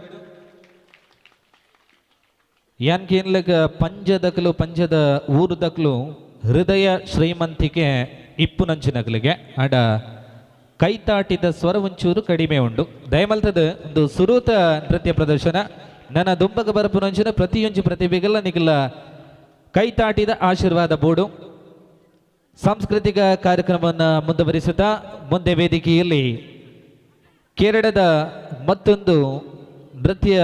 ಯಾನ್ಕೇನ್ಲಗ ಪಂಜದಕಲು ಪಂಜದ ಊರುದಕಲು ಹೃದಯ ಶ್ರೀಮಂತಿಕೆ ಇಪ್ಪು ನಂಚಿನಗಲಿಗೆ ಆಡ ಕೈತಾಟಿದ ಸ್ವರ ಒಂಚೂರು ಕಡಿಮೆ ಉಂಡು. ದಯಮಲ್ತದ ಒಂದು ಸುರೂತ ನೃತ್ಯ ಪ್ರದರ್ಶನ ನನ್ನ ದುಂಬಗ ಬರಪು ನಂಚಿನ ಪ್ರತಿಯೊಂದು ಪ್ರತಿಭೆಗೆಲ್ಲ ನಿಗಲ ಕೈತಾಟಿದ ಆಶೀರ್ವಾದ ಬೋರ್ಡು. ಸಾಂಸ್ಕೃತಿಕ ಕಾರ್ಯಕ್ರಮವನ್ನು ಮುಂದುವರಿಸುತ್ತಾ ಮುಂದೆ ವೇದಿಕೆಯಲ್ಲಿ ಕೇರಳದ ಮತ್ತೊಂದು ನೃತ್ಯ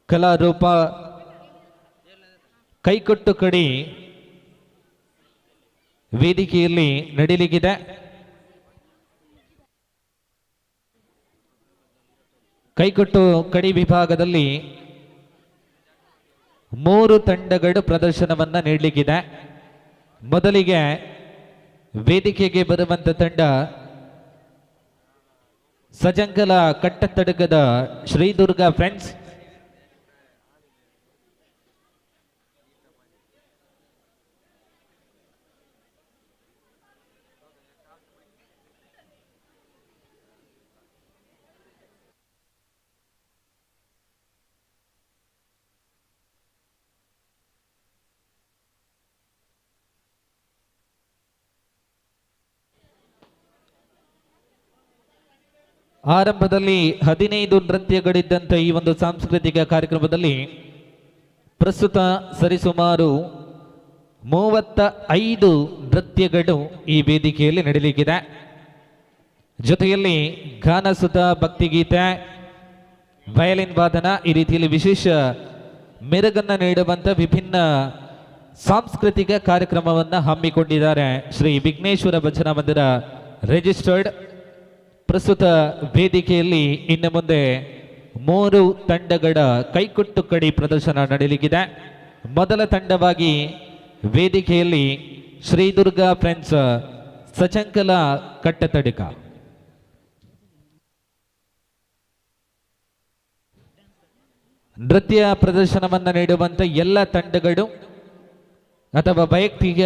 ಕಲಾರೂಪ ಕೈಕೊಟ್ಟು ಕಡಿ ವೇದಿಕೆಯಲ್ಲಿ ನಡೀಲಿಕ್ಕಿದೆ. ಕೈಕೊಟ್ಟು ಕಡಿ ವಿಭಾಗದಲ್ಲಿ 3 ತಂಡಗಳು ಪ್ರದರ್ಶನವನ್ನು ನೀಡಲಿಕ್ಕಿದೆ. ಮೊದಲಿಗೆ ವೇದಿಕೆಗೆ ಬರುವಂತ ತಂಡ ಸಜಂಗಲ ಕಟ್ಟತಡಗದ ಶ್ರೀದುರ್ಗ ಫ್ರೆಂಡ್ಸ್. ಆರಂಭದಲ್ಲಿ 15 ನೃತ್ಯಗಳಿದ್ದಂಥ ಈ ಒಂದು ಸಾಂಸ್ಕೃತಿಕ ಕಾರ್ಯಕ್ರಮದಲ್ಲಿ ಪ್ರಸ್ತುತ ಸರಿಸುಮಾರು 35 ನೃತ್ಯಗಳು ಈ ವೇದಿಕೆಯಲ್ಲಿ ನಡೆಯಲಿಕ್ಕಿದೆ. ಜೊತೆಯಲ್ಲಿ ಗಾನಸುತ, ಭಕ್ತಿಗೀತೆ, ವಯಲಿನ್ ವಾದನ ಈ ರೀತಿಯಲ್ಲಿ ವಿಶೇಷ ಮೆರುಗನ್ನು ನೀಡುವಂಥ ವಿಭಿನ್ನ ಸಾಂಸ್ಕೃತಿಕ ಕಾರ್ಯಕ್ರಮವನ್ನು ಹಮ್ಮಿಕೊಂಡಿದ್ದಾರೆ ಶ್ರೀ ವಿಘ್ನೇಶ್ವರ ಭಜನಾ ಮಂದಿರ ರಿಜಿಸ್ಟರ್ಡ್. ಪ್ರಸ್ತುತ ವೇದಿಕೆಯಲ್ಲಿ ಇನ್ನು ಮುಂದೆ 3 ತಂಡಗಳ ಕೈಕೊಟ್ಟು ಕಡಿ ಪ್ರದರ್ಶನ ನಡೆಯಲಿಕ್ಕಿದೆ. ಮೊದಲ ತಂಡವಾಗಿ ವೇದಿಕೆಯಲ್ಲಿ ಶ್ರೀ ದುರ್ಗಾ ಫ್ರೆಂಡ್ಸ್ ಸಚಂಕಲ ಕಟ್ಟತಡಿಕ. ನೃತ್ಯ ಪ್ರದರ್ಶನವನ್ನು ನೀಡುವಂಥ ಎಲ್ಲ ತಂಡಗಳು ಅಥವಾ ವೈಯಕ್ತಿಕ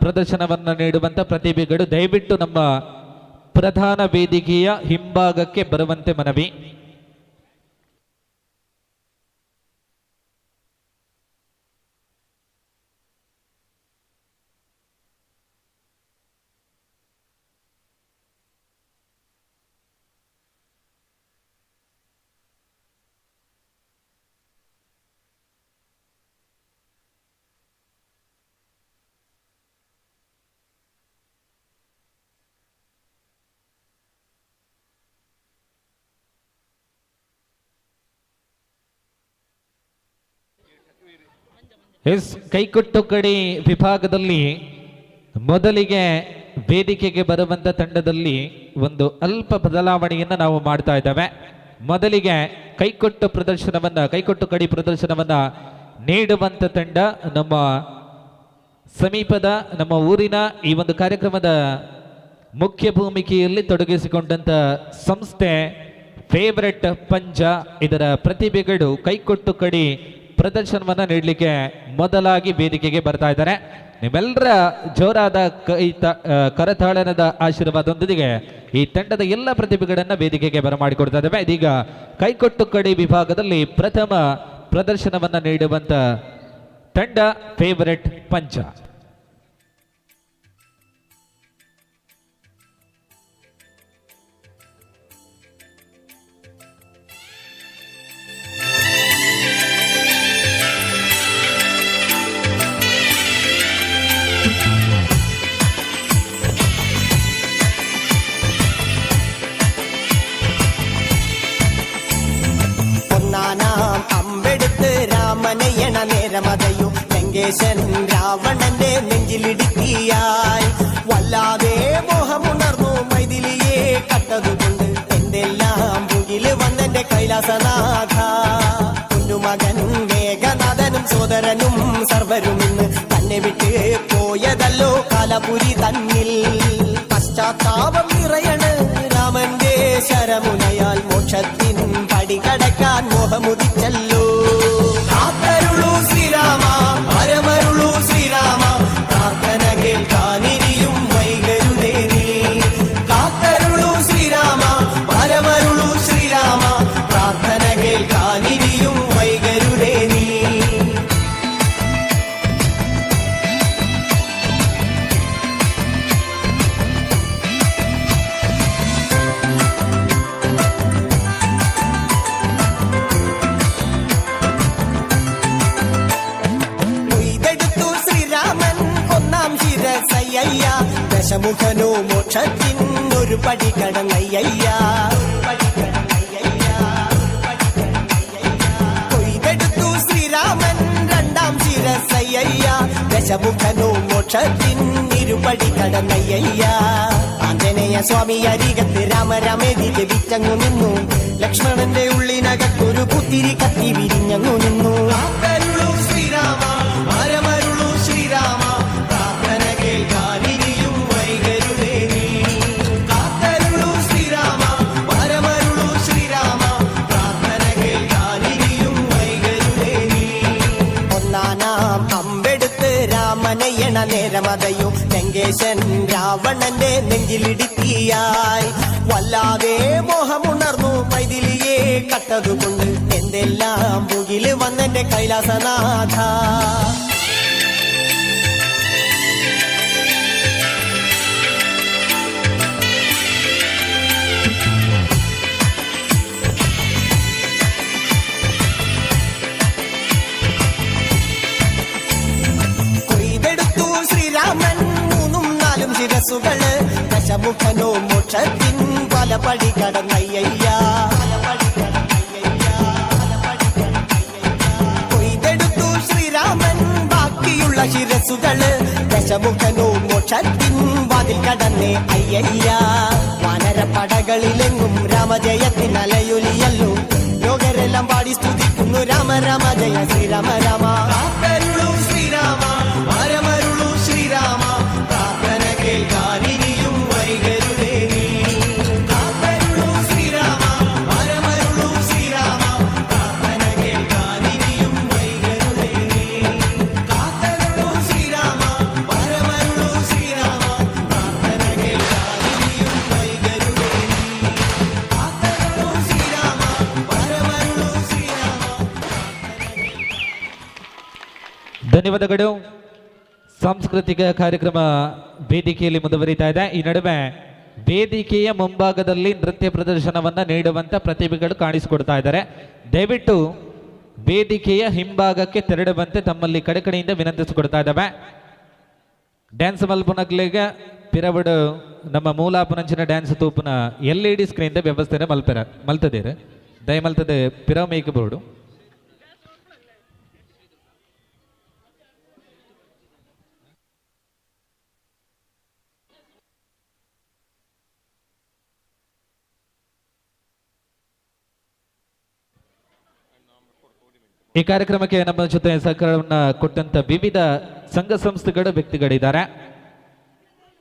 ಪ್ರದರ್ಶನವನ್ನು ನೀಡುವಂಥ ಪ್ರತಿಭೆಗಳು ದಯವಿಟ್ಟು ನಮ್ಮ ಪ್ರಧಾನ ವೇದಿಕೆಯ ಹಿಂಭಾಗಕ್ಕೆ ಬರುವಂತೆ ಮನವಿ. ಕೈಕೊಟ್ಟು ಕಡಿ ವಿಭಾಗದಲ್ಲಿ ಮೊದಲಿಗೆ ವೇದಿಕೆಗೆ ಬರುವಂಥ ತಂಡದಲ್ಲಿ ಒಂದು ಅಲ್ಪ ಬದಲಾವಣೆಯನ್ನು ನಾವು ಮಾಡ್ತಾ ಇದ್ದೇವೆ. ಮೊದಲಿಗೆ ಕೈಕೊಟ್ಟು ಕಡಿ ಪ್ರದರ್ಶನವನ್ನು ನೀಡುವಂಥ ತಂಡ ನಮ್ಮ ಸಮೀಪದ ನಮ್ಮ ಊರಿನ ಈ ಒಂದು ಕಾರ್ಯಕ್ರಮದ ಮುಖ್ಯ ಭೂಮಿಕೆಯಲ್ಲಿ ತೊಡಗಿಸಿಕೊಂಡಂಥ ಸಂಸ್ಥೆ ಫೇವರೆಟ್ ಪಂಜ. ಇದರ ಪ್ರತಿಭೆಗಳು ಕೈಕೊಟ್ಟು ಕಡಿ ಪ್ರದರ್ಶನವನ್ನು ನೀಡಲಿಕ್ಕೆ ಮೊದಲಾಗಿ ವೇದಿಕೆಗೆ ಬರ್ತಾ ಇದ್ದಾರೆ. ನಿಮ್ಮೆಲ್ಲರ ಜೋರಾದ ಕರತಾಳನದ ಆಶೀರ್ವಾದದೊಂದಿಗೆ ಈ ತಂಡದ ಎಲ್ಲ ಪ್ರತಿಭೆಗಳನ್ನು ವೇದಿಕೆಗೆ ಬರಮಾಡಿಕೊಡ್ತಾ ಇದ್ದೇವೆ. ಇದೀಗ ಕೈಕೊಟ್ಟು ಕಡಿ ವಿಭಾಗದಲ್ಲಿ ಪ್ರಥಮ ಪ್ರದರ್ಶನವನ್ನು ನೀಡುವಂತ ತಂಡ ಫೇವರೆಟ್ ಪಂಚ. രാമനയണ നേരമതയോ ലങ്കേശൻ രാവണന്റെ നെഞ്ചിലിടുക്കിയായി വല്ലാതെ മോഹമുണർന്നു മൈഥിലിയെ കട്ടതുകൊണ്ട് എന്തെല്ലാം മുകില് വന്നെന്റെ കൈലാസനാഥ. കുഞ്ഞുമകൻ മേഘനാഥനും സോദരനും സർവരും ഇന്ന് തന്നെ വിട്ട് പോയതല്ലോ കാലപുരി തന്നിൽ. പശ്ചാത്താപം നിറയണ് രാമന്റെ ശരമുനയാൽ മോക്ഷത്തിൻ പടികടക്കാൻ മോഹമുദിച്ചല്ലോ. കാത്തരുളൂ ശ്രീരാമ, പരമരുളൂ ശ്രീരാമ, പ്രാർത്ഥന കേൾക്കാനിരിയും വൈകരുതേ നീ. കാത്തരുളൂ ശ്രീരാമ, പരമരുളൂ ശ്രീരാമ, പ്രാർത്ഥന കേൾക്കാനിരിയും വൈകരുതേ നീ. ദശമുഖനോ മോക്ഷത്തിനൊരു പടി കടന്നയ്യ. കൊയ്തെടുത്തു ശ്രീരാമൻ രണ്ടാം ശിരസയ്യ. ദശമുഖനോ മോക്ഷത്തിനിരുപടി കടന്നയ്യ. ആഞ്ജനേയ സ്വാമി അരികത്ത് രാമരാമേതി ജപിച്ചങ്ങു നിന്നു. ലക്ഷ്മണന്റെ ഉള്ളിനകത്തൊരു പുത്തിരി കത്തി വിരിഞ്ഞങ്ങു നിന്നു. ശ്രീരാമ, പരമരുളൂ ശ്രീരാമ, പ്രാർത്ഥന കേൾക്കാനിരിയും വൈകരുതേ നീ. കാത്തരുളൂ ശ്രീരാമ, പരമരുളൂ ശ്രീരാമ, പ്രാർത്ഥന കേൾക്കാനിരിയും വൈകരുതേ നീ. ഒന്നാനാം അമ്പെടുത്ത് രാമനയണ നേരമതയോ ലങ്കേശൻ രാവണന്റെ നെഞ്ചിലിടുക്കിയായി. വല്ലാതെ മോഹമുണർന്നു മൈഥിലിയെ കട്ടതുകൊണ്ട് എന്തെല്ലാം മുകില് വന്നെന്റെ കൈലാസനാഥ. ಶಿರಸುಗಳು ದಶಮುಖನು ಮೋಕ್ಷದಿನ್ ಬಲಪಡಿ ಕಡನಯ್ಯ കൊയ്തെടുത്തു ശ്രീരാമൻ ബാക്കിയുള്ള ശിരസുകള് ദശമുഖനു മോക്ഷത്തിൻ വാതിൽ കടന്നേ അയ്യയ്യ വാനരപ്പടകളിലെങ്ങും രാമജയത്തിൻ അലയൊലിയല്ലോ ലോകരെല്ലാം പാടി സ്തുതിക്കുന്നു രാമ രാമ ജയ ശ്രീരാമ രാമ കാത്തരുളൂ ശ്രീരാമ വരമരുളൂ ശ്രീരാമ പ്രാർത്ഥന കേൾക്കാനിനിയും വൈകരുതേ നീ. കാത്തരുളൂ ശ്രീരാമ വരമരുളൂ ശ്രീരാമ പ്രാർത്ഥന കേൾക്കാനിനിയും വൈകരുതേ നീ. കാത്തരുളൂ ശ്രീരാമ വരമരുളൂ ശ്രീരാമ പ്രാർത്ഥന കേൾക്കാനിനിയും വൈകരുതേ നീ. കാത്തരുളൂ ശ്രീരാമ വരമരുളൂ ശ്രീരാമ. ಧನ್ಯವಾದಗಳು. ಸಾಂಸ್ಕೃತಿಕ ಕಾರ್ಯಕ್ರಮ ವೇದಿಕೆಯಲ್ಲಿ ಮುಂದುವರಿತಾ ಇದೆ. ಈ ನಡುವೆ ವೇದಿಕೆಯ ಮುಂಭಾಗದಲ್ಲಿ ನೃತ್ಯ ಪ್ರದರ್ಶನವನ್ನು ನೀಡುವಂಥ ಪ್ರತಿಭೆಗಳು ಕಾಣಿಸಿಕೊಡ್ತಾ ಇದ್ದಾರೆ. ದಯವಿಟ್ಟು ವೇದಿಕೆಯ ಹಿಂಭಾಗಕ್ಕೆ ತೆರಳುವಂತೆ ತಮ್ಮಲ್ಲಿ ಕಡೆಕಡೆಯಿಂದ ವಿನಂತಿಸಿಕೊಡ್ತಾ ಇದ್ದಾವೆ. ಡ್ಯಾನ್ಸ್ ಮಲ್ಪುನಗ್ಲಿಗೆ ಪಿರವಡು ನಮ್ಮ ಮೂಲಾಪುನಂಚಿನ ಡ್ಯಾನ್ಸ್ ತೂಪುನ LED ಸ್ಕ್ರೀನ್ ವ್ಯವಸ್ಥೆನ ಮಲ್ತದೇರು ದಯಮಲ್ತದೆ ಪಿರವ ಮೇಕ್ ಬೋರ್ಡು. ಈ ಕಾರ್ಯಕ್ರಮಕ್ಕೆ ನಮ್ಮ ಜೊತೆ ಸಹಕಾರವನ್ನು ಕೊಟ್ಟಂತ ವಿವಿಧ ಸಂಘ ಸಂಸ್ಥೆಗಳು ವ್ಯಕ್ತಿಗಳಿದ್ದಾರೆ.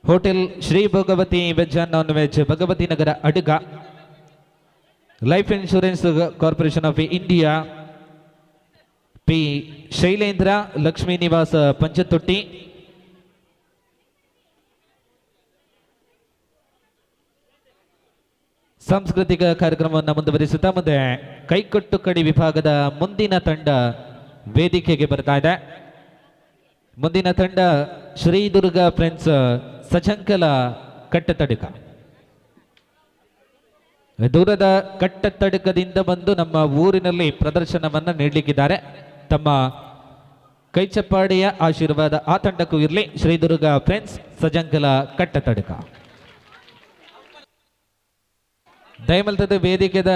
Hotel Shri Bhagavathi veg and non veg Bhagavathi Nagar Aduga, life insurance corporation of India, P Shailendra Lakshmi Nivasa Panchathotti, ಸಾಂಸ್ಕೃತಿಕ ಕಾರ್ಯಕ್ರಮವನ್ನು ಮುಂದುವರಿಸುತ್ತಾ ಮುಂದೆ ಕೈಕೊಟ್ಟು ಕಡಿ ವಿಭಾಗದ ಮುಂದಿನ ತಂಡ ವೇದಿಕೆಗೆ ಬರ್ತಾ ಇದೆ. ಮುಂದಿನ ತಂಡ ಶ್ರೀ ದುರ್ಗಾ ಫ್ರೆಂಡ್ಸ್ ಸಚಂಕಲ ಕಟ್ಟತಡಿಕ. ದೂರದ ಕಟ್ಟತಡಿಕದಿಂದ ಬಂದು ನಮ್ಮ ಊರಿನಲ್ಲಿ ಪ್ರದರ್ಶನವನ್ನು ನೀಡಲಿಕ್ಕಿದ್ದಾರೆ. ತಮ್ಮ ಕೈಚಪ್ಪಾಡಿಯ ಆಶೀರ್ವಾದ ಆ ತಂಡಕ್ಕೂ ಇರಲಿ. ಶ್ರೀ ದುರ್ಗಾ ಫ್ರೆಂಡ್ಸ್ ಸಜಂಕಲ ಕಟ್ಟತಡಿಕ. ದಯಮಲ್ತದ ವೇದಿಕೆದ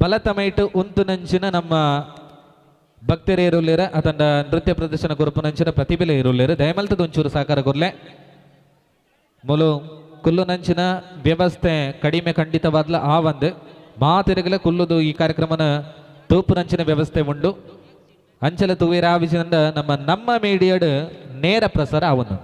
ಬಲತಮೈಟು ಉಂತು ನಂಚಿನ ನಮ್ಮ ಭಕ್ತರೇ ಇರುಲ್ಲೇರ ಅತಂಡ ನೃತ್ಯ ಪ್ರದರ್ಶನ ಗುರುಪು ನಂಚಿನ ಪ್ರತಿಭೆ ಇರುಲ್ಲೇರ ದಯಮಲ್ತದ ಒಂಚೂರು ಸಹಕಾರ ಕೊರ್ಲೆ ಮೊಲು ಕುಲ್ಲು ನಂಚಿನ ವ್ಯವಸ್ಥೆ ಕಡಿಮೆ ಖಂಡಿತವಾದ್ಲ ಆ ಒಂದು ಮಾತಿರಗಲ ಕುಲ್ಲುದು ಈ ಕಾರ್ಯಕ್ರಮನ ತೂಪು ನಂಚಿನ ವ್ಯವಸ್ಥೆ ಉಂಡು. ಅಂಚಲ ತೂವೇರ ಆವಿಸಿನಿಂದ ನಮ್ಮ ಮೀಡಿಯಾಡ್ ನೇರ ಪ್ರಸಾರ ಆವನ್ನು.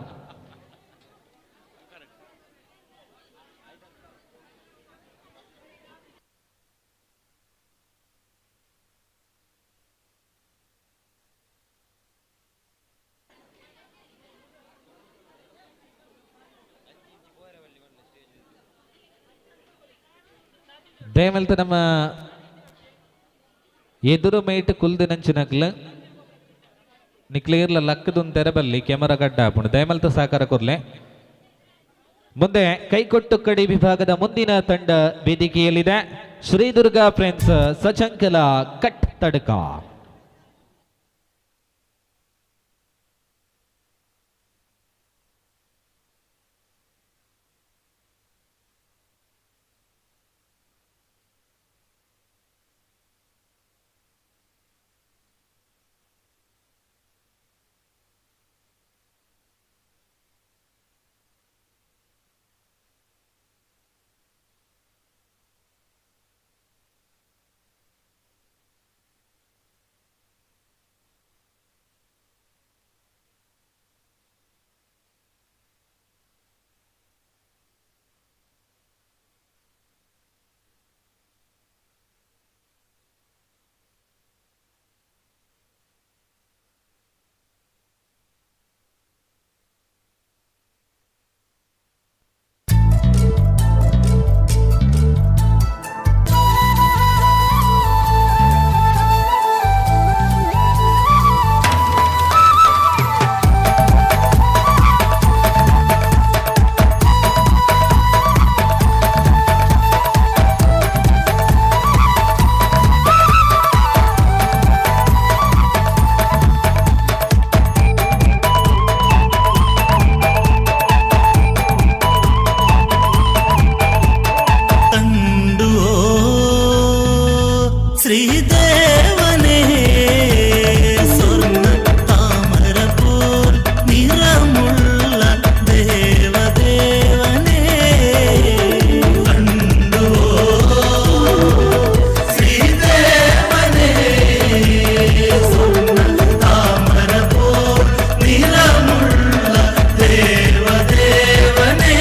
ದಯಮಲ್ತ ನಮ್ಮ ಎದುರು ಮೈಟ್ ಕುಲ್ದು ನಂಚಿನಕ್ಲ ನಿಕ್ಲಿಯರ್ಲ ಲಕ್ಕದೊಂದು ತೆರಬಲ್ಲಿ ಕ್ಯಾಮರಾ ಗಡ್ಡ ಹಾಕೊಂಡು ದಯಮಲ್ತ ಸಹಕಾರ ಕೊರ್ಲೆ. ಮುಂದೆ ಕೈಕೊಟ್ಟು ಕಡಿ ವಿಭಾಗದ ಮುಂದಿನ ತಂಡ ವೇದಿಕೆಯಲ್ಲಿದೆ. Shri Durga friends Sachankala Kattathadka. ശ്രീദേവനേ സ്വർണ്ണ താമര പോൽ നിറമുള്ള ദേവദേവനേ കണ്ടുവോ ശ്രീദേവനേ സ്വർണ്ണ താമര പോൽ നിറമുള്ള ദേവദേവനേ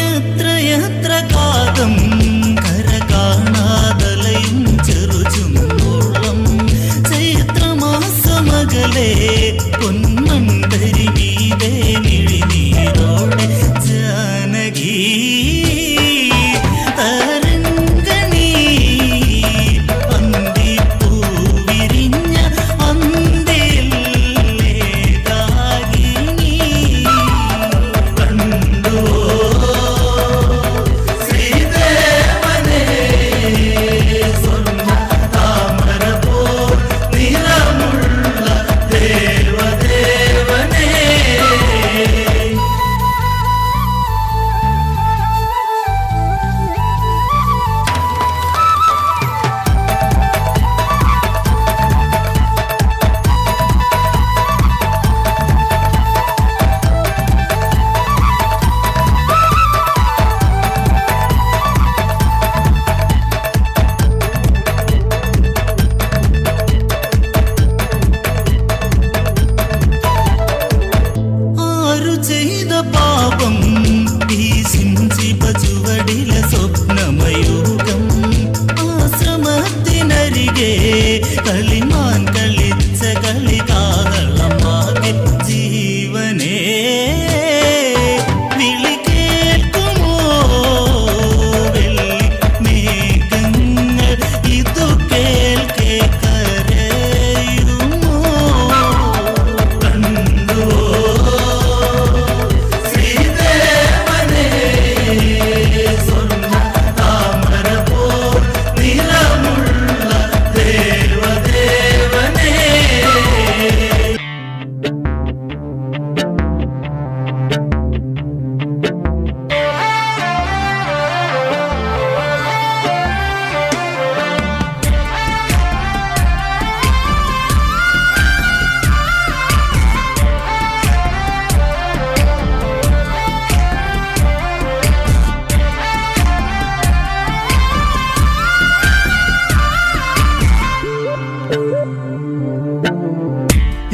എത്ര എത്ര കാതം കര കാണാതലയും ചെറുചുമ്പോളം ചൈത്രമാസമകലെ പൊന്മണ്ടരി മീതെ മിഴിനീരോടെ ജാനകി തരംഗണി അന്തിപ്പൂ വിരിഞ്ഞ അന്തിലേതാകിനി കണ്ടുവോ ശ്രീദേവനേ സ്വർണ്ണ താമര പോൽ നിറമുള്ള ദേവദേവനേ ആരു ചെയ്ത പാപം ഈ സിംസിപ ചുവടിലെ സ്വപ്നമയൂകം ആശ്രമത്തിനരികെ കളിമാൻ കളിച്ച കളികാഹളമാകെ ജീവനേ വിളി കേൾക്കുമോ വെള്ളി മേഘങ്ങൾ ഇതു കേൾക്കെ കരയുമോ കണ്ടുവോ ശ്രീദേവനേ സ്വർണ്ണ താമര പോൽ നിറമുള്ള ദേവദേവനേ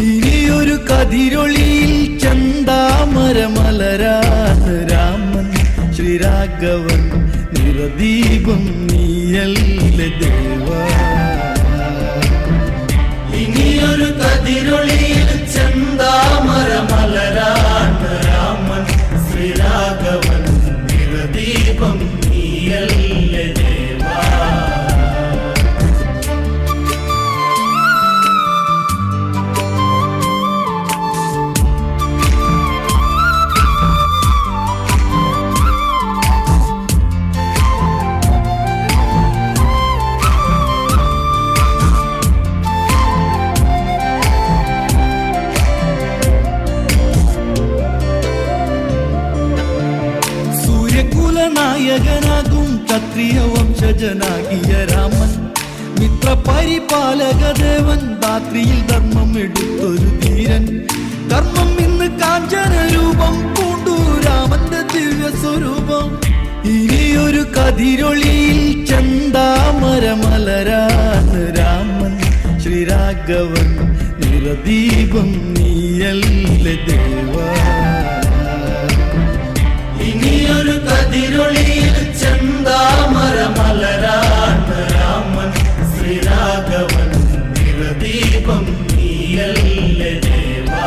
ഇനിയൊരു കതിരൊളിയിൽ ചന്താമരമലരാണ് രാമൻ ശ്രീരാഘവൻ നിറദീപം നീയല്ലേ ദേവാ ഇനിയൊരു കതിരൊളിയിൽ ചന്താമരമലരാണ് രാമൻ ശ്രീരാഘവൻ നിറദീപം നീയല്ലേ ദേവാ സൂര്യകുലനായകനാകും ക്ഷത്രിയ വംശജനാകിയ രാമൻ മിത്രപരിപാലകദേവൻ രാത്രിയിൽ ധർമ്മം എടുത്തൊരു ധീരൻ കർമ്മം ഇന്ന് കാഞ്ചന രൂപം പൂണ്ടു രാമന്റെ ദിവ്യ സ്വരൂപം ഇനിയൊരു കതിരൊളിയിൽ ചന്താമരമലരാണ് രാമൻ ശ്രീരാഘവൻ നിറദീപം നീയല്ലേ ദേവാ ഇനിയൊരു കതിരൊളിയിൽ ചന്താമരമലരാണ് രാമൻ ശ്രീരാഘവൻ നിറദീപം നീയല്ലേ ദേവാ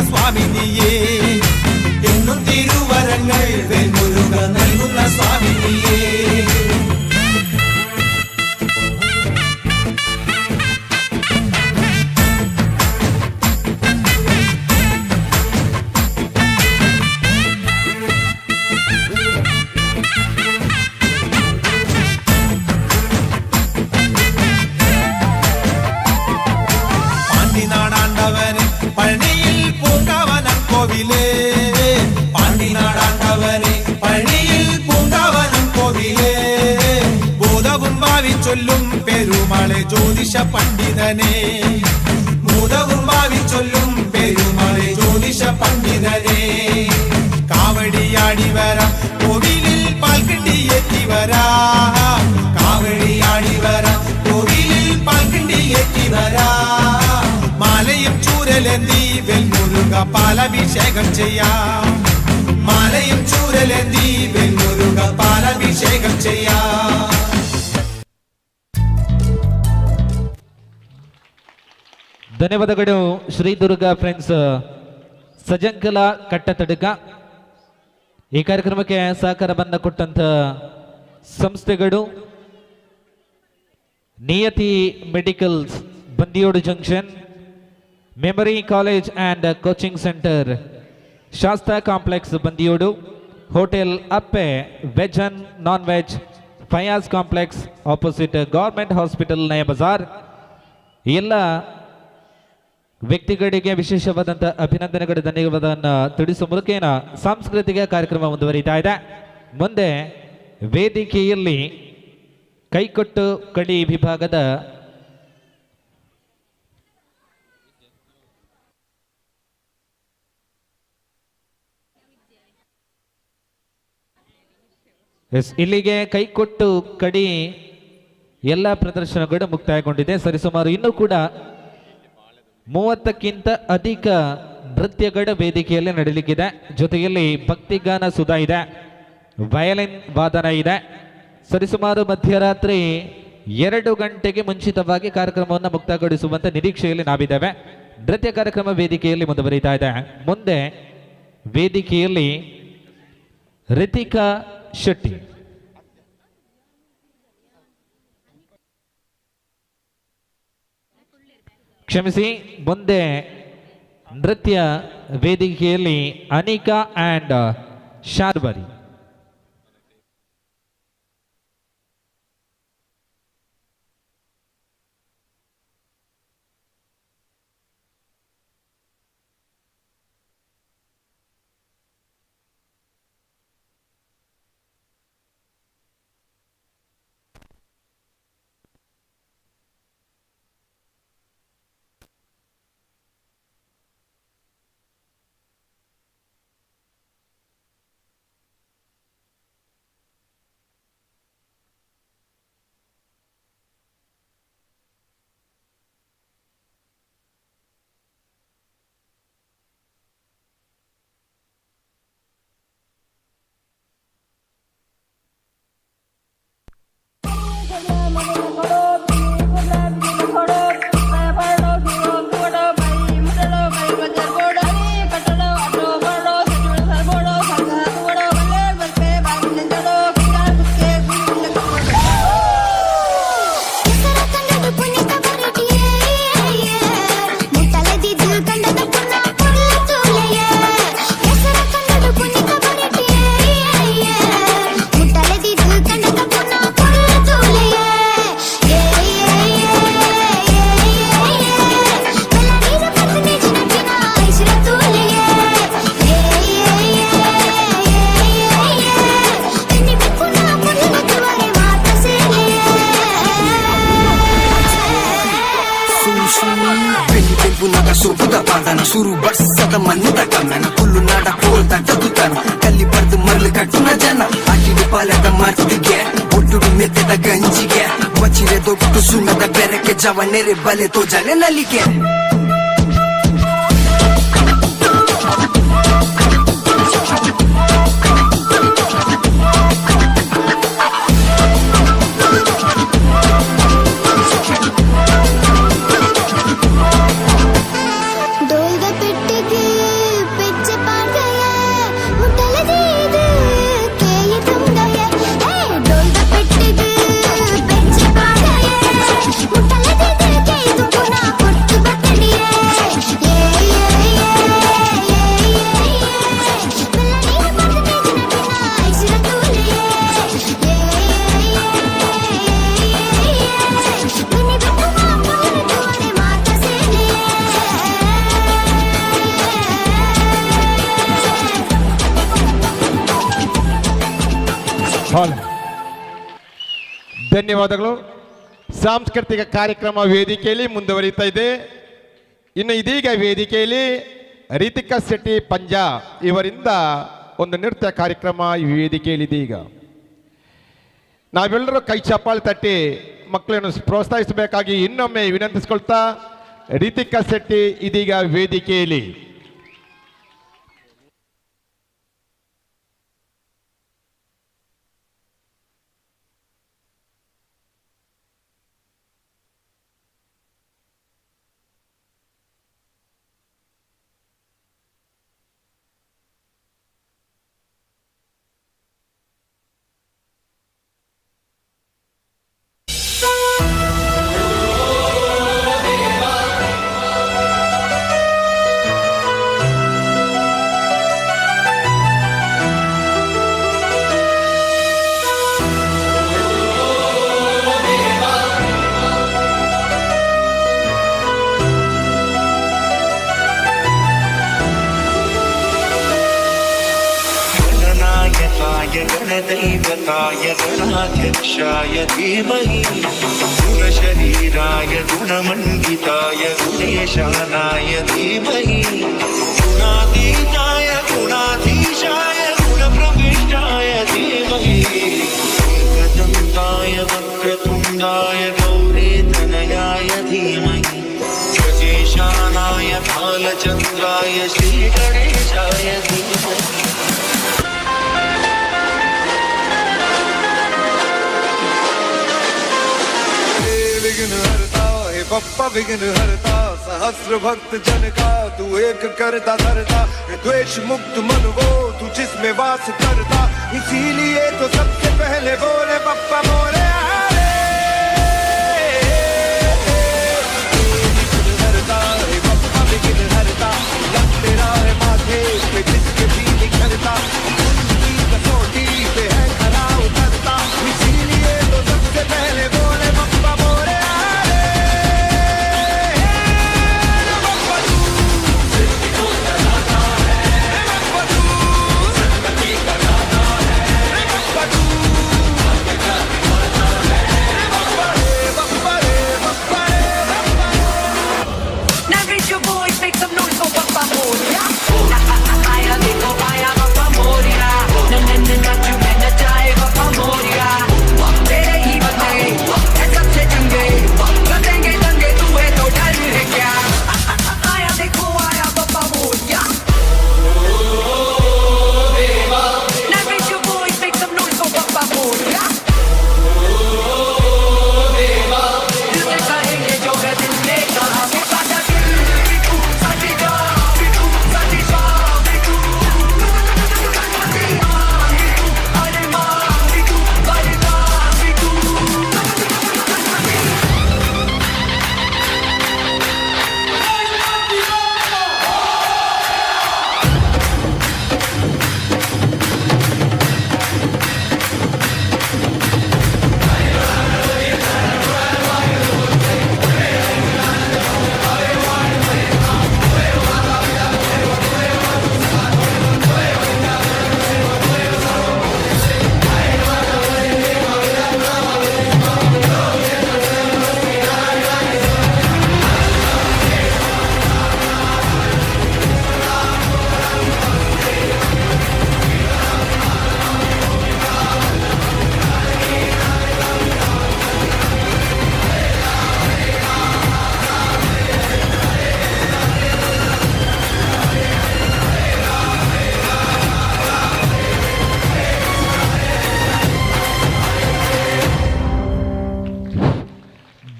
സ്വാമി നീയേ എന്നും തിരുവരങ്ങൾ വെൺമുരുക നൽകുന്ന സ്വാമി നീയേ പഴനിയിൽ പൂങ്കാവനം കോവിലേ പാണ്ടിനാടാണ്ടവനെ പഴനിയിൽ പൂങ്കാവനം കോവിലേ ബോധവും ഭാവിച്ചൊല്ലും പെരുമാളെ ജ്യോതിഷ പണ്ഡിതനെ ബോധവും ഭാവിച്ചൊല്ലും പെരുമാളെ ജ്യോതിഷ പണ്ഡിതനെ കാവടിയാടി വരാം കോവിലിൽ പാൽക്കിണ്ടിയെത്തി വരാം കാവടിയാടി വരാം കോവിലിൽ പാൽക്കിണ്ടിയെത്തി വരാം മാലയും ചൂരലേന്തി വെൺമുരുക പാലഭിഷേകം ചെയ്യാം മാലയും ചൂരലേന്തി വെൺമുരുക പാലഭിഷേകം ചെയ്യാം ಧನ್ಯವಾದಗಳು ಶ್ರೀ ದುರ್ಗಾ ಫ್ರೆಂಡ್ಸ್ ಸಜಂಕಲ ಕಟ್ಟತಡಕ. ಈ ಕಾರ್ಯಕ್ರಮಕ್ಕೆ ಸಹಕಾರವನ್ನು ಕೊಟ್ಟಂತ ಸಂಸ್ಥೆಗಳು Niyathi medicals Bandiyod junction, memory college and coaching centre Shasta complex Bandiyod, hotel Appe veg and non veg, Fayaz complex opposite government hospital Naya Bazar. ಎಲ್ಲ ವ್ಯಕ್ತಿಗಳಿಗೆ ವಿಶೇಷವಾದಂಥ ಅಭಿನಂದನೆಗಳು, ಧನ್ಯವಾದವನ್ನು ತಿಳಿಸುವ ಮೂಲಕ ಸಾಂಸ್ಕೃತಿಕ ಕಾರ್ಯಕ್ರಮ ಮುಂದುವರಿತಾ ಇದೆ. ಮುಂದೆ ವೇದಿಕೆಯಲ್ಲಿ ಕೈಕೊಟ್ಟು ಕಡಿ ವಿಭಾಗದ ಇಲ್ಲಿಗೆ ಕೈಕೊಟ್ಟು ಕಡಿ ಎಲ್ಲ ಪ್ರದರ್ಶನಗಳು ಮುಕ್ತಾಯಗೊಂಡಿದೆ. ಸರಿಸುಮಾರು ಇನ್ನೂ ಕೂಡ 30ಕ್ಕಿಂತ ಅಧಿಕ ನೃತ್ಯಗಳ ವೇದಿಕೆಯಲ್ಲಿ ನಡೆಯಲಿಕ್ಕಿದೆ. ಜೊತೆಯಲ್ಲಿ ಭಕ್ತಿಗಾನ ಸುಧಾ ಇದೆ, ವಯಲಿನ್ ವಾದನ ಇದೆ. ಸರಿಸುಮಾರು ಮಧ್ಯರಾತ್ರಿ 2 ಗಂಟೆಗೆ ಮುಂಚಿತವಾಗಿ ಕಾರ್ಯಕ್ರಮವನ್ನು ಮುಕ್ತಾಯಗೊಳಿಸುವಂತ ನಿರೀಕ್ಷೆಯಲ್ಲಿ ನಾವಿದ್ದೇವೆ. ನೃತ್ಯ ಕಾರ್ಯಕ್ರಮ ವೇದಿಕೆಯಲ್ಲಿ ಮುಂದುವರಿತಾ ಇದೆ. ಮುಂದೆ ವೇದಿಕೆಯಲ್ಲಿ ರಿತಿಕಾ ಶೆಟ್ಟಿ, ಕ್ಷಮಿಸಿ, ಮುಂದೆ ನೃತ್ಯ ವೇದಿಕೆಯಲ್ಲಿ ಅನಿಕಾ ಆ್ಯಂಡ್ ಶಾರ್ಬರಿ. ಶುರು ಬರ್ಸದ ಮನ್ನಿದ ಕಮ್ಮನ ಕುಲ್ಲು ನಾಡ ಕೋಲ್ದ ಜಗುತ್ತಾನ ಕಲ್ಲಿ ಬರ್ದು ಮರಳು ಕಟ್ಟುನ ಜನ ಅಕ್ಕಿಡು ಪಾಲದ ಮಾತಿಗೆ ಒಟ್ಟು ಮೆತ್ತದ ಗಂಜಿಗೆ ಮಚ್ಚಿರೆ ದೊಡ್ಡ ಸುಣ್ಣದ ಬೆರಕೆ ಜವನೆರೆ ಬಲೆ ತೋಜನೆ ನಲಿಗೆ ಡೋಲ್ದ ಪೆಟ್ಟಿಗೆ ಹಾಲ್. ಧನ್ಯವಾದಗಳು. ಸಾಂಸ್ಕೃತಿಕ ಕಾರ್ಯಕ್ರಮ ವೇದಿಕೆಯಲ್ಲಿ ಮುಂದುವರಿತಾ ಇದೆ. ಇನ್ನು ಇದೀಗ ವೇದಿಕೆಯಲ್ಲಿ ರಿತಿಕಾ ಶೆಟ್ಟಿ ಪಂಜಾ ಇವರಿಂದ ಒಂದು ನೃತ್ಯ ಕಾರ್ಯಕ್ರಮ ಈ ವೇದಿಕೆಯಲ್ಲಿ ಇದೀಗ. ನಾವೆಲ್ಲರೂ ಕೈ ಚಪ್ಪಾಳೆ ತಟ್ಟಿ ಮಕ್ಕಳನ್ನು ಪ್ರೋತ್ಸಾಹಿಸಬೇಕಾಗಿ ಇನ್ನೊಮ್ಮೆ ವಿನಂತಿಸಿಕೊಳ್ತಾ ರಿತಿಕಾ ಶೆಟ್ಟಿ ಇದೀಗ ವೇದಿಕೆಯಲ್ಲಿ. गणदैवताय गणाध्यक्षाय धीमहि गुणशरीराय गुणमण्डिताय गुणेशानाय धीमहि गुणातीताय गुणाधीशाय गुणप्रविष्टाय धीमहि एकदन्ताय वक्रतुण्डाय गौरीतनयाय धीमहि गजेशानाय बालचन्द्राय श्रीगणेशाय धीमहि. बप्पा विघ्न हरता सहस्र भक्त जन का तू एक करता धरता द्वेष मुक्त मन वो तू जिसमें वास करता इसीलिए तो सबसे पहले बोले बप्पा मोरे हरता है बप्पा विघ्न हरता लग तेरा है माथे पे जिसके भी निखरता उनकी कसौटी पे है खरा उतरता इसीलिए तो सबसे पहले बोले बप्पा मोरे.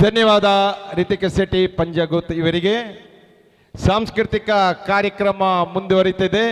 ಧನ್ಯವಾದ ರಿತಿಕಾ ಶೆಟ್ಟಿ ಪಂಜಗುತ್ ಇವರಿಗೆ. ಸಾಂಸ್ಕೃತಿಕ ಕಾರ್ಯಕ್ರಮ ಮುಂದುವರಿತಿದೆ.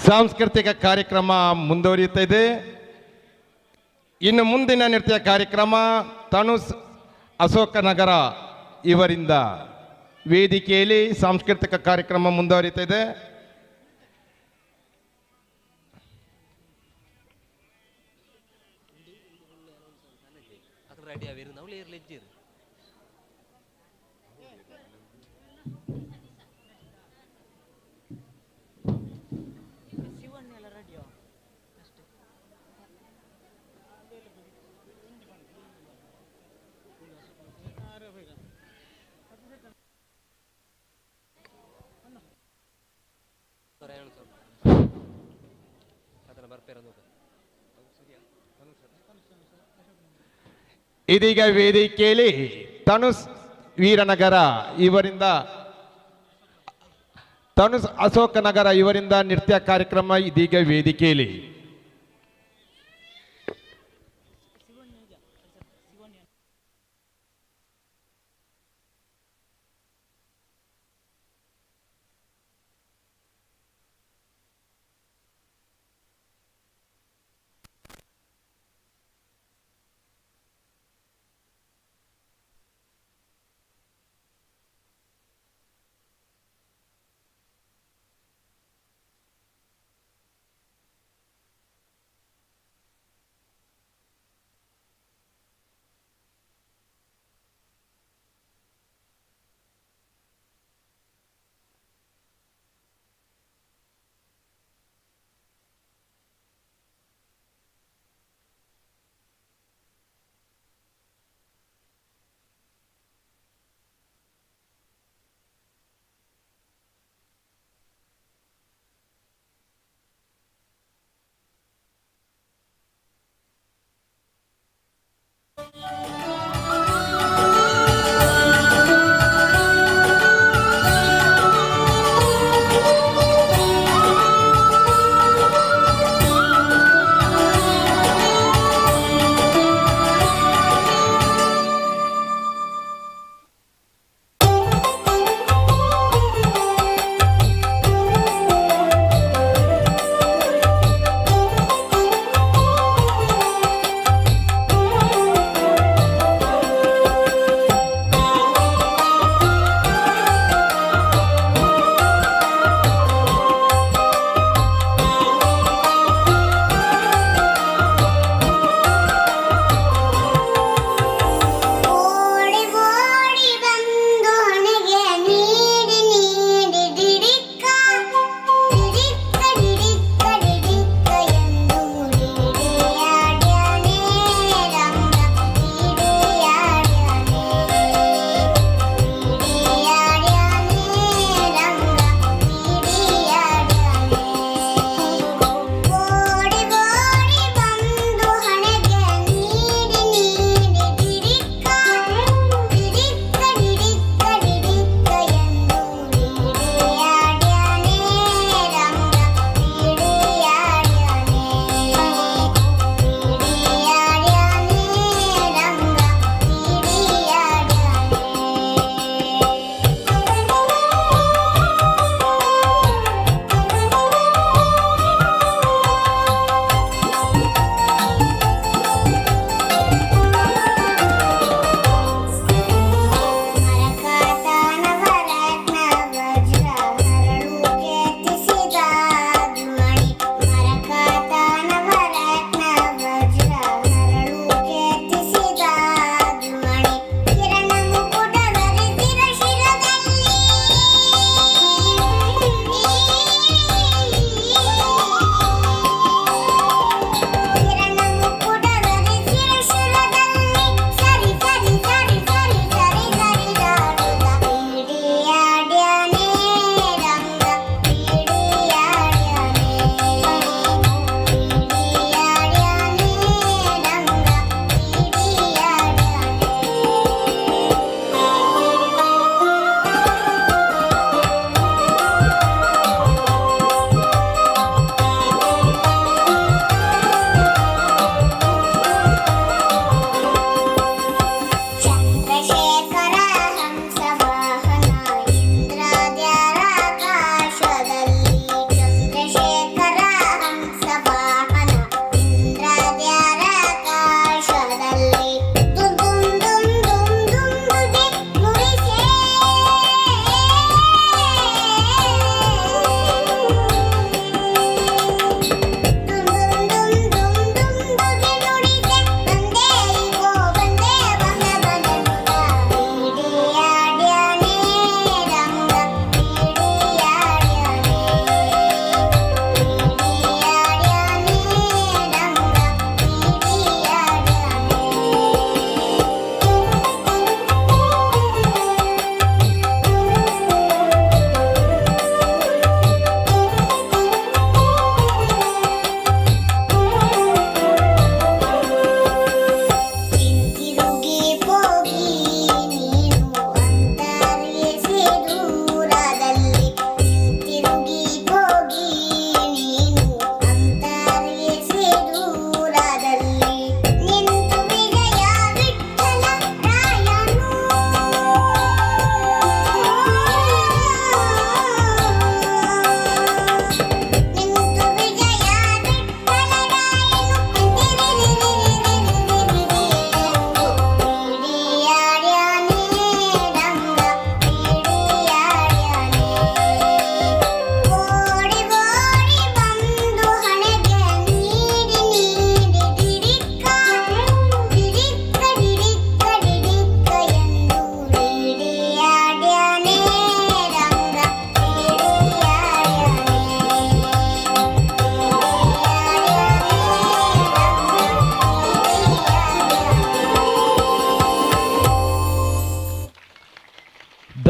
ಸಾಂಸ್ಕೃತಿಕ ಕಾರ್ಯಕ್ರಮ ಮುಂದುವರಿಯುತ್ತಿದೆ. ಇನ್ನು ಮುಂದಿನ ನೃತ್ಯ ಕಾರ್ಯಕ್ರಮ ತನುಸ್ ಅಶೋಕನಗರ ಇವರಿಂದ ವೇದಿಕೆಯಲ್ಲಿ ಸಾಂಸ್ಕೃತಿಕ ಕಾರ್ಯಕ್ರಮ ಮುಂದುವರಿಯುತ್ತಿದೆ. ಇದೀಗ ವೇದಿಕೆಯಲ್ಲಿ ತನುಸ್ ವೀರನಗರ ಇವರಿಂದ ತನುಸ್ ಅಶೋಕನಗರ ಇವರಿಂದ ನೃತ್ಯ ಕಾರ್ಯಕ್ರಮ ಇದೀಗ ವೇದಿಕೆಯಲ್ಲಿ.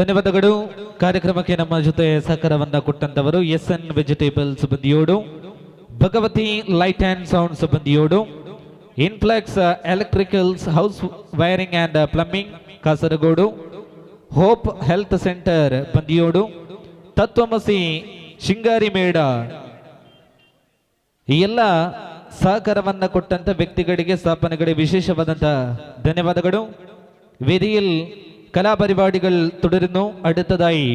ಧನ್ಯವಾದಗಳು. ಕಾರ್ಯಕ್ರಮಕ್ಕೆ ನಮ್ಮ ಜೊತೆ ಸಹಕಾರವನ್ನ ಕೊಟ್ಟಂತವರು SN ವೆಜಿಟೇಬಲ್ ಸಿಬ್ಬಂದಿಯೋಡು, ಭಗವತಿ ಲೈಟ್ ಅಂಡ್ ಸೌಂಡ್ ಸಿಬ್ಬಂದಿಯೋಡು, Inflex electricals house wiring and plumbing Kasaragod, hope health centre Bandiyod, Tatvamasi Shingari ಮೇಡ, ಈ ಎಲ್ಲ ಸಹಕಾರವನ್ನ ಕೊಟ್ಟಂತ ವ್ಯಕ್ತಿಗಳಿಗೆ ಸ್ಥಾಪನೆಗಳಿಗೆ ವಿಶೇಷವಾದಂತ ಧನ್ಯವಾದಗಳು. ವೇದಿയിൽ കലാപരിപാടികൾ തുടരുന്നു. അടുത്തതായി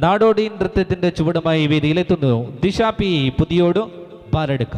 നാടോടി നൃത്തത്തിന്റെ ചുവടുമായി വേദിയിലെത്തുന്നു ദിശ പി പുതിയോട് ബാരെടുക്ക.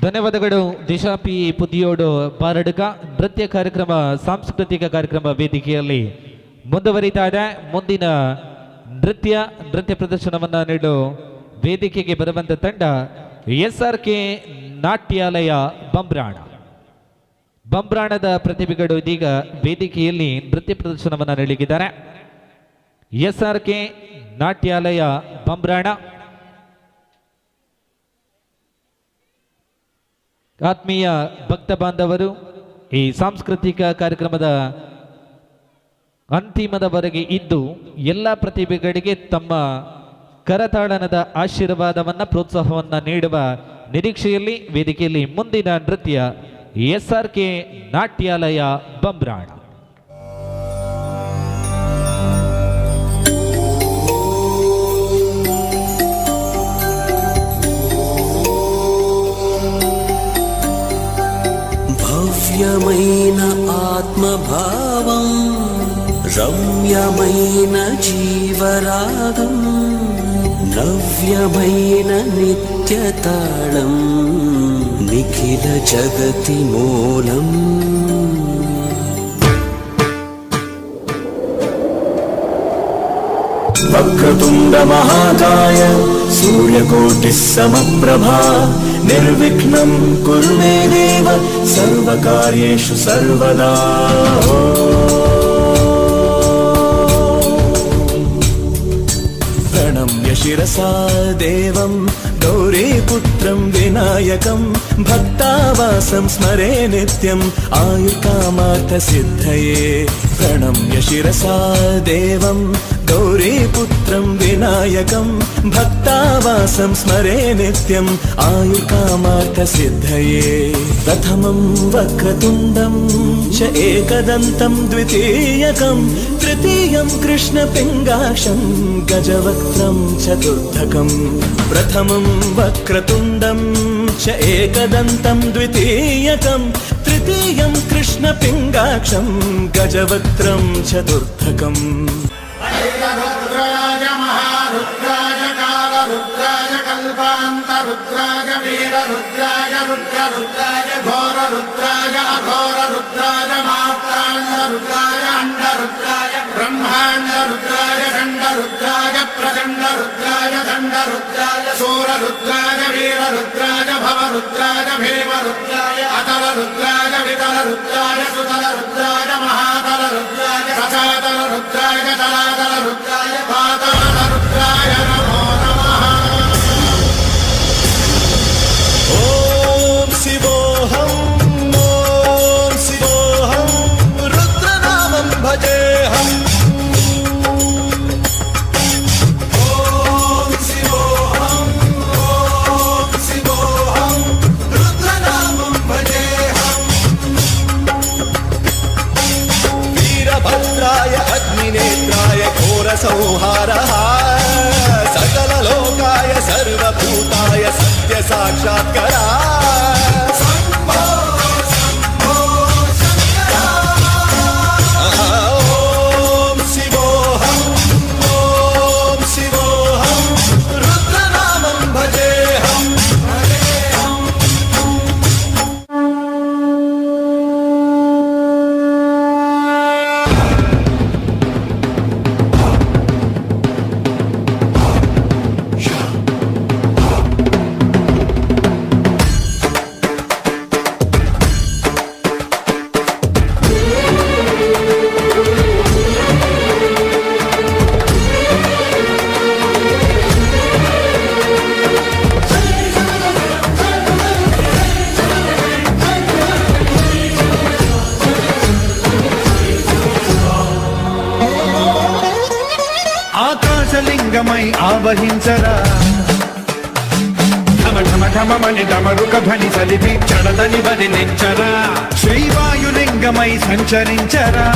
ಧನ್ಯವಾದಗಳು. ದಿಶಾ ಪಿ ಪುದಿಯೋಡು ಬಾರಡ್ಕ. ನೃತ್ಯ ಕಾರ್ಯಕ್ರಮ, ಸಾಂಸ್ಕೃತಿಕ ಕಾರ್ಯಕ್ರಮ ವೇದಿಕೆಯಲ್ಲಿ ಮುಂದುವರಿತಾ ಇದೆ. ಮುಂದಿನ ನೃತ್ಯ ಪ್ರದರ್ಶನವನ್ನ ನೀಡಲು ವೇದಿಕೆಗೆ ಬರುವಂತ ತಂಡ SRK ನಾಟ್ಯಾಲಯ ಬಂಬ್ರಾಣ. ಬಂಬ್ರಾಣದ ಪ್ರತಿಭೆಗಳು ಇದೀಗ ವೇದಿಕೆಯಲ್ಲಿ ನೃತ್ಯ ಪ್ರದರ್ಶನವನ್ನ ನೀಡಲಿದ್ದಾರೆ. SRK ನಾಟ್ಯಾಲಯ ಬಂಬ್ರಾಣ. ಆತ್ಮೀಯ ಭಕ್ತ ಬಾಂಧವರು, ಈ ಸಾಂಸ್ಕೃತಿಕ ಕಾರ್ಯಕ್ರಮದ ಅಂತಿಮದವರೆಗೆ ಇದ್ದು ಎಲ್ಲ ಪ್ರತಿಭೆಗಳಿಗೆ ತಮ್ಮ ಕರತಾಳನದ ಆಶೀರ್ವಾದವನ್ನ ಪ್ರೋತ್ಸಾಹವನ್ನ ನೀಡುವ ನಿರೀಕ್ಷೆಯಲ್ಲಿ ವೇದಿಕೆಯಲ್ಲಿ ಮುಂದಿನ ನೃತ್ಯ SRK ನಾಟ್ಯಾಲಯ ಬಂಬ್ರಾಣ. ఆత్మభావం రమ్యమైన జీవరాగం నవ్యమైన నిత్యతాళం నిఖిల జగతి మూలం వక్రతుండ మహాకాయ సూర్యకోటి సమప్రభా నిర్విఘ్నం కురు మే దేవ సర్వకార్యేషు సర్వదా ప్రణమ్య శిరసా దేవం గౌరీపుత్రం వినాయకం భక్తావాసం స్మరే నిత్యం ఆయుర్కామార్థ సిద్ధయే ప్రణమ్య శిరసా దేవం గౌరీపుత్రం వినాయకం భక్తావాసం స్మరే నిత్యం ఆయుర్కామార్థ సిద్ధయే ప్రథమం వక్రతుండం చ ఏకదంతం ద్వితీయకం తృతీయం కృష్ణపింగాక్షం గజవక్త్రం చతుర్థకం ప్రథమం వక్రతుండం చ ఏకదంతం ద్వితీయకం తృతీయం కృష్ణపింగాక్షం గజవక్త్రం చతుర్థకం रुद्राय महारुद्राय कालरुद्राय कल्पान्तरुद्राय वीररुद्राय रुद्ररुद्राय घोररुद्राय अघोररुद्राय मात्राण्डरुद्राय अण्डरुद्राय ब्रह्माण्डरुद्राय खण्डरुद्राय प्रचण्डरुद्राय दण्डरुद्राय शूररुद्राय वीररुद्राय भवरुद्राय भीमरुद्राय अतलरुद्राय वितलरुद्राय सुतलरुद्राय महातलरुद्राय रसातलरुद्राय तलातलरुद्राय पातालरुद्राय नमो नमः ओम शिवोऽहं रुद्रनामं भजेऽहम् ओम शिवोऽहं रुद्रनामं भजेऽहम् वीरभद्राय अग्निनेत्राय घोरसंहारः सकललोकाय सर्वभूताय सत्यसाक्षात्करा ओम शिवोऽहं रुद्रनामं भजेऽहम् ఆకాశలింగమై ఆవహించరా ఢమ ఢమ ఢమమని డమరుక ధ్వని సలిపి చడదని వదిలించరా శ్రీవాయులింగమై సంచరించరా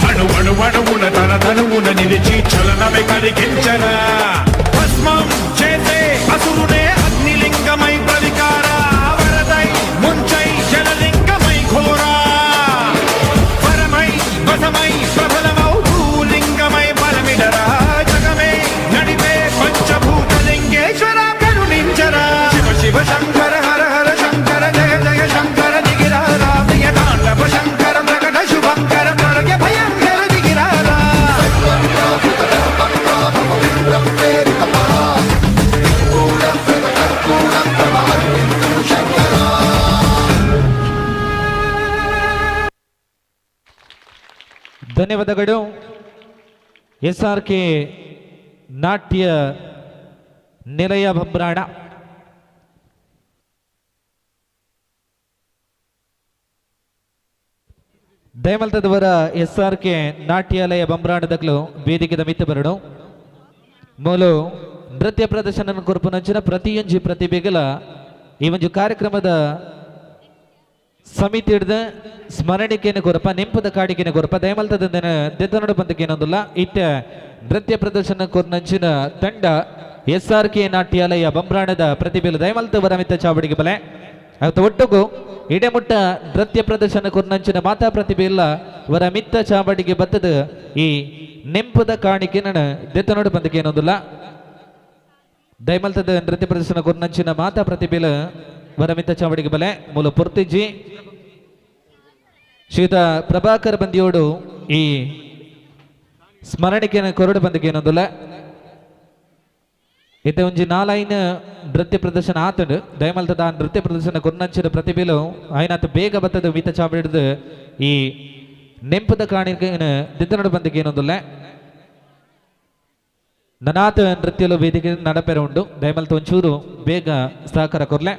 అణువణువున తన తనువున నిలిచి చలనమే కలిగించరా భస్మం చేసే అసురునే అగ్నిలింగమై ప్రవికారా వరదై ముంచై జలలింగమై ఘోరా పరమై వసమై ప్రబలమౌ భూలింగమై బలమిడరా జగమే నడిపే పంచభూతలింగేశ్వర కరుణించరా శివ శివ శంకర హర హర శంకర జయ జయ శంకర దిగిరారా ప్రియ తాండవ శంకర ప్రకట శుభంకర ప్రళయ భయంకర దిగిరారా ಧನ್ಯವಾದಗಳು. SRK ನಾಟ್ಯ ನಿಲಯ ಬಬ್ರಾಣ ದಯಮಲ್ತದವರ SRK ನಾಟ್ಯಾಲಯ ಬಂಬ್ರಾಣದಗಳು ವೇದಿಕೆದ ಮಿತ್ತ ಬರಡು ಮೂಲು ನೃತ್ಯ ಪ್ರದರ್ಶನ ಕೊರಪುನಂಚಿನ ಪ್ರತಿಯೊಂದು ಪ್ರತಿಭೆಗಳ ಈ ಒಂದು ಕಾರ್ಯಕ್ರಮದ ಸಮಿತಿ ಹಿಡಿದ ಸ್ಮರಣಿಕೆಯನ್ನು ಕೊರಪ ನೆಂಪದ ಕಾಡಿಕೆನ ಕೊರಪ ದಯಮಲ್ತದ ದೆತ್ತನೋಡು ಬಂದಕ್ಕೇನೊಂದಿಲ್ಲ ಇಟ್ಟ ನೃತ್ಯ ಪ್ರದರ್ಶನ ಕೊರ್ನಂಚಿನ ತಂಡ SRK ನಾಟ್ಯಾಲಯ ಬಂಬ್ರಾಣದ ಪ್ರತಿಭೆಗಳು ದಯಮಲ್ತ ವರಮಿತ್ತ ಚಾವಡಿಗೆ ಬಲೆ ಅವತ್ತು ಒಟ್ಟಿಗೂ ಇಡೆಮುಟ್ಟ ನೃತ್ಯ ಪ್ರದರ್ಶನ ಕೊರ್ನಂಚಿನ ಮಾತಾ ಪ್ರತಿಭೆ ಇಲ್ಲ ವರ ಮಿತ್ತ ಚಾವಡಿಗೆ ಬತ್ತದ ಈ ನೆಂಪದ ಕಾಣಿಕೆ ನನ ದೆತ್ತನೋಡು ಬಂದಕ್ಕೆ ಏನೋದಿಲ್ಲ ದೈಮಲ್ತದ ನೃತ್ಯ ಪ್ರದರ್ಶನ ಕೊರ್ನಂಚಿನ ಮಾತಾ ಪ್ರತಿಭೆಲ ವರ ಮಿತ್ತ ಚಾವಡಿಗೆ ಬಲೆ ಮೂಲ ಪುರ್ತಿಜಿ ಶ್ರೀಯುತ ಪ್ರಭಾಕರ್ ಬಂದಿಯೋಡು ಈ ಸ್ಮರಣಿಕೆನ ಕೊರಡು ಬಂದಕ್ಕೆ ಏನೋದಿಲ್ಲ ಇತ್ತೆ ಒಂಜಿ ನಾಲೈನ್ ನೃತ್ಯ ಪ್ರದರ್ಶನ ಆತಂಡು ದಯಮಲ್ತದ ಆ ನೃತ್ಯ ಪ್ರದರ್ಶನ ಕೊರ್ನಂಚಿನ ಪ್ರತಿಭೆಲು ಆಯ್ನಾತ ಬೇಗ ಬತ್ತದ ಮಿತ ಚಾವಡಿಡ್ದು ಈ ನೆಂಪದ ಕಾಣಿಕೆ ದಿದ್ದನೋಡು ಬಂದಕ್ಕೆ ಏನೋದಿಲ್ಲ ನನಾತ ನೃತ್ಯಲು ವೇದಿಕೆ ನಡಪೆರ ಉಂಡು ದಯಮಲ್ತ ಒಂಚೂರು ಬೇಗ ಸಹಕಾರ ಕೊರ್ಲೆ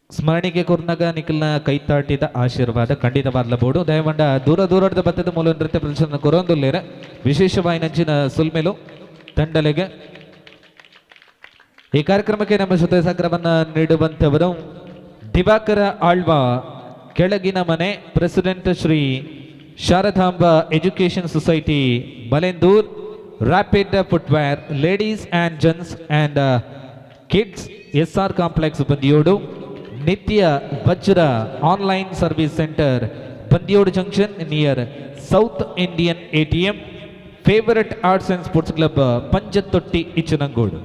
ಸ್ಮರಣಿಕೆ ಕೊರ್ನಾಗ ನಿಖಲ್ನ ಕೈತಾಟಿದ ಆಶೀರ್ವಾದ ಖಂಡಿತವಾದ್ಲಬಹುದು ದಯಮಂಡ ದೂರ ದೂರದ ಬತ್ತದ ಮೂಲ ನೃತ್ಯ ಪ್ರದರ್ಶನ ಕೊರೊಂದುಲ್ಲೇರ ವಿಶೇಷವಾಗಿ ನಂಚಿನ ಸುಲ್ಮೆಲು ತಂಡಲೆಗೆ ಈ ಕಾರ್ಯಕ್ರಮಕ್ಕೆ ನಮ್ಮ ಜೊತೆ ಸಹಕಾರವನ್ನು ನೀಡುವಂಥವರು ದಿವಾಕರ ಆಳ್ವ ಕೆಳಗಿನ ಮನೆ president Shri Sharadamba education society Balendur rapid footwear ladies and gents and kids SR complex Bandiyod Nithya Vajra online service centre Bandiyod junction near South Indian ATM favourite arts and sports club Panjathotti Ichchanangod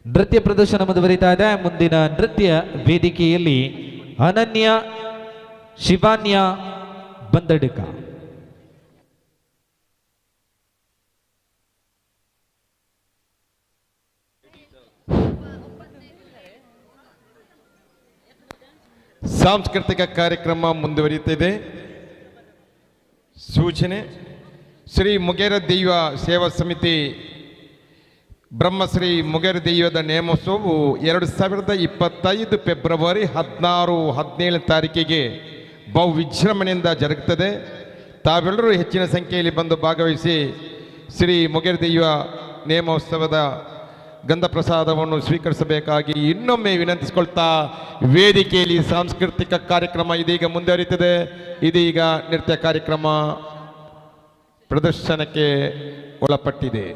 ನೃತ್ಯ ಪ್ರದರ್ಶನ ಮುಂದುವರಿತಾ ಇದೆ ಮುಂದಿನ ನೃತ್ಯ ವೇದಿಕೆಯಲ್ಲಿ ಅನನ್ಯ ಶಿವಾನ್ಯ ಬಂದಡ್ಕ ಸಾಂಸ್ಕೃತಿಕ ಕಾರ್ಯಕ್ರಮ ಮುಂದುವರಿಯುತ್ತಿದೆ. ಸೂಚನೆ: ಶ್ರೀ ಮುಗೇರ ದೈವ ಸೇವಾ ಸಮಿತಿ ಬ್ರಹ್ಮಶ್ರೀ ಮುಗೇರ ದೈವದ ನೇಮೋತ್ಸವವು 2025 ಫೆಬ್ರವರಿ 16-17 ತಾರೀಕಿಗೆ ಬಹು ವಿಜೃಂಭಣೆಯಿಂದ ಜರುಗುತ್ತದೆ. ತಾವೆಲ್ಲರೂ ಹೆಚ್ಚಿನ ಸಂಖ್ಯೆಯಲ್ಲಿ ಬಂದು ಭಾಗವಹಿಸಿ ಶ್ರೀ ಮುಗೇರ ದೈವ ನೇಮೋತ್ಸವದ ಗಂಧ ಪ್ರಸಾದವನ್ನು ಸ್ವೀಕರಿಸಬೇಕಾಗಿ ಇನ್ನೊಮ್ಮೆ ವಿನಂತಿಸಿಕೊಳ್ತಾ, ವೇದಿಕೆಯಲ್ಲಿ ಸಾಂಸ್ಕೃತಿಕ ಕಾರ್ಯಕ್ರಮ ಇದೀಗ ಮುಂದುವರಿಯುತ್ತದೆ. ಇದೀಗ ನೃತ್ಯ ಕಾರ್ಯಕ್ರಮ ಪ್ರದರ್ಶನಕ್ಕೆ ಒಳಪಟ್ಟಿದೆ.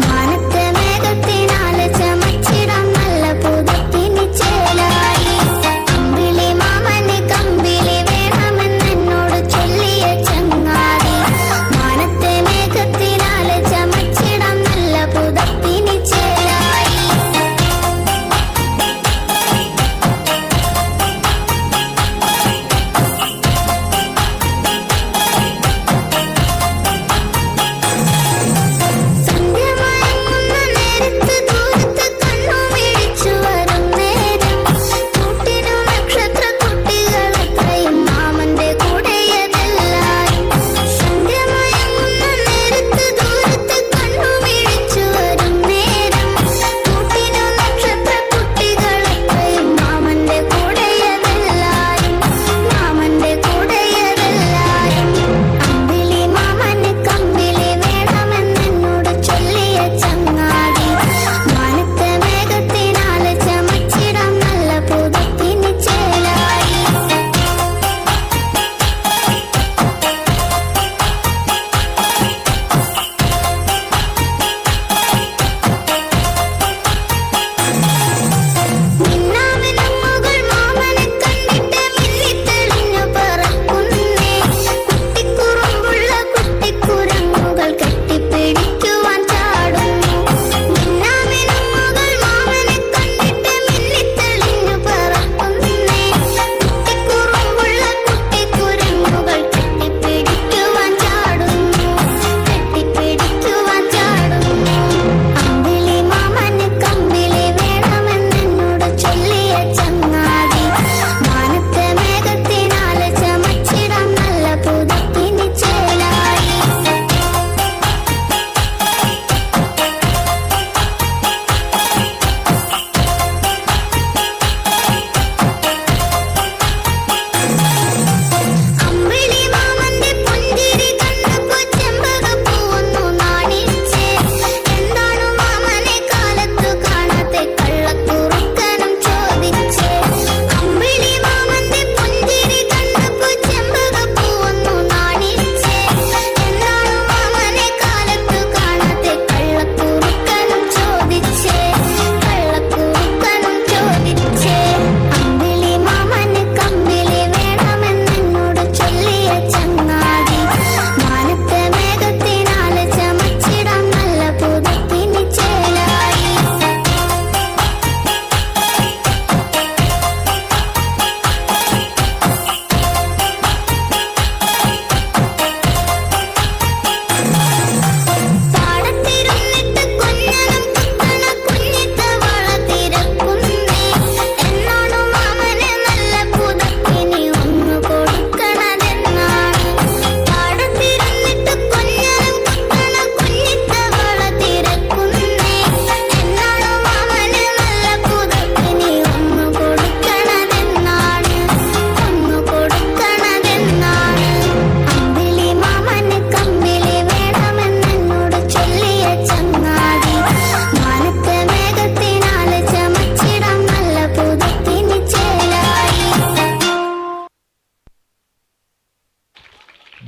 മാനത്തെ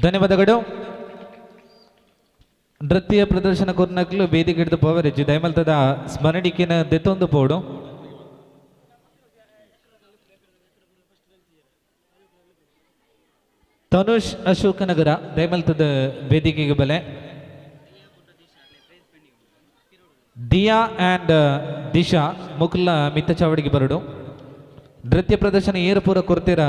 ಧನ್ಯವಾದಗಳು. ನೃತ್ಯ ಪ್ರದರ್ಶನ ಕೊರ್ನಕ್ಲು ವೇದಿಕೆ ಹಿಡಿದು ಪೋವರೆಜ್ಜಿ ದಯಮಲ್ತದ ಸ್ಮರಣಿಕೆನ ದೆತ್ತೊಂದು ಪೋಡು. ತನುಷ್ ಅಶೋಕನಗರ ದಯಮಲ್ತದ ವೇದಿಕೆಗೆ ಬಲೆ. ದಿಯಾ ಆ್ಯಂಡ್ ದಿಶಾ ಮುಕ್ಲ ಮಿತ್ತ ಚಾವಡಿಗೆ ಬರಡು. ನೃತ್ಯ ಪ್ರದರ್ಶನ ಏರು ಪೂರ ಕೊರ್ತೀರ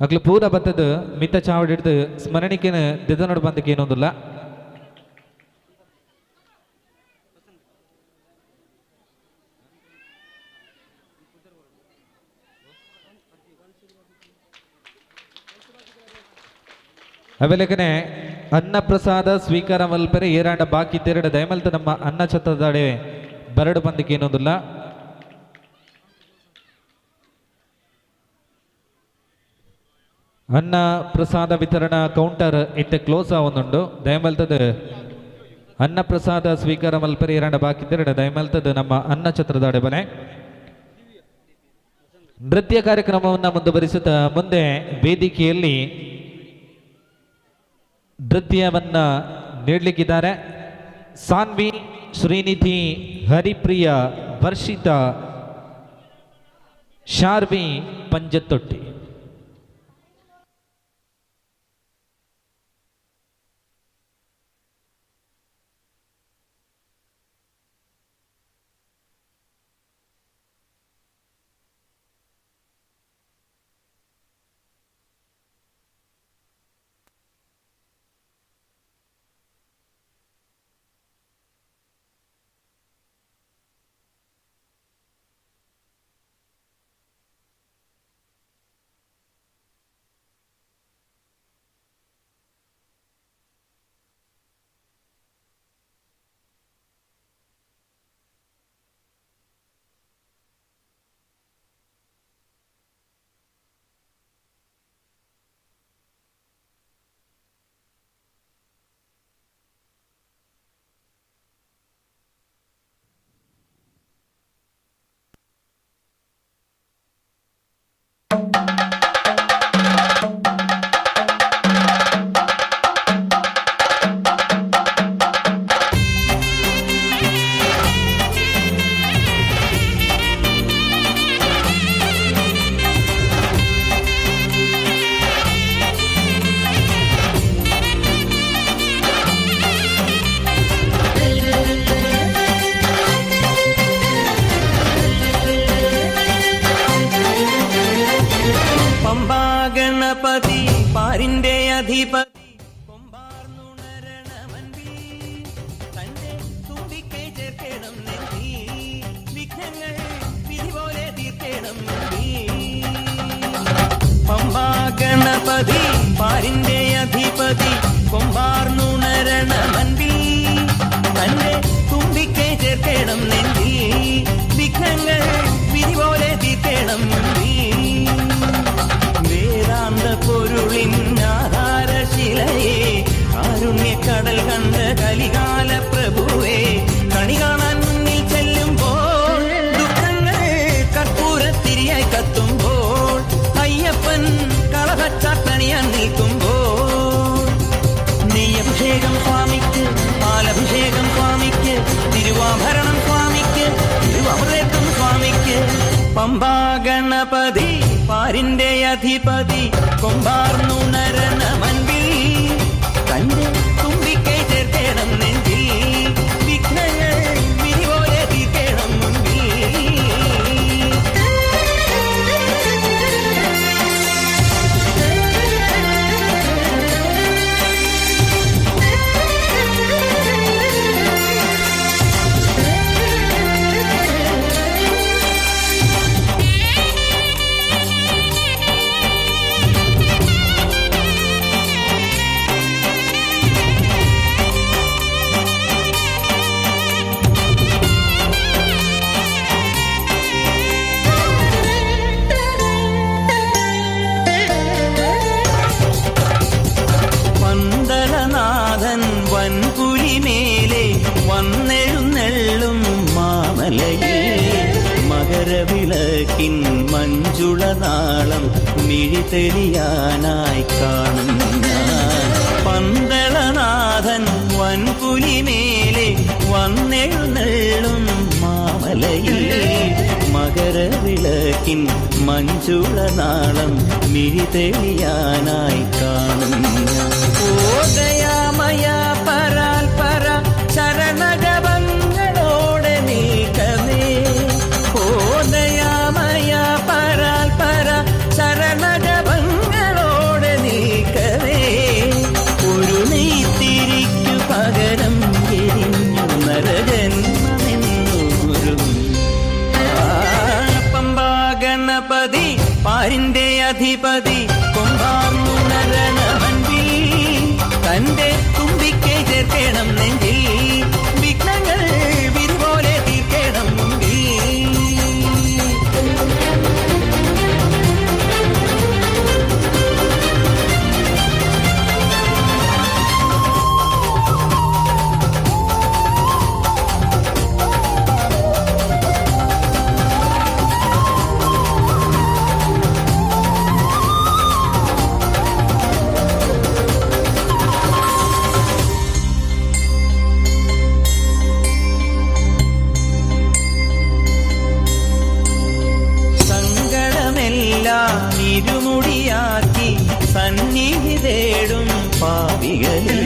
ಅಗ್ಲು ಪೂರ ಬತ್ತದ ಮಿತ್ತ ಚಾವಡಿ ಹಿಡಿದು ಸ್ಮರಣಿಕೆನ ದೆದ ನೋಡು ಬಂದಕ್ಕೆ ಏನೊಂದಿಲ್ಲ. ಅವೆಲೆಗನೆ ಅನ್ನ ಪ್ರಸಾದ ಸ್ವೀಕಾರ ಮಲ್ಪರೆ ಏರಾಂಡ ಬಾಕಿ ತೆರಡ ದಯಮಲ್ತ ನಮ್ಮ ಅನ್ನ ಛತ್ರದಾಡೆ ಬರಡು ಬಂದಕ್ಕೆ ಏನೊಂದಿಲ್ಲ. ಅನ್ನ ಪ್ರಸಾದ ವಿತರಣಾ ಕೌಂಟರ್ ಇತ್ತೆ ಕ್ಲೋಸ್ ಆವೊಂದುಂಡು ದಯಮಲ್ತದ ಅನ್ನ ಪ್ರಸಾದ ಸ್ವೀಕಾರ ಮಲ್ಪರೆ ಏರಾಂಡ ಬಾಕಿ ತೆರಡ ದಯಮಲ್ತದ ನಮ್ಮ ಅನ್ನ ಛತ್ರದಾಡೆ ಬನೆ. ನೃತ್ಯ ಕಾರ್ಯಕ್ರಮವನ್ನು ಮುಂದುವರಿಸುತ್ತಾ ಮುಂದೆ ವೇದಿಕೆಯಲ್ಲಿ ನೃತ್ಯವನ್ನ ನೀಡಲಿಕ್ಕಿದ್ದಾರೆ ಸಾನ್ವಿ, ಶ್ರೀನಿಧಿ, ಹರಿಪ್ರಿಯ, ವರ್ಷಿತಾ, ಶಾರ್ವಿ, ಪಂಜತ್ತೊಟ್ಟಿ. ഗണപതി പാരിന്റെ അധിപതി തന്റെ തുമ്പിക്കൈ ചേർക്കണം നെഞ്ചി വിഘ്നങ്ങൾ വിധി പോലെ തീർക്കണം പമ്പാ ഗണപതി പാരിന്റെ അധിപതി കൊമ്പാർന്നുണരണമൻപി തന്റെ തുമ്പിക്കൈ ചേർക്കണം നെഞ്ചി വിഘ്നങ്ങൾ വിധി പോലെ തീർക്കണം വേദാന്ത പൊരുളിൻ ആധാരശിലയെ കാരുണ്യക്കടൽ കണ്ട കലികാല പ്രഭുവേ കണി കാണാൻ മുന്നിൽ ചെല്ലുമ്പോൾ ദുഃഖങ്ങൾ കർപ്പൂരത്തിരിയായി കത്തുമ്പോൾ അയ്യപ്പൻ കളഭച്ചാട്ടണിയാൻ നിൽക്കുമ്പോൾ നെയ്യഭിഷേകം സ്വാമിക്ക് പാലഭിഷേകം സ്വാമിക്ക് തിരുവാഭരണം സ്വാമിക്ക് തിരുവമൃതം സ്വാമിക്ക് പമ്പാ ഗണപതി പാരിന്റെ അധിപതി കൊമ്പാർന്നുണരണമൻപിൽ തന്റെ തുമ്പിക്കൈ ചേർക്കണം നെഞ്ചിൽ വിഘ്നങ്ങൾ വിധി പോലെ തീർക്കണം മുൻപിൽ മകരവിളക്കിൻ മഞ്ജുളനാളം മിഴിതെളിയാനായി കാണും ഞാൻ. പന്തളനാഥൻ വൻപുലിമേലെ വന്നെഴുന്നള്ളും മാമലയിൽ മകരവിളക്കിൻ മഞ്ജുളനാളം മിഴിതെളിയാനായി കാണും ഞാൻ. ഓദയാമയ പരാൽ പര ശരണജപങ്ങളോടെ നീക്കമേ. ഓദയാമയ പരാൽ പര ശരണജപങ്ങളോടെ നീക്കമേ. ഒരു നെയ്ത്തിരിക്കു പകരം എരിഞ്ഞു നരജന്മമെന്നു ഗുരു. പമ്പാഗണപതി പാരിന്റെ അധിപതി കൊമ്പാർന്നുണരണമൻപിൽ തന്റെ തുമ്പിക്കൈ ചേർക്കണം നെഞ്ചിൽ. വിഘ്നങ്ങൾ വിരിപോലെ തീർക്കണം മുമ്പിൽ. ഇരുമുടിയാക്കി സന്നിധി തേടും പാപികളെ.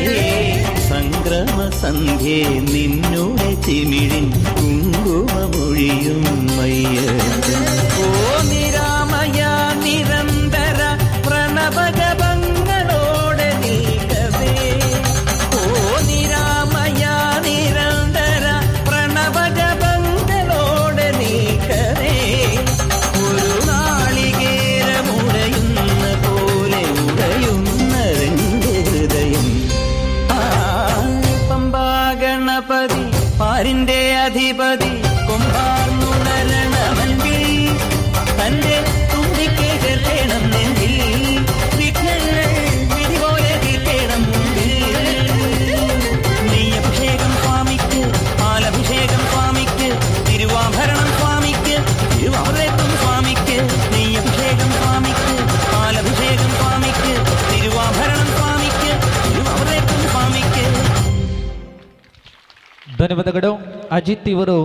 സംക്രമസന്ധ്യേ നിന്നുടെ ചിമിഴിൻ കുങ്കുമമൊഴിയും മയ്യപ്പൻ. ഓ നിരാമയ നിരന്തര പ്രണവജപങ്ങളോടെ നീക്കവേ. ഓ നിരാമയ നിരന്തര പ്രണവജപങ്ങളോടെ നീക്കവേ. ഒരു നാളികേരമുടയുന്ന പോലെ ഉടയുന്നതിൻ്റെ ഹൃദയം. പമ്പാഗണപതി പാരിന്റെ അധിപതി കൊമ്പാർന്നുണരണമൻപിൽ തന്റെ തുമ്പിക്കൈ ചേർക്കണം നെഞ്ചിൽ. വിഘ്നങ്ങൾ വിധിപോലെ തീർക്കണം മുമ്പിൽ. നെയ്യഭിഷേകം സ്വാമിക്ക്, പാലഭിഷേകം സ്വാമിക്ക്, തിരുവാഭരണം സ്വാമിക്ക്, തിരുവാഭരണം സ്വാമിക്ക്. നെയ്യഭിഷേകം സ്വാമിക്ക്, പാലഭിഷേകം സ്വാമിക്ക്, തിരുവാഭരണം സ്വാമിക്ക്, തിരുവാഭരണം ಸ್ವಾಮಿಗೆ. ಧನ್ಯವಾದಗಳು. ಅಜಿತ್ ಇವರು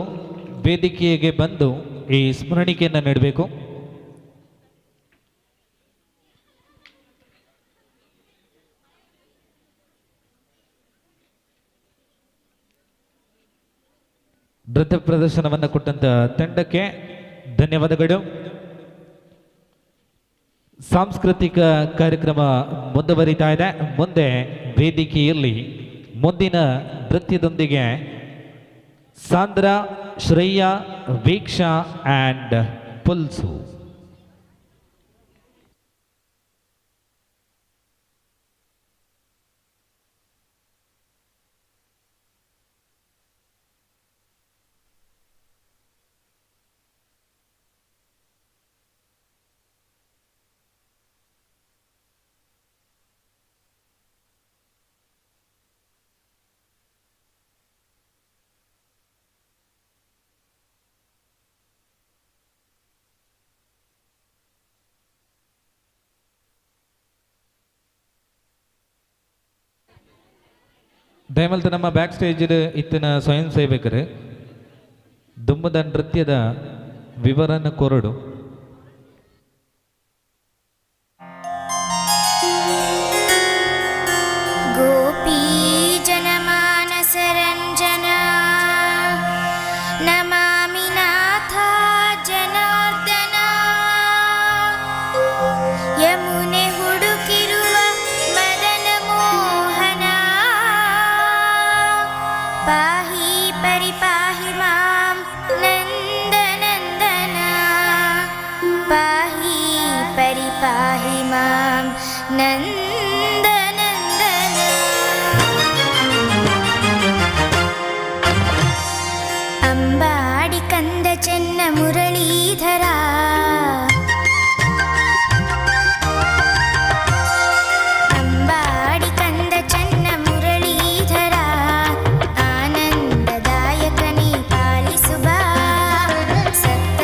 ವೇದಿಕೆಗೆ ಬಂದು ಈ ಸ್ಮರಣಿಕೆಯನ್ನು ನೀಡಬೇಕು. ನೃತ್ಯ ಪ್ರದರ್ಶನವನ್ನು ಕೊಟ್ಟಂತ ತಂಡಕ್ಕೆ ಧನ್ಯವಾದಗಳು. ಸಾಂಸ್ಕೃತಿಕ ಕಾರ್ಯಕ್ರಮ ಮುಂದುವರಿತಾ ಇದೆ. ಮುಂದೆ ವೇದಿಕೆಯಲ್ಲಿ ಮುಂದಿನ ನೃತ್ಯದೊಂದಿಗೆ ಸಾಂದ್ರ, ಶ್ರೇಯಾ, ವೀಕ್ಷಾ ಆ್ಯಂಡ್ ಪುಲ್ಸು. ದಯಮಲ್ತ ನಮ್ಮ ಬ್ಯಾಕ್ ಸ್ಟೇಜ್ ಇತ್ತಿನ ಸ್ವಯಂ ಸೇವಕರು ದುಮ್ಮದ ನೃತ್ಯದ ವಿವರನ ಕೊರಡು. ಗೋಪೀ ಜನಮಾನಸ ರಂಜನ ನಮಾಮಿ ನಾಥ ಜನಾರ್ದನ. ಯಮುನೆ ಹುಡುಕಿರುವ ಮದನ ಮೋಹನ ಪಾಹಿ ಪರಿಪಾಹಿ ಮಾಂ ನಂದನಂದನ. ಪಾಹಿ ಪರಿಪಾಹಿ ಮಾಂ ನಂದನಂದನ. ಅಂಬಾಡಿ ಕಂದ ಚೆನ್ನ ಮುರಳೀಧರ. ಅಂಬಾಡಿ ಕಂದ ಚೆನ್ನ ಮುರಳೀಧರ. ಆನಂದದಾಯಕನಿ ಪಾಲಿಸುವ ಸಪ್ತ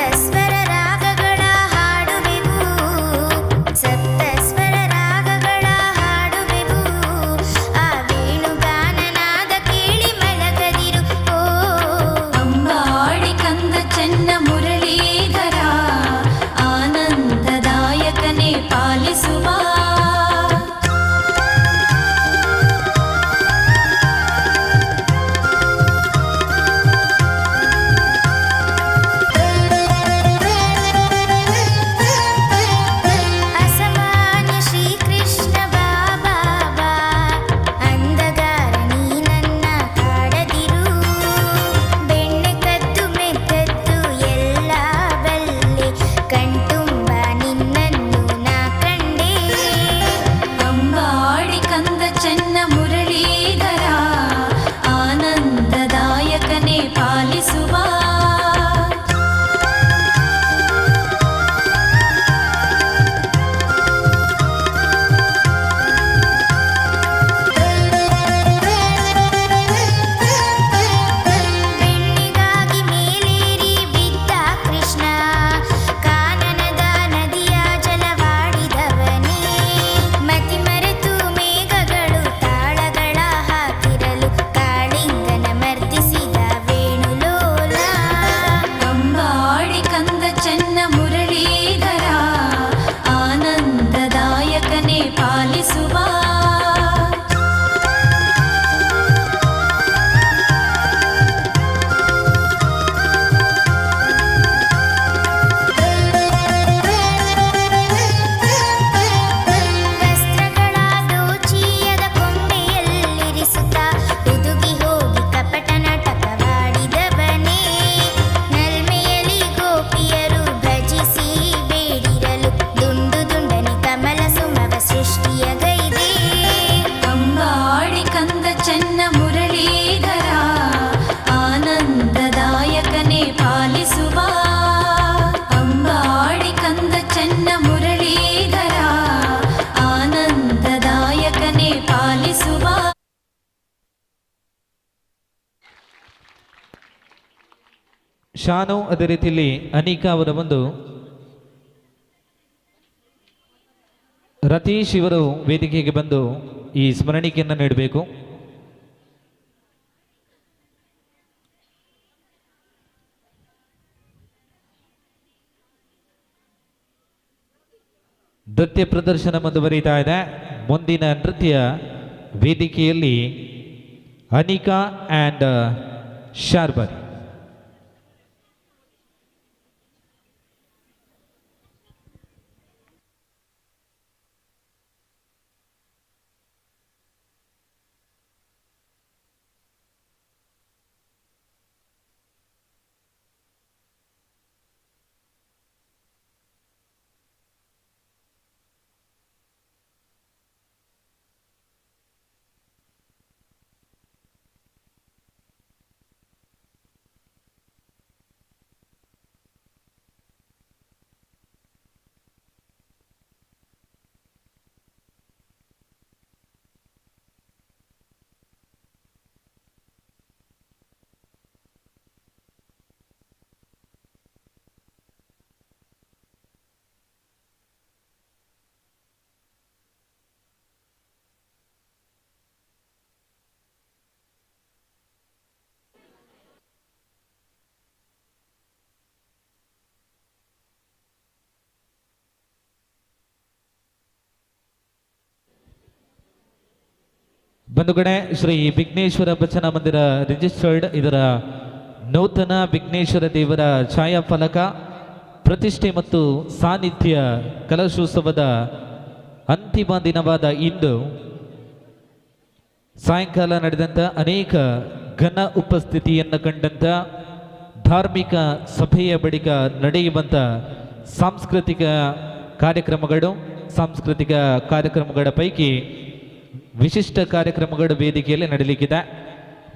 ಶಾನು, ಅದೇ ರೀತಿಯಲ್ಲಿ ಅನಿಕಾ ಅವರ ಒಂದು ರತೀಶ್ ಇವರು ವೇದಿಕೆಗೆ ಬಂದು ಈ ಸ್ಮರಣಿಕೆಯನ್ನು ನೀಡಬೇಕು. ನೃತ್ಯ ಪ್ರದರ್ಶನ ಮುಂದುವರಿತಾ ಇದೆ. ಮುಂದಿನ ನೃತ್ಯ ವೇದಿಕೆಯಲ್ಲಿ ಅನಿಕಾ ಆ್ಯಂಡ್ ಶಾರ್ಬರಿ. ಬಂಧುಗಣೆ, ಶ್ರೀ ವಿಘ್ನೇಶ್ವರ ಭಜನ ಮಂದಿರ ರಿಜಿಸ್ಟರ್ಡ್ ಇದರ ನೂತನ ವಿಘ್ನೇಶ್ವರ ದೇವರ ಛಾಯಾಫಲಕ ಪ್ರತಿಷ್ಠೆ ಮತ್ತು ಸಾನ್ನಿಧ್ಯ ಕಲಶೋತ್ಸವದ ಅಂತಿಮ ದಿನವಾದ ಇಂದು ಸಾಯಂಕಾಲ ನಡೆದಂಥ ಅನೇಕ ಘನ ಉಪಸ್ಥಿತಿಯನ್ನು ಕಂಡಂಥ ಧಾರ್ಮಿಕ ಸಭೆಯ ಬಳಿಕ ನಡೆಯುವಂಥ ಸಾಂಸ್ಕೃತಿಕ ಕಾರ್ಯಕ್ರಮಗಳ ಪೈಕಿ ವಿಶಿಷ್ಟ ಕಾರ್ಯಕ್ರಮಗಳ ವೇದಿಕೆಯಲ್ಲಿ ನಡೆಯಲಿಕ್ಕಿದೆ.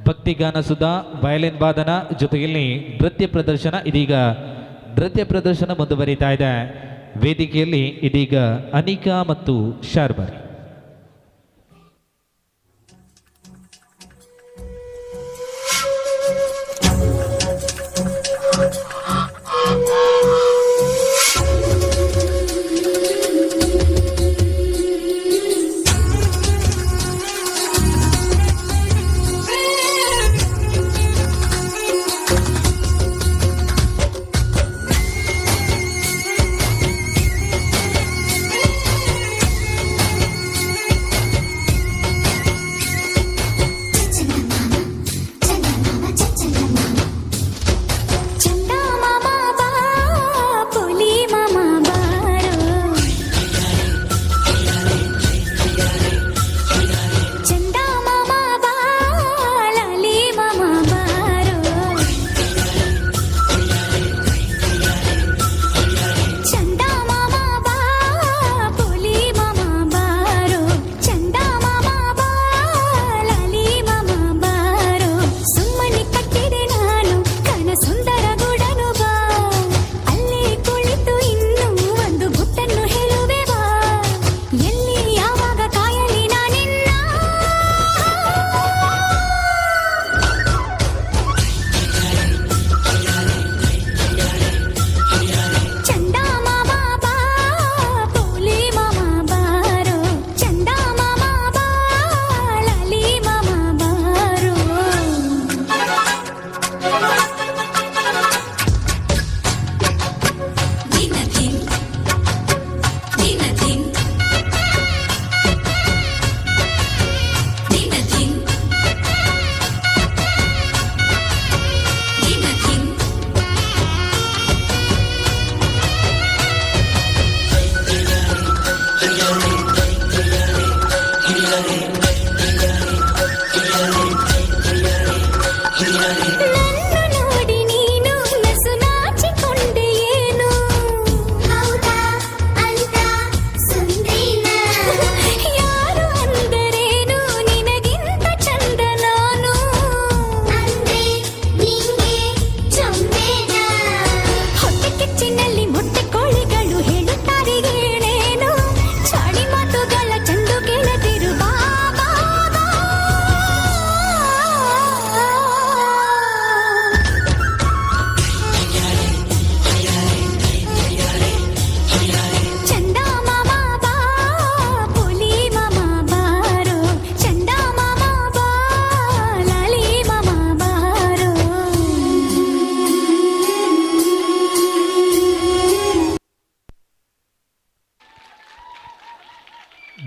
ಭಕ್ತಿಗಾನ ಸುಧಾ, ವಯಲಿನ್ ವಾದನ ಜೊತೆಯಲ್ಲಿ ನೃತ್ಯ ಪ್ರದರ್ಶನ. ಇದೀಗ ನೃತ್ಯ ಪ್ರದರ್ಶನ ಮುಂದುವರಿತಾ ಇದೆ. ವೇದಿಕೆಯಲ್ಲಿ ಇದೀಗ ಅನಿಕಾ ಮತ್ತು ಶಾರ್ಬರಿ.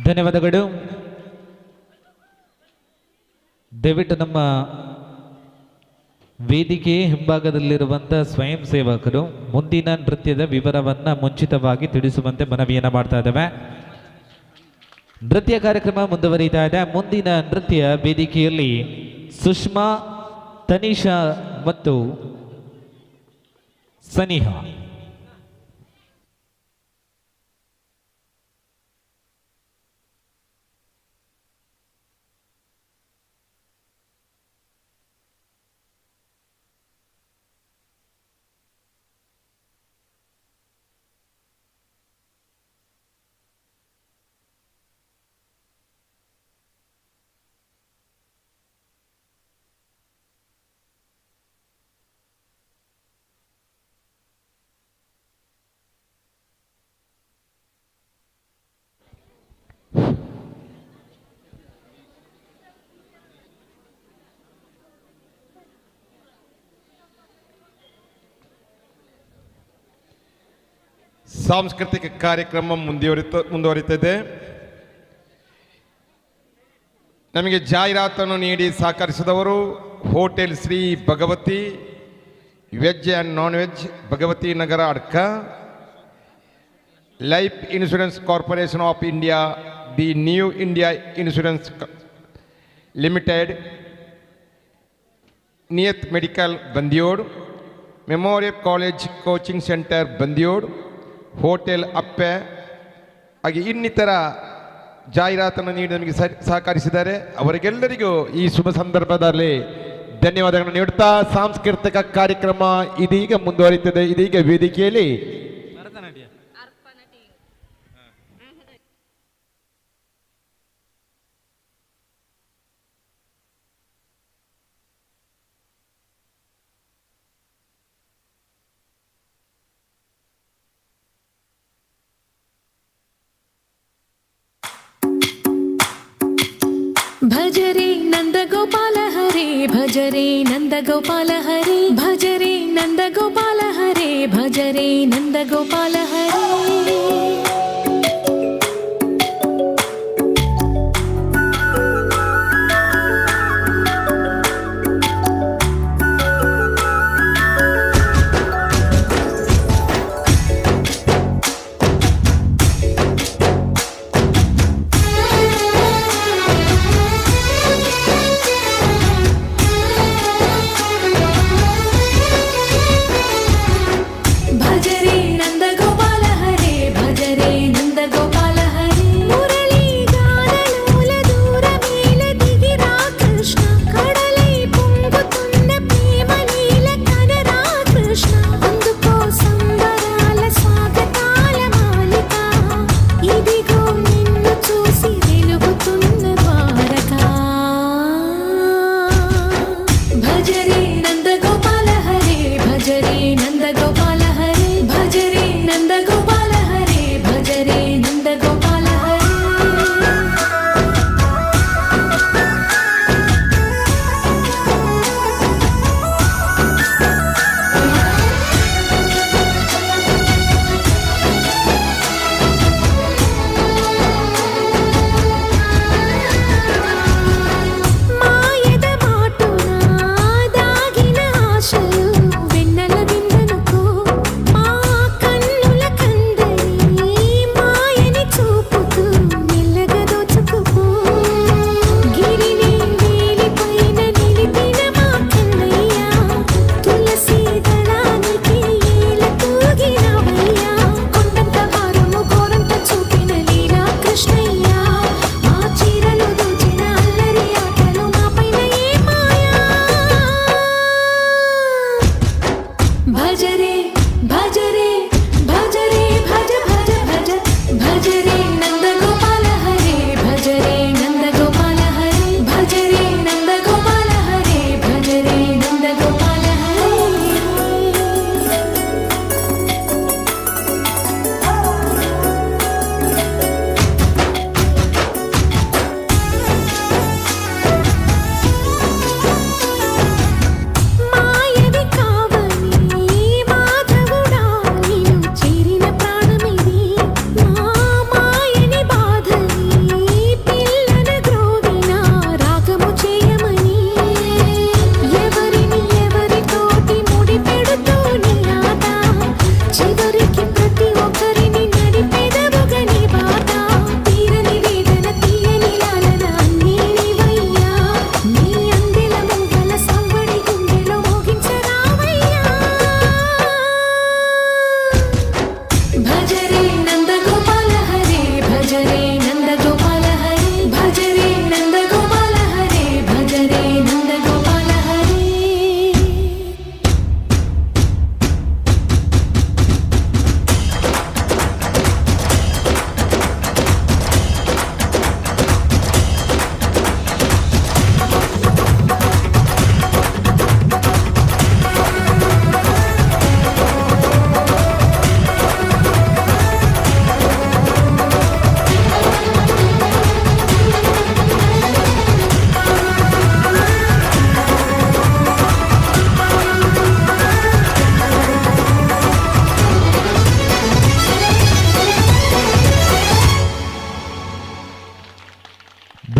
ಧನ್ಯವಾದಗಳು. ದಯವಿಟ್ಟು ನಮ್ಮ ವೇದಿಕೆ ಹಿಂಭಾಗದಲ್ಲಿರುವಂಥ ಸ್ವಯಂ ಸೇವಕರು ಮುಂದಿನ ನೃತ್ಯದ ವಿವರವನ್ನು ಮುಂಚಿತವಾಗಿ ತಿಳಿಸುವಂತೆ ಮನವಿಯನ್ನು ಮಾಡ್ತಾ ಇದ್ದೇವೆ. ನೃತ್ಯ ಕಾರ್ಯಕ್ರಮ ಮುಂದುವರಿತಾ ಇದೆ. ಮುಂದಿನ ನೃತ್ಯ ವೇದಿಕೆಯಲ್ಲಿ ಸುಷ್ಮಾ, ತನಿಷಾ ಮತ್ತು ಸನಿಹಾ. ಸಾಂಸ್ಕೃತಿಕ ಕಾರ್ಯಕ್ರಮ ಮುಂದುವರಿತದೆ. ನಮಗೆ ಜಾಹೀರಾತನ್ನು ನೀಡಿ ಸಹಕರಿಸಿದವರು hotel Shri Bhagavathi veg and non veg, Bhagavathi Nagar Adka, life insurance corporation of India, the new India insurance limited, Niyat medical Bandiyod, memorial college coaching centre Bandiyod, hotel Appe ಹಾಗೆ ಇನ್ನಿತರ ಜಾಹೀರಾತನ್ನು ನೀಡಿ ನಮಗೆ ಸಹಕರಿಸಿದ್ದಾರೆ. ಅವರಿಗೆಲ್ಲರಿಗೂ ಈ ಶುಭ ಸಂದರ್ಭದಲ್ಲಿ ಧನ್ಯವಾದಗಳನ್ನು ನೀಡುತ್ತಾ ಸಾಂಸ್ಕೃತಿಕ ಕಾರ್ಯಕ್ರಮ ಇದೀಗ ಮುಂದುವರಿಯುತ್ತದೆ. ಇದೀಗ ವೇದಿಕೆಯಲ್ಲಿ ಭಜರೆ ನಂದ ಗೋಪಾಲ ಹರೇ, ಭಜರೆ ನಂದ ಗೋಪಾಲ ಹರೇ, ಭಜರೆ ನಂದ ಗೋಪಾಲ ಹರೇ, ಭಜರೆ ನಂದ ಗೋಪಾಲ ಹರೇ. ಭಜರೆ ನಂದ ಗೋಪಾಲ ಹರೇ,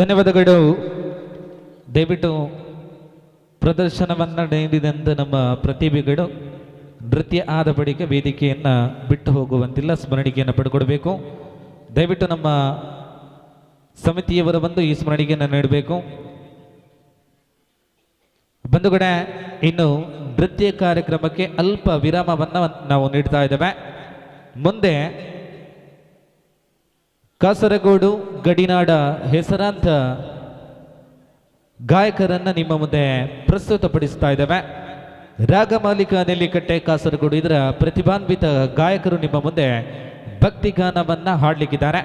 ಧನ್ಯವಾದಗಳು. ದಯವಿಟ್ಟು ಪ್ರದರ್ಶನವನ್ನು ನೀಡಿದಂಥ ನಮ್ಮ ಪ್ರತಿಭೆಗಳು ನೃತ್ಯ ಆದ ಬಳಿಕ ವೇದಿಕೆಯನ್ನು ಬಿಟ್ಟು ಹೋಗುವಂತಿಲ್ಲ, ಸ್ಮರಣಿಕೆಯನ್ನು ಪಡ್ಕೊಡ್ಬೇಕು. ದಯವಿಟ್ಟು ನಮ್ಮ ಸಮಿತಿಯವರ ಬಂದು ಈ ಸ್ಮರಣಿಕೆಯನ್ನು ನೀಡಬೇಕು. ಬಂಧುಗಡೆ, ಇನ್ನು ನೃತ್ಯ ಕಾರ್ಯಕ್ರಮಕ್ಕೆ ಅಲ್ಪ ವಿರಾಮವನ್ನು ನಾವು ನೀಡ್ತಾ ಇದ್ದೇವೆ. ಮುಂದೆ ಕಾಸರಗೋಡು ಗಡಿನಾಡ ಹೆಸರಾಂತ ಗಾಯಕರನ್ನು ನಿಮ್ಮ ಮುಂದೆ ಪ್ರಸ್ತುತಪಡಿಸ್ತಾ ಇದ್ದೇವೆ. ರಾಗಮಾಲಿಕ ನೆಲ್ಲಿಕಟ್ಟೆ ಕಾಸರಗೋಡು ಇದರ ಪ್ರತಿಭಾನ್ವಿತ ಗಾಯಕರು ನಿಮ್ಮ ಮುಂದೆ ಭಕ್ತಿಗಾನವನ್ನು ಹಾಡಲಿಕ್ಕಿದ್ದಾರೆ.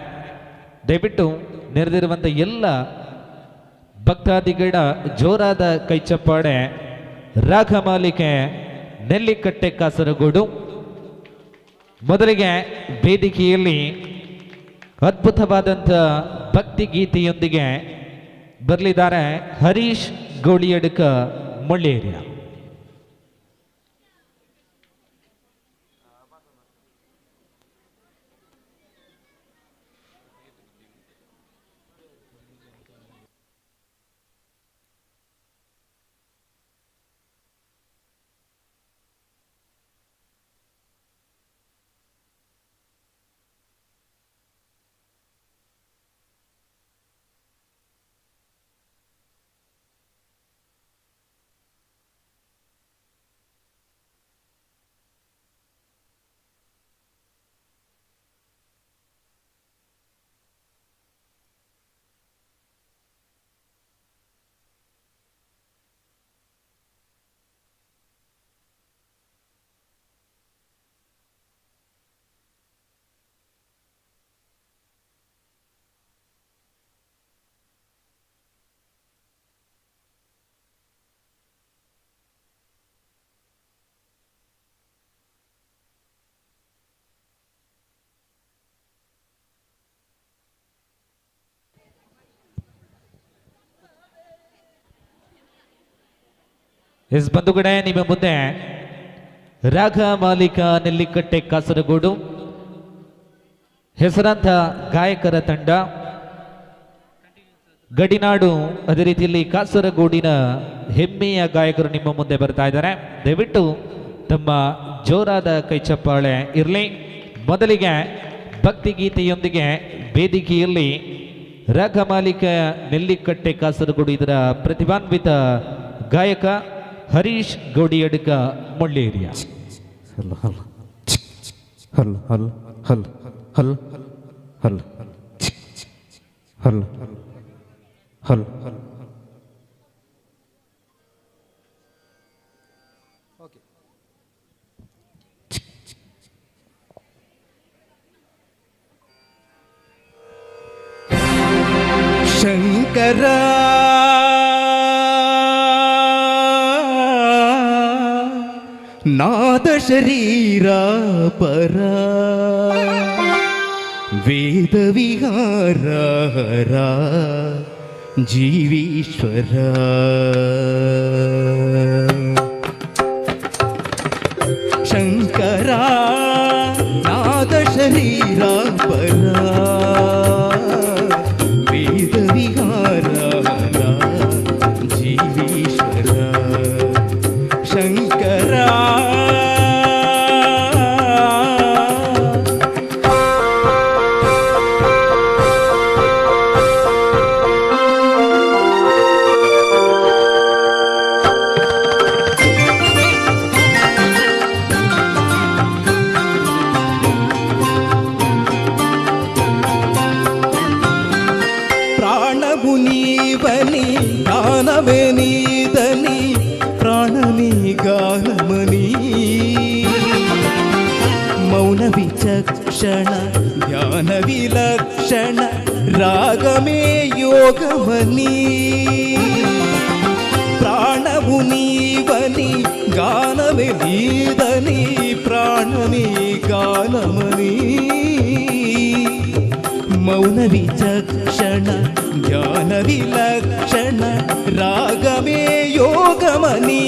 ದಯವಿಟ್ಟು ನೆರೆದಿರುವಂಥ ಎಲ್ಲ ಭಕ್ತಾದಿಗಳ ಜೋರಾದ ಕೈಚಪ್ಪಾಡೆ ರಾಗಮಾಲಿಕೆ ನೆಲ್ಲಿಕಟ್ಟೆ ಕಾಸರಗೋಡು. ಮೊದಲಿಗೆ ವೇದಿಕೆಯಲ್ಲಿ ಅದ್ಭುತವಾದಂಥ ಭಕ್ತಿ ಗೀತೆಯೊಂದಿಗೆ ಬರಲಿದ್ದಾರೆ ಹರೀಶ್ ಗೋಳಿಯಡ್ಕ ಮುಳ್ಳೇರಿಯ. ಬಂಧುಗಡೆ, ನಿಮ್ಮ ಮುಂದೆ ರಾಗಮಾಲಿಕ ನೆಲ್ಲಿಕಟ್ಟೆ ಕಾಸರಗೋಡು ಹೆಸರಾಂತ ಗಾಯಕರ ತಂಡ, ಗಡಿನಾಡು, ಅದೇ ರೀತಿಯಲ್ಲಿ ಕಾಸರಗೋಡಿನ ಹೆಮ್ಮೆಯ ಗಾಯಕರು ನಿಮ್ಮ ಮುಂದೆ ಬರ್ತಾ ಇದ್ದಾರೆ. ದಯವಿಟ್ಟು ತಮ್ಮ ಜೋರಾದ ಕೈಚಪ್ಪಾಳೆ ಇರಲಿ. ಮೊದಲಿಗೆ ಭಕ್ತಿಗೀತೆಯೊಂದಿಗೆ ವೇದಿಕೆಯಲ್ಲಿ ರಾಗಮಾಲಿಕ ನೆಲ್ಲಿಕಟ್ಟೆ ಕಾಸರಗೋಡು ಇದರ ಪ್ರತಿಭಾನ್ವಿತ ಗಾಯಕ ಹರೀಶ್ ಗೋಡಿಯಡ್ಕ ಮುಳ್ಳೇರಿಯ. ಹಲ್ ಹಲ್ ಹಲ್ ಹಲ್ ಹಲ್ ಹಲ್ ಹಲ್ ಹಲ್ ಹಲ್ ಹಲ್ ಶಂಕರ ನಾದ ಶರೀರ ಪರ ವೇದ ವಿಹಾರ ಹರ ಜೀವೀಶ್ವರ ಶಂಕರ ನಾದ ಶರೀರ ಪರ ವೇದ ವಿಹಾರ ಹರ ಜೀವೀಶ್ವರ ಶಂಕರ ಪ್ರಾಣವು ನೀವನಿ ಗಾನವೇ ನೀದನಿ ಪ್ರಾಣನಿ ಗಾನಮನಿ ಮೌನ ವಿಚಕ್ಷಣ ಧ್ಯಾನ ವಿಲಕ್ಷಣ ರಾಗಮೇ ಯೋಗಮನಿ ಪ್ರಾಣವು ನೀವನಿ ಗಾನವೇ ನೀದನಿ ಪ್ರಾಣನಿ ಗಾನಮನಿ ಮೌನ ವಿಚಕ್ಷಣ ಧ್ಯಾನ ವಿಲಕ್ಷಣ ರಾಗಮೇ ಯೋಗಮನಿ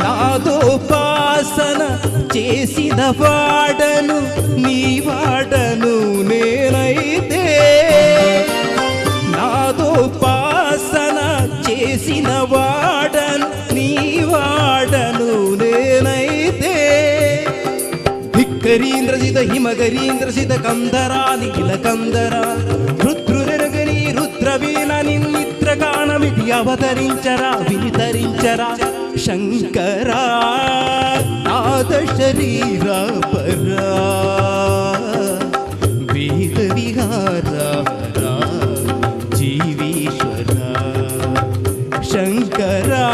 నాదోపాసన చేసిన వాడను నీ వాడను నేనైతే చేసిన వాడను నీ వాడను నేనైతే ధిక్కరీంద్రజిత హిమగరీంద్రజిత కందరా నీల కందరా రుద్రురెరగని రుద్రవీణ నిన్నిద్ర కాణమిది అవతరించరా వితరించరా శంకరా నాద శరీర పరా వేద విహారా జీవీశ్వర శంకరా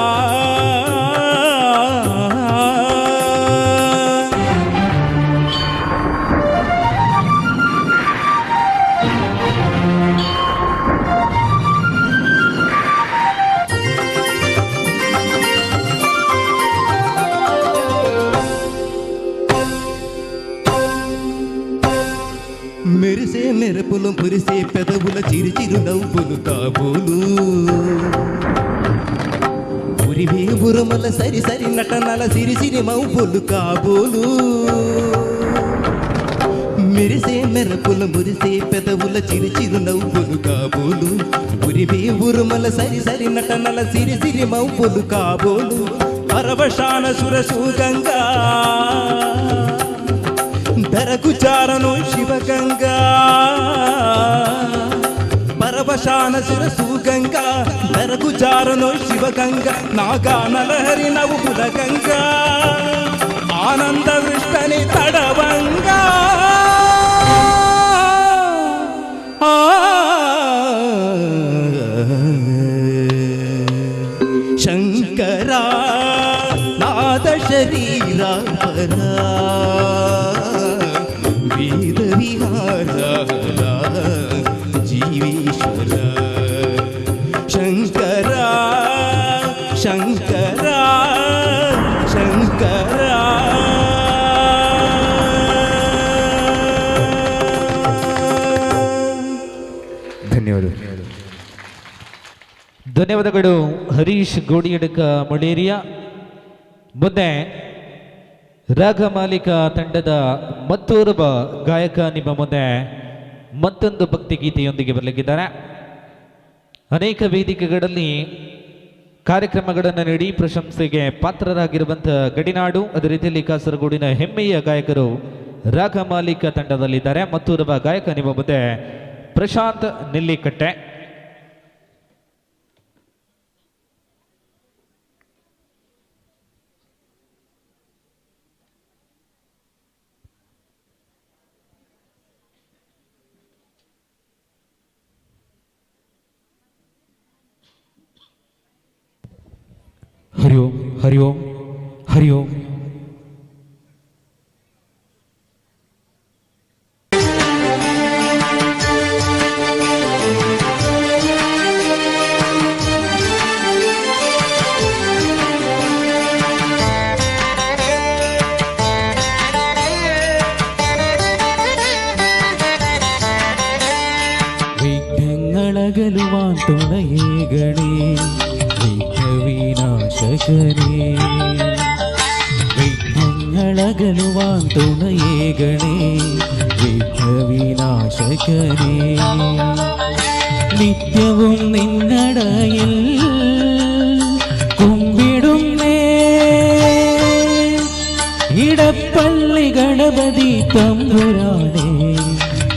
మెరిసే మెరుపులు మురిసే పెదవుల చిరుచిరు నవ్వులు కాబోలు ఉరివే ఉరుమల సరి సరి నటనల సిరిసిరి మౌపులు కాబోలు మెరిసే మెరుపుల మురిసే పెదవుల చిరుచిరు నవ్వులు కాబోలు ఉరివే ఉరుమల సరి సరి నటనల సిరిసిరి మౌపులు కాబోలు పరవశాన సురసూగంగా ధరకు చారను శివగంగా పరవశాన సురసూగంగా ధరకు చారను శివగంగా నాగానలహరి నవ్వుల గంగా ఆనంద వృష్టని తడవంగా శంకరా నాద శరీర పరా వేద విహార జీవీశ్వర శంకరా శంకరా శంకరా ಧನ್ಯವಾದಗಳು ಹರೀಶ್ ಗೋಡಿಯಡ್ಕ ಮೊಳೇರಿಯ. ಮುಂದೆ ರಾಗಮಾಲಿಕ ತಂಡದ ಮತ್ತೋರ್ವ ಗಾಯಕ ನಿಮ್ಮ ಮುಂದೆ ಮತ್ತೊಂದು ಭಕ್ತಿಗೀತೆಯೊಂದಿಗೆ ಬರಲಿಕ್ಕಿದ್ದಾರೆ. ಅನೇಕ ವೇದಿಕೆಗಳಲ್ಲಿ ಕಾರ್ಯಕ್ರಮಗಳನ್ನು ನೀಡಿ ಪ್ರಶಂಸೆಗೆ ಪಾತ್ರರಾಗಿರುವಂಥ ಗಡಿನಾಡು, ಅದೇ ರೀತಿಯಲ್ಲಿ ಕಾಸರಗೋಡಿನ ಹೆಮ್ಮೆಯ ಗಾಯಕರು ರಾಗಮಾಲಿಕ ತಂಡದಲ್ಲಿದ್ದಾರೆ. ಮತ್ತೋರ್ವ ಗಾಯಕ ನಿಮ್ಮ ಮುಂದೆ ಪ್ರಶಾಂತ್ ನೆಲ್ಲಿಕಟ್ಟೆ. ಹರಿ ಓಂ ಹರಿ ಓಂ ಹರಿ ಓಂ. വിഘ്നങ്ങളകലുവാൻ തുണയേകണേ വിഘ്നവിനാശകനേ. വിഘ്നങ്ങളകലുവാൻ തുണയേകണേ വിഘ്നവിനാശകനേ. നിത്യവും നിന്നടയിൽ കുമ്പിടുന്നേ ഇടപ്പള്ളി ഗണപതി തമ്പുരാനേ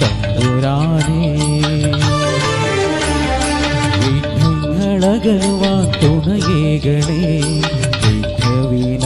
തമ്പുരാനേ. വിഘ്നങ്ങളകലുവാൻ തുണയേകണേ വിഘ്നവിനാശകനേ.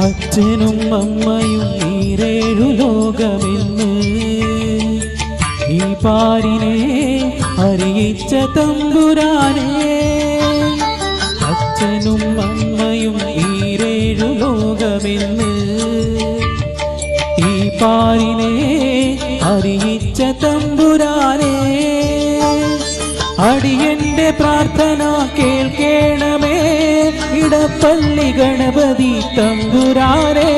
അച്ഛനും അമ്മയും നീരേഴു ലോകമെന്ന് ഈ പാരിനെ അറിയിച്ച തമ്പുരാനെ. അച്ഛനും അമ്മയും നീരേഴു ലോകമെന്ന് ഈ പാരിനെ അറിയിച്ച തമ്പുരാനെ. അടിയന്റെ പ്രാർത്ഥന കേൾക്കണമേ ഇടപ്പള്ളി ഗണപതി തമ്പുരാനേ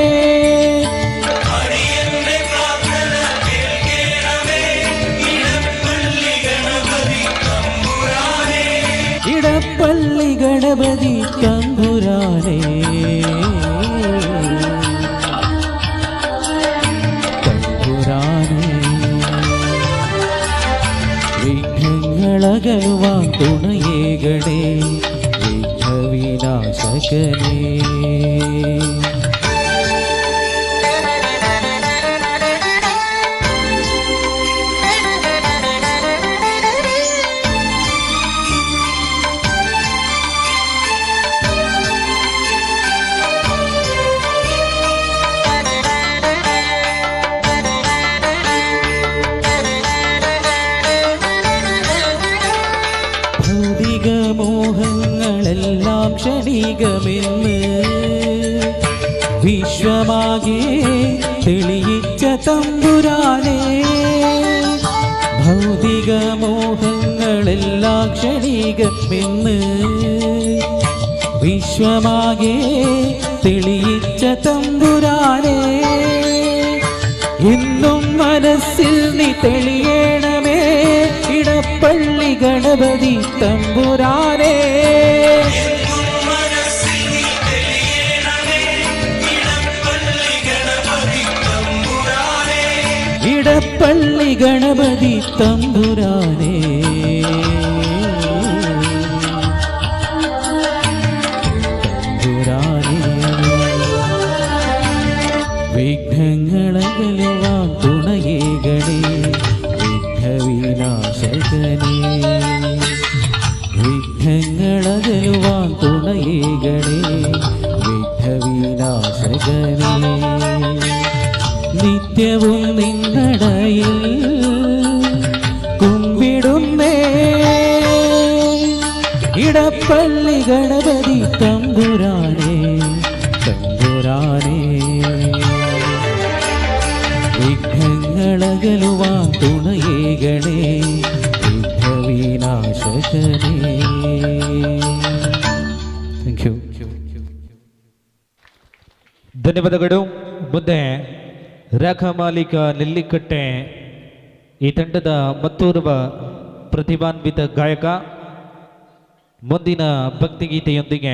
ഇടപ്പള്ളി ഗണപതി തമ്പുരാനേ തമ്പുരാനേ വിഘ്നങ്ങളകലുവാൻ തുണയേകണേ വിഘ്നവിനാശകനേ മോഹങ്ങളെല്ലാം ക്ഷണികമെന്ന് വിശ്വമാകെ തെളിയിച്ച തമ്പുരാനേ ഭൗതിക മോഹങ്ങളെല്ലാം ക്ഷണികമെന്ന് വിശ്വമാകെ തെളിയിച്ച തമ്പുരാനേ എന്നും മനസ്സിൽ നീ തെളിയണമേ ഇടപ്പള്ളി ഗണപതി തമ്പുരാനേ ഇടപ്പള്ളി ഗണപതി തമ്പുരാനേ തമ്പുരാനേ വിഘ്നങ്ങളകലുവാൻ തുണയേകണേ വിഘ്നവിനാശകനേ വിഘ്നങ്ങളകലുവാൻ തുണയേകണേ വിഘ്നവിനാശകനേ നിത്യവും നിന്നടയിൽ കുമ്പിടുന്നേ ഇടപ്പള്ളി ഗണപതി തമ്പുരാനേ തമ്പുരാനേ വിഘ്നങ്ങളകലുവാൻ തുണയേകണേ വിഘ്നവിനാശകനേ ಥ್ಯಾಂಕ್ ಯು ಧನ್ಯವಾದಗಳು. ಮುಂದೆ ರಾಖ ಮಾಲೀಕ ನೆಲ್ಲಿಕಟ್ಟೆ ಈ ತಂಡದ ಮತ್ತೋರ್ವ ಪ್ರತಿಭಾನ್ವಿತ ಗಾಯಕ ಮುಂದಿನ ಭಕ್ತಿಗೀತೆಯೊಂದಿಗೆ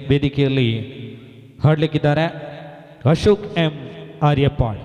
ವೇದಿಕೆಯಲ್ಲಿ ಹಾಡಲಿಕ್ಕಿದ್ದಾರೆ. ಅಶೋಕ್ ಎಂ ಆರ್ಯಪಾಳ್.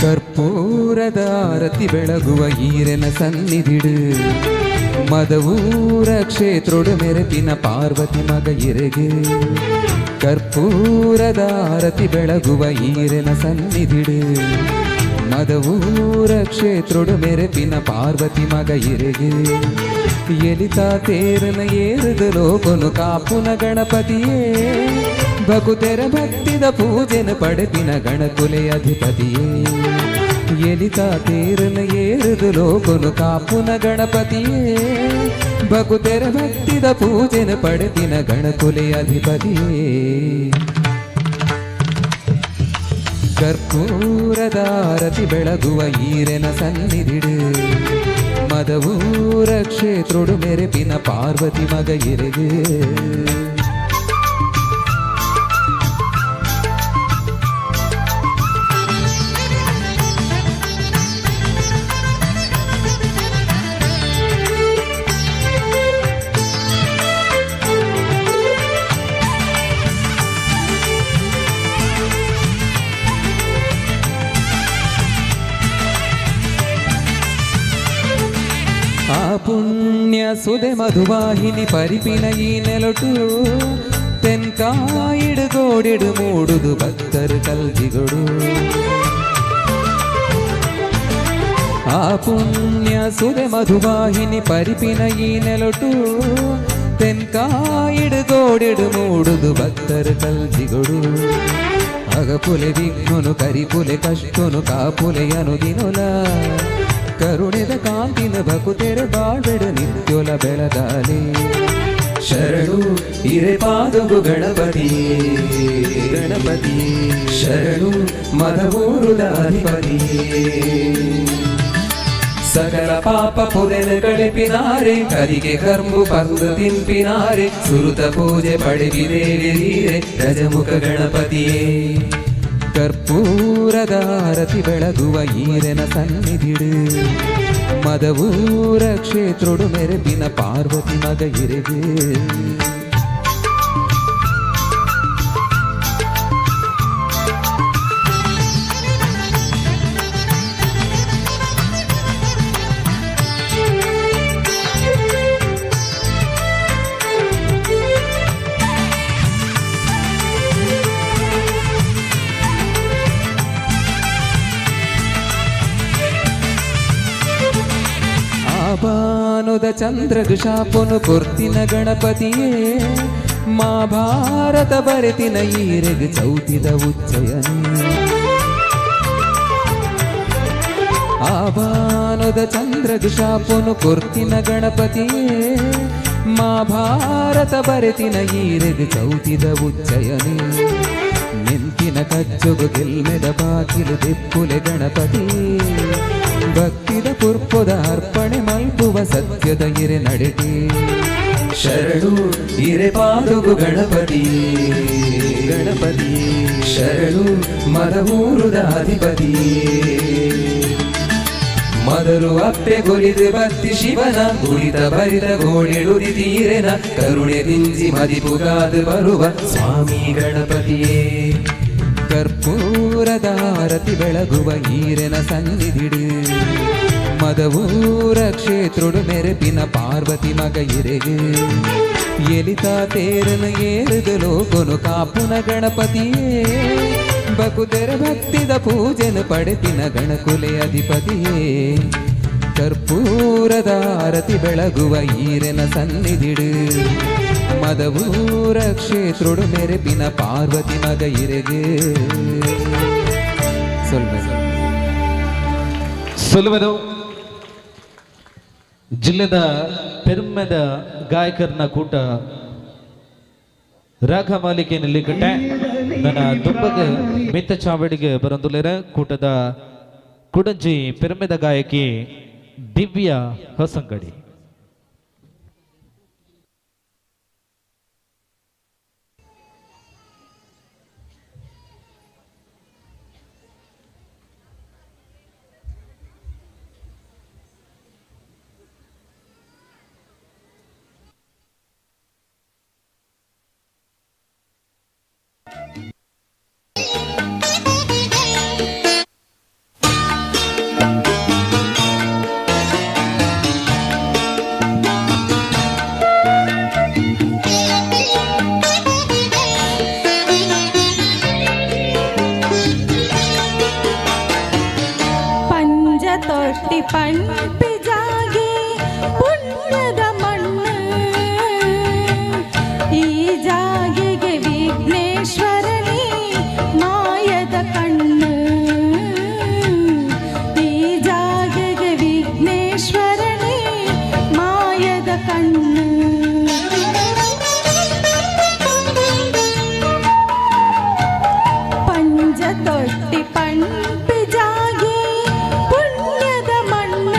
ಕರ್ಪೂರದ ಆರತಿ ಬೆಳಗುವ ಈರೆನ ಸನ್ನಿಧಿಡು ಮದವೂರ ಕ್ಷೇತ್ರೊಡು ಮೆರೆಪಿನ ಪಾರ್ವತಿ ಮಗ ಇರೆಗೆ ಕರ್ಪೂರದ ಆರತಿ ಬೆಳಗುವ ಈರೆನ ಸನ್ನಿಧಿಡು ಮದವೂರ ಕ್ಷೇತ್ರೊಡು ಮೆರೆಪಿನ ಪಾರ್ವತಿ ಮಗ ಇರೆಗೆ ಎಲಿತಾ ತೇರನ ಏರಿದ ಲೋಕನು ಕಾಪುನ ಗಣಪತಿಯೇ ಭಕುತೆರ ಭಕ್ತಿದ ಪೂಜೆನ ಪಡೆಪಿನ ಗಣಕುಲೆ ಅಧಿಪತಿಯೇ ಎಲಿತಾ ತೇರನ ಏರಿದ ಲೋಕನು ಕಾಪುನ ಗಣಪತಿಯೇ ಭಕುತೆರ ಭಕ್ತಿದ ಪೂಜೆನ ಪಡೆಪಿನ ಗಣಕುಲೆ ಅಧಿಪತಿಯೇ ಕರ್ಪೂರದ ಆರತಿ ಬೆಳಗುವ ಈರೆನ ಸನ್ನಿಧಿಡು ಮದವೂರ ಕ್ಷೇತ್ರೊಡು ಮೆರೆಪಿನ ಪಾರ್ವತಿ ಮಗ ಇರೆಗೆ ಆ ಪುಣ್ಯ ಸುದೆ ಮಧುವಾಹಿನಿ ಪರಿಪಿನ ಈ ನೆಲಟು ತೆನ್ಕಾಯಿಡು ಗೋಡಿಡು ಮೂಡುದು ಭಕ್ತರು ಕಲ್ಜಿಗೊಡು ಆ ಪುಣ್ಯ ಸುದೆ ಮಧುವಾಹಿನಿ ಪರಿಪಿನ ಈ ನೆಲಟು ತೆನ್ಕಾಯಿಡು ಗೋಡಿಡು ಮೂಡುದು ಭಕ್ತರು ಕಲ್ಜಿಗೊಡು ಅಗಪುಲೆ ವಿಘ್ನುನು ಕರಿಪುಲೆ ಕಷ್ಟುನು ಕಾಪುಲೆ ಅನುದಿನುಲ ಕರುಣೆದ ಕಾಂತಿನ ಬಕುತೆರೆ ಬಾಳ್ಬೆಡ ನಿತ್ಯೊಲ ಬೆಳಗಾಲಿ ಶರಣು ಹಿರೆ ಪಾದುಗು ಗಣಪತಿಯೇ ಗಣಪತಿಯೇ ಶರಣು ಮದವೂರುದ ಅಧಿಪತಿಯೇ ಸಕಲ ಪಾಪ ಪುದೆನ ಕಳೆಪಿನಾರೆ ಕರಿಗೆ ಕರ್ಮು ಪಂದು ತಿಂಪಿನಾರೆ ಸುರುತ ಪೂಜೆ ಪಡೆವಿದೇವಿರೀರೆ ಗಜಮುಖ ಗಣಪತಿಯೇ ಕರ್ಪೂರದ ಆರತಿ ಬೆಳಗುವ ಈರೆನ ಸನ್ನಿಧಿಡು ಮದವೂರ ಕ್ಷೇತ್ರೊಡು ಮೆರೆಪಿನ ಪಾರ್ವತಿ ಮಗ ಇರೆಗೆ ಬಾನುದ ಚಂದ್ರಗು ಶಾಪನು ಕೊರ್ತಿನ ಗಣಪತಿಯೇ ಮಾ ಭಾರತ ಬರೆತಿನ ಈರೆಗು ಚೌತಿದ ಉಚ್ಚಯನೇ ಆ ಬಾನುದ ಚಂದ್ರಗು ಶಾಪನು ಕೊರ್ತಿನ ಗಣಪತಿಯೇ ಮಾ ಭಾರತ ಬರೆತಿನ ಈರೆಗು ಚೌತಿದ ಉಚ್ಚಯನೇ ನೆಂತಿನ ಕಚ್ಚುಗು ಗೆಲ್ಮೆದ ಬಾಕಿಲು ದೆಪ್ಪುಲೆ ಗಣಪತಿಯೇ ಭಕ್ತಿದ ಪುರ್ಪುದ ಅರ್ಪಣೆ ಮಲ್ಪುವ ಸತ್ಯದ ಇರೆ ನಡೆಟಿ ಶರಣು ಹಿರೆ ಪಾದುಗು ಗಣಪತಿಯೇ ಗಣಪತಿಯೇ ಶರಣು ಮದವೂರುದ ಅಧಿಪತಿಯೇ ಮದರು ಅಪ್ಪೆ ಗೊಲಿದು ಭಕ್ತಿ ಶಿವನ ಗುಳಿತ ಬರಿದ ಗೋಣಿಡುದಿ ತೀರೆನ ಕರುಣೆ ದಿಂಜಿ ಮದಿಪುಗಾದು ಬರುವ ಸ್ವಾಮಿ ಗಣಪತಿಯೇ ಕರ್ಪೂರದ ಆರತಿ ಬೆಳಗುವ ಈರೆನ ಸನ್ನಿಧಿಡು ಮದವೂರ ಕ್ಷೇತ್ರೊಡು ಮೆರೆಪಿನ ಪಾರ್ವತಿ ಮಗ ಇರೆಗೆ ಎಲಿತಾ ತೇರನ ಏರುದು ಲೋಕನು ಕಾಪುನ ಗಣಪತಿಯೇ ಬಕುತೆರ ಭಕ್ತಿದ ಪೂಜೆನು ಪಡೆಪಿನ ಗಣಕುಲೆ ಅಧಿಪತಿಯೇ ಕರ್ಪೂರದ ಆರತಿ ಬೆಳಗುವ ಈರೆನ ಸನ್ನಿಧಿಡು ಮದವೂರ ಕ್ಷೇತ್ರೊಡು ಮೆರೆಪಿನ ಪಾರ್ವತಿ ಮಗ ಇರೆಗೆ ಸೊಲ್ವೆದು ಜಿಲ್ಲೆದ ಪೆರ್ಮೆದ ಗಾಯಕರನ ಕೂಟ ರಾಗ ಮಾಲಿಕೆಯಲ್ಲಿ ಕಟ್ಟೆ ನನ್ನ ದುಂಬಗ ಮಿತ್ತ ಚಾವಡಿಗೆ ಬರಂದುಲೇರ ಕೂಟದ ಕುಡಂಜಿ ಪೆರ್ಮೆದ ಗಾಯಕಿ ದಿವ್ಯ ಹೊಸಂಗಡಿ ಪಂಪಿ ಜಾಗಿ ಪುಣ್ಯದ ಮಣ್ಣು ಈ ಜಾಗಿಗೆ ವಿಘ್ನೇಶ್ವರನೇ ಮಾಯದ ಕಣ್ಣು ಈ ಜಾಗಿಗೆ ವಿಘ್ನೇಶ್ವರನೇ ಮಾಯದ ಕಣ್ಣು ಪಂಜ ತೊಟ್ಟಿ ಪಂಪಿ ಜಾಗಿ ಪುಣ್ಯದ ಮಣ್ಣು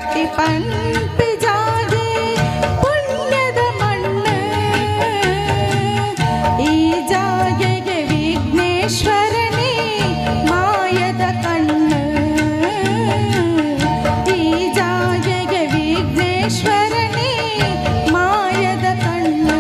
ತೊಟ್ಟಿ ಪಂಪಿ ಜಾಗೆ ಪುಣ್ಯದ ಮಣ್ಣು ಈ ಜಾಗೆಗೆ ವಿಘ್ನೇಶ್ವರನೇ ಮಾಯದ ಕಣ್ಣು ಈ ಜಾಗೆಗೆ ವಿಘ್ನೇಶ್ವರನೇ ಮಾಯದ ಕಣ್ಣು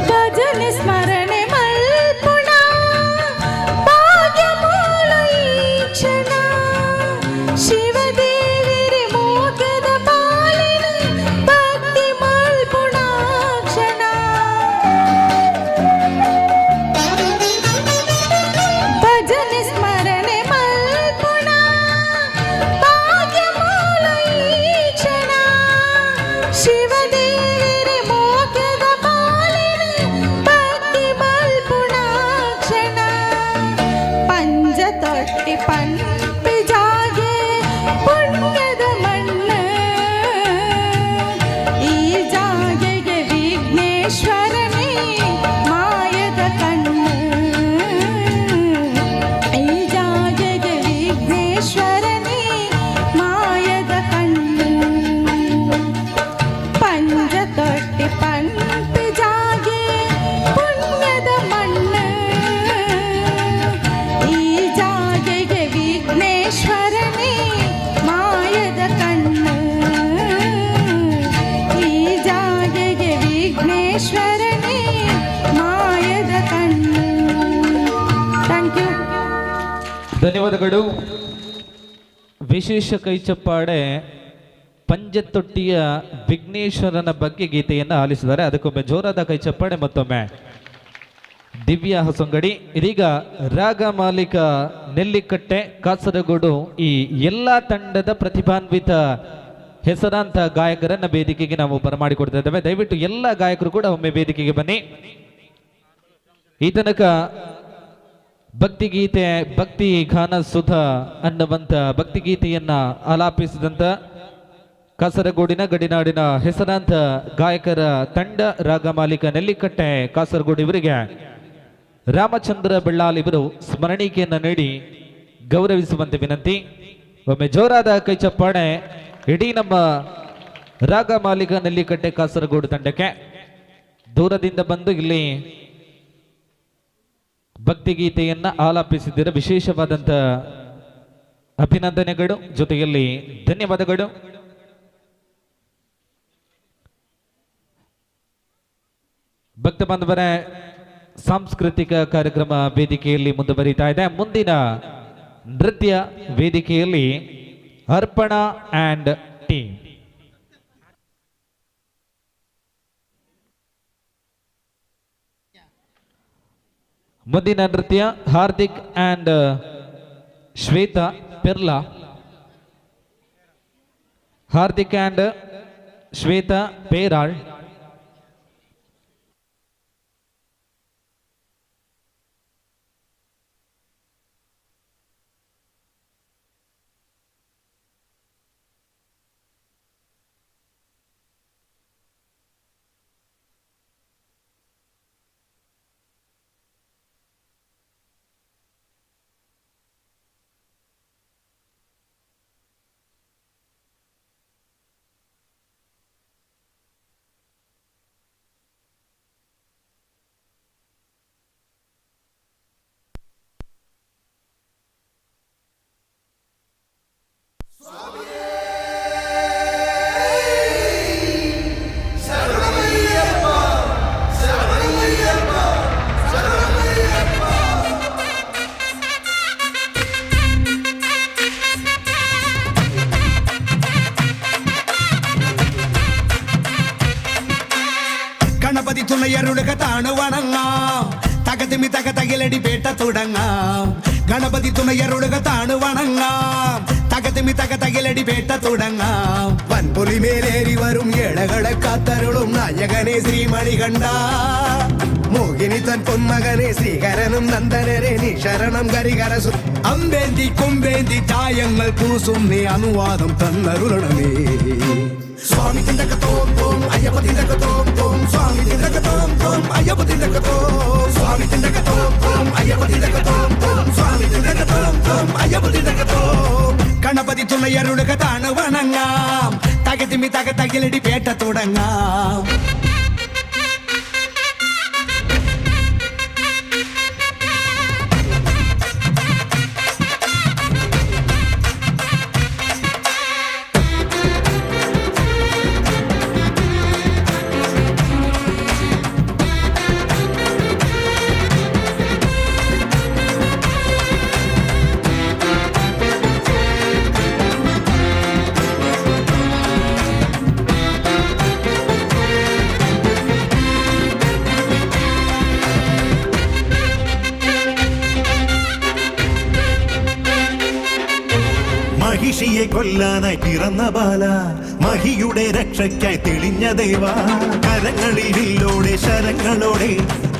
ಭಜನೆ ಸ್ಮರಣೆ ಮಲ್ಪುಣ ಭಾಗ್ಯ ಮೂಲ ಈ ಕ್ಷಣ ಶಿವದೇವಿರಿ ಮೋಗದ ಪಾಲಿನ ಭಕ್ತಿ ಮಲ್ಪುಣ ಕ್ಷಣ ಭಜನೆ ಸ್ಮರಣೆ ಮಲ್ಪುಣ ಭಾಗ್ಯ ಮೂಲ ಈ ಕ್ಷಣ ಶಿವದೇವಿರಿ ಮೋಗದ ಪಾಲಿನ ಭಕ್ತಿ ಮಲ್ಪುಣ ಕ್ಷಣ ಪಂಜ ತೊಟ್ಟಿ ಪಂಪಿ ಜಾಗೆ ಪುಣ್ಯದ ಮಣ್ಣು ಈ ಜಾಗೆಗೆ ವಿಘ್ನೇಶ್ವರನೇ ಮಾಯದ ಕಣ್ಣು ಈ ಜಾಗೆಗೆ ವಿಘ್ನೇಶ್ವರನೇ ಮಾಯದ ಕಣ್ಣು ಪಂಜ ತೊಟ್ಟಿ ಪಂಪಿ ಜಾಗೆ ಪುಣ್ಯದ ಮಣ್ಣು ಈ ಜಾಗೆಗೆ ವಿಘ್ನೇಶ್ವರನೇ ಮಾಯದ ಕಣ್ಣು ಈ ಜಾಗೆಗೆ ವಿಘ್ನೇಶ್ವರನೇ ಮಾಯದ ಕಣ್ಣು. Thank you. ಧನ್ಯವಾದಗಳು. ವಿಶೇಷ ಕೈಚಪ್ಪಾಡೆ ಪಂಜತೊಟ್ಟಿಯ ವಿಘ್ನೇಶ್ವರನ ಬಗ್ಗೆ ಗೀತೆಯನ್ನು ಆಲಿಸಿದ್ದಾರೆ. ಅದಕ್ಕೊಮ್ಮೆ ಜೋರಾದ ಕೈಚಪ್ಪಾಡೆ, ಮತ್ತೊಮ್ಮೆ ದಿವ್ಯ ಹೊಸಂಗಡಿ. ಇದೀಗ ರಾಗ ಮಾಲೀಕ ನೆಲ್ಲಿಕಟ್ಟೆ ಕಾಸರಗೋಡು ಈ ಎಲ್ಲ ತಂಡದ ಪ್ರತಿಭಾನ್ವಿತ ಹೆಸರಾಂತ ಗಾಯಕರನ್ನ ವೇದಿಕೆಗೆ ನಾವು ಬರಮಾಡಿಕೊಡ್ತಾ ಇದ್ದೇವೆ. ದಯವಿಟ್ಟು ಎಲ್ಲ ಗಾಯಕರು ಕೂಡ ಒಮ್ಮೆ ವೇದಿಕೆಗೆ ಬನ್ನಿ. ಈ ತನಕ ಭಕ್ತಿಗೀತೆ ಭಕ್ತಿ ಗಾನ ಸುಧ ಅನ್ನುವಂಥ ಭಕ್ತಿಗೀತೆಯನ್ನ ಆಲಾಪಿಸಿದಂಥ ಕಾಸರಗೋಡಿನ ಗಡಿನಾಡಿನ ಹೆಸರಾಂತ ಗಾಯಕರ ತಂಡ ರಾಗ ಮಾಲೀಕ ನೆಲ್ಲಿಕಟ್ಟೆ ಕಾಸರಗೋಡು ಇವರಿಗೆ ರಾಮಚಂದ್ರ ಬೆಳ್ಳಾಲ್ ಇವರು ಸ್ಮರಣಿಕೆಯನ್ನು ನೀಡಿ ಗೌರವಿಸುವಂತೆ ವಿನಂತಿ. ಒಮ್ಮೆ ಜೋರಾದ ಕೈಚಪ್ಪಾಡೆ ಇಡೀ ನಮ್ಮ ರಾಗ ಮಾಲೀಕ ನೆಲ್ಲಿಕಟ್ಟೆ ಕಾಸರಗೋಡು ತಂಡಕ್ಕೆ. ದೂರದಿಂದ ಬಂದು ಇಲ್ಲಿ ಭಕ್ತಿಗೀತೆಯನ್ನ ಆಲಾಪಿಸಿದ್ದೀರ, ವಿಶೇಷವಾದಂಥ ಅಭಿನಂದನೆಗಳು, ಜೊತೆಯಲ್ಲಿ ಧನ್ಯವಾದಗಳು. ಭಕ್ತ ಬಾಂಧವರೇ, ಸಾಂಸ್ಕೃತಿಕ ಕಾರ್ಯಕ್ರಮ ವೇದಿಕೆಯಲ್ಲಿ ಮುಂದುವರಿತಾ ಇದೆ. ಮುಂದಿನ ನೃತ್ಯ ವೇದಿಕೆಯಲ್ಲಿ ಅರ್ಪಣಾ ಆ್ಯಂಡ್ ಟೀಮ್. ಮುಂದಿನ ನೃತ್ಯ ಹಾರ್ದಿಕ್ ಆ್ಯಂಡ್ ಶ್ವೇತಾ ಪೆರ್ಲಾ. ಹಾರ್ದಿಕ್ ಆ್ಯಂಡ್ ಶ್ವೇತಾ ಪೇರಾಳ್. ഗണപതി തുണയരുളുക താണുവണങ്ങ തകതിമി തക തകിലടി പേട്ട തുടങ്ങ ഗണപതി തുണയരുളുക താണുവണങ്ങ തകതിമി തക തകിലടി പേട്ട തുടങ്ങ വൻപുലി മേലേറി വരും ഏഴകളെ കാത്തരുളും നായകനെ ശ്രീമണികണ്ഠ മോഹിനി തൻ പൊന്മകനെ ശ്രീകരനും നന്ദനരെ നീ ശരണം കരികരസു അമ്പേന്തി കൊമ്പേന്തി ചായങ്ങൾ പൂസും നീ അനുവാദം തന്നരുളണമേ സ്വാമി തിണ്ടക തോം തോം അയ്യപ്പ തിണ്ടക തോം തോം സ്വാമി തിണ്ടക തോം തോം അയ്യപ്പ തിണ്ടക തോം സ്വാമി തിണ്ടക തോം തോം അയ്യപ്പ തിണ്ടക തോം തോം സ്വാമി തിണ്ടക തോം തോം അയ്യപ്പ തിണ്ടക തോം ഗണപതി തുണയരുളുക താണ് വണങ്ങാം തകതിമി തകിലടി പേട്ട തുടങ്ങാം മഹിഷിയെ കൊല്ലാനായി പിറന്ന ബാല മഹിയുടെ രക്ഷയ്ക്കായി തെളിഞ്ഞ ദേവ കരങ്ങളിൽ വില്ലോടെ ശരങ്ങളോടെ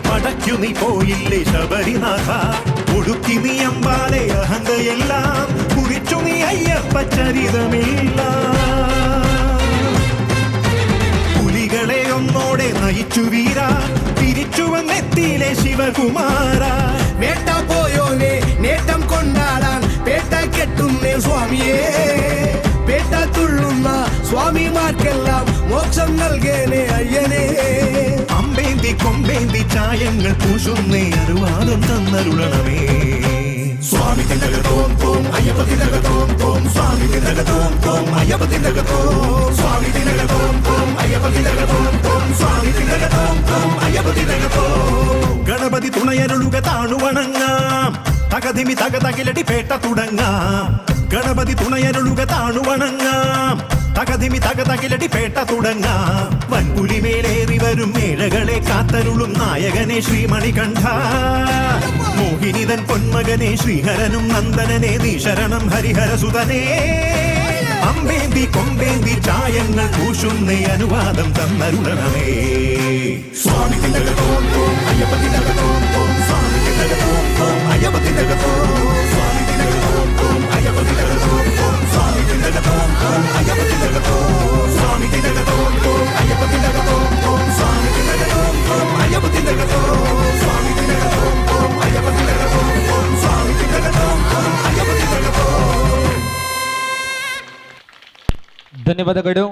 പടയ്ക്കു നീ പോയില്ലേ ശബരിനാഥ ഒടുക്കി നീ അമ്പാലെ അഹന്തയെല്ലാം കുറിച്ചു നീ അയ്യപ്പ ചരിതമില്ല പുലികളെ ഒന്നോടെ നയിച്ചു വീര തിരിച്ചു വന്നെത്തിയിലെ ശിവകുമാര വേട്ട പോയോനെ നേട്ടം കൊണ്ടാടാൻ പേട്ട കെട്ടുന്നേ സ്വാമിയേ പേട്ട തുള്ളുന്ന സ്വാമിമാർക്കെല്ലാം മോക്ഷം നൽകേനെ അയ്യനേ അമ്പേന്തി കൊമ്പേന്തി ചായങ്ങൾ പൂശുന്നേ അനുവാദം തന്നരുളണമേ സ്വാമി തിണ്ടക തോം തോം അയ്യപ്പ തിണ്ടക തോം തോം സ്വാമി തിണ്ടക തോം തോം അയ്യപ്പ തിണ്ടക തോം സ്വാമി തിണ്ടക തോം തോം അയ്യപ്പ തിണ്ടക തോം തോം സ്വാമി തിണ്ടക തോം തോം അയ്യപ്പ തിണ്ടക തോം ഗണപതി തുണയരുളുക താണുവണങ്ങാം തകതിമി തകിലടി പേട്ട തുടങ്ങാം ഗണപതി തുണയരുളുക താണുവണങ്ങാം തകതിമി തകിലടി പേട്ട തുടങ്ങാം വൻപുലിമേലേറി വരും മേഴകളെ കാത്തരുളും നായകനെ ശ്രീമണികണ്ഠ മോഹിനിതൻ പൊന്മകനെ ശ്രീഹരനും നന്ദനനെ നീ ശരണം ഹരിഹരസുതനേ അമ്പേന്തി കൊമ്പേന്തി ചായങ്ങൾ പൂശുന്നേ അനുവാദം തന്നരുളണമേ സ്വാമി തിണ്ടക തോം തോം അയ്യപ്പ തിണ്ടക തോം തോം സ്വാമി തിണ്ടക തോം തോം അയ്യപ്പ തിണ്ടക തോം സ്വാമി തിണ്ടക തോം തോം അയ്യപ്പ തിണ്ടക തോം തോം സ്വാമി തിണ്ടക തോം തോം അയ്യപ്പ തിണ്ടക തോം സ്വാമി തിണ്ടക തോം തോം അയ്യപ്പ തിണ്ടക തോം തോം സ്വാമി തിണ്ടക തോം തോം അയ്യപ്പ തിണ്ടക തോം സ്വാമി തിണ്ടക തോം തോം അയ്യപ്പ തിണ്ടക തോം തോം സ്വാമി തിണ്ടക തോം തോം അയ്യപ്പ തിണ്ടക തോം ಧನ್ಯವಾದಗಳು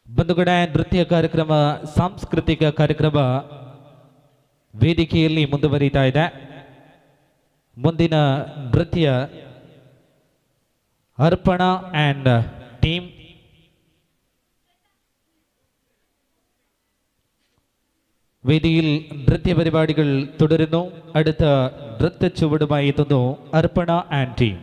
ಬಂಧುಗಳೇ. ನೃತ್ಯ ಕಾರ್ಯಕ್ರಮ ಸಾಂಸ್ಕೃತಿಕ ಕಾರ್ಯಕ್ರಮ ವೇದಿಕೆಯಲ್ಲಿ ಮುಂದುವರಿತಾ ಇದೆ. ಮುಂದಿನ ನೃತ್ಯ ಅರ್ಪಣಾ ಆ್ಯಂಡ್ ಟೀಮ್. വേദിയിൽ നൃത്യ പരിപാടികൾ തുടരുന്നു. അടുത്ത നൃത്ത ചുവടുമായി എത്തുന്നു അർപ്പണ ആൻഡ് ടീം.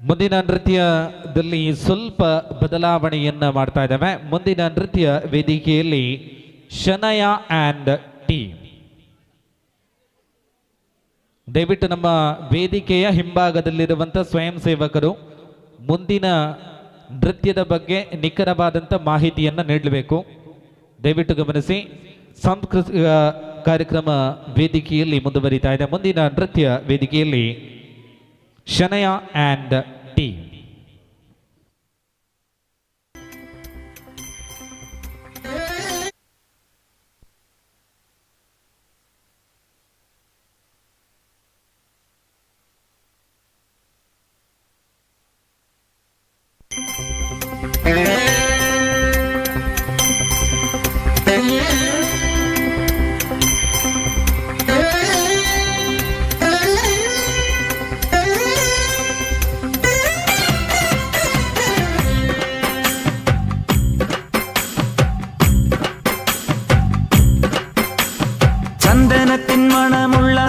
ಮುಂದಿನ ನೃತ್ಯದಲ್ಲಿ ಸ್ವಲ್ಪ ಬದಲಾವಣೆಯನ್ನು ಮಾಡ್ತಾ ಇದ್ದಾವೆ. ಮುಂದಿನ ನೃತ್ಯ ವೇದಿಕೆಯಲ್ಲಿ ಶನಯ ಆ್ಯಂಡ್ ಟೀಮ್. ದಯವಿಟ್ಟು ನಮ್ಮ ವೇದಿಕೆಯ ಹಿಂಭಾಗದಲ್ಲಿರುವಂಥ ಸ್ವಯಂ ಸೇವಕರು ಮುಂದಿನ ನೃತ್ಯದ ಬಗ್ಗೆ ನಿಖರವಾದಂಥ ಮಾಹಿತಿಯನ್ನು ನೀಡಬೇಕು. ದಯವಿಟ್ಟು ಗಮನಿಸಿ. ಸಾಂಸ್ಕೃತಿಕ ಕಾರ್ಯಕ್ರಮ ವೇದಿಕೆಯಲ್ಲಿ ಮುಂದುವರಿತಾ ಇದೆ. ಮುಂದಿನ ನೃತ್ಯ ವೇದಿಕೆಯಲ್ಲಿ ಶನಯ ಆ್ಯಂಡ್ ಟೀಮ್.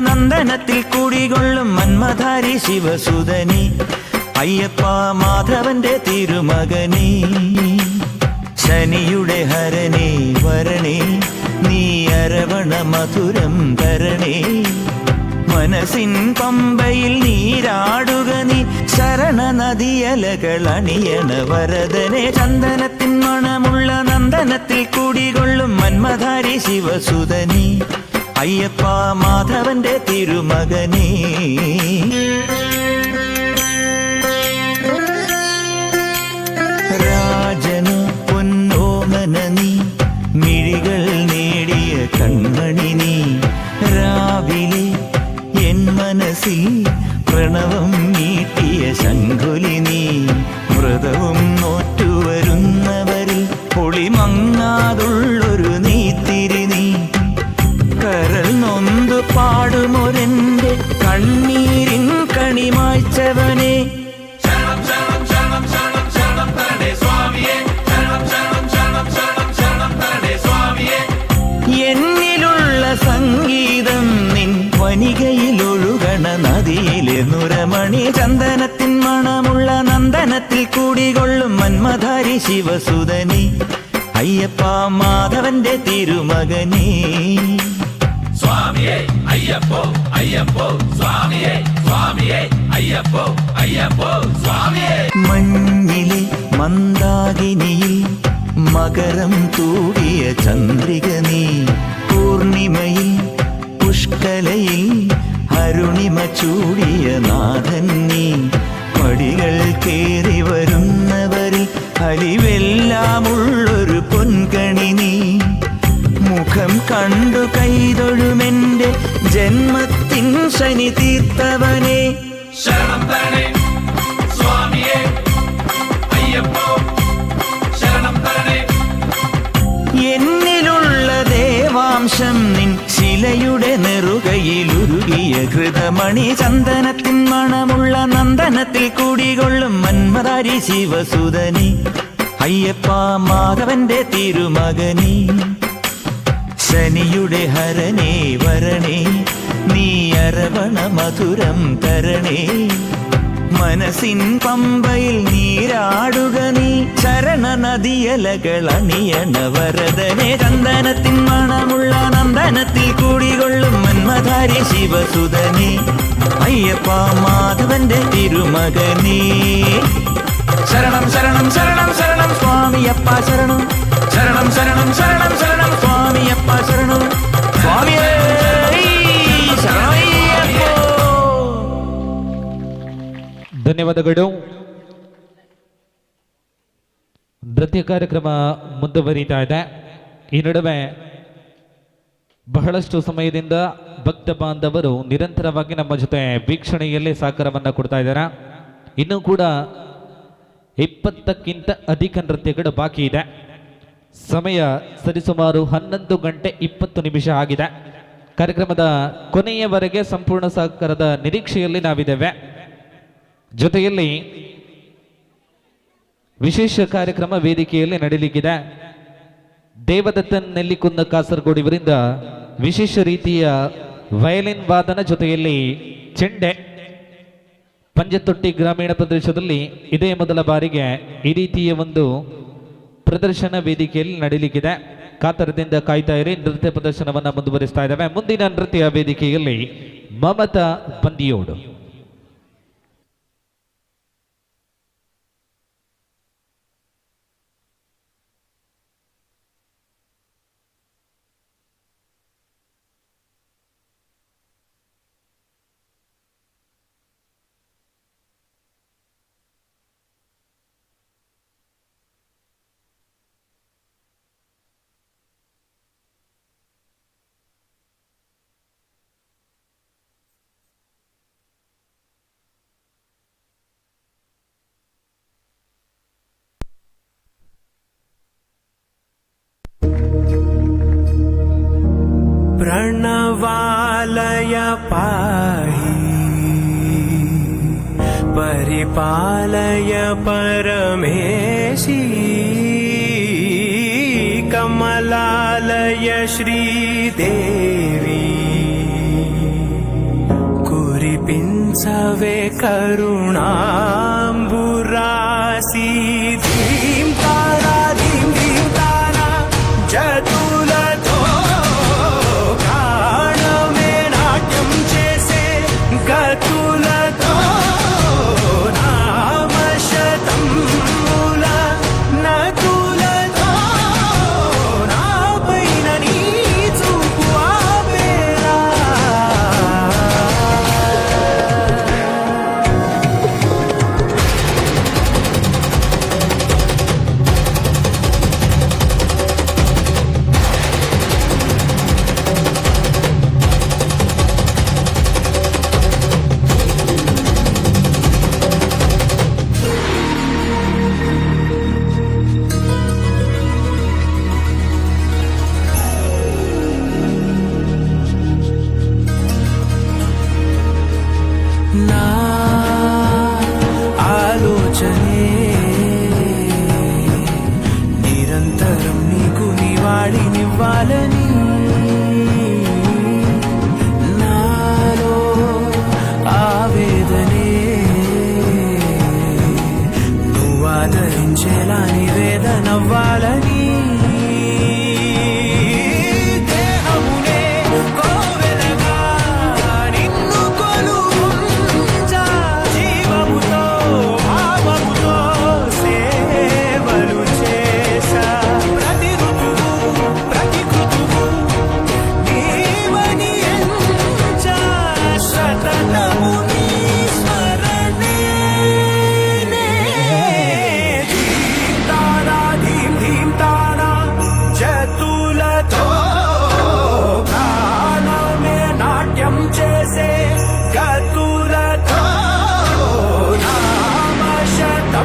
നന്ദനത്തിൽ കുടികൊള്ളും മന്മധാരി ശിവസുതനി അയ്യപ്പ മാധവന്റെ തിരുമകനീ ശനിയുടെ ഹരണേ വരണേ നീ അരവണ മധുരം തരണേ മനസ്സിൻ പമ്പയിൽ നീരാടുക നീ ശരണ നദിയലകൾ അണിയണ വരദനെ ചന്ദനത്തിൻ മണമുള്ള നന്ദനത്തിൽ കുടികൊള്ളും മന്മധാരി ശിവസുതനി അയ്യപ്പ മാധവന്റെ തിരുമകനീ രാജന പൊന്നോമന നീ മിഴികൾ നേടിയ കൺമണി നീ രാവിലെ എൻ മനസ്സിൽ പ്രണവം നീട്ടിയ ശംഖുലി നീ വ്രതവും നോറ്റുവരുന്നവരിൽ പൊളിമങ്ങാതുള്ളൊരു നീത്തിരി നീ കരൾ നൊന്തു പാടുമൊരെന്റെ കണ്ണീരിൻ കണിമായ്ച്ചവനെ എന്നിലുള്ള സംഗീതം നിൻ വനികയിലൊഴുകണ നദിയിലെ നുരമണി ചന്ദനത്തിൻ മണമുള്ള നന്ദനത്തിൽ കൂടികൊള്ളും മന്മധാരി ശിവസുതനി അയ്യപ്പ മാധവന്റെ തിരുമകനീ സ്വാമിയേ അയ്യപ്പോ അയ്യപ്പോ സ്വാമിയേ സ്വാമിയേ അയ്യപ്പോ അയ്യപ്പോ സ്വാമിയേ മഞ്ഞിലെ മന്ദാകിനിയിൽ മകരം തൂടിയ ചന്ദ്രിക നീ പൂർണിമയിൽ പുഷ്കലയിൽ അരുണിമ ചൂടിയ നാഥൻ നീ പടികൾ കേറി വരുന്നവരിൽ അലിവെല്ലാമുള്ളൊരു പൊൻകണി നീ മുഖം കണ്ടു കൈതൊഴുമെന്റെ ജന്മത്തിൻ ശനി തീർത്തവനെ ശരണം തരണേ സ്വാമിയേ അയ്യപ്പോ ശരണം തരണേ എന്നിലുള്ള ദേവാംശം നിൻ ശിലയുടെ നെറുകയിലുരുകിയ ഹൃതമണി ചന്ദനത്തിൻ മണമുള്ള നന്ദനത്തിൽ കൂടികൊള്ളും മന്മധാരി ശിവസുതനി അയ്യപ്പ മാധവന്റെ തിരുമകനീ ശനിയുടെ ഹരണേ വരണേ നീ അരവണ മധുരം തരണേ മനസ്സിൻ പമ്പയിൽ നീരാടുക നീ ശരണ നദിയലകൾ അണിയണ വരദനെ ചന്ദനത്തിൻ മണമുള്ള നന്ദനത്തിൽ കൂടികൊള്ളും മന്മധാരി ശിവസുതനി അയ്യപ്പ മാധവന്റെ തിരുമകനീ ശരണം ശരണം ശരണം ശരണം സ്വാമിയപ്പ ശരണം ശരണം ശരണം ശരണം ശരണം സ്വാമിയപ്പ ശരണം സ്വാമിയേ ശരണമയ്യപ്പോ. ಧನ್ಯವಾದಗಳು. ನೃತ್ಯ ಕಾರ್ಯಕ್ರಮ ಮುಂದುವರಿತಾ ಇದೆ. ಈ ನಡುವೆ ಬಹಳಷ್ಟು ಸಮಯದಿಂದ ಭಕ್ತ ಬಾಂಧವರು ನಿರಂತರವಾಗಿ ನಮ್ಮ ಜೊತೆ ವೀಕ್ಷಣೆಯಲ್ಲಿ ಸಹಕಾರವನ್ನು ಕೊಡ್ತಾ ಇದ್ದಾರೆ. ಇನ್ನೂ ಕೂಡ 20ಕ್ಕಿಂತ ಅಧಿಕ ನೃತ್ಯಗಳು ಬಾಕಿ ಇದೆ. ಸಮಯ ಸರಿಸುಮಾರು 11 ಗಂಟೆ 20 ನಿಮಿಷ ಆಗಿದೆ. ಕಾರ್ಯಕ್ರಮದ ಕೊನೆಯವರೆಗೆ ಸಂಪೂರ್ಣ ಸಹಕಾರದ ನಿರೀಕ್ಷೆಯಲ್ಲಿ ನಾವಿದ್ದೇವೆ. ಜೊತೆಯಲ್ಲಿ ವಿಶೇಷ ಕಾರ್ಯಕ್ರಮ ವೇದಿಕೆಯಲ್ಲಿ ನಡೆಯಲಿಕ್ಕಿದೆ. ದೇವದತ್ತನ್ ನೆಲ್ಲಿಕುಂದ ಕಾಸರಗೋಡು ಇವರಿಂದ ವಿಶೇಷ ರೀತಿಯ ವಯಲಿನ್ ವಾದನ ಜೊತೆಯಲ್ಲಿ ಚೆಂಡೆ. ಪಂಜತೊಟ್ಟಿ ಗ್ರಾಮೀಣ ಪ್ರದೇಶದಲ್ಲಿ ಇದೇ ಮೊದಲ ಬಾರಿಗೆ ಈ ರೀತಿಯ ಒಂದು ಪ್ರದರ್ಶನ ವೇದಿಕೆಯಲ್ಲಿ ನಡೆಯಲಿಕ್ಕಿದೆ. ಕಾತರದಿಂದ ಕಾಯ್ತಾ ಇರಿ. ನೃತ್ಯ ಪ್ರದರ್ಶನವನ್ನು ಮುಂದುವರಿಸ್ತಾ ಇದ್ದಾವೆ. ಮುಂದಿನ ನೃತ್ಯ ವೇದಿಕೆಯಲ್ಲಿ ಮಮತಾ ಬಂದಿಯೋಡು. प्रणवालय पाहि परिपालय परमेशी कमलालय श्रीदेवी కురిపించవే కరుణాంబురాసి ధీం తారా ధీం ధీం తారా జతులతో ప్రాణమే నాట్యం చేసే గతులతో నామశతముల నతులతో నాపైన నీ చూపు ఆపేలా నా ఆలోచనే నిరంతరం నీకు నివాళినివ్వాలని నాలో ఆవేదనే నువ్వు ఆదరించేలా నివేదనవ్వాలని దేహమునే కోవెలగా నిన్ను కొలువుంచా జీవముతో భావముతో సేవలు చేసా ప్రతి ఋతువు ప్రతి కృతువు నీవని ఎంచా సతతము నీ స్మరణే ధీం తారా ధీం ధీం తారా జతులతో ప్రాణమే నాట్యం చేసే గతులతో నామశతముల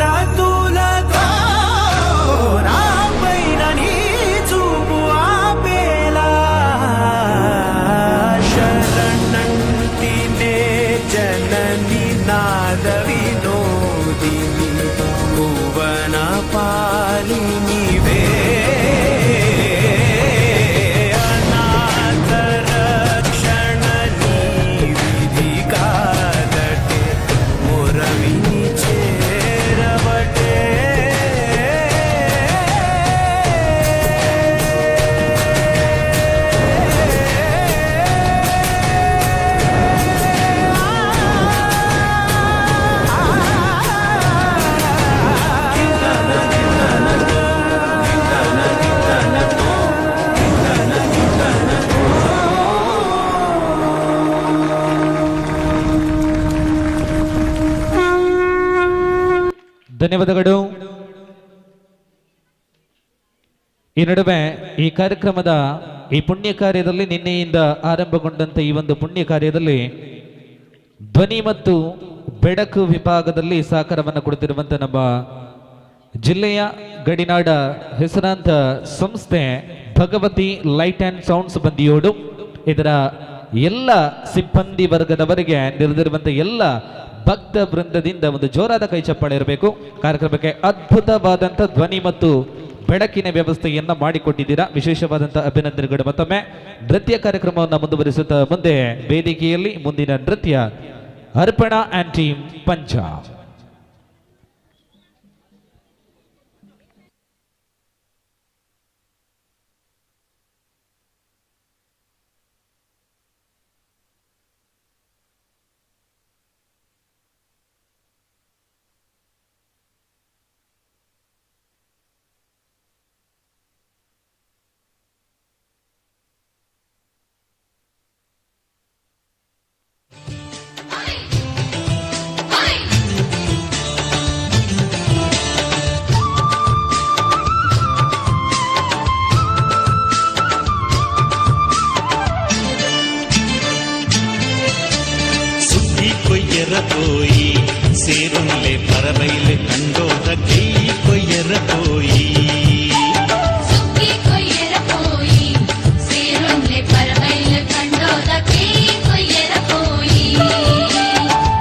నతులతో నాపైన నీ చూపు ఆపేలా శరణంటినే జనని నాద వినోదిని భువన పాలినివే అనాథ రక్షణ నీ విధి కాదటే మురవిని చేరవటే ಧನ್ಯವಾದಗಳು. ಈ ನಡುವೆ ಈ ಕಾರ್ಯಕ್ರಮದ ಈ ಪುಣ್ಯ ಕಾರ್ಯದಲ್ಲಿ ನಿನ್ನೆಯಿಂದ ಆರಂಭಗೊಂಡಂತ ಈ ಒಂದು ಪುಣ್ಯ ಕಾರ್ಯದಲ್ಲಿ ಧ್ವನಿ ಮತ್ತು ಬೆಳಕು ವಿಭಾಗದಲ್ಲಿ ಸಹಕಾರವನ್ನು ಕೊಡುತ್ತಿರುವಂತ ನಮ್ಮ ಜಿಲ್ಲೆಯ ಗಡಿನಾಡ ಹೆಸರಾಂತ ಸಂಸ್ಥೆ Bhagavati light and sounds Bandiyod ಇದರ ಎಲ್ಲ ಸಿಬ್ಬಂದಿ ವರ್ಗದವರಿಗೆ ನೆರೆದಿರುವಂತ ಎಲ್ಲ ಭಕ್ತ ವೃಂದದಿಂದ ಒಂದು ಜೋರಾದ ಕೈ ಚಪ್ಪಾಳೆ ಇರಬೇಕು. ಕಾರ್ಯಕ್ರಮಕ್ಕೆ ಅದ್ಭುತವಾದಂಥ ಧ್ವನಿ ಮತ್ತು ಬೆಳಕಿನ ವ್ಯವಸ್ಥೆಯನ್ನ ಮಾಡಿಕೊಟ್ಟಿದ್ದೀರಾ. ವಿಶೇಷವಾದಂಥ ಅಭಿನಂದನೆಗಳು. ಮತ್ತೊಮ್ಮೆ ನೃತ್ಯ ಕಾರ್ಯಕ್ರಮವನ್ನು ಮುಂದುವರಿಸುತ್ತಾ ಮುಂದೆ ವೇದಿಕೆಯಲ್ಲಿ ಮುಂದಿನ ನೃತ್ಯ ಅರ್ಪಣಾ ಆ್ಯಂಡ್ ಟೀಮ್ ಪಂಜಾಬ್. പോയി സേരുന്നിലെ പറവയിലെ കണ്ടോത കൈ കൊയ്യറ പോയി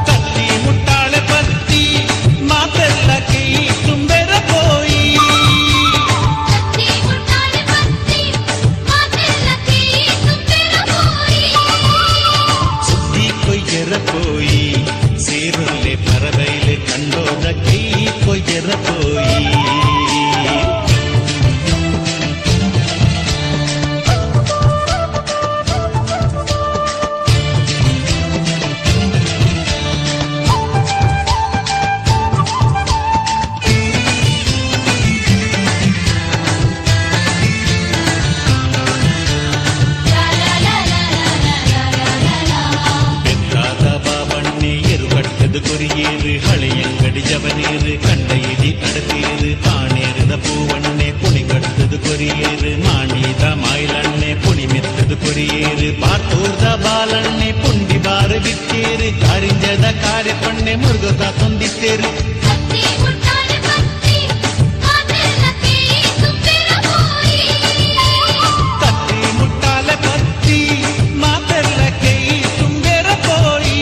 കത്തി മുട്ടാളെ പത്തി മാതല്ല കൈ തുമ്പെറ പോയി கொரியேறு மாணித மாயிலண்ணே புனிமெத்தது கொரியேறு பார்த்தோர்த ಬಾಲಣ್ಣೆ ಪುಂಡಿ ಬಾರು ಬಿತ್ತೇರು ಕಾರಿಂಜದ ಕಾರ್ಯ ಪಣ್ಣೆ ಮುರುಗದ ತೊಂದಿತ್ತೇರು ಕತ್ತಿ ಮುಟ್ಟಾಲ ಪತ್ತಿ ಮಾತೆಲ್ಲ ಕೈ ತುಂಬೆರ ಪೋಯಿ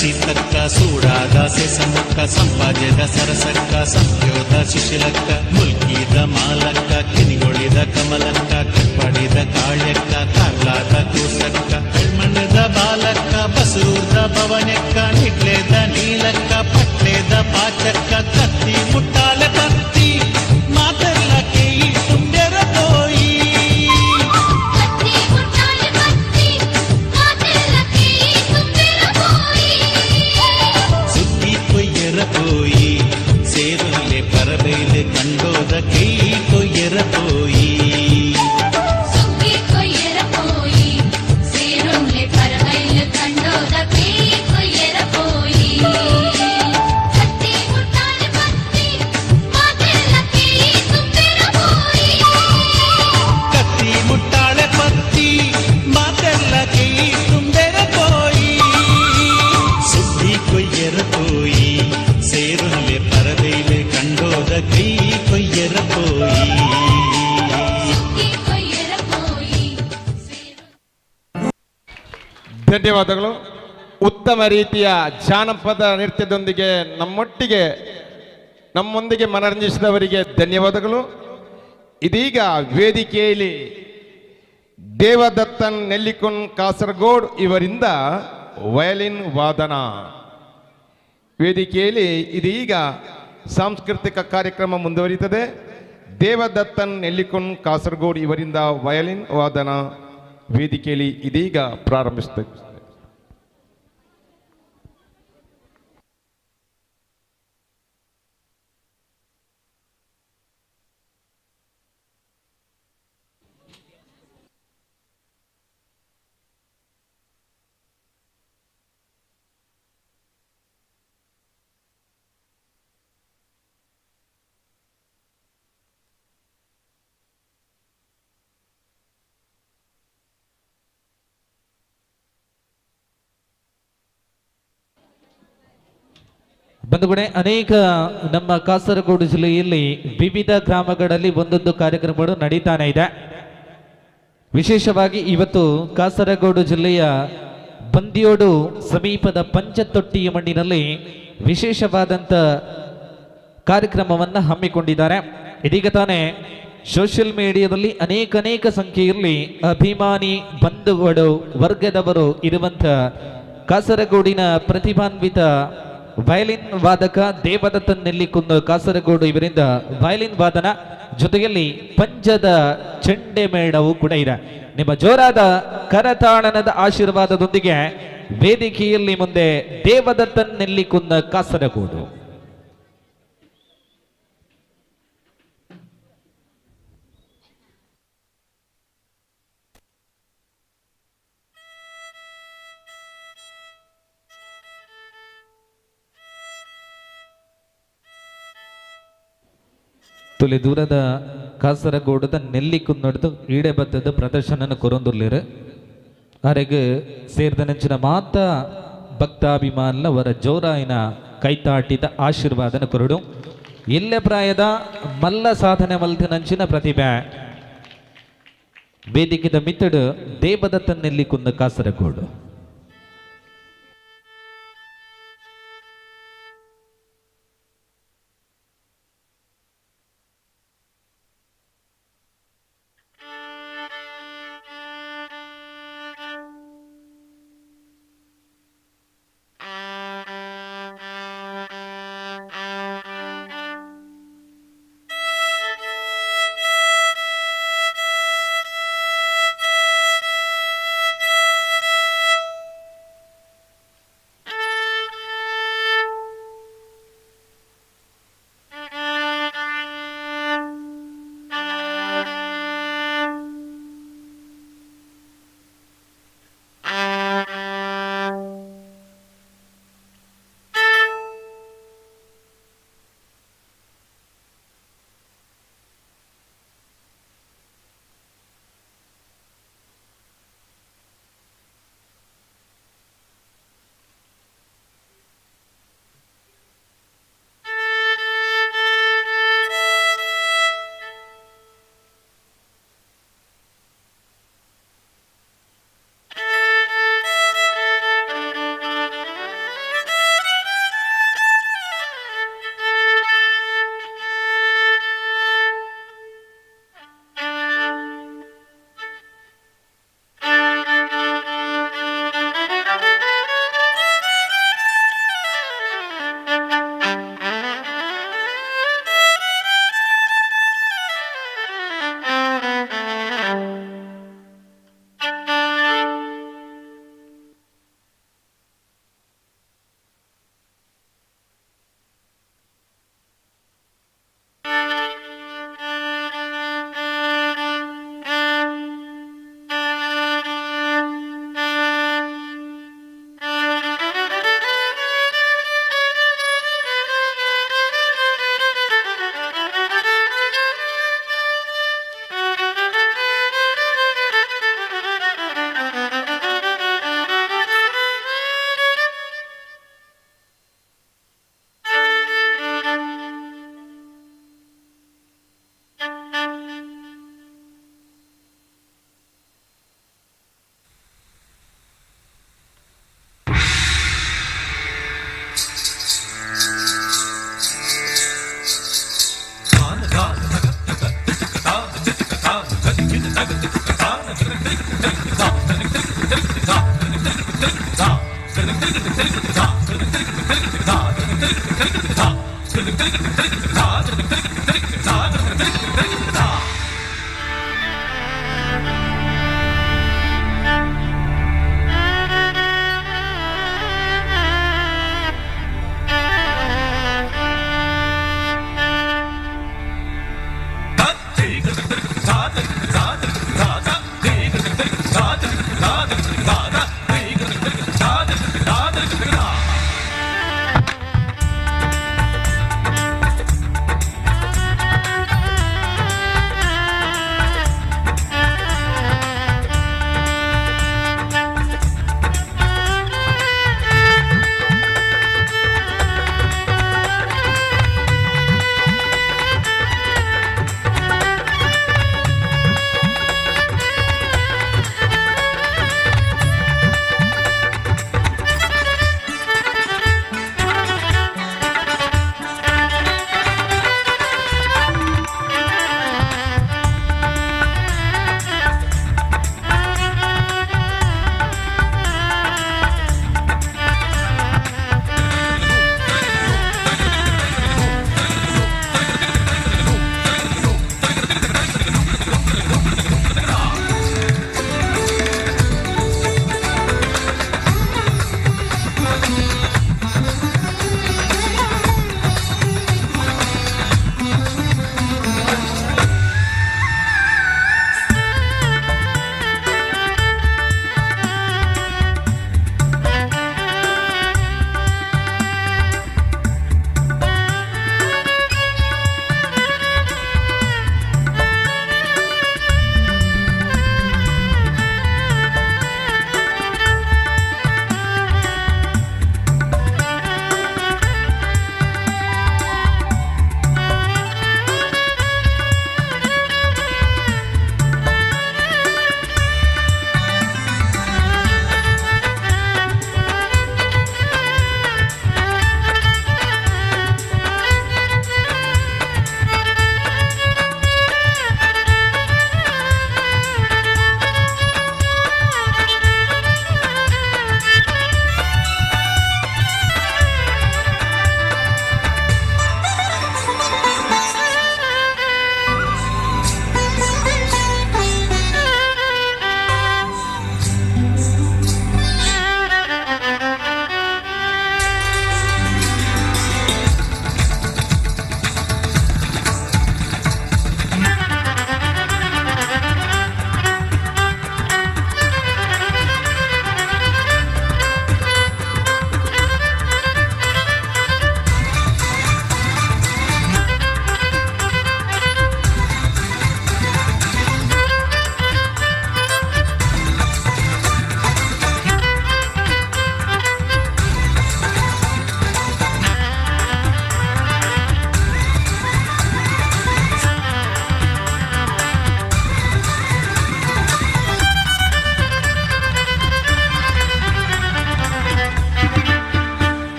ಸೀತಕ್ಕ ಸೂಡಾದ ಸೆಸಮಕ್ಕ ಸಂಪಾದ್ಯದ ಸರಸಕ್ಕ ಸಂಯೋದ ಶಿಶಿಲಕ್ಕ ಮುಲ್ಕಿದ ಮಾಲಕ್ಕ ಕಿನಿಗೊಳಿದ ಕಮಲಕ್ಕ ಕಟ್ಪಡಿದ ಕಾಳ್ಯಕ್ಕ ಕಾರ್ಲಾದ ಕೂಸಕ್ಕ ಕಳ್ಮಣ್ಣದ ಬಾಲಕ್ಕ ಬಸರೂರ್ದ ಭವನಕ್ಕ ನಿಟ್ಲೇದ ನೀಲಕ್ಕ ಪಟ್ಲೇದ ಪಾಚಕ್ಕ ಕತ್ತಿ ಮುಟ್ಟಾಲ ಕತ್ತಿ ಮಾತೆಲ್ಲ ಕೈ ತುಂಬ್ಯರ ಪೋಯಿ போய் சேருலே பரவையிலே கண்டோத கை கொய்யற போய் ಕತ್ತಿ ಮುಟ್ಟಾಳೆ ಪತ್ತಿ ಮಾತೆಲ್ಲ ಕೈ ತುಂಬೆರ போய் ಸುದ್ದಿ ಕೊಯ್ಯರ போய் ಸೇರುಲೆ ಪರದೈಲೆ ಕಂಡೋದ ಕೈ ಕೊಯ್ಯರ ಪೋಯಿ ಧನ್ಯವಾದಗಳು. ಉತ್ತಮ ರೀತಿಯ ಜಾನಪದ ನೃತ್ಯದೊಂದಿಗೆ ನಮ್ಮೊಂದಿಗೆ ಮನರಂಜಿಸಿದವರಿಗೆ ಧನ್ಯವಾದಗಳು. ಇದೀಗ ವೇದಿಕೆಯಲ್ಲಿ ದೇವದತ್ತನ್ ನೆಲ್ಲಿಕುನ್ ಕಾಸರಗೋಡ್ ಇವರಿಂದ ವಯಲಿನ್ ವಾದನ. ವೇದಿಕೆಯಲ್ಲಿ ಇದೀಗ ಸಾಂಸ್ಕೃತಿಕ ಕಾರ್ಯಕ್ರಮ ಮುಂದುವರಿಯುತ್ತದೆ. ದೇವದತ್ತನ್ ನೆಲ್ಲಿಕುನ್ ಕಾಸರಗೋಡ್ ಇವರಿಂದ ವಯಲಿನ್ ವಾದನ ವೇದಿಕೆಯಲ್ಲಿ ಇದೀಗ ಪ್ರಾರಂಭಿಸುತ್ತದೆ. ಬಂಧುಗಳೇ, ಅನೇಕ ನಮ್ಮ ಕಾಸರಗೋಡು ಜಿಲ್ಲೆಯಲ್ಲಿ ವಿವಿಧ ಗ್ರಾಮಗಳಲ್ಲಿ ಒಂದೊಂದು ಕಾರ್ಯಕ್ರಮಗಳು ನಡೀತಾನೆ ಇದೆ. ವಿಶೇಷವಾಗಿ ಇವತ್ತು ಕಾಸರಗೋಡು ಜಿಲ್ಲೆಯ ಬಂದಿಯೋಡು ಸಮೀಪದ ಪಂಚತೊಟ್ಟಿಯ ಮಣ್ಣಿನಲ್ಲಿ ವಿಶೇಷವಾದಂಥ ಕಾರ್ಯಕ್ರಮವನ್ನು ಹಮ್ಮಿಕೊಂಡಿದ್ದಾರೆ. ಇದೀಗ ತಾನೇ ಸೋಷಿಯಲ್ ಮೀಡಿಯಾದಲ್ಲಿ ಅನೇಕ ಸಂಖ್ಯೆಯಲ್ಲಿ ಅಭಿಮಾನಿ ಬಂಧುಗಳು ವರ್ಗದವರು ಇರುವಂಥ ಕಾಸರಗೋಡಿನ ಪ್ರತಿಭಾನ್ವಿತ ವಯಲಿನ್ ವಾದಕ ದೇವದತ್ತನ್ ನೆಲ್ಲಿಕುಂದ ಕಾಸರಗೋಡು ಇವರಿಂದ ವಯಲಿನ್ ವಾದನ ಜೊತೆಯಲ್ಲಿ ಪಂಜದ ಚೆಂಡೆ ಮೇಳವೂ ಕೂಡ ಇದೆ. ನಿಮ್ಮ ಜೋರಾದ ಕರತಾಳನದ ಆಶೀರ್ವಾದದೊಂದಿಗೆ ವೇದಿಕೆಯಲ್ಲಿ ಮುಂದೆ ದೇವದತ್ತನ್ ನೆಲ್ಲಿಕುಂದ ಕಾಸರಗೋಡು. ತುಲೆ ದೂರದ ಕಾಸರಗೋಡದ ನೆಲ್ಲಿಕುನ್ನಡ್ದು ಈಡೆ ಬತ್ತದ ಪ್ರದರ್ಶನ ಕೊರೊಂದುಲ್ಲೇರು ಅರೆಗೆ ಸೇರಿದ ನೆಂಚಿನ ಮಾತ ಭಕ್ತಾಭಿಮಾನ ಅವರ ಜೋರಾಯಿನ ಕೈತಾಟಿದ ಆಶೀರ್ವಾದನ ಕೊರಡು ಎಲ್ಲೆ ಪ್ರಾಯದ ಮಲ್ಲ ಸಾಧನೆ ಮಲ್ತ ನಂಚಿನ ಪ್ರತಿಭೆ ವೇದಿಕೆದ ಮಿತ್ತಡು ದೇವದತ್ತನ್ ನೆಲ್ಲಿಕುಂದ ಕಾಸರಗೋಡು.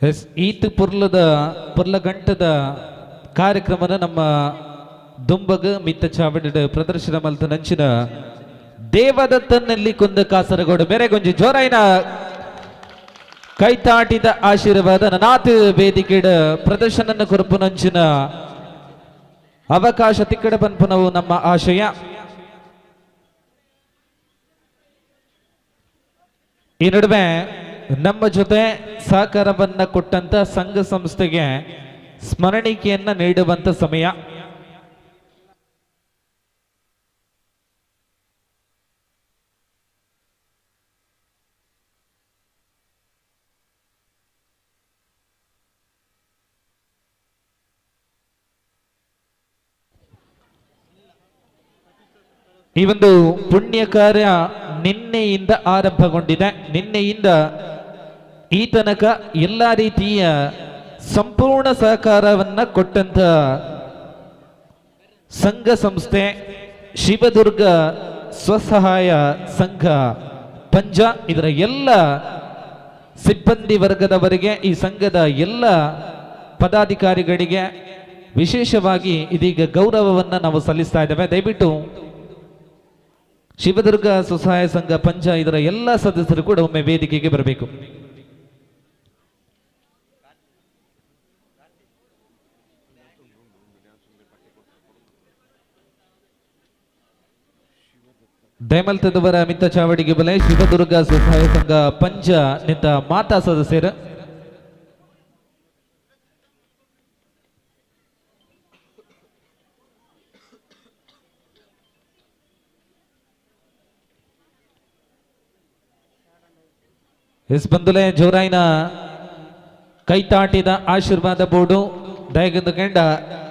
ಎಸ್ ಈತ್ ಪುರ್ಲಗಂಟದ ಕಾರ್ಯಕ್ರಮದ ನಮ್ಮ ದುಂಬಗ ಮಿತ್ತ ಚಾವಡಿದ ಪ್ರದರ್ಶನ ಮಲ್ತ ನಂಚಿನ ದೇವದತ್ತನಲ್ಲಿ ಕುಂದ ಕಾಸರಗೋಡು ಬೇರೆಗೊಂಜಿ ಜೋರಾಯಿನ ಕೈತಾಟಿದ ಆಶೀರ್ವಾದ ನಾತ್ ವೇದಿಕೆಡ ಪ್ರದರ್ಶನ ಕುರುಪು ನಂಚಿನ ಅವಕಾಶ ತಿಕ್ಕಡ ಪನ್ಪುನವು ನಮ್ಮ ಆಶಯ. ಈ ನಡುವೆ ನಮ್ಮ ಜೊತೆ ಸಹಕಾರವನ್ನ ಕೊಟ್ಟಂತ ಸಂಘ ಸಂಸ್ಥೆಗೆ ಸ್ಮರಣಿಕೆಯನ್ನ ನೀಡುವಂತ ಸಮಯ. ಈ ಒಂದು ಪುಣ್ಯ ಕಾರ್ಯ ನಿನ್ನೆಯಿಂದ ಆರಂಭಗೊಂಡಿದೆ. ನಿನ್ನೆಯಿಂದ ಈ ತನಕ ಎಲ್ಲ ರೀತಿಯ ಸಂಪೂರ್ಣ ಸಹಕಾರವನ್ನ ಕೊಟ್ಟಂತ ಸಂಘ ಸಂಸ್ಥೆ ಶಿವದುರ್ಗ ಸ್ವಸಹಾಯ ಸಂಘ ಪಂಜ, ಇದರ ಎಲ್ಲ ಸಿಬ್ಬಂದಿ ವರ್ಗದವರಿಗೆ, ಈ ಸಂಘದ ಎಲ್ಲ ಪದಾಧಿಕಾರಿಗಳಿಗೆ ವಿಶೇಷವಾಗಿ ಇದೀಗ ಗೌರವವನ್ನ ನಾವು ಸಲ್ಲಿಸ್ತಾ ಇದ್ದೇವೆ. ದಯವಿಟ್ಟು ಶಿವದುರ್ಗ ಸ್ವಸಹಾಯ ಸಂಘ ಪಂಚ ಇದರ ಎಲ್ಲ ಸದಸ್ಯರು ಕೂಡ ಒಮ್ಮೆ ವೇದಿಕೆಗೆ ಬರಬೇಕು. ದಯಮಲ್ತದವರ ಮಿತ್ತ ಚಾವಡಿಗೆ ಬಲೆ ಶಿವದುರ್ಗ ಸ್ವಸಹಾಯ ಸಂಘ ಪಂಚ ನಿಂತ ಮಾತಾ ಸದಸ್ಯರು. ಎಸ್ ಬಂದುಲೆ ಜೋರಾಯಿನ ಕೈತಾಟಿದ ಆಶೀರ್ವಾದ ಬೋರ್ಡು ದಯಗಂದು ಕೆಂಡ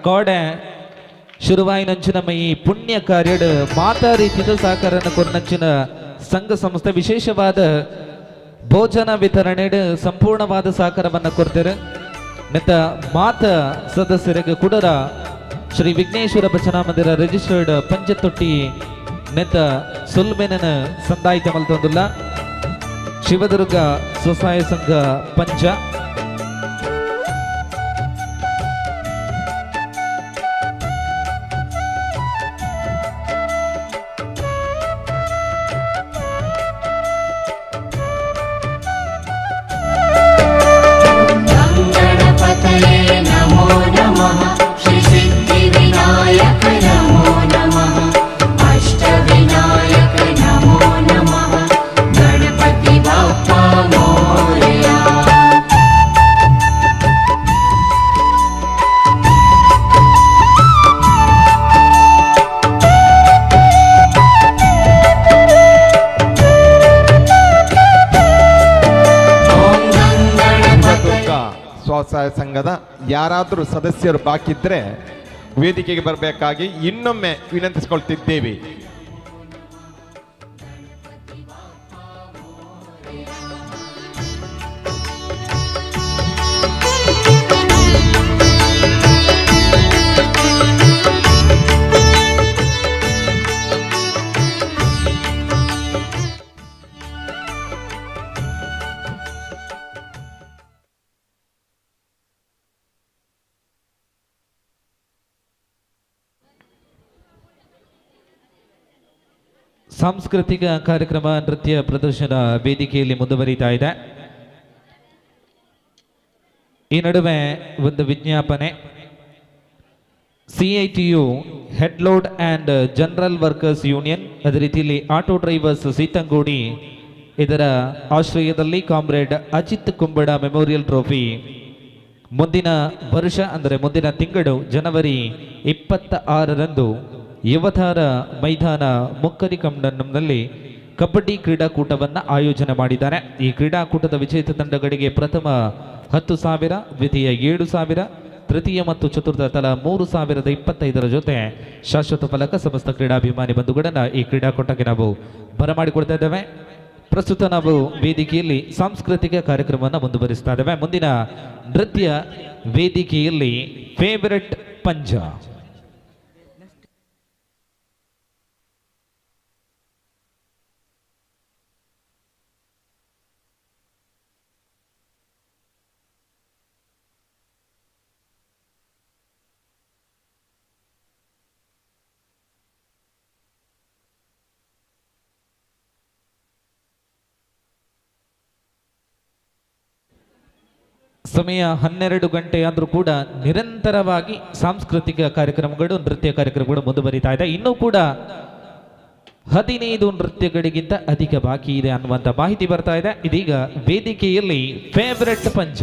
ಕೋಡೆ ಶುರುವಾಯಿನಂಚಿನ ನಮ್ಮ ಈ ಪುಣ್ಯ ಕಾರ್ಯಡ್ ಮಾತಾ ರೀತಿಯ ಸಹಕಾರನ ಕೊರ್ನಂಚಿನ ಸಂಘ ಸಂಸ್ಥೆ ವಿಶೇಷವಾದ ಭೋಜನ ವಿತರಣೆಡ್ ಸಂಪೂರ್ಣವಾದ ಸಹಕಾರವನ್ನ ಕೊಡ್ತಾರೆ. ನೆತ್ತ ಮಾತ ಸದಸ್ಯರಿಗೆ ಕೂಡ ಶ್ರೀ ವಿಘ್ನೇಶ್ವರ ಭಜನಾ ಮಂದಿರ ರಿಜಿಸ್ಟರ್ಡ್ ಪಂಚತೊಟ್ಟಿ ನೆತ್ತ ಸುಲ್ಮೆನ ಸಂದಾಯಿತ ಮಲ್ತೊಂದುಲ್ಲ ಶಿವದುರ್ಗ ಸ್ವಸಹಾಯ ಸಂಘ ಪಂಚ. नमो नमः श्री सिद्धि विनायक नमो नमः अष्ट विनायक नमो नमः गणपति बाप्पा मोरया. ಸ್ವಸಹಾಯ ಸಂಘದ ಯಾರಾದರೂ ಸದಸ್ಯರು ಬಾಕಿ ಇದ್ರೆ ವೇದಿಕೆಗೆ ಬರಬೇಕಾಗಿ ಇನ್ನೊಮ್ಮೆ ವಿನಂತಿಸಿಕೊಳ್ತಿದ್ದೇವೆ. ಸಾಂಸ್ಕೃತಿಕ ಕಾರ್ಯಕ್ರಮ ನೃತ್ಯ ಪ್ರದರ್ಶನ ವೇದಿಕೆಯಲ್ಲಿ ಮುಂದುವರಿತಾ ಇದೆ. ಈ ನಡುವೆ ಒಂದು ವಿಜ್ಞಾಪನೆ. CITU head load and general workers union, ಅದೇ ರೀತಿಯಲ್ಲಿ ಆಟೋ ಡ್ರೈವರ್ಸ್ ಸೀತಂಗೋಡಿ ಇದರ ಆಶ್ರಯದಲ್ಲಿ ಕಾಮ್ರೇಡ್ ಅಜಿತ್ ಕುಂಬಡ ಮೆಮೋರಿಯಲ್ ಟ್ರೋಫಿ ಮುಂದಿನ ವರ್ಷ ಅಂದರೆ ಮುಂದಿನ ತಿಂಗಳು ಜನವರಿ 26ರಂದು ಯುವತಾರ ಮೈದಾನ ಮುಕ್ಕರಿಕಂಡಂನಲ್ಲಿ ಕಬಡ್ಡಿ ಕ್ರೀಡಾಕೂಟವನ್ನು ಆಯೋಜನೆ ಮಾಡಿದ್ದಾರೆ. ಈ ಕ್ರೀಡಾಕೂಟದ ವಿಜೇತ ತಂಡಗಳಿಗೆ ಪ್ರಥಮ 10,000, ದ್ವಿತೀಯ 7,000, ತೃತೀಯ ಮತ್ತು ಚತುರ್ಥ ತಲಾ 3,025 ಜೊತೆ ಶಾಶ್ವತ ಫಲಕ ಸಮಸ್ತ ಕ್ರೀಡಾಭಿಮಾನಿ ಬಂಧುಗಳನ್ನ ಈ ಕ್ರೀಡಾಕೂಟಕ್ಕೆ ನಾವು ಬರಮಾಡಿಕೊಡ್ತಾ ಇದ್ದೇವೆ. ಪ್ರಸ್ತುತ ನಾವು ವೇದಿಕೆಯಲ್ಲಿ ಸಾಂಸ್ಕೃತಿಕ ಕಾರ್ಯಕ್ರಮವನ್ನು ಮುಂದುವರಿಸ್ತಾ ಇದ್ದೇವೆ. ಮುಂದಿನ ನೃತ್ಯ ವೇದಿಕೆಯಲ್ಲಿ ಫೇವರೆಟ್ ಪಂಜ. ಸಮಯ 12 ಗಂಟೆ ಆದರೂ ಕೂಡ ನಿರಂತರವಾಗಿ ಸಾಂಸ್ಕೃತಿಕ ಕಾರ್ಯಕ್ರಮಗಳು, ನೃತ್ಯ ಕಾರ್ಯಕ್ರಮಗಳು ಮುಂದುವರಿತಾ ಇದೆ. ಇನ್ನೂ ಕೂಡ 15 ನೃತ್ಯಗಳಿಗಿಂತ ಅಧಿಕ ಬಾಕಿ ಇದೆ ಅನ್ನುವಂಥ ಮಾಹಿತಿ ಬರ್ತಾ ಇದೆ. ಇದೀಗ ವೇದಿಕೆಯಲ್ಲಿ ಫೇವರೆಟ್ ಪಂಚ.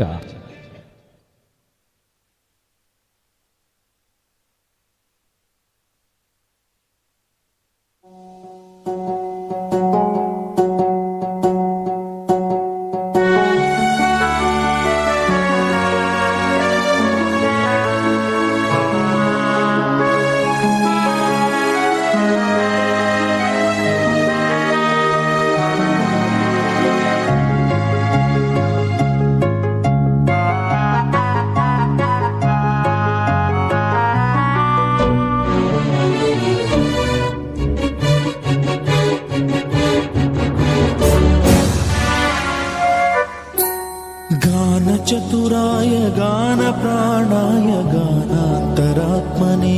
चतुराय गान प्राणाय गानान्तरात्मने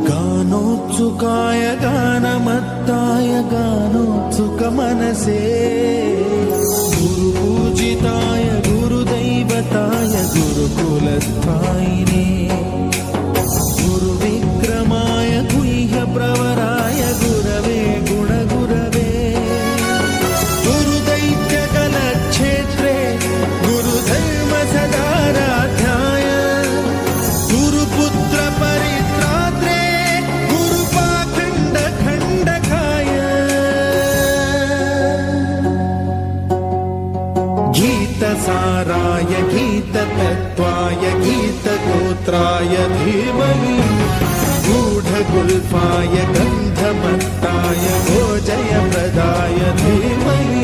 गानोत्सुकाय गानमत्ताय गानोत्सुकमनसे गुरुपूजिताय गुरुदैवताय गुरुकुलस्थायिने गुरुविक्रमाय गुह्यप्रवराय गुरवे गुणगुरवे गुरुदैत्यकलक्षेत्रे गुरुधर्मसदाराध्याय गुरुपुत्र परित्रात्रे गुरुपाखण्डखण्डकाय गीतसाराय गीततत्त्वाय गीतगोत्राय धीमहि गूढगुल्फाय गन्धमत्ताय भोजयप्रदाय धीमहि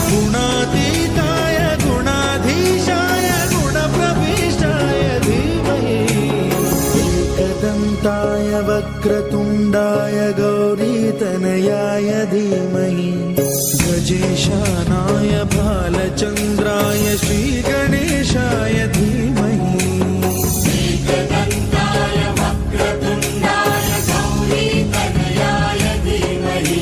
गुणातीताय गुणाधीशाय गुणप्रविष्टाय धीमहि एकदन्ताय वक्रतुण्डाय गौरीतनयाय धीमहि गजेशानाय भालचन्द्राय श्रीगणेशाय धीमहि एकदन्ताय वक्रतुण्डाय गौरीतनयाय धीमहि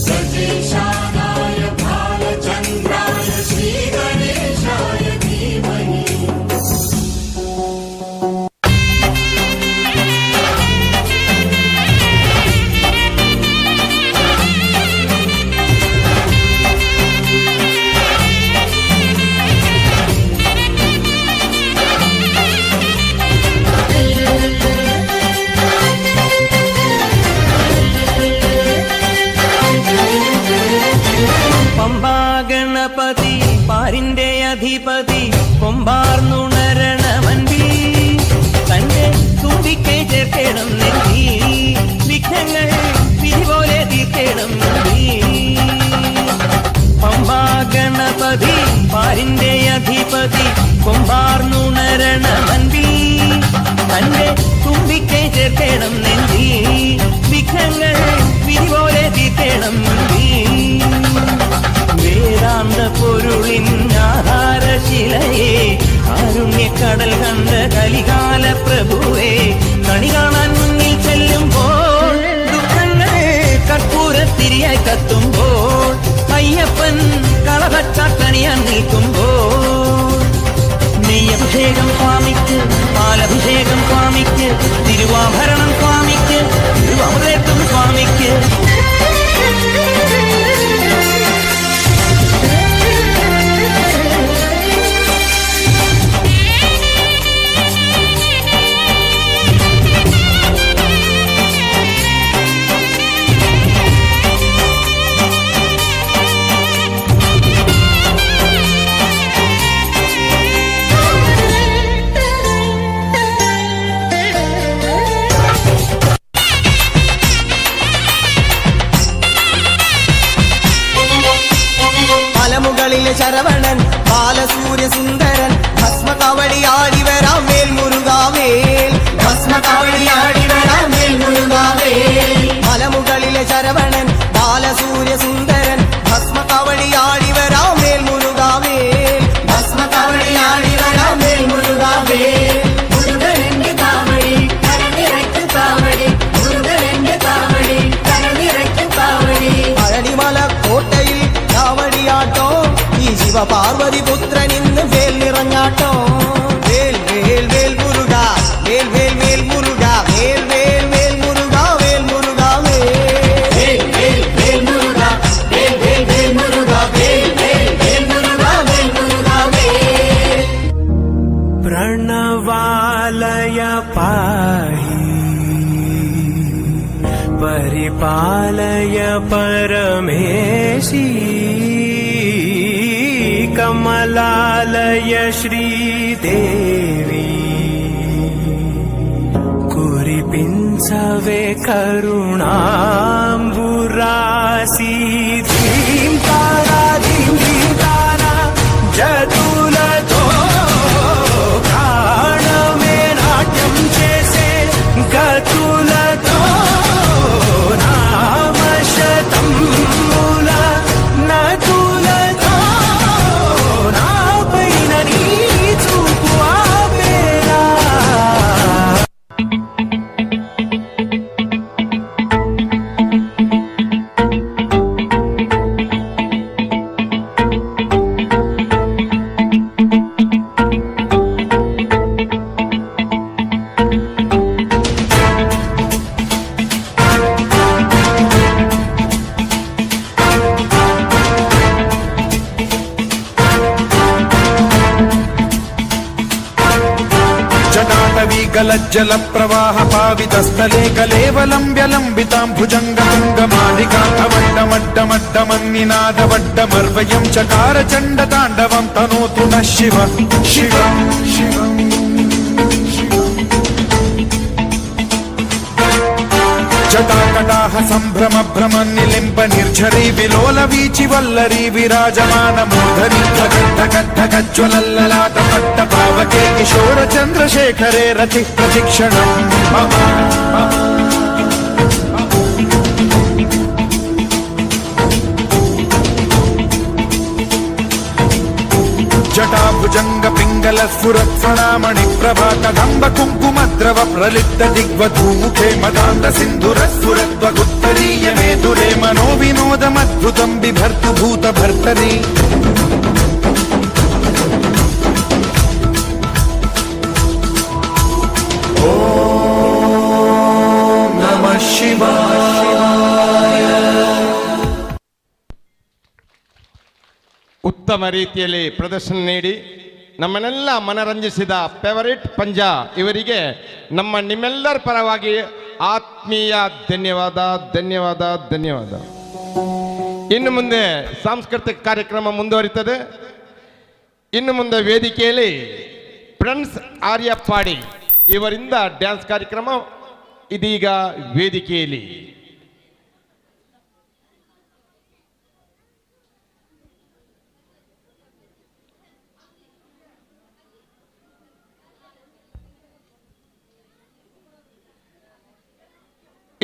गजेशानाय भालचन्द्राय श्रीगणेशाय धीमहि പമ്പാഗണപതി പാരിന്റെ അധിപതി കൊമ്പാർന്നുണരണമൻപി തന്റെ തുമ്പിക്കെ ചേർക്കണം നെഞ്ചി വിഘ്നങ്ങൾ വിധി പോലെ തീർക്കണം നമ്പി പമ്പാഗണപതി പാരിന്റെ അധിപതി കൊമ്പാർന്നുണരണമൻപി തന്റെ തുമ്പിക്കെ ചേർക്കണം നെഞ്ചി വിഘ്നങ്ങൾ വിധി പോലെ തീർക്കണം നമ്പി വേദാന്ത പൊരുളിൻ ആധാരശിലയെ കാരുണ്യക്കടൽ കണ്ട കലികാല പ്രഭുവേ കണി കാണാൻ മുന്നിൽ ചെല്ലുമ്പോൾ ദുഃഖങ്ങൾ കർപ്പൂരത്തിരിയായി കത്തുമ്പോൾ അയ്യപ്പൻ കളഭച്ചാട്ടണിയാൻ നിൽക്കുമ്പോൾ നെയ്യഭിഷേകം സ്വാമിക്ക് പാലഭിഷേകം സ്വാമിക്ക് തിരുവാഭരണം സ്വാമിക്ക് തിരുവാമൃതം സ്വാമിക്ക് ശരവണൻ ബാലസൂര്യ സുന്ദരൻ ഭസ്മകവളിയാടി വരാം മേൽ മുരുകാവേൽ ഭസ്മകവളിയാടി വരാം മേൽ മുരുകാവേൽ മലമുകളിലെ ശരവണൻ ബാലസൂര്യ സുന്ദരൻ ഭസ്മകവളിയാടി വരാം മേൽ മുരുകാവേൽ ഭസ്മകവളിയാടി വരാം മേൽ മുരുകാവേൽ മുരുകന്റെ കാവടി കരനിറയ്ക്ക് കാവടി മുരുകന്റെ കാവടി കരനിറയ്ക്ക് കാവടി പഴനിമല കോട്ടയിൽ കാവടിയാട്ടോ ശിവപാർവതി പുത്രൻ ഇന്ന് വേൽ നിറഞ്ഞ परिपालय परमेशी कमलालय श्रीदेवी कुरिपिंचवे करुणांबुरासी धीं तारा जदुलतो प्राणमे नाट्यं చేసే గతులతో నామశతం మూల నతులతో నాపైన నీ చూపు ఆపేరా. जल प्रवाह पावितस्थले कलेवलम्ब्य लम्बितां भुजङ्गतुङ्गमालिकान्तवड्डमड्डमड्डमन्निनादवड्डमर्वयं चकार चण्डताण्डवं तनोतु नः शिव शिवं शिवम् जटाकटाह सम्भ्रम भ्रम निलिम्ब निर्झरी विलोल वीचि वल्लरी विराजमान मूर्धनि धगद्धगद्धगज्ज्वलल्ललाट पट्ट पावके किशोर चन्द्रशेखरे रति प्रतिक्षणम् जटाभुजंग पिंगल स्फुरत्फणामणि प्रभा कदम्ब कुङ्कुमद्रव प्रलिप्त दिग्वधूमुखे मदान्त सिन्धुर स्फुरद्वगुत्तरीय मेधुरे मनो विनोदमद्भुतं बिभर्तु भूत भर्तरि ॐ नमः शिवाय. ಉತ್ತಮ ರೀತಿಯಲ್ಲಿ ಪ್ರದರ್ಶನ ನೀಡಿ ನಮ್ಮನ್ನೆಲ್ಲ ಮನರಂಜಿಸಿದ ಫೇವರೇಟ್ ಪಂಜಾ ಇವರಿಗೆ ನಿಮ್ಮೆಲ್ಲರ ಪರವಾಗಿ ಆತ್ಮೀಯ ಧನ್ಯವಾದ ಧನ್ಯವಾದ ಧನ್ಯವಾದ. ಇನ್ನು ಮುಂದೆ ಸಾಂಸ್ಕೃತಿಕ ಕಾರ್ಯಕ್ರಮ ಮುಂದುವರಿಯುತ್ತದೆ. ಇನ್ನು ಮುಂದೆ ವೇದಿಕೆಯಲ್ಲಿ ಫ್ರೆಂಡ್ಸ್ ಆರ್ಯಪ್ಪಾಡಿ ಇವರಿಂದ ಡ್ಯಾನ್ಸ್ ಕಾರ್ಯಕ್ರಮ ಇದೀಗ ವೇದಿಕೆಯಲ್ಲಿ.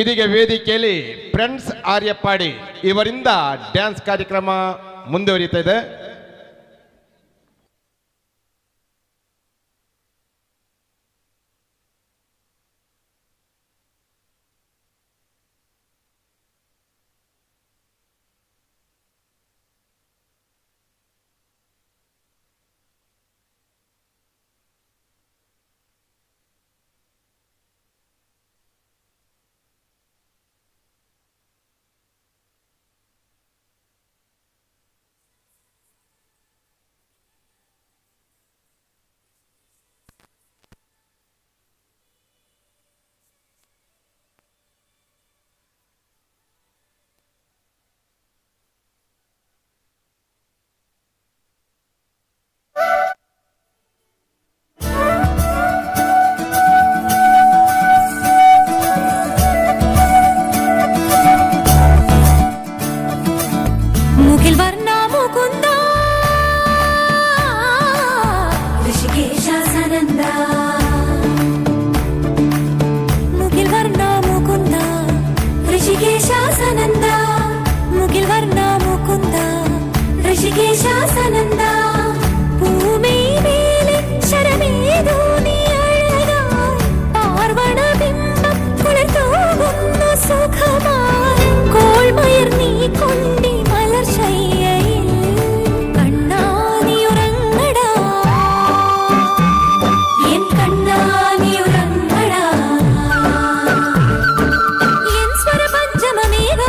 ಇದೀಗ ವೇದಿಕೆಯಲ್ಲಿ ಫ್ರೆಂಡ್ಸ್ ಆರ್ಯಪ್ಪಾಡಿ ಇವರಿಂದ ಡ್ಯಾನ್ಸ್ ಕಾರ್ಯಕ್ರಮ ಮುಂದುವರಿಯುತ್ತಾ ಇದೆ. ಪಂಚಮ ಮೇಘ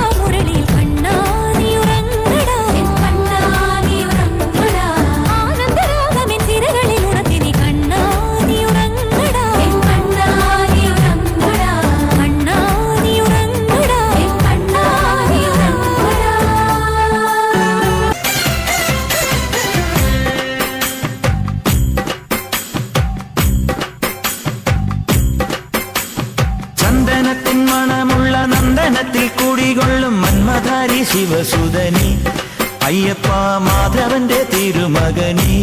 കുടികൊള്ളും മന്മധാരി ശിവസുതനി അയ്യപ്പ മാധവന്റെ തിരുമകനി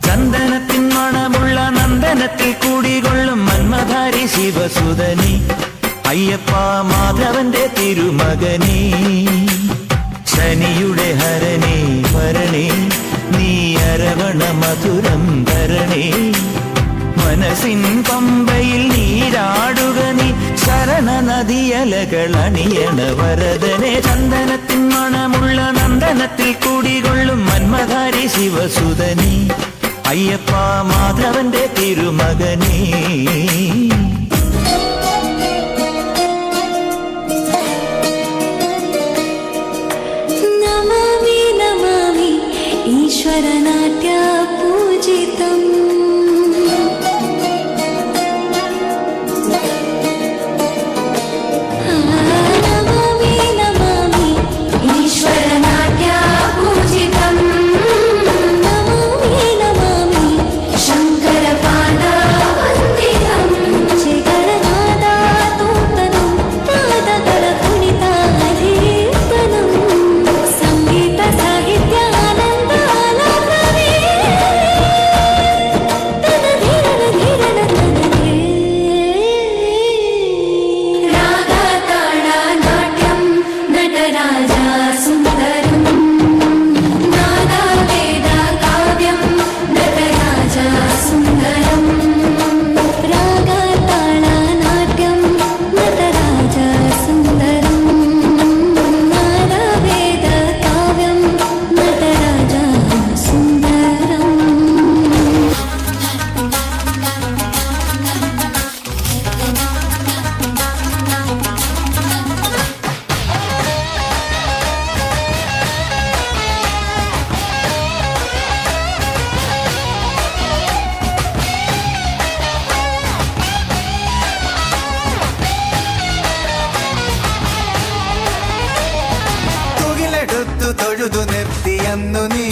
ചന്ദനത്തിൻ മണമുള്ള നന്ദനത്തിൽ കുടികൊള്ളും മന്മധാരി ശിവസുതനി അയ്യപ്പ മാധവന്റെ തിരുമകനി ശനിയുടെ ഹരണേ ഭരണേ നീ അരവണ മധുരം ധരണേ മനസ്സിൻ പമ്പയിൽ നീരാടുക നീ ശരണ നദിയലകൾ അണിയണ വരദനെ ചന്ദനത്തിൻ മണമുള്ള നന്ദനത്തിൽ കുടികൊള്ളും മന്മധാരി ശിവസുതനി അയ്യപ്പ മാധവന്റെ തിരുമകനേ नमामि नमामि ईश्वरनाट्य पूजितम् नमामि नमामि ईश्वरनाट्य पूजितम् नमामि नमामि शङ्करपादवन्दितम् शिखरनादातूतनं पादकरकुणिताधीतनम् संगीत साहित्य आनन्दालापने तदधीरण धीरण तदधे रागताळ नाट्यं नटराजा सुन्दरम् नादावेद काव्यं नटराजा सुन्दरम् रागताळ नाट्यं नटराजा सुन्दरम् नादावेद काव्यं नटराजा सुन्दरम् തുകിലെടുത്തു തൊഴുതു നിർത്തിയന്നു നീ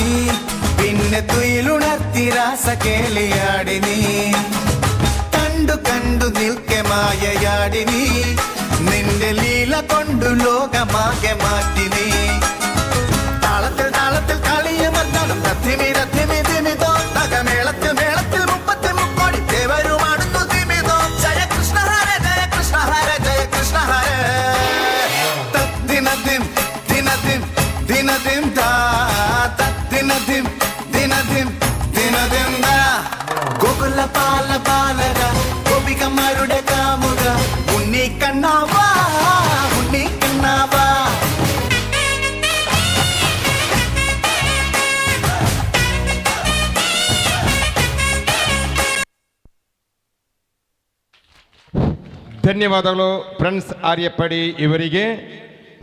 പിന്നെ തുയിലുണർത്തി രാസകേളിയാടി നീ കണ്ടു കണ്ടു നിൽക്കെ മായയാടി നീ നിന്റെ ലീല കൊണ്ടു ലോകമാകെ മാറ്റി നീ താളത്തിൽ താളത്തിൽ കളിയമർദ്ദനം തത്തിമി തത്തിമി തിമിതോ തകമേളത്തിൽ മേളത്തിൽ മുപ്പത്തി മുക്കോടി ദേവരുമാടുന്നു തിമിതോ ജയ കൃഷ്ണ ഹര ജയ കൃഷ്ണ ഹര ജയ കൃഷ്ണ ഹര തദ്ദിനദിം ദിനദിം ദിനദിം ദാ തദ്ദിനദിം ദിനദിം ദിനദിം ദാ ഗോകുല പാല ബാലക ഗോപികമാരുടെ കാമുക ഉണ്ണി കണ്ണാവാ ഉണ്ണി കണ്ണാവാ ಧನ್ಯವಾದಗಳು ಫ್ರೆಂಡ್ಸ್ ಆರ್ಯಪಡಿ ಇವರಿಗೆ.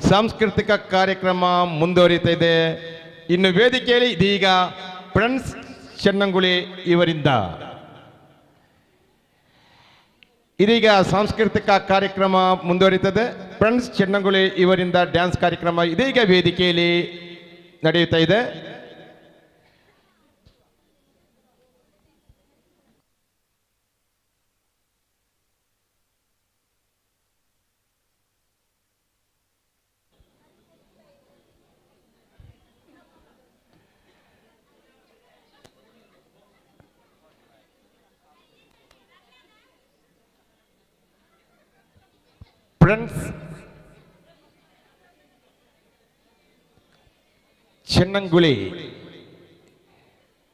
ಸಾಂಸ್ಕೃತಿಕ ಕಾರ್ಯಕ್ರಮ ಮುಂದುವರಿತಾ ಇದೆ. ಇನ್ನು ವೇದಿಕೆಯಲ್ಲಿ ಇದೀಗ ಫ್ರೆಂಡ್ಸ್ ಚೆನ್ನಂಗುಳಿ ಇವರಿಂದ ಇದೀಗ ಸಾಂಸ್ಕೃತಿಕ ಕಾರ್ಯಕ್ರಮ ಮುಂದುವರಿತದೆ. ಫ್ರೆಂಡ್ಸ್ ಚೆನ್ನಂಗುಳಿ ಇವರಿಂದ ಡ್ಯಾನ್ಸ್ ಕಾರ್ಯಕ್ರಮ ಇದೀಗ ವೇದಿಕೆಯಲ್ಲಿ ನಡೆಯುತ್ತಾ ಇದೆ. ಫ್ರೆಂಡ್ಸ್ ಚೆನ್ನಂಗುಳಿ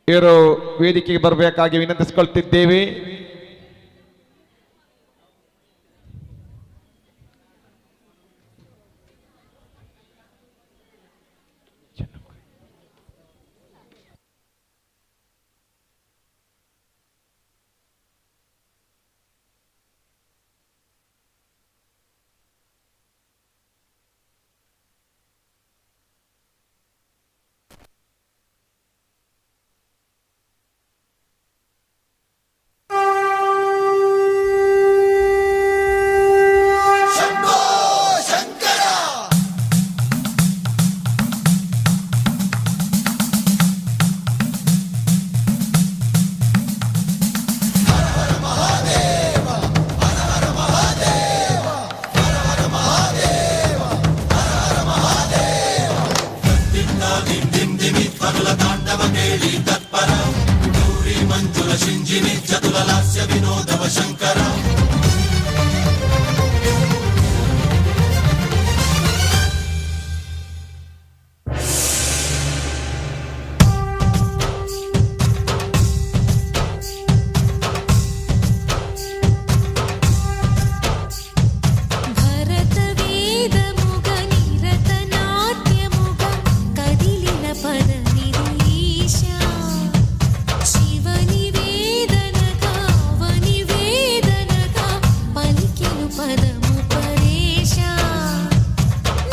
ಇವರು ವೇದಿಕೆಗೆ ಬರಬೇಕಾಗಿ ವಿನಂತಿಸಿಕೊಳ್ತಿದ್ದೇವೆ. ವಿನೋದವ ಶಂಕರ ಭರತ ವೇದ ಮುಗ ನಿರತ ನಾಟ್ಯ ಮುಗ ಕದಿಲಿನ ಪದ ನಿರೀಶ ಶಿವ ನಿವೇದನಗ ವನಿವೇದನಗ ಪಲಿಕೆನು ಪದಮು ಪರೇಶ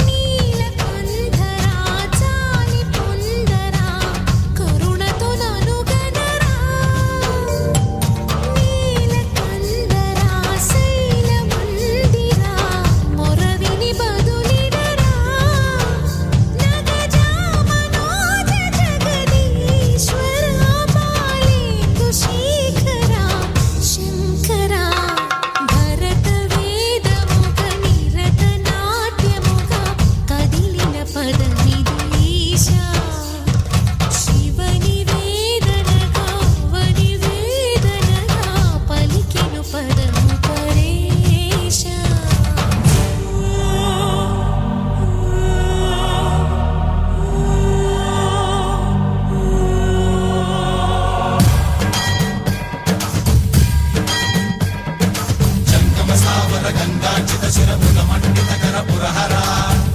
ನೀಲಕಂಠರ ಚಾಲಿ ಪುಂದರ ಕರುಣತು ನನುಗನರ ನೀಲಕಂದರ ಶೈಲ ಮಂದಿರ ಮೊರವಿನಿ ಬದುಲಿಡರ ನಗಜ ಮನೋಜ ಜಗದೀಶ್ವರ ಪಾಲೇತು ಶೇಖರ ಶಂಕರ ಭರತ ವೇದ ಮುಖ ನಿರತ ನಾಟ್ಯ ಮುಖ ಕದಿಲಿನ ಪದ ನಿರೀಶ ಶಿವ ನಿವೇದನಗ ವನಿವೇದನಗ ಪಲಿಕೆನು ಪದಮು ಪರೇಶ ಜಂಗಮ ಸ್ಥಾವರ ಗಂಗಾಚಿತ ಶಿರಮುಗ ಮಂಡಿತ ಕರ ಪುರಹರ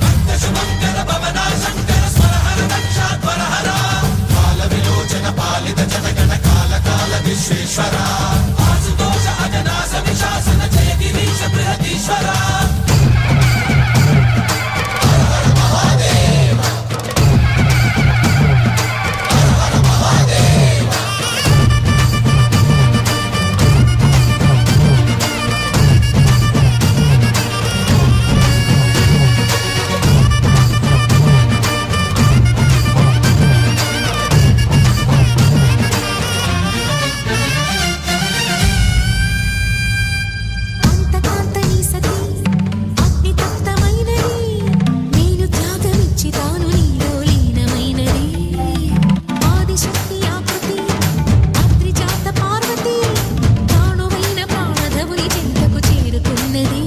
ಪಂಕಜಮಂಕರ ಭವನ ಶಂಕರ ಸ್ವರಹರ ದಕ್ಷಾಧ್ವರಹರ ಕಾಲ ವಿಲೋಚನ ಪಾಲಿತ ಜನಗಣ ಕಾಲ ಕಾಲ ವಿಶ್ವೇಶ್ವರ ಆಸುತೋಷ ಅಜನಾಸ ವಿಶಾಸನ ಜಯ ಗಿರೀಶ ಬೃಹದೀಶ್ವರ ಹರ ಹರ ಮಹಾದೇವ ಹರ ಹರ ಮಹಾದೇವ అంతకాంత నీ సతి అగ్ని తప్తమైనది నేను త్యాగమిచ్చి తాను నీలో లీనమైనది ఆదిశక్తి ఆకృతి అత్రిజాత పార్వతి ప్రాణువైన ప్రాణధవుని చెంతకు చేరుకున్నది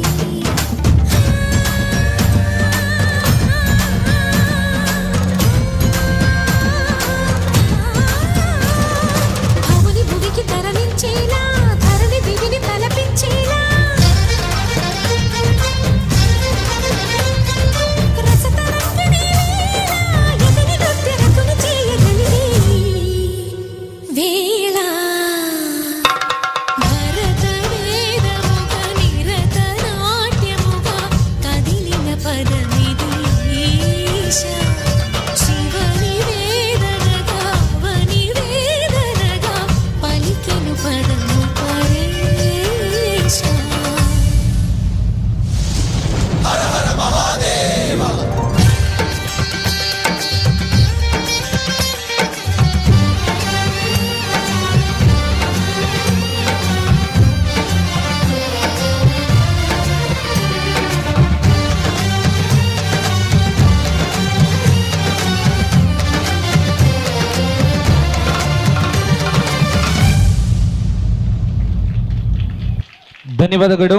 భవుని భువికి తరలించేలా ధరణి దివిని తలపించేలా రసతరంగిణి వేళ ఎదిరి నృత్యరకులు చేయగలిగే వేళ భరత వేద ముగ నిరత నాట్య ముగ కదిలిన పద నిరీశ శివ నివేదనగ వనివేదనగ పలికెను పదము పరేశ హర హర మహాదేవ ಧನ್ಯವಾದಗಳು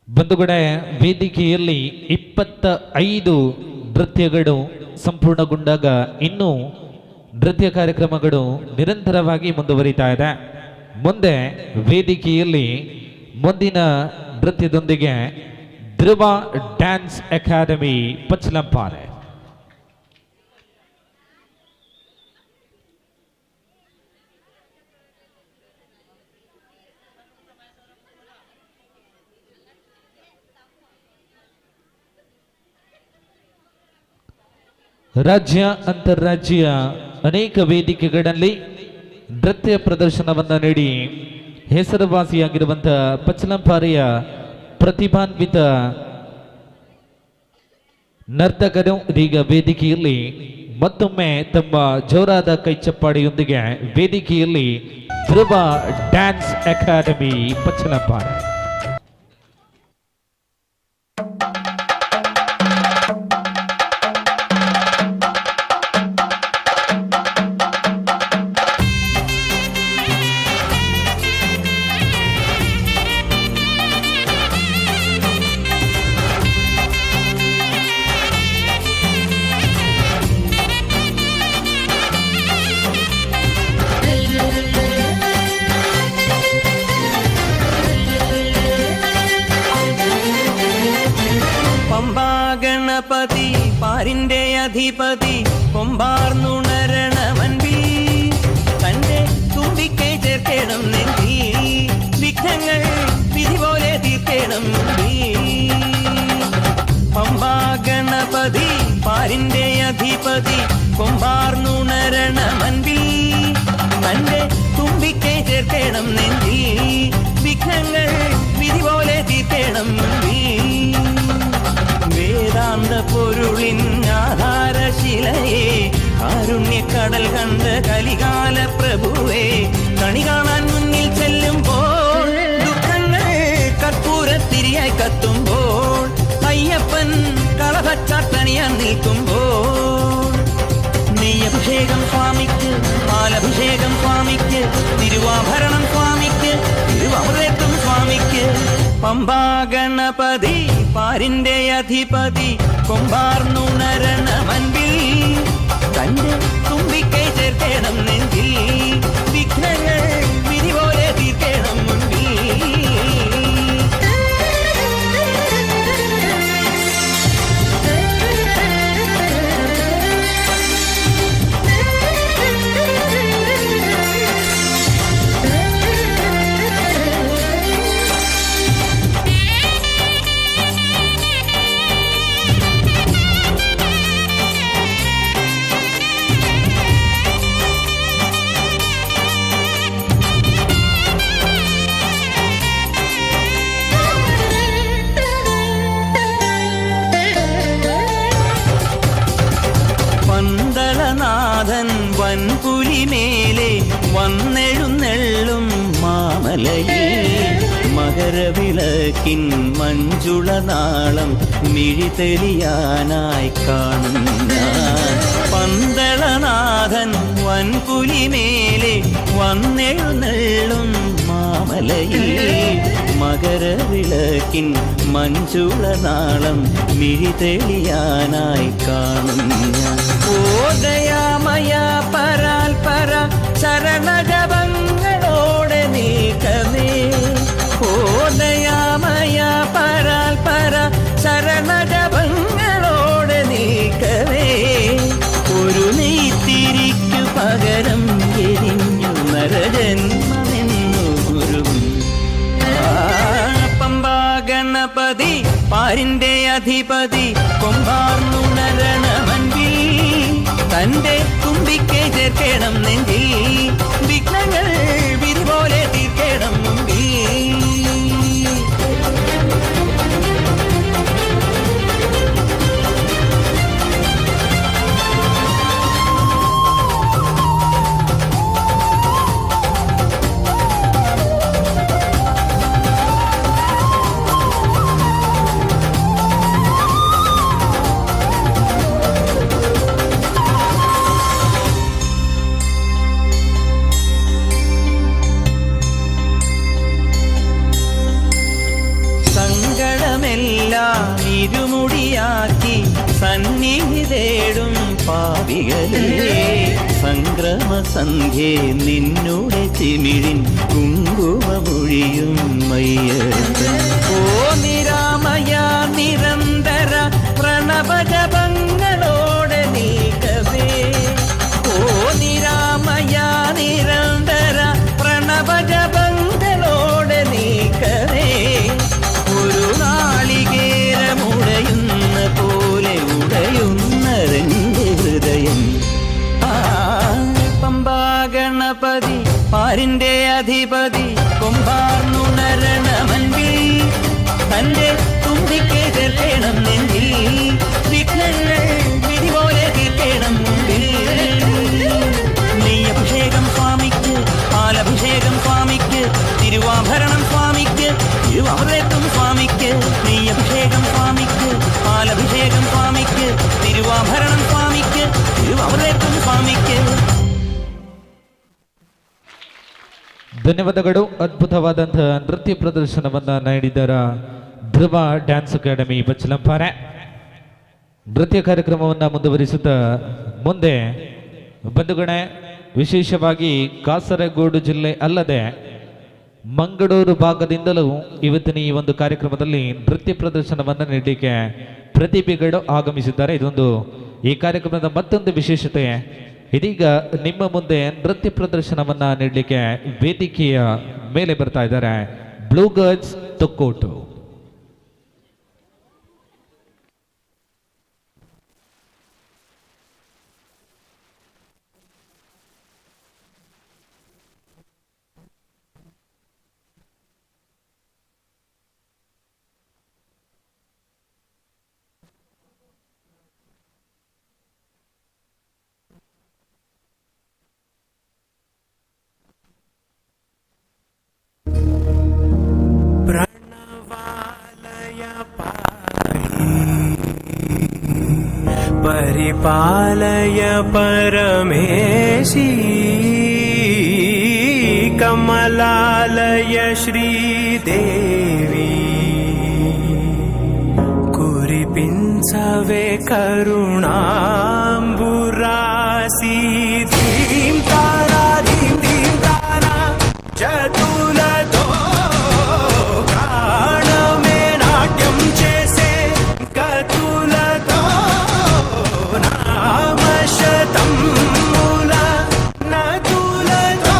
ಬಂಧುಗಡೆ. ವೇದಿಕೆಯಲ್ಲಿ 25 ನೃತ್ಯಗಳು ಸಂಪೂರ್ಣಗೊಂಡಾಗ ಇನ್ನೂ ನೃತ್ಯ ಕಾರ್ಯಕ್ರಮಗಳು ನಿರಂತರವಾಗಿ ಮುಂದುವರಿತಾ ಇದೆ. ಮುಂದೆ ವೇದಿಕೆಯಲ್ಲಿ ಮುಂದಿನ ನೃತ್ಯದೊಂದಿಗೆ ಧ್ರುವ ಡ್ಯಾನ್ಸ್ ಅಕಾಡೆಮಿ ಪಚ್ಚಲಂಪಾರೆ. ರಾಜ್ಯ ಅಂತಾರಾಜ್ಯ ಅನೇಕ ವೇದಿಕೆಗಳಲ್ಲಿ ನೃತ್ಯ ಪ್ರದರ್ಶನವನ್ನು ನೀಡಿ ಹೆಸರುವಾಸಿಯಾಗಿರುವಂತಹ ಪಚ್ಚಲಂಪಾರೆಯ ಪ್ರತಿಭಾನ್ವಿತ ನರ್ತಕರು ಇದೀಗ ವೇದಿಕೆಯಲ್ಲಿ ಮತ್ತೊಮ್ಮೆ ತಮ್ಮ ಜೋರಾದ ಕೈ ಚಪ್ಪಾಳೆಯೊಂದಿಗೆ ವೇದಿಕೆಯಲ್ಲಿ ಧ್ರುವ ಡ್ಯಾನ್ಸ್ ಅಕಾಡೆಮಿ ಪಚ್ಚಲಂಪಾರೆ. പമ്പാ ഗണപതി പാരിന്റെ അധിപതി കൊമ്പാർന്നുണരണമൻപി തന്റെ തുമ്പിക്കൈ ചേർക്കണം നെഞ്ചി വിഘ്നങ്ങൾ വിധി പോലെ തീർക്കണം പമ്പാ ഗണപതി പാരിന്റെ അധിപതി കൊമ്പാർന്നുണരണമൻപിൽ തന്റെ തുമ്പിക്കൈ ചേർക്കണം നെഞ്ചി വിഘ്നങ്ങൾ വിധി പോലെ തീർക്കണം വേദാന്ത പൊരുളിൻ ആധാരശിലയെ കാരുണ്യക്കടൽ കണ്ട് കലികാല പ്രഭുവേ കണി കാണാൻ മുന്നിൽ ചെല്ലുമ്പോൾ ദുഃഖങ്ങൾ കർപ്പൂരത്തിരിയായി കത്തുമ്പോൾ അയ്യപ്പൻ കളഭച്ചാട്ടണിയാൻ നിൽക്കുമ്പോൾ നെയ്യഭിഷേകം സ്വാമിക്ക് പാലഭിഷേകം സ്വാമിക്ക് തിരുവാഭരണം സ്വാമിക്ക് തിരുവമൃതത്വം സ്വാമിക്ക് പമ്പാ ഗണപതി പാരിന്റെ അധിപതി കൊമ്പാർന്നുണരണമൻപിൽ തന്റെ തുമ്പിക്കൈ ചേർക്കണം നെഞ്ചിൽ വിഘ്നങ്ങൾ വിധി പോലെ തീർക്കണം മുൻപിൽ പന്തളനാഥൻ വൻപുലിമേലെ വന്നെഴുന്നെള്ളും മാമലയിൽ മകരവിളക്കിൻ മഞ്ജുളനാളം മിഴിതെളിയാനായി കാണും ഞാൻ പന്തളനാഥൻ വൻപുലിമേലെ വന്നെഴുന്നെള്ളും മാമലയിൽ മകരവിളക്കിൻ മഞ്ജുളനാളം മിഴിതെളിയാനായി കാണും ഞാൻ ഓദയാമയ പരാൽ പര ശരണജപങ്ങളോടെ നീക്കമേ ഓദയാമയ പരാൽ പര ശരണജപങ്ങളോടെ നീക്കമേ ഒരു നെയ്ത്തിരിക്കു പകരം എരിഞ്ഞു നരജന്മമെന്നു ഗുരുവും പമ്പാ ഗണപതി പാരിന്റെ അധിപതി കൊമ്പാർന്നുണരണമൻപിൽ തന്റെ തുമ്പിക്കൈ ചേർക്കണം നെഞ്ചിൽ വിഘ്നങ്ങൾ വിധി പോലെ തീർക്കണം മുമ്പിൽ ഇരുമുടിയാക്കി സന്നിധി തേടും പാപികളെ സംക്രമസന്ധ്യേ നിന്നുടെ ചിമിഴിൻ കുങ്കുമമൊഴിയും മയ്യപ്പൻ ഓ നിരാമയ നിരന്തര പ്രണവജപങ്ങളോടെ നീക്കവേ ഓ നിരാമയ നിരന്തര പ്രണവജപങ്ങളോടെ നീക്കവേ ഒരു നാളികേരമുടയുന്ന പോലെ ഉടയുന്നതെന്റെ ഹൃദയം പമ്പാ ഗണപതി പാരിന്റെ അധിപതി കൊമ്പാർന്നുണരണമൻപിൽ തന്റെ തുമ്പിക്കൈ ചേർക്കണം നെഞ്ചിൽ വിഘ്നങ്ങൾ വിധി പോലെ തീർക്കണം മുമ്പിൽ നെയ്യഭിഷേകം സ്വാമിക്ക് പാലഭിഷേകം സ്വാമിക്ക് തിരുവാഭരണം സ്വാമിക്ക് തിരുവമൃതത്വം സ്വാമിക്ക് നെയ്യഭിഷേകം സ്വാമിക്ക് പാലഭിഷേകം സ്വാമിക്ക് തിരുവാഭരണം സ്വാമിക്ക് തിരുവമൃതത്വം ಸ್ವಾಮಿಗೆ. ಧನ್ಯವಾದಗಳು. ಅದ್ಭುತವಾದಂತಹ ನೃತ್ಯ ಪ್ರದರ್ಶನವನ್ನು ನೀಡಿದರ ಧ್ರುವ ಡ್ಯಾನ್ಸ್ ಅಕಾಡೆಮಿ ಬಚ್ಚಲಂಪಾರೆ. ನೃತ್ಯ ಕಾರ್ಯಕ್ರಮವನ್ನು ಮುಂದುವರಿಸುತ್ತಾ ಮುಂದೆ ಬಂಧುಗಣೆ, ವಿಶೇಷವಾಗಿ ಕಾಸರಗೋಡು ಜಿಲ್ಲೆ ಅಲ್ಲದೆ ಮಂಗಳೂರು ಭಾಗದಿಂದಲೂ ಇವತ್ತಿನ ಈ ಒಂದು ಕಾರ್ಯಕ್ರಮದಲ್ಲಿ ನೃತ್ಯ ಪ್ರದರ್ಶನವನ್ನು ನೀಡಲಿಕ್ಕೆ ಪ್ರತಿಭೆಗಳು ಆಗಮಿಸಿದ್ದಾರೆ. ಇದೊಂದು ಈ ಕಾರ್ಯಕ್ರಮದ ಮತ್ತೊಂದು ವಿಶೇಷತೆ. ಇದೀಗ ನಿಮ್ಮ ಮುಂದೆ ನೃತ್ಯ ಪ್ರದರ್ಶನವನ್ನ ನೀಡಲಿಕ್ಕೆ ವೇದಿಕೆಯ ಮೇಲೆ ಬರ್ತಾ ಇದ್ದಾರೆ ಬ್ಲೂ ಗರ್ಲ್ಸ್ ತೊಕ್ಕೋಟು. परिपालय परमेशी कमलालय श्रीदेवी कुरिपिंचवे करुणांबुरासी धीं तारा चतुलतो प्राणमे नाट्यं चेसे कतुलतो नामशतं मूल नतुलतो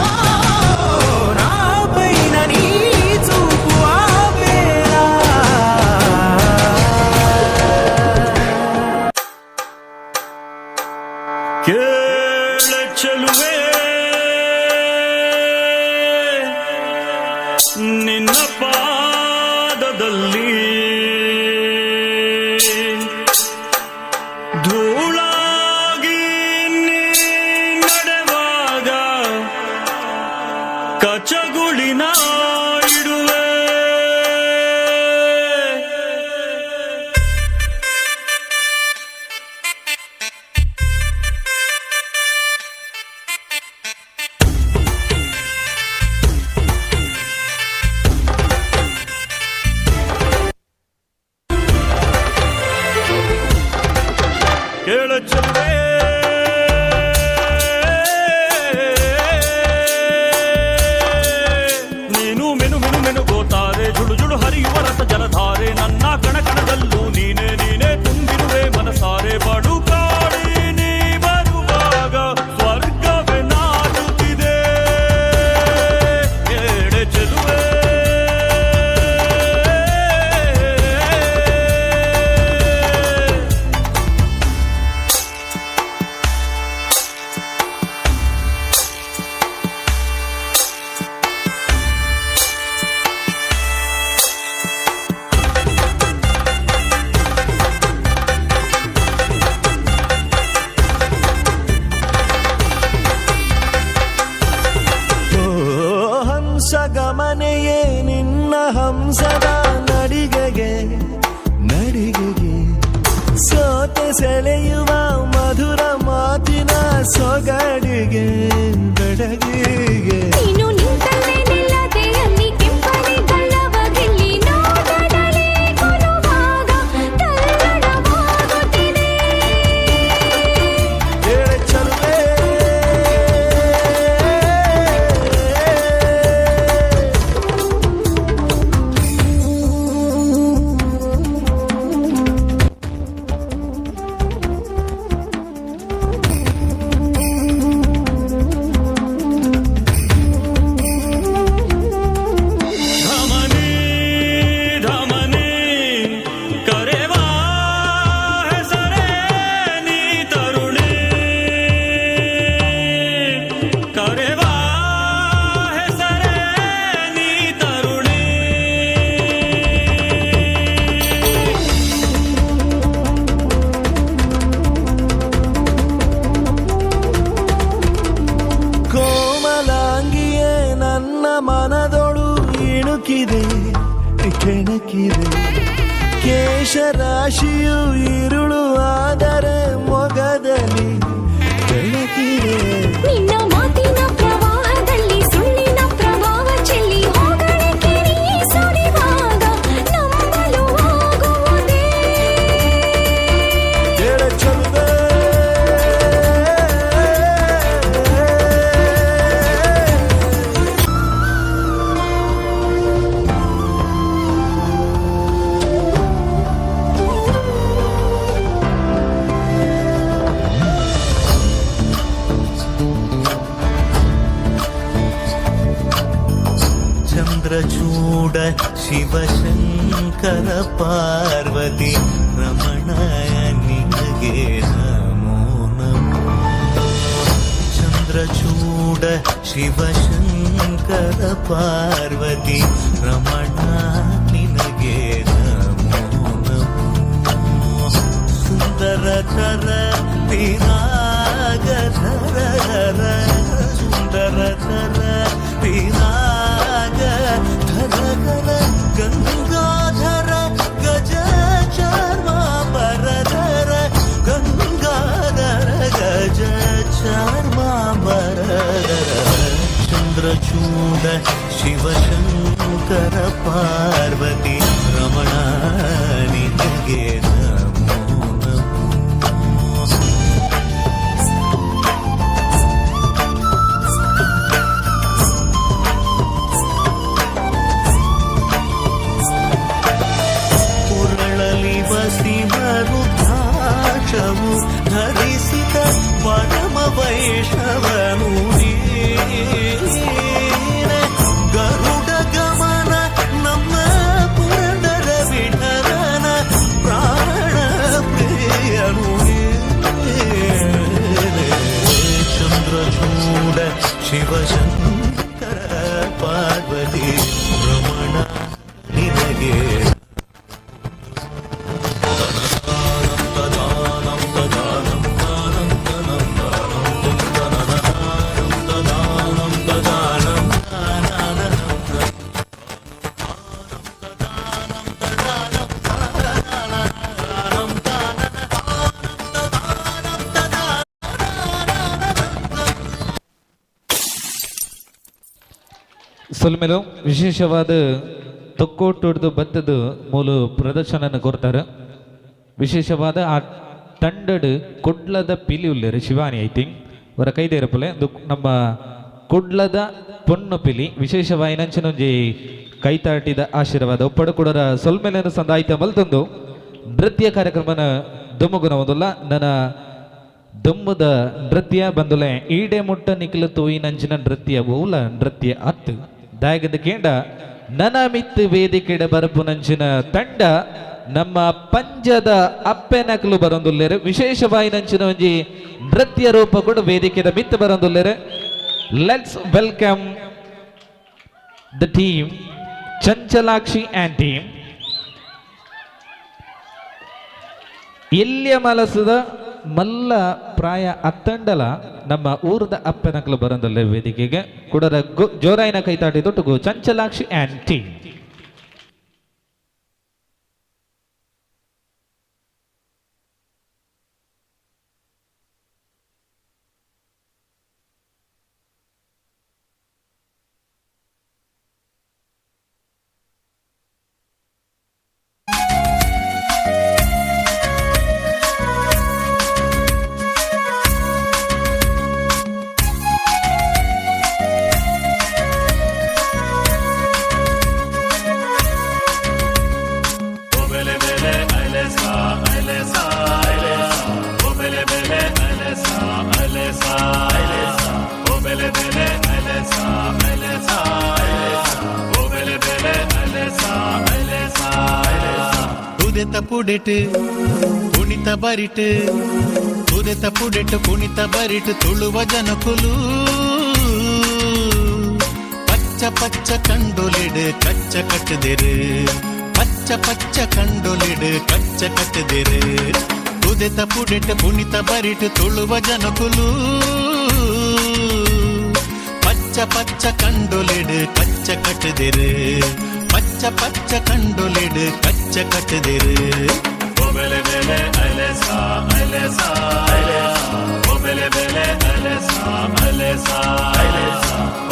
नापैननी चुकुआ बेला केळ चलुवे ನಿನ್ನ ಪಾದದಲ್ಲಿ ಧೂಳಾಗಿ ನೀ ನಡೆವಾಗ ಕಚಗುಳಿನ ಇಡುವೆ ಕೇಳ ಚಲುವೆ ನೀನು ಮೆನು ಮೆನು ಮೆನು ಗೋತಾರೆ ಜುಳು ಜುಳು ಹರಿಯುವ ರಸ ಜಲಧಾರೆ ನನ್ನ ಕಣ ಕಣದಲ್ಲೂ ನೀನೇ ನೀನೇ ತುಂಬಿರುವೆ ಮನಸಾರೆ ಬಡು ಕಾಡಿ ನೀ ಬರುವಾಗ ಸ್ವರ್ಗವೇ ನಾಟುತ್ತಿದೆ ಕೇಳೆ ಚೆಲುವೆ ಹಂಸಗಮನೆಯೇ ನಿನ್ನ ಹಂಸದ ನಡಿಗೆಗೆ ನಡಿಗೆಗೆ ಸೋತೆ ಸೆಳೆಯುವ ಮಧುರ ಮಾತಿನ ಸೊಗಡಿಗೆ ಬೆಡಗಿಗೆ ನೀನು ನಿಂತಲ್ಲೇ ನಿಲ್ಲದೆ ಅಲ್ಲಿ ಕೆಂಪನೆ ಗಲ್ಲವಗಿಲ್ಲಿ ನೋಡದಲೇ ಕೊಡುವಾಗ ತಲ್ಲಣವಾಗುತ್ತಿದೆ ಹೇಳ ಚಲುವೆ ಧಮನಿ ಧಮನಿ ಕರೆವಾ ಹೆಸರೇ ನೀ ತರುಣಿ ಕರೆವಾ ಹೆಸರೇ ನೀ ತರುಣಿ ಕೋಮಲಾಂಗಿಯೇ ನನ್ನ ಮನದೊಳು ಇಣುಕಿದೆ ಕೆಣಕಿದೆ ಕೇಶರಾಶಿಯು ಇರುಳು ಆದರೆ ಮೊಗದಲ್ಲಿ ಬೆಳಕಿದೆ ನಿನ್ನ ಮಾತಿನ ಪ್ರವಾಹದಲ್ಲಿ ಸುಳ್ಳಿನ ಪ್ರಭಾವ ಚೆಲ್ಲಿ ಹೋಗಲಿಕ್ಕೆ ನೀ ಸುರಿವಾಗ ನಂಬಲು ಆಗುವುದೇ ಹೇಳ ಚಲುವೆ ಚಂದ್ರಚೂಡ ಶಿವಶಂಕರ ಪಾರ್ವತಿ ರಮಣ ನಿನಗೆ ನಮೋ ನಮೋ ಚಂದ್ರಚೂಡ ಶಿವಶಂಕರ ಪಾರ್ವತಿ ರಮಣ ನಿನಗೆ ನಮೋ ನಮೋ ಸುಂದರತರ ವಿರಾಗಧರ ಸುಂದರತರ ವಿರಾಗ ಧರ ಗಂಗಾಧರ ಗಜ ಚಾರ್ಮಾಂಬರಧರ ಗಂಗಾಧರ ಗಜ ಚಾರ್ಮಾಂಬರಧರ ಚಂದ್ರಚೂಡ ಶಿವಶಂಕರ ಪಾರ್ವತಿ ರಮಣ ನಿನಗೆ ನಮೋ ನಮೋ ಪುರಳಲಿ ವಸಿಮರುದ್ರಾಕ್ಷವು ಧರಿಸಿದ ಪರಮ ವೈಷ್ಣವನು ಗರುಡ ಗಮನ ನಮ್ಮ ಪುರಂದರ ವಿಠಲನ ಪ್ರಾಣ ಪ್ರಿಯನು ಚಂದ್ರಚೂಡ ಶಿವಶಂಕರ ಪಾರ್ವತಿ ರಮಣ ನಿನಗೆ ಸೊಲ್ಮೆಲು ವಿಶೇಷವಾದ ತೊಕ್ಕೋಟೊಡ್ದು ಭತ್ತದ ಮೂಲ ಪ್ರದರ್ಶನ ಕೊಡ್ತಾರೆ ವಿಶೇಷವಾದ ಆ ತಂಡಡ್ ಕೊಡ್ಲದ ಪಿಲಿ ಉಳ್ಳೇರು ಶಿವಾನಿ ಐ ಥಿಂಕ್ ಅವರ ಕೈದೇರಪ್ಪಲೆ ನಮ್ಮ ಕೊಡ್ಲದ ಪೊಣ್ಣು ಪಿಲಿ ವಿಶೇಷವಾಗಿ ನಂಚನೊಂಜಿ ಕೈತಾಟಿದ ಆಶೀರ್ವಾದ ಒಪ್ಪಡು ಕೊಡರ ಸೊಲ್ಮೆಲನ್ನು ಸಂದಾಯಿತ ಮಲ್ತೊಂದು ನೃತ್ಯ ಕಾರ್ಯಕ್ರಮನ ದೊಮ್ಮಗುನ ಒಂದಲ್ಲ ನನ್ನ ದೊಮ್ಮದ ನೃತ್ಯ ಬಂದುಲೆ ಈಡೆ ಮುಟ್ಟ ನಿಖಲು ತೋಯಿ ನಂಚಿನ ನೃತ್ಯ ಬಹುಲ ನೃತ್ಯ ಅತ್ತು ದಾಯಗದ ಕೇಂಡ ನನ ಮಿತ್ತು ವೇದಿಕೆಡ ಬರಪು ನಂಚಿನ ತಂಡ ನಮ್ಮ ಪಂಜದ ಅಪ್ಪೆನಕಲು ಬರೊಂದುಲ್ಲೇರು ವಿಶೇಷವಾಗಿ ನಂಚಿನ ಒಂಜಿ ನೃತ್ಯ ರೂಪ ಕೂಡ ವೇದಿಕೆದ ಮಿತ್ತು ಬರೊಂದುಲ್ಲೇರು let's welcome the team Chanchalakshi and team ಎಲ್ಲಿಯ ಮಲಸದ ಮಲ್ಲ ಪ್ರಾಯ ಅತ್ತಂಡಲ ನಮ್ಮ ಊರದ ಅಪ್ಪನಕಲು ಬರಂದಲ್ಲ ವೇದಿಕೆಗೆ ಕುಡರ ಜೋರಾಯಿನ ಕೈತಾಟಿ ತೊಟ್ಟುಗು ಚಂಚಲಾಕ್ಷಿ ಆ್ಯಂಡ್ ಟೀಮ್ ಪುಡೆಟ್ ಕುಣಿತ ಬರಿಟ್ ಕುದೆತ ಪುಡೆಟ್ ಕುಣಿತ ಬರಿಟ್ ತುಳುವ ಜನಕುಲು ಪಚ್ಚ ಪಚ್ಚ ಕಂಡೊಲಿಡ್ ಕಚ್ಚ ಕಟ್ಟದಿರು ಪಚ್ಚ ಪಚ್ಚ ಕಂಡೊಲಿಡ್ ಕಚ್ಚ ಕಟ್ಟದಿರು ಕುದೆತ ಪುಡೆಟ್ ಕುಣಿತ ಬರಿಟ್ ತುಳುವ ಜನಕುಲು ಪಚ್ಚ ಪಚ್ಚ ಕಂಡೊಲಿಡ್ ಕಚ್ಚ ಕಟ್ಟದಿರು ಪಚ್ಚ ಪಚ್ಚ ಕಂಡೊಲಿಡ್ ಕಚ್ಚ ಕಟ್ಟದಿರು ಒಬೆಲೆ ಬೆಲೆ ಅಲೆಸಾ ಅಲೆಸಾ ಒಬೆಲೆ ಬೆಲೆ ಅಲೆಸಾ ಅಲೆಸಾ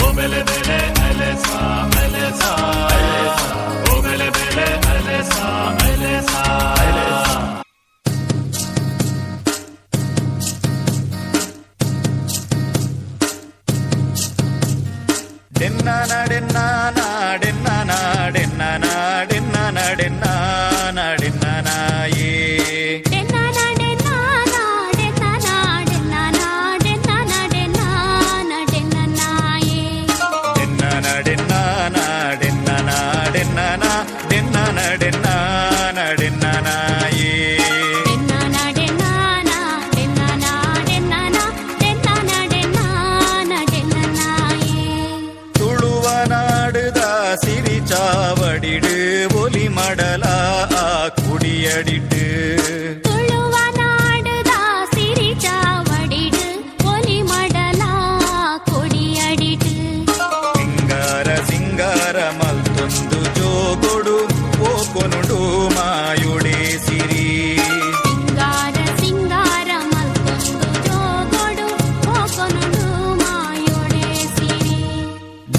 ಒಬೆಲೆ ಬೆಲೆ ಅಲೆಸಾ ಅಲೆಸಾ ಒಬೆಲೆ ಬೆಲೆ ಅಲೆಸಾ ಅಲೆಸಾ வாழையடிட்டு ತುಳುವ ನಾಡದ ಸಿರಿ ಚಾವಡಿಡು ಒಲಿ ಮಡಲ ಕೊಡಿಯಡಿಡು ಸಿಂಗಾರ ಸಿಂಗಾರ ಮಲ್ತೊಂದು ಜೋಗೊಡು ಓಕೊನುಡು ಮಾಯುಡೆ ಸಿರಿ ಸಿಂಗಾರ ಸಿಂಗಾರ ಮಲ್ಕೊಂದು ಜೋಗೊಡು ಹೋಕೊನುಡು ಮಾಯೊಡೆ ಸಿರಿ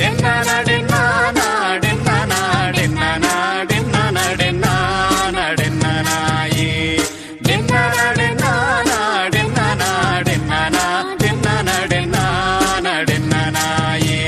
ಡೆನ್ನನ ಡೆನ್ನನ ಡೆನ್ನನ ಡೆನ್ನನ ಡೆನ್ನನ ಡೆನ್ನನ ಡೆನ್ನನಾಯೇ ಡೆನ್ನನ ಡೆನ್ನನ ಡೆನ್ನನ ಡೆನ್ನನ ಡೆನ್ನನ ಡೆನ್ನನ ಡೆನ್ನನಾಯೇ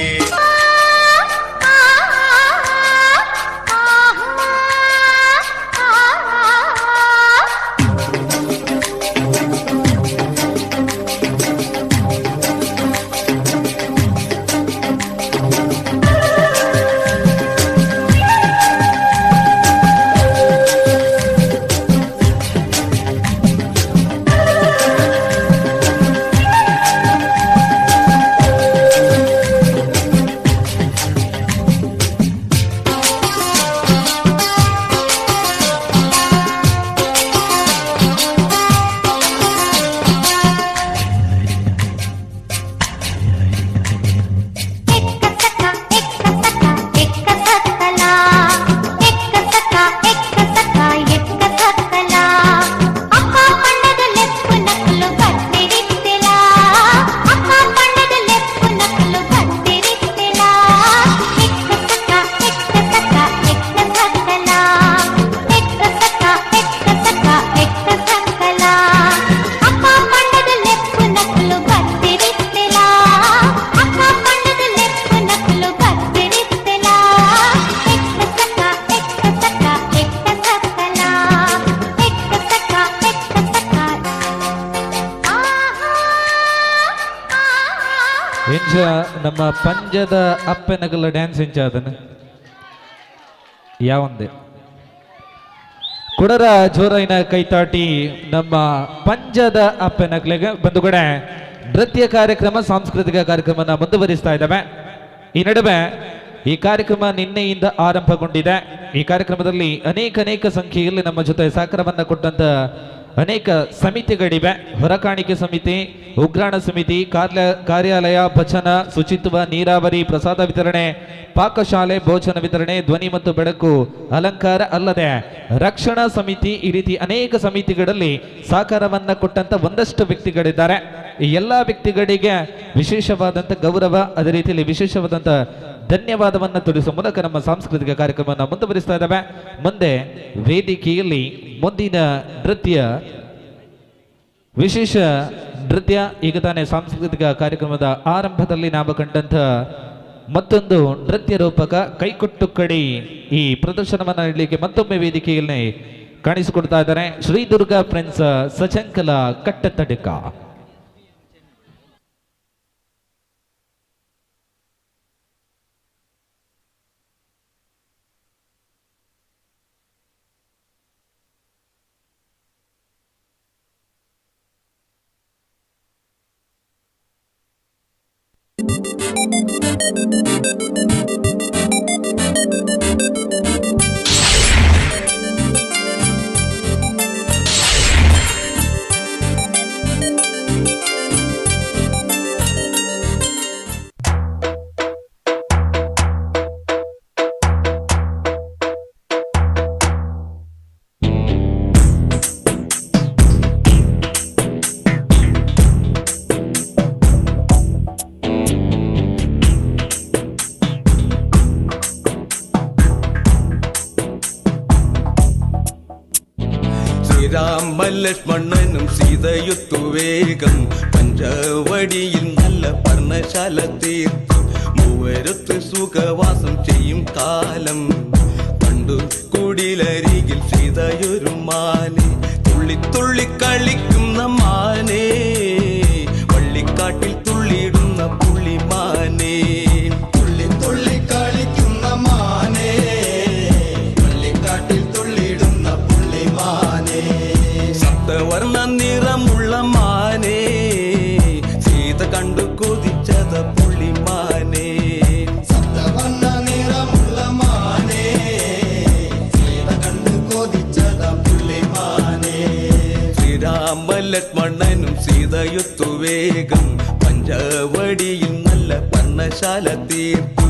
ಎಂಚ ನಮ್ಮ ಪಂಜದ ಅಪ್ಪನಗಲ ಡ್ಯಾನ್ಸ್ ಎಂಚ ಅದನ್ನು ಯಾವಂದೆ ಕುಡರ ಜೋರೈನ ಕೈತಾಟಿ ನಮ್ಮ ಪಂಜದ ಅಪ್ಪನಗಲಿಗೆ ಬಂಧುಗಡೆ ನೃತ್ಯ ಕಾರ್ಯಕ್ರಮ ಸಾಂಸ್ಕೃತಿಕ ಕಾರ್ಯಕ್ರಮನ ಮುಂದುವರಿಸ್ತಾ ಇದ್ದಾವೆ. ಈ ನಡುವೆ ಈ ಕಾರ್ಯಕ್ರಮ ನಿನ್ನೆಯಿಂದ ಆರಂಭಗೊಂಡಿದೆ. ಈ ಕಾರ್ಯಕ್ರಮದಲ್ಲಿ ಅನೇಕ ಸಂಖ್ಯೆಯಲ್ಲಿ ನಮ್ಮ ಜೊತೆ ಸಹಕಾರವನ್ನ ಕೊಟ್ಟಂತ ಅನೇಕ ಸಮಿತಿಗಳಿವೆ. ಹೊರಕಾಣಿಕೆ ಸಮಿತಿ, ಉಗ್ರಾಣ ಸಮಿತಿ, ಕಾರ್ಯಾಲಯ, ಭಜನ, ಶುಚಿತ್ವ, ನೀರಾವರಿ, ಪ್ರಸಾದ ವಿತರಣೆ, ಪಾಕಶಾಲೆ, ಭೋಜನ ವಿತರಣೆ, ಧ್ವನಿ ಮತ್ತು ಬೆಳಕು, ಅಲಂಕಾರ ಅಲ್ಲದೆ ರಕ್ಷಣಾ ಸಮಿತಿ, ಈ ರೀತಿ ಅನೇಕ ಸಮಿತಿಗಳಲ್ಲಿ ಸಹಕಾರವನ್ನ ಕೊಟ್ಟಂತ ಒಂದಷ್ಟು ವ್ಯಕ್ತಿಗಳಿದ್ದಾರೆ. ಈ ಎಲ್ಲ ವ್ಯಕ್ತಿಗಳಿಗೆ ವಿಶೇಷವಾದಂಥ ಗೌರವ, ಅದೇ ರೀತಿಯಲ್ಲಿ ವಿಶೇಷವಾದಂಥ ಧನ್ಯವಾದವನ್ನು ತೋರಿಸುವ ಮೂಲಕ ನಮ್ಮ ಸಾಂಸ್ಕೃತಿಕ ಕಾರ್ಯಕ್ರಮವನ್ನು ಮುಂದುವರಿಸ್ತಾ ಇದ್ದಾವೆ. ಮುಂದೆ ವೇದಿಕೆಯಲ್ಲಿ ಮುಂದಿನ ನೃತ್ಯ, ವಿಶೇಷ ನೃತ್ಯ, ಈಗ ತಾನೇ ಸಾಂಸ್ಕೃತಿಕ ಕಾರ್ಯಕ್ರಮದ ಆರಂಭದಲ್ಲಿ ನಾವು ಕಂಡಂಥ ಮತ್ತೊಂದು ನೃತ್ಯ ರೂಪಕ ಕೈಕೊಟ್ಟು ಕಡಿ ಈ ಪ್ರದರ್ಶನವನ್ನು ನೀಡಲಿಕ್ಕೆ ಮತ್ತೊಮ್ಮೆ ವೇದಿಕೆಯಲ್ಲಿ ಕಾಣಿಸಿಕೊಡ್ತಾ ಇದ್ದಾರೆ ಶ್ರೀ ದುರ್ಗಾ ಫ್ರೆಂಡ್ಸ್ ಸಚಂಕಲ ಕಟ್ಟತಡಿಕ. ലക്ഷ്മണനും സീതയുത്തു വേഗം പഞ്ചവടിയിൽ നല്ല പർണശാല തീർത്തു മൂവരത്ത് സുഖവാസം ചെയ്യും കാലം കണ്ടു കുടിലരികിൽ സീതയൊരു മാനെ തുള്ളി തുള്ളി കളിക്കുന്ന മാനേ വള്ളിക്കാട്ടിൽ തുള്ളിയിടുന്ന പുള്ളിമാനേ തുള്ളി തുള്ളി കളിക്കുന്ന മാനേ വള്ളിക്കാട്ടിൽ തുള്ളിയിടുന്ന പുള്ളിമാനേ സപ്തവർണ്ണ നിറമുള്ള മാനേ സീത കണ്ടു കൊതിച്ചത പുള്ളിമാനേ സപ്തവർണ്ണ നിറമുള്ള മാനേ സീത കണ്ടു കൊതിച്ചത പുള്ളിമാനേ രാമലക്ഷ്മണനും സീതയൊത്തു വേഗം പഞ്ചവടിയിൽ നല്ല പർണശാല തീർത്തു.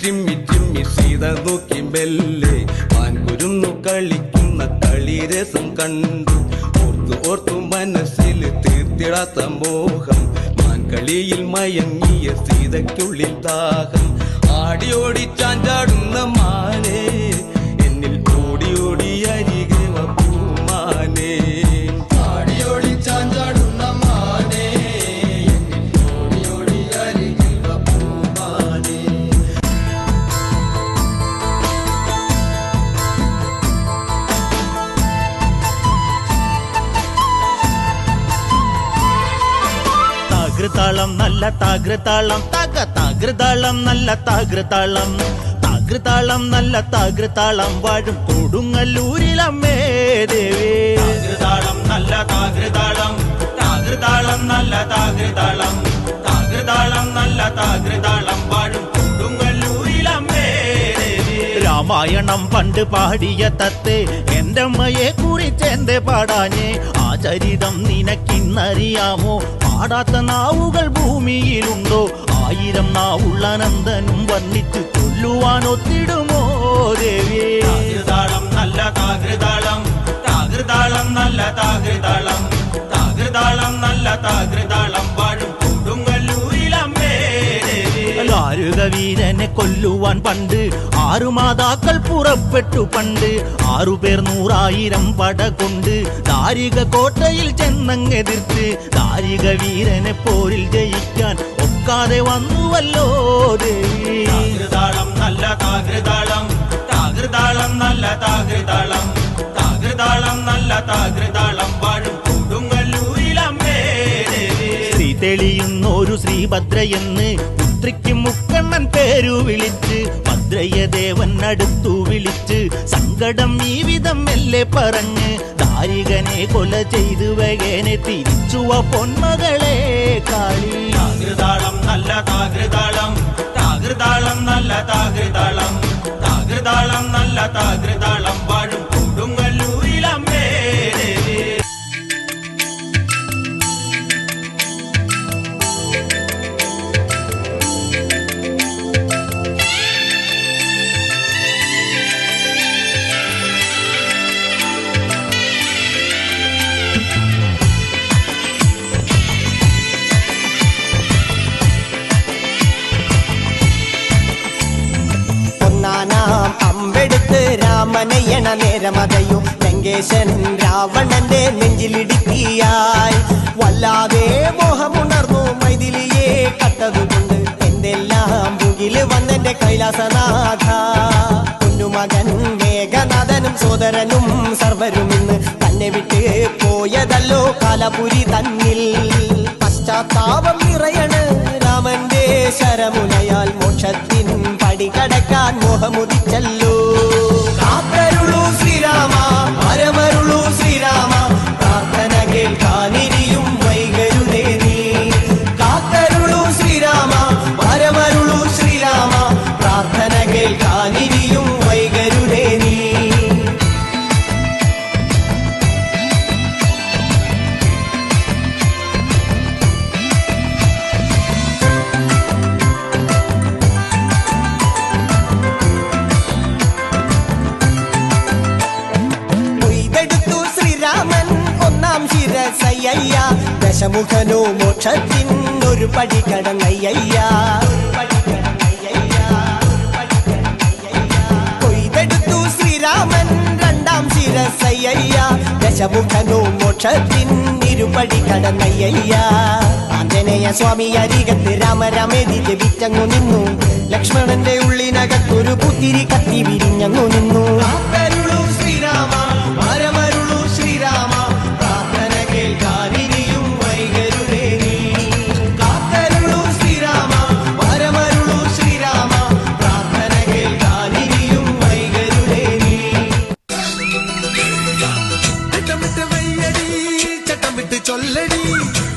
ചിമ്മി ചിമ്മി സീത നോക്കി മെല്ലെ മാൻകുരുന്നു കളിക്കുന്ന കളിരസം കണ്ടു. ഓർത്തു ഓർത്തു മനസ്സിൽ തീർത്തിടാത്ത മോഹം, മാൻകളിയിൽ മയങ്ങിയ സീതയ്ക്കുള്ളിൽ ദാഹം. ആടി ഓടി ചാഞ്ചാടുന്ന മാനേ എന്നിൽ ഓടി ഓടി അരികെ പൂമാനേ. ആടി ഓടി ചാഞ്ചാടുന്ന മാനേ എന്നിൽ ഓടി ഓടി അരികെ പൂമാനേ. താകൃതാളം നല്ല താകൃതാളം താകൃതാളം നല്ല താകൃതാളം താകൃതാളം നല്ല താകൃതാളം വാഴും കൊടുങ്ങല്ലൂരിലമ്മേ ദേവി. താകൃതാളം നല്ല താകൃതാളം താകൃതാളം നല്ല താകൃതാളം താകൃതാളം നല്ല താകൃതാളം വാഴും കൊടുങ്ങല്ലൂരിലമ്മേ ദേവി. രാമായണം പണ്ട് പാടിയ തത്തേ എന്റെ അമ്മയെ കുറിച്ച് എന്റെ പാടാഞ്ഞേ, ആ ചരിതം നിനക്കിന്നറിയാമോ? പാടാത്ത നാവുകൾ ഭൂമിയിലുണ്ടോ? 1000 നാവുള്ള നന്ദനും വർണ്ണിച്ചു കൊല്ലുവാൻ ഒത്തിടുമോ ദേവി. താകൃതാളം നല്ല താകൃതാളം താകൃതാളം നല്ല താകൃതാളം താകൃതാളം നല്ല താകൃതാളം വാഴും കൊടുങ്ങല്ലൂരിലമ്മേ ദേവി. ദാരുക വീരനെ കൊല്ലുവാൻ പണ്ട് 6 മാതാക്കൾ പുറപ്പെട്ടു പണ്ട്. 6 പേർ 100,000 പട കൊണ്ട് ദാരിക കോട്ടയിൽ ചെന്നങ്ങെതിർത്ത് ദാരിക വീരനെ പോരിൽ ജയിക്കാൻ ഒക്കാതെ വന്നുവല്ലോ ദേവി. താകൃതാളം നല്ല താകൃതാളം താകൃതാളം നല്ല താകൃതാളം താകൃതാളം നല്ല താകൃതാളം വാഴും കൊടുങ്ങല്ലൂരിലമ്മേ ദേവി. ശ്രീ തെളിയുന്നൊരു ശ്രീഭദ്രയെന്ന് പുത്രിക്ക് മുക്കണ്ണൻ പേരു വിളിച്ച് ഭദ്രയെ ദേവൻ അടുത്തു വിളിച്ച് സങ്കടം ഈ വിധം മെല്ലെ പറഞ്ഞ് ദാരികനെ കൊല ചെയ്തു വേഗനെ തിരിച്ചുവ പൊന്മകളെ കാളി. താകൃതാളം നല്ല താകൃതാളം താകൃതാളം നല്ല താകൃതാളം താകൃതാളം നല്ല താകൃതാളം വാഴും കൊടുങ്ങല്ലൂരിലമ്മേ ദേവി. അമ്പെടുത്ത് രാമനയണ നേരമതയോ ലങ്കേശൻ രാവണന്റെ നെഞ്ചിലിടുക്കിയായി വല്ലാതെ മോഹമുണർന്നു മൈഥിലിയെ കട്ടതുകൊണ്ട് എന്തെല്ലാം മുകില് വന്നെന്റെ കൈലാസനാഥ. കുഞ്ഞുമകൻ മേഘനാഥനും സോദരനും സർവരും ഇന്ന് തന്നെ വിട്ട് പോയതല്ലോ കാലപുരി തന്നിൽ. പശ്ചാത്താപം നിറയണ് രാമന്റെ ശരമുനയാൽ മോക്ഷത്തിൻ പടികടക്കാൻ മോഹമുദിച്ചല്ലോ. കാത്തരുളൂ ശ്രീരാമ പരമരുളൂ ശ്രീരാമ പ്രാർത്ഥന കേൾക്കാനിരിയും വൈകരുതേ നീ. കാത്തരുളൂ ശ്രീരാമ പരമരുളൂ ശ്രീരാമ പ്രാർത്ഥന കേൾക്കാനിരിയും വൈകരുതേ നീ. ശിരസയ്യ ദശമുഖനോ മോക്ഷത്തിൻ ഒരു പടി കടന്നയ്യ. കൊയ്തെടുത്തു ശ്രീരാമൻ 2ാം ശിരസയ്യ ദശമുഖനോ മോക്ഷത്തിൻ ഇരുപടി കടന്നയ്യ. ആഞ്ജനേയ സ്വാമി അരികത്ത് രാമരാമേതി ജപിച്ചങ്ങു നിന്നു. ലക്ഷ്മണന്റെ ഉള്ളിനകത്തൊരു പുത്തിരി കത്തി വിരിഞ്ഞങ്ങു നിന്നു. ശ്രീരാമ പരമരുളൂ ശ്രീരാമ வந்து சொல்லடி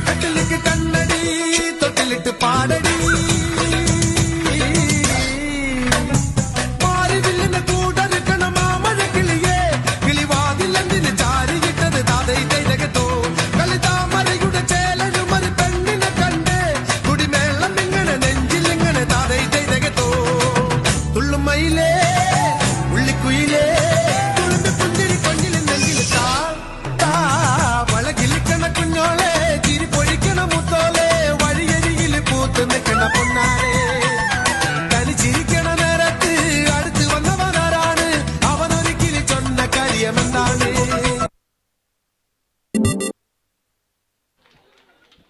கட்டிலுக்கு கண்ணடி தொட்டிலிட்டு பாடடி மாறி வில்லுன கூட இருக்கணும் மாமழை கிளியே கிளிவாதில் அந்திന് ചാരിയിട്ടത് താതൈ തൈതകത്തോ കളിതാമരയുടെ ചേലനു മറി പെണ്ണിനെ കണ്ട് കുടിമേളം ഇങ്ങനെ നെഞ്ചിൽ ഇങ്ങനെ താതൈ തൈതകത്തോ തുള്ളുമയിലേ ഉള്ളിക്കുയിലേ തുളുമ്പി പുഞ്ചിരി കൊഞ്ഞിൽ നെഞ്ചിൽ താ വളകിലിക്കണ കുഞ്ഞോളെ ചിരി പൊഴിക്കണ മുത്തോളെ വഴിയരികിൽ പൂത്ത് നിൽക്കണ പൊന്നാരെ തനിച്ചിരിക്കണ നേരത്ത് അടുത്ത് വന്നവനാരാണ് അവനൊരിക്കലും ചൊന്ന കാര്യമെന്താണ്.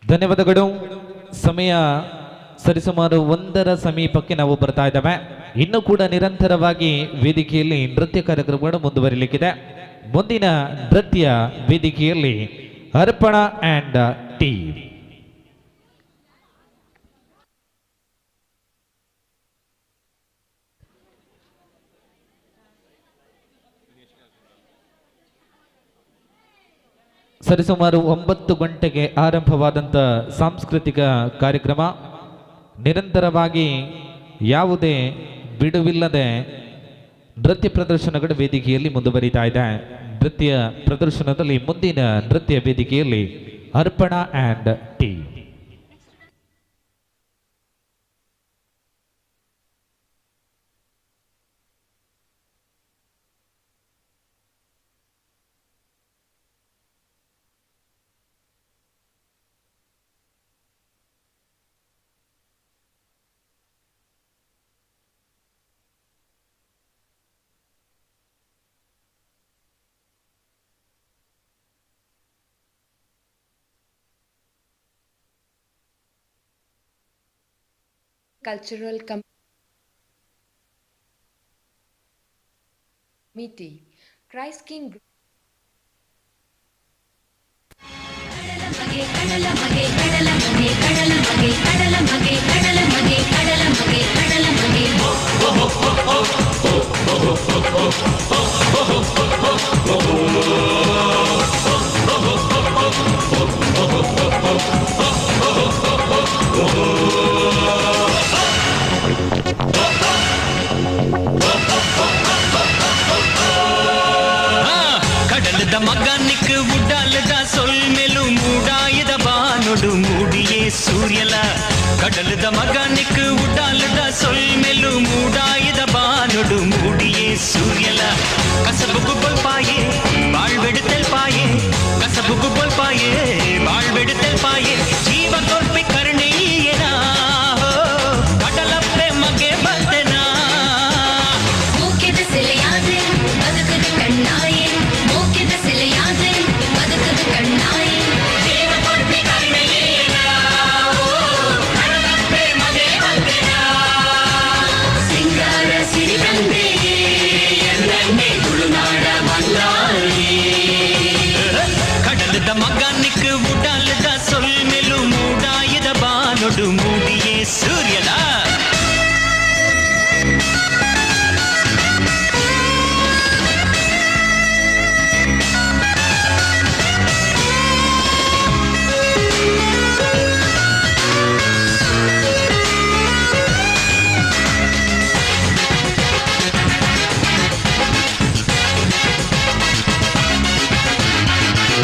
ಧನ್ಯವಾದಗಳು. ಸಮಯ ಸರಿಸುಮಾರು 1ರ ಸಮೀಪಕ್ಕೆ ನಾವು ಬರ್ತಾ ಇದ್ದಾವೆ. ಇನ್ನು ಕೂಡ ನಿರಂತರವಾಗಿ ವೇದಿಕೆಯಲ್ಲಿ ನೃತ್ಯ ಕಾರ್ಯಕ್ರಮಗಳು ಮುಂದುವರಿಲಿಕ್ಕಿದೆ. ಮುಂದಿನ ನೃತ್ಯ ವೇದಿಕೆಯಲ್ಲಿ ಅರ್ಪಣಾ ಅಂಡ್ ಟೀಮ್. ಸರಿಸುಮಾರು 9 ಗಂಟೆಗೆ ಆರಂಭವಾದಂಥ ಸಾಂಸ್ಕೃತಿಕ ಕಾರ್ಯಕ್ರಮ ನಿರಂತರವಾಗಿ ಯಾವುದೇ ಬಿಡುವಿಲ್ಲದೆ ನೃತ್ಯ ಪ್ರದರ್ಶನಗಳ ವೇದಿಕೆಯಲ್ಲಿ ಮುಂದುವರಿತಾ ಇದೆ. ನೃತ್ಯ ಪ್ರದರ್ಶನದಲ್ಲಿ ಮುಂದಿನ ನೃತ್ಯ ವೇದಿಕೆಯಲ್ಲಿ Arpana and team. Cultural Committee, Christ King. ಕಡಲದ ಮಗನಿಕ್ ಉಡಾಲದ ಸೊಲ್ಮೆಲು ಮೂಡಾಯದ ಬಾನೊಡು ಮೂಡಿಯೇ ಸೂರ್ಯಲ ಕಡಲದ ಮಗನಿಕ್ ಉಡಾಲದ ಸೊಲ್ಮೆಲು ಮೂಡಾಯದ ಬಾನೊಡು ಮೂಡಿಯೇ ಸೂರ್ಯಲ ಕಸಬುಗು ಬೊಲ್ಪಾಯೇ ಬಾಳ್ಬೆಡುತ್ತಲ್ ಪಾಯೇ ಕಸಬುಗು ಬೊಲ್ಪಾಯೇ ಬಾಳ್ಬೆಡುತ್ತಲ್ ಪಾಯೇ ಜೀವ ಕೊಲ್ಪಿ ಕರ್ಣೀಯನ ಕಡಲಪ್ಪೆ ಮಗೆ ಬಂದೆನ ಮೂಕಿದ ಸೆಲೆಯಾದೆ ಬದುಕದ ಕಣ್ಣಾಯೆ ಮೂಕಿದ ಸೆಲೆಯಾದೆ ಬದುಕದ ಕಣ್ಣಾಯೆ ಜೀವ ಕೊಲ್ಪಿ ಕರ್ಣೀಯನ ಕಡಲಪ್ಪೆ ಮಗೆ ಬಂದೆನ ಸಿಂಗಾರ ಸಿರಿ ತಂದೆ ಎನ್ನೆನ್ನೆ ತುಳುನಾಡ ಬಂಗಾರಿ ಕಡಲದ ಮಗನಿಕ್ ಉಡಾಲದ ಸೊಲ್ಮೆಲು ಮೂಡಾಯದ ಬಾನೊಡು ಮೂಡಿಯೇ ಸೂರ್ಯಲ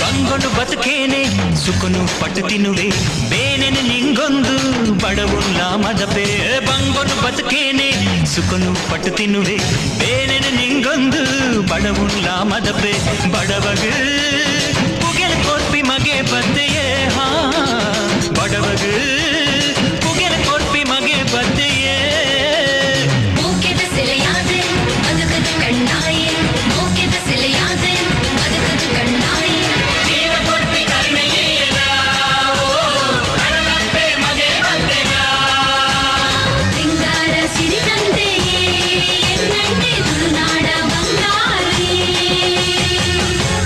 ಬಂಗೊಂಡು ಬದುಕೇನೆ ಸುಖನು ಪಟ್ಟು ತಿನ್ನುವೆ ಬೇನೆನು ನಿಂಗೊಂದು ಬಡವುಲ್ಲ ಮದಪೆ ಬಂಗೊಂಡು ಬದುಕೇನೆ ಸುಖನು ಪಟ್ಟು ತಿನ್ನುವೆ ಬೇನೆನು ನಿಂಗೊಂದು ಬಡವುಲ್ಲ ಮದಪೆ ಬಡವಗ ಪುಗೆಲ್ ಕೊರ್ಪಿ ಮಗೆ ಬದ್ದೆಯೇ ಹಾ ಬಡವಗ ಪುಗೆಲ್ ಕೊರ್ಪಿ ಮಗೆ ಬದ್ದೆಯೇ ಮೂಕಿದ ಸೆಲೆಯಾದೆ ಬದುಕದ ಕಣ್ಣಾಯೆ ಮೂಕಿದ ಸೆಲೆಯಾದೆ ಬದುಕದ ಕಣ್ಣಾಯೆ ಜೀವ ಕೊರ್ಪಿ ಕರ್ಣೀಯನ ಕಡಲಪ್ಪೆ ಮಗೆ ಬಂದೆನ ಸಿಂಗಾರ ಸಿರಿ ತಂದೆಯೇ ಎನ್ನಣ್ಣೆ ತುಳುನಾಡ ಬಂಗಾರಿ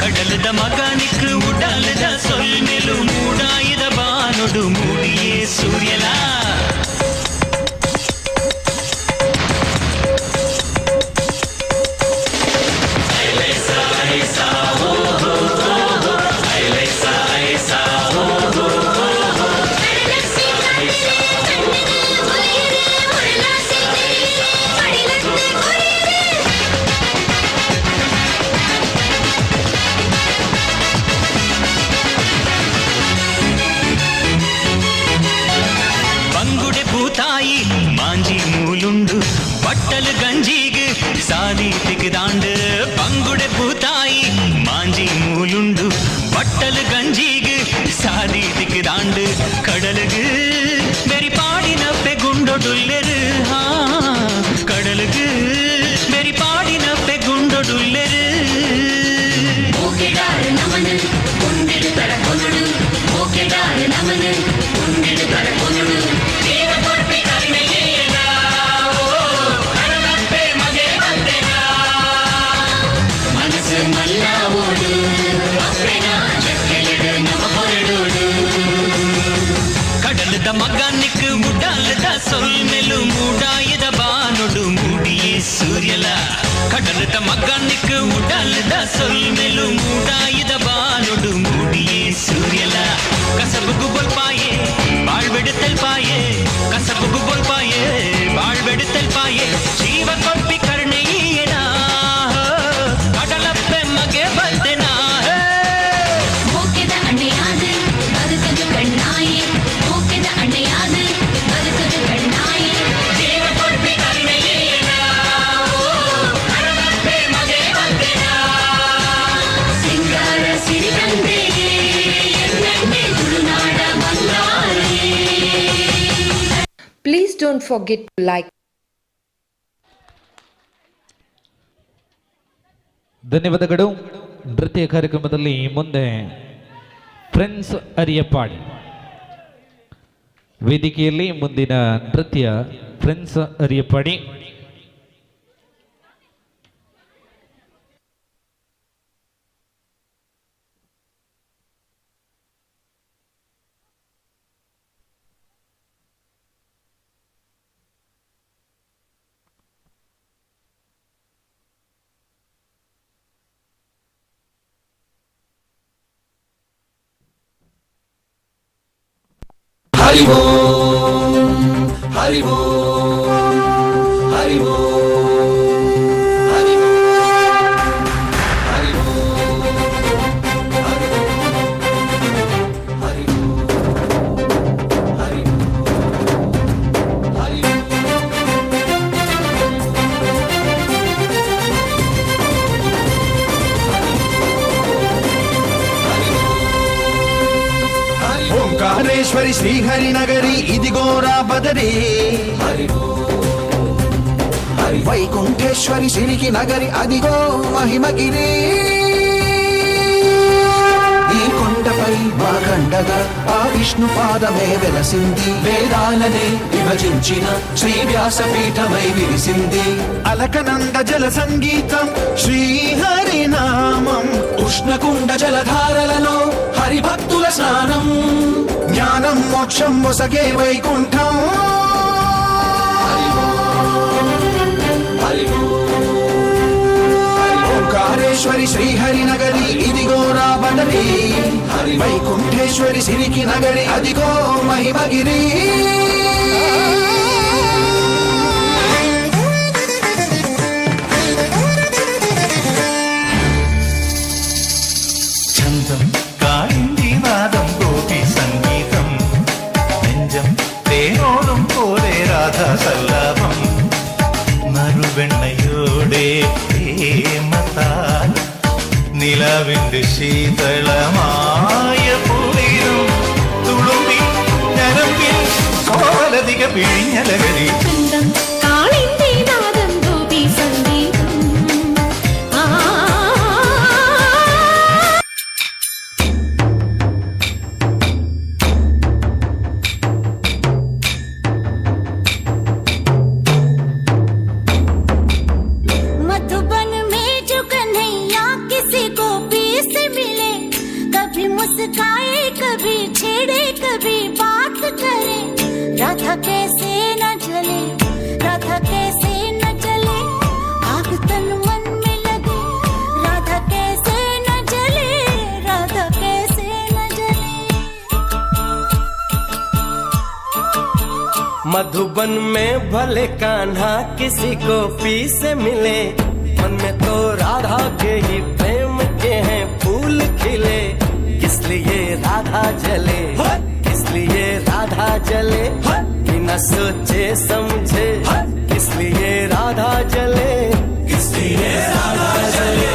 ಕಡಲದ ಮಗನಿಕ್ ಉಡಾಲದ ಸೊಲ್ಮೆಲು ಮೂಡಾಯದ ಬಾನೊಡು ಮೂಡಿಯೇ ಸೂರ್ಯಲ ಐಲೈಸ ಐಸ ಓ ಹೋ ಹೋ ಐಲೈಸ ಐಸ பட்டல் கஞ்சிக்கு சாதிக்கு தாண்டு கடலுக்கு வெறி பாடின பெகுண்டொடுல்லரு கடலுக்கு வெறி பாடின பெகுண்டொடுல்லரு ஓகேடாரு நமனு உண்டிடு தர கொனுடு ஓகேடாரு நமனு உண்டிடு தர கொனுடு ನೀವ ಕೊಡ್ತಿ ಕಲ್ಮೆಯೇನ ಓ ಕಡಲಪ್ಪೆ ಮಗೆ ಬಂದೆನ ಮನಸ್ಸು ಮಲ್ಲ ಓಡು ಅಪ್ಪೆನ ಚಕ್ಕೆಲಿಡು ನಮ ಹೊರಡೋಡು கடலுத மகானுக்கு உடாலுத சொல் மெலு மூடாயுத பானொடு மூடியே சூரியல கடலுத மகானுக்கு உடாலுத சொல் மெலு மூடாயுத பானொடு மூடியே சூரியல கசபுக்கு போல் பாயே வாழ்வெடுத்தல் பாயே கசபுக்கு போல் பாயே வாழ்வெடுத்தல் பாயே ஜீவ கொಪ್ಪಿ ಕರ್ಣೆಯೇನ கடலಪ್ಪೆ ಮಗೆ ಬಂದೆನ ಓಕೆದ ಅಣ್ಣೆಯಾದು ಬದುಕದು ಕಣ್ಣಾಯೆ ಓಕೆದ ಅಣ್ಣೆಯಾದು ಬದುಕದು ಕಣ್ಣಾಯೆ ಜೀವ ಕೊಡ್ತಿ ಕಲ್ಮೆಯೇನ ಓ ಕಡಲಪ್ಪೆ ಮಗೆ ಬಂದೆನ ಸಿಂಗಾರ ಸಿರಿಗಂಧೆ ಎನ್ನೆಣ್ಣೆ ತುಳುನಾಡ ಬಂಗಾರಿ. Please don't forget to like. ಧನ್ಯವಾದಗಳು. ನೃತ್ಯ ಕಾರ್ಯಕ್ರಮದಲ್ಲಿ ಮುಂದೆ ಫ್ರೆಂಡ್ಸ್ ಅರಿಯಪ್ಪಾಡಿ ವೇದಿಕೆಯಲ್ಲಿ ಮುಂದಿನ ನೃತ್ಯ ಫ್ರೆಂಡ್ಸ್ ಅರಿಯಪ್ಪಾಡಿ. हरि ओम हरि ओम हरि ओम हरि ओम हरि ओम हरि ओम हरि ओम हरि ఓంకారేశ్వరి శ్రీహరి నగరి ఇదిగోరా బదరి వైకుంఠేశ్వరి సిరికి నగరి అదిగో మహిమగిరి ఈ కొండపై మాకండగా ఆ విష్ణు పాదమే వెలసింది వేదాలనే విభజించిన శ్రీ వ్యాసపీఠమై విరిసింది అలకనంద జల సంగీతం శ్రీహరి నామం ఉష్ణకుండ జలధారలలో హరిభక్తుల స్నానం జ్ఞానం మోక్షం మొసగే వైకుంఠం ఓంకారేశ్వరి శ్రీహరి నగరి ఇదిగోరా బదరి వైకుంఠేశ్వరి సిరికి నగరి అదిగో మహిమగిరి ചന്തം കാളിന്തി നാദം ഗോപി സംഗീതം നെഞ്ചം തേനോടും പോലെ രാധാസല്ലാപം നറുവെണ്ണയോടെ പ്രേമത്താൽ നിലവിന്റെ ശീതളമായ പൂവിലും തുളുമ്പി ഞരമ്പിൽ സോലധിക പിഴിഞ്ഞലകരി കാളിന്തി നാദം ഗോപി സംഗീതം मधुबन में जो कन्हैया किसी गोपी से मिले कभी मुस्काए कभी छेड़े कभी बात करे राधा कैसे न जले राधा कैसे न जले आग तन मन में लगे राधा कैसे न जले राधा कैसे न जले मधुबन में भले कान्हा किसी गोपी से मिले मन में तो राधा के ही प्रेम के हैं फूल खिले किस लिए राधा जले किस लिए राधा जले बिना सोचे समझे किस लिए राधा जले किस लिए राधा जले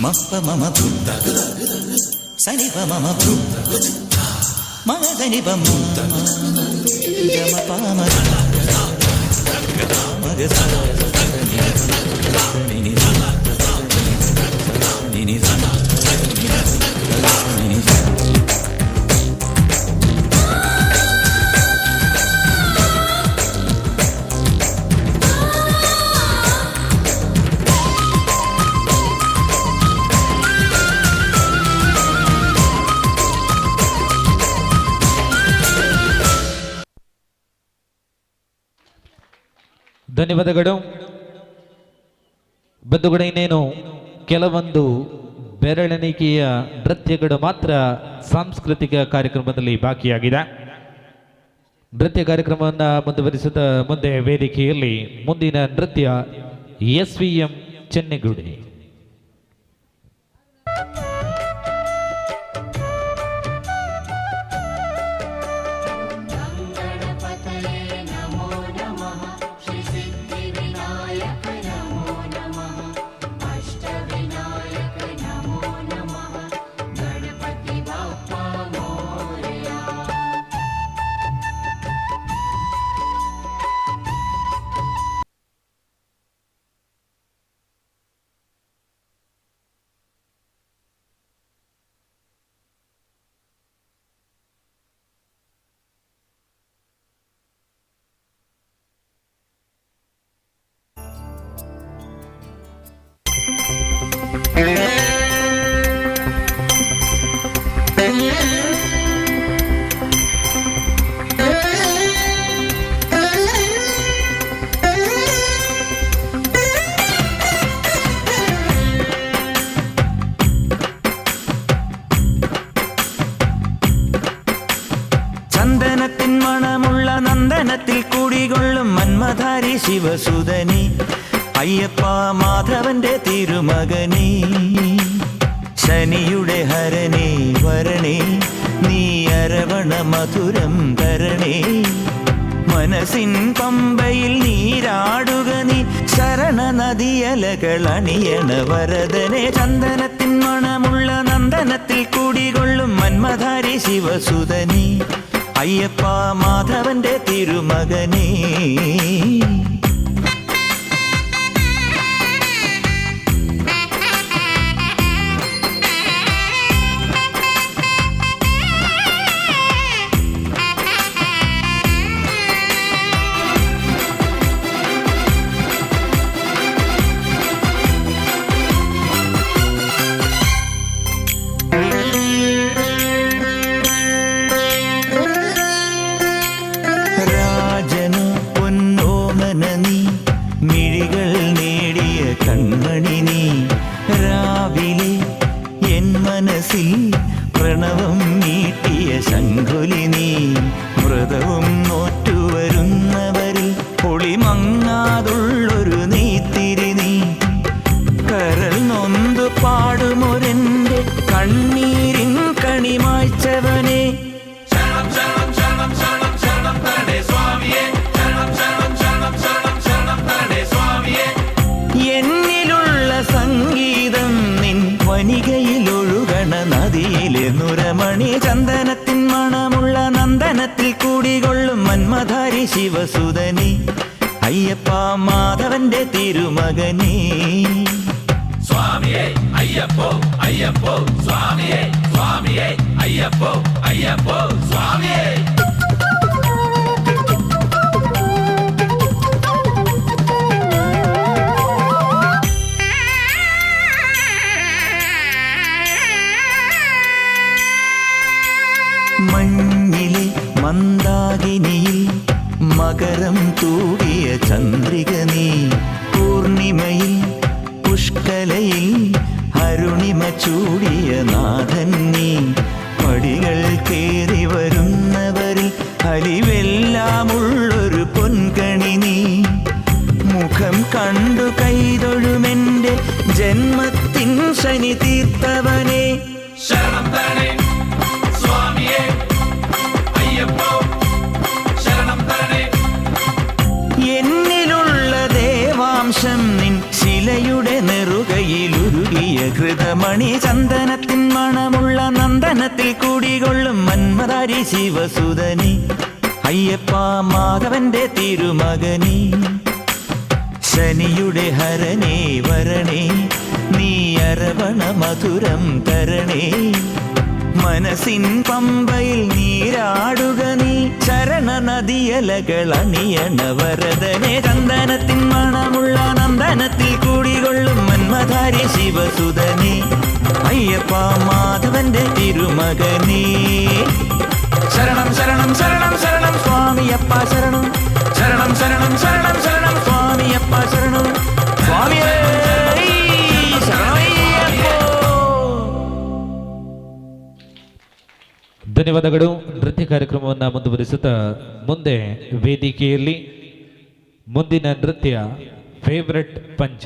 മപ്പ മമ ഭൂത സനിപ മമ ഭൂത മഗനിപ മമ പാമ മഗ ಧನ್ಯವಾದಗಳು ಬಂಧುಗಳೇ. ಇನ್ನೇನು ಕೆಲವೊಂದು ಬೆರಳೆಣಿಕೆಯ ನೃತ್ಯಗಳು ಮಾತ್ರ ಸಾಂಸ್ಕೃತಿಕ ಕಾರ್ಯಕ್ರಮದಲ್ಲಿ ಬಾಕಿಯಾಗಿದೆ. ನೃತ್ಯ ಕಾರ್ಯಕ್ರಮವನ್ನು ಮುಂದುವರಿಸಿದ ಮುಂದೆ ವೇದಿಕೆಯಲ್ಲಿ ಮುಂದಿನ ನೃತ್ಯ SVM ಚೆನ್ನಿಗುಡಿ. ചന്ദനത്തിൻ മണമുള്ള നന്ദനത്തിൽ കൂടികൊള്ളും മന്മധാരി ശിവസുതനി അയ്യപ്പ മാധവന്റെ തിരുമകനീ ശനിയുടെ ഹരണേ വരണേ നീ അരവണ മധുരം തരണേ മനസ്സിൻ പമ്പയിൽ നീരാടുക നീ ശരണ നദിയലകൾ അണിയണ വരദനെ ചന്ദനത്തിൻ മണമുള്ള നന്ദനത്തിൽ കൂടികൊള്ളും മന്മധാരി ശിവസുതനി അയ്യപ്പ മാധവന്റെ തിരുമകനേ പ്രണവം നീട്ടിയ ശംഖുലിനി വ്രതവും നോറ്റുവരുന്നവരിൽ പൊളിമങ്ങാതുള്ളൊരു നീത്തിരി നീ കരൾ നൊന്തു പാടുമൊരെന്റെ കണ്ണീരിൻ കണിമായ്ച്ചവനെ ശരണം ശരണം ശരണം ശരണം ശരണം തരണേ സ്വാമിയേ ശരണം ശരണം ശരണം ശരണം ശരണം തരണേ സ്വാമിയേ എന്നിലുള്ള സംഗീതം നിൻ വനികയിലൊഴുകണ നദിയിലെ നുരമണി ചന്ദനത്തിൻ മണമുള്ള നന്ദനത്തിൽ കൂടികൊള്ളും മന്മധാരി ശിവസുതനി അയ്യപ്പ മാധവന്റെ തിരുമകനീ സ്വാമിയേ അയ്യപ്പോ അയ്യപ്പോ സ്വാമിയേ സ്വാമിയേ അയ്യപ്പോ അയ്യപ്പോ സ്വാമിയേ മഞ്ഞിലെ മന്ദാകിനിയിൽ മകരം തൂകിയ ചന്ദ്രിക നീ പൂർണിമയിൽ പുഷ്കലയിൽ അരുണിമ ചൂടിയ നാഥൻ നീ പടികൾ കേറി വരുന്നവരിൽ അലിവെല്ലാമുള്ളൊരു പൊൻകണി നീ മുഖം കണ്ടു കൈതൊഴുമെന്റെ ജന്മത്തിൻ ശനി തീർത്തവനെ ശരണം തരണേ സ്വാമിയേ അയ്യപ്പോ ശരണം തരണേ എന്നിലുള്ള ദേവാംശം നിൻ ശിലയുടെ നെറുകയിൽ നെറ്റിയിലുരുകിയ കൃതമണി ചന്ദനത്തിൻ മണമുള്ള നന്ദനത്തിൽ കൂടികൊള്ളും മന്മദാരി ശിവസുതനി അയ്യപ്പ മാധവന്റെ തിരുമകനി ശനിയുടെ ഹരനേ വരണേ നീ അരവണ മധുരം തരണേ മനസ്സിൻ പമ്പയിൽ നീരാടുക നീ ശരണ നദിയലകൾ അണിയണ വരദനെ ചന്ദനത്തിൻ മണമുള്ള നന്ദനത്തിൽ കൂടികൊള്ളും മന്മധാരി ശിവസുതനെ അയ്യപ്പ മാധവന്റെ തിരുമകനേ ശരണം ശരണം ശരണം ശരണം സ്വാമിയപ്പ ശരണം ശരണം ശരണം ശരണം ശരണം സ്വാമിയപ്പ ശരണം സ്വാമിയേ ಧನ್ಯವಾದಗಳು. ನೃತ್ಯ ಕಾರ್ಯಕ್ರಮವನ್ನು ಮುಂದುವರಿಸುತ್ತಾ ಮುಂದೆ ವೇದಿಕೆಯಲ್ಲಿ ಮುಂದಿನ ನೃತ್ಯ ಫೇವರೆಟ್ ಪಂಚ.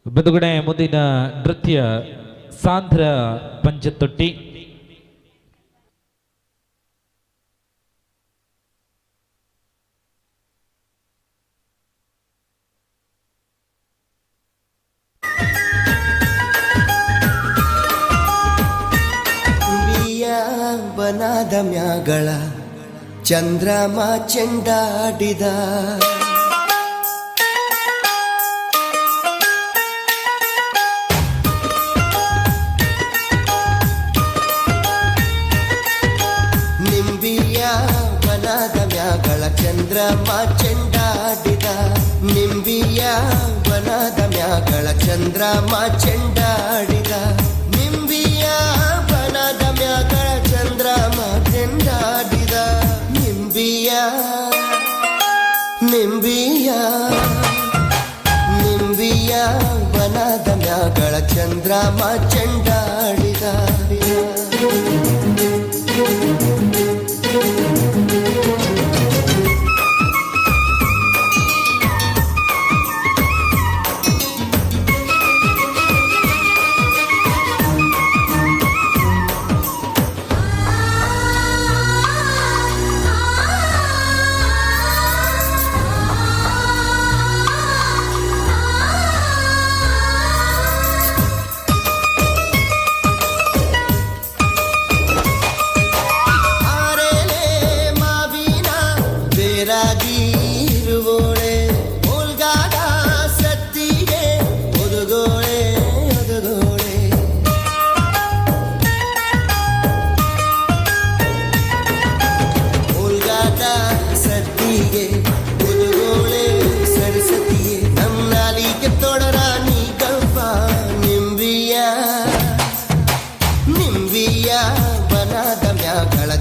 ಬಂಧುಗಡೆ ಮುಂದಿನ ನೃತ್ಯ ಸಾಂದ್ರ ಪಂಚತೊಟ್ಟಿ. ಬನಾದ ಮ್ಯಾಗಳ ಚಂದ್ರಮ ಚೆಂಡಾಡಿದ ಚಂದ್ರಮ ಚೆಂಡಾಡಿದ ನಿಂಬಿಯ ವನದ ಮ್ಯಾಗಳ ಚಂದ್ರಮ ಚೆಂಡಾಡಿದ ನಿಂಬಿಯ ವನದ ಮ್ಯಾಗಳ ಚಂದ್ರಮ ಚೆಂಡಾಡಿದ ನಿಂಬಿಯ ನಿಂಬಿಯ ನಿಂಬಿಯ ವನದ ಮ್ಯಾಗಳ ಚಂದ್ರಮ ಚೆಂಡಾಡಿದ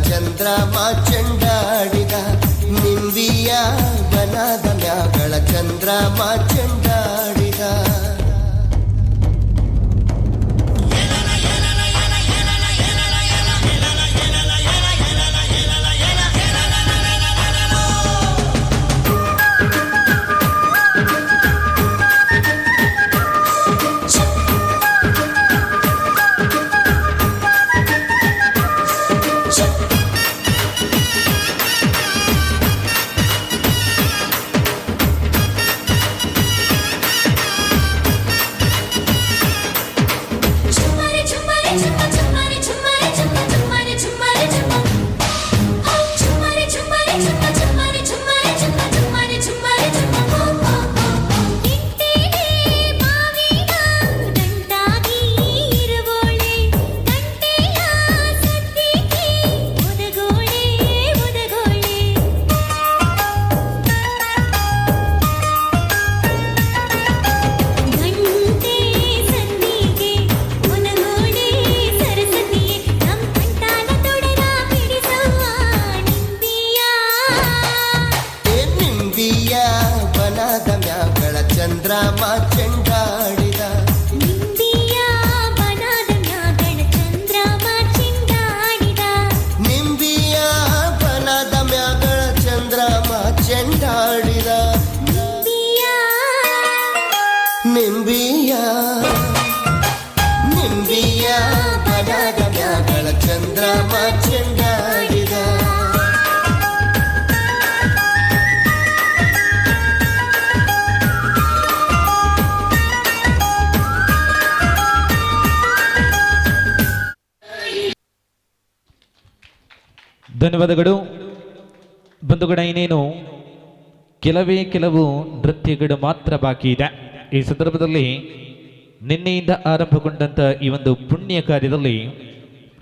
ಚಂದ್ರಮ ಚೆಂಡಾಡಿದ ನಿಂಬಿಯ ಬನದ ಮ್ಯಾಗಳ ಚಂದ್ರಮ ಚೆಂಡಾಡಿದ ಧನ್ಯವಾದಗಳು ಬಂಧುಗಳ. ಇನ್ನೇನು ಕೆಲವು ನೃತ್ಯಗಳು ಮಾತ್ರ ಬಾಕಿ ಇದೆ. ಈ ಸಂದರ್ಭದಲ್ಲಿ ನಿನ್ನೆಯಿಂದ ಆರಂಭಗೊಂಡಂತ ಈ ಒಂದು ಪುಣ್ಯ ಕಾರ್ಯದಲ್ಲಿ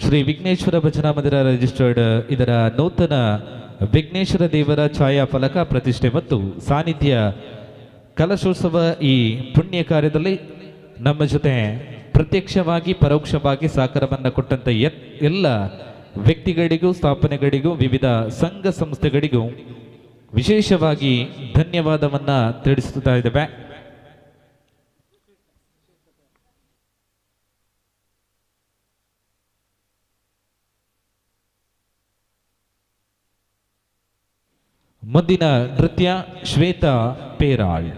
ಶ್ರೀ ವಿಘ್ನೇಶ್ವರ ಭಜನಾ ಮಂದಿರ ರಿಜಿಸ್ಟರ್ಡ್ ಇದರ ನೂತನ ವಿಘ್ನೇಶ್ವರ ದೇವರ ಛಾಯಾ ಫಲಕ ಪ್ರತಿಷ್ಠೆ ಮತ್ತು ಸಾನ್ನಿಧ್ಯ ಕಲಶೋತ್ಸವ ಈ ಪುಣ್ಯ ಕಾರ್ಯದಲ್ಲಿ ನಮ್ಮ ಜೊತೆ ಪ್ರತ್ಯಕ್ಷವಾಗಿ ಪರೋಕ್ಷವಾಗಿ ಸಹಕಾರವನ್ನು ಕೊಟ್ಟಂತ ಎಲ್ಲ ವ್ಯಕ್ತಿಗಳಿಗೂ ಸ್ಥಾಪನೆಗಳಿಗೂ ವಿವಿಧ ಸಂಘ ಸಂಸ್ಥೆಗಳಿಗೂ ವಿಶೇಷವಾಗಿ ಧನ್ಯವಾದವನ್ನ ತಿಳಿಸುತ್ತಾ ಇದ್ದೇವೆ. ಮುಂದಿನ ನೃತ್ಯ ಶ್ವೇತಾ ಪೇರಾಳ್.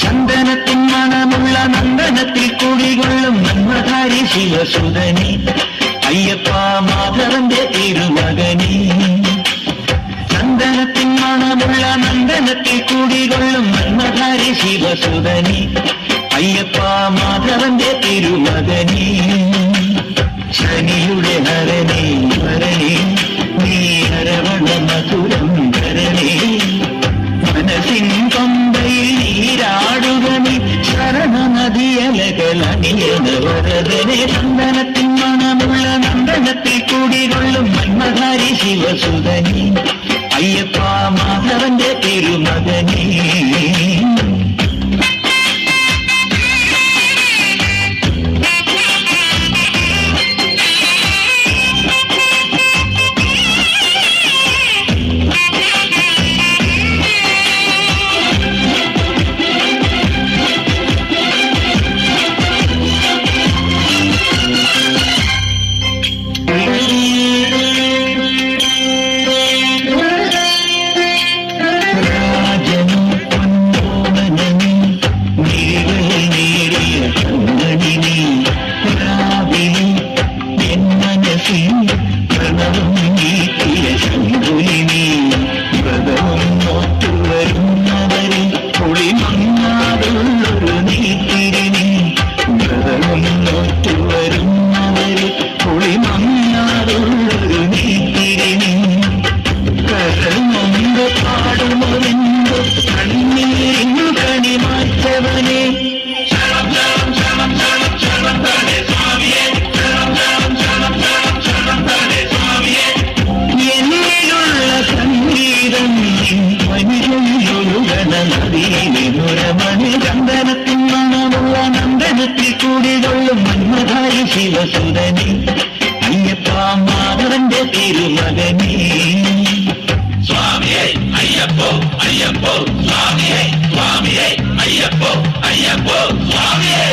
ചന്ദനത്തിൻ മണമുള്ള നന്ദനത്തിൽ കുടികൊള്ളും മന്മധാരി ശിവസുതനി അയ്യപ്പ മാധവന്റെ തിരുമകനി. ചന്ദനത്തിൻ മണമുള്ള നന്ദനത്തിൽ കുടികൊള്ളും മന്മധാരി ശിവസുതനി അയ്യപ്പ മാധവന്റെ തിരുമകനി. ശനിയുടെ ഹരണി വരണി നീ അരവണ മധുരം ധരണി മനസ്സിൻ കൊമ്പയിൽ നീരാടുകനി ശരണ നദിയലകളണിയത വരദനെ. ചന്ദനത്തിൻ മണമുള്ള നന്ദനത്തിൽ കൂടികൊള്ളും മന്മധാരി ശിവസുതനി അയ്യപ്പ മാധവന്റെ തിരുമകനി. ചന്ദനത്തിൻ മണമുള്ള നന്ദനത്തിൽ കൂടികൊള്ളും മന്മധാരി ശിവസുതനി അയ്യപ്പ മാധവന്റെ തിരുമകനി. സ്വാമിയേ അയ്യപ്പോ അയ്യപ്പോ സ്വാമിയേ സ്വാമിയേ അയ്യപ്പോ അയ്യപ്പോ സ്വാമിയേ.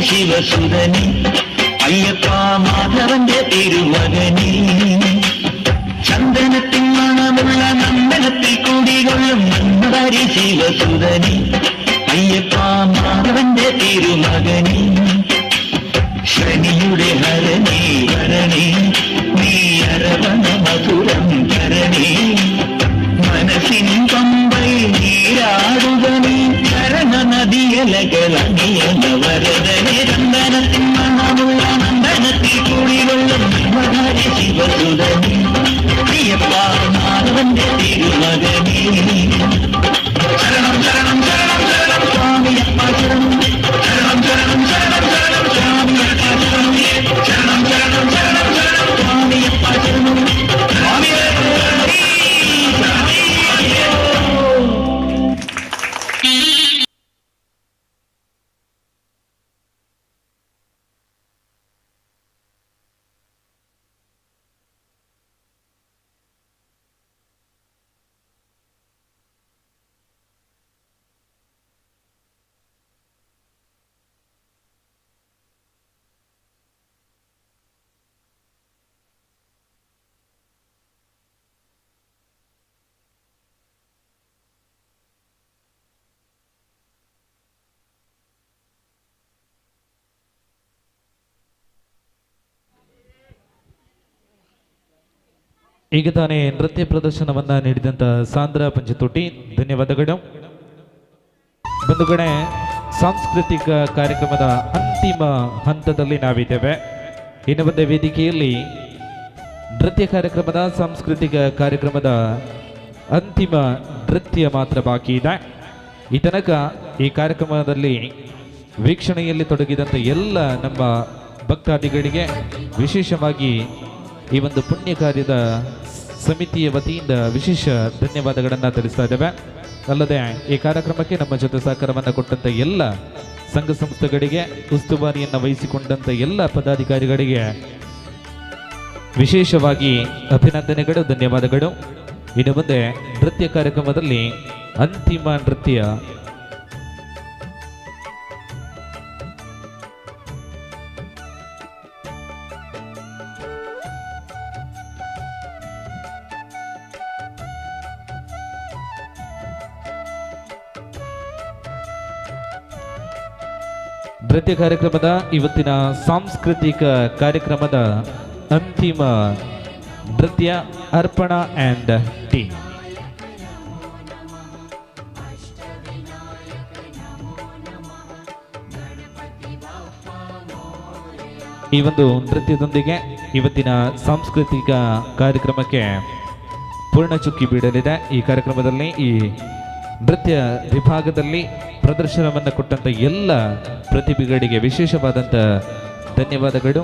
ശിവസുതനി അയ്യപ്പ മാധവന്റെ തിരുമകനി. ചന്ദനത്തിൻ മണമുള്ള നന്ദനത്തിൽ മന്മധാരി ശിവസുതനി അയ്യപ്പ മാധവന്റെ തിരുമകനി ശനിയുടെ ഹരണി വരണി നീ അരവണ മധുരം കരണി മനസ്സിൻ പമ്പൈ നീരാടുക നീ കരണ നദിയലകളണിയന വരദനെ ചന്ദനത്തിൻ മണമുള്ള നന്ദനത്തിൽ കൂടികൊള്ളും മന്മധാരി ശിവസുതനി അയ്യപ്പ മാധവന്റെ തിരുമകനി ശരണം ശരണം ശരണം ശരണം സ്വാമിയപ്പ ശരണം ശരണം ശരണം ശരണം ശരണം സ്വാമിയപ്പ ശരണം ശരണം ശരണം ശരണം ശരണം സ്വാമിയപ്പ ശരണം സ്വാമിയേ ಈಗ ತಾನೇ ನೃತ್ಯ ಪ್ರದರ್ಶನವನ್ನ ನೀಡಿದಂತ ಸಾಂದ್ರ ಪಂಚತೋಟಿ ಧನ್ಯವಾದಗಳು. ಬಂಧುಗಳೇ, ಸಾಂಸ್ಕೃತಿಕ ಕಾರ್ಯಕ್ರಮದ ಅಂತಿಮ ಹಂತದಲ್ಲಿ ನಾವಿದ್ದೇವೆ. ಇನ್ನು ಮುಂದೆ ವೇದಿಕೆಯಲ್ಲಿ ನೃತ್ಯ ಕಾರ್ಯಕ್ರಮದ ಸಾಂಸ್ಕೃತಿಕ ಕಾರ್ಯಕ್ರಮದ ಅಂತಿಮ ನೃತ್ಯ ಮಾತ್ರ ಬಾಕಿ ಇದೆ. ಈ ತನಕ ಈ ಕಾರ್ಯಕ್ರಮದಲ್ಲಿ ವೀಕ್ಷಣೆಯಲ್ಲಿ ತೊಡಗಿದಂಥ ಎಲ್ಲ ನಮ್ಮ ಭಕ್ತಾದಿಗಳಿಗೆ ವಿಶೇಷವಾಗಿ ಈ ಒಂದು ಪುಣ್ಯ ಕಾರ್ಯದ ಸಮಿತಿಯ ವತಿಯಿಂದ ವಿಶೇಷ ಧನ್ಯವಾದಗಳನ್ನು ತಿಳಿಸ್ತಾ ಇದ್ದೇವೆ. ಅಲ್ಲದೆ ಈ ಕಾರ್ಯಕ್ರಮಕ್ಕೆ ನಮ್ಮ ಜೊತೆ ಸಹಕಾರವನ್ನು ಕೊಟ್ಟಂಥ ಎಲ್ಲ ಸಂಘ ಸಂಸ್ಥೆಗಳಿಗೆ, ಉಸ್ತುವಾರಿಯನ್ನು ವಹಿಸಿಕೊಂಡಂಥ ಎಲ್ಲ ಪದಾಧಿಕಾರಿಗಳಿಗೆ ವಿಶೇಷವಾಗಿ ಅಭಿನಂದನೆಗಳು, ಧನ್ಯವಾದಗಳು. ಇನ್ನು ಮುಂದೆ ನೃತ್ಯ ಕಾರ್ಯಕ್ರಮದಲ್ಲಿ ಅಂತಿಮ ನೃತ್ಯ ನೃತ್ಯ ಕಾರ್ಯಕ್ರಮದ ಇವತ್ತಿನ ಸಾಂಸ್ಕೃತಿಕ ಕಾರ್ಯಕ್ರಮದ ಅಂತಿಮ ನೃತ್ಯ ಅರ್ಪಣಾ ಆ್ಯಂಡ್ ಟೀಮ್. ಈ ಒಂದು ನೃತ್ಯದೊಂದಿಗೆ ಇವತ್ತಿನ ಸಾಂಸ್ಕೃತಿಕ ಕಾರ್ಯಕ್ರಮಕ್ಕೆ ಪೂರ್ಣ ಚುಕ್ಕಿ ಬೀಳಲಿದೆ. ಈ ಕಾರ್ಯಕ್ರಮದಲ್ಲಿ ಈ ನೃತ್ಯ ವಿಭಾಗದಲ್ಲಿ ಪ್ರದರ್ಶನವನ್ನು ಕೊಟ್ಟಂಥ ಎಲ್ಲ ಪ್ರತಿಭೆಗಳಿಗೆ ವಿಶೇಷವಾದಂಥ ಧನ್ಯವಾದಗಳು.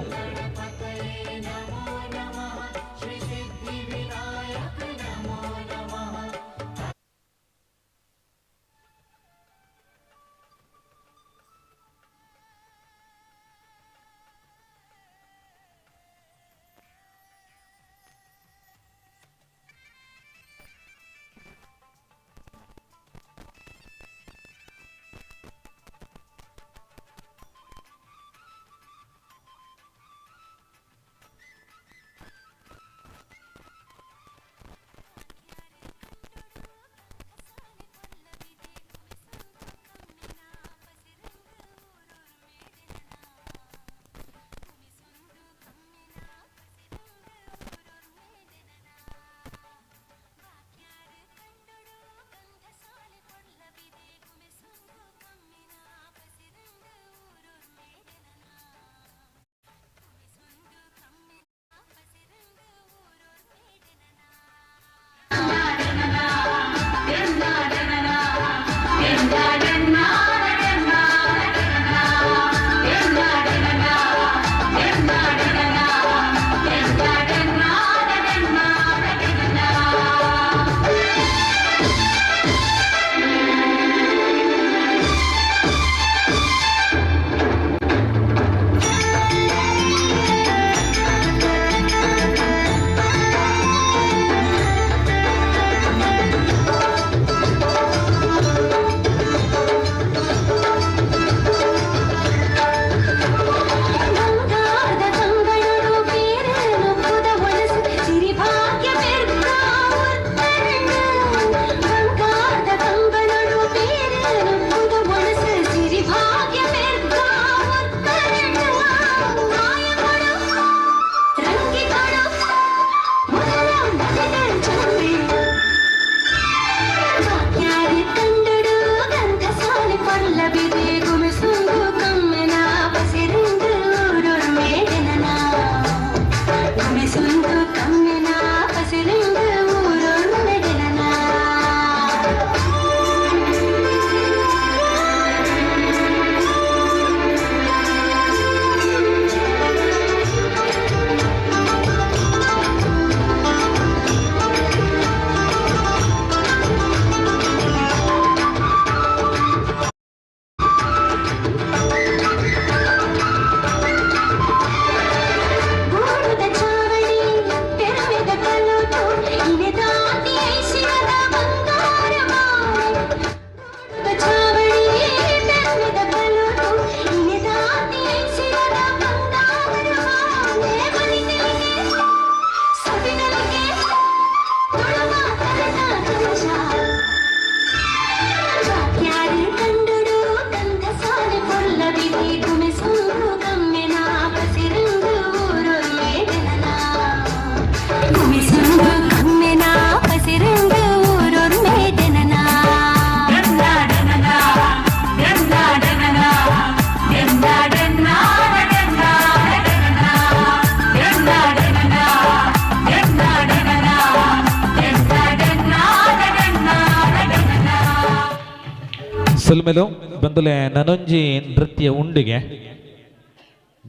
ಸುಲ್ಮೆಲು ಬಂದುಲೆ ನನೊಂಜಿ ನೃತ್ಯ ಉಂಡಿಗೆ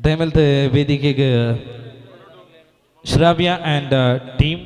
ದಯಮೇಲ್ತ ವೇದಿಕೆಗೆ Shravya and team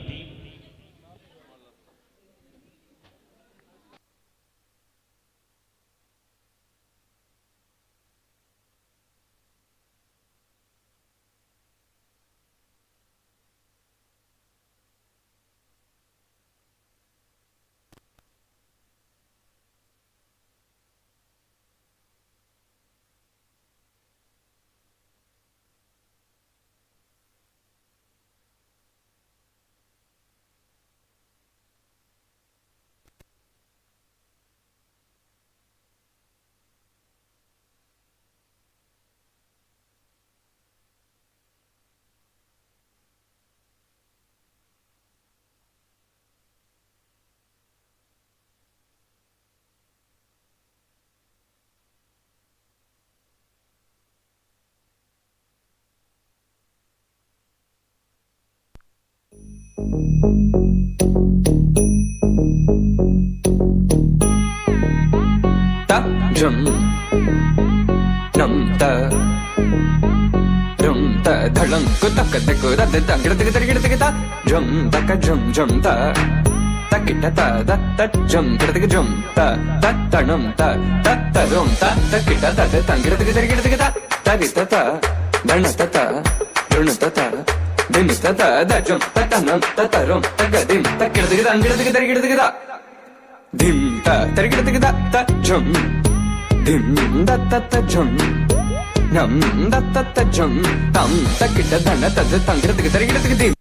Jum num ta rum ta dhalam kutak ku da da gida gida gida gida jum ta ka jum jum ta ta kita ta da ta jum gida gida jum ta ta ta num ta ta ta rum ta ta kita ta da gida gida gida gida ta gita ta dana ta ta run ta ta dim ta ta da jum ta ta num ta ta rum ta ga dim ta gida gida gida gida dim ta ta gida gida ta jum dim da ta ta jum nam da ta ta jum tam ta kita dana ta da tangira gida gida gida dim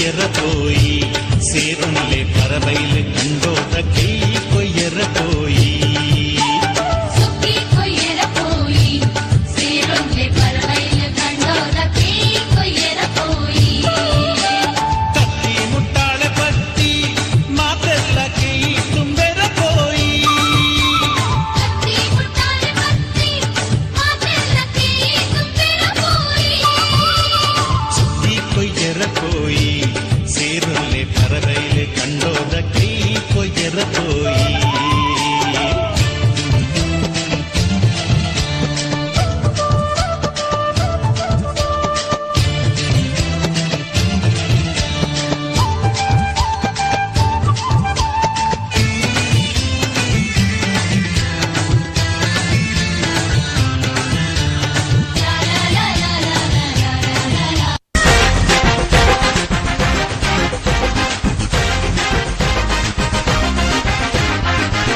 കൊയ്യറ പോയി സേറുന്നിലെ പറവയില് കണ്ടോത കൈ കൊയ്യറ പോയി മുട്ടാളെ പറ്റി മാത്രല്ല കൈ തുമ്പെറ പോയി ചുറ്റി കൊയ്യറ പോയി സേറുന്നിലെ പറവയില് കണ്ടോത കൈ കൊയ്യറ പോയി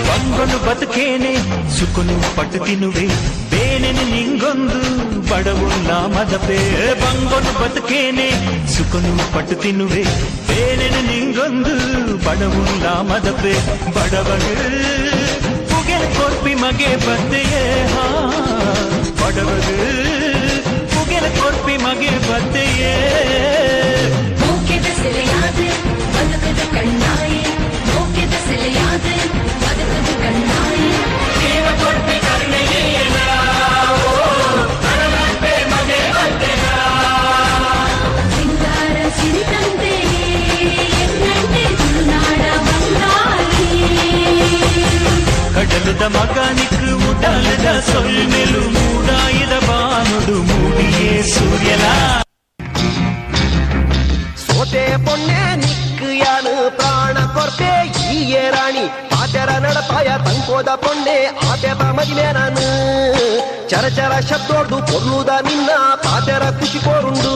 ಬಂಗೊನು ಬದುಕೇನೆ ಸುಖನು ಪಟ್ಟು ತಿನ್ನುವೆ ಬೇನೆನು ನಿಂಗೊಂದು ಬಡವುಲ್ಲ ಮದಪೆ ಬಂಗೊನು ಬದುಕೇನೆ ಸುಖನು ಪಟ್ಟು ತಿನ್ನುವೆ ಬೇನೆನು ನಿಂಗೊಂದು ಬಡವುಲ್ಲ ಮದಪೆ ಬಡವನು ಪುಗೆಲ್ ಕೊರ್ಪಿ ಮಗೆ ಬದ್ದೆಯೇ ಹಾ ಬಡವನು ಪುಗೆಲ್ ಕೊರ್ಪಿ ಮಗೆ ಬದ್ದೆಯೇ கடலுத மகானிக்கு உடலுத சொல் மெலு மூடாயுத வானொடு மூடியே சூரியலா ಸೋತೆ ಪೊಣ್ಣೆ ನಿಕ್ಕಯಾನು ಪ್ರಾಣ ಕೊರ್ತೆ ಈಯೇ ರಾಣಿ ಆಚರ ನಡಪಾಯ ತಂಕೋದ ಪೊಣ್ಣೆ ಆತೆದ ಮದಿಮೆ ನಾನು ಚರಚರ ಶಬ್ದೋಡ್ದು ಪೊರ್ಲುದ ನಿನ್ನ ಪಾತೆರ ಖುಷಿ ಕೋರುಂಡು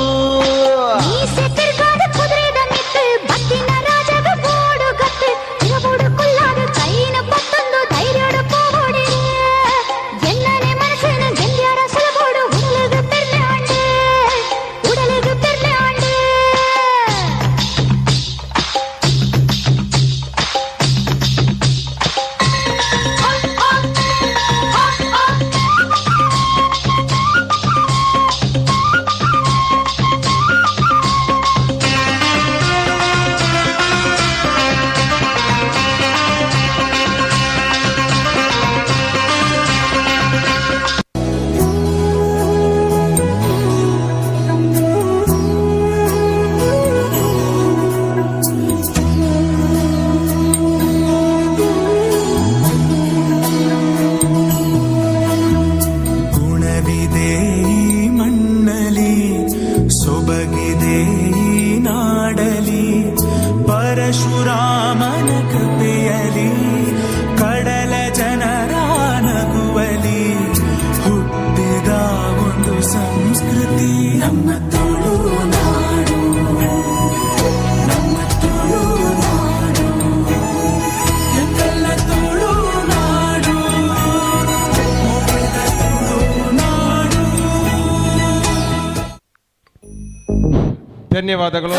ಪರಶುರಾಮನ ಕೃಪೆಯಲಿ ಕಡಲ ಜನರ ನಗುವಲಿ ಹುಟ್ಟಿದ ಒಂದು ಸಂಸ್ಕೃತಿ ನಮ್ಮ ತುಳುನಾಡು ನಮ್ಮ ತುಳುನಾಡು ಎಂತೆಲ್ಲ ತುಳುನಾಡು ತುಳುನಾಡು. ಧನ್ಯವಾದಗಳು.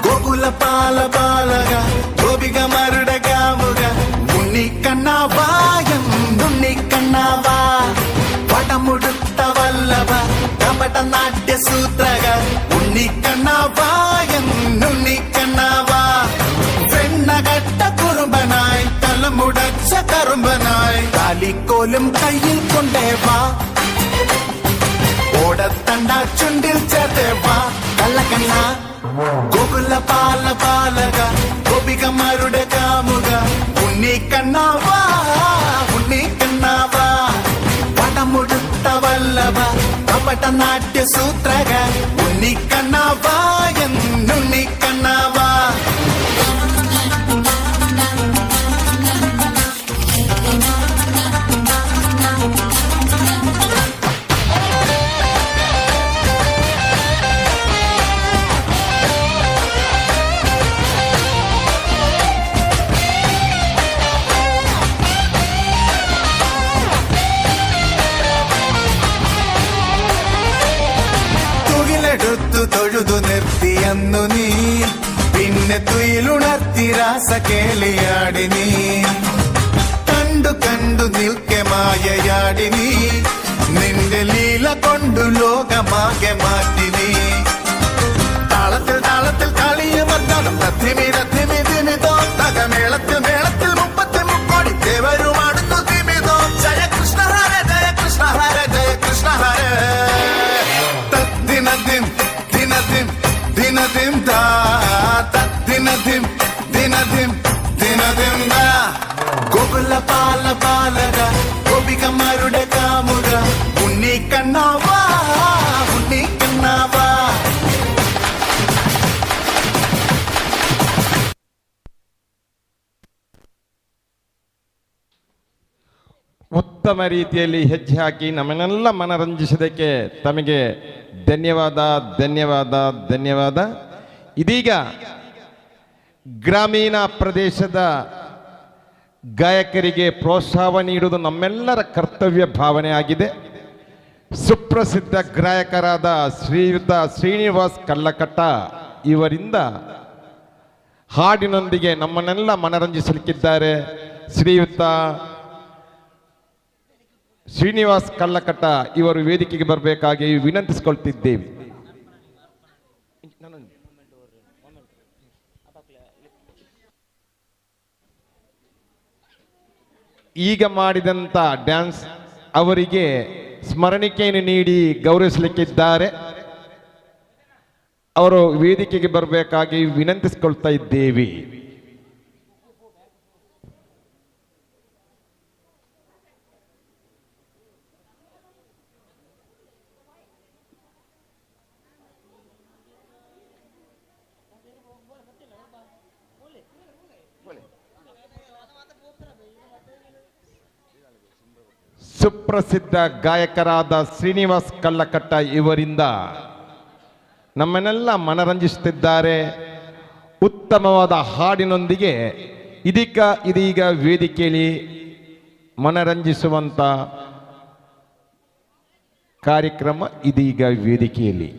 గోకుల పాల బాలగ గోపిక మరుడగాముగ ఉన్ని కన్నావాయం నున్ని కన్నావా పటముడుత వల్లభ కపట నాట్య సూత్రగ ఉన్ని కన్నావాయం నున్ని కన్నావా വെണ്ണകട്ട കുറുമ്പനായി തലമുടച്ച കറുമ്പനായി കാലിക്കോലും കയ്യിൽ കൊണ്ടേവാ ഓടത്തണ്ട ചുണ്ടിൽ ചേർത്തേവാ കള്ളക്കണ്ണ ഗോകുല പാല പാലക ഗോപികമാരുടെ കാമുക ഉണ്ണി കണ്ണാവാ പട പടനാട്യ സൂത്രക ഉണ്ണിക്കണ്ണാവാ എന്നുണ്ണിക്കണ്ണാവാ തൊഴുതു നിർത്തിയന്നു നീ പിന്നെ തുയിലുണർത്തി രാസ കേളിയാടി നീ കണ്ടു കണ്ടു നിൽക്കെ മായയാടി നീ നിന്റെ ലീല കൊണ്ടു ലോകമാകെ മാറ്റി നീ താളത്തിൽ താളത്തിൽ കളിയ മർദ്ദനം രഥിമി രഥിമി തിമിതോ തകമേളത്തിൽ മേളത്തിൽ 33 ദേവരുമാടുന്നു തിമിതോ ജയ കൃഷ്ണ ഹര ജയ കൃഷ്ണ ഹര ജയ കൃഷ്ണ ഹര ദിനദിം ദിനദിം ദിനദിം ദാ ദിനദിം ദിനദിം ദിനദിം ദാ ഗോകുല പാല പാലക ഗോപികമാരുടെ കാമുക ഉണ്ണിക്കണ്ണാവാ ഉണ്ണിക്കണ്ണാവാ. ಉತ್ತಮ ರೀತಿಯಲ್ಲಿ ಹೆಜ್ಜೆ ಹಾಕಿ ನಮ್ಮನ್ನೆಲ್ಲ ಮನರಂಜಿಸಿದ್ದಕ್ಕೆ ತಮಗೆ ಧನ್ಯವಾದ ಧನ್ಯವಾದ ಧನ್ಯವಾದ. ಇದೀಗ ಗ್ರಾಮೀಣ ಪ್ರದೇಶದ ಗಾಯಕರಿಗೆ ಪ್ರೋತ್ಸಾಹ ನೀಡುವುದು ನಮ್ಮೆಲ್ಲರ ಕರ್ತವ್ಯ ಭಾವನೆ ಆಗಿದೆ. ಸುಪ್ರಸಿದ್ಧ ಗಾಯಕರಾದ ಶ್ರೀಯುತ ಶ್ರೀನಿವಾಸ್ ಕಲ್ಲಕಟ್ಟ ಇವರಿಂದ ಹಾಡಿನೊಂದಿಗೆ ನಮ್ಮನ್ನೆಲ್ಲ ಮನರಂಜಿಸಲಿಕ್ಕಿದ್ದಾರೆ. ಶ್ರೀಯುತ ಶ್ರೀನಿವಾಸ್ ಕಲ್ಲಕಟ್ಟ ಇವರು ವೇದಿಕೆಗೆ ಬರಬೇಕಾಗಿ ವಿನಂತಿಸಿಕೊಳ್ತಿದ್ದೇವೆ. ಈಗ ಮಾಡಿದಂಥ ಡ್ಯಾನ್ಸ್ ಅವರಿಗೆ ಸ್ಮರಣಿಕೆಯನ್ನು ನೀಡಿ ಗೌರವಿಸಲಿಕ್ಕಿದ್ದಾರೆ. ಅವರು ವೇದಿಕೆಗೆ ಬರಬೇಕಾಗಿ ವಿನಂತಿಸಿಕೊಳ್ತಾ ಇದ್ದೇವೆ. ಸುಪ್ರಸಿದ್ಧ ಗಾಯಕರಾದ ಶ್ರೀನಿವಾಸ್ ಕಲ್ಲಕಟ್ಟ ಇವರಿಂದ ನಮ್ಮನ್ನೆಲ್ಲ ಮನರಂಜಿಸುತ್ತಿದ್ದಾರೆ. ಉತ್ತಮವಾದ ಹಾಡಿನೊಂದಿಗೆ ಇದೀಗ ವೇದಿಕೆಯಲ್ಲಿ ಮನರಂಜಿಸುವಂಥ ಕಾರ್ಯಕ್ರಮ ಇದೀಗ ವೇದಿಕೆಯಲ್ಲಿ.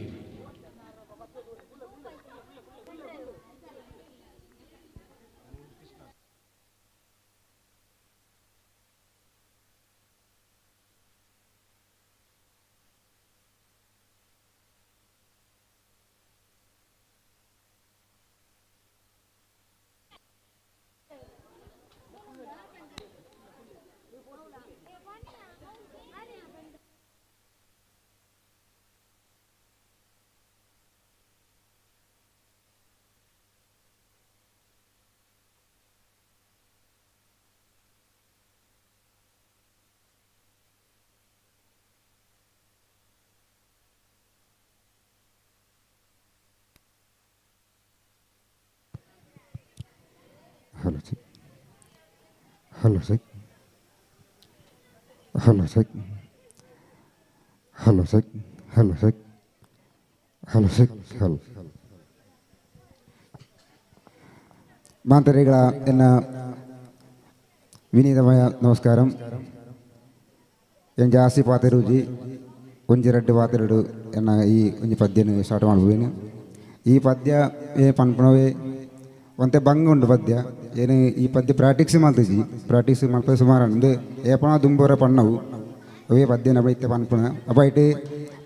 Hello, check. Hello, check. Hello, check. Hello, check. Hello, check. Hello, check. Hello. മാന്തരകള എന്ന വിനീതമായ നമസ്കാരം. ഞാൻ ಜಾಸ್ತಿ ಪಾತೆರುಜಿ ಒಂಜೆರಡು ಪಾತೆರಡು ಎನ್ನ ಈ ಒಂಜಿ ಪದ್ಯನು ಸ್ಟಾರ್ಟ್ ಮಾಡ್ಬೋದೇನು. ಈ ಪದ್ಯ ಪನ್ಪಣವೇ ಒಂತೆ ಬಂಗ ಉಂಡು ಪದ್ಯ ಏನು ಈ ಪದ್ಯ ಪ್ರಾಕ್ಟೀಸ್ ಮಾಡ್ತೀವಿ ಸುಮಾರು ಒಂದು ಏಪಣ ದುಂಬೋರ ಪಣ್ಣವು ಅವೇ ಪದ್ಯ ನಬೈತೆ ಪನ್ಪಣ ಅಪ್ಪ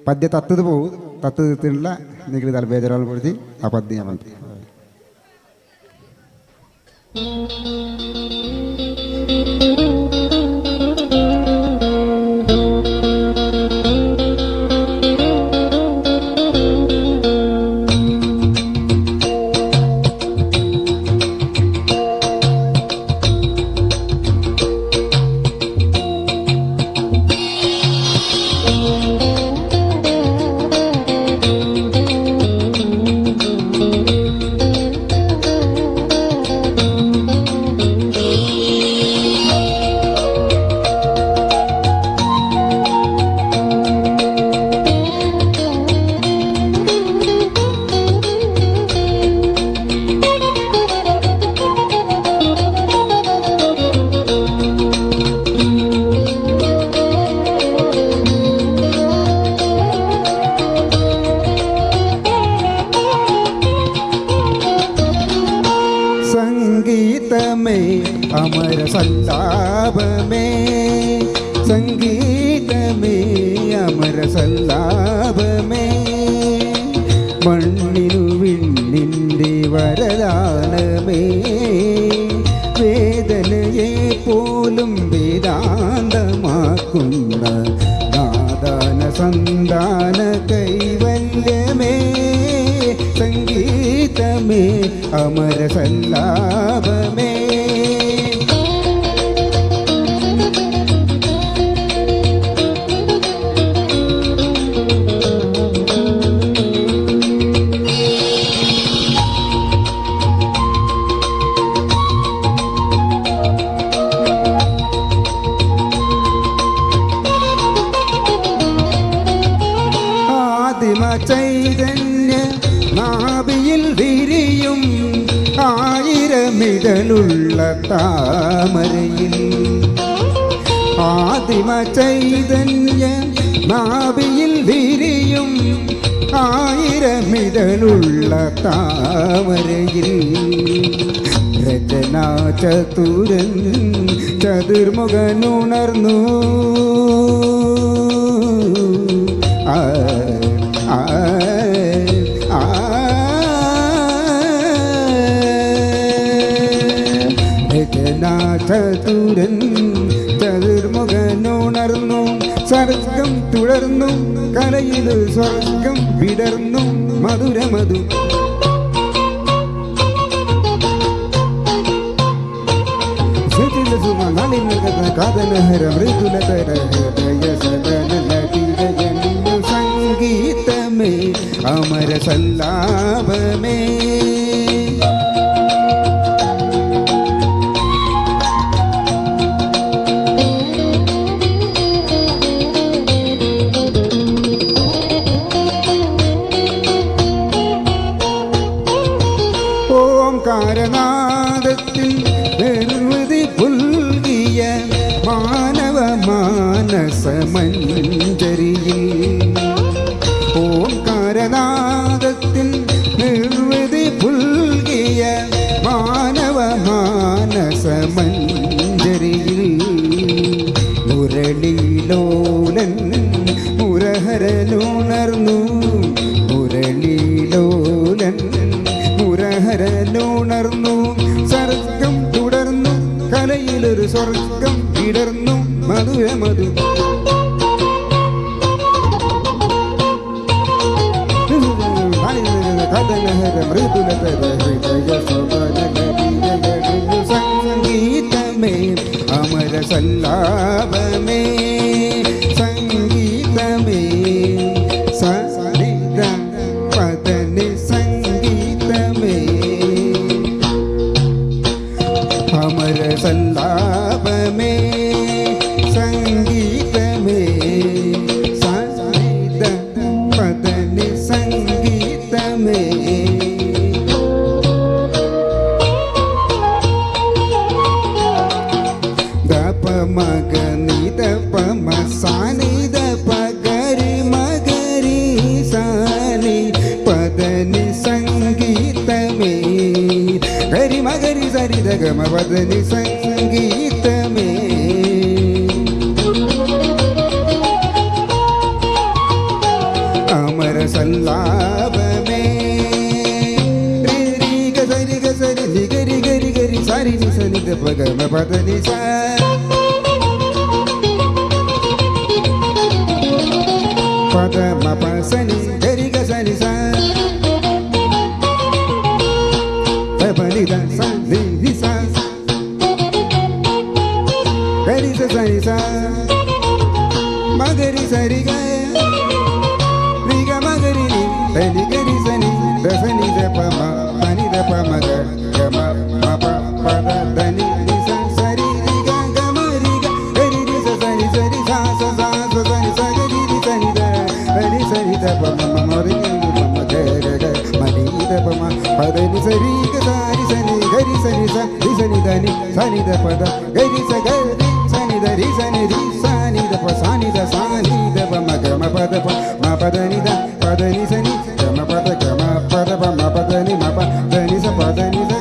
ಪದ್ಯ ತತ್ತದು ಪೋವು ತತ್ತದು ತಿನ್ನಲ ನಿಗಲಿ ಅಲ್ಲಿ ಬೇಜಾರಲ್ಲಿ ಬಿಡ್ತಿ ಆ ಪದ್ಯ ಬಂತು. അമര സല്ലാപമേ സംഗീതമേ അമര സല്ലാപമേ മണ്ണിനു വിണ്ണിൻ്റെ വരദാനമേ വേദനയെ പോലും വേദാന്തമാക്കുന്ന നാദാന സന്താന കൈവല്യമേ സംഗീതമേ അമര സല്ലാപമേ ചൈതന്യ നാഭിയിൽ വിരിയും ആയിരമിതളുള്ള താമരയിൽ ആദിമ ചൈതന്യ നാഭിയിൽ വിരിയും ആയിരമിതളുള്ള താമരയിൽ രചനാ ചതുരൻ ചതുർമുഖനുണർന്നു ചതുരൻ ചതുർമുഖനുണർന്നു സ്വർഗം തുടർന്നു കലയിൽ സ്വർഗം വിടർന്നു മധുരമധു കാതനഹര മൃദുലതര ഹൃദയ സദന നദിരജന്യ സംഗീതമേ അമര സല്ലാപമേ ഓംകാരനാദത്തിൽ നിർവൃതി പുൽകിയ മാനവ മാനസമഞ്ജരിയിൽ ഓംകാരനാദത്തിൽ നിർവൃതി പുൽകിയ മാനവ മാനസമഞ്ജരിയിൽ മുരളീലോലൻ മുരഹരനുണർന്നു മുരളീലോലൻ മുരഹരനുണർന്നു സ്വർഗം തുടർന്നു കലയിലൊരു സ്വർഗം വിടർന്നു മധുരമധു കഥനഹര മൃദുലതര ഹൃദയ സംഗീതമേ അമര സല്ലാപമേ സംഗീതമേ സരിത പദനി സംഗീതമേ അമര സല്ലാപമേ സംഗീതമേ സരിത പദനി സംഗീതമേ ദപ മഗ നിദ പമ സാനിദ പഗരി മഗരി സാനി പദനി സംഗീതമേ ഗരി മഗരി സരിത ഗമ പദനി സംഗീതമേ അമര സല്ലാപമേ രി ഗ സരി നി ഗരി ഗരി ഗരി സാരി നി സനി ద ప గ మ ప ద ని స ప ద మ ప స ని గరి గ స ని స ద ప ని ద స ని ని స గరి స స ని స మ గరి స రి గ రి గ మ గరి ని ద ని గరి స ని ద స ని ద ప మ ప ని ద ప మ గ గ మ మ ప ప ద ద ని ని స స రి రి గ గ మ రి గ గరి రి స స ని స రి స స స స స ని స గరి రి స ని ద రి స ని ద ప మ మ మ రి ని మ మ గ గ గ మ ని ద ప మ ప ద ని స రి గ స రి స ని గరి స ని స రి స ని ద ని స ని ద ప ద గరి స గ రి స ని ద రి స ని రి స ని ద ప స ని ద స ని ద ప మ గ మ ప ద ప మ ప ద ని ద ప ద ని స ని గ మ ప ద గ మ ప ద ప మ ప ద ని మ ప ద ని స ప ద ని ద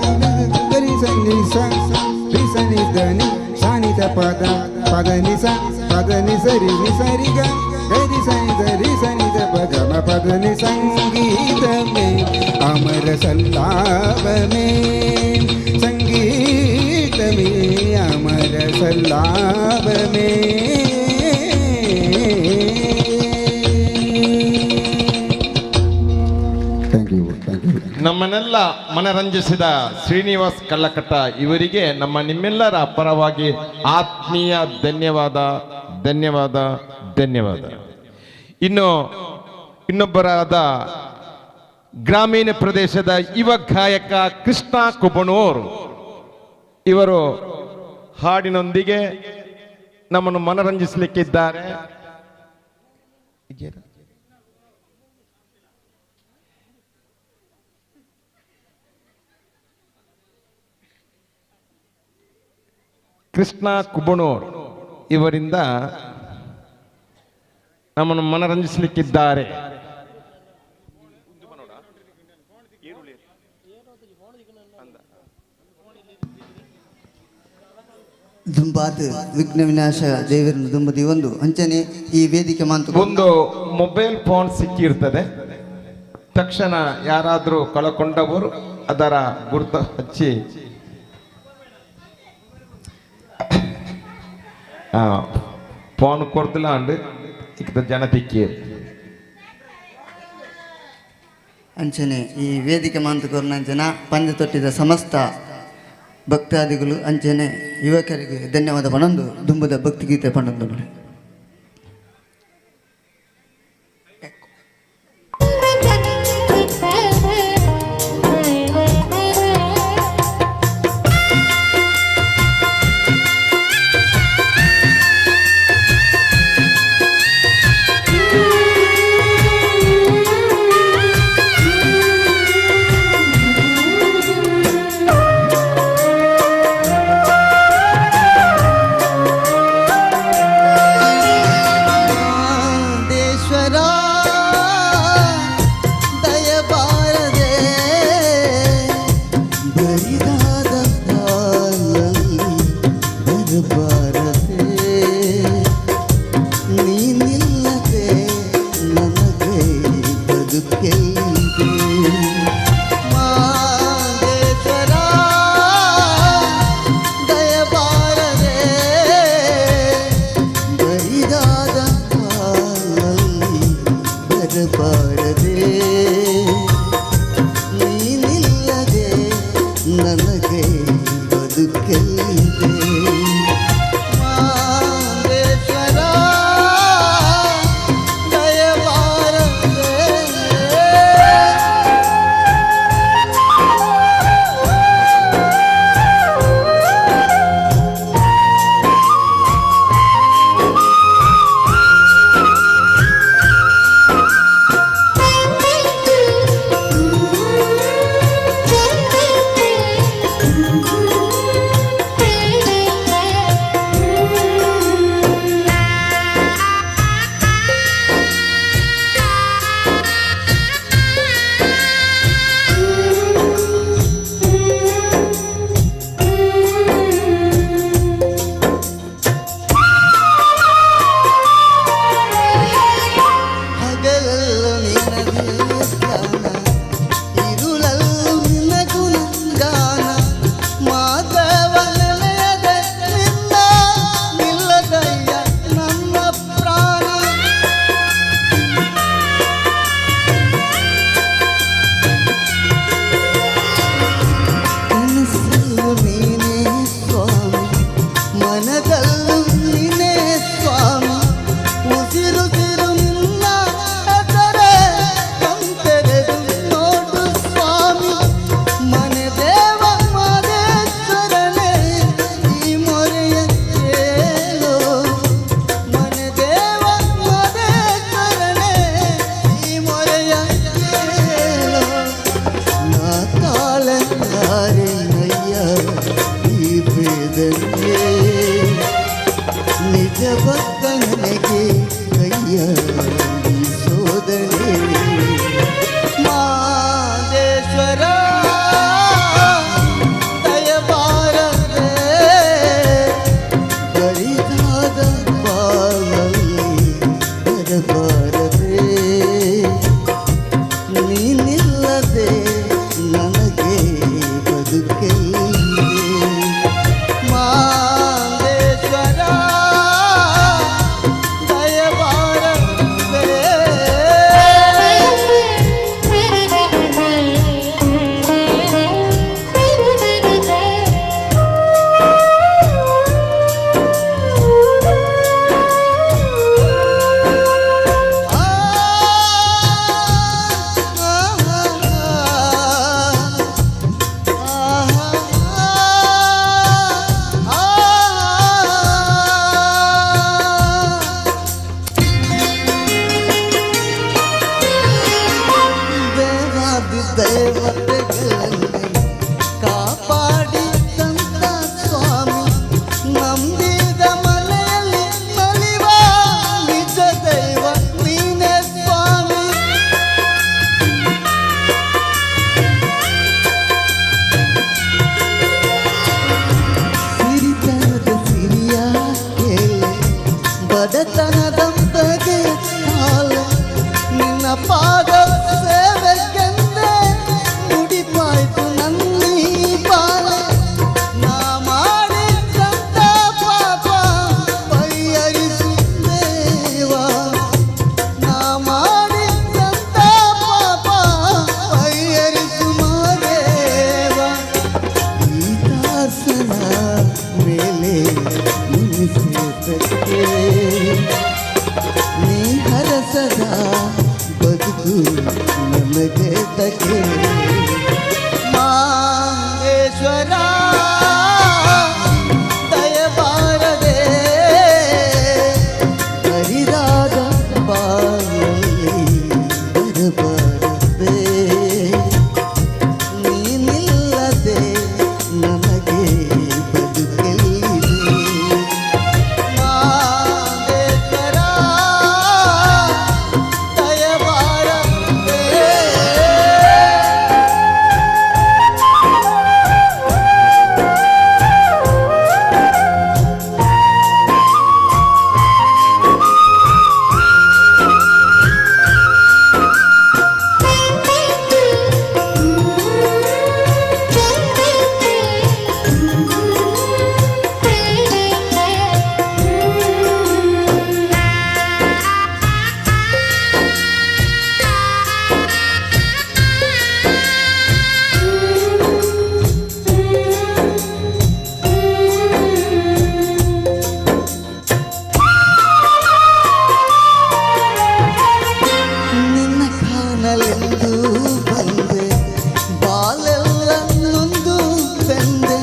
గ రి స ని స రి స ని ద ని ಪದ ಪದ ನಿಸ ಪದ ನಿಸರಿ ನಿಸರಿ ಗ ಗರಿ ಸನಿ ಸರಿ ಸನಿ ದ ಪದ ಮ ಪದ ನಿ ಸಂಗೀತಮೇ ಅಮರ ಸಲ್ಲಾಪಮೇ ಸಂಗೀತಮೇ ಅಮರ ಸಲ್ಲಾಪಮೇ. ನಮ್ಮನ್ನೆಲ್ಲ ಮನರಂಜಿಸಿದ ಶ್ರೀನಿವಾಸ್ ಕಳ್ಳಕಟ್ಟ ಇವರಿಗೆ ನಿಮ್ಮೆಲ್ಲರ ಪರವಾಗಿ ಆತ್ಮೀಯ ಧನ್ಯವಾದ ಧನ್ಯವಾದ ಧನ್ಯವಾದ. ಇನ್ನೊಬ್ಬರಾದ ಗ್ರಾಮೀಣ ಪ್ರದೇಶದ ಯುವ ಗಾಯಕ ಕೃಷ್ಣ ಕುಬಣೂರ್ ಇವರು ಹಾಡಿನೊಂದಿಗೆ ನಮ್ಮನ್ನು ಮನರಂಜಿಸಲಿಕ್ಕಿದ್ದಾರೆ. ಕೃಷ್ಣ ಕುಬಣೂರ್ ಇವರಿಂದ ನಮ್ಮನ್ನು ಮನರಂಜಿಸಲಿಕ್ಕಿದ್ದಾರೆ. ದುಂಬಾದ ವಿಘ್ನ ವಿನಾಶ ದೇವರನ್ನು ದುಂಬದಿ ಒಂದು ಅಂಚನೆ ಈ ವೇದಿಕೆ ಮಾತು ಒಂದು ಮೊಬೈಲ್ ಫೋನ್ ಸಿಕ್ಕಿರ್ತದೆ. ತಕ್ಷಣ ಯಾರಾದರೂ ಕಳಕೊಂಡವರು ಅದರ ಗುರುತು ಹಚ್ಚಿ ಫೋನ್ ಕೊಡ್ತಿಲ್ಲ ಅಂಡ್ ಜನ ತಿಕ್ಕೀರು ಅಂಚನೆ ಈ ವೇದಿಕೆ ಮಾಂತುಕೋರ್ನ ಅಂಚನ ಪಂದ್ಯ ತೊಟ್ಟಿದ ಸಮಸ್ತ ಭಕ್ತಾದಿಗಳು ಅಂಚನೆ ಯುವಕರಿಗೆ ಧನ್ಯವಾದ ಪಣಂದು ದುಂಬದ ಭಕ್ತಿಗೀತೆ ಪಣಂದು ನೋಡಿ. ಬೆಕ್ಕೆ ನೀ ಹರಸದ ಬದುಕು ನಮಗೆ ತಕ್ಕೆ ಮಾಂಗೇಶ್ವರ ದಯಬಾರದೆ ಹರಿದಾದ ಬಾಯಲ್ಲಿ ಬರಬಾರದೆ ನೀನಿಲ್ಲದೆ ನಮಗೆ ಬದುಕೆಲ್ಲಿದೆ ಮಾಂಗೇಶ್ವರ ದಯಬಾರದೆ ನಿನ್ನ ಕಾಣಲೆಂದು ಬಂದೆ ಬಾಲೆಲ್ಲ ನೊಂದು ಬೆಂದೆ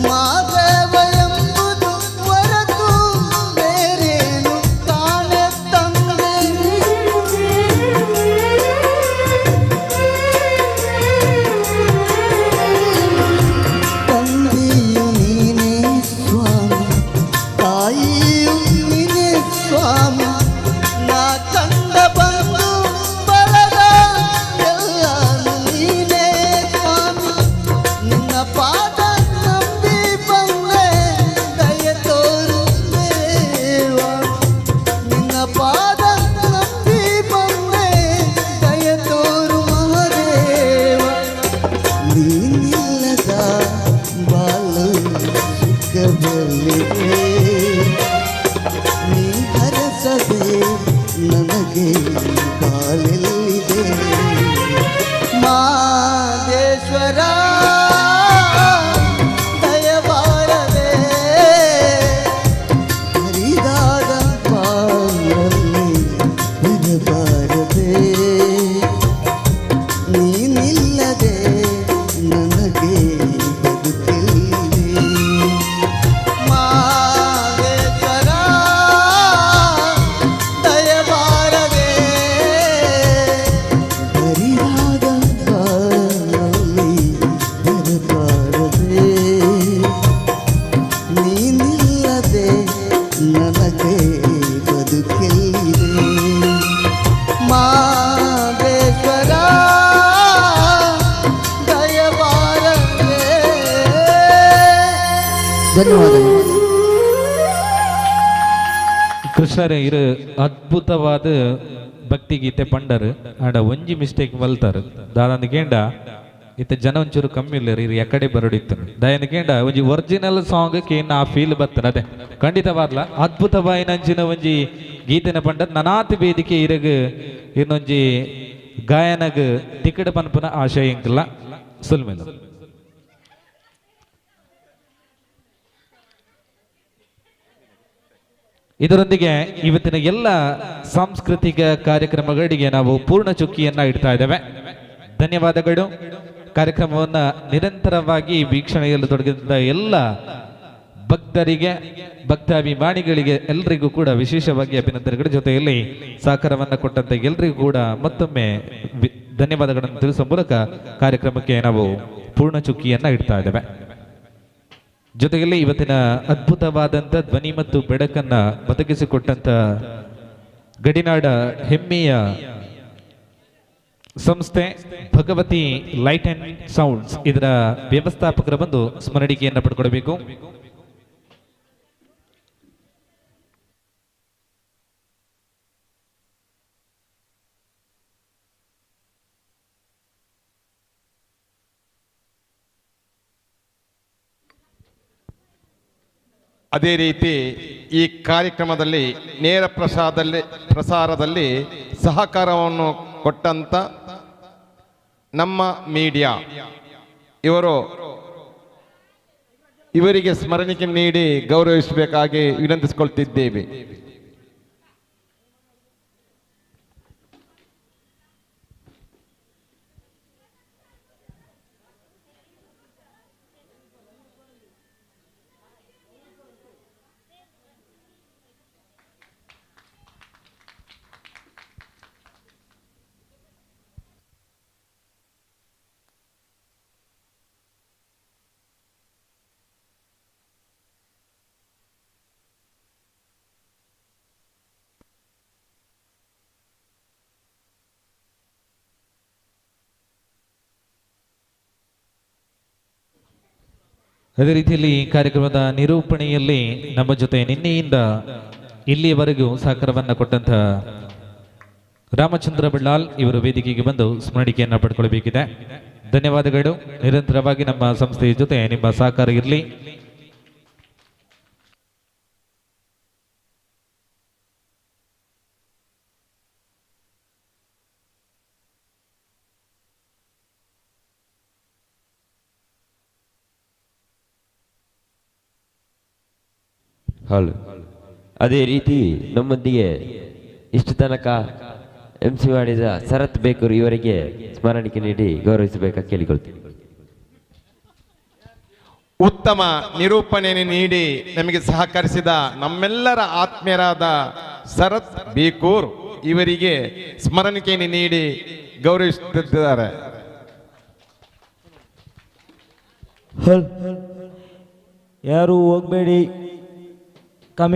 ಮಾದೇವ ಎಂಬುದು ಹೊರತು ಬೇರೇನು ಕಾಣೆ ತಂದೆ ತಂದೆಯು ನೀನೇ ಸ್ವಾಮಿ ತಾಯಿಯು ನೀನೇ ಸ್ವಾಮಿ ನಾ ಕಂಡ ಬಂದು ಬಲದ ಎಲ್ಲಾನು ನೀನೇ ಸ್ವಾಮಿ ನಿನ್ನ ಪಾದ ನಂಬಿ ಬಂದೆ ದಯ ತೋರು ದೇವ ನಿನ್ನ ಪಾದ ನಂಬಿ ಬಂದೆ ದಯ ತೋರು ಮಹಾದೇವ ನೀನಿಲ್ಲದ ಬಾಳು ಸುಖದಲ್ಲಿದೆ ನೀ ಹರಸದೆ ನನಗೆ ಬಾಳೆಲ್ಲಿದೆ ಮಾದೇಶ್ವರ ದಯಬಾರದೆ ಹರಿದಾದ ಬಾಳಲ್ಲಿ ಬಿಡಬಾರದೆ ನೀನಿಲ್ಲದೆ ನನಗೆ ಬದುಕೆಲ್ಲಿದೆ ಮಾದೇಶ್ವರ ದಯಬಾರದೆ ಹರಿದಾದ ಬಾಳಲ್ಲಿ ಬಿಡಬಾರದೆ ನೀನಿಲ್ಲದೆ ನನಗೆ ಬದುಕೆಲ್ಲಿದೆ ಮಾದೇಶ್ವರ ದಯಬಾರದೆ ಧನ್ಯವಾದಗಳು ಕೃಷ್ಣರೇ ಇರು ಅದ್ಭುತವಾದ ಭಕ್ತಿಗೀತೆ ಪಂಡರು ಆಡ ಒಂಜಿ ಮಿಸ್ಟೇಕ್ ಮಲ್ತಾರು ದಾದಂದು ಕೇಂಡ ಇತ್ತ ಜನ ಒಂಚೂರು ಕಮ್ಮಿ ಇಲ್ಲ ರೀ ಎಕಡೆ ಬರಡಿತ್ತು ದಯನ ಕೇಂಡ ಒಂಜಿ ಒರಿಜಿನಲ್ ಸಾಂಗ್ ಕೇನ ಆ ಫೀಲ್ ಬರ್ತದೆ ಅದೇ ಖಂಡಿತವಾದ್ಲ ಅದ್ಭುತವಾಯಿ ನಂಚಿನ ಒಂಜಿ ಗೀತೆನ ಪಂಡ ನನಾತ್ ವೇದಿಕೆ ಇರಗ ಇನ್ನೊಂಜಿ ಗಾಯನಗ ತಿಕಡ ಪನ್ಪನ ಆಶಯ ಇಂಕಲ್ಲ ಸುಲ್ಮೇಲ ಇದರೊಂದಿಗೆ ಇವತ್ತಿನ ಎಲ್ಲ ಸಾಂಸ್ಕೃತಿಕ ಕಾರ್ಯಕ್ರಮಗಳಿಗೆ ನಾವು ಪೂರ್ಣ ಚುಕ್ಕಿಯನ್ನ ಇಡ್ತಾ ಇದ್ದೇವೆ. ಧನ್ಯವಾದಗಳು. ಕಾರ್ಯಕ್ರಮವನ್ನ ನಿರಂತರವಾಗಿ ವೀಕ್ಷಣೆಯಲ್ಲಿ ತೊಡಗಿದ ಎಲ್ಲ ಭಕ್ತರಿಗೆ, ಭಕ್ತಾಭಿಮಾನಿಗಳಿಗೆ ಎಲ್ಲರಿಗೂ ಕೂಡ ವಿಶೇಷವಾಗಿ ಅಭಿನಂದನೆಗಳ ಜೊತೆಯಲ್ಲಿ ಸಹಕಾರವನ್ನು ಕೊಟ್ಟಂತ ಎಲ್ಲರಿಗೂ ಕೂಡ ಮತ್ತೊಮ್ಮೆ ಧನ್ಯವಾದಗಳನ್ನು ತಿಳಿಸುವ ಮೂಲಕ ಕಾರ್ಯಕ್ರಮಕ್ಕೆ ನಾವು ಪೂರ್ಣ ಚುಕ್ಕಿಯನ್ನ ಇಡ್ತಾ ಇದ್ದೇವೆ. ಜೊತೆಯಲ್ಲಿ ಇವತ್ತಿನ ಅದ್ಭುತವಾದಂಥ ಧ್ವನಿ ಮತ್ತು ಬೆಳಕನ್ನ ಒದಗಿಸಿಕೊಟ್ಟಂತ ಗಡಿನಾಡ ಹೆಮ್ಮೆಯ ಸಂಸ್ಥೆ ಭಗವತಿ ಲೈಟ್ ಅಂಡ್ ಸೌಂಡ್ಸ್ ಇದರ ವ್ಯವಸ್ಥಾಪಕರ ಬಂದು ಸ್ಮರಣಿಕೆಯನ್ನು ಪಡ್ಕೊಳ್ಬೇಕು. ಅದೇ ರೀತಿ ಈ ಕಾರ್ಯಕ್ರಮದಲ್ಲಿ ನೇರ ಪ್ರಸಾರದಲ್ಲಿ ಸಹಕಾರವನ್ನು ಕೊಟ್ಟಂತ ನಮ್ಮ ಮೀಡಿಯಾ ಇವರು ಇವರಿಗೆ ಸ್ಮರಣಿಕೆ ನೀಡಿ ಗೌರವಿಸಬೇಕಾಗಿ ವಿನಂತಿಸಿಕೊಳ್ತಿದ್ದೇವೆ. ಅದೇ ರೀತಿಯಲ್ಲಿ ಈ ಕಾರ್ಯಕ್ರಮದ ನಿರೂಪಣೆಯಲ್ಲಿ ನಮ್ಮ ಜೊತೆ ನಿನ್ನೆಯಿಂದ ಇಲ್ಲಿಯವರೆಗೂ ಸಹಕಾರವನ್ನು ಕೊಟ್ಟಂತ ರಾಮಚಂದ್ರ ಬಳ್ಳಾಲ್ ಇವರು ವೇದಿಕೆಗೆ ಬಂದು ಸ್ಮರಣಿಕೆಯನ್ನು ಪಡ್ಕೊಳ್ಬೇಕಿದೆ. ಧನ್ಯವಾದಗಳು. ನಿರಂತರವಾಗಿ ನಮ್ಮ ಸಂಸ್ಥೆಯ ಜೊತೆ ನಿಮ್ಮ ಸಹಕಾರ ಇರಲಿ. ಹೌದು, ಅದೇ ರೀತಿ ನಮ್ಮೊಂದಿಗೆ ಇಷ್ಟು ತನಕ MC ಮಾಡಿದ ಶರತ್ ಬೇಕೂರು ಇವರಿಗೆ ಸ್ಮರಣಿಕೆ ನೀಡಿ ಗೌರವಿಸಬೇಕಾಗಿ ಕೇಳಿಕೊಳ್ತೀನಿ. ಉತ್ತಮ ನಿರೂಪಣೆಯನ್ನು ನೀಡಿ ನಮಗೆ ಸಹಕರಿಸಿದ ನಮ್ಮೆಲ್ಲರ ಆತ್ಮೀಯರಾದ ಶರತ್ ಬೇಕೂರ್ ಇವರಿಗೆ ಸ್ಮರಣಿಕೆಯನ್ನು ನೀಡಿ ಗೌರವಿಸುತ್ತಿದ್ದಾರೆ. ಯಾರು ಹೋಗಬೇಡಿ. ಕಮಿಟಿ